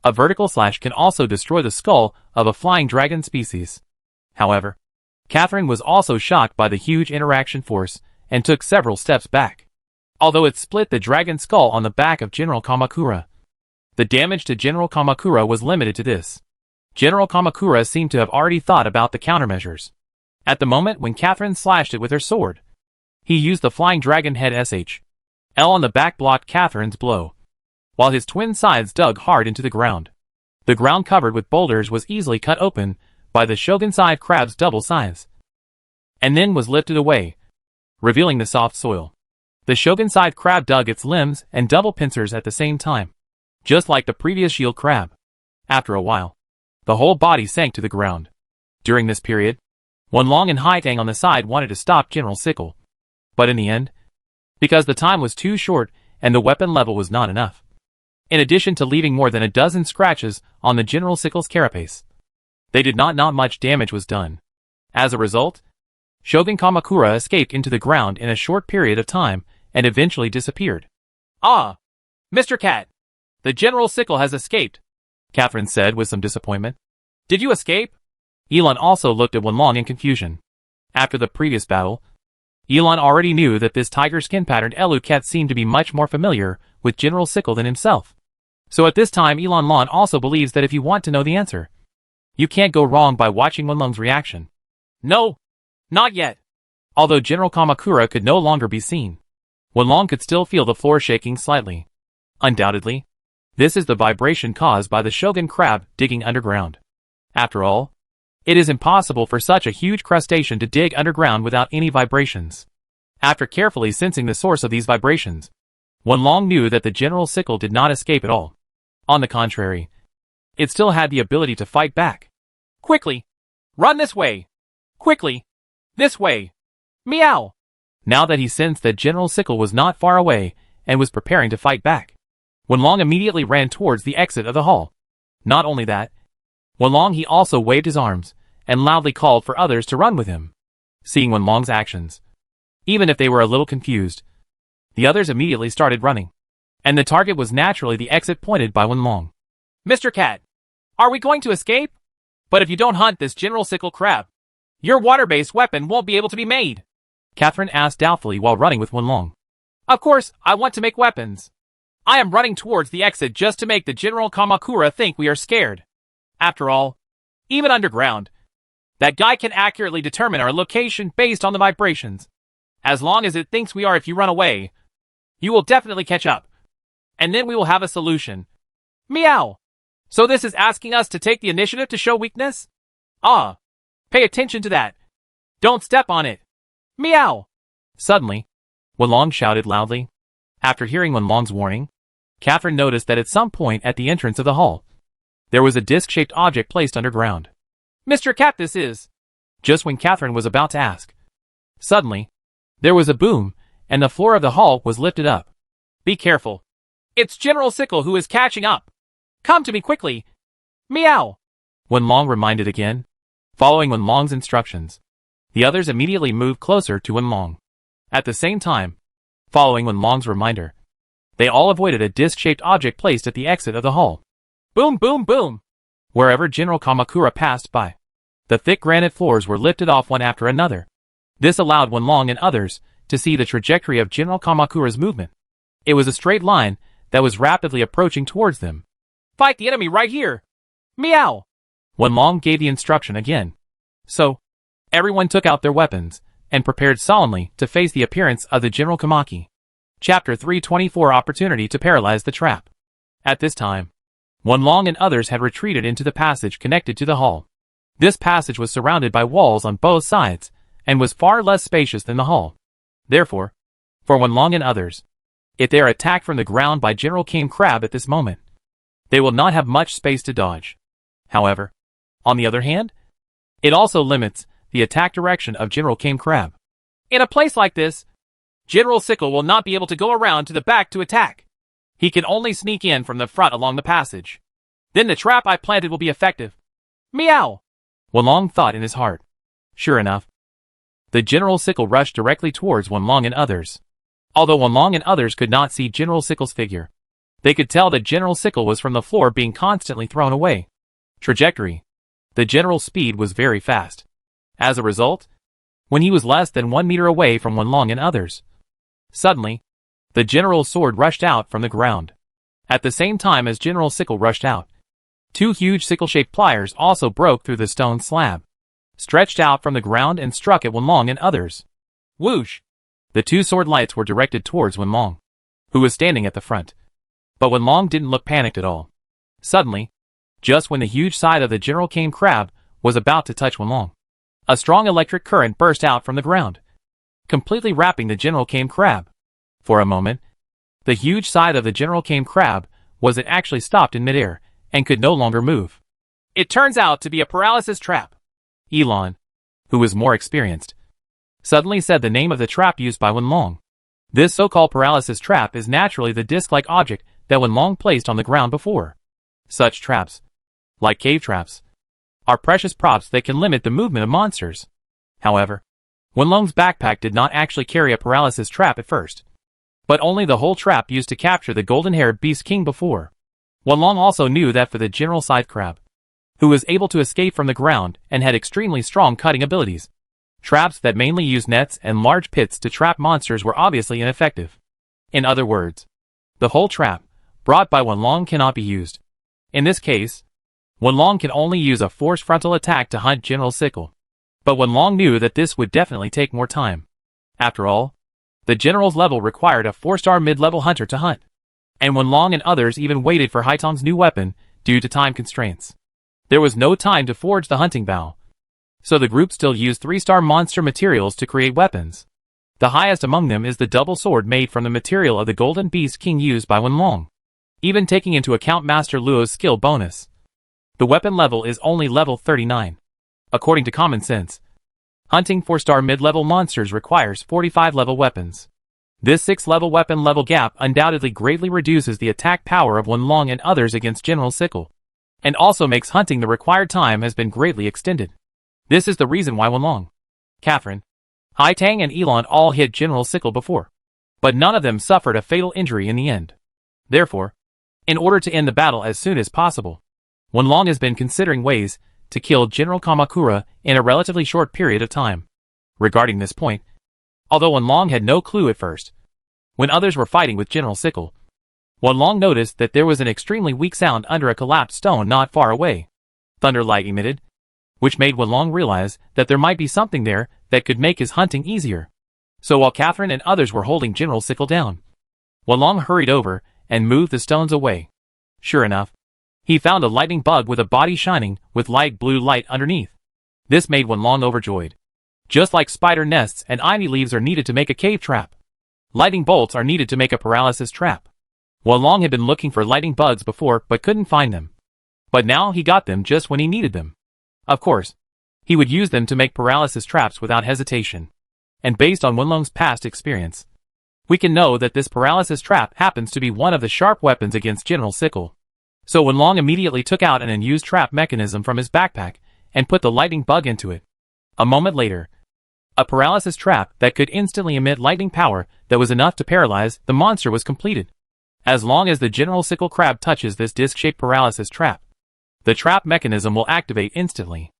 a vertical slash can also destroy the skull of a flying dragon species. However, Catherine was also shocked by the huge interaction force and took several steps back. Although it split the dragon skull on the back of General Kamakura, the damage to General Kamakura was limited to this. General Kamakura seemed to have already thought about the countermeasures. At the moment when Catherine slashed it with her sword, he used the flying dragon head SHL on the back blocked Catherine's blow, while his twin sides dug hard into the ground. The ground covered with boulders was easily cut open by the shogun side crab's double size, and then was lifted away, revealing the soft soil. The shogun side crab dug its limbs and double pincers at the same time, just like the previous shield crab. After a while, the whole body sank to the ground. During this period, Wenlong and Haitang on the side wanted to stop General Sickle, but in the end, because the time was too short and the weapon level was not enough, in addition to leaving more than a dozen scratches on the General Sickle's carapace, they did not much damage was done. As a result, Shogun Kamakura escaped into the ground in a short period of time and eventually disappeared. Ah! Mr. Cat! The General Sickle has escaped, Catherine said with some disappointment. Did you escape? Elon also looked at Wenlong in confusion. After the previous battle, Elon already knew that this tiger skin-patterned Elu cat seemed to be much more familiar with General Sickle than himself. So at this time Elon Lon also believes that if you want to know the answer, you can't go wrong by watching Wenlong's reaction. No, not yet. Although General Kamakura could no longer be seen, Wenlong could still feel the floor shaking slightly. Undoubtedly, this is the vibration caused by the Shogun crab digging underground. After all, it is impossible for such a huge crustacean to dig underground without any vibrations. After carefully sensing the source of these vibrations, Wenlong knew that the General Sickle did not escape at all. On the contrary, it still had the ability to fight back. Quickly! Run this way! Quickly! This way! Meow! Now that he sensed that General Sickle was not far away and was preparing to fight back, Wenlong immediately ran towards the exit of the hall. Not only that, Wenlong he also waved his arms and loudly called for others to run with him. Seeing Wenlong's actions, even if they were a little confused, the others immediately started running. And the target was naturally the exit pointed by Wenlong. Mr. Cat, are we going to escape? But if you don't hunt this General Sickle crab, your water-based weapon won't be able to be made. Catherine asked doubtfully while running with Wenlong. Of course, I want to make weapons. I am running towards the exit just to make the General Kamakura think we are scared. After all, even underground, that guy can accurately determine our location based on the vibrations. As long as it thinks we are if you run away, you will definitely catch up. And then we will have a solution. Meow! So this is asking us to take the initiative to show weakness? Ah! Pay attention to that. Don't step on it. Meow! Suddenly, Wenlong shouted loudly. After hearing Wenlong's warning, Catherine noticed that at some point at the entrance of the hall, there was a disc-shaped object placed underground. Mr. Cat, this is... Just when Catherine was about to ask, suddenly, there was a boom, and the floor of the hall was lifted up. Be careful. It's General Sickle who is catching up. Come to me quickly. Meow! Wenlong reminded again. Following Wenlong's instructions, the others immediately moved closer to Wenlong. At the same time, following Wenlong's reminder, they all avoided a disc-shaped object placed at the exit of the hall. Boom, boom, boom! Wherever General Kamakura passed by, the thick granite floors were lifted off one after another. This allowed Wenlong and others to see the trajectory of General Kamakura's movement. It was a straight line that was rapidly approaching towards them. Fight the enemy right here! Meow! Wenlong gave the instruction again. So, everyone took out their weapons and prepared solemnly to face the appearance of the General Kamaki. Chapter 324 Opportunity to Paralyze the Trap. At this time, Wenlong and others had retreated into the passage connected to the hall. This passage was surrounded by walls on both sides and was far less spacious than the hall. Therefore, for Wenlong and others, if they are attacked from the ground by General King Crab at this moment, they will not have much space to dodge. However, on the other hand, it also limits the attack direction of General King Crab. In a place like this, General Sickle will not be able to go around to the back to attack. He can only sneak in from the front along the passage. Then the trap I planted will be effective. Meow! Wenlong thought in his heart. Sure enough, the General Sickle rushed directly towards Wenlong and others. Although Wenlong and others could not see General Sickle's figure, they could tell that General Sickle was from the floor being constantly thrown away. Trajectory. The General's speed was very fast. As a result, when he was less than 1 meter away from Wenlong and others, suddenly, the General's sword rushed out from the ground. At the same time as General Sickle rushed out, 2 huge sickle-shaped pliers also broke through the stone slab, stretched out from the ground and struck at Wenlong and others. Whoosh! The 2 sword lights were directed towards Wenlong, who was standing at the front. But Wenlong didn't look panicked at all. Suddenly, just when the huge side of the General King Crab was about to touch Wenlong, a strong electric current burst out from the ground, completely wrapping the General King Crab. For a moment, the huge side of the General King Crab was actually stopped in midair and could no longer move. It turns out to be a paralysis trap. Elon, who was more experienced, suddenly said the name of the trap used by Wenlong. This so-called paralysis trap is naturally the disc-like object that Wenlong placed on the ground before. Such traps, like cave traps, are precious props that can limit the movement of monsters. However, Wenlong's backpack did not actually carry a paralysis trap at first, but only the whole trap used to capture the golden-haired Beast King before. Wenlong also knew that for the General Scythe Crab, who was able to escape from the ground and had extremely strong cutting abilities, traps that mainly used nets and large pits to trap monsters were obviously ineffective. In other words, the whole trap brought by Wenlong cannot be used. In this case, Wenlong can only use a forced frontal attack to hunt General Sickle. But Wenlong knew that this would definitely take more time. After all, the general's level required a 4-star mid-level hunter to hunt, and Wenlong and others even waited for Haitong's new weapon due to time constraints. There was no time to forge the hunting bow, so the group still used 3-star monster materials to create weapons. The highest among them is the double sword made from the material of the Golden Beast King used by Wenlong. Even taking into account Master Luo's skill bonus, the weapon level is only level 39. According to common sense, hunting 4-star mid-level monsters requires 45-level weapons. This 6-level weapon level gap undoubtedly greatly reduces the attack power of Wenlong and others against General Sickle, and also makes hunting the required time has been greatly extended. This is the reason why Wenlong, Catherine, Haitang and Elon all hit General Sickle before, but none of them suffered a fatal injury in the end. Therefore, in order to end the battle as soon as possible, Wenlong has been considering ways to kill General Kamakura in a relatively short period of time. Regarding this point, although Wenlong had no clue at first, when others were fighting with General Sickle, Wenlong noticed that there was an extremely weak sound under a collapsed stone not far away. Thunder light emitted, which made Wenlong realize that there might be something there that could make his hunting easier. So while Catherine and others were holding General Sickle down, Wenlong hurried over and moved the stones away. Sure enough, he found a lightning bug with a body shining with light blue light underneath. This made Wenlong overjoyed. Just like spider nests and ivy leaves are needed to make a cave trap, lightning bolts are needed to make a paralysis trap. Wenlong had been looking for lightning bugs before but couldn't find them. But now he got them just when he needed them. Of course, he would use them to make paralysis traps without hesitation. And based on Wenlong's past experience, we can know that this paralysis trap happens to be one of the sharp weapons against General Sickle. So Wenlong immediately took out an unused trap mechanism from his backpack and put the lightning bug into it. A moment later, a paralysis trap that could instantly emit lightning power that was enough to paralyze the monster was completed. As long as the General Sickle crab touches this disc-shaped paralysis trap, the trap mechanism will activate instantly,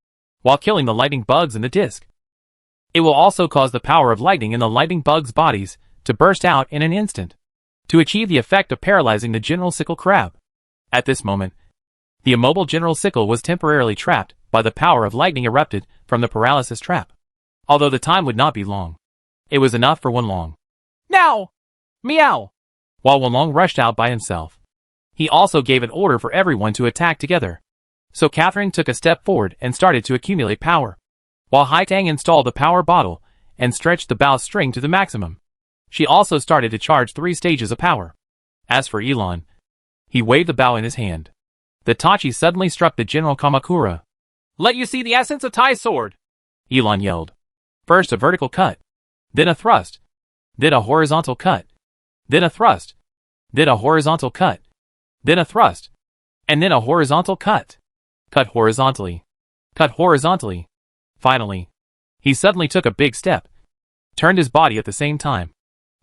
while killing the lightning bugs in the disc. It will also cause the power of lightning in the lightning bugs' bodies to burst out in an instant, to achieve the effect of paralyzing the General Sickle crab. At this moment, the immobile General Sickle was temporarily trapped by the power of lightning erupted from the paralysis trap. Although the time would not be long, it was enough for Wenlong. Now! Meow! While Wenlong rushed out by himself, he also gave an order for everyone to attack together. So Catherine took a step forward and started to accumulate power, while Haitang installed the power bottle and stretched the bow string to the maximum. She also started to charge 3 stages of power. As for Elon, he waved the bow in his hand. The Tachi suddenly struck the General Kamakura. Let you see the essence of Tai sword! Elon yelled. First a vertical cut, then a thrust, then a horizontal cut, then a thrust, then a horizontal cut, then a thrust, and then a horizontal cut. Cut horizontally. Cut horizontally. Finally, he suddenly took a big step, turned his body at the same time,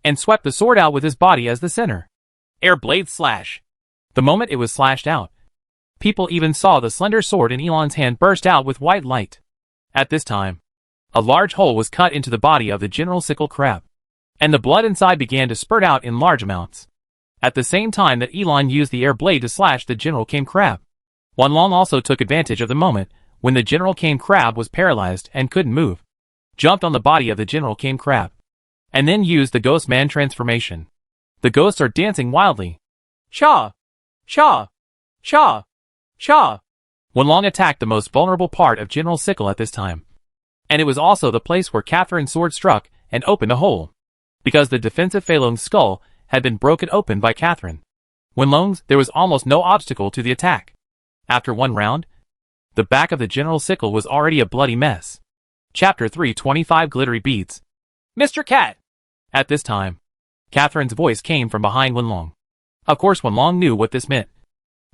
and swept the sword out with his body as the center. Air blade slash. The moment it was slashed out, people even saw the slender sword in Elon's hand burst out with white light. At this time, a large hole was cut into the body of the General Sickle crab, and the blood inside began to spurt out in large amounts. At the same time that Elon used the air blade to slash the General Cane crab, Wenlong also took advantage of the moment when the General Cane crab was paralyzed and couldn't move, jumped on the body of the General Cane crab, and then used the Ghost Man transformation. The ghosts are dancing wildly. Cha! Cha! Cha! Cha! Wenlong attacked the most vulnerable part of General Sickle at this time, and it was also the place where Catherine's sword struck and opened a hole, because the defensive Fei Long's skull had been broken open by Catherine. Wenlong's, there was almost no obstacle to the attack. After one round, the back of the General Sickle was already a bloody mess. Chapter 325 Glittery Beads. Mr. Cat! At this time, Catherine's voice came from behind Wenlong. Of course Wenlong knew what this meant,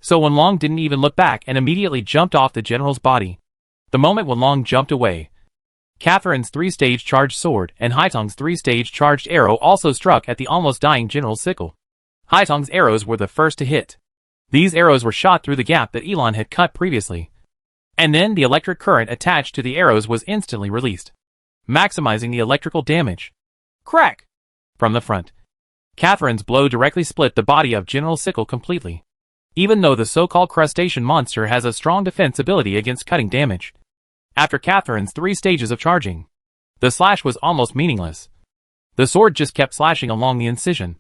so Wenlong didn't even look back and immediately jumped off the General's body. The moment Wenlong jumped away, Catherine's 3-stage charged sword and Haitong's 3-stage charged arrow also struck at the almost dying General Sickle. Haitong's arrows were the first to hit. These arrows were shot through the gap that Elon had cut previously, and then the electric current attached to the arrows was instantly released, maximizing the electrical damage. Crack! From the front, Catherine's blow directly split the body of General Sickle completely. Even though the so-called crustacean monster has a strong defense ability against cutting damage, After Catherine's 3 stages of charging, the slash was almost meaningless. The sword just kept slashing along the incision,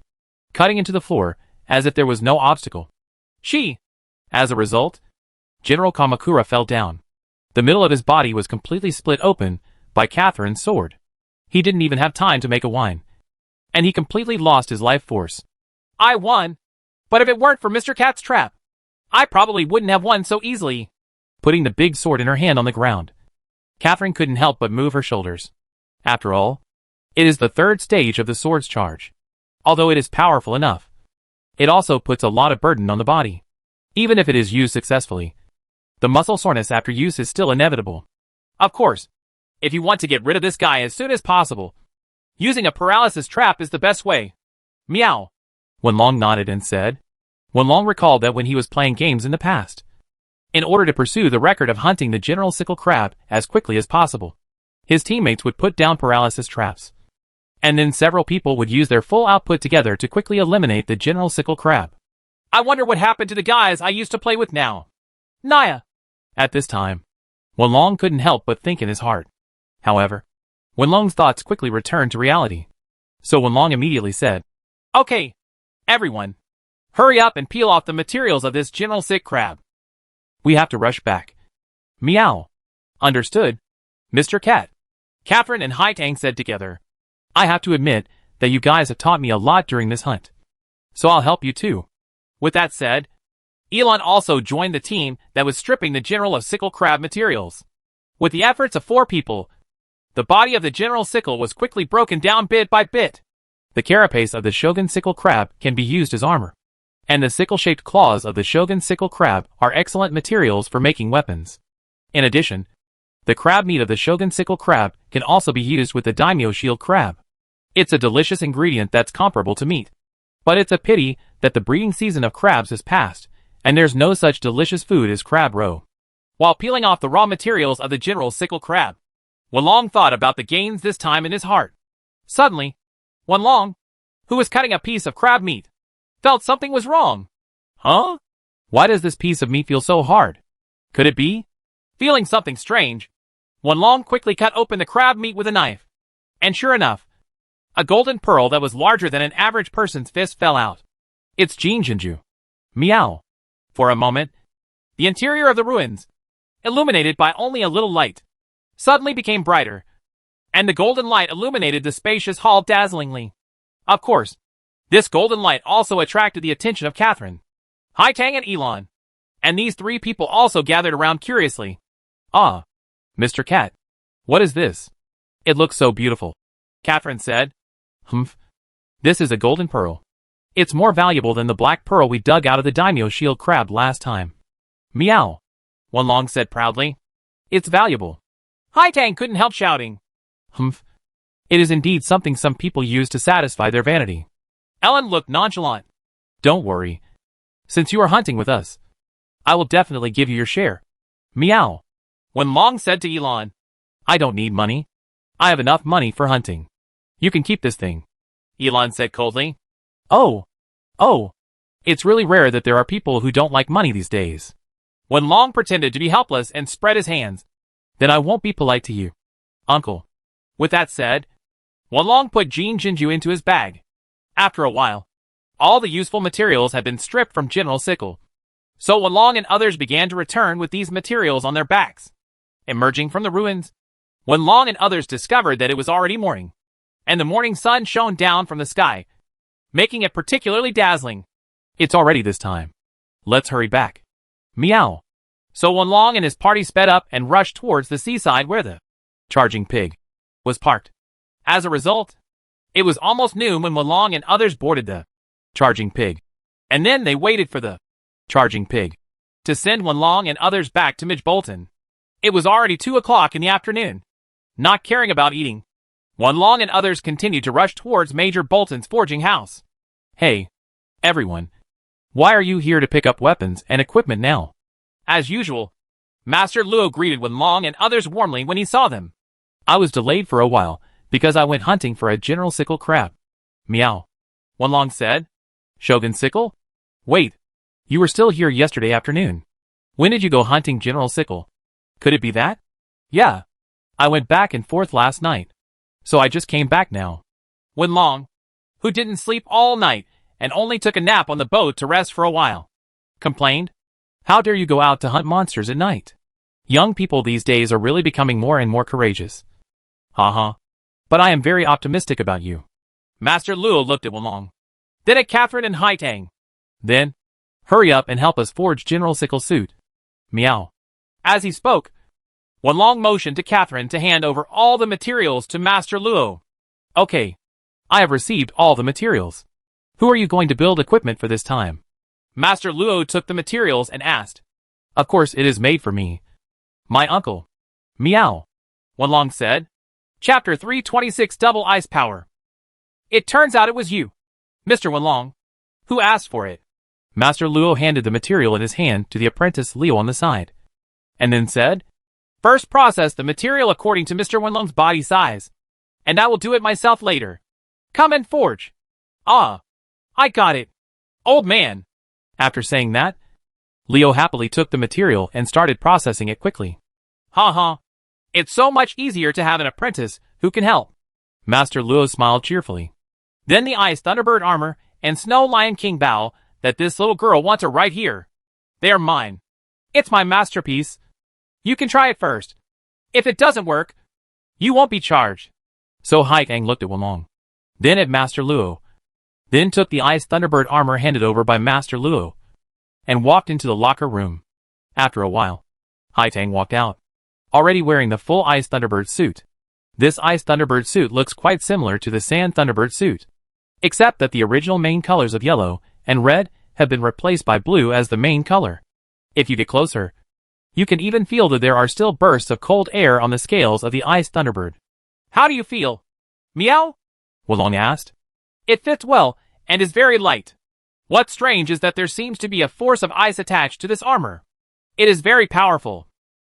cutting into the floor as if there was no obstacle. As a result, General Kamakura fell down. The middle of his body was completely split open by Catherine's sword. He didn't even have time to make a whine, and he completely lost his life force. I won, but if it weren't for Mr. Cat's trap, I probably wouldn't have won so easily. Putting the big sword in her hand on the ground, Catherine couldn't help but move her shoulders. After all, it is the 3rd stage of the sword's charge. Although it is powerful enough, it also puts a lot of burden on the body. Even if it is used successfully, the muscle soreness after use is still inevitable. Of course, if you want to get rid of this guy as soon as possible, using a paralysis trap is the best way. Meow. Wenlong nodded and said. Wenlong recalled that when he was playing games in the past, in order to pursue the record of hunting the general sickle crab as quickly as possible, his teammates would put down paralysis traps, and then several people would use their full output together to quickly eliminate the general sickle crab. I wonder what happened to the guys I used to play with now. Naya. At this time, Wenlong couldn't help but think in his heart. However, Wenlong's thoughts quickly returned to reality. So Wenlong immediately said, Okay, everyone, hurry up and peel off the materials of this general sick crab. We have to rush back. Meow. Understood, Mr. Cat. Catherine and Haitang said together. I have to admit that you guys have taught me a lot during this hunt. So I'll help you too. With that said, Elon also joined the team that was stripping the general of sickle crab materials. With the efforts of 4 people, the body of the general sickle was quickly broken down bit by bit. The carapace of the Shogun sickle crab can be used as armor, and the sickle-shaped claws of the Shogun sickle crab are excellent materials for making weapons. In addition, the crab meat of the Shogun sickle crab can also be used with the daimyo shield crab. It's a delicious ingredient that's comparable to meat. But it's a pity that the breeding season of crabs has passed, and there's no such delicious food as crab roe. While peeling off the raw materials of the general sickle crab, Wenlong thought about the gains this time in his heart. Suddenly, Wenlong, who was cutting a piece of crab meat, felt something was wrong. Huh? Why does this piece of meat feel so hard? Could it be? Feeling something strange, Wenlong quickly cut open the crab meat with a knife. And sure enough, a golden pearl that was larger than an average person's fist fell out. It's Jinjinju. Meow. For a moment, the interior of the ruins, illuminated by only a little light, suddenly became brighter, and the golden light illuminated the spacious hall dazzlingly. Of course, this golden light also attracted the attention of Catherine, Haitang and Elon, and these 3 people also gathered around curiously. Ah, Mr. Cat, what is this? It looks so beautiful, Catherine said. Humph. This is a golden pearl. It's more valuable than the black pearl we dug out of the daimyo shield crab last time. Meow. Wenlong said proudly. It's valuable. Haitang couldn't help shouting. Humph. It is indeed something some people use to satisfy their vanity. Ellen looked nonchalant. Don't worry. Since you are hunting with us, I will definitely give you your share. Meow. Wenlong said to Elon. I don't need money. I have enough money for hunting. You can keep this thing. Elon said coldly. Oh. It's really rare that there are people who don't like money these days. Wenlong pretended to be helpless and spread his hands. Then I won't be polite to you, uncle. With that said, Wenlong put Jinjinju into his bag. After a while, all the useful materials had been stripped from General Sickle. So Wenlong and others began to return with these materials on their backs. Emerging from the ruins, Wenlong and others discovered that it was already morning, and the morning sun shone down from the sky, making it particularly dazzling. It's already this time. Let's hurry back. Meow. So Wenlong and his party sped up and rushed towards the seaside where the charging pig was parked. As a result, it was almost noon when Wenlong and others boarded the charging pig, and then they waited for the charging pig to send Wenlong and others back to Midgebolton. It was already 2 o'clock in the afternoon. Not caring about eating, Wenlong and others continued to rush towards Major Bolton's forging house. Hey, everyone. Why are you here to pick up weapons and equipment now? As usual, Master Luo greeted Wenlong and others warmly when he saw them. I was delayed for a while because I went hunting for a General Sickle crab. Meow. Wenlong said. Shogun Sickle? Wait. You were still here yesterday afternoon. When did you go hunting General Sickle? Could it be that? Yeah. I went back and forth last night. So I just came back now. Wenlong, who didn't sleep all night and only took a nap on the boat to rest for a while, complained. How dare you go out to hunt monsters at night? Young people these days are really becoming more and more courageous. Haha. But I am very optimistic about you. Master Luo looked at Wenlong, then at Catherine and Haitang. Then, hurry up and help us forge General Sickle's suit. Meow. As he spoke, Wenlong motioned to Catherine to hand over all the materials to Master Luo. Okay. I have received all the materials. Who are you going to build equipment for this time? Master Luo took the materials and asked. Of course it is made for me. My uncle. Meow. Wenlong said. Chapter 326 Double Ice Power. It turns out it was you, Mr. Wenlong, who asked for it. Master Luo handed the material in his hand to the apprentice Leo on the side, and then said, First process the material according to Mr. Wenlong's body size, and I will do it myself later. Come and forge. Ah, I got it. Old man. After saying that, Leo happily took the material and started processing it quickly. Ha ha. It's so much easier to have an apprentice who can help. Master Luo smiled cheerfully. Then the Ice Thunderbird armor and Snow Lion King bow that this little girl wants are right here. They are mine. It's my masterpiece. You can try it first. If it doesn't work, you won't be charged. So Haitang looked at Wenlong, then at Master Luo, then took the Ice Thunderbird armor handed over by Master Luo, and walked into the locker room. After a while, Haitang walked out, already wearing the full Ice Thunderbird suit. This Ice Thunderbird suit looks quite similar to the Sand Thunderbird suit, except that the original main colors of yellow and red have been replaced by blue as the main color. If you get closer, you can even feel that there are still bursts of cold air on the scales of the Ice Thunderbird. How do you feel? Meow? Wenlong asked. It fits well and is very light. What's strange is that there seems to be a force of ice attached to this armor. It is very powerful.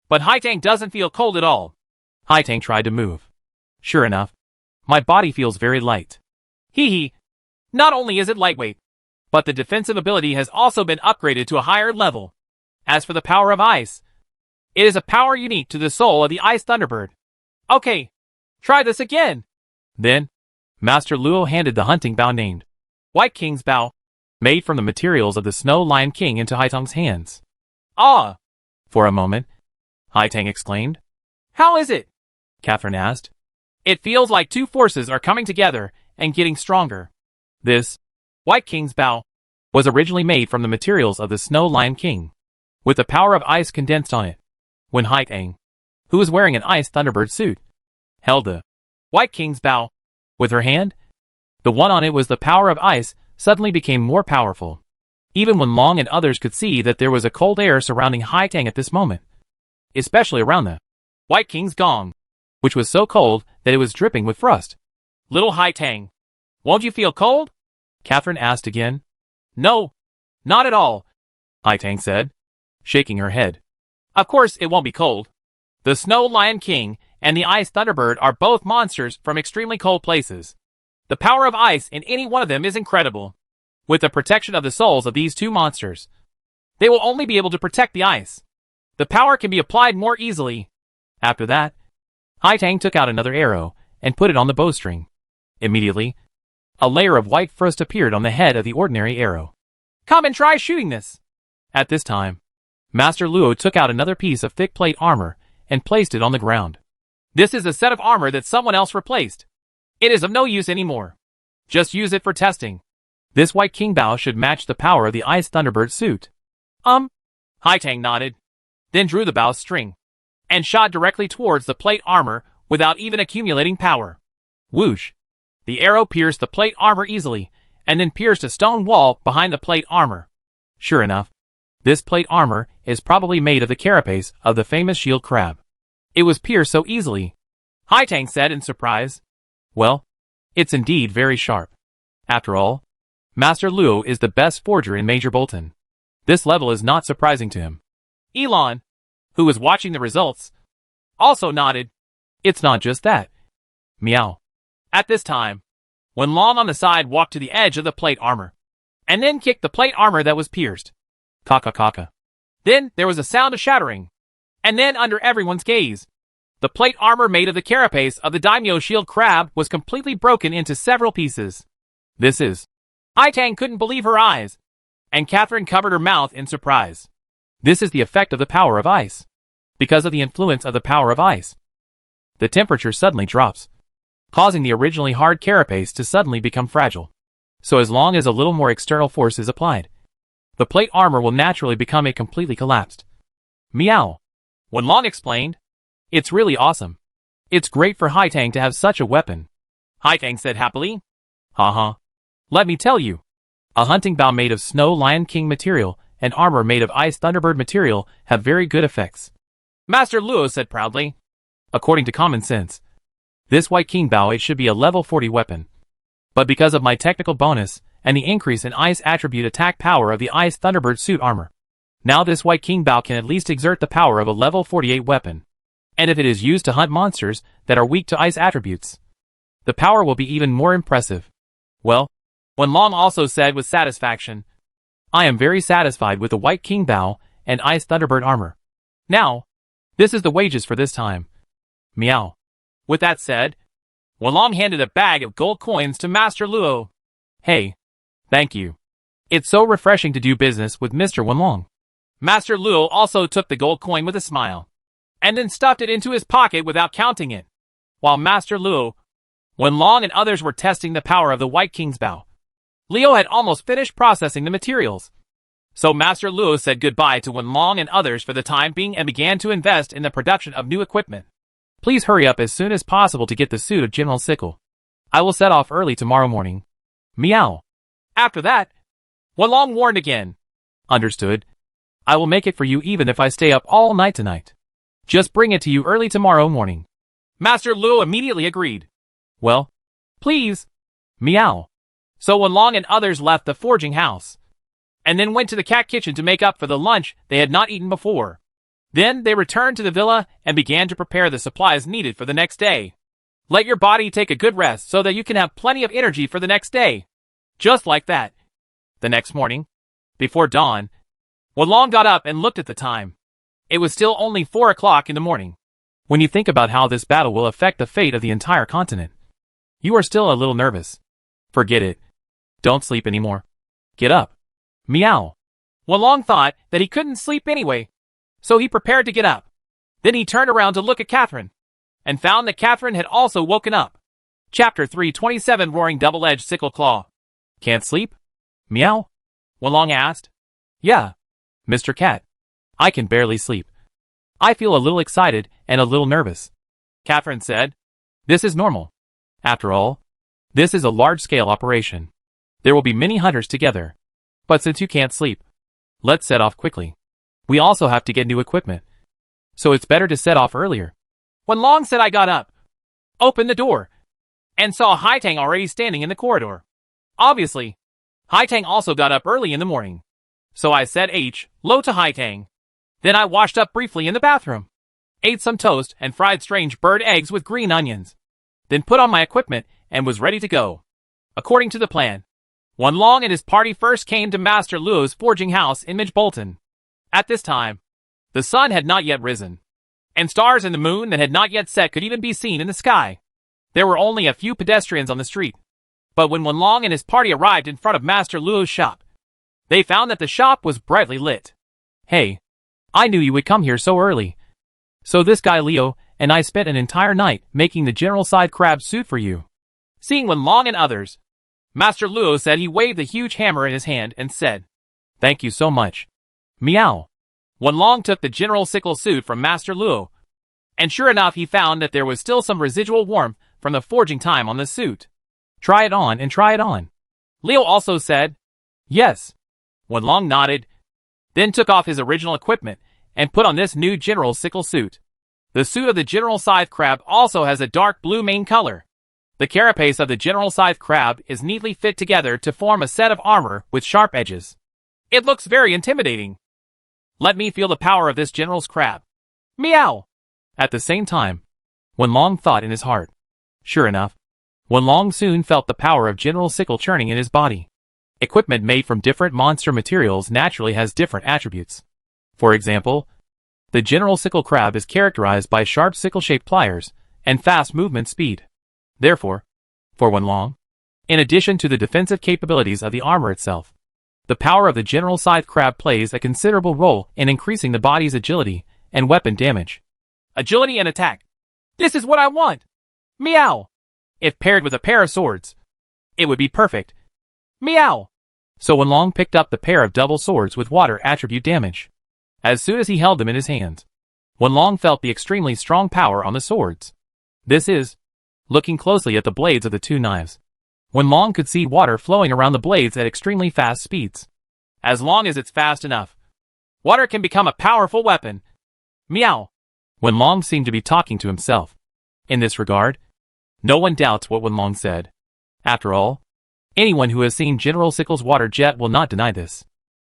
But Haitang doesn't feel cold at all. Haitang tried to move. Sure enough, my body feels very light. Hee hee. Not only is it lightweight, but the defensive ability has also been upgraded to a higher level. As for the power of ice, it is a power unique to the soul of the Ice Thunderbird. Okay, try this again. Then, Master Luo handed the hunting bow named White King's Bow, made from the materials of the Snow Lion King, into Haitang's hands. Ah! For a moment, Haitang exclaimed. How is it? Catherine asked. It feels like two forces are coming together and getting stronger. This White King's Bow was originally made from the materials of the Snow Lion King, with the power of ice condensed on it. When Haitang, who was wearing an Ice Thunderbird suit, held the White King's Bow with her hand, the one on it was the power of ice suddenly became more powerful. Even Wenlong and others could see that there was a cold air surrounding Haitang at this moment, especially around the White King's gong, which was so cold that it was dripping with frost. Little Haitang, won't you feel cold? Catherine asked again. No, not at all, Haitang said, shaking her head. Of course it won't be cold. The Snow Lion King and the Ice Thunderbird are both monsters from extremely cold places. The power of ice in any one of them is incredible. With the protection of the souls of these two monsters, they will only be able to protect the ice. The power can be applied more easily. After that, Haitang took out another arrow and put it on the bowstring. Immediately, a layer of white frost appeared on the head of the ordinary arrow. Come and try shooting this. At this time, Master Luo took out another piece of thick plate armor and placed it on the ground. This is a set of armor that someone else replaced. It is of no use anymore. Just use it for testing. This White King bow should match the power of the Ice Thunderbird suit. Haitang nodded, then drew the bow's string, and shot directly towards the plate armor without even accumulating power. Whoosh! The arrow pierced the plate armor easily, and then pierced a stone wall behind the plate armor. Sure enough, this plate armor is probably made of the carapace of the famous shield crab. It was pierced so easily, Haitang said in surprise. Well, it's indeed very sharp. After all, Master Luo is the best forger in Major Bolton. This level is not surprising to him. Elon, who was watching the results, also nodded. It's not just that. Meow. At this time, Wenlong on the side walked to the edge of the plate armor, and then kicked the plate armor that was pierced. Kaka kaka. Then there was a sound of shattering, and then under everyone's gaze, The plate armor made of the carapace of the daimyo shield crab was completely broken into several pieces. This is... Haitang couldn't believe her eyes, and Catherine covered her mouth in surprise. This is the effect of the power of ice. Because of the influence of the power of ice, the temperature suddenly drops, causing the originally hard carapace to suddenly become fragile. So as long as a little more external force is applied, the plate armor will naturally become completely collapsed. Meow. Wenlong explained. It's really awesome. It's great for Haitang to have such a weapon. Haitang said happily. Haha. Let me tell you. A hunting bow made of snow lion king material and armor made of ice thunderbird material have very good effects. Master Luo said proudly. According to common sense, this white king bow it should be a level 40 weapon. But because of my technical bonus and the increase in ice attribute attack power of the ice thunderbird suit armor, now this white king bow can at least exert the power of a level 48 weapon. And if it is used to hunt monsters that are weak to ice attributes, the power will be even more impressive. Well, Wenlong also said with satisfaction, I am very satisfied with the white king bow and ice thunderbird armor. Now, this is the wages for this time. Meow. With that said, Wenlong handed a bag of gold coins to Master Luo. Hey, thank you. It's so refreshing to do business with Mr. Wenlong. Master Luo also took the gold coin with a smile, and then stuffed it into his pocket without counting it. While Master Luo, Wenlong and others were testing the power of the White King's bow, Leo had almost finished processing the materials. So Master Luo said goodbye to Wenlong and others for the time being and began to invest in the production of new equipment. Please hurry up as soon as possible to get the suit of General Sickle. I will set off early tomorrow morning. Meow. After that, Wenlong warned again. Understood. I will make it for you even if I stay up all night tonight. Just bring it to you early tomorrow morning. Master Luo immediately agreed. Well, please. Meow. So Wenlong and others left the forging house, and then went to the cat kitchen to make up for the lunch they had not eaten before. Then they returned to the villa and began to prepare the supplies needed for the next day. Let your body take a good rest so that you can have plenty of energy for the next day. Just like that. The next morning, before dawn, Wenlong got up and looked at the time. It was still only 4 o'clock in the morning. When you think about how this battle will affect the fate of the entire continent, you are still a little nervous. Forget it. Don't sleep anymore. Get up. Meow. Wenlong thought that he couldn't sleep anyway, so he prepared to get up. Then he turned around to look at Catherine, and found that Catherine had also woken up. Chapter 327 Roaring Double-Edged Sickle Claw. Can't sleep? Meow? Wenlong asked. Yeah, Mr. Cat. I can barely sleep. I feel a little excited and a little nervous. Catherine said. This is normal. After all, this is a large-scale operation. There will be many hunters together. But since you can't sleep, let's set off quickly. We also have to get new equipment, so it's better to set off earlier. Wenlong said I got up, opened the door, and saw Haitang already standing in the corridor. Obviously, Haitang also got up early in the morning. So I said hello to Haitang. Then I washed up briefly in the bathroom, ate some toast and fried strange bird eggs with green onions, then put on my equipment and was ready to go. According to the plan, Wenlong and his party first came to Master Luo's forging house in Midgebolton. At this time, the sun had not yet risen, and stars and the moon that had not yet set could even be seen in the sky. There were only a few pedestrians on the street. But when Wenlong and his party arrived in front of Master Luo's shop, they found that the shop was brightly lit. Hey, I knew you would come here so early. So this guy Leo and I spent an entire night making the General Side Crab suit for you. Seeing Wenlong and others, Master Luo said he waved the huge hammer in his hand and said, Thank you so much. Meow. Wenlong took the General Sickle suit from Master Luo, and sure enough he found that there was still some residual warmth from the forging time on the suit. Try it on and try it on. Leo also said, Yes. Wenlong nodded, then took off his original equipment and put on this new General Sickle suit. The suit of the General Scythe Crab also has a dark blue main color. The carapace of the General Scythe Crab is neatly fit together to form a set of armor with sharp edges. It looks very intimidating. Let me feel the power of this General's Crab. Meow! At the same time, Wenlong thought in his heart. Sure enough, Wenlong soon felt the power of General Sickle churning in his body. Equipment made from different monster materials naturally has different attributes. For example, The general sickle crab is characterized by sharp sickle-shaped pliers and fast movement speed. Therefore, for Wenlong, in addition to the defensive capabilities of the armor itself, the power of the general scythe crab plays a considerable role in increasing the body's agility and weapon damage. Agility and attack. This is what I want. Meow. If paired with a pair of swords, it would be perfect. Meow. So Wenlong picked up the pair of double swords with water attribute damage. As soon as he held them in his hands, Wenlong felt the extremely strong power on the swords. This is, looking closely at the blades of the two knives, Wenlong could see water flowing around the blades at extremely fast speeds. As long as it's fast enough, water can become a powerful weapon. Meow. Wenlong seemed to be talking to himself. In this regard, no one doubts what Wenlong said. After all, anyone who has seen General Sickle's water jet will not deny this.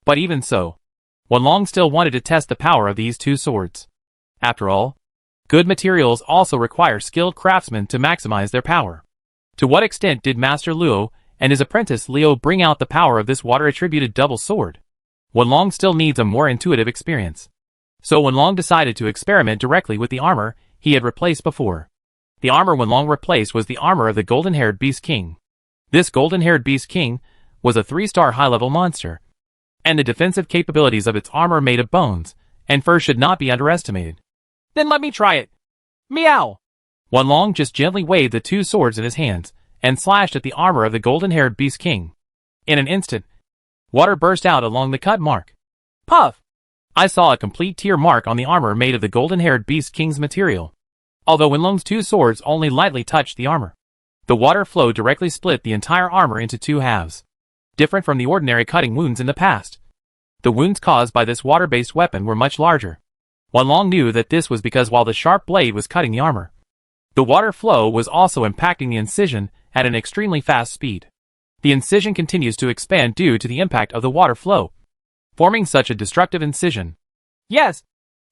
But even so, Wenlong still wanted to test the power of these two swords. After all, good materials also require skilled craftsmen to maximize their power. To what extent did Master Luo and his apprentice Leo bring out the power of this water-attributed double sword? Wenlong still needs a more intuitive experience. So Wenlong decided to experiment directly with the armor he had replaced before. The armor Wenlong replaced was the armor of the golden-haired Beast King. This golden-haired Beast King was a 3-star high-level monster, and the defensive capabilities of its armor made of bones and fur should not be underestimated. Then let me try it. Meow. Wenlong just gently waved the two swords in his hands and slashed at the armor of the golden-haired Beast King. In an instant, water burst out along the cut mark. Puff! I saw a complete tear mark on the armor made of the golden-haired Beast King's material. Although Wenlong's two swords only lightly touched the armor, the water flow directly split the entire armor into two halves. Different from the ordinary cutting wounds in the past, the wounds caused by this water-based weapon were much larger. Wenlong knew that this was because while the sharp blade was cutting the armor, the water flow was also impacting the incision at an extremely fast speed. The incision continues to expand due to the impact of the water flow, forming such a destructive incision. Yes,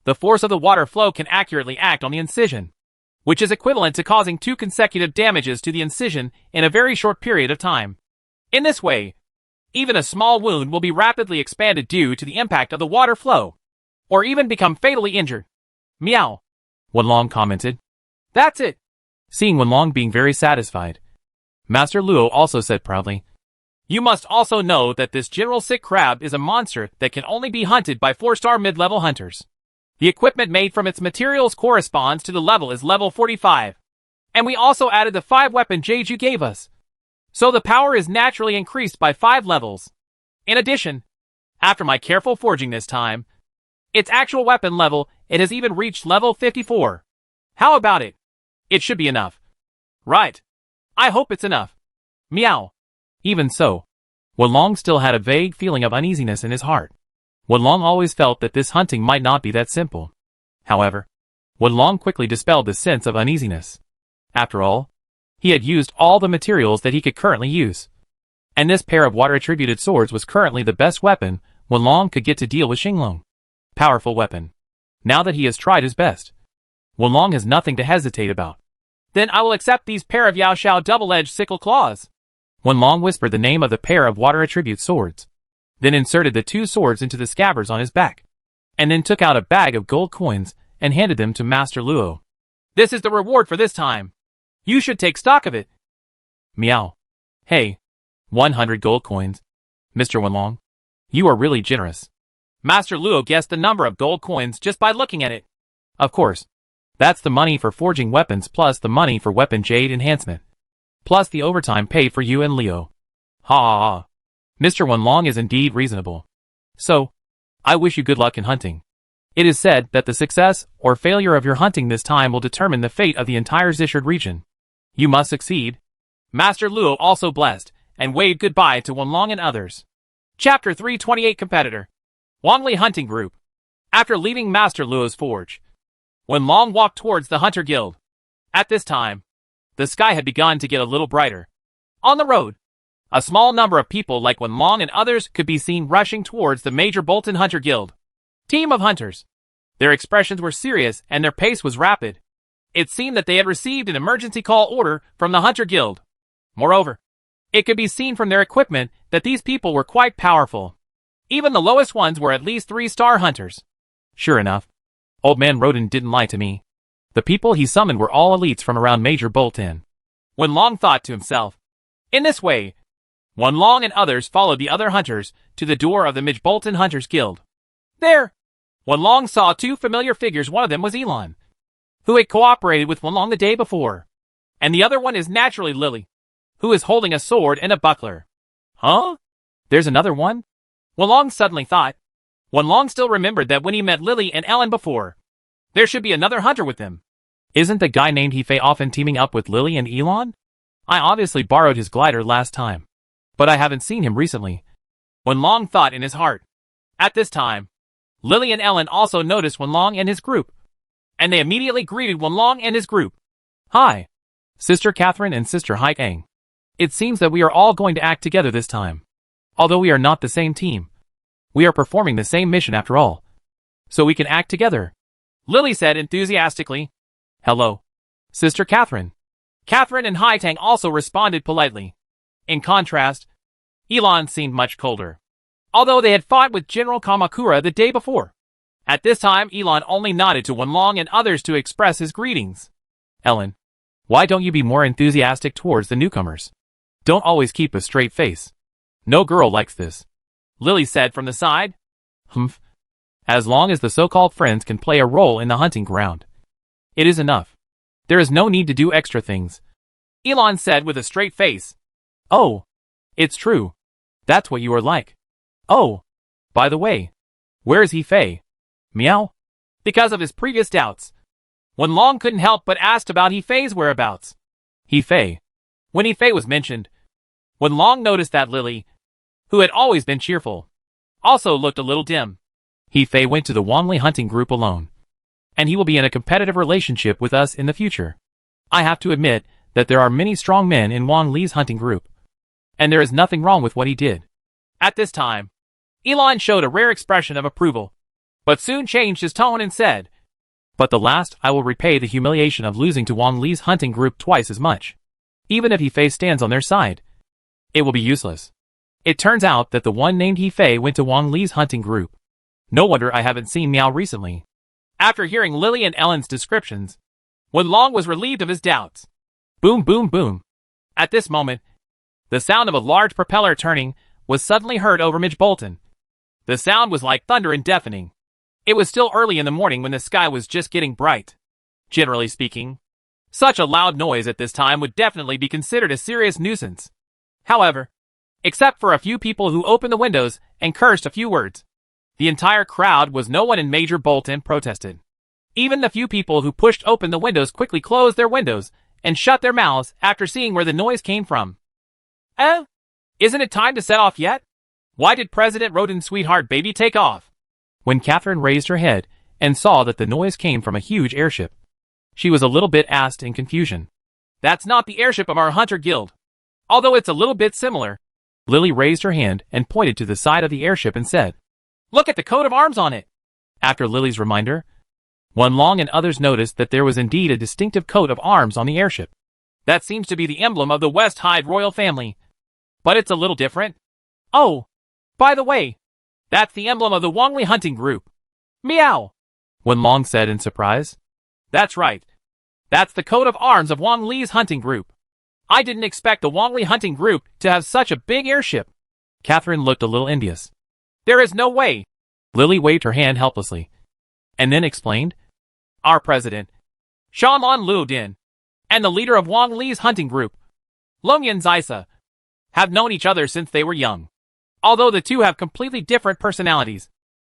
the force of the water flow can accurately act on the incision, which is equivalent to causing 2 consecutive damages to the incision in a very short period of time. In this way, even a small wound will be rapidly expanded due to the impact of the water flow, or even become fatally injured. Meow. Wenlong commented. That's it. Seeing Wenlong being very satisfied, Master Luo also said proudly, You must also know that this General Sick Crab is a monster that can only be hunted by 4-star mid-level hunters. The equipment made from its materials corresponds to the level is level 45. And we also added the 5-weapon jade you gave us. So the power is naturally increased by 5 levels. In addition, after my careful forging this time, its actual weapon level, it has even reached level 54. How about it? It should be enough. Right. I hope it's enough. Meow. Even so, Wenlong still had a vague feeling of uneasiness in his heart. Wenlong always felt that this hunting might not be that simple. However, Wenlong quickly dispelled this sense of uneasiness. After all, he had used all the materials that he could currently use. And this pair of water-attributed swords was currently the best weapon Wenlong could get to deal with Xinglong. Powerful weapon. Now that he has tried his best, Wenlong has nothing to hesitate about. Then I will accept these pair of Yao Shao double-edged sickle claws. Wenlong whispered the name of the pair of water-attribute swords, then inserted the two swords into the scabbards on his back, and then took out a bag of gold coins and handed them to Master Luo. This is the reward for this time. You should take stock of it. Meow. Hey, 100 gold coins. Mr. Wenlong, you are really generous. Master Luo guessed the number of gold coins just by looking at it. Of course. That's the money for forging weapons plus the money for weapon jade enhancement, plus the overtime pay for you and Leo. Ha ha ha. Mr. Wenlong is indeed reasonable. So, I wish you good luck in hunting. It is said that the success or failure of your hunting this time will determine the fate of the entire Zishard region. You must succeed. Master Luo also blessed and waved goodbye to Wenlong and others. Chapter 328 Competitor. Wangli Hunting Group. After leaving Master Luo's forge, Wenlong walked towards the Hunter Guild. At this time, the sky had begun to get a little brighter. On the road, a small number of people like Wenlong and others could be seen rushing towards the major Bolton Hunter Guild team of hunters. Their expressions were serious and their pace was rapid. It seemed that they had received an emergency call order from the Hunter Guild. Moreover, it could be seen from their equipment that these people were quite powerful. Even the lowest ones were at least 3-star hunters. Sure enough, Old Man Rodent didn't lie to me. The people he summoned were all elites from around Major Bolton. Wenlong thought to himself. In this way, Wenlong and others followed the other hunters to the door of the Midbolton Hunters Guild. There, Wenlong saw two familiar figures. One of them was Elon, who had cooperated with Wenlong the day before, and the other one is naturally Lily, who is holding a sword and a buckler. Huh? There's another one? Wenlong suddenly thought. Wenlong still remembered that when he met Lily and Ellen before, there should be another hunter with them. Isn't the guy named Hefei often teaming up with Lily and Elon? I obviously borrowed his glider last time, but I haven't seen him recently. Wenlong thought in his heart. At this time, Lily and Ellen also noticed Wenlong and his group, and they immediately greeted Wenlong and his group. Hi, Sister Catherine and Sister Haitang. It seems that we are all going to act together this time. Although we are not the same team, we are performing the same mission after all, so we can act together, Lily said enthusiastically. Hello, Sister Catherine. Catherine and Haitang also responded politely. In contrast, Elon seemed much colder, although they had fought with General Kamakura the day before. At this time, Elon only nodded to Wenlong and others to express his greetings. Ellen, why don't you be more enthusiastic towards the newcomers? Don't always keep a straight face. No girl likes this, Lily said from the side. Humph. As long as the so-called friends can play a role in the hunting ground, it is enough. There is no need to do extra things, Elon said with a straight face. Oh, it's true. That's what you are like. Oh, by the way, where is Hefei? Meow? Because of his previous doubts, Wenlong couldn't help but ask about Hefei's whereabouts. Hefei. When Hefei was mentioned, Wenlong noticed that Lily, who had always been cheerful, also looked a little dim. Hefei went to the Wanli hunting group alone, and he will be in a competitive relationship with us in the future. I have to admit that there are many strong men in Wang Li's hunting group, and there is nothing wrong with what he did. At this time, Elon showed a rare expression of approval, but soon changed his tone and said, But the last I will repay the humiliation of losing to Wang Li's hunting group twice as much. Even if Hefei stands on their side, it will be useless. It turns out that the one named Hefei went to Wang Li's hunting group. No wonder I haven't seen Meow recently. After hearing Lily and Ellen's descriptions, Wenlong was relieved of his doubts. Boom, boom, boom. At this moment, the sound of a large propeller turning was suddenly heard over Midbolton. The sound was like thunder and deafening. It was still early in the morning when the sky was just getting bright. Generally speaking, such a loud noise at this time would definitely be considered a serious nuisance. However, except for a few people who opened the windows and cursed a few words, the entire crowd was no one in Major Bolton protested. Even the few people who pushed open the windows quickly closed their windows and shut their mouths after seeing where the noise came from. Isn't it time to set off yet? Why did President Rodent's sweetheart baby take off? When Catherine raised her head and saw that the noise came from a huge airship, she was a little bit asked in confusion. That's not the airship of our hunter guild, although it's a little bit similar. Lily raised her hand and pointed to the side of the airship and said, Look at the coat of arms on it. After Lily's reminder, Wenlong and others noticed that there was indeed a distinctive coat of arms on the airship. That seems to be the emblem of the West Hyde royal family, but it's a little different. Oh, by the way, that's the emblem of the Wangli hunting group. Meow, Wenlong said in surprise. That's right. That's the coat of arms of Wang Li's hunting group. I didn't expect the Wang Li hunting group to have such a big airship. Catherine looked a little envious. There is no way. Lily waved her hand helplessly, and then explained, Our president, Shanlan Luodin, and the leader of Wang Li's hunting group, Longyan Zaisa, have known each other since they were young. Although the two have completely different personalities,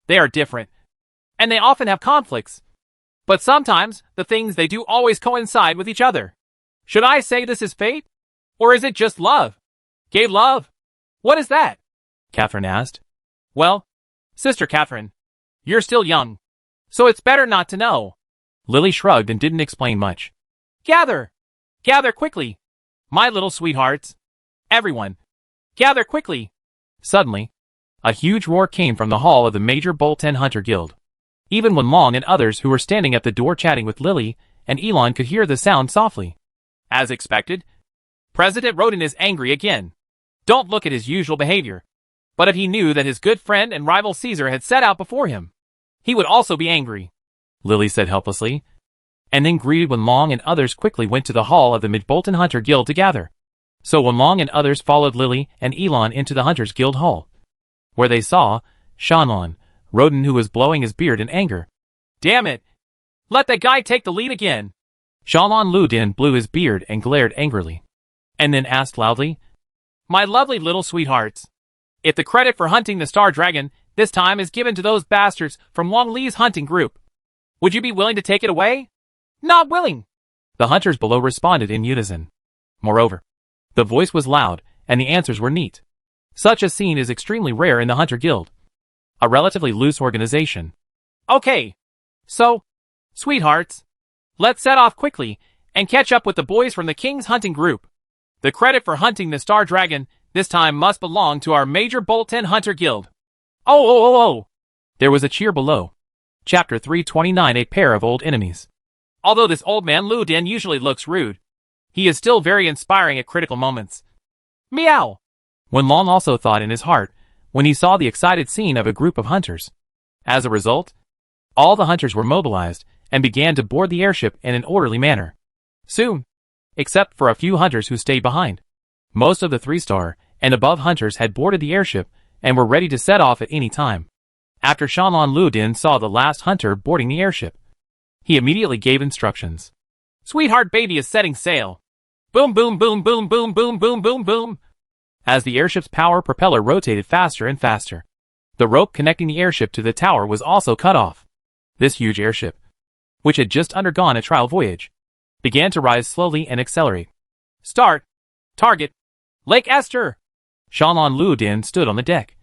they are different, and they often have conflicts. But sometimes, the things they do always coincide with each other. Should I say this is fate? Or is it just love? Gay love? What is that? Catherine asked. Well, Sister Catherine, you're still young, so it's better not to know. Lily shrugged and didn't explain much. Gather! Gather quickly! My little sweethearts! Everyone! Gather quickly! Suddenly, a huge roar came from the hall of the Major Bolton Hunter Guild. Even Wenlong and others who were standing at the door chatting with Lily and Elon could hear the sound softly. As expected, President Rodent is angry again. Don't look at his usual behavior. But if he knew that his good friend and rival Caesar had set out before him, he would also be angry. Lily said helplessly, and then greeted Wenlong and others quickly went to the hall of the Midbolton Hunter Guild to gather. So Wenlong and others followed Lily and Elon into the Hunters Guild hall, where they saw Shanlon, Roden, who was blowing his beard in anger. Damn it! Let that guy take the lead again! Shanlon Ludin blew his beard and glared angrily, and then asked loudly, My lovely little sweethearts, if the credit for hunting the Star Dragon this time is given to those bastards from Wang Li's hunting group, would you be willing to take it away? Not willing! The hunters below responded in unison. Moreover, the voice was loud, and the answers were neat. Such a scene is extremely rare in the Hunter Guild, a relatively loose organization. Okay. So, sweethearts, let's set off quickly and catch up with the boys from the King's hunting group. The credit for hunting the Star Dragon this time must belong to our Major Bolton Hunter Guild. Oh! There was a cheer below. Chapter 329, A Pair of Old Enemies. Although this old man Lu Din usually looks rude, he is still very inspiring at critical moments. Meow! Wenlong also thought in his heart when he saw the excited scene of a group of hunters. As a result, all the hunters were mobilized and began to board the airship in an orderly manner. Soon, except for a few hunters who stayed behind, most of the 3-star and above hunters had boarded the airship and were ready to set off at any time. After Shanlon Ludin saw the last hunter boarding the airship, he immediately gave instructions. Sweetheart baby is setting sail. Boom boom boom boom boom boom boom boom boom. As the airship's power propeller rotated faster and faster, the rope connecting the airship to the tower was also cut off. This huge airship, which had just undergone a trial voyage, began to rise slowly and accelerate. Start. Target. Lake Esther. Shanlon Ludin stood on the deck,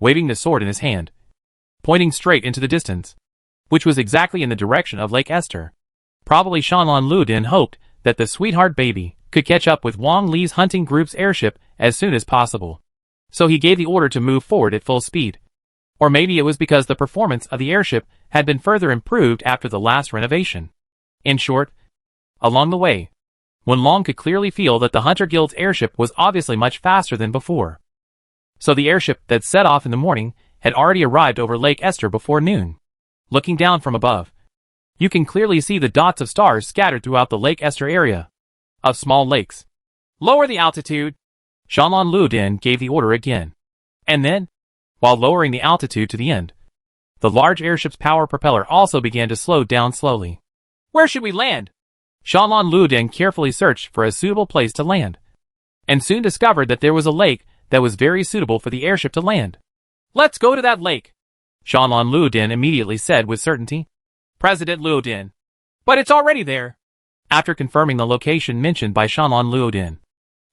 waving the sword in his hand, pointing straight into the distance, which was exactly in the direction of Lake Esther. Probably Shanlon Ludin hoped that the sweetheart baby could catch up with Wang Li's hunting group's airship as soon as possible. So he gave the order to move forward at full speed. Or maybe it was because the performance of the airship had been further improved after the last renovation. In short, along the way, Wenlong could clearly feel that the Hunter Guild's airship was obviously much faster than before. So the airship that set off in the morning had already arrived over Lake Esther before noon. Looking down from above, you can clearly see the dots of stars scattered throughout the Lake Esther area of small lakes. Lower the altitude. Shanlon Ludin gave the order again. And then, while lowering the altitude to the end, the large airship's power propeller also began to slow down slowly. Where should we land? Shanlon Ludin carefully searched for a suitable place to land, and soon discovered that there was a lake that was very suitable for the airship to land. Let's go to that lake, Shanlon Ludin immediately said with certainty. President Ludin. But it's already there. After confirming the location mentioned by Shanlon Ludin,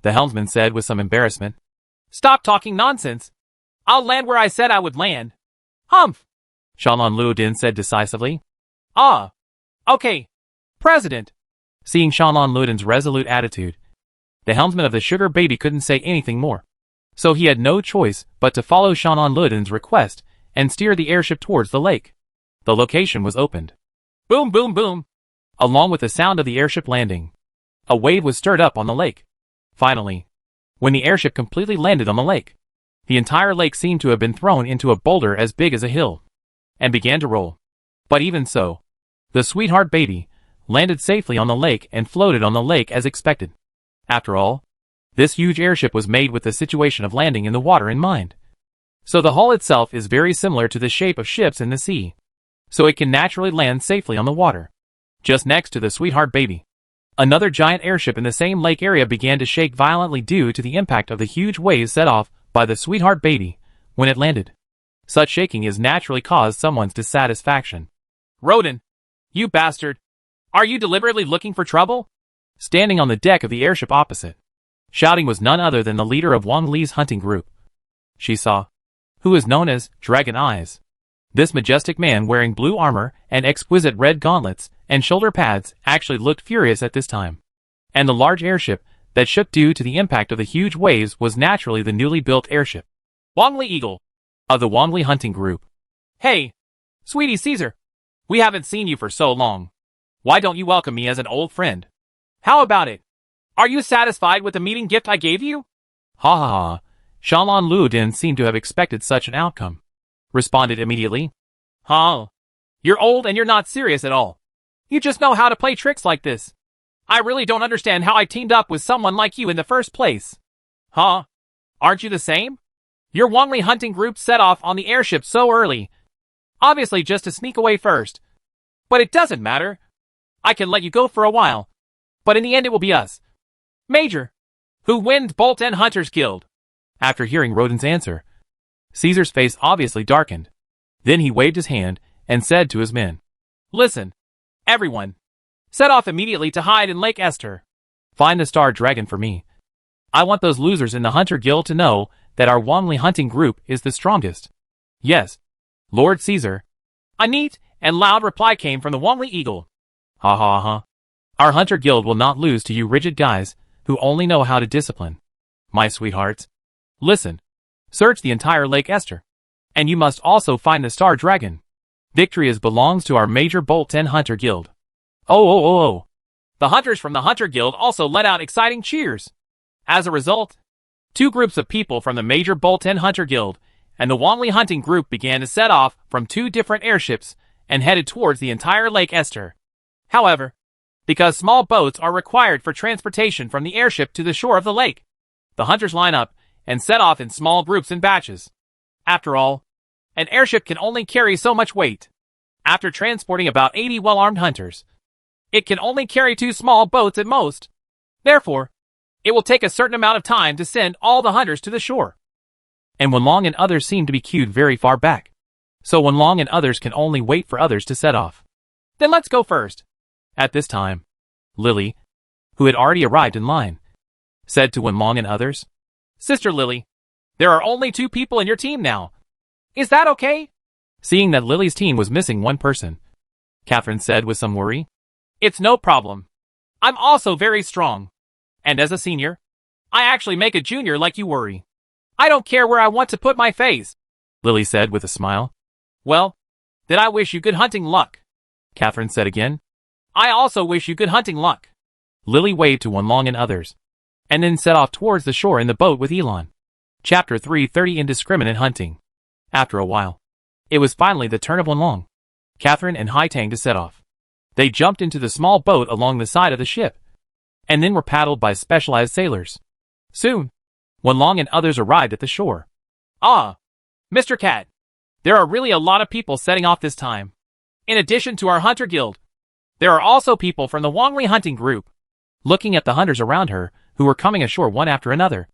the helmsman said with some embarrassment, Stop talking nonsense. I'll land where I said I would land. Humph, Shanlon Ludin said decisively. Ah. Okay. President. Seeing Shanlon Ludin's resolute attitude, the helmsman of the Sugar Baby couldn't say anything more. So he had no choice but to follow Shanlon Ludin's request and steer the airship towards the lake. The location was opened. Boom boom boom. Along with the sound of the airship landing, a wave was stirred up on the lake. Finally, when the airship completely landed on the lake, the entire lake seemed to have been thrown into a boulder as big as a hill, and began to roll. But even so, the sweetheart baby landed safely on the lake and floated on the lake as expected. After all, this huge airship was made with the situation of landing in the water in mind. So the hull itself is very similar to the shape of ships in the sea, so it can naturally land safely on the water. Just next to the sweetheart baby, another giant airship in the same lake area began to shake violently due to the impact of the huge waves set off by the sweetheart baby when it landed. Such shaking is naturally caused someone's dissatisfaction. Roden, you bastard. Are you deliberately looking for trouble? Standing on the deck of the airship opposite, shouting was none other than the leader of Wang Li's hunting group. She saw, who is known as Dragon Eyes. This majestic man wearing blue armor and exquisite red gauntlets and shoulder pads actually looked furious at this time. And the large airship that shook due to the impact of the huge waves was naturally the newly built airship, Wang Li Eagle, of the Wang Li hunting group. Hey, sweetie Caesar, we haven't seen you for so long. Why don't you welcome me as an old friend? How about it? Are you satisfied with the meeting gift I gave you? Ha ha ha. Shanlon Ludin seemed to have expected such an outcome. Responded immediately. Huh. You're old and you're not serious at all. You just know how to play tricks like this. I really don't understand how I teamed up with someone like you in the first place. Huh? Aren't you the same? Your Wongli hunting group set off on the airship so early. Obviously just to sneak away first. But it doesn't matter. I can let you go for a while. But in the end it will be us. Major. Who wins Bolt and Hunters Guild? After hearing Roden's answer, Caesar's face obviously darkened. Then he waved his hand and said to his men, Listen, everyone. Set off immediately to hide in Lake Esther. Find the Star Dragon for me. I want those losers in the Hunter Guild to know that our Wongli hunting group is the strongest. Yes, Lord Caesar. A neat and loud reply came from the Wongli Eagle. Ha ha ha. Our Hunter Guild will not lose to you rigid guys who only know how to discipline. My sweethearts. Listen. Search the entire Lake Esther. And you must also find the Star Dragon. Victory belongs to our Major Bolt 10 Hunter Guild. Oh. The hunters from the Hunter Guild also let out exciting cheers. As a result, two groups of people from the Major Bolt 10 Hunter Guild and the Wongli hunting group began to set off from two different airships and headed towards the entire Lake Esther. However, because small boats are required for transportation from the airship to the shore of the lake, the hunters line up and set off in small groups and batches. After all, an airship can only carry so much weight. After transporting about 80 well-armed hunters, it can only carry 2 small boats at most. Therefore, it will take a certain amount of time to send all the hunters to the shore. And Wenlong and others seem to be queued very far back. So Wenlong and others can only wait for others to set off. Then let's go first. At this time, Lily, who had already arrived in line, said to Wenlong and others, Sister Lily, there are only 2 people in your team now. Is that okay? Seeing that Lily's team was missing one person, Catherine said with some worry. It's no problem. I'm also very strong. And as a senior, I actually make a junior like you worry. I don't care where I want to put my face, Lily said with a smile. Well, then I wish you good hunting luck, Catherine said again. I also wish you good hunting luck. Lily waved to Wenlong and others, and then set off towards the shore in the boat with Elon. Chapter 330 Indiscriminate Hunting. After a while, it was finally the turn of Wenlong, Catherine and Haitang to set off. They jumped into the small boat along the side of the ship, and then were paddled by specialized sailors. Soon, Wenlong and others arrived at the shore. Ah, Mr. Cat, there are really a lot of people setting off this time. In addition to our Hunter Guild, there are also people from the Wongli hunting group. Looking at the hunters around her, who were coming ashore one after another,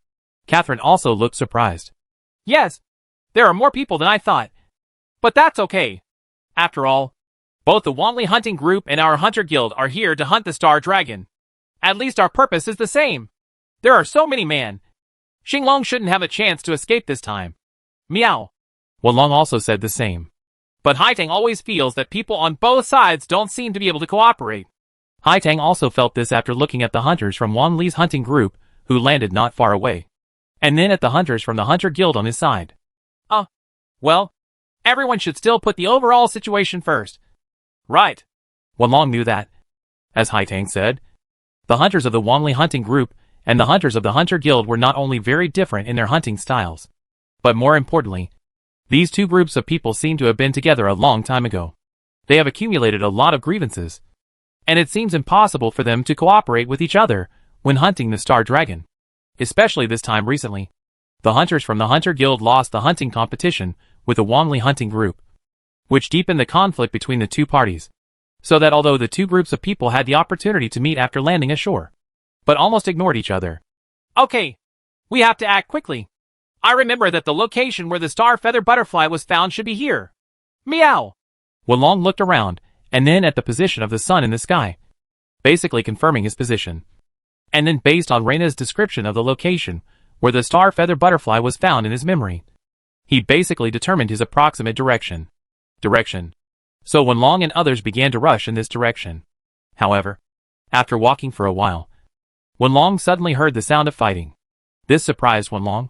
Catherine also looked surprised. Yes, there are more people than I thought. But that's okay. After all, both the Wongli hunting group and our Hunter Guild are here to hunt the Star Dragon. At least our purpose is the same. There are so many man. Xinglong shouldn't have a chance to escape this time. Meow. Wenlong also said the same. But Haitang always feels that people on both sides don't seem to be able to cooperate. Haitang also felt this after looking at the hunters from Wan Li's hunting group, who landed not far away, and then at the hunters from the Hunter Guild on his side. Well, everyone should still put the overall situation first. Right. Wenlong knew that. As Haitang said, the hunters of the Wangli hunting group and the hunters of the Hunter Guild were not only very different in their hunting styles, but more importantly, these two groups of people seem to have been together a long time ago. They have accumulated a lot of grievances, and it seems impossible for them to cooperate with each other when hunting the Star Dragon. Especially this time recently. The hunters from the Hunter Guild lost the hunting competition with the Wangli hunting group, which deepened the conflict between the two parties, so that although the two groups of people had the opportunity to meet after landing ashore, but almost ignored each other. Okay, we have to act quickly. I remember that the location where the star feather butterfly was found should be here. Meow. Wenlong looked around, and then at the position of the sun in the sky, basically confirming his position. And then based on Reina's description of the location where the star feather butterfly was found in his memory, he basically determined his approximate direction. So Wenlong and others began to rush in this direction. However, after walking for a while, Wenlong suddenly heard the sound of fighting. This surprised Wenlong,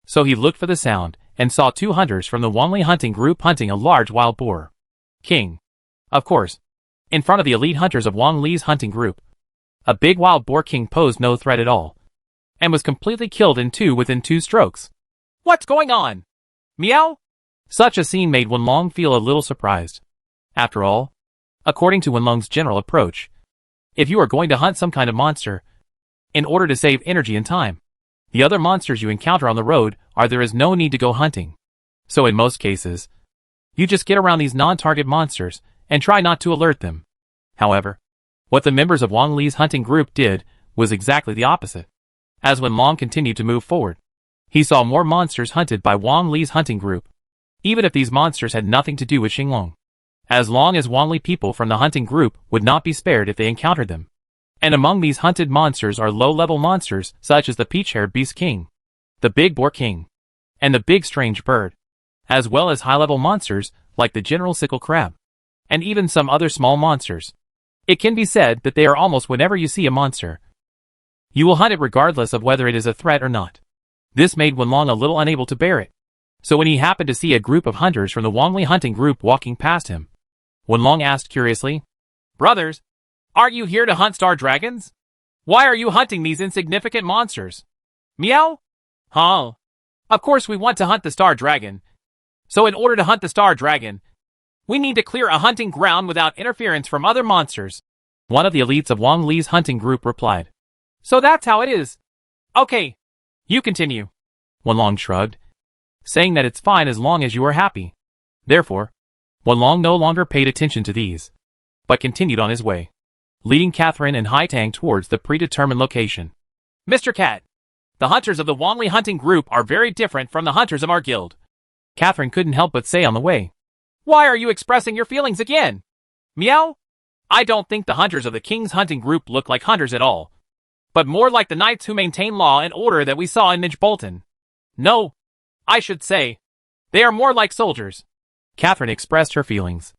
so he looked for the sound and saw two hunters from the Wangli hunting group hunting a large wild boar. King. Of course, in front of the elite hunters of Wang Li's hunting group. A big wild boar king posed no threat at all, and was completely killed within two strokes. What's going on? Meow? Such a scene made Wenlong feel a little surprised. After all, according to Wenlong's general approach, if you are going to hunt some kind of monster, in order to save energy and time, the other monsters you encounter on the road there is no need to go hunting. So in most cases, you just get around these non-target monsters and try not to alert them. However, what the members of Wang Li's hunting group did was exactly the opposite. As Wenlong continued to move forward, he saw more monsters hunted by Wang Li's hunting group, even if these monsters had nothing to do with Xinglong. As long as Wang Li people from the hunting group would not be spared if they encountered them. And among these hunted monsters are low-level monsters such as the peach-haired beast king, the big boar king, and the big strange bird, as well as high-level monsters like the general sickle crab, and even some other small monsters. It can be said that they are almost whenever you see a monster, you will hunt it regardless of whether it is a threat or not. This made Wenlong a little unable to bear it. So when he happened to see a group of hunters from the Wang Li hunting group walking past him, Wenlong asked curiously, "Brothers, are you here to hunt star dragons? Why are you hunting these insignificant monsters?" "Meow? Huh? Of course we want to hunt the star dragon. So in order to hunt the star dragon, we need to clear a hunting ground without interference from other monsters," one of the elites of Wang Li's hunting group replied. "So that's how it is. Okay, you continue." Wenlong shrugged, saying that it's fine as long as you are happy. Therefore, Wenlong no longer paid attention to these, but continued on his way, leading Catherine and Haitang towards the predetermined location. "Mr. Cat, the hunters of the Wang Li hunting group are very different from the hunters of our guild," Catherine couldn't help but say on the way. "Why are you expressing your feelings again? Meow? I don't think the hunters of the king's hunting group look like hunters at all, but more like the knights who maintain law and order that we saw in Midgebolton. No, I should say, they are more like soldiers." Catherine expressed her feelings.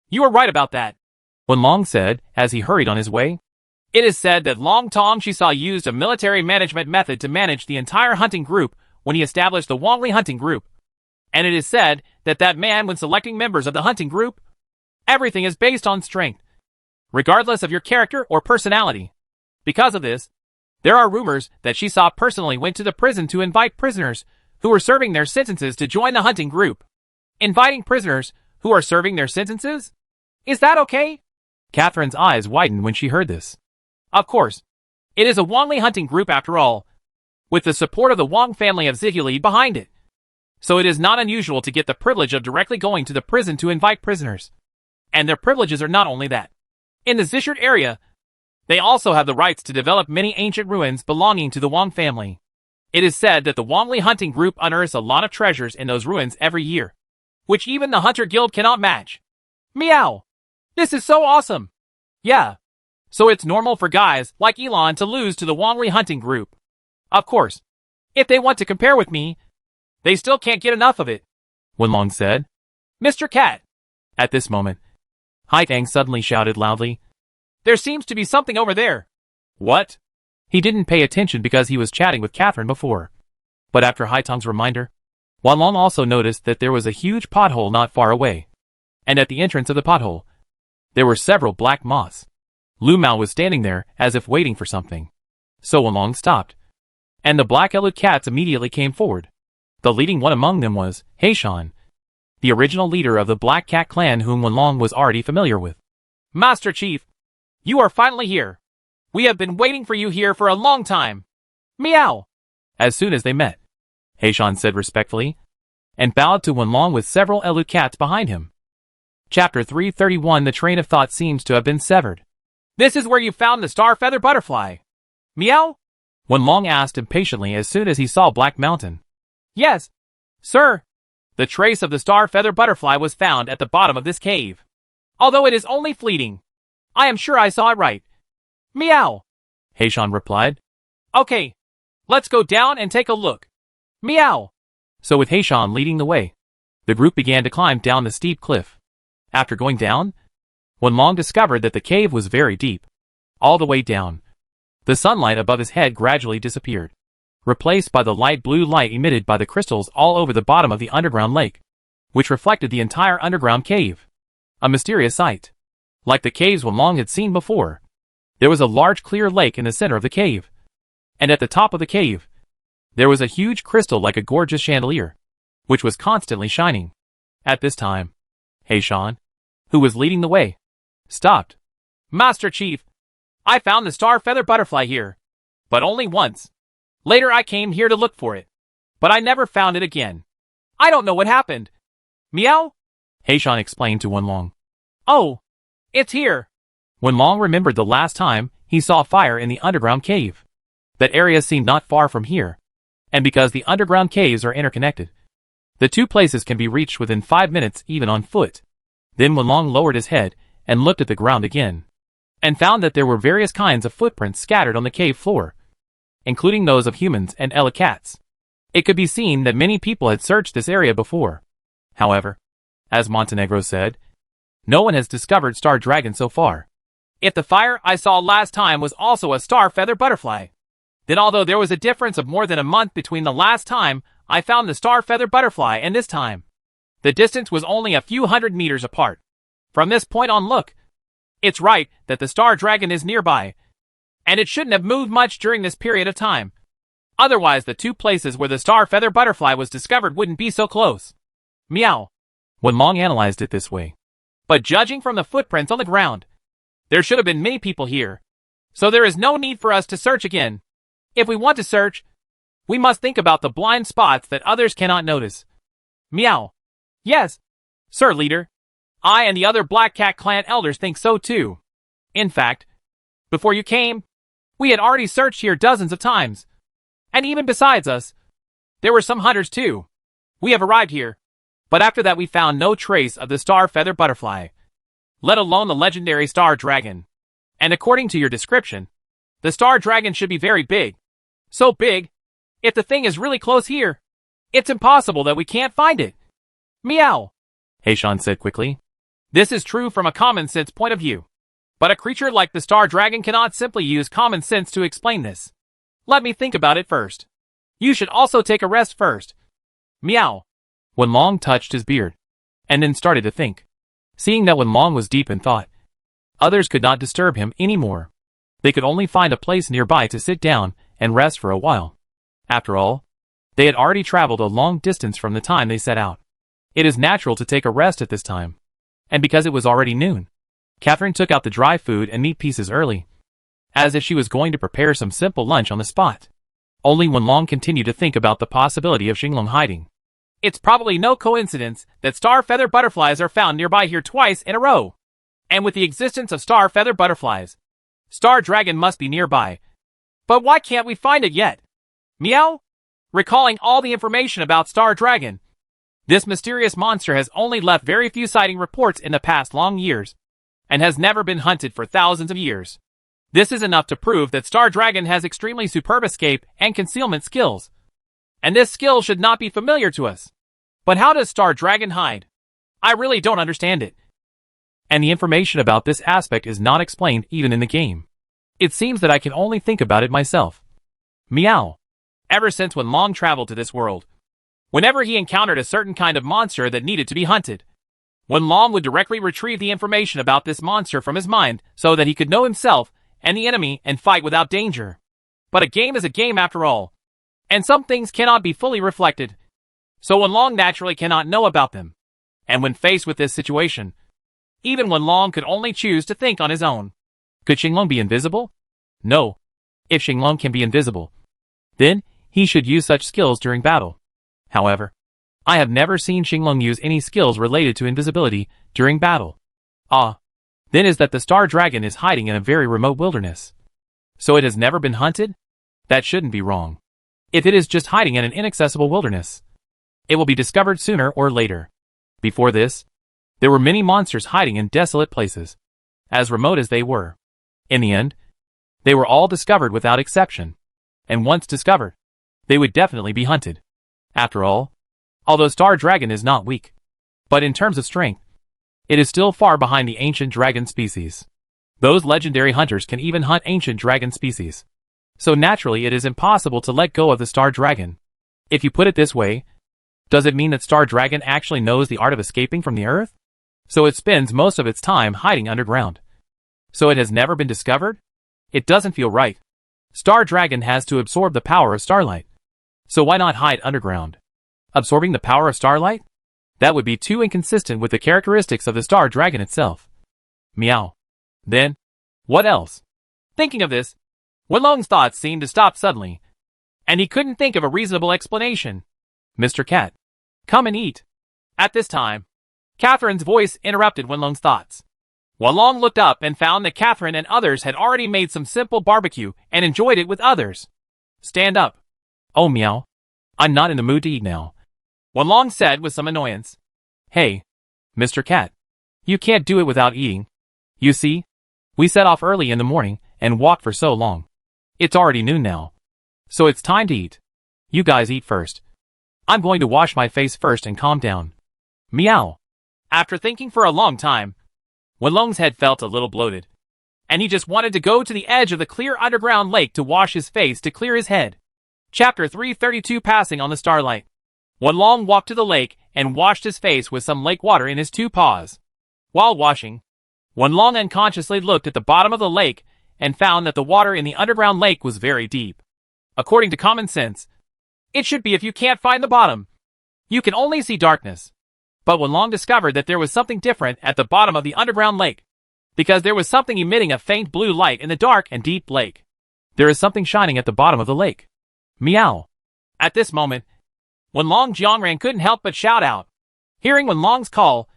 "You are right about that," Wenlong said as he hurried on his way. "It is said that Long Tong Shisaw used a military management method to manage the entire hunting group when he established the Wang Li hunting group. And it is said that that man, when selecting members of the hunting group, everything is based on strength, regardless of your character or personality. Because of this, there are rumors that Shisaw personally went to the prison to invite prisoners who were serving their sentences to join the hunting group. Inviting prisoners who are serving their sentences? Is that okay?" Catherine's eyes widened when she heard this. "Of course. It is a Wang Li hunting group after all, with the support of the Wang family of Zigulid behind it. So it is not unusual to get the privilege of directly going to the prison to invite prisoners. And their privileges are not only that. In the Zishert area, they also have the rights to develop many ancient ruins belonging to the Wang family. It is said that the Wang Li hunting group unearths a lot of treasures in those ruins every year, which even the Hunter Guild cannot match." "Meow! This is so awesome!" "Yeah. So it's normal for guys like Elon to lose to the Wang Li hunting group. Of course, if they want to compare with me, they still can't get enough of it," Wenlong said. "Mr. Cat." At this moment, Haitang suddenly shouted loudly, "There seems to be something over there." "What?" He didn't pay attention because he was chatting with Catherine before. But after Haitang's reminder, Wenlong also noticed that there was a huge pothole not far away. And at the entrance of the pothole, there were several black moths. Lu Mao was standing there as if waiting for something. So Wenlong stopped. And the black Elu cats immediately came forward. The leading one among them was Heishan, the original leader of the Black Cat clan whom Wenlong was already familiar with. "Master Chief, you are finally here. We have been waiting for you here for a long time. Meow." As soon as they met, Heishan said respectfully, and bowed to Wenlong with several Elu cats behind him. Chapter 331. The train of thought seems to have been severed. "This is where you found the star feather butterfly. Meow?" Wenlong asked impatiently as soon as he saw Black Mountain. "Yes, sir. The trace of the star feather butterfly was found at the bottom of this cave. Although it is only fleeting, I am sure I saw it right. Meow," Heishan replied. "Okay, let's go down and take a look. Meow." So with Heishan leading the way, the group began to climb down the steep cliff. After going down, Wenlong discovered that the cave was very deep. All the way down, the sunlight above his head gradually disappeared, replaced by the light blue light emitted by the crystals all over the bottom of the underground lake, which reflected the entire underground cave. A mysterious sight. Like the caves Wenlong had seen before, there was a large clear lake in the center of the cave. And at the top of the cave, there was a huge crystal like a gorgeous chandelier, which was constantly shining. At this time, Heishan, who was leading the way, stopped. Master Chief, I found the star feather butterfly here, but only once. Later I came here to look for it, but I never found it again. I don't know what happened. Meow? Heishan explained to Wenlong. Oh, it's here. Wenlong remembered the last time he saw fire in the underground cave. That area seemed not far from here, and because the underground caves are interconnected, the two places can be reached within 5 minutes even on foot. Then Wenlong lowered his head and looked at the ground again, and found that there were various kinds of footprints scattered on the cave floor, including those of humans and Elu cats. It could be seen that many people had searched this area before. However, as Montenegro said, no one has discovered Star Dragon so far. If the fire I saw last time was also a star feather butterfly, then although there was a difference of more than a month between the last time I found the star feather butterfly and this time, the distance was only a few hundred meters apart. From this point on, look, it's right that the star dragon is nearby, and it shouldn't have moved much during this period of time. Otherwise, the two places where the star feather butterfly was discovered wouldn't be so close. Meow. Wenlong analyzed it this way. But judging from the footprints on the ground, there should have been many people here, so there is no need for us to search again. If we want to search, we must think about the blind spots that others cannot notice. Meow. Yes, Sir Leader. I and the other Black Cat clan elders think so too. In fact, before you came, we had already searched here dozens of times. And even besides us, there were some hunters too. We have arrived here, but after that we found no trace of the star feather butterfly, let alone the legendary star dragon. And according to your description, the star dragon should be very big. So big, if the thing is really close here, it's impossible that we can't find it. Meow. Heishan said quickly. This is true from a common sense point of view. But a creature like the star dragon cannot simply use common sense to explain this. Let me think about it first. You should also take a rest first. Meow. Wenlong touched his beard, and then started to think. Seeing that Wenlong was deep in thought, others could not disturb him anymore. They could only find a place nearby to sit down and rest for a while. After all, they had already traveled a long distance from the time they set out. It is natural to take a rest at this time. And because it was already noon, Catherine took out the dry food and meat pieces early, as if she was going to prepare some simple lunch on the spot. Only Wenlong continued to think about the possibility of Xinglong hiding. It's probably no coincidence that star feather butterflies are found nearby here twice in a row. And with the existence of star feather butterflies, Star Dragon must be nearby. But why can't we find it yet? Meow? Recalling all the information about Star Dragon, this mysterious monster has only left very few sighting reports in the past long years, and has never been hunted for thousands of years. This is enough to prove that Star Dragon has extremely superb escape and concealment skills. And this skill should not be familiar to us. But how does Star Dragon hide? I really don't understand it. And the information about this aspect is not explained even in the game. It seems that I can only think about it myself. Meow. Ever since Wenlong traveled to this world, whenever he encountered a certain kind of monster that needed to be hunted, Wenlong would directly retrieve the information about this monster from his mind so that he could know himself and the enemy and fight without danger. But a game is a game after all, and some things cannot be fully reflected, so Wenlong naturally cannot know about them. And when faced with this situation, even Wenlong could only choose to think on his own. Could Xinglong be invisible? No. If Xinglong can be invisible, then he should use such skills during battle. However, I have never seen Xinglong use any skills related to invisibility during battle. Then is that the Star Dragon is hiding in a very remote wilderness. So it has never been hunted? That shouldn't be wrong. If it is just hiding in an inaccessible wilderness, it will be discovered sooner or later. Before this, there were many monsters hiding in desolate places, as remote as they were. In the end, they were all discovered without exception. And once discovered, they would definitely be hunted. After all, although Star Dragon is not weak, but in terms of strength, it is still far behind the ancient dragon species. Those legendary hunters can even hunt ancient dragon species. So naturally it is impossible to let go of the Star Dragon. If you put it this way, does it mean that Star Dragon actually knows the art of escaping from the earth? So it spends most of its time hiding underground. So it has never been discovered? It doesn't feel right. Star Dragon has to absorb the power of starlight. So why not hide underground? Absorbing the power of starlight? That would be too inconsistent with the characteristics of the star dragon itself. Meow. Then, what else? Thinking of this, Wenlong's thoughts seemed to stop suddenly, and he couldn't think of a reasonable explanation. Mr. Cat, come and eat. At this time, Catherine's voice interrupted Wenlong's thoughts. Wenlong looked up and found that Catherine and others had already made some simple barbecue and enjoyed it with others. Stand up. Oh meow. I'm not in the mood to eat now, Wenlong said with some annoyance. Hey, Mr. Cat, you can't do it without eating. You see, we set off early in the morning and walked for so long. It's already noon now, so it's time to eat. You guys eat first. I'm going to wash my face first and calm down. Meow. After thinking for a long time, Wenlong's head felt a little bloated, and he just wanted to go to the edge of the clear underground lake to wash his face to clear his head. Chapter 332 Passing on the Starlight. Wenlong walked to the lake and washed his face with some lake water in his 2 paws. While washing, Wenlong unconsciously looked at the bottom of the lake and found that the water in the underground lake was very deep. According to common sense, it should be if you can't find the bottom. You can only see darkness. But Wenlong discovered that there was something different at the bottom of the underground lake, because there was something emitting a faint blue light in the dark and deep lake. There is something shining at the bottom of the lake. Meow. At this moment, Wenlong Jiangrang couldn't help but shout out. Hearing Wenlong's call,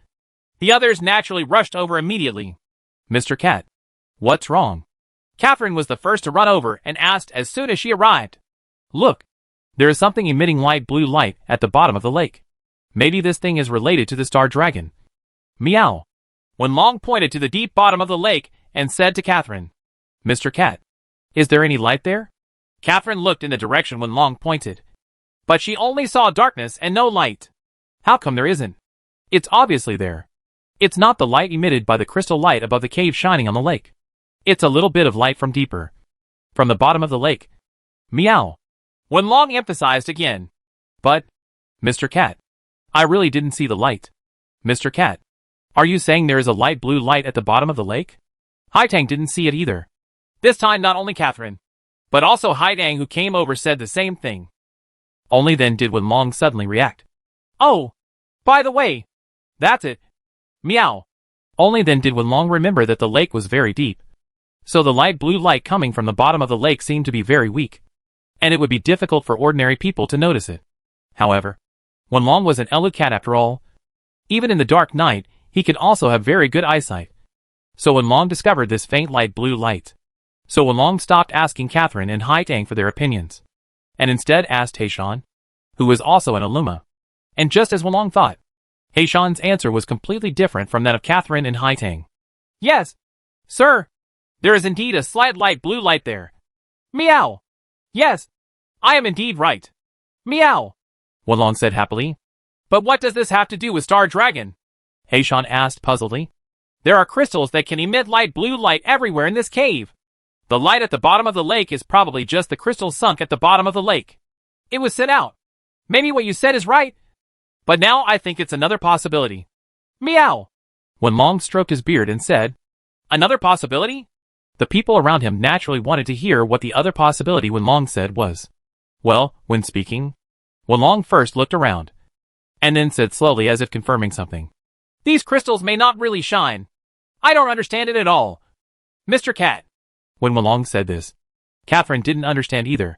the others naturally rushed over immediately. Mr. Cat, what's wrong? Catherine was the first to run over and asked as soon as she arrived. Look, there is something emitting light blue light at the bottom of the lake. Maybe this thing is related to the star dragon. Meow. Wenlong pointed to the deep bottom of the lake and said to Catherine, Mr. Cat, is there any light there? Catherine looked in the direction Wenlong pointed, but she only saw darkness and no light. How come there isn't? It's obviously there. It's not the light emitted by the crystal light above the cave shining on the lake. It's a little bit of light from deeper, from the bottom of the lake. Meow. Wenlong emphasized again. But, Mr. Cat, I really didn't see the light. Mr. Cat, are you saying there is a light blue light at the bottom of the lake? Haitang didn't see it either. This time not only Catherine, but also Haitang who came over said the same thing. Only then did Wenlong suddenly react. Oh, by the way, that's it. Meow. Only then did Wenlong remember that the lake was very deep. So the light blue light coming from the bottom of the lake seemed to be very weak, and it would be difficult for ordinary people to notice it. However, Wenlong was an Elu cat after all. Even in the dark night, he could also have very good eyesight. So Wenlong discovered this faint light blue light. So Wenlong stopped asking Catherine and Haitang for their opinions, and instead asked Heishan, who was also an Eluma. And just as Wenlong thought, Heishan's answer was completely different from that of Catherine and Haitang. Yes, sir. There is indeed a slight light blue light there. Meow. Yes, I am indeed right. Meow. Wenlong said happily. But what does this have to do with Star Dragon? Heishan asked puzzledly. There are crystals that can emit light blue light everywhere in this cave. The light at the bottom of the lake is probably just the crystals sunk at the bottom of the lake. It was sent out. Maybe what you said is right. But now I think it's another possibility. Meow. Wenlong stroked his beard and said, Another possibility? The people around him naturally wanted to hear what the other possibility Wenlong said was. Well, when speaking, Wenlong first looked around, and then said slowly as if confirming something. These crystals may not really shine. I don't understand it at all. Mr. Cat. When Wenlong said this, Catherine didn't understand either.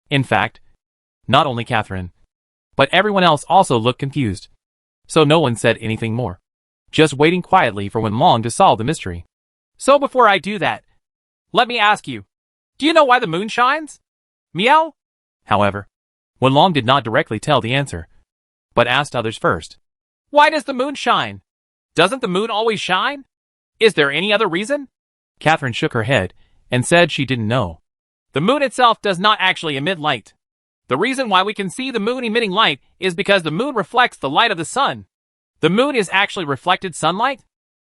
In fact, not only Catherine, but everyone else also looked confused. So no one said anything more, just waiting quietly for Wenlong to solve the mystery. So before I do that, let me ask you, do you know why the moon shines? Meow? However, Wenlong did not directly tell the answer, but asked others first. Why does the moon shine? Doesn't the moon always shine? Is there any other reason? Catherine shook her head and said she didn't know. The moon itself does not actually emit light. The reason why we can see the moon emitting light is because the moon reflects the light of the sun. The moon is actually reflected sunlight?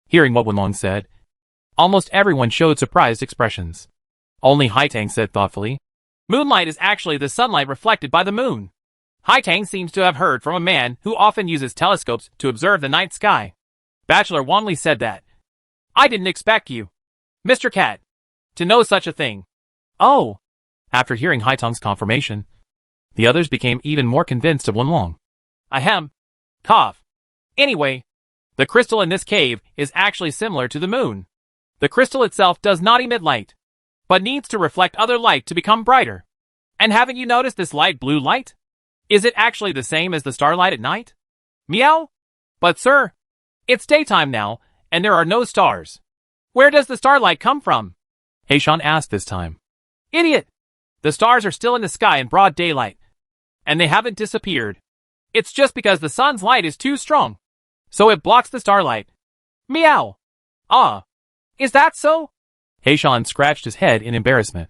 Hearing what Wenlong said, almost everyone showed surprised expressions. Only Haitang said thoughtfully, Moonlight is actually the sunlight reflected by the moon. Haitang seems to have heard from a man who often uses telescopes to observe the night sky. Bachelor Wanli said that. I didn't expect you, Mr. Cat, to know such a thing. Oh! After hearing Haitang's confirmation, the others became even more convinced of Wenlong. Ahem. Cough. Anyway, the crystal in this cave is actually similar to the moon. The crystal itself does not emit light, but needs to reflect other light to become brighter. And haven't you noticed this light blue light? Is it actually the same as the starlight at night? Meow? But sir, it's daytime now, and there are no stars. Where does the starlight come from? Heishan asked this time. Idiot! The stars are still in the sky in broad daylight, and they haven't disappeared. It's just because the sun's light is too strong, so it blocks the starlight. Meow! Ah, is that so? Heishan scratched his head in embarrassment.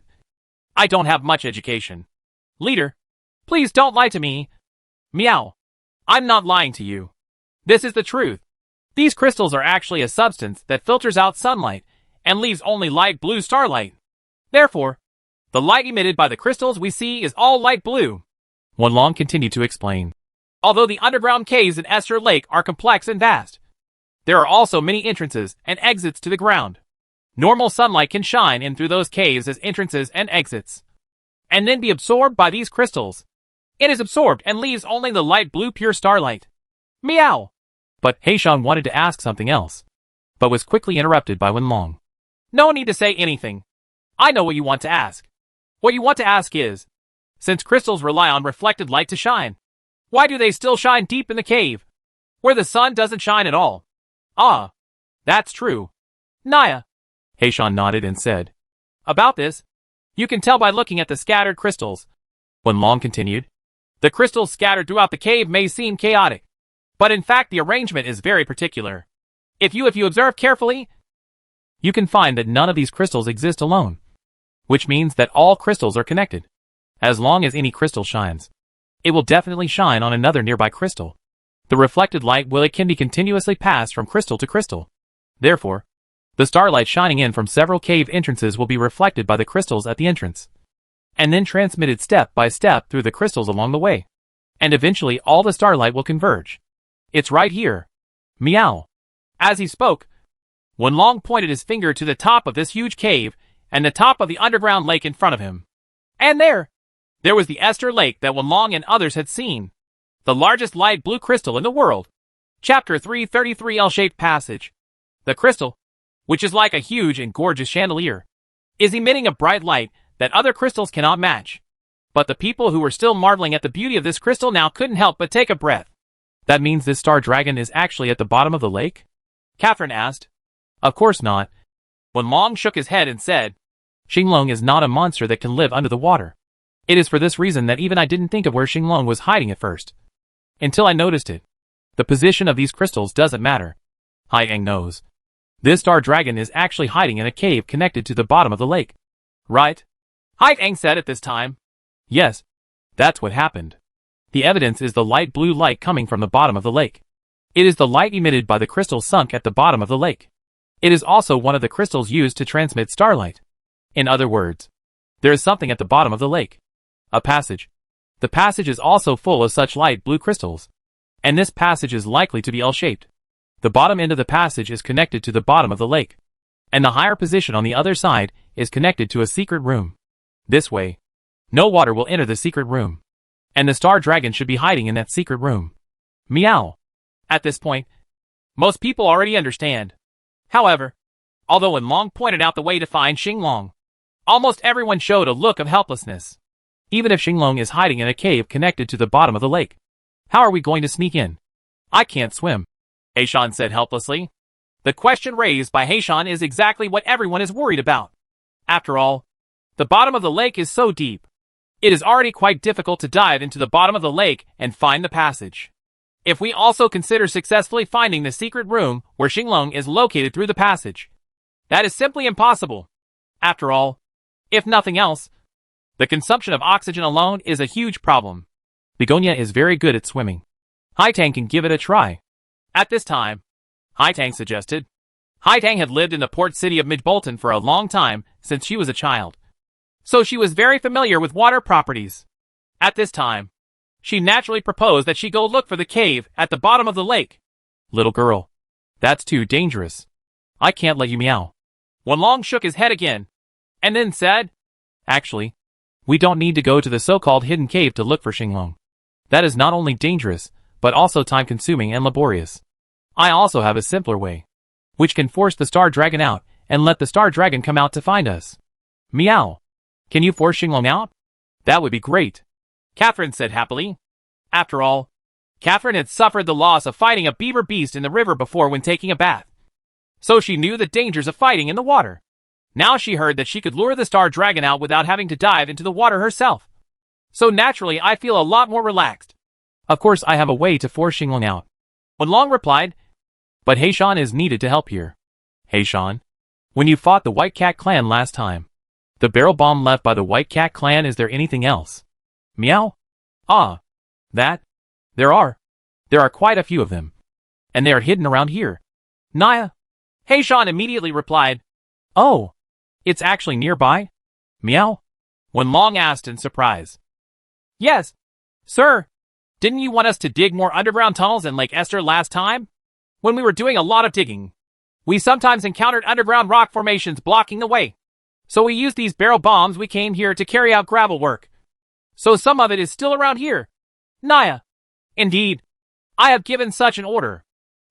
I don't have much education. Leader, please don't lie to me. Meow. I'm not lying to you. This is the truth. These crystals are actually a substance that filters out sunlight and leaves only light blue starlight. Therefore, the light emitted by the crystals we see is all light blue. Wenlong continued to explain. Although the underground caves in Esther Lake are complex and vast, there are also many entrances and exits to the ground. Normal sunlight can shine in through those caves as entrances and exits, and then be absorbed by these crystals. It is absorbed and leaves only the light blue pure starlight. Meow! But Heishan wanted to ask something else, but was quickly interrupted by Wenlong. No need to say anything. I know what you want to ask. What you want to ask is, since crystals rely on reflected light to shine, why do they still shine deep in the cave, where the sun doesn't shine at all? Ah, that's true. Naya. Heishan nodded and said, About this, you can tell by looking at the scattered crystals. Wenlong continued. The crystals scattered throughout the cave may seem chaotic, but in fact the arrangement is very particular. If you observe carefully, you can find that none of these crystals exist alone, which means that all crystals are connected. As long as any crystal shines, it will definitely shine on another nearby crystal. The reflected light can be continuously passed from crystal to crystal. Therefore, the starlight shining in from several cave entrances will be reflected by the crystals at the entrance, and then transmitted step by step through the crystals along the way. And eventually all the starlight will converge. It's right here. Meow. As he spoke, Wenlong pointed his finger to the top of this huge cave and the top of the underground lake in front of him. And there was the Esther Lake that Wenlong and others had seen. The largest light blue crystal in the world. Chapter 333 L-shaped passage. The crystal, which is like a huge and gorgeous chandelier, is emitting a bright light that other crystals cannot match. But the people who were still marveling at the beauty of this crystal now couldn't help but take a breath. That means this star dragon is actually at the bottom of the lake? Catherine asked. Of course not. Wenlong shook his head and said, Xinglong is not a monster that can live under the water. It is for this reason that even I didn't think of where Xinglong was hiding at first, until I noticed it. The position of these crystals doesn't matter. Haiyang knows. This star dragon is actually hiding in a cave connected to the bottom of the lake. Right? Haiyang said at this time. Yes, that's what happened. The evidence is the light blue light coming from the bottom of the lake. It is the light emitted by the crystals sunk at the bottom of the lake. It is also one of the crystals used to transmit starlight. In other words, there is something at the bottom of the lake. A passage. The passage is also full of such light blue crystals. And this passage is likely to be L-shaped. The bottom end of the passage is connected to the bottom of the lake, and the higher position on the other side is connected to a secret room. This way, no water will enter the secret room, and the star dragon should be hiding in that secret room. Meow. At this point, most people already understand. However, although Wenlong pointed out the way to find Xinglong, almost everyone showed a look of helplessness. Even if Xinglong is hiding in a cave connected to the bottom of the lake, how are we going to sneak in? I can't swim, Heishan said helplessly. The question raised by Heishan is exactly what everyone is worried about. After all, the bottom of the lake is so deep. It is already quite difficult to dive into the bottom of the lake and find the passage. If we also consider successfully finding the secret room where Xinglong is located through the passage, that is simply impossible. After all, if nothing else, the consumption of oxygen alone is a huge problem. Begonia is very good at swimming. Haitang can give it a try. At this time, Haitang suggested. Haitang had lived in the port city of Midbolton for a long time since she was a child, so she was very familiar with water properties. At this time, she naturally proposed that she go look for the cave at the bottom of the lake. Little girl, that's too dangerous. I can't let you meow. Wenlong shook his head again, and then said, Actually, we don't need to go to the so-called hidden cave to look for Xinglong. That is not only dangerous, but also time-consuming and laborious. I also have a simpler way, which can force the star dragon out and let the star dragon come out to find us. Meow. Can you force Xinglong out? That would be great, Catherine said happily. After all, Catherine had suffered the loss of fighting a beaver beast in the river before when taking a bath, so she knew the dangers of fighting in the water. Now she heard that she could lure the star dragon out without having to dive into the water herself. So naturally I feel a lot more relaxed. Of course I have a way to force Xinglong out, Wenlong replied. but Heishan is needed to help here. Heishan, when you fought the White Cat clan last time, the barrel bomb left by the White Cat clan, is there anything else? Meow? Ah. That? There are quite a few of them. And they are hidden around here. Naya. Heishan immediately replied. Oh. It's actually nearby? Meow? Wenlong asked in surprise. Yes. Sir. Didn't you want us to dig more underground tunnels in Lake Esther last time? When we were doing a lot of digging, we sometimes encountered underground rock formations blocking the way. So we used these barrel bombs we came here to carry out gravel work. So some of it is still around here. Naya. Indeed. I have given such an order.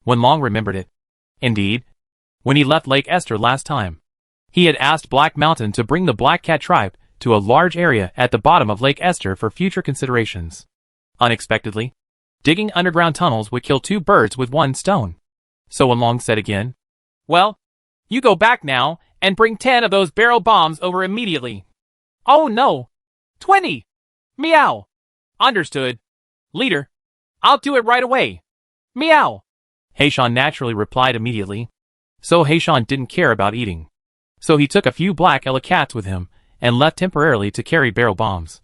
Wenlong remembered it. Indeed. When he left Lake Esther last time, he had asked Black Mountain to bring the Black Cat tribe to a large area at the bottom of Lake Esther for future considerations. Unexpectedly, digging underground tunnels would kill 2 birds with 1 stone. So Wenlong said again, Well, you go back now and bring 10 of those barrel bombs over immediately. Oh no. 20. Meow. Understood. Leader, I'll do it right away. Meow. Heishan naturally replied immediately. So Heishan didn't care about eating. So he took a few black Elu Cats with him and left temporarily to carry barrel bombs.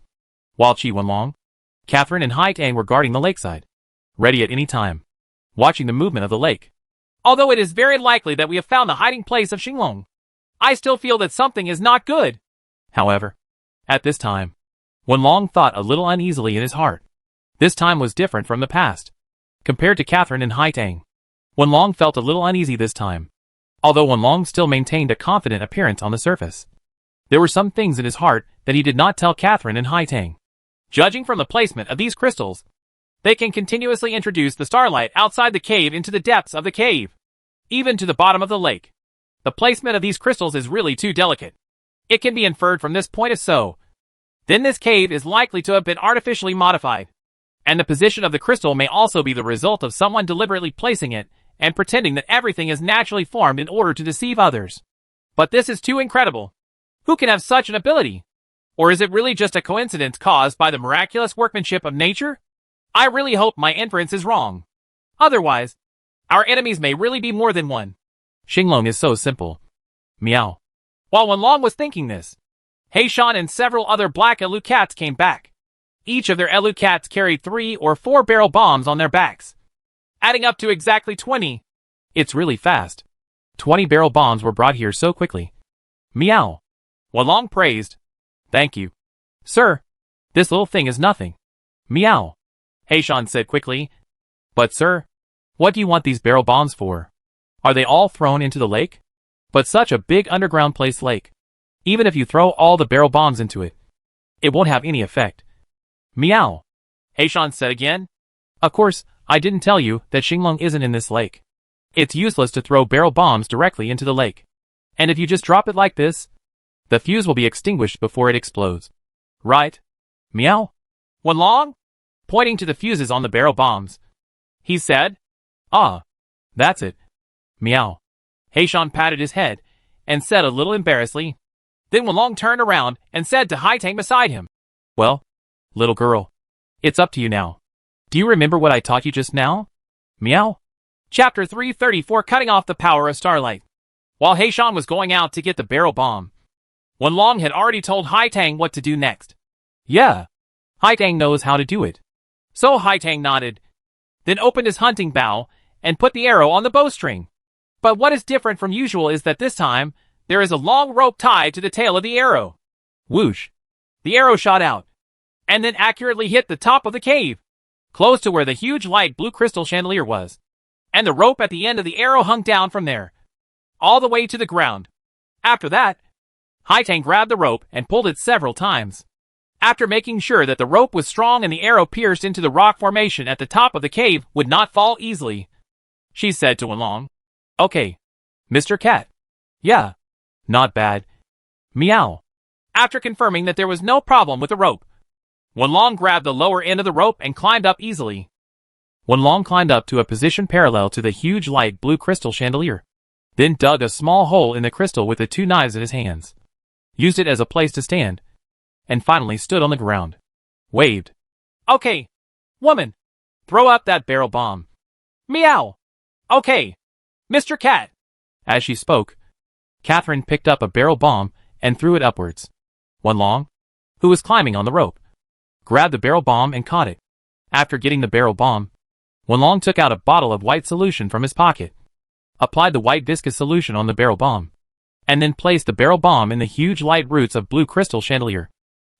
While Qi Wenlong, Catherine and Hai Tang were guarding the lakeside, ready at any time, watching the movement of the lake. Although it is very likely that we have found the hiding place of Xinglong, I still feel that something is not good. However, at this time, Wenlong thought a little uneasily in his heart. This time was different from the past. Compared to Catherine and Hai Tang, Wenlong felt a little uneasy this time. Although Wenlong still maintained a confident appearance on the surface, there were some things in his heart that he did not tell Catherine and Hai Tang. Judging from the placement of these crystals, they can continuously introduce the starlight outside the cave into the depths of the cave, even to the bottom of the lake. The placement of these crystals is really too delicate. It can be inferred from this point as so. Then this cave is likely to have been artificially modified, and the position of the crystal may also be the result of someone deliberately placing it and pretending that everything is naturally formed in order to deceive others. But this is too incredible. Who can have such an ability? Or is it really just a coincidence caused by the miraculous workmanship of nature? I really hope my inference is wrong. Otherwise, our enemies may really be more than one. Xinglong is so simple. Meow. While Wenlong was thinking this, Heishan and several other black Elu Cats came back. Each of their Elu Cats carried 3 or 4 barrel bombs on their backs, adding up to exactly 20. It's really fast. 20 barrel bombs were brought here so quickly. Meow. Wenlong praised. Thank you. Sir, this little thing is nothing. Meow. Heishan said quickly. But sir, what do you want these barrel bombs for? Are they all thrown into the lake? But such a big underground place lake. Even if you throw all the barrel bombs into it, it won't have any effect. Meow. Heishan said again. Of course, I didn't tell you that Xinglong isn't in this lake. It's useless to throw barrel bombs directly into the lake. And if you just drop it like this, the fuse will be extinguished before it explodes. Right? Meow. Wenlong, pointing to the fuses on the barrel bombs, he said. Ah. That's it. Meow. Heishan patted his head and said a little embarrassedly. Then Wenlong turned around and said to Hai Tang beside him. Well, little girl, it's up to you now. Do you remember what I taught you just now? Meow. Chapter 334, Cutting Off the Power of Starlight. While Heishan was going out to get the barrel bomb, Wenlong had already told Hai Tang what to do next. Yeah. Hai Tang knows how to do it. So Hai Tang nodded, then opened his hunting bow and put the arrow on the bowstring. But what is different from usual is that this time, there is a long rope tied to the tail of the arrow. Whoosh. The arrow shot out, and then accurately hit the top of the cave, close to where the huge light blue crystal chandelier was. And the rope at the end of the arrow hung down from there, all the way to the ground. After that, Hai Tang grabbed the rope and pulled it several times. After making sure that the rope was strong and the arrow pierced into the rock formation at the top of the cave would not fall easily, she said to Wenlong. Okay, Mr. Cat. Yeah, not bad. Meow. After confirming that there was no problem with the rope, Wenlong grabbed the lower end of the rope and climbed up easily. Wenlong climbed up to a position parallel to the huge light blue crystal chandelier, then dug a small hole in the crystal with the two knives in his hands, used it as a place to stand, and finally stood on the ground, waved. Okay, woman, throw up that barrel bomb. Meow. Okay, Mr. Cat. As she spoke, Catherine picked up a barrel bomb and threw it upwards. Wenlong, who was climbing on the rope, grabbed the barrel bomb and caught it. After getting the barrel bomb, Wenlong took out a bottle of white solution from his pocket, applied the white viscous solution on the barrel bomb, and then placed the barrel bomb in the huge light roots of blue crystal chandelier.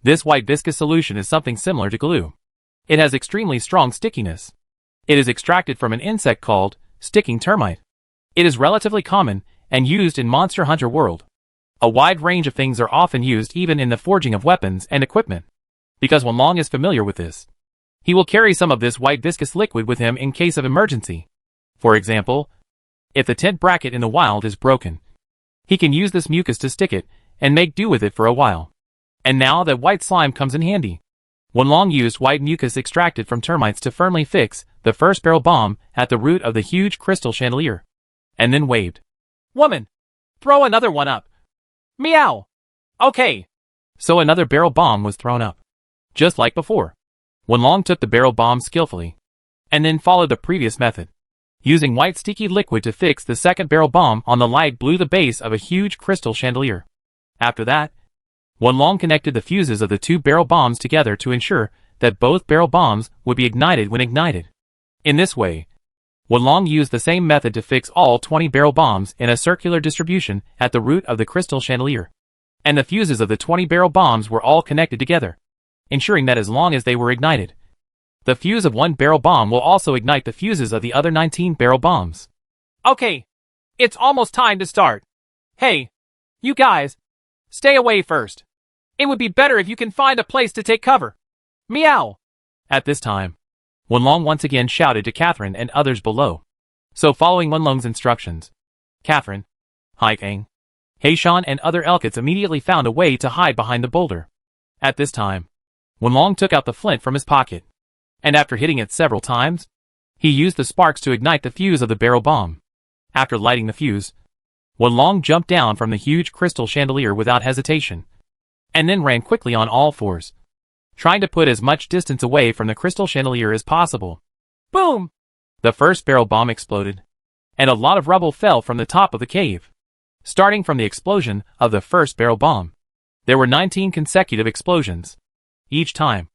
This white viscous solution is something similar to glue. It has extremely strong stickiness. It is extracted from an insect called sticking termite. It is relatively common and used in Monster Hunter World. A wide range of things are often used even in the forging of weapons and equipment. Because Wenlong is familiar with this, he will carry some of this white viscous liquid with him in case of emergency. For example, if the tent bracket in the wild is broken, he can use this mucus to stick it and make do with it for a while. And now that white slime comes in handy. Wenlong used white mucus extracted from termites to firmly fix the first barrel bomb at the root of the huge crystal chandelier, and then waved. Woman, throw another one up. Meow. Okay. So another barrel bomb was thrown up. Just like before, Wenlong took the barrel bomb skillfully, and then followed the previous method, using white sticky liquid to fix the second barrel bomb on the light blue the base of a huge crystal chandelier. After that, Wenlong connected the fuses of the two barrel bombs together to ensure that both barrel bombs would be ignited when ignited. In this way, Wenlong used the same method to fix all 20 barrel bombs in a circular distribution at the root of the crystal chandelier, and the fuses of the 20 barrel bombs were all connected together, ensuring that as long as they were ignited, the fuse of one barrel bomb will also ignite the fuses of the other 19 barrel bombs. Okay, it's almost time to start. Hey, you guys, stay away first. It would be better if you can find a place to take cover. Meow. At this time, Wenlong once again shouted to Catherine and others below. So following Wenlong's instructions, Catherine, Haikang, Heishan and other Elkits immediately found a way to hide behind the boulder. At this time, Wenlong took out the flint from his pocket, and after hitting it several times, he used the sparks to ignite the fuse of the barrel bomb. After lighting the fuse, Wenlong jumped down from the huge crystal chandelier without hesitation, and then ran quickly on all fours, trying to put as much distance away from the crystal chandelier as possible. Boom! The first barrel bomb exploded, and a lot of rubble fell from the top of the cave. Starting from the explosion of the first barrel bomb, there were 19 consecutive explosions. Each time,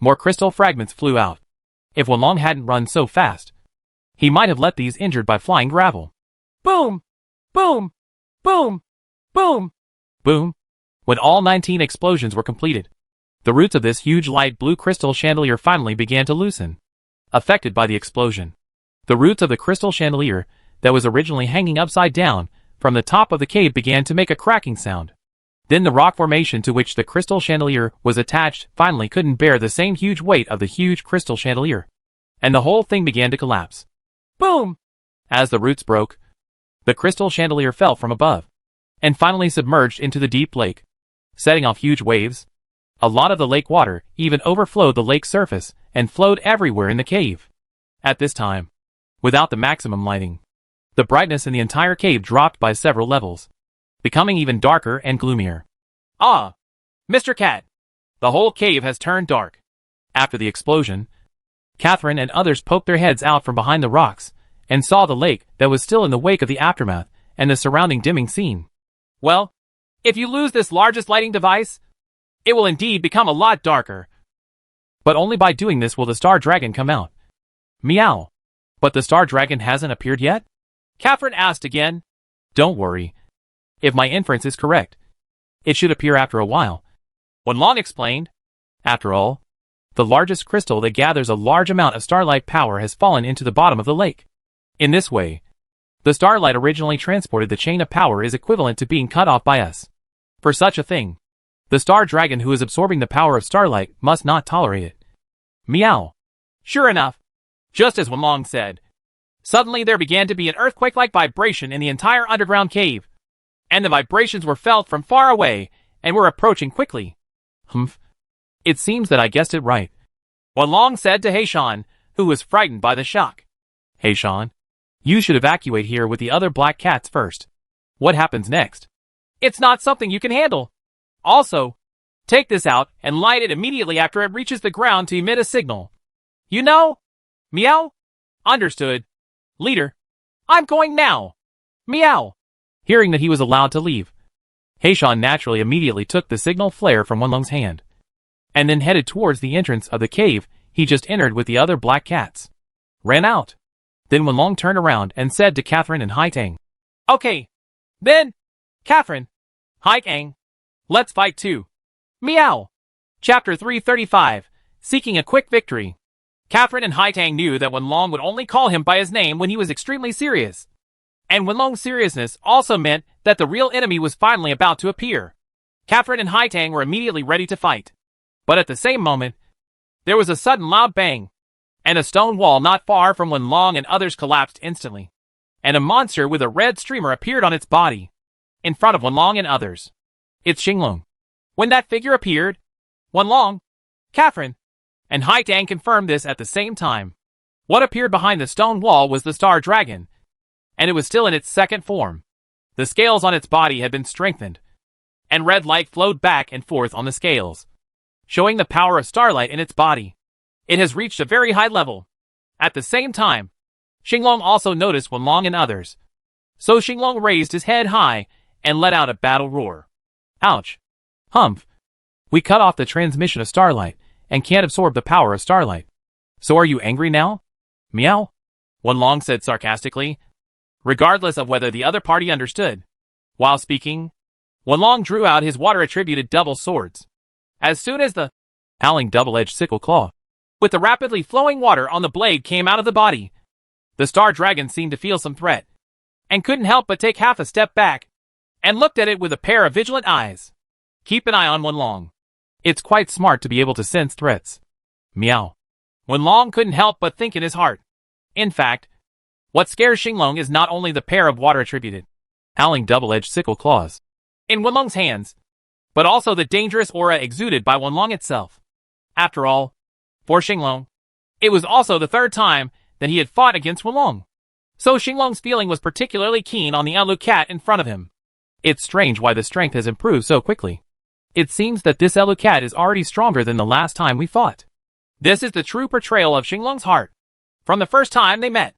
more crystal fragments flew out. If Wenlong hadn't run so fast, he might have left these injured by flying gravel. Boom! Boom! Boom! Boom! Boom! When all 19 explosions were completed, the roots of this huge light blue crystal chandelier finally began to loosen. Affected by the explosion, the roots of the crystal chandelier that was originally hanging upside down from the top of the cave began to make a cracking sound. Then the rock formation to which the crystal chandelier was attached finally couldn't bear the same huge weight of the huge crystal chandelier, and the whole thing began to collapse. Boom! As the roots broke, the crystal chandelier fell from above, and finally submerged into the deep lake, setting off huge waves. A lot of the lake water even overflowed the lake surface and flowed everywhere in the cave. At this time, without the maximum lighting, the brightness in the entire cave dropped by several levels, becoming even darker and gloomier. Ah! Mr. Cat, the whole cave has turned dark. After the explosion, Catherine and others poked their heads out from behind the rocks and saw the lake that was still in the wake of the aftermath and the surrounding dimming scene. Well, if you lose this largest lighting device, it will indeed become a lot darker. But only by doing this will the star dragon come out. Meow. But the star dragon hasn't appeared yet? Catherine asked again. Don't worry. If my inference is correct, it should appear after a while. Wenlong explained. After all, the largest crystal that gathers a large amount of starlight power has fallen into the bottom of the lake. In this way, the starlight originally transported the chain of power is equivalent to being cut off by us. For such a thing, the star dragon who is absorbing the power of starlight must not tolerate it. Meow. Sure enough, just as Wenlong said, Suddenly there began to be an earthquake-like vibration in the entire underground cave, and the vibrations were felt from far away and were approaching quickly. Humph. It seems that I guessed it right, Wenlong said to Heishan, who was frightened by the shock. Heishan, you should evacuate here with the other black cats first. What happens next? It's not something you can handle. Also, take this out and light it immediately after it reaches the ground to emit a signal. You know? Meow? Understood. Leader, I'm going now. Meow. Hearing that he was allowed to leave, Heishan naturally immediately took the signal flare from Wenlong's hand, and then headed towards the entrance of the cave he just entered with the other black cats. Ran out. Then Wenlong turned around and said to Catherine and Haitang, Okay. Then, Catherine, Haitang, let's fight too. Meow. Chapter 335, Seeking a Quick Victory. Catherine and Haitang knew that Wenlong would only call him by his name when he was extremely serious. And Wenlong's seriousness also meant that the real enemy was finally about to appear. Catherine and Haitang were immediately ready to fight. But at the same moment, there was a sudden loud bang, and a stone wall not far from Wenlong and others collapsed instantly, and a monster with a red streamer appeared on its body, in front of Wenlong and others. It's Xinglong. When that figure appeared, Wenlong, Catherine, and Haitang confirmed this at the same time. What appeared behind the stone wall was the star dragon, and it was still in its second form. The scales on its body had been strengthened, and red light flowed back and forth on the scales, showing the power of starlight in its body. It has reached a very high level. At the same time, Xinglong also noticed Wenlong and others. So Xinglong raised his head high and let out a battle roar. Ouch. Humph. We cut off the transmission of starlight and can't absorb the power of starlight. So are you angry now? Meow? Wenlong said sarcastically, regardless of whether the other party understood. While speaking, Wenlong drew out his water-attributed double swords. As soon as the howling double-edged sickle claw with the rapidly flowing water on the blade came out of the body, the star dragon seemed to feel some threat, and couldn't help but take half a step back, and looked at it with a pair of vigilant eyes. Keep an eye on Wenlong. It's quite smart to be able to sense threats. Meow. Wenlong couldn't help but think in his heart. In fact, what scares Xinglong is not only the pair of water-attributed howling double-edged sickle claws in Wenlong's hands, but also the dangerous aura exuded by Wenlong itself. After all, for Xinglong, it was also the third time that he had fought against Wenlong. So Xinglong's feeling was particularly keen on the Elu Cat in front of him. It's strange why the strength has improved so quickly. It seems that this Elu Cat is already stronger than the last time we fought. This is the true portrayal of Xinglong's heart. From the first time they met,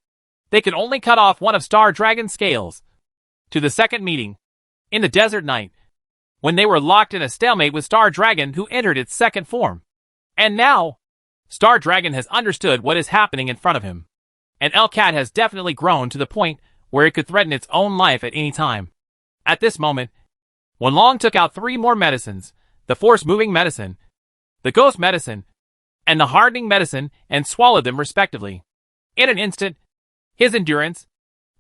they could only cut off one of Star Dragon's scales. To the second meeting, in the desert night, when they were locked in a stalemate with Star Dragon who entered its second form. And now, Star Dragon has understood what is happening in front of him. And Elu Cat has definitely grown to the point where it could threaten its own life at any time. At this moment, Wenlong took out 3 more medicines, the force-moving medicine, the ghost medicine, and the hardening medicine, and swallowed them respectively. In an instant, his endurance,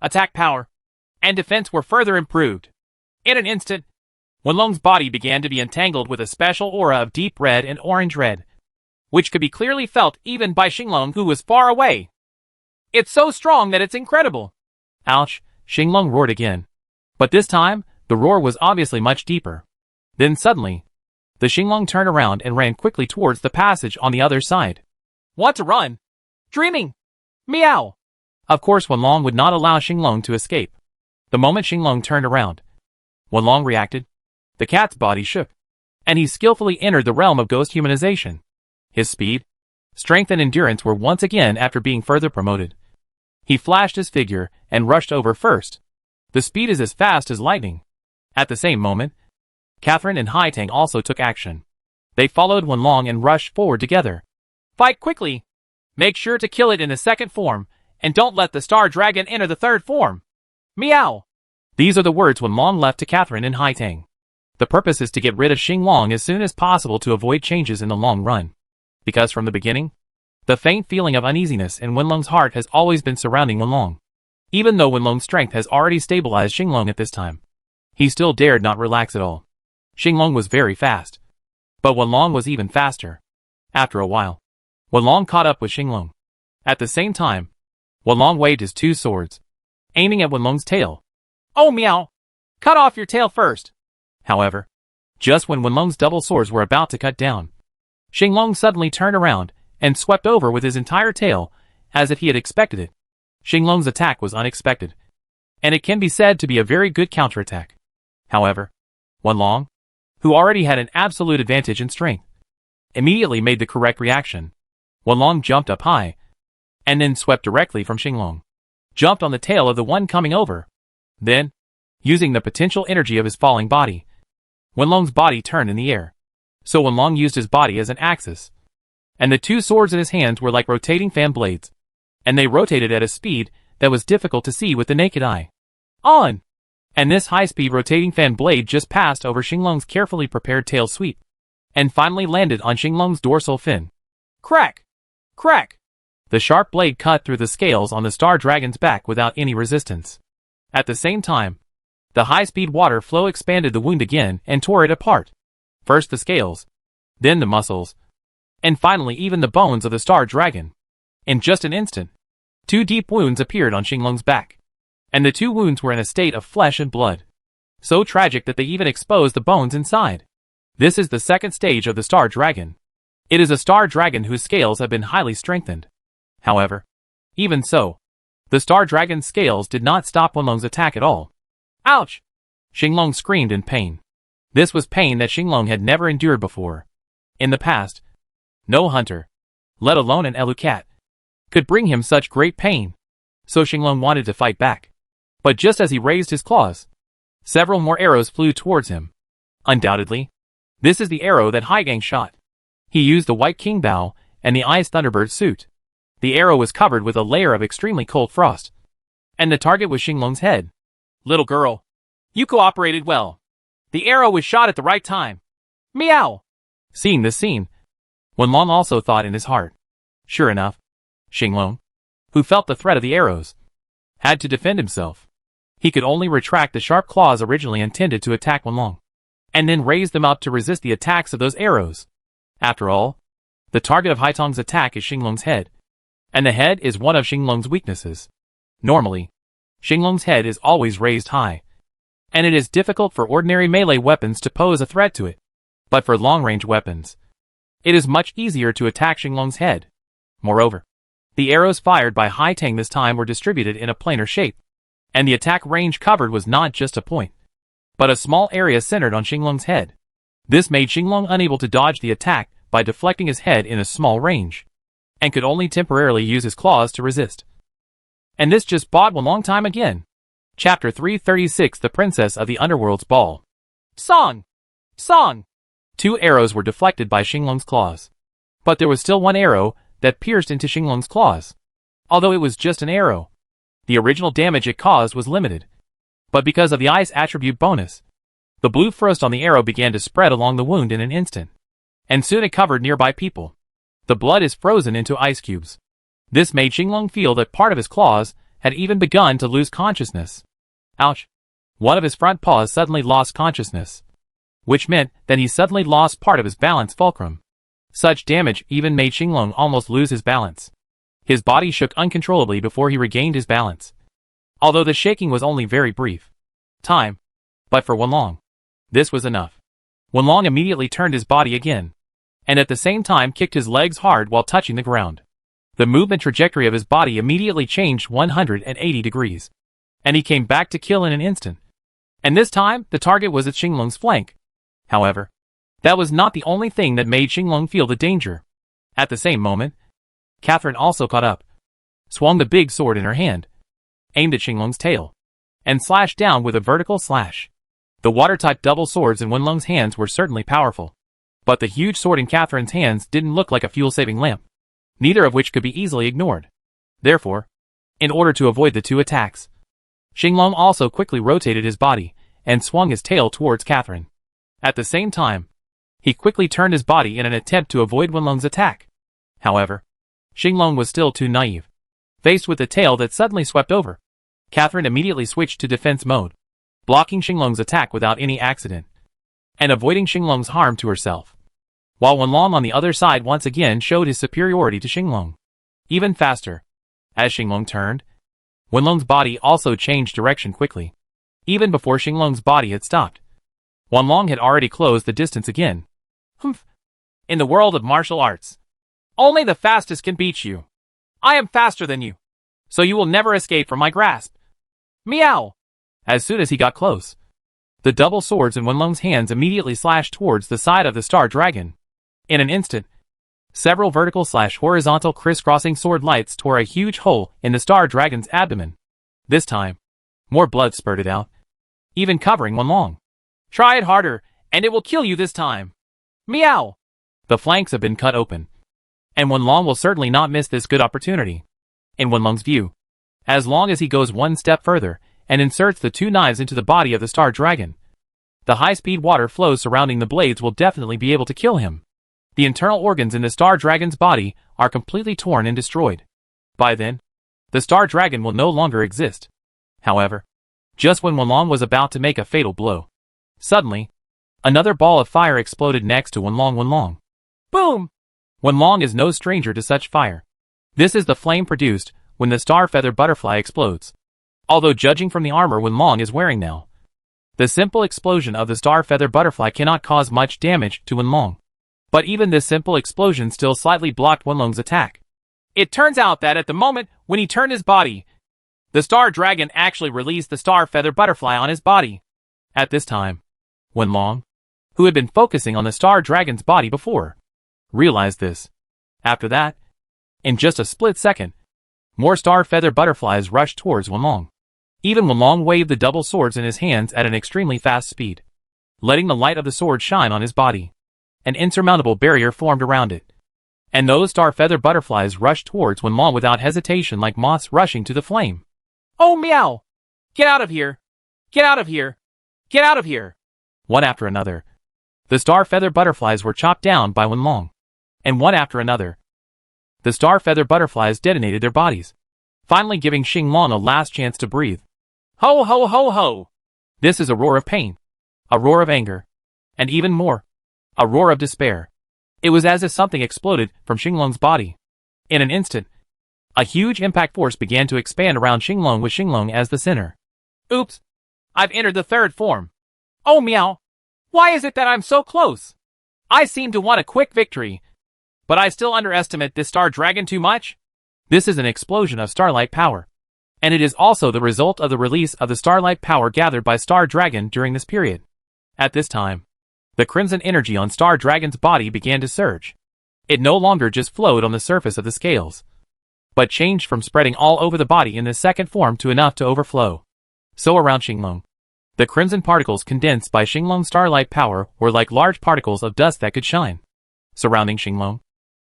attack power, and defense were further improved. In an instant, Wenlong's body began to be entangled with a special aura of deep red and orange red, which could be clearly felt even by Xinglong, who was far away. It's so strong that it's incredible. Ouch, Xinglong roared again. But this time, the roar was obviously much deeper. Then suddenly, the Xinglong turned around and ran quickly towards the passage on the other side. Want to run? Dreaming! Meow! Of course Wenlong would not allow Xinglong to escape. The moment Xinglong turned around, Wenlong reacted. The cat's body shook, and he skillfully entered the realm of ghost humanization. His speed, strength and endurance were once again after being further promoted. He flashed his figure and rushed over first. The speed is as fast as lightning. At the same moment, Catherine and Haitang also took action. They followed Wenlong and rushed forward together. Fight quickly! Make sure to kill it in the second form, and don't let the Star Dragon enter the third form. Meow! These are the words Wenlong left to Catherine and Haitang. The purpose is to get rid of Xinglong as soon as possible to avoid changes in the long run. Because from the beginning, the faint feeling of uneasiness in Wenlong's heart has always been surrounding Wenlong. Even though Wenlong's strength has already stabilized Xinglong at this time, he still dared not relax at all. Xinglong was very fast, but Wenlong was even faster. After a while, Wenlong caught up with Xinglong. At the same time, Wenlong waved his two swords, aiming at Wenlong's tail. Oh meow! Cut off your tail first! However, just when Wenlong's double swords were about to cut down, Xinglong suddenly turned around and swept over with his entire tail, as if he had expected it. Xinglong's attack was unexpected, and it can be said to be a very good counterattack. However, Wenlong, who already had an absolute advantage in strength, immediately made the correct reaction. Wenlong jumped up high, and then swept directly from Xinglong, jumped on the tail of the one coming over. Then, using the potential energy of his falling body, Wenlong's body turned in the air. So Wenlong used his body as an axis, and the two swords in his hands were like rotating fan blades, and they rotated at a speed that was difficult to see with the naked eye. On! And this high-speed rotating fan blade just passed over Xinglong's carefully prepared tail sweep, and finally landed on Xinglong's dorsal fin. Crack! Crack! The sharp blade cut through the scales on the star dragon's back without any resistance. At the same time, the high-speed water flow expanded the wound again and tore it apart. First the scales, then the muscles, and finally even the bones of the star dragon. In just an instant, two deep wounds appeared on Xinglong's back, and the two wounds were in a state of flesh and blood, so tragic that they even exposed the bones inside. This is the second stage of the star dragon. It is a star dragon whose scales have been highly strengthened. However, even so, the star dragon's scales did not stop Wenlong's attack at all. Ouch! Xinglong screamed in pain. This was pain that Xinglong had never endured before. In the past, no hunter, let alone an Elu cat, could bring him such great pain. So Xinglong wanted to fight back. But just as he raised his claws, several more arrows flew towards him. Undoubtedly, this is the arrow that Haigang shot. He used the White King Bow and the Ice Thunderbird suit. The arrow was covered with a layer of extremely cold frost, and the target was Xinglong's head. Little girl, you cooperated well. The arrow was shot at the right time. Meow! Seeing this scene, Wenlong also thought in his heart. Sure enough, Xinglong, who felt the threat of the arrows, had to defend himself. He could only retract the sharp claws originally intended to attack Wenlong, and then raise them up to resist the attacks of those arrows. After all, the target of Haitong's attack is Xinglong's head, and the head is one of Xinglong's weaknesses. Normally, Xinglong's head is always raised high, and it is difficult for ordinary melee weapons to pose a threat to it. But for long-range weapons, it is much easier to attack Xinglong's head. Moreover, the arrows fired by Haitong this time were distributed in a planar shape, and the attack range covered was not just a point, but a small area centered on Xinglong's head. This made Xinglong unable to dodge the attack by deflecting his head in a small range, and could only temporarily use his claws to resist. And this just bought Wenlong time again. Chapter 336, The Princess of the Underworld's Ball. Song! Song! Two arrows were deflected by Xinglong's claws, but there was still one arrow that pierced into Xinglong's claws. Although it was just an arrow, the original damage it caused was limited. But because of the ice attribute bonus, the blue frost on the arrow began to spread along the wound in an instant, and soon it covered nearby people. The blood is frozen into ice cubes. This made Xinglong feel that part of his claws had even begun to lose consciousness. Ouch! One of his front paws suddenly lost consciousness, which meant that he suddenly lost part of his balance fulcrum. Such damage even made Xinglong almost lose his balance. His body shook uncontrollably before he regained his balance, although the shaking was only very brief time. But for Wenlong, this was enough. Wenlong immediately turned his body again, and at the same time kicked his legs hard while touching the ground. The movement trajectory of his body immediately changed 180 degrees, and he came back to kill in an instant. And this time, the target was at Xinglong's flank. However, that was not the only thing that made Xinglong feel the danger. At the same moment, Catherine also caught up, swung the big sword in her hand, aimed at Xinglong's tail, and slashed down with a vertical slash. The water-type double swords in Wenlong's hands were certainly powerful, but the huge sword in Catherine's hands didn't look like a fuel-saving lamp, neither of which could be easily ignored. Therefore, in order to avoid the two attacks, Xinglong also quickly rotated his body and swung his tail towards Catherine. At the same time, he quickly turned his body in an attempt to avoid Wenlong's attack. However, Xinglong was still too naive. Faced with the tail that suddenly swept over, Catherine immediately switched to defense mode, blocking Xinglong's attack without any accident, and avoiding Xinglong's harm to herself. While Wenlong on the other side once again showed his superiority to Xinglong. Even faster. As Xinglong turned, Wenlong's body also changed direction quickly. Even before Xinglong's body had stopped, Wenlong had already closed the distance again. Humph. In the world of martial arts, only the fastest can beat you. I am faster than you, so you will never escape from my grasp. Meow! As soon as he got close, the double swords in Wenlong's hands immediately slashed towards the side of the Star Dragon. In an instant, several vertical/horizontal crisscrossing sword lights tore a huge hole in the Star Dragon's abdomen. This time, more blood spurted out, even covering Wenlong. Try it harder, and it will kill you this time. Meow! The flanks have been cut open, and Wenlong will certainly not miss this good opportunity. In Wenlong's view, as long as he goes one step further and inserts the two knives into the body of the Star Dragon, the high-speed water flows surrounding the blades will definitely be able to kill him. The internal organs in the Star Dragon's body are completely torn and destroyed. By then, the Star Dragon will no longer exist. However, just when Wenlong was about to make a fatal blow, suddenly, another ball of fire exploded next to Wenlong. Boom! Wenlong is no stranger to such fire. This is the flame produced when the star feather butterfly explodes. Although judging from the armor Wenlong is wearing now, the simple explosion of the star feather butterfly cannot cause much damage to Wenlong. But even this simple explosion still slightly blocked Wenlong's attack. It turns out that at the moment when he turned his body, the Star Dragon actually released the star feather butterfly on his body. At this time, Wenlong, who had been focusing on the Star Dragon's body before, realized this. After that, in just a split second, more star feather butterflies rushed towards Wenlong. Even Wenlong waved the double swords in his hands at an extremely fast speed, letting the light of the sword shine on his body. An insurmountable barrier formed around it, and those star feather butterflies rushed towards Wenlong without hesitation like moths rushing to the flame. Oh meow! Get out of here! Get out of here! Get out of here! One after another, the star feather butterflies were chopped down by Wenlong, and one after another, the star feather butterflies detonated their bodies, finally giving Xinglong a last chance to breathe. Ho ho ho ho! This is a roar of pain, a roar of anger, and even more, a roar of despair. It was as if something exploded from Xinglong's body. In an instant, a huge impact force began to expand around Xinglong with Xinglong as the center. Oops! I've entered the third form. Oh meow! Why is it that I'm so close? I seem to want a quick victory, but I still underestimate this Star Dragon too much. This is an explosion of starlight power, and it is also the result of the release of the starlight power gathered by Star Dragon during this period. At this time, the crimson energy on Star Dragon's body began to surge. It no longer just flowed on the surface of the scales, but changed from spreading all over the body in this second form to enough to overflow. So around Xinglong, the crimson particles condensed by Xinglong's starlight power were like large particles of dust that could shine, surrounding Xinglong,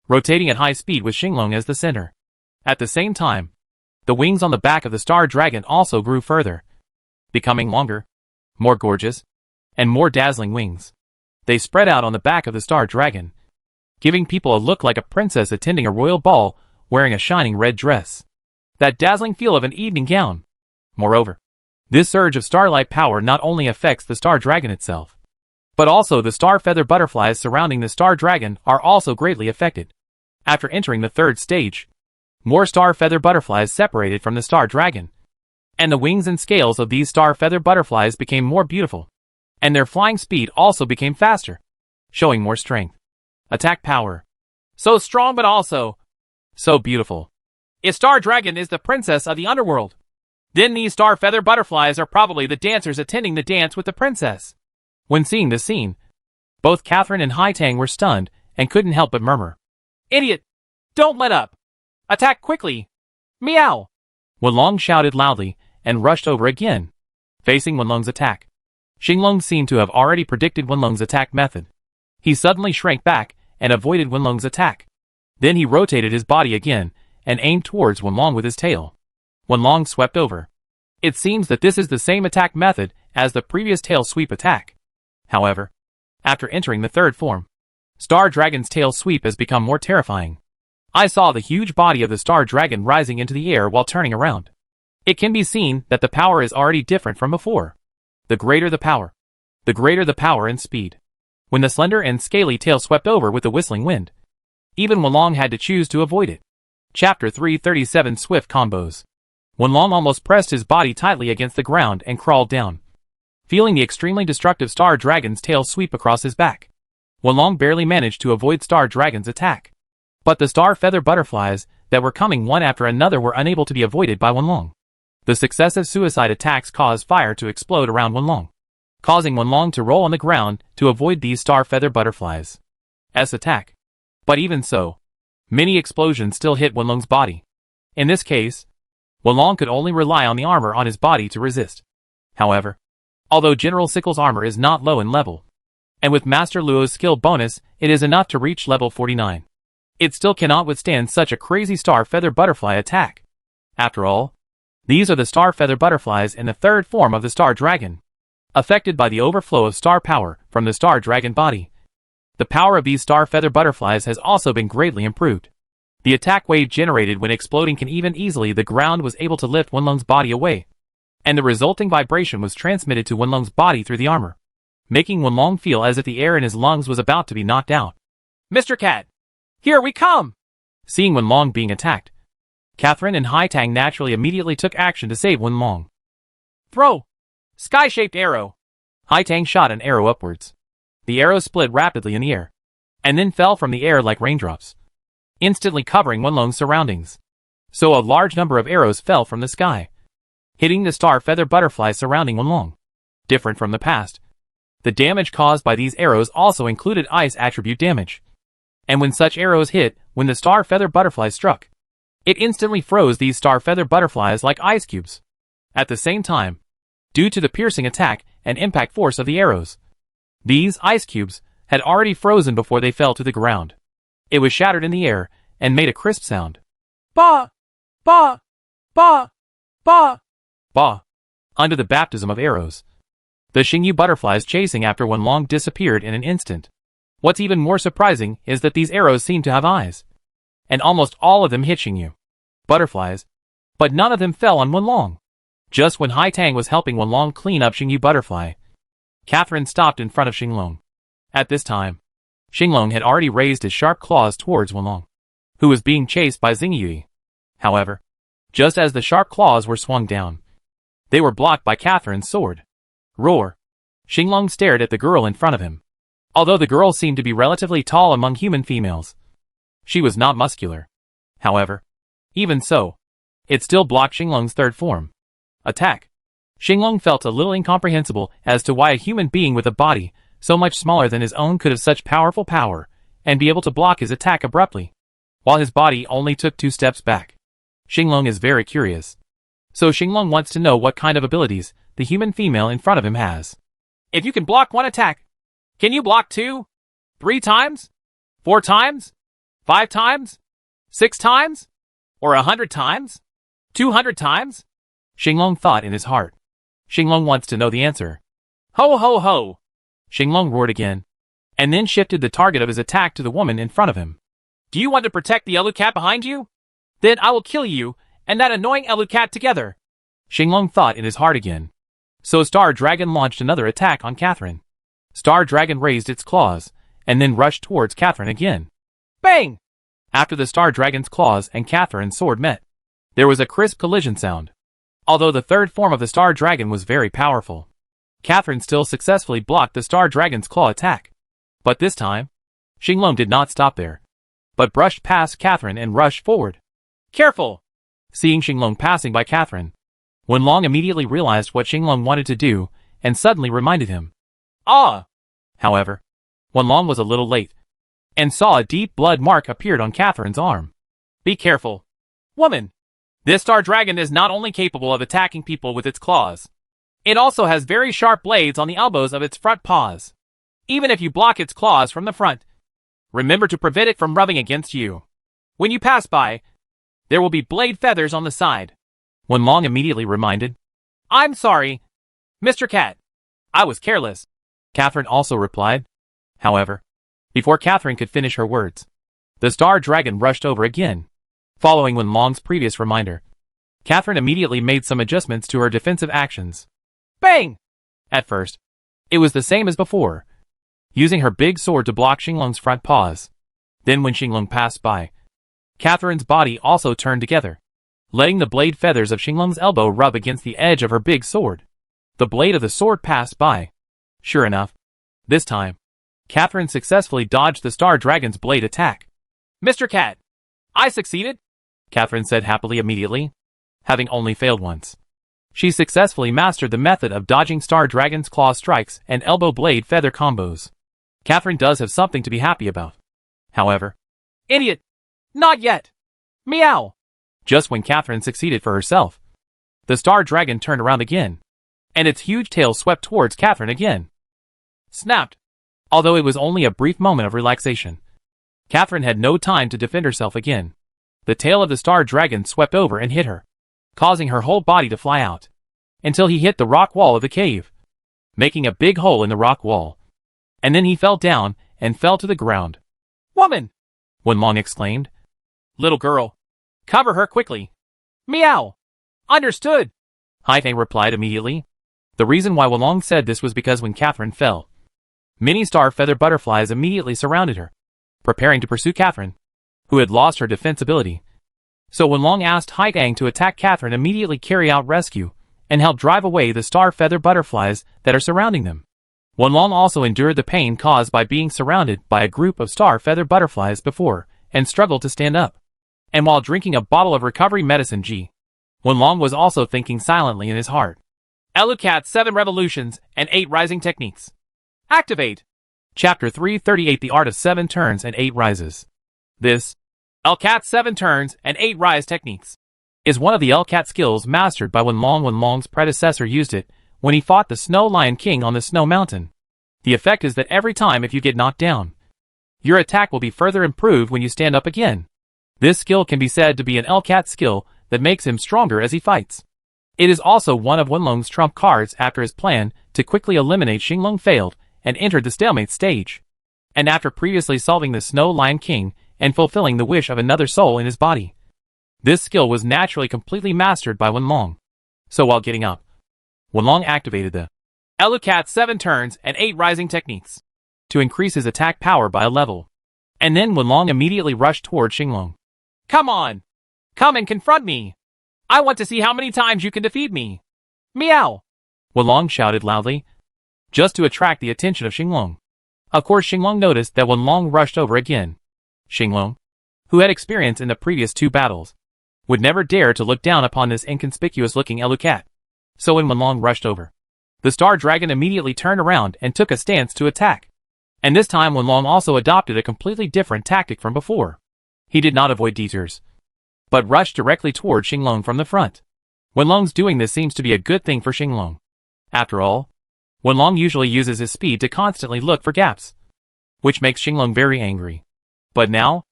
rotating at high speed with Xinglong as the center. At the same time, the wings on the back of the Star Dragon also grew further, becoming longer, more gorgeous, and more dazzling wings. They spread out on the back of the Star Dragon, giving people a look like a princess attending a royal ball wearing a shining red dress. That dazzling feel of an evening gown. Moreover, this surge of starlight power not only affects the Star Dragon itself, but also the star feather butterflies surrounding the Star Dragon are also greatly affected. After entering the third stage, more star feather butterflies separated from the Star Dragon, and the wings and scales of these star feather butterflies became more beautiful, and their flying speed also became faster, showing more strength, attack power. So strong but also so beautiful. If Star Dragon is the princess of the underworld, then these star feather butterflies are probably the dancers attending the dance with the princess. When seeing this scene, both Catherine and Haitang were stunned and couldn't help but murmur. Idiot! Don't let up! Attack quickly! Meow! Wenlong shouted loudly and rushed over again, facing Wenlong's attack. Xinglong seemed to have already predicted Wenlong's attack method. He suddenly shrank back and avoided Wenlong's attack. Then he rotated his body again and aimed towards Wenlong with his tail. Wenlong swept over. It seems that this is the same attack method as the previous tail sweep attack. However, after entering the third form, Star Dragon's tail sweep has become more terrifying. I saw the huge body of the Star Dragon rising into the air while turning around. It can be seen that the power is already different from before. The greater the power and speed. When the slender and scaly tail swept over with the whistling wind, even Wenlong had to choose to avoid it. Chapter 337 Swift Combos. Wenlong almost pressed his body tightly against the ground and crawled down, feeling the extremely destructive Star Dragon's tail sweep across his back. Wenlong barely managed to avoid Star Dragon's attack. But the star feather butterflies that were coming one after another were unable to be avoided by Wenlong. The successive suicide attacks caused fire to explode around Wenlong, causing Wenlong to roll on the ground to avoid these star feather butterflies' attack. But even so, many explosions still hit Wenlong's body. In this case, Wenlong could only rely on the armor on his body to resist. However, although General Sickle's armor is not low in level, and with Master Luo's skill bonus it is enough to reach level 49, it still cannot withstand such a crazy star feather butterfly attack. After all, these are the star feather butterflies in the third form of the Star Dragon, affected by the overflow of star power from the Star Dragon body. The power of these star feather butterflies has also been greatly improved. The attack wave generated when exploding can even easily the ground was able to lift Wenlong's body away, and the resulting vibration was transmitted to Wenlong's body through the armor, making Wenlong feel as if the air in his lungs was about to be knocked out. Mr. Cat! Here we come! Seeing Wenlong being attacked, Catherine and Haitang naturally immediately took action to save Wenlong. Throw! Sky-shaped arrow! Haitang shot an arrow upwards. The arrow split rapidly in the air, and then fell from the air like raindrops, instantly covering Wenlong's surroundings. So a large number of arrows fell from the sky, hitting the star feather butterfly surrounding Wenlong. Different from the past, the damage caused by these arrows also included ice attribute damage. And when such arrows hit, when the star feather butterfly struck, it instantly froze these star feather butterflies like ice cubes. At the same time, due to the piercing attack and impact force of the arrows, these ice cubes had already frozen before they fell to the ground. It was shattered in the air and made a crisp sound. Ba! Ba! Ba! Ba! Ba! Under the baptism of arrows, the Xingyu butterflies chasing after Wenlong disappeared in an instant. What's even more surprising is that these arrows seem to have eyes, and almost all of them hit Xingyu butterflies, but none of them fell on Wenlong. Just when Haitang was helping Wenlong clean up Xingyu butterfly, Catherine stopped in front of Xinglong. At this time, Xinglong had already raised his sharp claws towards Wenlong, who was being chased by Xingyue. However, just as the sharp claws were swung down, they were blocked by Catherine's sword. Roar! Xinglong stared at the girl in front of him. Although the girl seemed to be relatively tall among human females, she was not muscular. However, even so, it still blocked Xinglong's third form attack. Xinglong felt a little incomprehensible as to why a human being with a body so much smaller than his own could have such powerful power and be able to block his attack abruptly, while his body only took 2 steps back. Xinglong is very curious. So Xinglong wants to know what kind of abilities the human female in front of him has. If you can block 1 attack, can you block 2? 3 times? 4 times? 5 times? 6 times? Or 100 times? 200 times? Xinglong thought in his heart. Xinglong wants to know the answer. Ho ho ho! Xinglong roared again, and then shifted the target of his attack to the woman in front of him. Do you want to protect the Elu Cat behind you? Then I will kill you and that annoying Elu Cat together. Xinglong thought in his heart again. So Star Dragon launched another attack on Catherine. Star Dragon raised its claws, and then rushed towards Catherine again. Bang! After the Star Dragon's claws and Catherine's sword met, there was a crisp collision sound. Although the third form of the Star Dragon was very powerful, Catherine still successfully blocked the Star Dragon's claw attack. But this time, Xinglong did not stop there, but brushed past Catherine and rushed forward. Careful! Seeing Xinglong passing by Catherine, Wenlong immediately realized what Xinglong wanted to do and suddenly reminded him. Ah! However, Wenlong was a little late, and saw a deep blood mark appeared on Catherine's arm. Be careful, woman! This Star Dragon is not only capable of attacking people with its claws, it also has very sharp blades on the elbows of its front paws. Even if you block its claws from the front, remember to prevent it from rubbing against you. When you pass by, there will be blade feathers on the side. Wenlong immediately reminded. I'm sorry, Mr. Cat. I was careless. Catherine also replied. However, before Catherine could finish her words, the Star Dragon rushed over again. Following Wenlong's previous reminder, Catherine immediately made some adjustments to her defensive actions. Bang! At first, it was the same as before, using her big sword to block Xinglong's front paws. Then when Xinglong passed by, Catherine's body also turned together, letting the blade feathers of Xinglong's elbow rub against the edge of her big sword. The blade of the sword passed by. Sure enough, this time, Catherine successfully dodged the Star Dragon's blade attack. Mr. Cat, I succeeded, Catherine said happily immediately, having only failed once. She successfully mastered the method of dodging Star Dragon's claw strikes and elbow blade feather combos. Catherine does have something to be happy about. However, Idiot! Not yet! Meow! Just when Catherine succeeded for herself, the Star Dragon turned around again, and its huge tail swept towards Catherine again. Snapped! Although it was only a brief moment of relaxation, Catherine had no time to defend herself again. The tail of the Star Dragon swept over and hit her, causing her whole body to fly out, until he hit the rock wall of the cave, making a big hole in the rock wall. And then he fell down and fell to the ground. Woman! Wenlong exclaimed. Little girl, cover her quickly. Meow! Understood! Haifeng replied immediately. The reason why Wenlong said this was because when Catherine fell, many star feather butterflies immediately surrounded her, preparing to pursue Catherine, who had lost her defense ability. So Wenlong asked Haifeng to attack Catherine, immediately carry out rescue, and help drive away the star feather butterflies that are surrounding them. Wenlong also endured the pain caused by being surrounded by a group of star feather butterflies before, and struggled to stand up. And while drinking a bottle of recovery medicine G, Wenlong was also thinking silently in his heart. Elu Cat 7 Revolutions and 8 Rising Techniques. Activate! Chapter 338 The Art of 7 Turns and 8 Rises. This, Elu Cat 7 Turns and 8 Rise Techniques, is one of the Elu Cat skills mastered by Wenlong. Wenlong's predecessor used it when he fought the Snow Lion King on the Snow Mountain. The effect is that every time if you get knocked down, your attack will be further improved when you stand up again. This skill can be said to be an Elu Cat skill that makes him stronger as he fights. It is also one of Wenlong's trump cards after his plan to quickly eliminate Xinglong failed and entered the stalemate stage, and after previously solving the Snow Lion King and fulfilling the wish of another soul in his body. This skill was naturally completely mastered by Wenlong. So while getting up, Wenlong activated the Elu Cat 7 Turns and 8 Rising Techniques to increase his attack power by a level. And then Wenlong immediately rushed toward Xinglong. Come on! Come and confront me! I want to see how many times you can defeat me! Meow! Wenlong shouted loudly, just to attract the attention of Xinglong. Of course Xinglong noticed that Wenlong rushed over again. Xinglong, who had experience in the previous 2 battles, would never dare to look down upon this inconspicuous-looking Elu Cat. So when Wenlong rushed over, the Star Dragon immediately turned around and took a stance to attack. And this time Wenlong also adopted a completely different tactic from before. He did not avoid detours, but rushed directly toward Xinglong from the front. Wenlong's doing this seems to be a good thing for Xinglong. After all, Wenlong usually uses his speed to constantly look for gaps, which makes Xinglong very angry. But now,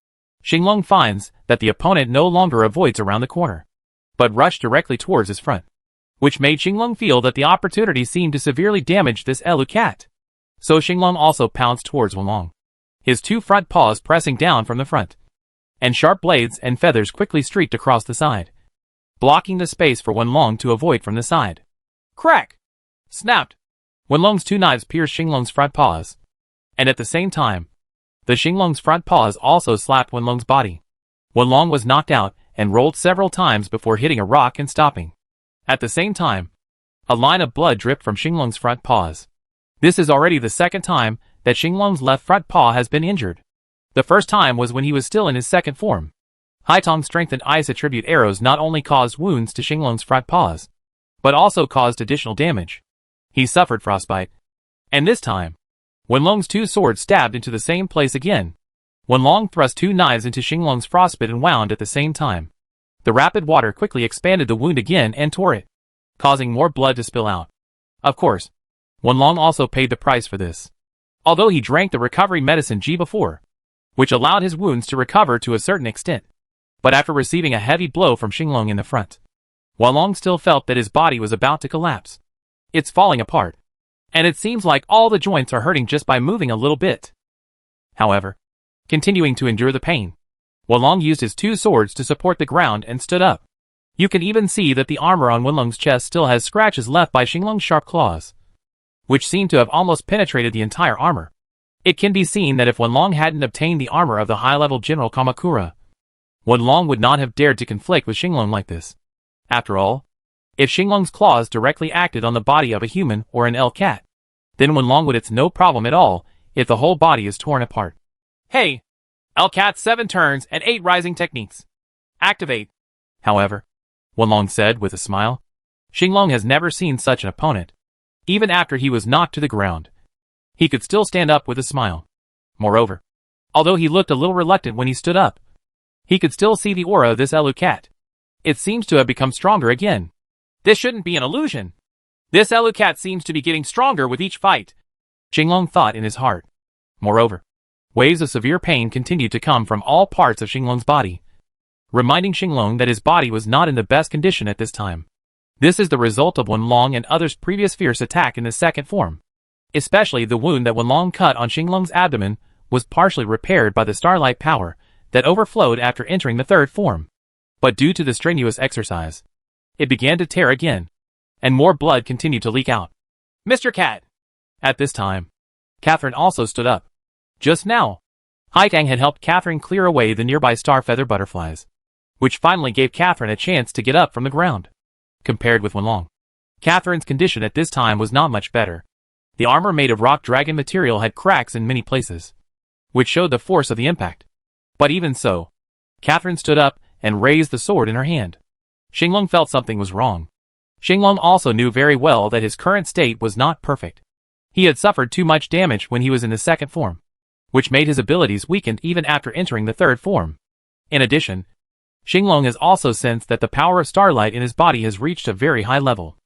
Xinglong finds that the opponent no longer avoids around the corner, but rushed directly towards his front, which made Xinglong feel that the opportunity seemed to severely damage this Elu Cat. So Xinglong also pounced towards Wenlong, his 2 front paws pressing down from the front, and sharp blades and feathers quickly streaked across the side, blocking the space for Wenlong to avoid from the side. Crack! Snapped! Wenlong's 2 knives pierced Xinglong's front paws, and at the same time, the Xinglong's front paws also slapped Wenlong's body. Wenlong was knocked out and rolled several times before hitting a rock and stopping. At the same time, a line of blood dripped from Xinglong's front paws. This is already the 2nd time that Xinglong's left front paw has been injured. The first time was when he was still in his 2nd form. Haitong's strengthened ice attribute arrows not only caused wounds to Xinglong's front paws, but also caused additional damage. He suffered frostbite. And this time, Wenlong's 2 swords stabbed into the same place again. Wenlong thrust 2 knives into Xinglong's frostbite and wound at the same time. The rapid water quickly expanded the wound again and tore it, causing more blood to spill out. Of course, Wenlong also paid the price for this, although he drank the recovery medicine G before, which allowed his wounds to recover to a certain extent. But after receiving a heavy blow from Xinglong in the front, Wenlong still felt that his body was about to collapse. It's falling apart, and it seems like all the joints are hurting just by moving a little bit. However, continuing to endure the pain, Wenlong used his 2 swords to support the ground and stood up. You can even see that the armor on Wenlong's chest still has scratches left by Xinglong's sharp claws, which seem to have almost penetrated the entire armor. It can be seen that if Wenlong hadn't obtained the armor of the high-level General Kamakura, Wenlong would not have dared to conflict with Xinglong like this. After all, if Xinglong's claws directly acted on the body of a human or an Elu cat, then Wenlong would it's no problem at all if the whole body is torn apart. Hey! Elu Cat 7 turns and 8 rising techniques. Activate. However, Wenlong said with a smile, Xinglong has never seen such an opponent. Even after he was knocked to the ground, he could still stand up with a smile. Moreover, although he looked a little reluctant when he stood up, he could still see the aura of this Elu Cat. It seems to have become stronger again. This shouldn't be an illusion. This Elu Cat seems to be getting stronger with each fight, Xinglong thought in his heart. Moreover, waves of severe pain continued to come from all parts of Xinglong's body, reminding Xinglong that his body was not in the best condition at this time. This is the result of Wenlong and others' previous fierce attack in the second form. Especially the wound that Wenlong cut on Xinglong's abdomen was partially repaired by the starlight power that overflowed after entering the third form. But due to the strenuous exercise, it began to tear again, and more blood continued to leak out. Mr. Cat! At this time, Catherine also stood up. Just now, Haitang had helped Catherine clear away the nearby star feather butterflies, which finally gave Catherine a chance to get up from the ground. Compared with Wenlong, Catherine's condition at this time was not much better. The armor made of rock dragon material had cracks in many places, which showed the force of the impact. But even so, Catherine stood up and raised the sword in her hand. Xinglong felt something was wrong. Xinglong also knew very well that his current state was not perfect. He had suffered too much damage when he was in the second form, which made his abilities weakened even after entering the third form. In addition, Xinglong has also sensed that the power of starlight in his body has reached a very high level,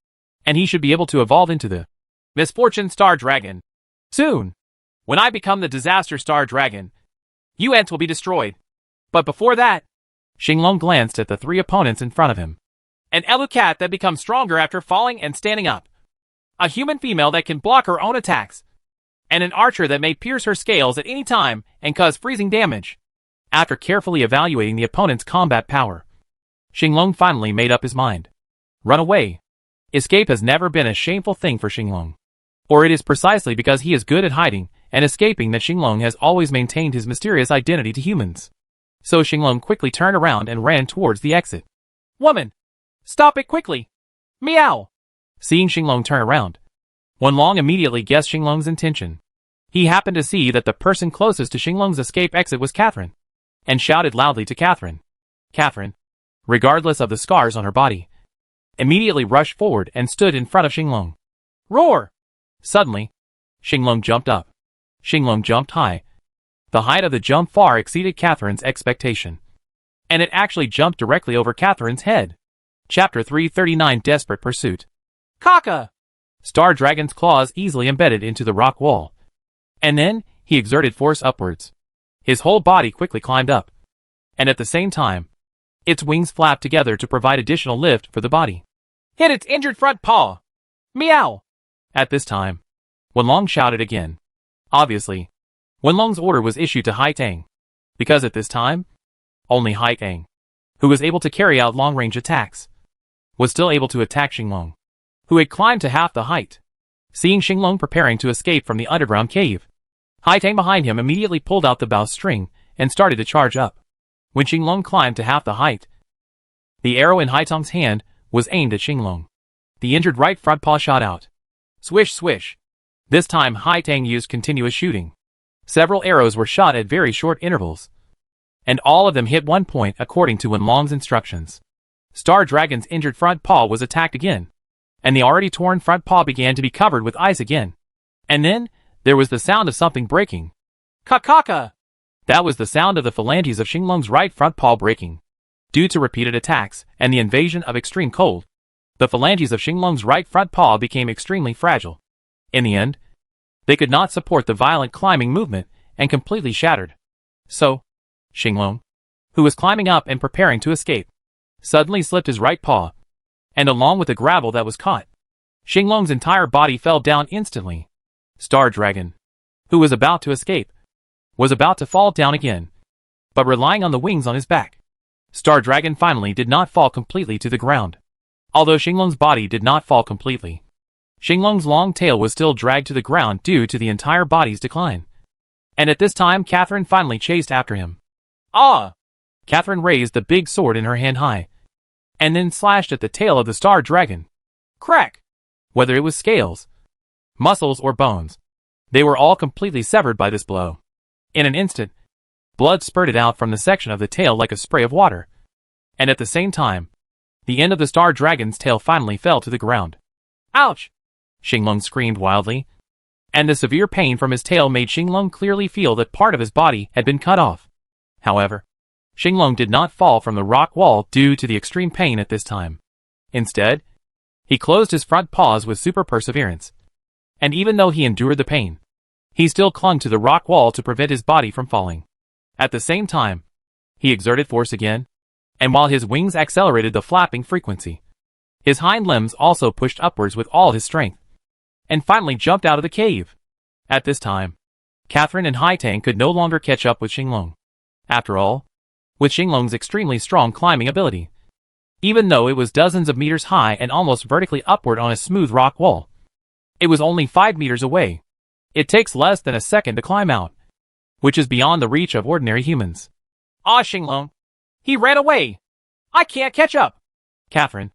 and he should be able to evolve into the Misfortune Star Dragon. Soon, when I become the Disaster Star Dragon, you ants will be destroyed. But before that, Xinglong glanced at the 3 opponents in front of him. An Elu Cat that becomes stronger after falling and standing up. A human female that can block her own attacks. And an archer that may pierce her scales at any time and cause freezing damage. After carefully evaluating the opponent's combat power, Xinglong finally made up his mind. Run away. Escape has never been a shameful thing for Xinglong. Or it is precisely because he is good at hiding and escaping that Xinglong has always maintained his mysterious identity to humans. So Xinglong quickly turned around and ran towards the exit. Woman! Stop it quickly! Meow! Seeing Xinglong turn around, Wenlong immediately guessed Xinglong's intention. He happened to see that the person closest to Xinglong's escape exit was Catherine, and shouted loudly to Catherine. Catherine, regardless of the scars on her body, immediately rushed forward and stood in front of Xinglong. Roar! Suddenly, Xinglong jumped up. Xinglong jumped high. The height of the jump far exceeded Catherine's expectation, and it actually jumped directly over Catherine's head. Chapter 339 Desperate Pursuit. Kaka! Star Dragon's claws easily embedded into the rock wall, and then he exerted force upwards. His whole body quickly climbed up, and at the same time, its wings flapped together to provide additional lift for the body. Hit its injured front paw! Meow! At this time, Wenlong shouted again. Obviously, Wenlong's order was issued to Haitang, because at this time, only Haitang, who was able to carry out long-range attacks, was still able to attack Xinglong, who had climbed to half the height. Seeing Xinglong preparing to escape from the underground cave, Haitang behind him immediately pulled out the bowstring and started to charge up. When Xinglong climbed to half the height, the arrow in Haitang's hand was aimed at Xinglong. The injured right front paw shot out. Swish swish. This time Haitang used continuous shooting. Several arrows were shot at very short intervals, and all of them hit one point according to Wenlong's instructions. Star Dragon's injured front paw was attacked again, and the already torn front paw began to be covered with ice again. And then, there was the sound of something breaking. Kakaka! That was the sound of the phalanges of Xinglong's right front paw breaking. Due to repeated attacks and the invasion of extreme cold, the phalanges of Xinglong's right front paw became extremely fragile. In the end, they could not support the violent climbing movement and completely shattered. So, Xinglong, who was climbing up and preparing to escape, suddenly slipped his right paw, and along with the gravel that was caught, Xinglong's entire body fell down instantly. Star Dragon, who was about to escape, was about to fall down again, but relying on the wings on his back, Star Dragon finally did not fall completely to the ground. Although Xinglong's body did not fall completely, Xinglong's long tail was still dragged to the ground due to the entire body's decline. And at this time Catherine finally chased after him. Ah! Catherine raised the big sword in her hand high, and then slashed at the tail of the star dragon. Crack! Whether it was scales, muscles, or bones, they were all completely severed by this blow. In an instant, blood spurted out from the section of the tail like a spray of water, and at the same time, the end of the star dragon's tail finally fell to the ground. Ouch! Xinglong screamed wildly, and the severe pain from his tail made Xinglong clearly feel that part of his body had been cut off. However, Xinglong did not fall from the rock wall due to the extreme pain at this time. Instead, he closed his front paws with super perseverance, and even though he endured the pain, he still clung to the rock wall to prevent his body from falling. At the same time, he exerted force again, and while his wings accelerated the flapping frequency, his hind limbs also pushed upwards with all his strength, and finally jumped out of the cave. At this time, Catherine and Haitang could no longer catch up with Xinglong. After all, with Xinglong's extremely strong climbing ability, even though it was dozens of meters high and almost vertically upward on a smooth rock wall, it was only 5 meters away. It takes less than a second to climb out, which is beyond the reach of ordinary humans. Ah, Xinglong! He ran away! I can't catch up! Catherine,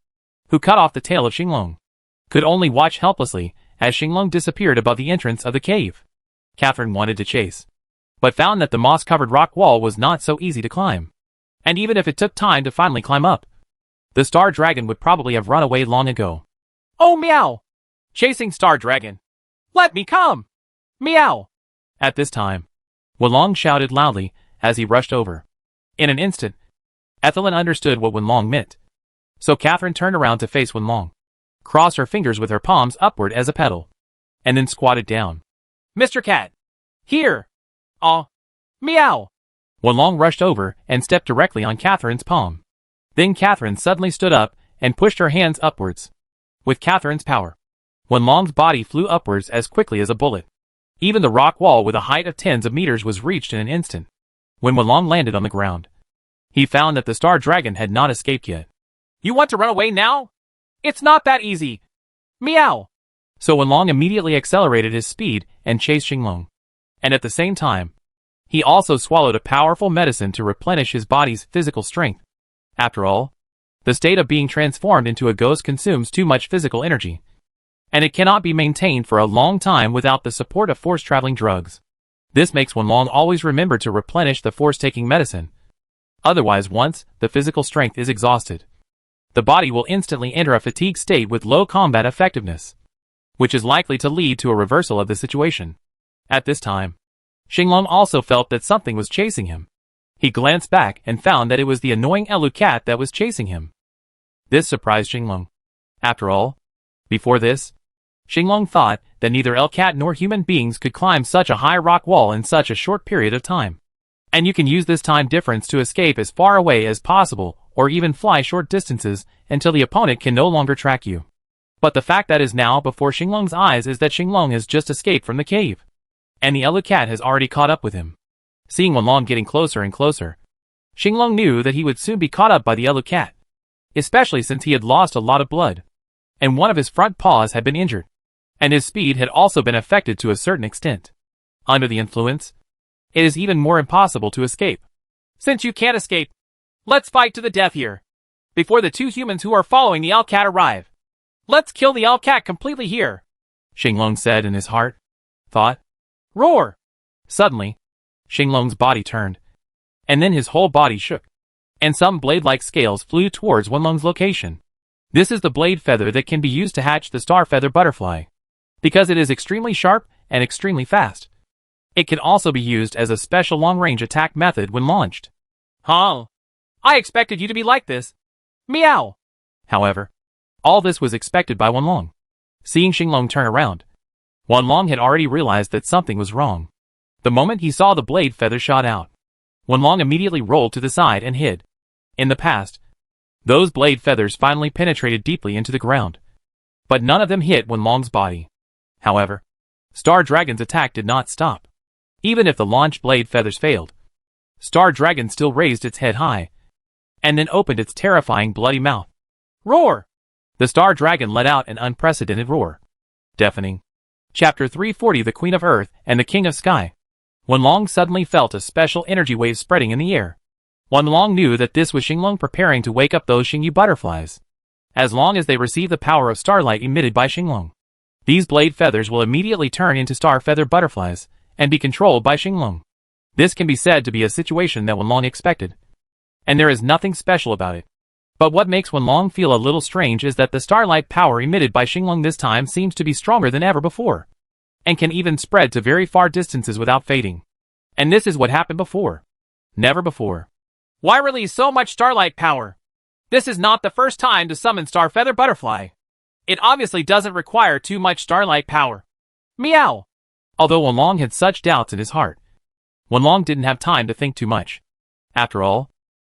who cut off the tail of Xinglong, could only watch helplessly as Xinglong disappeared above the entrance of the cave. Catherine wanted to chase, but found that the moss-covered rock wall was not so easy to climb. And even if it took time to finally climb up, the star dragon would probably have run away long ago. Oh, meow! Chasing star dragon! Let me come! Meow! At this time, Wenlong shouted loudly as he rushed over. In an instant, Ethelyn understood what Wenlong meant. So Catherine turned around to face Wenlong, crossed her fingers with her palms upward as a pedal, and then squatted down. Mr. Cat! Here! Meow! Wenlong rushed over and stepped directly on Catherine's palm. Then Catherine suddenly stood up and pushed her hands upwards. With Catherine's power, Wenlong's body flew upwards as quickly as a bullet. Even the rock wall with a height of tens of meters was reached in an instant. When Wenlong landed on the ground, he found that the star dragon had not escaped yet. You want to run away now? It's not that easy. Meow! So Wenlong immediately accelerated his speed and chased Xinglong. And at the same time, he also swallowed a powerful medicine to replenish his body's physical strength. After all, the state of being transformed into a ghost consumes too much physical energy, and it cannot be maintained for a long time without the support of force-traveling drugs. This makes Wenlong always remember to replenish the force-taking medicine. Otherwise, once the physical strength is exhausted, the body will instantly enter a fatigue state with low combat effectiveness, which is likely to lead to a reversal of the situation. At this time, Xinglong also felt that something was chasing him. He glanced back and found that it was the annoying Elu Cat that was chasing him. This surprised Xinglong. After all, before this, Xinglong thought that neither Elu Cat nor human beings could climb such a high rock wall in such a short period of time. And you can use this time difference to escape as far away as possible or even fly short distances until the opponent can no longer track you. But the fact that is now before Xinglong's eyes is that Xinglong has just escaped from the cave, and the Elu Cat has already caught up with him. Seeing Wenlong getting closer and closer, Xinglong knew that he would soon be caught up by the Elu Cat, especially since he had lost a lot of blood, and one of his front paws had been injured, and his speed had also been affected to a certain extent. Under the influence, it is even more impossible to escape. Since you can't escape, let's fight to the death here, before the 2 humans who are following the Elu Cat arrive. Let's kill the Elu Cat completely here, Xinglong said in his thought. Roar! Suddenly, Xinglong's body turned, and then his whole body shook, and some blade-like scales flew towards Wenlong's location. This is the blade feather that can be used to hatch the star feather butterfly, because it is extremely sharp and extremely fast. It can also be used as a special long-range attack method when launched. Huh? I expected you to be like this. Meow! However, all this was expected by Wenlong. Seeing Xinglong turn around, Wenlong had already realized that something was wrong. The moment he saw the blade feather shot out, Wenlong immediately rolled to the side and hid. In the past, those blade feathers finally penetrated deeply into the ground, but none of them hit Wenlong's body. However, Star Dragon's attack did not stop. Even if the launch blade feathers failed, Star Dragon still raised its head high, and then opened its terrifying bloody mouth. Roar! The Star Dragon let out an unprecedented roar, deafening. Chapter 340 The Queen of Earth and the King of Sky. Wenlong suddenly felt a special energy wave spreading in the air. Wenlong knew that this was Xinglong preparing to wake up those Xingyu butterflies. As long as they receive the power of starlight emitted by Xinglong, these blade feathers will immediately turn into star feather butterflies and be controlled by Xinglong. This can be said to be a situation that Wenlong expected, and there is nothing special about it. But what makes Wenlong feel a little strange is that the starlight power emitted by Xinglong this time seems to be stronger than ever before, and can even spread to very far distances without fading. And this is what happened before. Never before. Why release so much starlight power? This is not the first time to summon Star Feather Butterfly. It obviously doesn't require too much starlight power. Meow! Although Wenlong had such doubts in his heart, Wenlong didn't have time to think too much. After all,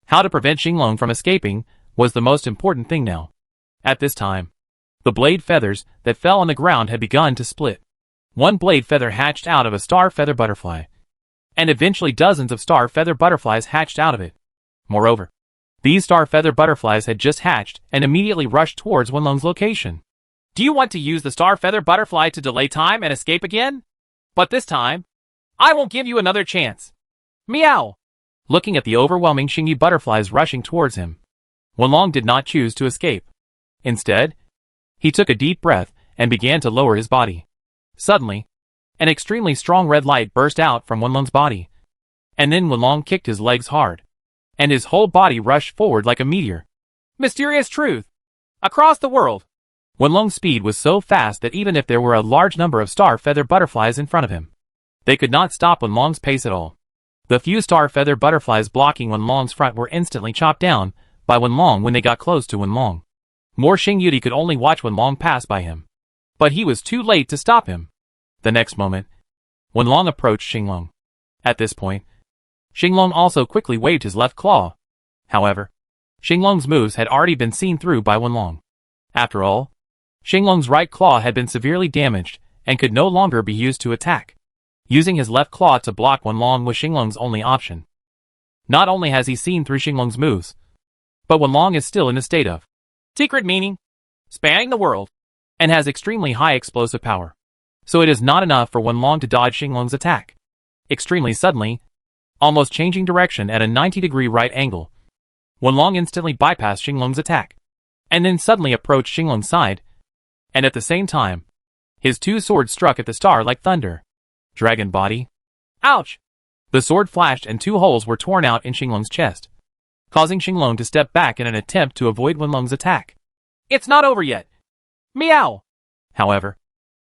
how to prevent Xinglong from escaping was the most important thing now. At this time, the blade feathers that fell on the ground had begun to split. One blade feather hatched out of a star feather butterfly, and eventually dozens of star feather butterflies hatched out of it. Moreover, these star feather butterflies had just hatched and immediately rushed towards Wenlong's location. Do you want to use the Star Feather Butterfly to delay time and escape again? But this time, I won't give you another chance. Meow! Looking at the overwhelming Xingyu butterflies rushing towards him, Wenlong did not choose to escape. Instead, he took a deep breath and began to lower his body. Suddenly, an extremely strong red light burst out from Wenlong's body, and then Wenlong kicked his legs hard, and his whole body rushed forward like a meteor. Mysterious truth! Across the world! Wenlong's speed was so fast that even if there were a large number of star feather butterflies in front of him, they could not stop Wenlong's pace at all. The few star feather butterflies blocking Wenlong's front were instantly chopped down by Wenlong when they got close to Wenlong. More Xingyu could only watch Wenlong pass by him, but he was too late to stop him. The next moment, Wenlong approached Xinglong. At this point, Xinglong also quickly waved his left claw. However, Xinglong's moves had already been seen through by Wenlong. After all, Xinglong's right claw had been severely damaged and could no longer be used to attack. Using his left claw to block Wenlong was Xinglong's only option. Not only has he seen through Xinglong's moves, but Wenlong is still in a state of secret meaning, spanning the world, and has extremely high explosive power. So it is not enough for Wenlong to dodge Xinglong's attack. Extremely suddenly, almost changing direction at a 90-degree right angle, Wenlong instantly bypassed Xinglong's attack, and then suddenly approached Xinglong's side, and at the same time, his two swords struck at the star like thunder. Dragon body. Ouch! The sword flashed and two holes were torn out in Xinglong's chest, causing Xinglong to step back in an attempt to avoid Wenlong's attack. It's not over yet. Meow! However,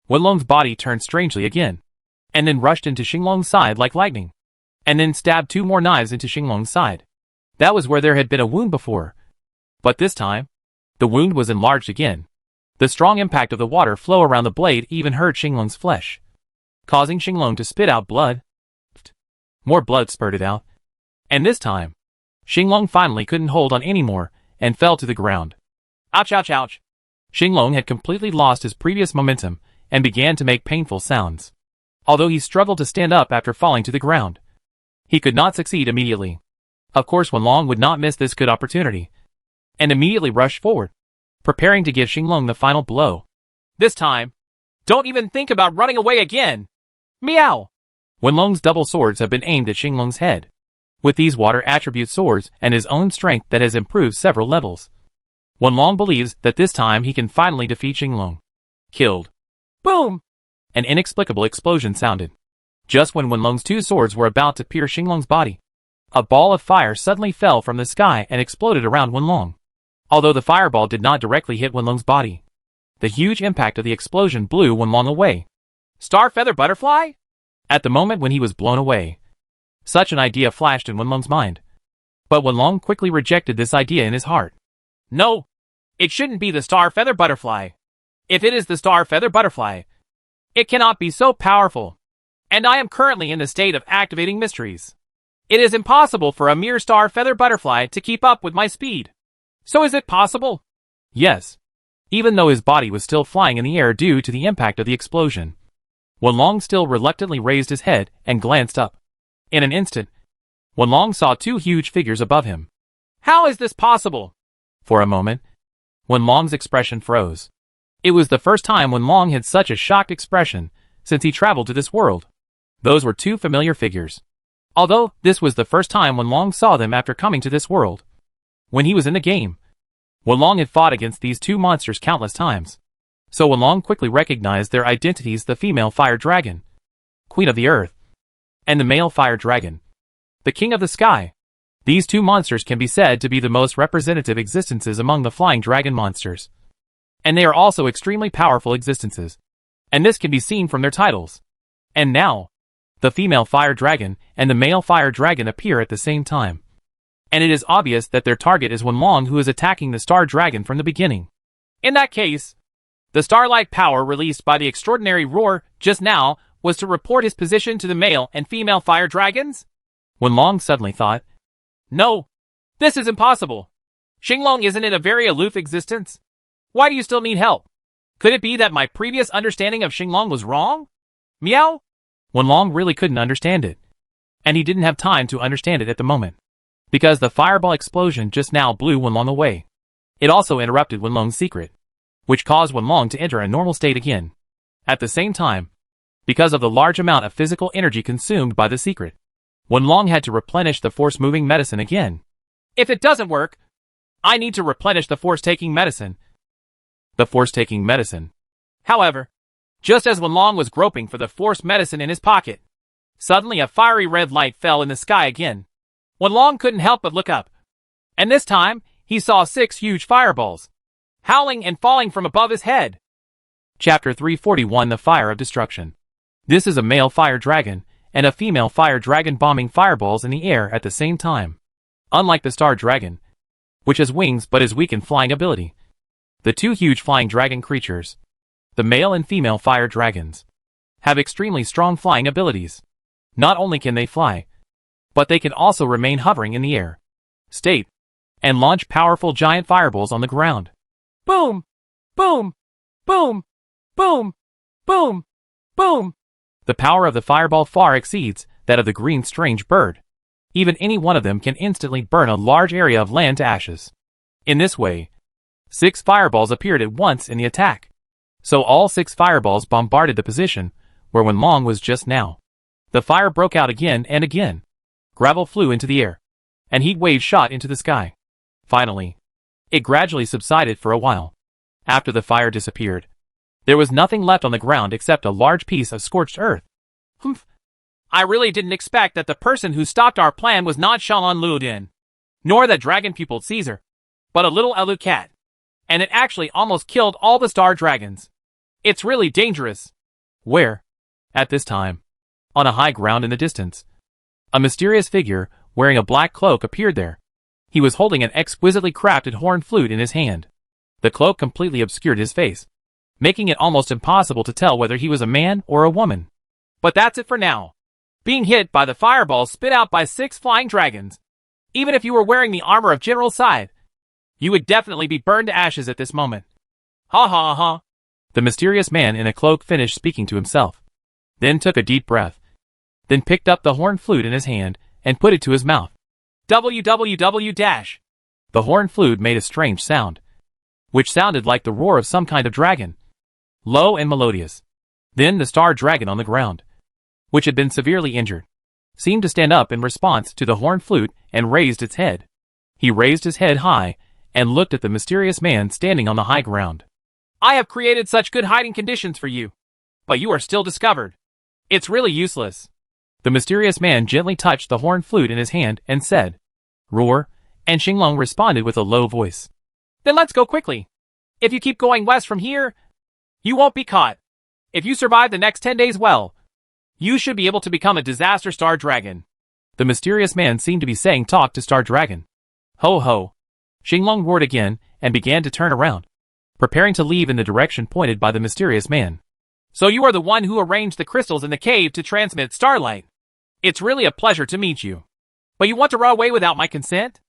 Wenlong's body turned strangely again, and then rushed into Xinglong's side like lightning, and then stabbed two more knives into Xinglong's side. That was where there had been a wound before, but this time, the wound was enlarged again. The strong impact of the water flow around the blade even hurt Xinglong's flesh, causing Xinglong to spit out blood. More blood spurted out, and this time, Xinglong finally couldn't hold on anymore and fell to the ground. Ouch, ouch, ouch. Xinglong had completely lost his previous momentum and began to make painful sounds. Although he struggled to stand up after falling to the ground, he could not succeed immediately. Of course, Wenlong would not miss this good opportunity, and immediately rushed forward, preparing to give Xinglong the final blow. This time, don't even think about running away again. Meow! Wenlong's double swords have been aimed at Xinglong's head, with these water attribute swords and his own strength that has improved several levels. Wenlong believes that this time he can finally defeat Xinglong. Killed. Boom! An inexplicable explosion sounded. Just when Wenlong's two swords were about to pierce Xinglong's body, a ball of fire suddenly fell from the sky and exploded around Wenlong. Although the fireball did not directly hit Wenlong's body, the huge impact of the explosion blew Wenlong away. Star Feather Butterfly? At the moment when he was blown away, such an idea flashed in Wenlong's mind. But Wenlong quickly rejected this idea in his heart. No, it shouldn't be the Star Feather Butterfly. If it is the Star Feather Butterfly, it cannot be so powerful. And I am currently in the state of activating mysteries. It is impossible for a mere Star Feather Butterfly to keep up with my speed. So is it possible? Yes. Even though his body was still flying in the air due to the impact of the explosion, Wenlong still reluctantly raised his head and glanced up. In an instant, Wenlong saw two huge figures above him. How is this possible? For a moment, Wenlong's expression froze. It was the first time Wenlong had such a shocked expression since he traveled to this world. Those were two familiar figures. Although this was the first time Wenlong saw them after coming to this world. When he was in the game, Wenlong had fought against these two monsters countless times. So Wenlong quickly recognized their identities: the female fire dragon, Queen of the Earth, and the male fire dragon, the King of the Sky. These two monsters can be said to be the most representative existences among the flying dragon monsters. And they are also extremely powerful existences. And this can be seen from their titles. And now, the female fire dragon and the male fire dragon appear at the same time. And it is obvious that their target is Wenlong, who is attacking the star dragon from the beginning. In that case, the starlight power released by the extraordinary roar just now was to report his position to the male and female fire dragons? Wenlong suddenly thought. No, this is impossible. Xinglong isn't it a very aloof existence? Why do you still need help? Could it be that my previous understanding of Xinglong was wrong? Meow? Wenlong really couldn't understand it. And he didn't have time to understand it at the moment. Because the fireball explosion just now blew Wenlong away. It also interrupted Wenlong's secret, which caused Wenlong to enter a normal state again. At the same time, because of the large amount of physical energy consumed by the secret, Wenlong had to replenish the force-moving medicine again. If it doesn't work, I need to replenish the force-taking medicine. The force-taking medicine. However, just as Wenlong was groping for the force medicine in his pocket, suddenly a fiery red light fell in the sky again. Wenlong couldn't help but look up. And this time, he saw 6 huge fireballs, howling and falling from above his head. Chapter 341: The Fire of Destruction. This is a male fire dragon and a female fire dragon bombing fireballs in the air at the same time. Unlike the star dragon, which has wings but is weak in flying ability, the two huge flying dragon creatures, the male and female fire dragons, have extremely strong flying abilities. Not only can they fly, but they can also remain hovering in the air, state, and launch powerful giant fireballs on the ground. Boom! Boom! Boom! Boom! Boom! Boom! The power of the fireball far exceeds that of the green strange bird. Even any one of them can instantly burn a large area of land to ashes. In this way, 6 fireballs appeared at once in the attack. So all 6 fireballs bombarded the position where Wenlong was just now. The fire broke out again and again. Gravel flew into the air, and heat waves shot into the sky. Finally, it gradually subsided for a while. After the fire disappeared, there was nothing left on the ground except a large piece of scorched earth. Humph. I really didn't expect that the person who stopped our plan was not Shanlan Luodin, nor that dragon-pupiled Caesar, but a little Elu cat. And it actually almost killed all the star dragons. It's really dangerous. Where? At this time, on a high ground in the distance, a mysterious figure wearing a black cloak appeared there. He was holding an exquisitely crafted horn flute in his hand. The cloak completely obscured his face, making it almost impossible to tell whether he was a man or a woman. But that's it for now. Being hit by the fireballs spit out by 6 flying dragons. Even if you were wearing the armor of General Side, you would definitely be burned to ashes at this moment. Ha ha ha. The mysterious man in a cloak finished speaking to himself, then took a deep breath, then picked up the horn flute in his hand and put it to his mouth. www. The horn flute made a strange sound, which sounded like the roar of some kind of dragon, low and melodious. Then the star dragon on the ground, which had been severely injured, seemed to stand up in response to the horn flute and raised its head. He raised his head high and looked at the mysterious man standing on the high ground. I have created such good hiding conditions for you, but you are still discovered. It's really useless. The mysterious man gently touched the horn flute in his hand and said, "Roar," and Xinglong responded with a low voice. Then let's go quickly. If you keep going west from here, you won't be caught. If you survive the next 10 days well, you should be able to become a disaster star dragon. The mysterious man seemed to be saying talk to star dragon. Ho ho. Xinglong roared again and began to turn around, preparing to leave in the direction pointed by the mysterious man. So you are the one who arranged the crystals in the cave to transmit starlight. It's really a pleasure to meet you. But you want to run away without my consent?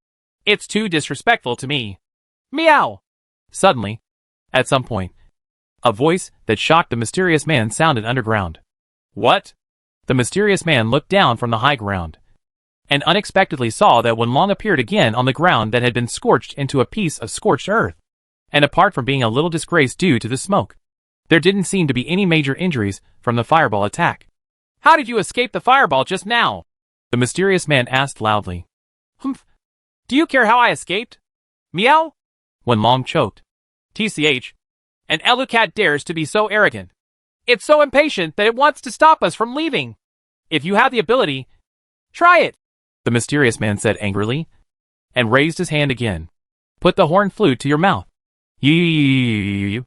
It's too disrespectful to me. Meow. Suddenly, at some point, a voice that shocked the mysterious man sounded underground. What? The mysterious man looked down from the high ground, and unexpectedly saw that Wenlong appeared again on the ground that had been scorched into a piece of scorched earth. And apart from being a little disgraced due to the smoke, there didn't seem to be any major injuries from the fireball attack. How did you escape the fireball just now? The mysterious man asked loudly. Humph. Do you care how I escaped? Meow? Wenlong choked. TCH. An Elu Cat dares to be so arrogant. It's so impatient that it wants to stop us from leaving. If you have the ability, try it, the mysterious man said angrily, and raised his hand again. Put the horn flute to your mouth. You.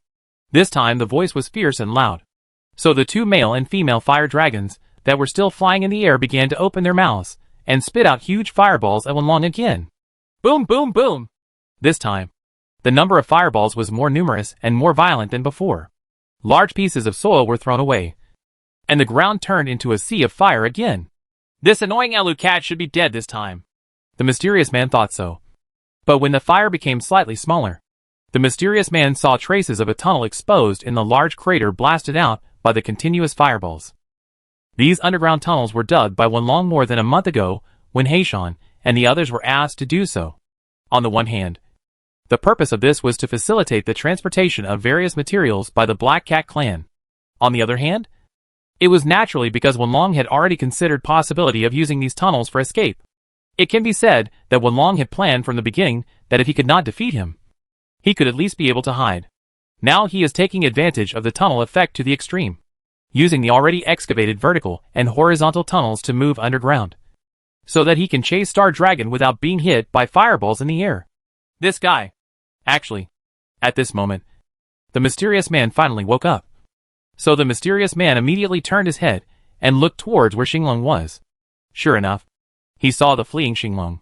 This time the voice was fierce and loud. So the two male and female fire dragons that were still flying in the air began to open their mouths and spit out huge fireballs at Wenlong again. Boom, boom, boom. This time, the number of fireballs was more numerous and more violent than before. Large pieces of soil were thrown away, and the ground turned into a sea of fire again. This annoying Elu Cat should be dead this time. The mysterious man thought so. But when the fire became slightly smaller, the mysterious man saw traces of a tunnel exposed in the large crater blasted out by the continuous fireballs. These underground tunnels were dug by Wenlong more than a month ago when Heishan and the others were asked to do so. On the one hand, the purpose of this was to facilitate the transportation of various materials by the Black Cat clan. On the other hand, it was naturally because Wenlong had already considered possibility of using these tunnels for escape. It can be said that Wenlong had planned from the beginning that if he could not defeat him, he could at least be able to hide. Now he is taking advantage of the tunnel effect to the extreme, using the already excavated vertical and horizontal tunnels to move underground, so that he can chase Star Dragon without being hit by fireballs in the air. This guy. Actually, at this moment, the mysterious man finally woke up. So the mysterious man immediately turned his head and looked towards where Xinglong was. Sure enough, he saw the fleeing Xinglong,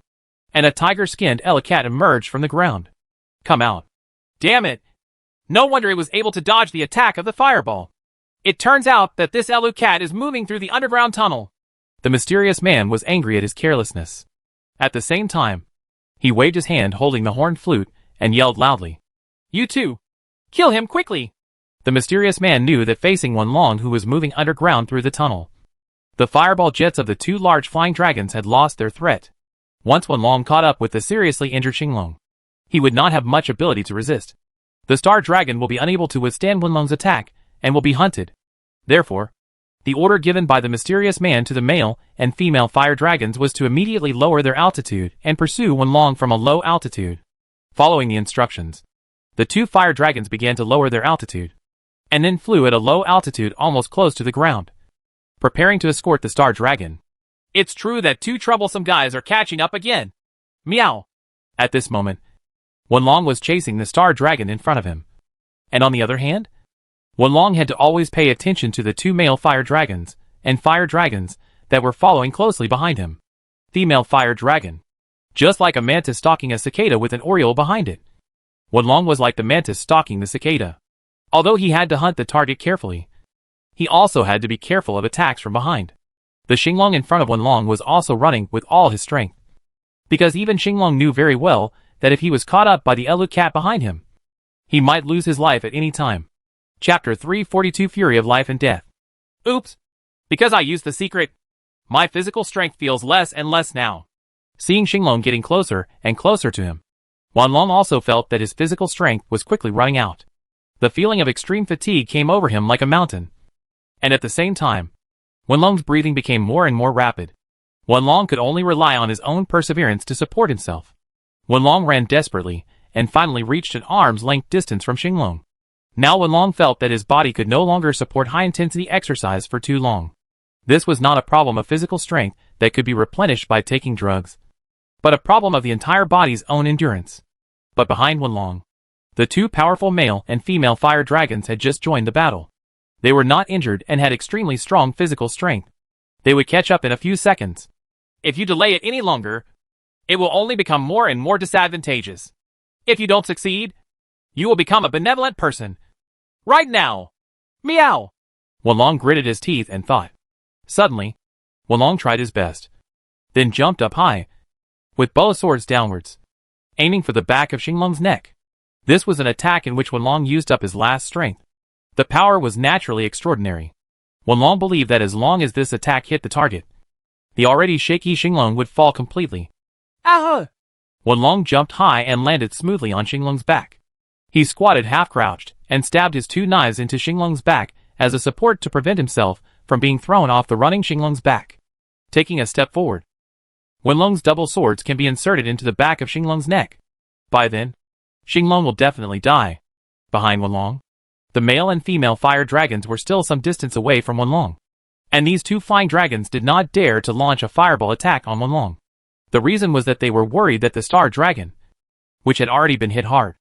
and a tiger-skinned Elu Cat emerged from the ground. Come out. Damn it! No wonder it was able to dodge the attack of the fireball. It turns out that this Elu Cat is moving through the underground tunnel. The mysterious man was angry at his carelessness. At the same time, he waved his hand holding the horn flute and yelled loudly. You two! Kill him quickly! The mysterious man knew that facing Wenlong who was moving underground through the tunnel, the fireball jets of the two large flying dragons had lost their threat. Once Wenlong caught up with the seriously injured Xinglong, he would not have much ability to resist. The Star Dragon will be unable to withstand Wenlong's attack and will be hunted. Therefore, the order given by the mysterious man to the male and female fire dragons was to immediately lower their altitude and pursue Wenlong from a low altitude. Following the instructions, the two fire dragons began to lower their altitude, and then flew at a low altitude almost close to the ground, preparing to escort the Star Dragon. It's true that two troublesome guys are catching up again. Meow. At this moment, Wenlong was chasing the Star Dragon in front of him. And on the other hand, Wenlong had to always pay attention to the two male fire dragons and fire dragons that were following closely behind him. Female fire dragon. Just like a mantis stalking a cicada with an oriole behind it. Wenlong was like the mantis stalking the cicada. Although he had to hunt the target carefully, he also had to be careful of attacks from behind. The Xinglong in front of Wenlong was also running with all his strength, because even Xinglong knew very well that if he was caught up by the Elu Cat behind him, he might lose his life at any time. Chapter 342 Fury of Life and Death. Oops. Because I used the secret, my physical strength feels less and less now. Seeing Xinglong getting closer and closer to him, Wenlong also felt that his physical strength was quickly running out. The feeling of extreme fatigue came over him like a mountain. And at the same time, Wenlong's breathing became more and more rapid. Wenlong could only rely on his own perseverance to support himself. Wenlong ran desperately, and finally reached an arm's length distance from Xinglong. Now Wenlong felt that his body could no longer support high-intensity exercise for too long. This was not a problem of physical strength that could be replenished by taking drugs, but a problem of the entire body's own endurance. But behind Wenlong, the two powerful male and female fire dragons had just joined the battle. They were not injured and had extremely strong physical strength. They would catch up in a few seconds. If you delay it any longer, it will only become more and more disadvantageous. If you don't succeed, you will become a benevolent person. Right now. Meow. Wenlong gritted his teeth and thought. Suddenly, Wenlong tried his best, then jumped up high, with both swords downwards, aiming for the back of Xinglong's neck. This was an attack in which Wenlong used up his last strength. The power was naturally extraordinary. Wenlong believed that as long as this attack hit the target, the already shaky Xinglong would fall completely. Ah! Wenlong jumped high and landed smoothly on Xinglong's back. He squatted half-crouched and stabbed his two knives into Xinglong's back as a support to prevent himself from being thrown off the running Xinglong's back. Taking a step forward, Wenlong's double swords can be inserted into the back of Xinglong's neck. By then, Xinglong will definitely die. Behind Wenlong, the male and female fire dragons were still some distance away from Wenlong. And these two flying dragons did not dare to launch a fireball attack on Wenlong. The reason was that they were worried that the star dragon, which had already been hit hard,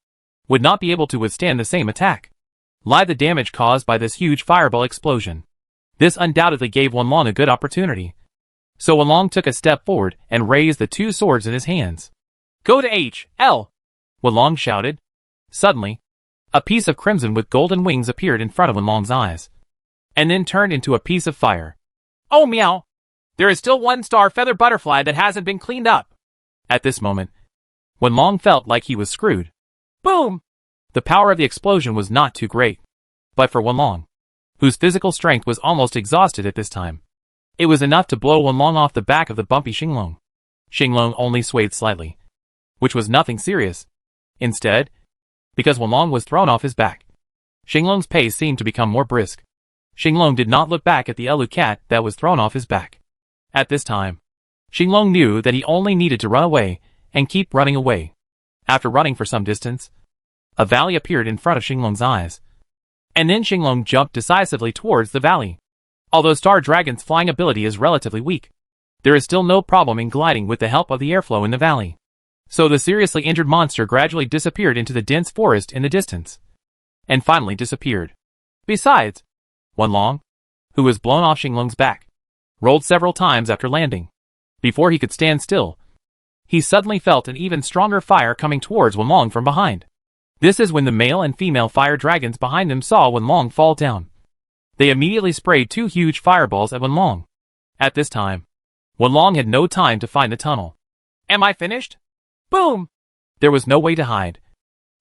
would not be able to withstand the same attack. Lie the damage caused by this huge fireball explosion. This undoubtedly gave Wenlong a good opportunity. So Wenlong took a step forward and raised the two swords in his hands. Go to MHOL! Wenlong shouted. Suddenly, a piece of crimson with golden wings appeared in front of Wenlong's eyes, and then turned into a piece of fire. Oh meow! There is still one star feather butterfly that hasn't been cleaned up. At this moment, Wenlong felt like he was screwed. Boom! The power of the explosion was not too great. But for Wenlong, whose physical strength was almost exhausted at this time, it was enough to blow Wenlong off the back of the bumpy Xinglong. Xinglong only swayed slightly, which was nothing serious. Instead, because Wenlong was thrown off his back, Xinglong's pace seemed to become more brisk. Xinglong did not look back at the Elu cat that was thrown off his back. At this time, Xinglong knew that he only needed to run away and keep running away. After running for some distance, a valley appeared in front of Xinglong's eyes. And then Xinglong jumped decisively towards the valley. Although Star Dragon's flying ability is relatively weak, there is still no problem in gliding with the help of the airflow in the valley. So the seriously injured monster gradually disappeared into the dense forest in the distance, and finally disappeared. Besides, Wenlong, who was blown off Xinglong's back, rolled several times after landing. Before he could stand still, he suddenly felt an even stronger fire coming towards Wenlong from behind. This is when the male and female fire dragons behind them saw Wenlong fall down. They immediately sprayed two huge fireballs at Wenlong. At this time, Wenlong had no time to find the tunnel. Am I finished? Boom! There was no way to hide,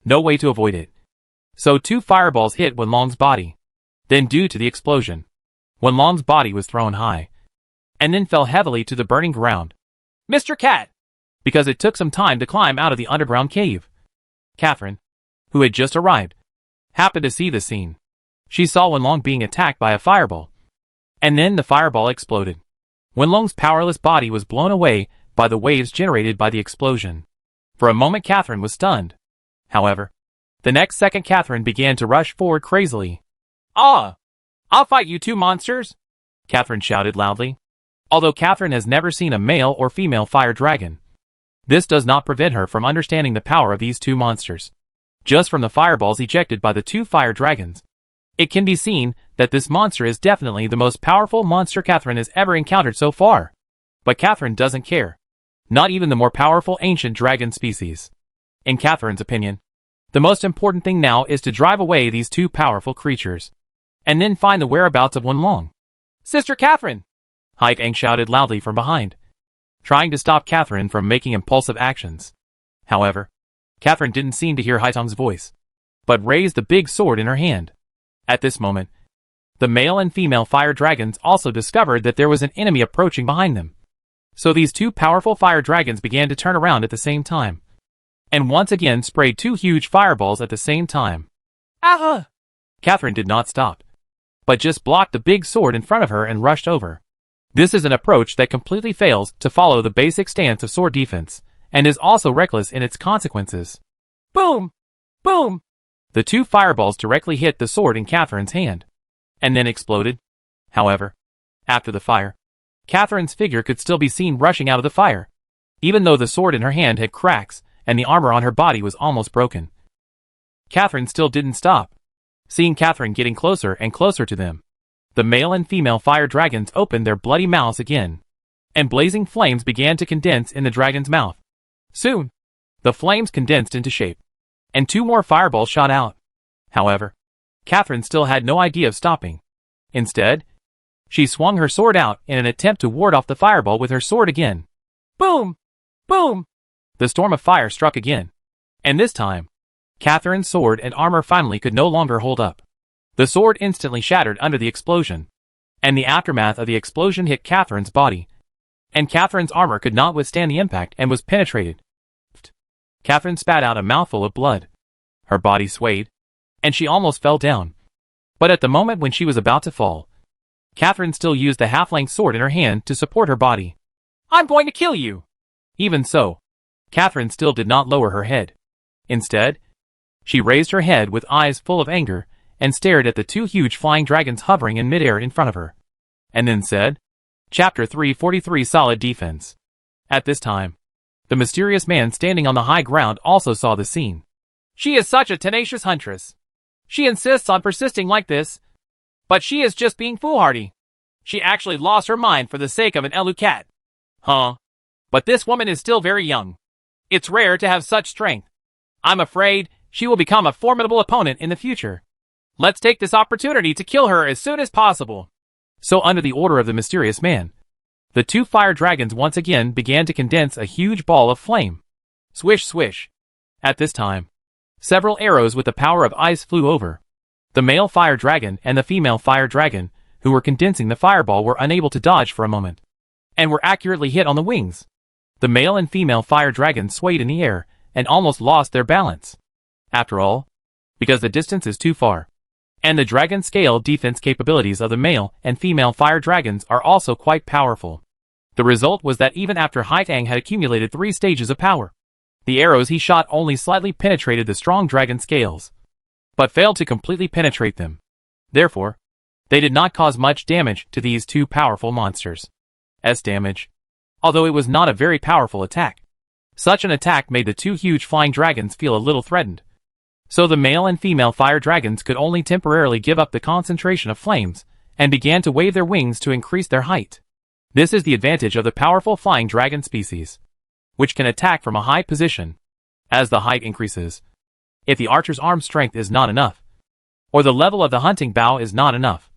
no way to avoid it. So two fireballs hit Wenlong's body. Then due to the explosion, Wenlong's body was thrown high, and then fell heavily to the burning ground. Mr. Cat! Because it took some time to climb out of the underground cave. Catherine, who had just arrived, happened to see the scene. She saw Wenlong being attacked by a fireball. And then the fireball exploded. Wenlong's powerless body was blown away by the waves generated by the explosion. For a moment Catherine was stunned. However, the next second Catherine began to rush forward crazily. Ah! I'll fight you two monsters! Catherine shouted loudly. Although Catherine has never seen a male or female fire dragon, this does not prevent her from understanding the power of these two monsters. Just from the fireballs ejected by the two fire dragons, it can be seen that this monster is definitely the most powerful monster Catherine has ever encountered so far. But Catherine doesn't care. Not even the more powerful ancient dragon species. In Catherine's opinion, the most important thing now is to drive away these two powerful creatures, and then find the whereabouts of Wenlong. Sister Catherine! Haikang shouted loudly from behind, trying to stop Catherine from making impulsive actions. However, Catherine didn't seem to hear Haitang's voice, but raised the big sword in her hand. At this moment, the male and female fire dragons also discovered that there was an enemy approaching behind them. So these two powerful fire dragons began to turn around at the same time, and once again sprayed two huge fireballs at the same time. Ah! Catherine did not stop, but just blocked the big sword in front of her and rushed over. This is an approach that completely fails to follow the basic stance of sword defense, and is also reckless in its consequences. Boom! Boom! The two fireballs directly hit the sword in Catherine's hand, and then exploded. However, after the fire, Catherine's figure could still be seen rushing out of the fire, even though the sword in her hand had cracks and the armor on her body was almost broken. Catherine still didn't stop. Seeing Catherine getting closer and closer to them, the male and female fire dragons opened their bloody mouths again, and blazing flames began to condense in the dragon's mouth. Soon, the flames condensed into shape, and two more fireballs shot out. However, Catherine still had no idea of stopping. Instead, she swung her sword out in an attempt to ward off the fireball with her sword again. Boom! Boom! The storm of fire struck again, and this time, Catherine's sword and armor finally could no longer hold up. The sword instantly shattered under the explosion, and the aftermath of the explosion hit Catherine's body, and Catherine's armor could not withstand the impact and was penetrated. Catherine spat out a mouthful of blood. Her body swayed, and she almost fell down. But at the moment when she was about to fall, Catherine still used the half-length sword in her hand to support her body. I'm going to kill you! Even so, Catherine still did not lower her head. Instead, she raised her head with eyes full of anger and stared at the two huge flying dragons hovering in midair in front of her. And then said, Chapter 343 Solid Defense. At this time, the mysterious man standing on the high ground also saw the scene. She is such a tenacious huntress. She insists on persisting like this, but she is just being foolhardy. She actually lost her mind for the sake of an Elu cat. Huh? But this woman is still very young. It's rare to have such strength. I'm afraid she will become a formidable opponent in the future. Let's take this opportunity to kill her as soon as possible. So under the order of the mysterious man, the two fire dragons once again began to condense a huge ball of flame. Swish, swish. At this time, several arrows with the power of ice flew over. The male fire dragon and the female fire dragon, who were condensing the fireball, were unable to dodge for a moment, and were accurately hit on the wings. The male and female fire dragons swayed in the air and almost lost their balance. After all, because the distance is too far, and the dragon scale defense capabilities of the male and female fire dragons are also quite powerful. The result was that even after Haitang had accumulated 3 stages of power, the arrows he shot only slightly penetrated the strong dragon scales, but failed to completely penetrate them. Therefore, they did not cause much damage to these two powerful monsters. Damage, although it was not a very powerful attack. Such an attack made the two huge flying dragons feel a little threatened. So the male and female fire dragons could only temporarily give up the concentration of flames and began to wave their wings to increase their height. This is the advantage of the powerful flying dragon species, which can attack from a high position. As the height increases, if the archer's arm strength is not enough, or the level of the hunting bow is not enough,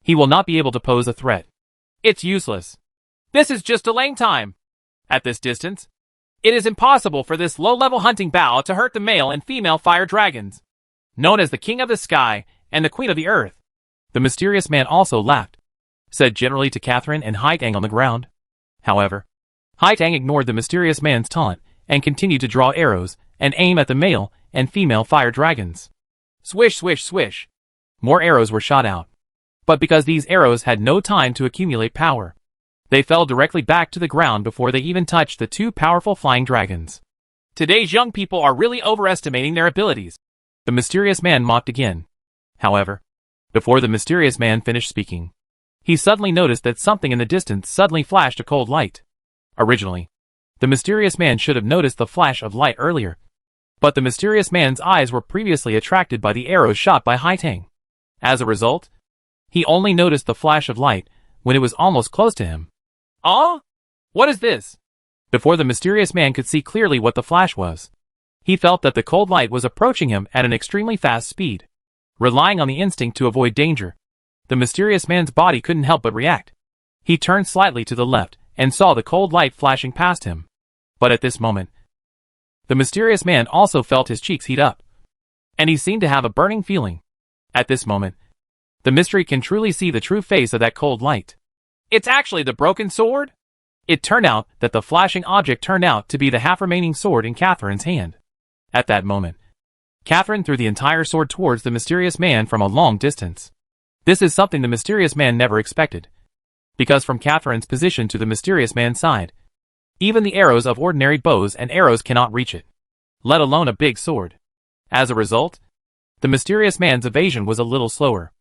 he will not be able to pose a threat. It's useless. This is just delaying time. At this distance, it is impossible for this low-level hunting bow to hurt the male and female fire dragons, known as the King of the Sky and the Queen of the Earth. The mysterious man also laughed, said generally to Catherine and Haitang on the ground. However, Haitang ignored the mysterious man's taunt and continued to draw arrows and aim at the male and female fire dragons. Swish, swish, swish. More arrows were shot out. But because these arrows had no time to accumulate power, they fell directly back to the ground before they even touched the two powerful flying dragons. Today's young people are really overestimating their abilities. The mysterious man mocked again. However, before the mysterious man finished speaking, he suddenly noticed that something in the distance suddenly flashed a cold light. Originally, the mysterious man should have noticed the flash of light earlier, but the mysterious man's eyes were previously attracted by the arrows shot by Haitang. As a result, he only noticed the flash of light when it was almost close to him. What is this? Before the mysterious man could see clearly what the flash was, he felt that the cold light was approaching him at an extremely fast speed. Relying on the instinct to avoid danger, the mysterious man's body couldn't help but react. He turned slightly to the left and saw the cold light flashing past him. But at this moment, the mysterious man also felt his cheeks heat up, and he seemed to have a burning feeling. At this moment, the mystery can truly see the true face of that cold light. It's actually the broken sword? It turned out that the flashing object turned out to be the half-remaining sword in Catherine's hand. At that moment, Catherine threw the entire sword towards the mysterious man from a long distance. This is something the mysterious man never expected, because from Catherine's position to the mysterious man's side, even the arrows of ordinary bows and arrows cannot reach it, let alone a big sword. As a result, the mysterious man's evasion was a little slower.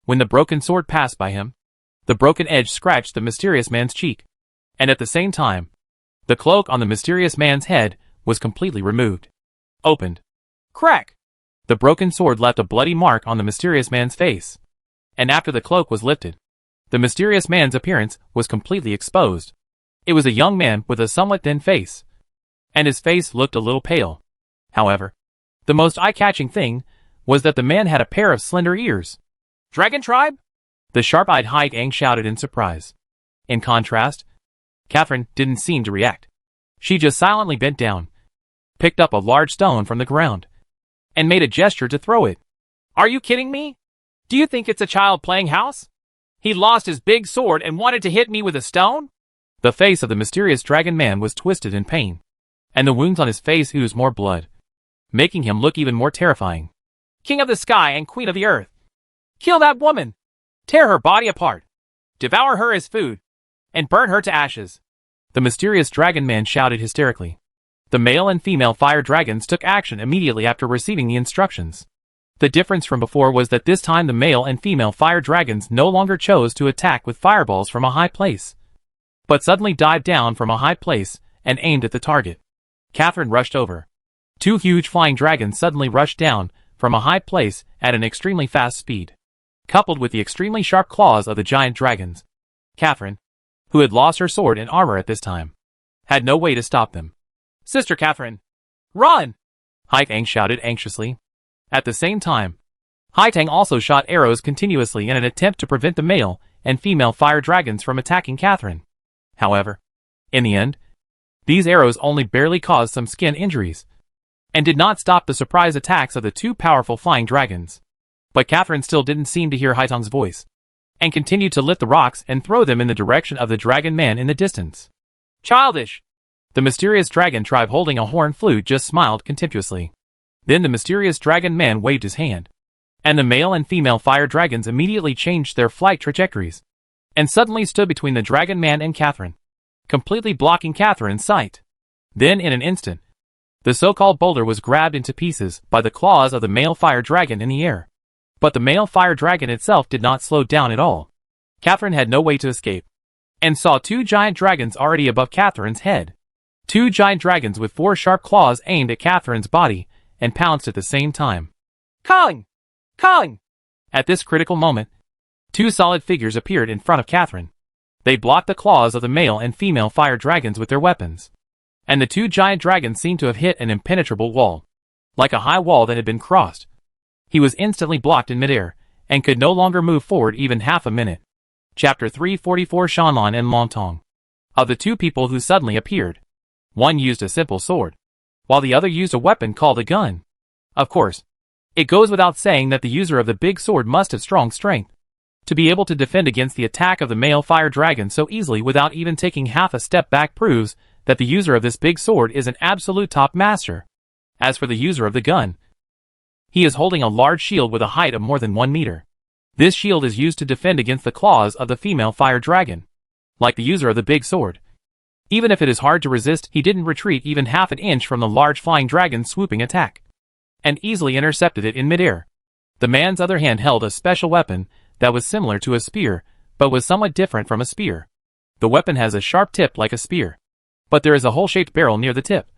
When the broken sword passed by him, the broken edge scratched the mysterious man's cheek, and at the same time, the cloak on the mysterious man's head was completely removed. Opened. Crack! The broken sword left a bloody mark on the mysterious man's face, and after the cloak was lifted, the mysterious man's appearance was completely exposed. It was a young man with a somewhat thin face, and his face looked a little pale. However, the most eye-catching thing was that the man had a pair of slender ears. Dragon tribe? The sharp-eyed Haitang shouted in surprise. In contrast, Catherine didn't seem to react. She just silently bent down, picked up a large stone from the ground, and made a gesture to throw it. Are you kidding me? Do you think it's a child playing house? He lost his big sword and wanted to hit me with a stone? The face of the mysterious dragon man was twisted in pain, and the wounds on his face oozed more blood, making him look even more terrifying. King of the Sky and Queen of the Earth. Kill that woman! Tear her body apart! Devour her as food! And burn her to ashes! The mysterious dragon man shouted hysterically. The male and female fire dragons took action immediately after receiving the instructions. The difference from before was that this time the male and female fire dragons no longer chose to attack with fireballs from a high place, but suddenly dived down from a high place and aimed at the target. Catherine rushed over. Two huge flying dragons suddenly rushed down from a high place at an extremely fast speed. Coupled with the extremely sharp claws of the giant dragons, Catherine, who had lost her sword and armor at this time, had no way to stop them. "Sister Catherine, run!" Haitang shouted anxiously. At the same time, Haitang also shot arrows continuously in an attempt to prevent the male and female fire dragons from attacking Catherine. However, in the end, these arrows only barely caused some skin injuries, and did not stop the surprise attacks of the two powerful flying dragons. But Catherine still didn't seem to hear Haitang's voice, and continued to lift the rocks and throw them in the direction of the dragon man in the distance. "Childish!" The mysterious dragon tribe holding a horn flute just smiled contemptuously. Then the mysterious dragon man waved his hand, and the male and female fire dragons immediately changed their flight trajectories, and suddenly stood between the dragon man and Catherine, completely blocking Catherine's sight. Then in an instant, the so-called boulder was grabbed into pieces by the claws of the male fire dragon in the air. But the male fire dragon itself did not slow down at all. Catherine had no way to escape, and saw two giant dragons already above Catherine's head. Two giant dragons with 4 sharp claws aimed at Catherine's body and pounced at the same time. "Kong! Kong!" At this critical moment, 2 solid figures appeared in front of Catherine. They blocked the claws of the male and female fire dragons with their weapons, and the 2 giant dragons seemed to have hit an impenetrable wall, like a high wall that had been crossed. He was instantly blocked in midair, and could no longer move forward even half a minute. Chapter 344 Shanlan and Montong. Of the 2 people who suddenly appeared, one used a simple sword, while the other used a weapon called a gun. Of course, it goes without saying that the user of the big sword must have strong strength, to be able to defend against the attack of the male fire dragon so easily without even taking half a step back proves that the user of this big sword is an absolute top master. As for the user of the gun, he is holding a large shield with a height of more than 1 meter. This shield is used to defend against the claws of the female fire dragon. Like the user of the big sword, even if it is hard to resist, he didn't retreat even half an inch from the large flying dragon's swooping attack, and easily intercepted it in midair. The man's other hand held a special weapon that was similar to a spear, but was somewhat different from a spear. The weapon has a sharp tip like a spear, but there is a hole-shaped barrel near the tip,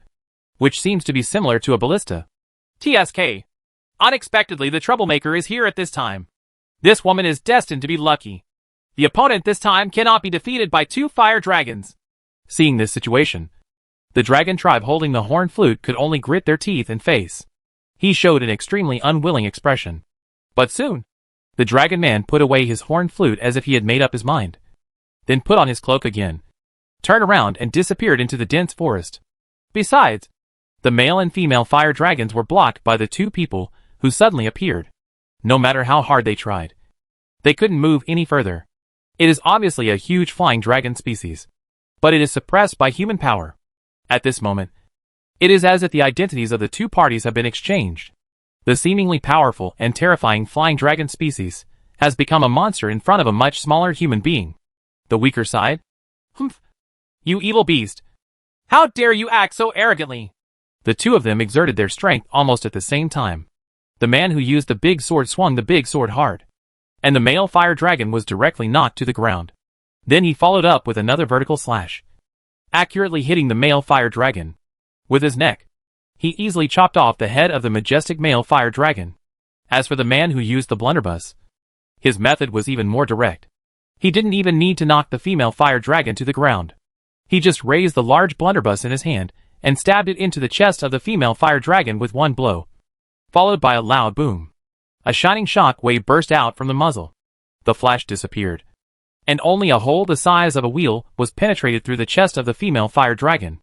which seems to be similar to a ballista. TSK. Unexpectedly, the troublemaker is here at this time. This woman is destined to be lucky. The opponent this time cannot be defeated by 2 fire dragons. Seeing this situation, the dragon tribe holding the horn flute could only grit their teeth and face. He showed an extremely unwilling expression. But soon, the dragon man put away his horn flute as if he had made up his mind, then put on his cloak again, turned around and disappeared into the dense forest. Besides, the male and female fire dragons were blocked by the 2 people who suddenly appeared. No matter how hard they tried, they couldn't move any further. It is obviously a huge flying dragon species, but it is suppressed by human power. At this moment, it is as if the identities of the 2 parties have been exchanged. The seemingly powerful and terrifying flying dragon species has become a monster in front of a much smaller human being. The weaker side? Humph! You evil beast! How dare you act so arrogantly! The 2 of them exerted their strength almost at the same time. The man who used the big sword swung the big sword hard, and the male fire dragon was directly knocked to the ground. Then he followed up with another vertical slash, accurately hitting the male fire dragon. With his neck, he easily chopped off the head of the majestic male fire dragon. As for the man who used the blunderbuss, his method was even more direct. He didn't even need to knock the female fire dragon to the ground. He just raised the large blunderbuss in his hand and stabbed it into the chest of the female fire dragon with one blow, followed by a loud boom. A shining shock wave burst out from the muzzle. The flash disappeared, and only a hole the size of a wheel was penetrated through the chest of the female fire dragon.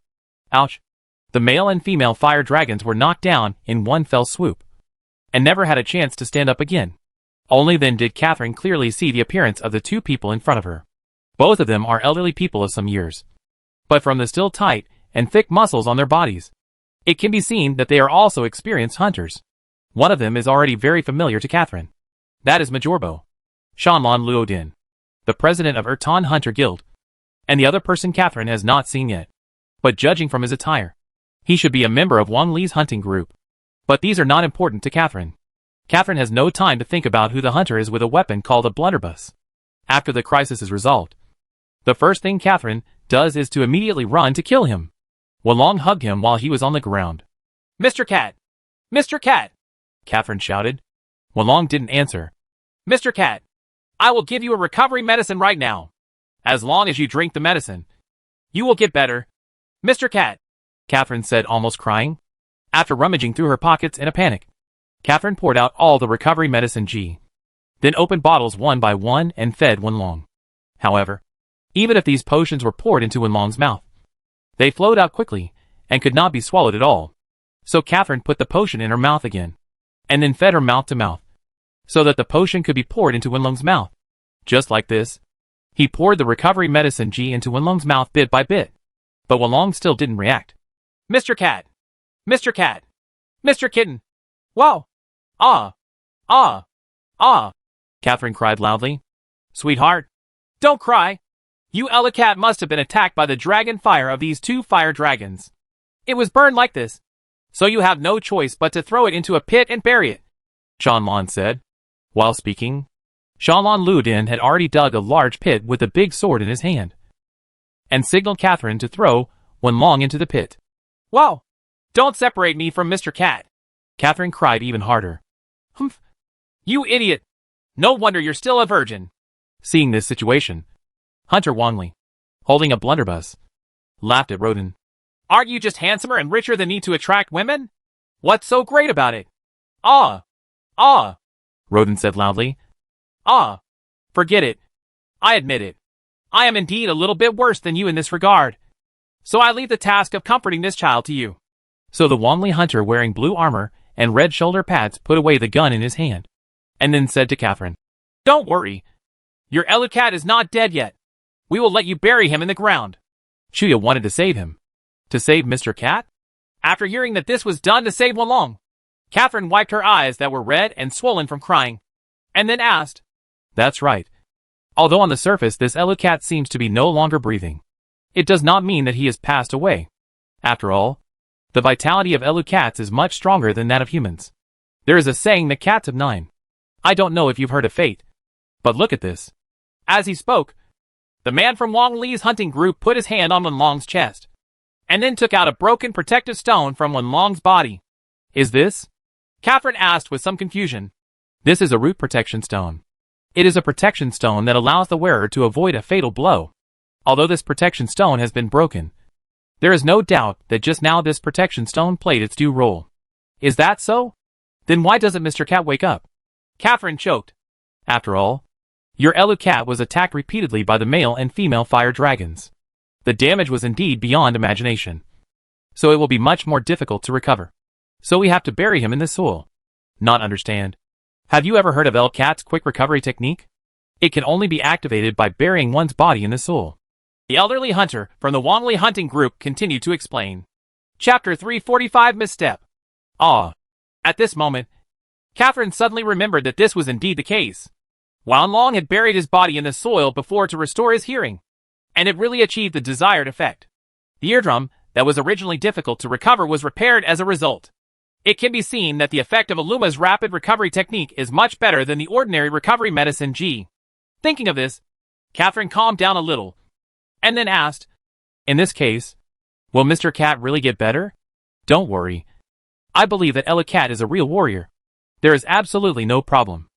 Ouch! The male and female fire dragons were knocked down in one fell swoop, and never had a chance to stand up again. Only then did Catherine clearly see the appearance of the 2 people in front of her. Both of them are elderly people of some years, but from the still tight and thick muscles on their bodies, it can be seen that they are also experienced hunters. One of them is already very familiar to Catherine. That is Majorbo, Shanlan Luodin, the president of Ertan Hunter Guild. and the other person Catherine has not seen yet. But judging from his attire, he should be a member of Wang Li's hunting group. But these are not important to Catherine. Catherine has no time to think about who the hunter is with a weapon called a blunderbuss. After the crisis is resolved, the first thing Catherine does is to immediately run to kill him. Wulong hugged him while he was on the ground. Mr. Cat! Mr. Cat! Catherine shouted. Wulong didn't answer. Mr. Cat! I will give you a recovery medicine right now. As long as you drink the medicine, you will get better. Mr. Cat! Catherine said, almost crying. After rummaging through her pockets in a panic, Catherine poured out all the recovery medicine then opened bottles one by one and fed Wulong. However, even if these potions were poured into Wulong's mouth, they flowed out quickly and could not be swallowed at all. So Catherine put the potion in her mouth again, and then fed her mouth to mouth, so that the potion could be poured into Wulong's mouth. Just like this, he poured the recovery medicine into Wulong's mouth bit by bit, but Wulong still didn't react. Mr. Cat! Mr. Cat! Mr. Kitten! Wow! Ah! Ah! Ah! Catherine cried loudly. Sweetheart, don't cry. You Elu Cat must have been attacked by the dragon fire of these two fire dragons. It was burned like this, so you have no choice but to throw it into a pit and bury it, Shanlan said. While speaking, Shanlan Ludin had already dug a large pit with a big sword in his hand, and signaled Catherine to throw Wulong into the pit. Wow! Don't separate me from Mr. Cat! Catherine cried even harder. Humph! You idiot! No wonder you're still a virgin. Seeing this situation, Hunter Wang Li, holding a blunderbuss, laughed at Roden. Aren't you just handsomer and richer than me to attract women? What's so great about it? Ah! Ah! Roden said loudly. Ah! Forget it. I admit it. I am indeed a little bit worse than you in this regard. So I leave the task of comforting this child to you. So the Wang Li hunter wearing blue armor and red shoulder pads put away the gun in his hand, and then said to Catherine, Don't worry. Your Elu Cat is not dead yet. We will let you bury him in the ground. Chuya wanted to save him. To save Mr. Cat? After hearing that this was done to save Wulong, Catherine wiped her eyes that were red and swollen from crying, and then asked, That's right. Although on the surface this Elu Cat seems to be no longer breathing, it does not mean that he has passed away. After all, the vitality of Elu Cats is much stronger than that of humans. There is a saying that cats have 9. I don't know if you've heard of fate, but look at this. As he spoke, the man from Wang Li's hunting group put his hand on Wulong's chest, and then took out a broken protective stone from Wulong's body. Is this? Catherine asked with some confusion. This is a root protection stone. It is a protection stone that allows the wearer to avoid a fatal blow. Although this protection stone has been broken, there is no doubt that just now this protection stone played its due role. Is that so? Then why doesn't Mr. Cat wake up? Catherine choked. After all, your Elu Cat was attacked repeatedly by the male and female fire dragons. The damage was indeed beyond imagination. So it will be much more difficult to recover. So we have to bury him in the soil. Not understand. Have you ever heard of Elu Cat's quick recovery technique? It can only be activated by burying one's body in the soil. The elderly hunter from the Wang Li hunting group continued to explain. Chapter 345 Misstep. Ah! At this moment, Catherine suddenly remembered that this was indeed the case. Wulong had buried his body in the soil before to restore his hearing, and it really achieved the desired effect. The eardrum, that was originally difficult to recover, was repaired as a result. It can be seen that the effect of Aluma's rapid recovery technique is much better than the ordinary recovery medicine G. Thinking of this, Catherine calmed down a little, and then asked, In this case, will Mr. Cat really get better? Don't worry. I believe that Elu Cat is a real warrior. There is absolutely no problem.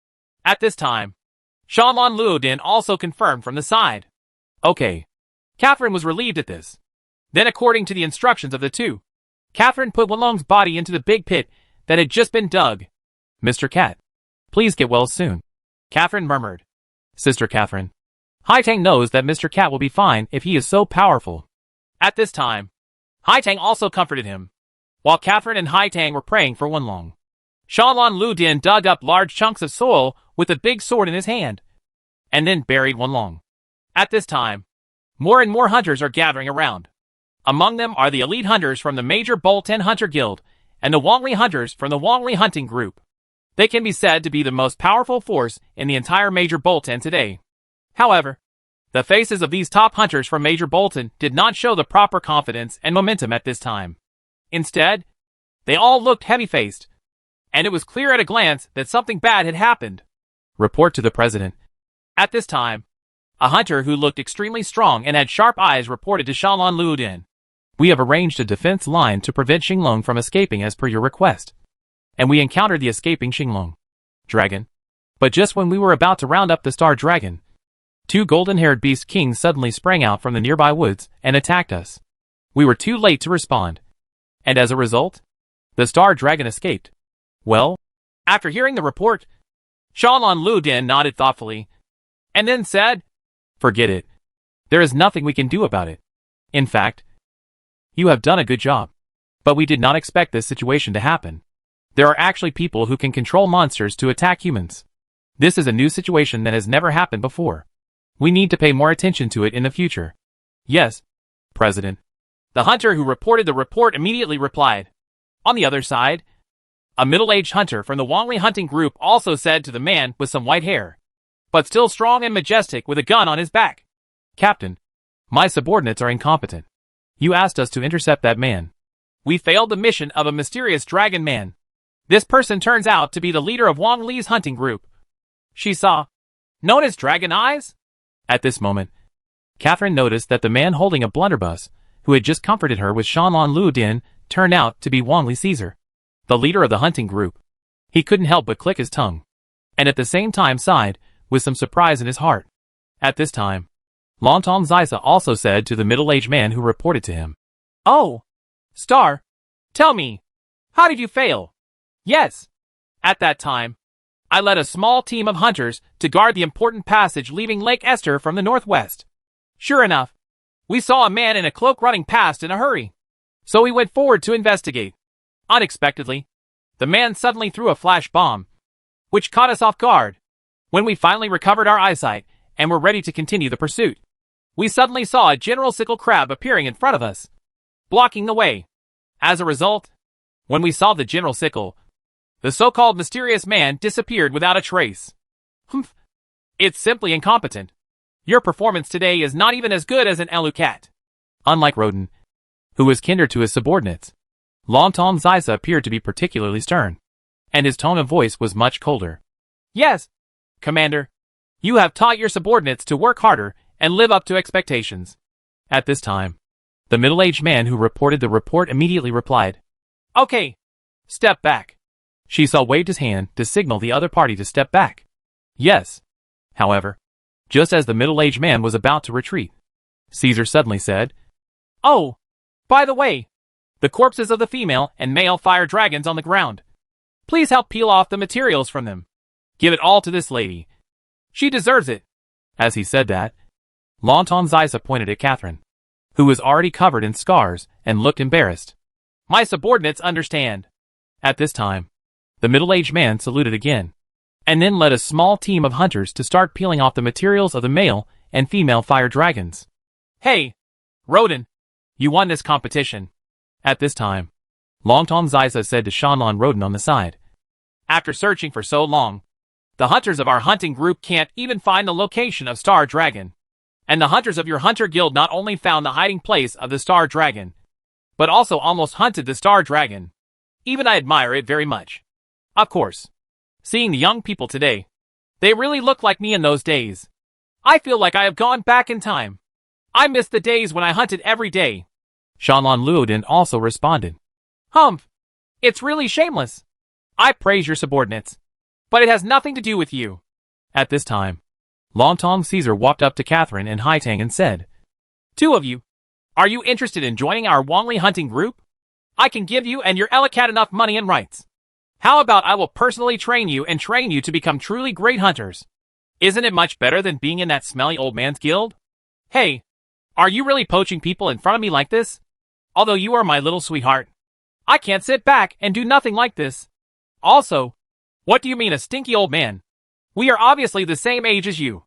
At this time, Shanlan Luodin also confirmed from the side. Okay. Catherine was relieved at this. Then, according to the instructions of the two, Catherine put Wulong's body into the big pit that had just been dug. Mr. Cat, please get well soon, Catherine murmured. Sister Catherine, Haitang knows that Mr. Cat will be fine if he is so powerful. At this time, Haitang also comforted him, while Catherine and Haitang were praying for Wulong. Shanlan Ludin dug up large chunks of soil with a big sword in his hand, and then buried Wulong. At this time, more and more hunters are gathering around. Among them are the elite hunters from the Major Bowl 10 Hunter Guild and the Wang Li hunters from the Wang Li hunting group. They can be said to be the most powerful force in the entire Major Bowl 10 today. However, The faces of these top hunters from Major Bolton did not show the proper confidence and momentum at this time. Instead, they all looked heavy-faced, and it was clear at a glance that something bad had happened. Report to the president. At this time, a hunter who looked extremely strong and had sharp eyes reported to Shanlan Luodin. We have arranged a defense line to prevent Xinglong from escaping as per your request. And we encountered the escaping Xinglong dragon. But just when we were about to round up the star dragon, two golden-haired beast kings suddenly sprang out from the nearby woods and attacked us. We were too late to respond. And as a result, the star dragon escaped. Well, after hearing the report, Shanlan Luodin nodded thoughtfully, and then said, forget it. There is nothing we can do about it. In fact, you have done a good job. But we did not expect this situation to happen. There are actually people who can control monsters to attack humans. This is a new situation that has never happened before. We need to pay more attention to it in the future. Yes, President. The hunter who reported the report immediately replied. On the other side, a middle-aged hunter from the Wongli hunting group also said to the man with some white hair, but still strong and majestic with a gun on his back. Captain, my subordinates are incompetent. You asked us to intercept that man. We failed the mission of a mysterious dragon man. This person turns out to be the leader of Wang Li's hunting group. She saw, known as Dragon Eyes. At this moment, Catherine noticed that the man holding a blunderbuss, who had just comforted her with Shanlan Luodin, turned out to be Wang Li Caesar, the leader of the hunting group. He couldn't help but click his tongue, and at the same time sighed, with some surprise in his heart. At this time, Longtong Zaisa also said to the middle-aged man who reported to him, Oh, Star, tell me, how did you fail? Yes. At that time, I led a small team of hunters to guard the important passage leaving Lake Esther from the northwest. Sure enough, we saw a man in a cloak running past in a hurry. So we went forward to investigate. Unexpectedly, the man suddenly threw a flash bomb, which caught us off guard. When we finally recovered our eyesight and were ready to continue the pursuit, we suddenly saw a general sickle crab appearing in front of us, blocking the way. As a result, when we saw the general sickle, the so-called mysterious man disappeared without a trace. Humph. It's simply incompetent. Your performance today is not even as good as an Elu cat. Unlike Rodin, who was kinder to his subordinates, Longtong Zaisa appeared to be particularly stern, and his tone of voice was much colder. Yes, Commander. You have taught your subordinates to work harder and live up to expectations. At this time, the middle-aged man who reported the report immediately replied, Okay, step back. Shisa waved his hand to signal the other party to step back. Yes. However, just as the middle-aged man was about to retreat, Caesar suddenly said, Oh, by the way, the corpses of the female and male fire dragons on the ground. Please help peel off the materials from them. Give it all to this lady. She deserves it. As he said that, Longtong Zaisa pointed at Catherine, who was already covered in scars and looked embarrassed. My subordinates understand. At this time, the middle-aged man saluted again, and then led a small team of hunters to start peeling off the materials of the male and female fire dragons. Hey, Rodin, you won this competition. At this time, Longtong Zaisa said to Shanlan Rodin on the side, After searching for so long, the hunters of our hunting group can't even find the location of Star Dragon. And the hunters of your hunter guild not only found the hiding place of the Star Dragon, but also almost hunted the Star Dragon. Even I admire it very much. Of course, seeing the young people today, they really look like me in those days. I feel like I have gone back in time. I miss the days when I hunted every day. Shanlan Luodin also responded. Humph. It's really shameless. I praise your subordinates, but it has nothing to do with you. At this time, Longtong Caesar walked up to Catherine and Haitang and said, Two of you, are you interested in joining our Wongli hunting group? I can give you and your Elu Cat enough money and rights. How about I will personally train you to become truly great hunters? Isn't it much better than being in that smelly old man's guild? Hey, are you really poaching people in front of me like this? Although you are my little sweetheart, I can't sit back and do nothing like this. Also, what do you mean a stinky old man? We are obviously the same age as you.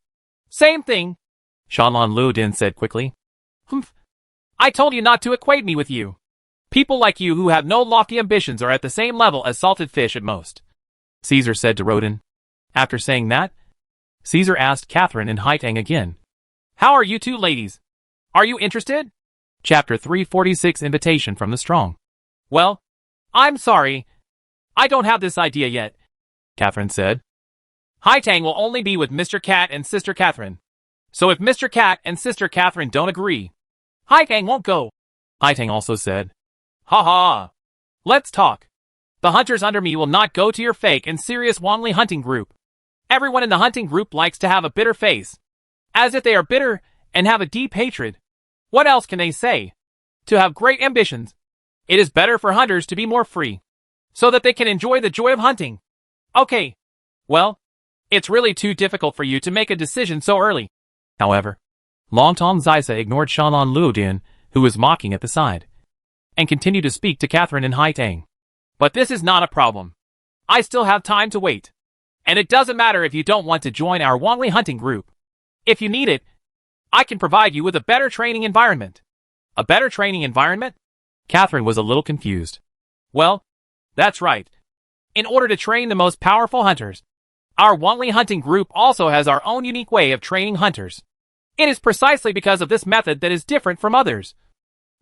Same thing, Shanlan Luodin said quickly. Humph. I told you not to equate me with you. People like you who have no lofty ambitions are at the same level as salted fish at most, Caesar said to Rodin. After saying that, Caesar asked Catherine and Haitang again, How are you two ladies? Are you interested? Chapter 346 Invitation from the Strong. Well, I'm sorry. I don't have this idea yet, Catherine said. Haitang will only be with Mr. Cat and Sister Catherine. So if Mr. Cat and Sister Catherine don't agree, Haitang won't go. Haitang also said. Ha ha. Let's talk. The hunters under me will not go to your fake and serious Wangli hunting group. Everyone in the hunting group likes to have a bitter face. As if they are bitter and have a deep hatred. What else can they say? To have great ambitions. It is better for hunters to be more free. So that they can enjoy the joy of hunting. Okay. Well, it's really too difficult for you to make a decision so early. However, Longtong Zaisa ignored Shanlan Luodian, who was mocking at the side, and continued to speak to Catherine and Haitang. But this is not a problem. I still have time to wait. And it doesn't matter if you don't want to join our Wangli hunting group. If you need it, I can provide you with a better training environment. A better training environment? Catherine was a little confused. Well, that's right. In order to train the most powerful hunters, our Wangli hunting group also has our own unique way of training hunters. It is precisely because of this method that is different from others.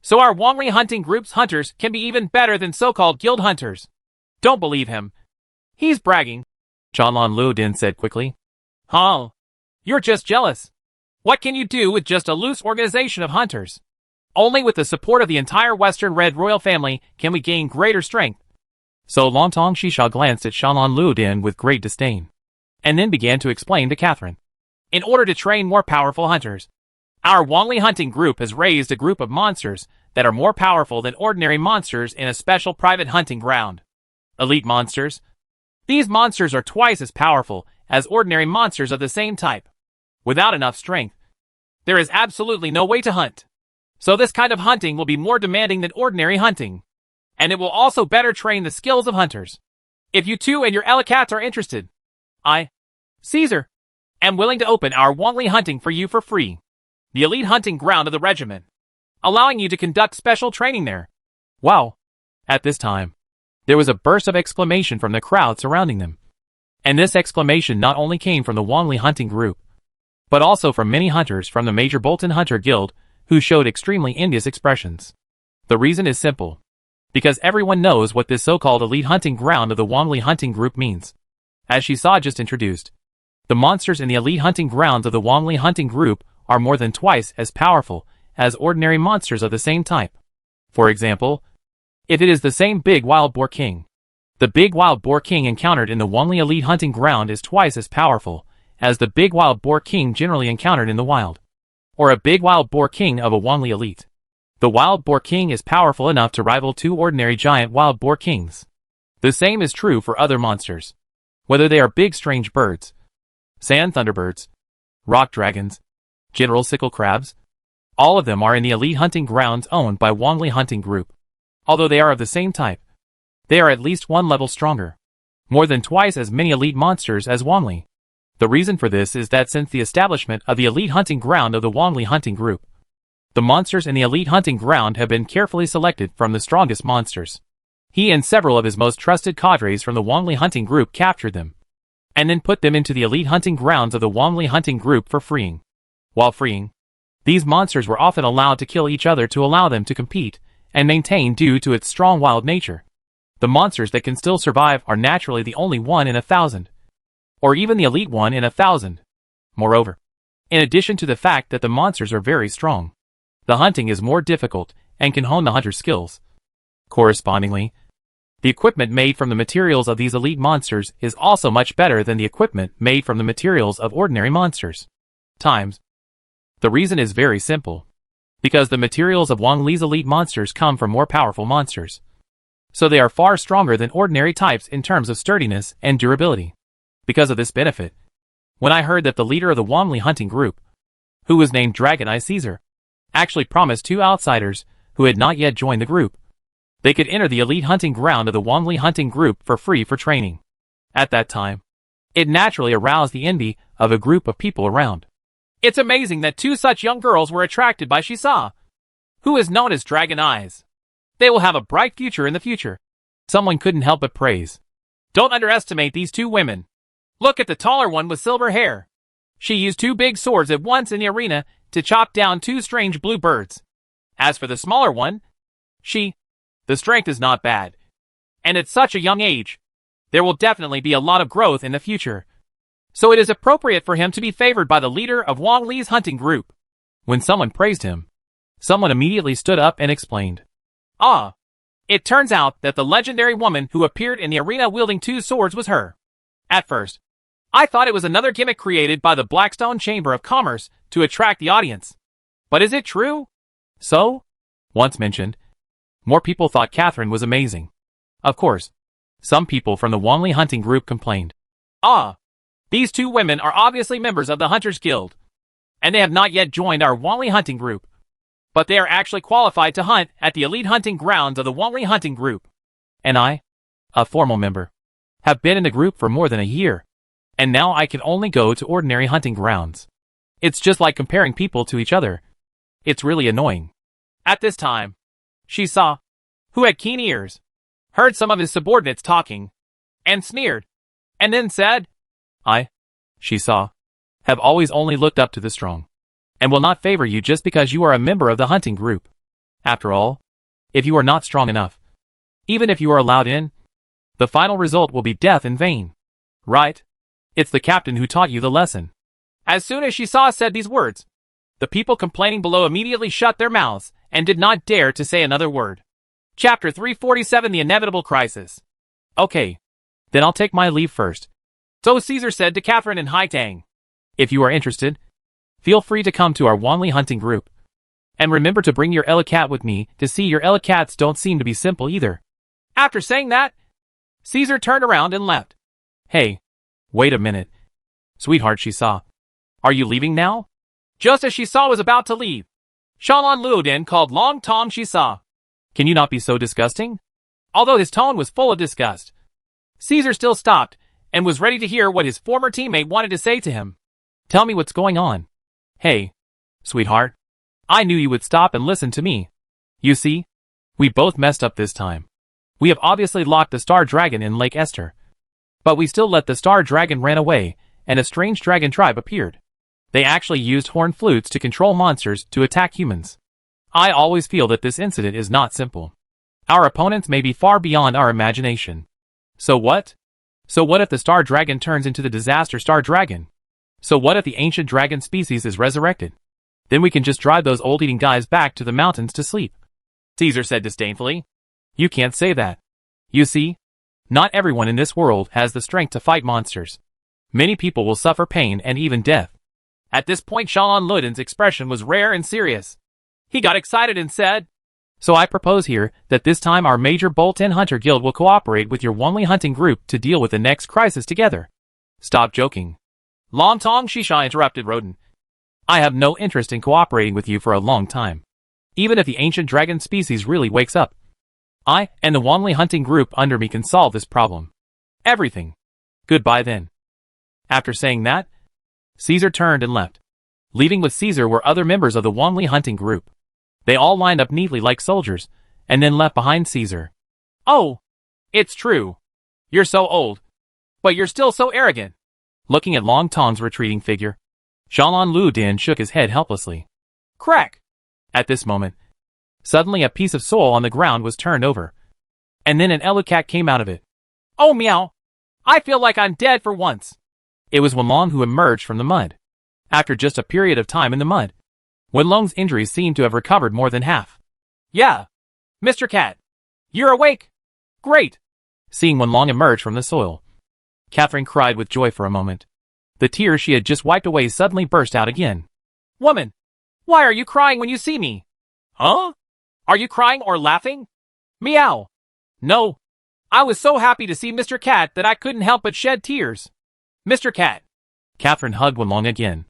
So our Wangli hunting group's hunters can be even better than so-called guild hunters. Don't believe him. He's bragging, Shanlan Luodin said quickly. Huh? You're just jealous. What can you do with just a loose organization of hunters? Only with the support of the entire Western Red Royal family can we gain greater strength. So Longtong Shisha glanced at Shanlan Luodin with great disdain, and then began to explain to Catherine. In order to train more powerful hunters, our Wangli hunting group has raised a group of monsters that are more powerful than ordinary monsters in a special private hunting ground. Elite monsters. These monsters are twice as powerful as ordinary monsters of the same type. Without enough strength, there is absolutely no way to hunt. So this kind of hunting will be more demanding than ordinary hunting. And it will also better train the skills of hunters. If you two and your Elu Cats are interested, I, Caesar, am willing to open our Wangli hunting for you for free. The elite hunting ground of the regiment, allowing you to conduct special training there. Wow! At this time, there was a burst of exclamation from the crowd surrounding them. And this exclamation not only came from the Wangli hunting group, but also from many hunters from the Major Bolton Hunter Guild who showed extremely envious expressions. The reason is simple. Because everyone knows what this so-called elite hunting ground of the Wangli hunting group means. As she saw just introduced, the monsters in the elite hunting grounds of the Wangli hunting group are more than twice as powerful as ordinary monsters of the same type. For example, if it is the same big wild boar king, the big wild boar king encountered in the Wangli elite hunting ground is twice as powerful as the big wild boar king generally encountered in the wild, or a big wild boar king of a Wangli elite. The wild boar king is powerful enough to rival two ordinary giant wild boar kings. The same is true for other monsters, whether they are big strange birds, sand thunderbirds, rock dragons, general sickle crabs. All of them are in the elite hunting grounds owned by Wangli hunting group. Although they are of the same type, they are at least one level stronger, more than twice as many elite monsters as Wangli. The reason for this is that since the establishment of the elite hunting ground of the Wangli hunting group, the monsters in the elite hunting ground have been carefully selected from the strongest monsters. He and several of his most trusted cadres from the Wangli hunting group captured them, and then put them into the elite hunting grounds of the Wangli hunting group for freeing. While freeing, these monsters were often allowed to kill each other to allow them to compete and maintain due to its strong wild nature. The monsters that can still survive are naturally the only 1 in 1,000, or even the elite 1 in 1,000. Moreover, in addition to the fact that the monsters are very strong, the hunting is more difficult and can hone the hunter's skills. Correspondingly, the equipment made from the materials of these elite monsters is also much better than the equipment made from the materials of ordinary monsters. The reason is very simple. Because the materials of Wangli's elite monsters come from more powerful monsters. So they are far stronger than ordinary types in terms of sturdiness and durability. Because of this benefit, when I heard that the leader of the Wangli hunting group, who was named Dragon Eye Caesar, actually promised 2 outsiders who had not yet joined the group, they could enter the elite hunting ground of the Wangli hunting group for free for training. At that time, it naturally aroused the envy of a group of people around. It's amazing that 2 such young girls were attracted by Shisa, who is known as Dragon Eyes. They will have a bright future in the future. Someone couldn't help but praise. Don't underestimate these 2 women. Look at the taller one with silver hair. She used 2 big swords at once in the arena to chop down two strange blue birds. As for the smaller one, the strength is not bad. And at such a young age, there will definitely be a lot of growth in the future. So it is appropriate for him to be favored by the leader of Wang Li's hunting group. When someone praised him, someone immediately stood up and explained. It turns out that the legendary woman who appeared in the arena wielding two swords was her. At first, I thought it was another gimmick created by the Blackstone Chamber of Commerce to attract the audience. But is it true? So, once mentioned, more people thought Catherine was amazing. Of course, some people from the Wang Li hunting group complained. These two women are obviously members of the Hunters Guild, and they have not yet joined our Wang Li hunting group. But they are actually qualified to hunt at the elite hunting grounds of the Wang Li hunting group. And I, a formal member, have been in the group for more than a year, and now I can only go to ordinary hunting grounds. It's just like comparing people to each other. It's really annoying. At this time, she saw, who had keen ears, heard some of his subordinates talking, and sneered, and then said, she saw, have always only looked up to the strong, and will not favor you just because you are a member of the hunting group. After all, if you are not strong enough, even if you are allowed in, the final result will be death in vain. Right? It's the captain who taught you the lesson. As soon as she said these words, the people complaining below immediately shut their mouths and did not dare to say another word. Chapter 347: The Inevitable Crisis. Okay, then I'll take my leave first. So Caesar said to Catherine and Haitang, if you are interested, feel free to come to our Wang Li hunting group. And remember to bring your Elu Cat with me to see your Elu Cats don't seem to be simple either. After saying that, Caesar turned around and left. Hey, wait a minute. Sweetheart, she saw. Are you leaving now? Just as she saw was about to leave, Shalon Luodin called Long Tong she saw. Can you not be so disgusting? Although his tone was full of disgust, Caesar still stopped and was ready to hear what his former teammate wanted to say to him. Tell me what's going on. Hey, sweetheart. I knew you would stop and listen to me. You see, we both messed up this time. We have obviously locked the Star Dragon in Lake Esther. But we still let the Star Dragon run away, and a strange dragon tribe appeared. They actually used horn flutes to control monsters to attack humans. I always feel that this incident is not simple. Our opponents may be far beyond our imagination. So what? So what if the Star Dragon turns into the disaster Star Dragon? So what if the ancient dragon species is resurrected? Then we can just drive those old eating guys back to the mountains to sleep. Caesar said disdainfully. You can't say that. You see, not everyone in this world has the strength to fight monsters. Many people will suffer pain and even death. At this point, Shalon Luodin's expression was rare and serious. He got excited and said, so I propose here that this time our major Bolton Hunter Guild will cooperate with your Wang Li hunting group to deal with the next crisis together. Stop joking. Long Tong Shisha interrupted Rodin. I have no interest in cooperating with you for a long time. Even if the ancient dragon species really wakes up, I and the Wang Li hunting group under me can solve this problem. Everything. Goodbye then. After saying that, Caesar turned and left. Leaving with Caesar were other members of the Wang Li hunting group. They all lined up neatly like soldiers, and then left behind Caesar. Oh, it's true. You're so old. But you're still so arrogant. Looking at Long Tong's retreating figure, Shalon Luodin shook his head helplessly. Crack! At this moment, suddenly a piece of soil on the ground was turned over, and then an Elu Cat came out of it. Oh meow! I feel like I'm dead for once. It was Wenlong who emerged from the mud. After just a period of time in the mud, Wenlong's injuries seemed to have recovered more than half. Yeah, Mr. Cat. You're awake? Great! Seeing Wenlong emerge from the soil, Catherine cried with joy for a moment. The tears she had just wiped away suddenly burst out again. Woman! Why are you crying when you see me? Huh? Are you crying or laughing? Meow! No. I was so happy to see Mr. Cat that I couldn't help but shed tears. Mr. Cat. Catherine hugged Wenlong again,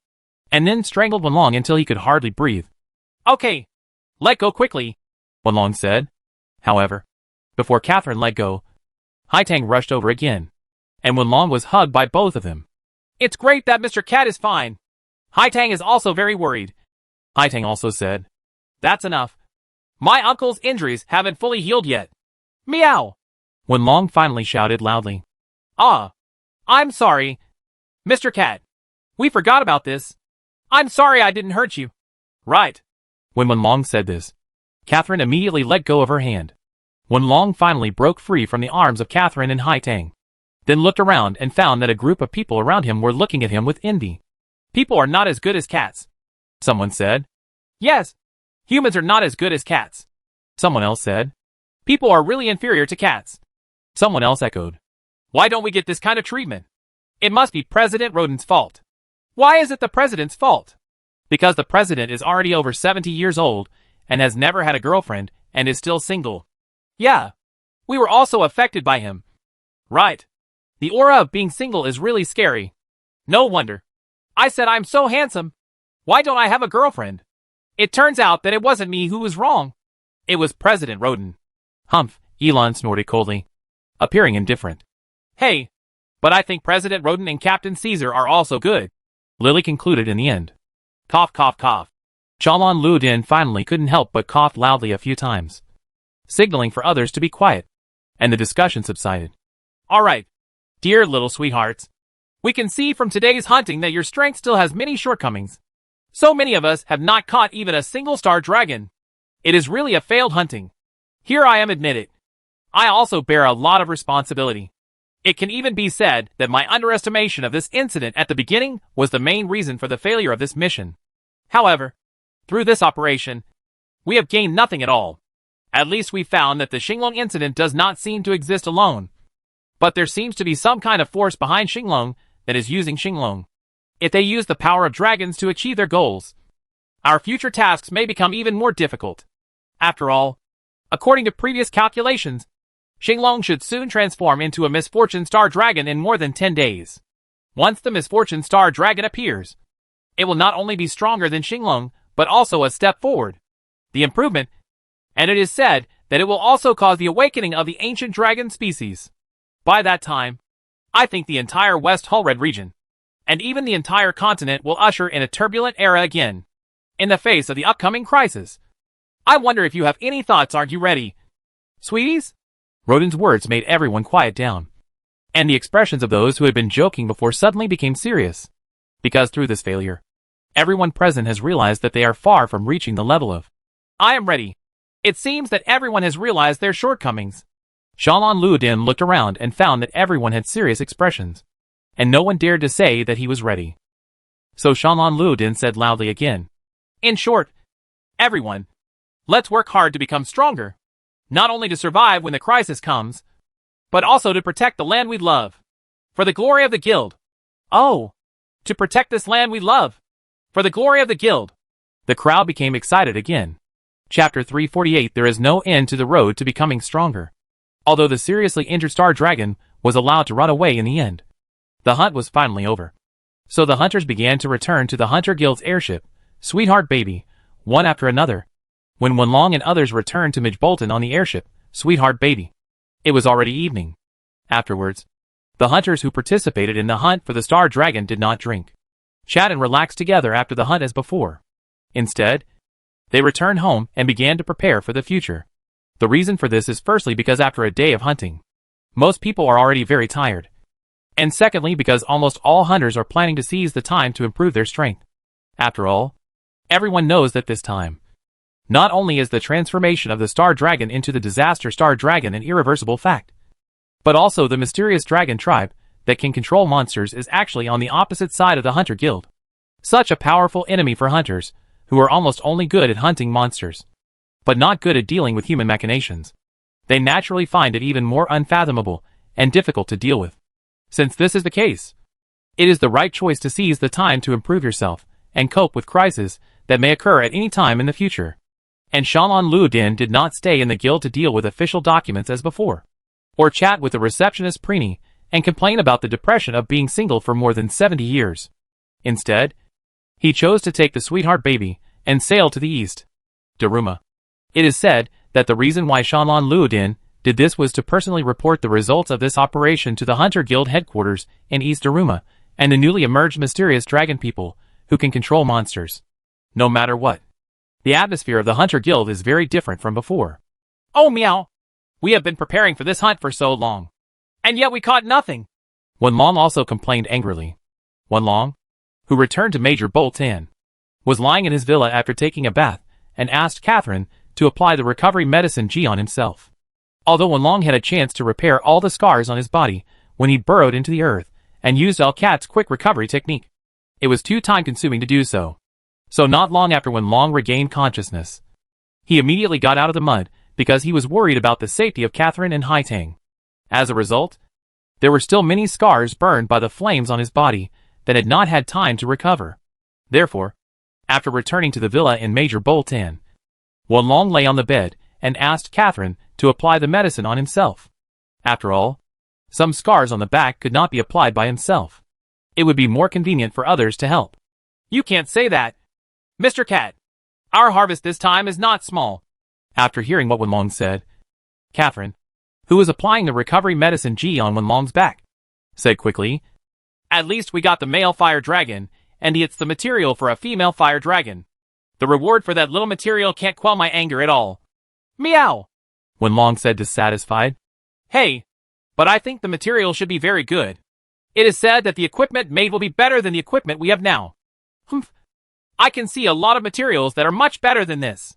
and then strangled Wenlong until he could hardly breathe. Okay. Let go quickly, Wenlong said. However, before Catherine let go, Haitang rushed over again, and Wenlong was hugged by both of them. It's great that Mr. Cat is fine. Haitang is also very worried. Haitang also said, that's enough. My uncle's injuries haven't fully healed yet. Meow! Wenlong finally shouted loudly. I'm sorry. Mr. Cat. We forgot about this. I'm sorry I didn't hurt you. Right. When Wenlong said this, Catherine immediately let go of her hand. Wenlong finally broke free from the arms of Catherine and Haitang, then looked around and found that a group of people around him were looking at him with envy. People are not as good as cats, someone said. Yes. Humans are not as good as cats, someone else said. People are really inferior to cats, someone else echoed. Why don't we get this kind of treatment? It must be President Rodent's fault. Why is it the president's fault? Because the president is already over 70 years old and has never had a girlfriend and is still single. Yeah. We were also affected by him. Right. The aura of being single is really scary. No wonder. I said I'm so handsome. Why don't I have a girlfriend? It turns out that it wasn't me who was wrong. It was President Rodent. Humph, Elon snorted coldly, appearing indifferent. Hey, but I think President Rodent and Captain Caesar are also good, Lily concluded in the end. Cough, cough, cough. Xiaolon Ludin finally couldn't help but coughed loudly a few times, signaling for others to be quiet, and the discussion subsided. All right, dear little sweethearts. We can see from today's hunting that your strength still has many shortcomings. So many of us have not caught even a single star dragon. It is really a failed hunting. Here I am admitted. I also bear a lot of responsibility. It can even be said that my underestimation of this incident at the beginning was the main reason for the failure of this mission. However, through this operation, we have gained nothing at all. At least we found that the Xinglong incident does not seem to exist alone. But there seems to be some kind of force behind Xinglong that is using Xinglong. If they use the power of dragons to achieve their goals, our future tasks may become even more difficult. After all, according to previous calculations, Xinglong should soon transform into a Misfortune Star Dragon in more than 10 days. Once the Misfortune Star Dragon appears, it will not only be stronger than Xinglong, but also a step forward. The improvement, and it is said that it will also cause the awakening of the ancient dragon species. By that time, I think the entire West Holred region, and even the entire continent will usher in a turbulent era again. In the face of the upcoming crisis, I wonder if you have any thoughts. Are you ready, sweeties? Rodent's words made everyone quiet down, and the expressions of those who had been joking before suddenly became serious. Because through this failure, everyone present has realized that they are far from reaching the level of I am ready. It seems that everyone has realized their shortcomings. Xiaolon Ludin looked around and found that everyone had serious expressions, and no one dared to say that he was ready. So Xiaolon Ludin said loudly again. In short, everyone, let's work hard to become stronger. Not only to survive when the crisis comes, but also to protect the land we love. For the glory of the guild. Oh, to protect this land we love. For the glory of the guild. The crowd became excited again. Chapter 348. There is no end to the road to becoming stronger. Although the seriously injured Star Dragon was allowed to run away in the end, the hunt was finally over. So the hunters began to return to the Hunter Guild's airship, Sweetheart Baby, one after another. When Wenlong and others returned to Midbolton on the airship, Sweetheart Baby, it was already evening. Afterwards, the hunters who participated in the hunt for the Star Dragon did not drink, chat and relax together after the hunt as before. Instead, they returned home and began to prepare for the future. The reason for this is firstly because after a day of hunting, most people are already very tired. And secondly because almost all hunters are planning to seize the time to improve their strength. After all, everyone knows that this time, not only is the transformation of the Star Dragon into the Disaster Star Dragon an irreversible fact, but also the mysterious dragon tribe that can control monsters is actually on the opposite side of the Hunter Guild. Such a powerful enemy for hunters, who are almost only good at hunting monsters, but not good at dealing with human machinations. They naturally find it even more unfathomable and difficult to deal with. Since this is the case, it is the right choice to seize the time to improve yourself and cope with crises that may occur at any time in the future. And Xiaolon Ludin did not stay in the guild to deal with official documents as before, or chat with the receptionist Preeny and complain about the depression of being single for more than 70 years. Instead, he chose to take the Sweetheart Baby and sail to the east, Daruma. It is said that the reason why Xiaolon Ludin did this was to personally report the results of this operation to the Hunter Guild headquarters in East Daruma and the newly emerged mysterious dragon people who can control monsters. No matter what, the atmosphere of the Hunter Guild is very different from before. Oh meow! We have been preparing for this hunt for so long, and yet we caught nothing. Wenlong also complained angrily. Wenlong, who returned to Major Bolton, was lying in his villa after taking a bath and asked Catherine to apply the recovery medicine G on himself. Although Wenlong had a chance to repair all the scars on his body when he burrowed into the earth and used Elu Cat's quick recovery technique, it was too time-consuming to do so. So not long after Wenlong regained consciousness, he immediately got out of the mud because he was worried about the safety of Catherine and Haitang. As a result, there were still many scars burned by the flames on his body that had not had time to recover. Therefore, after returning to the villa in Major Boltan, Wenlong lay on the bed and asked Catherine to apply the medicine on himself. After all, some scars on the back could not be applied by himself. It would be more convenient for others to help. You can't say that, Mr. Cat. Our harvest this time is not small. After hearing what Wenlong said, Catherine, who was applying the recovery medicine G on Wenlong's back, said quickly, At least we got the male fire dragon, and it's the material for a female fire dragon. The reward for that little material can't quell my anger at all. Meow! Wenlong said dissatisfied. Hey, but I think the material should be very good. It is said that the equipment made will be better than the equipment we have now. Humph. I can see a lot of materials that are much better than this.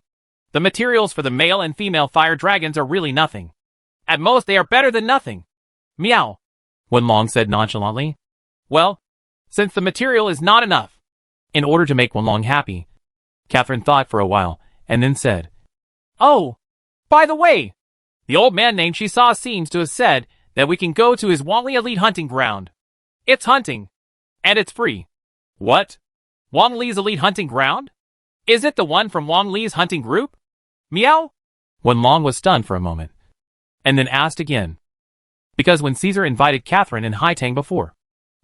The materials for the male and female fire dragons are really nothing. At most, they are better than nothing. Meow. Wenlong said nonchalantly. Well, since the material is not enough. In order to make Wenlong happy, Catherine thought for a while, and then said, Oh, by the way, the old man named Shisaw seems to have said that we can go to his Wangli Elite Hunting Ground. It's hunting, and it's free. What? Wang Li's Elite Hunting Ground? Is it the one from Wang Li's hunting group? Meow? Wenlong was stunned for a moment, and then asked again. Because when Caesar invited Catherine and Haitang before,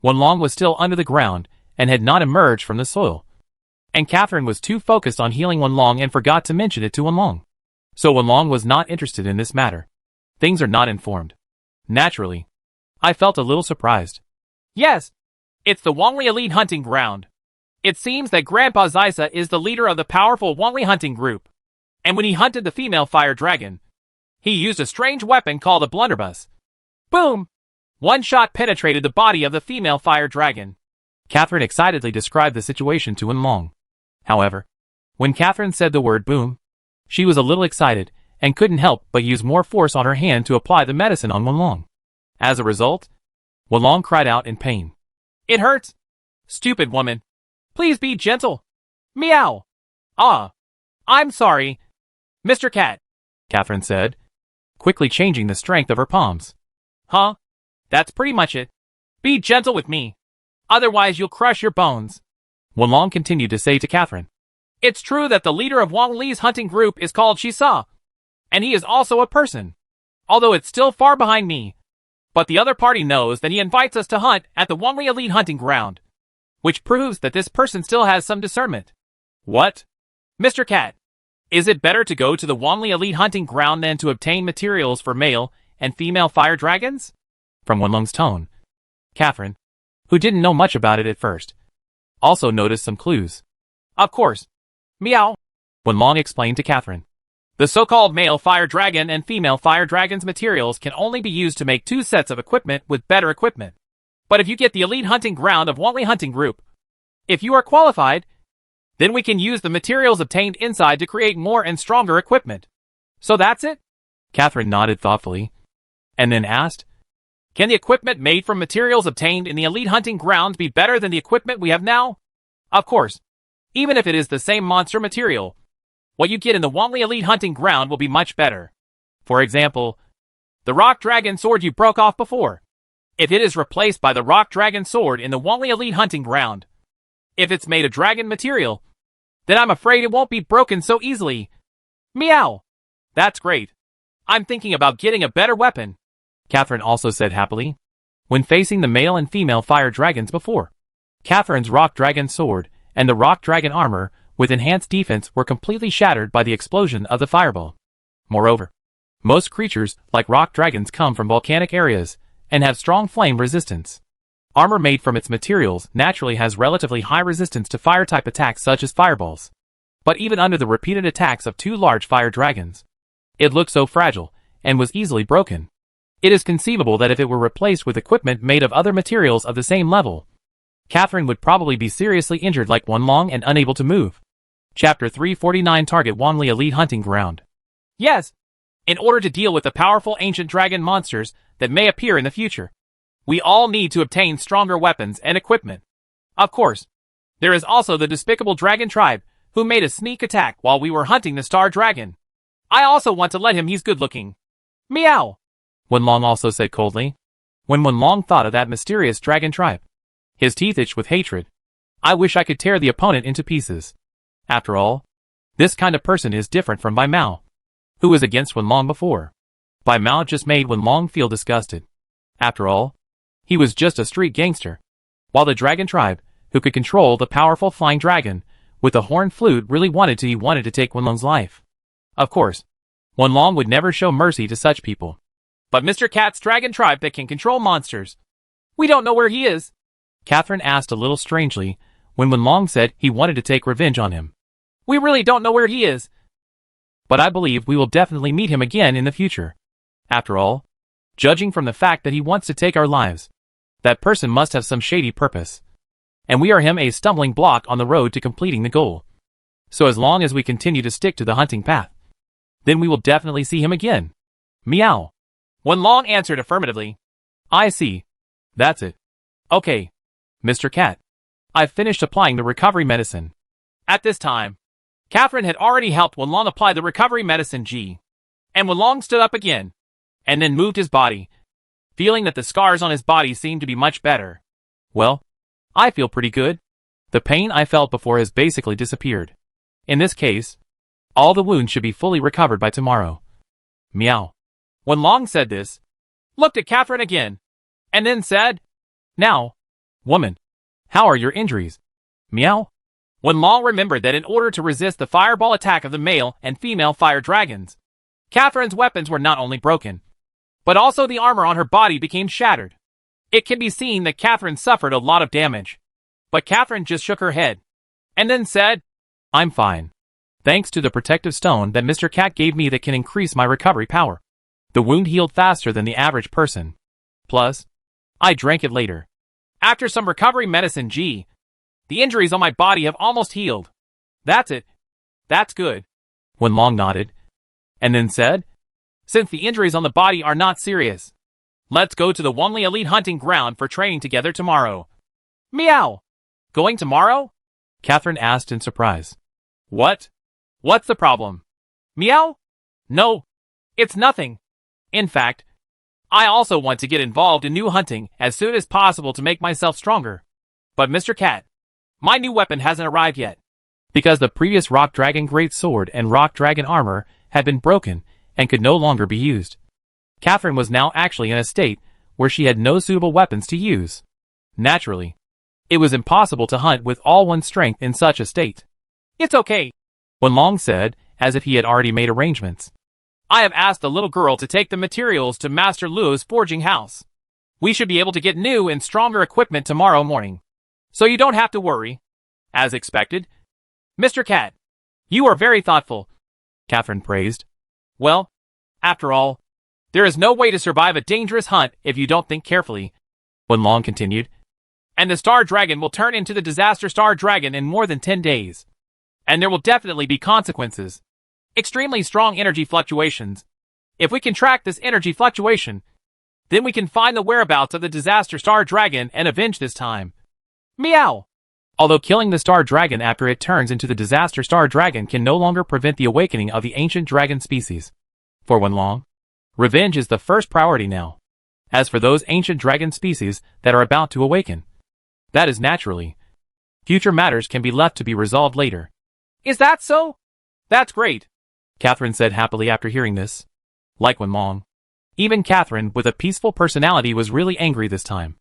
Wenlong was still under the ground and had not emerged from the soil. And Catherine was too focused on healing Wenlong and forgot to mention it to Wenlong. So Wenlong was not interested in this matter. Things are not informed. Naturally, I felt a little surprised. Yes, it's the Wangli Elite Hunting Ground. It seems that Grandpa Zysa is the leader of the powerful Wangli hunting group. And when he hunted the female fire dragon, he used a strange weapon called a blunderbuss. Boom! One shot penetrated the body of the female fire dragon. Catherine excitedly described the situation to Wenlong. However, when Catherine said the word boom, she was a little excited and couldn't help but use more force on her hand to apply the medicine on Wenlong. As a result, Wenlong cried out in pain. It hurts! Stupid woman! Please be gentle! Meow! Ah! I'm sorry, Mr. Cat, Catherine said, quickly changing the strength of her palms. Huh? That's pretty much it. Be gentle with me. Otherwise you'll crush your bones. Wenlong continued to say to Catherine. It's true that the leader of Wang Li's hunting group is called Shisaw, and he is also a person. Although it's still far behind me. But the other party knows that he invites us to hunt at the Wangli Elite Hunting Ground, which proves that this person still has some discernment. What? Mr. Cat, is it better to go to the Wangli Elite Hunting Ground than to obtain materials for male and female fire dragons? From Wenlong's tone, Catherine, who didn't know much about it at first, also noticed some clues. Of course. Meow. Wenlong explained to Catherine. The so-called male fire dragon and female fire dragon's materials can only be used to make 2 sets of equipment with better equipment. But if you get the Elite Hunting Ground of Wangli Hunting Group, if you are qualified, then we can use the materials obtained inside to create more and stronger equipment. So that's it? Catherine nodded thoughtfully, and then asked, Can the equipment made from materials obtained in the Elite Hunting Grounds be better than the equipment we have now? Of course. Even if it is the same monster material, what you get in the Wangli Elite Hunting Ground will be much better. For example, the Rock Dragon Sword you broke off before. If it is replaced by the Rock Dragon Sword in the Wangli Elite Hunting Ground, if it's made of dragon material, then I'm afraid it won't be broken so easily. Meow! That's great. I'm thinking about getting a better weapon, Catherine also said happily. When facing the male and female fire dragons before, Catherine's Rock Dragon Sword and the Rock Dragon Armor with enhanced defense were completely shattered by the explosion of the fireball. Moreover, most creatures like rock dragons come from volcanic areas and have strong flame resistance. Armor made from its materials naturally has relatively high resistance to fire-type attacks such as fireballs. But even under the repeated attacks of 2 large fire dragons, it looked so fragile and was easily broken. It is conceivable that if it were replaced with equipment made of other materials of the same level, Catherine would probably be seriously injured like Wenlong and unable to move. Chapter 349 Target Wanli Elite Hunting Ground. Yes. In order to deal with the powerful ancient dragon monsters that may appear in the future, we all need to obtain stronger weapons and equipment. Of course, there is also the despicable dragon tribe who made a sneak attack while we were hunting the star dragon. I also want to let him he's good looking. Meow! Wenlong also said coldly. When Wenlong thought of that mysterious dragon tribe, his teeth itched with hatred. I wish I could tear the opponent into pieces. After all, this kind of person is different from Bai Mao, who was against Wenlong before. Bai Mao just made Wenlong feel disgusted. After all, he was just a street gangster, while the dragon tribe, who could control the powerful flying dragon with the horn flute, really wanted to take Wenlong's life. Of course, Wenlong would never show mercy to such people. But Mr. Cat's dragon tribe that can control monsters, we don't know where he is. Catherine asked a little strangely when Wenlong said he wanted to take revenge on him. We really don't know where he is. But I believe we will definitely meet him again in the future. After all, judging from the fact that he wants to take our lives, that person must have some shady purpose. And we are him a stumbling block on the road to completing the goal. So as long as we continue to stick to the hunting path, then we will definitely see him again. Meow. Wenlong answered affirmatively. I see. That's it. Okay, Mr. Cat. I've finished applying the recovery medicine. At this time, Catherine had already helped Wenlong apply the recovery medicine G. And Wenlong stood up again, and then moved his body, feeling that the scars on his body seemed to be much better. Well, I feel pretty good. The pain I felt before has basically disappeared. In this case, all the wounds should be fully recovered by tomorrow. Meow. Wenlong said this, looked at Catherine again, and then said, Now, woman, how are your injuries? Meow. Wenlong remembered that in order to resist the fireball attack of the male and female fire dragons, Catherine's weapons were not only broken, but also the armor on her body became shattered. It can be seen that Catherine suffered a lot of damage. But Catherine just shook her head, and then said, I'm fine. Thanks to the protective stone that Mr. Cat gave me that can increase my recovery power. The wound healed faster than the average person. Plus, I drank it later. After some recovery medicine G, the injuries on my body have almost healed. That's it. That's good. Wenlong nodded, and then said, Since the injuries on the body are not serious, let's go to the Wanli Elite Hunting Ground for training together tomorrow. Meow. Going tomorrow? Catherine asked in surprise. What? What's the problem? Meow? No. It's nothing. In fact, I also want to get involved in new hunting as soon as possible to make myself stronger. But Mr. Cat, my new weapon hasn't arrived yet. Because the previous Rock Dragon Great Sword and Rock Dragon Armor had been broken and could no longer be used. Catherine was now actually in a state where she had no suitable weapons to use. Naturally, it was impossible to hunt with all one's strength in such a state. It's okay, Wenlong said, as if he had already made arrangements. I have asked the little girl to take the materials to Master Luo's forging house. We should be able to get new and stronger equipment tomorrow morning. So you don't have to worry. As expected. Mr. Cat, you are very thoughtful, Catherine praised. Well, after all, there is no way to survive a dangerous hunt if you don't think carefully, Wenlong continued. And the Star Dragon will turn into the Disaster Star Dragon in more than 10 days. And there will definitely be consequences. Extremely strong energy fluctuations. If we can track this energy fluctuation, then we can find the whereabouts of the Disaster Star Dragon and avenge this time. Meow! Although killing the Star Dragon after it turns into the Disaster Star Dragon can no longer prevent the awakening of the ancient dragon species. For Wenlong, revenge is the first priority now. As for those ancient dragon species that are about to awaken, that is naturally. Future matters can be left to be resolved later. Is that so? That's great, Catherine said happily after hearing this. Like Wenlong, even Catherine with a peaceful personality was really angry this time.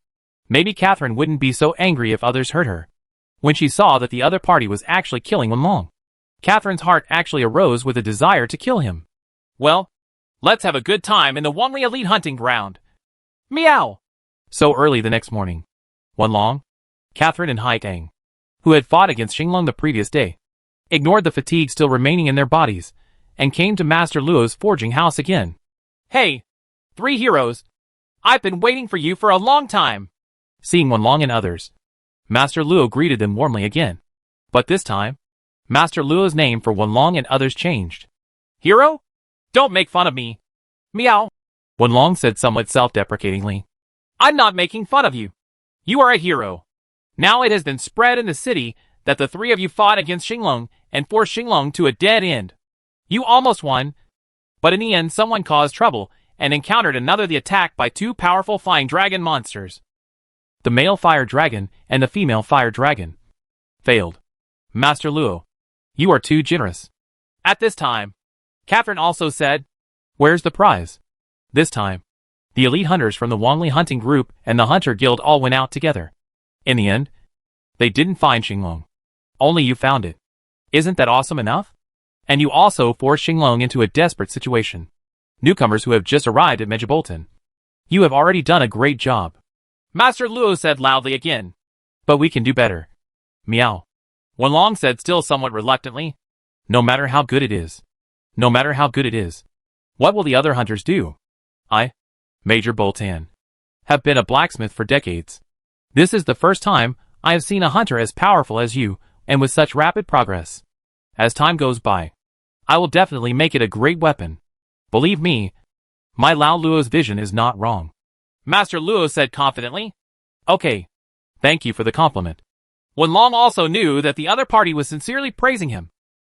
Maybe Catherine wouldn't be so angry if others hurt her. When she saw that the other party was actually killing Wenlong, Catherine's heart actually arose with a desire to kill him. Well, let's have a good time in the Wanli Elite Hunting Ground. Meow! So early the next morning, Wenlong, Catherine and Hai Tang, who had fought against Xinglong the previous day, ignored the fatigue still remaining in their bodies, and came to Master Luo's forging house again. Hey, 3 heroes. I've been waiting for you for a long time. Seeing Wenlong and others, Master Luo greeted them warmly again. But this time, Master Luo's name for Wenlong and others changed. Hero? Don't make fun of me. Meow. Wenlong said somewhat self-deprecatingly. I'm not making fun of you. You are a hero. Now it has been spread in the city that the three of you fought against Xinglong and forced Xinglong to a dead end. You almost won, but in the end someone caused trouble and encountered another the attack by two powerful flying dragon monsters. The male fire dragon and the female fire dragon failed. Master Luo, you are too generous. At this time, Catherine also said, Where's the prize? This time, the elite hunters from the Wongli hunting group and the hunter guild all went out together. In the end, they didn't find Xinglong. Only you found it. Isn't that awesome enough? And you also forced Xinglong into a desperate situation. Newcomers who have just arrived at MHOL. You have already done a great job. Master Luo said loudly again. But we can do better. Meow. Wenlong said still somewhat reluctantly. No matter how good it is. No matter how good it is. What will the other hunters do? I, Major Boltan, have been a blacksmith for decades. This is the first time I have seen a hunter as powerful as you and with such rapid progress. As time goes by, I will definitely make it a great weapon. Believe me, my Lao Luo's vision is not wrong. Master Luo said confidently. Okay. Thank you for the compliment. Wenlong also knew that the other party was sincerely praising him,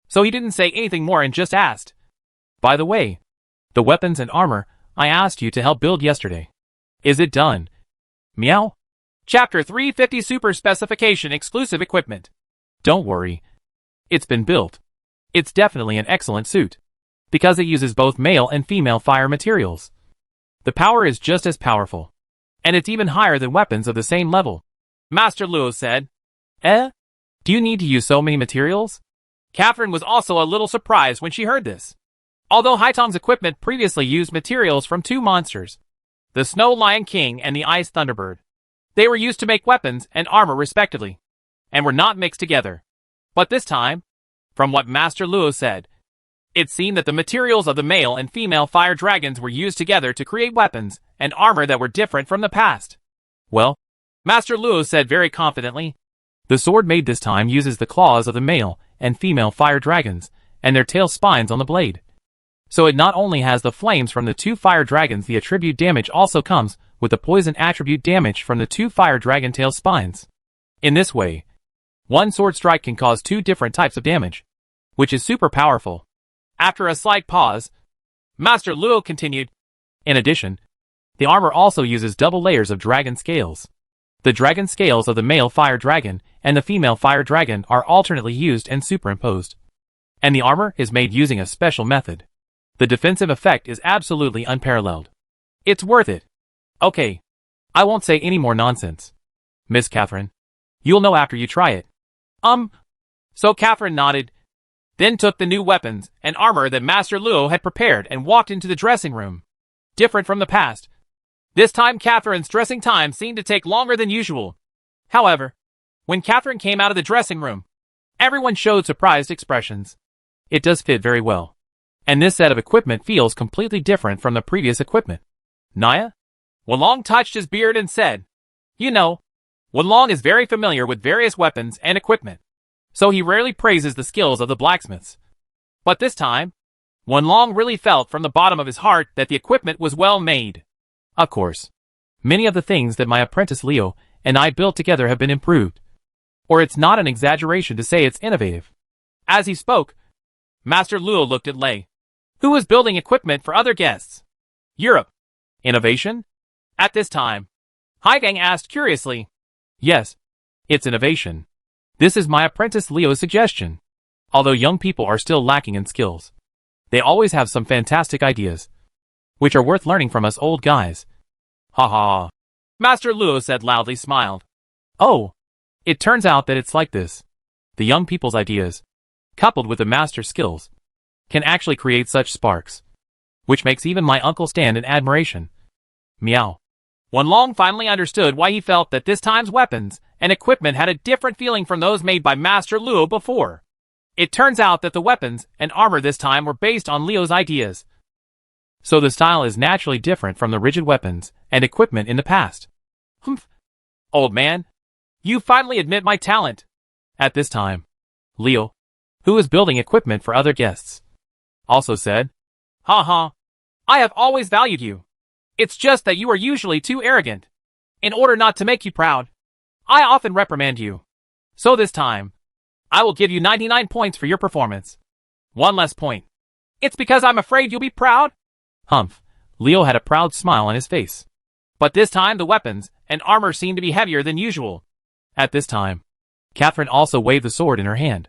so he didn't say anything more and just asked. By the way, the weapons and armor I asked you to help build yesterday. Is it done? Meow? Chapter 350 Super Specification Exclusive Equipment. Don't worry. It's been built. It's definitely an excellent suit, because it uses both male and female fire materials. The power is just as powerful, and it's even higher than weapons of the same level. Master Luo said. Do you need to use so many materials? Catherine was also a little surprised when she heard this. Although Haitong's equipment previously used materials from two monsters, the Snow Lion King and the Ice Thunderbird. They were used to make weapons and armor respectively, and were not mixed together. But this time, from what Master Luo said, it seemed that the materials of the male and female fire dragons were used together to create weapons and armor that were different from the past. Well, Master Luo said very confidently, the sword made this time uses the claws of the male and female fire dragons and their tail spines on the blade. So it not only has the flames from the two fire dragons, the attribute damage also comes with the poison attribute damage from the two fire dragon tail spines. In this way, one sword strike can cause two different types of damage, which is super powerful. After a slight pause, Master Luo continued. In addition, the armor also uses double layers of dragon scales. The dragon scales of the male fire dragon and the female fire dragon are alternately used and superimposed. And the armor is made using a special method. The defensive effect is absolutely unparalleled. It's worth it. Okay. I won't say any more nonsense. Miss Catherine, you'll know after you try it. So Catherine nodded, then took the new weapons and armor that Master Luo had prepared and walked into the dressing room. Different from the past, this time Catherine's dressing time seemed to take longer than usual. However, when Catherine came out of the dressing room, everyone showed surprised expressions. It does fit very well. And this set of equipment feels completely different from the previous equipment. Naya? Wenlong touched his beard and said, You know, Wenlong is very familiar with various weapons and equipment, so he rarely praises the skills of the blacksmiths. But this time, Wenlong really felt from the bottom of his heart that the equipment was well made. Of course. Many of the things that my apprentice Leo and I built together have been improved. Or it's not an exaggeration to say it's innovative. As he spoke, Master Luo looked at Lei, who was building equipment for other guests. Europe. Innovation? At this time, Haigang asked curiously. Yes, it's innovation. This is my apprentice Leo's suggestion. Although young people are still lacking in skills, they always have some fantastic ideas, which are worth learning from us old guys. Ha ha. Master Luo said loudly, smiled. Oh, it turns out that it's like this. The young people's ideas, coupled with the master's skills, can actually create such sparks, which makes even my uncle stand in admiration. Meow. Wenlong finally understood why he felt that this time's weapons and equipment had a different feeling from those made by Master Luo before. It turns out that the weapons and armor this time were based on Leo's ideas. So the style is naturally different from the rigid weapons and equipment in the past. Humph. Old man, You finally admit my talent. At this time, Leo, who was building equipment for other guests, also said, Ha ha. I have always valued you. It's just that you are usually too arrogant. In order not to make you proud, I often reprimand you. So this time, I will give you 99 points for your performance. One less point. It's because I'm afraid you'll be proud? Humph. Leo had a proud smile on his face. But this time the weapons and armor seem to be heavier than usual. At this time, Catherine also waved the sword in her hand,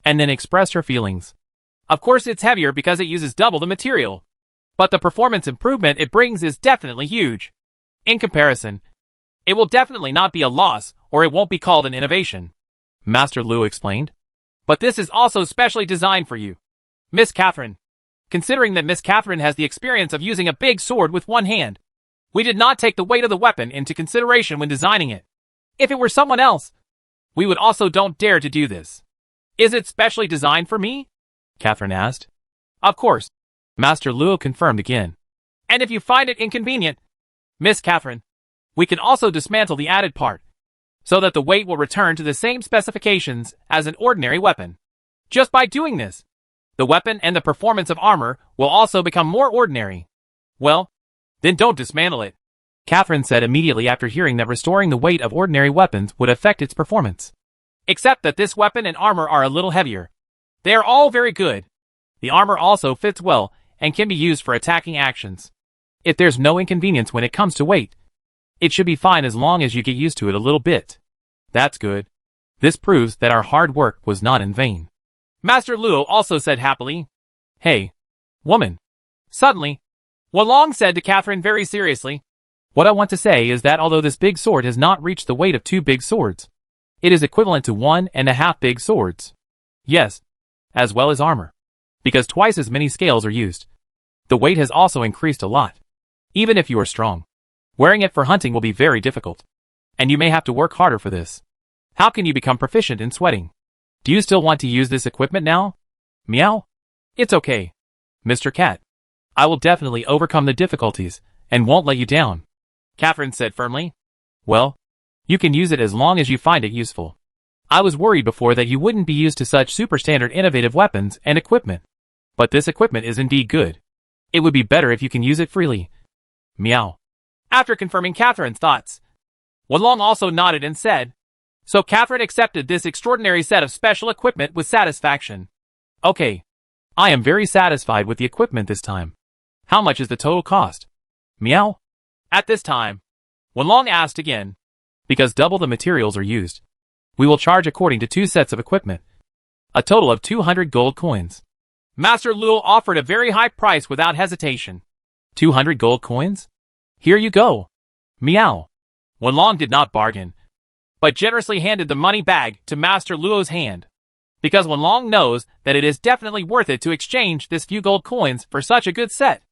and then expressed her feelings. Of course it's heavier because it uses double the material. But the performance improvement it brings is definitely huge. In comparison, it will definitely not be a loss, or it won't be called an innovation. Master Lu explained. But this is also specially designed for you, Miss Catherine. Considering that Miss Catherine has the experience of using a big sword with one hand, we did not take the weight of the weapon into consideration when designing it. If it were someone else, we would also don't dare to do this. Is it specially designed for me? Catherine asked. Of course. Master Luo confirmed again. And if you find it inconvenient, Miss Catherine, we can also dismantle the added part, so that the weight will return to the same specifications as an ordinary weapon. Just by doing this, the weapon and the performance of armor will also become more ordinary. Well, then don't dismantle it, Catherine said immediately after hearing that restoring the weight of ordinary weapons would affect its performance. Except that this weapon and armor are a little heavier. They are all very good. The armor also fits well and can be used for attacking actions. If there's no inconvenience when it comes to weight, it should be fine as long as you get used to it a little bit. That's good. This proves that our hard work was not in vain. Master Luo also said happily. Hey, woman. Suddenly, Wolong said to Catherine very seriously. What I want to say is that although this big sword has not reached the weight of 2 big swords, it is equivalent to 1.5 big swords. Yes, as well as armor. Because twice as many scales are used. The weight has also increased a lot. Even if you are strong, wearing it for hunting will be very difficult. And you may have to work harder for this. How can you become proficient in sweating? Do you still want to use this equipment now? Meow? It's okay, Mr. Cat. I will definitely overcome the difficulties and won't let you down, Catherine said firmly. Well, you can use it as long as you find it useful. I was worried before that you wouldn't be used to such super standard innovative weapons and equipment. But this equipment is indeed good. It would be better if you can use it freely. Meow. After confirming Catherine's thoughts, Wolong also nodded and said, so Catherine accepted this extraordinary set of special equipment with satisfaction. Okay. I am very satisfied with the equipment this time. How much is the total cost? Meow. At this time, Wolong asked again. Because double the materials are used, we will charge according to 2 sets of equipment. A total of 200 gold coins. Master Luo offered a very high price without hesitation. 200 gold coins? Here you go. Meow. Wolong did not bargain, but generously handed the money bag to Master Luo's hand. Because Wolong knows that it is definitely worth it to exchange this few gold coins for such a good set.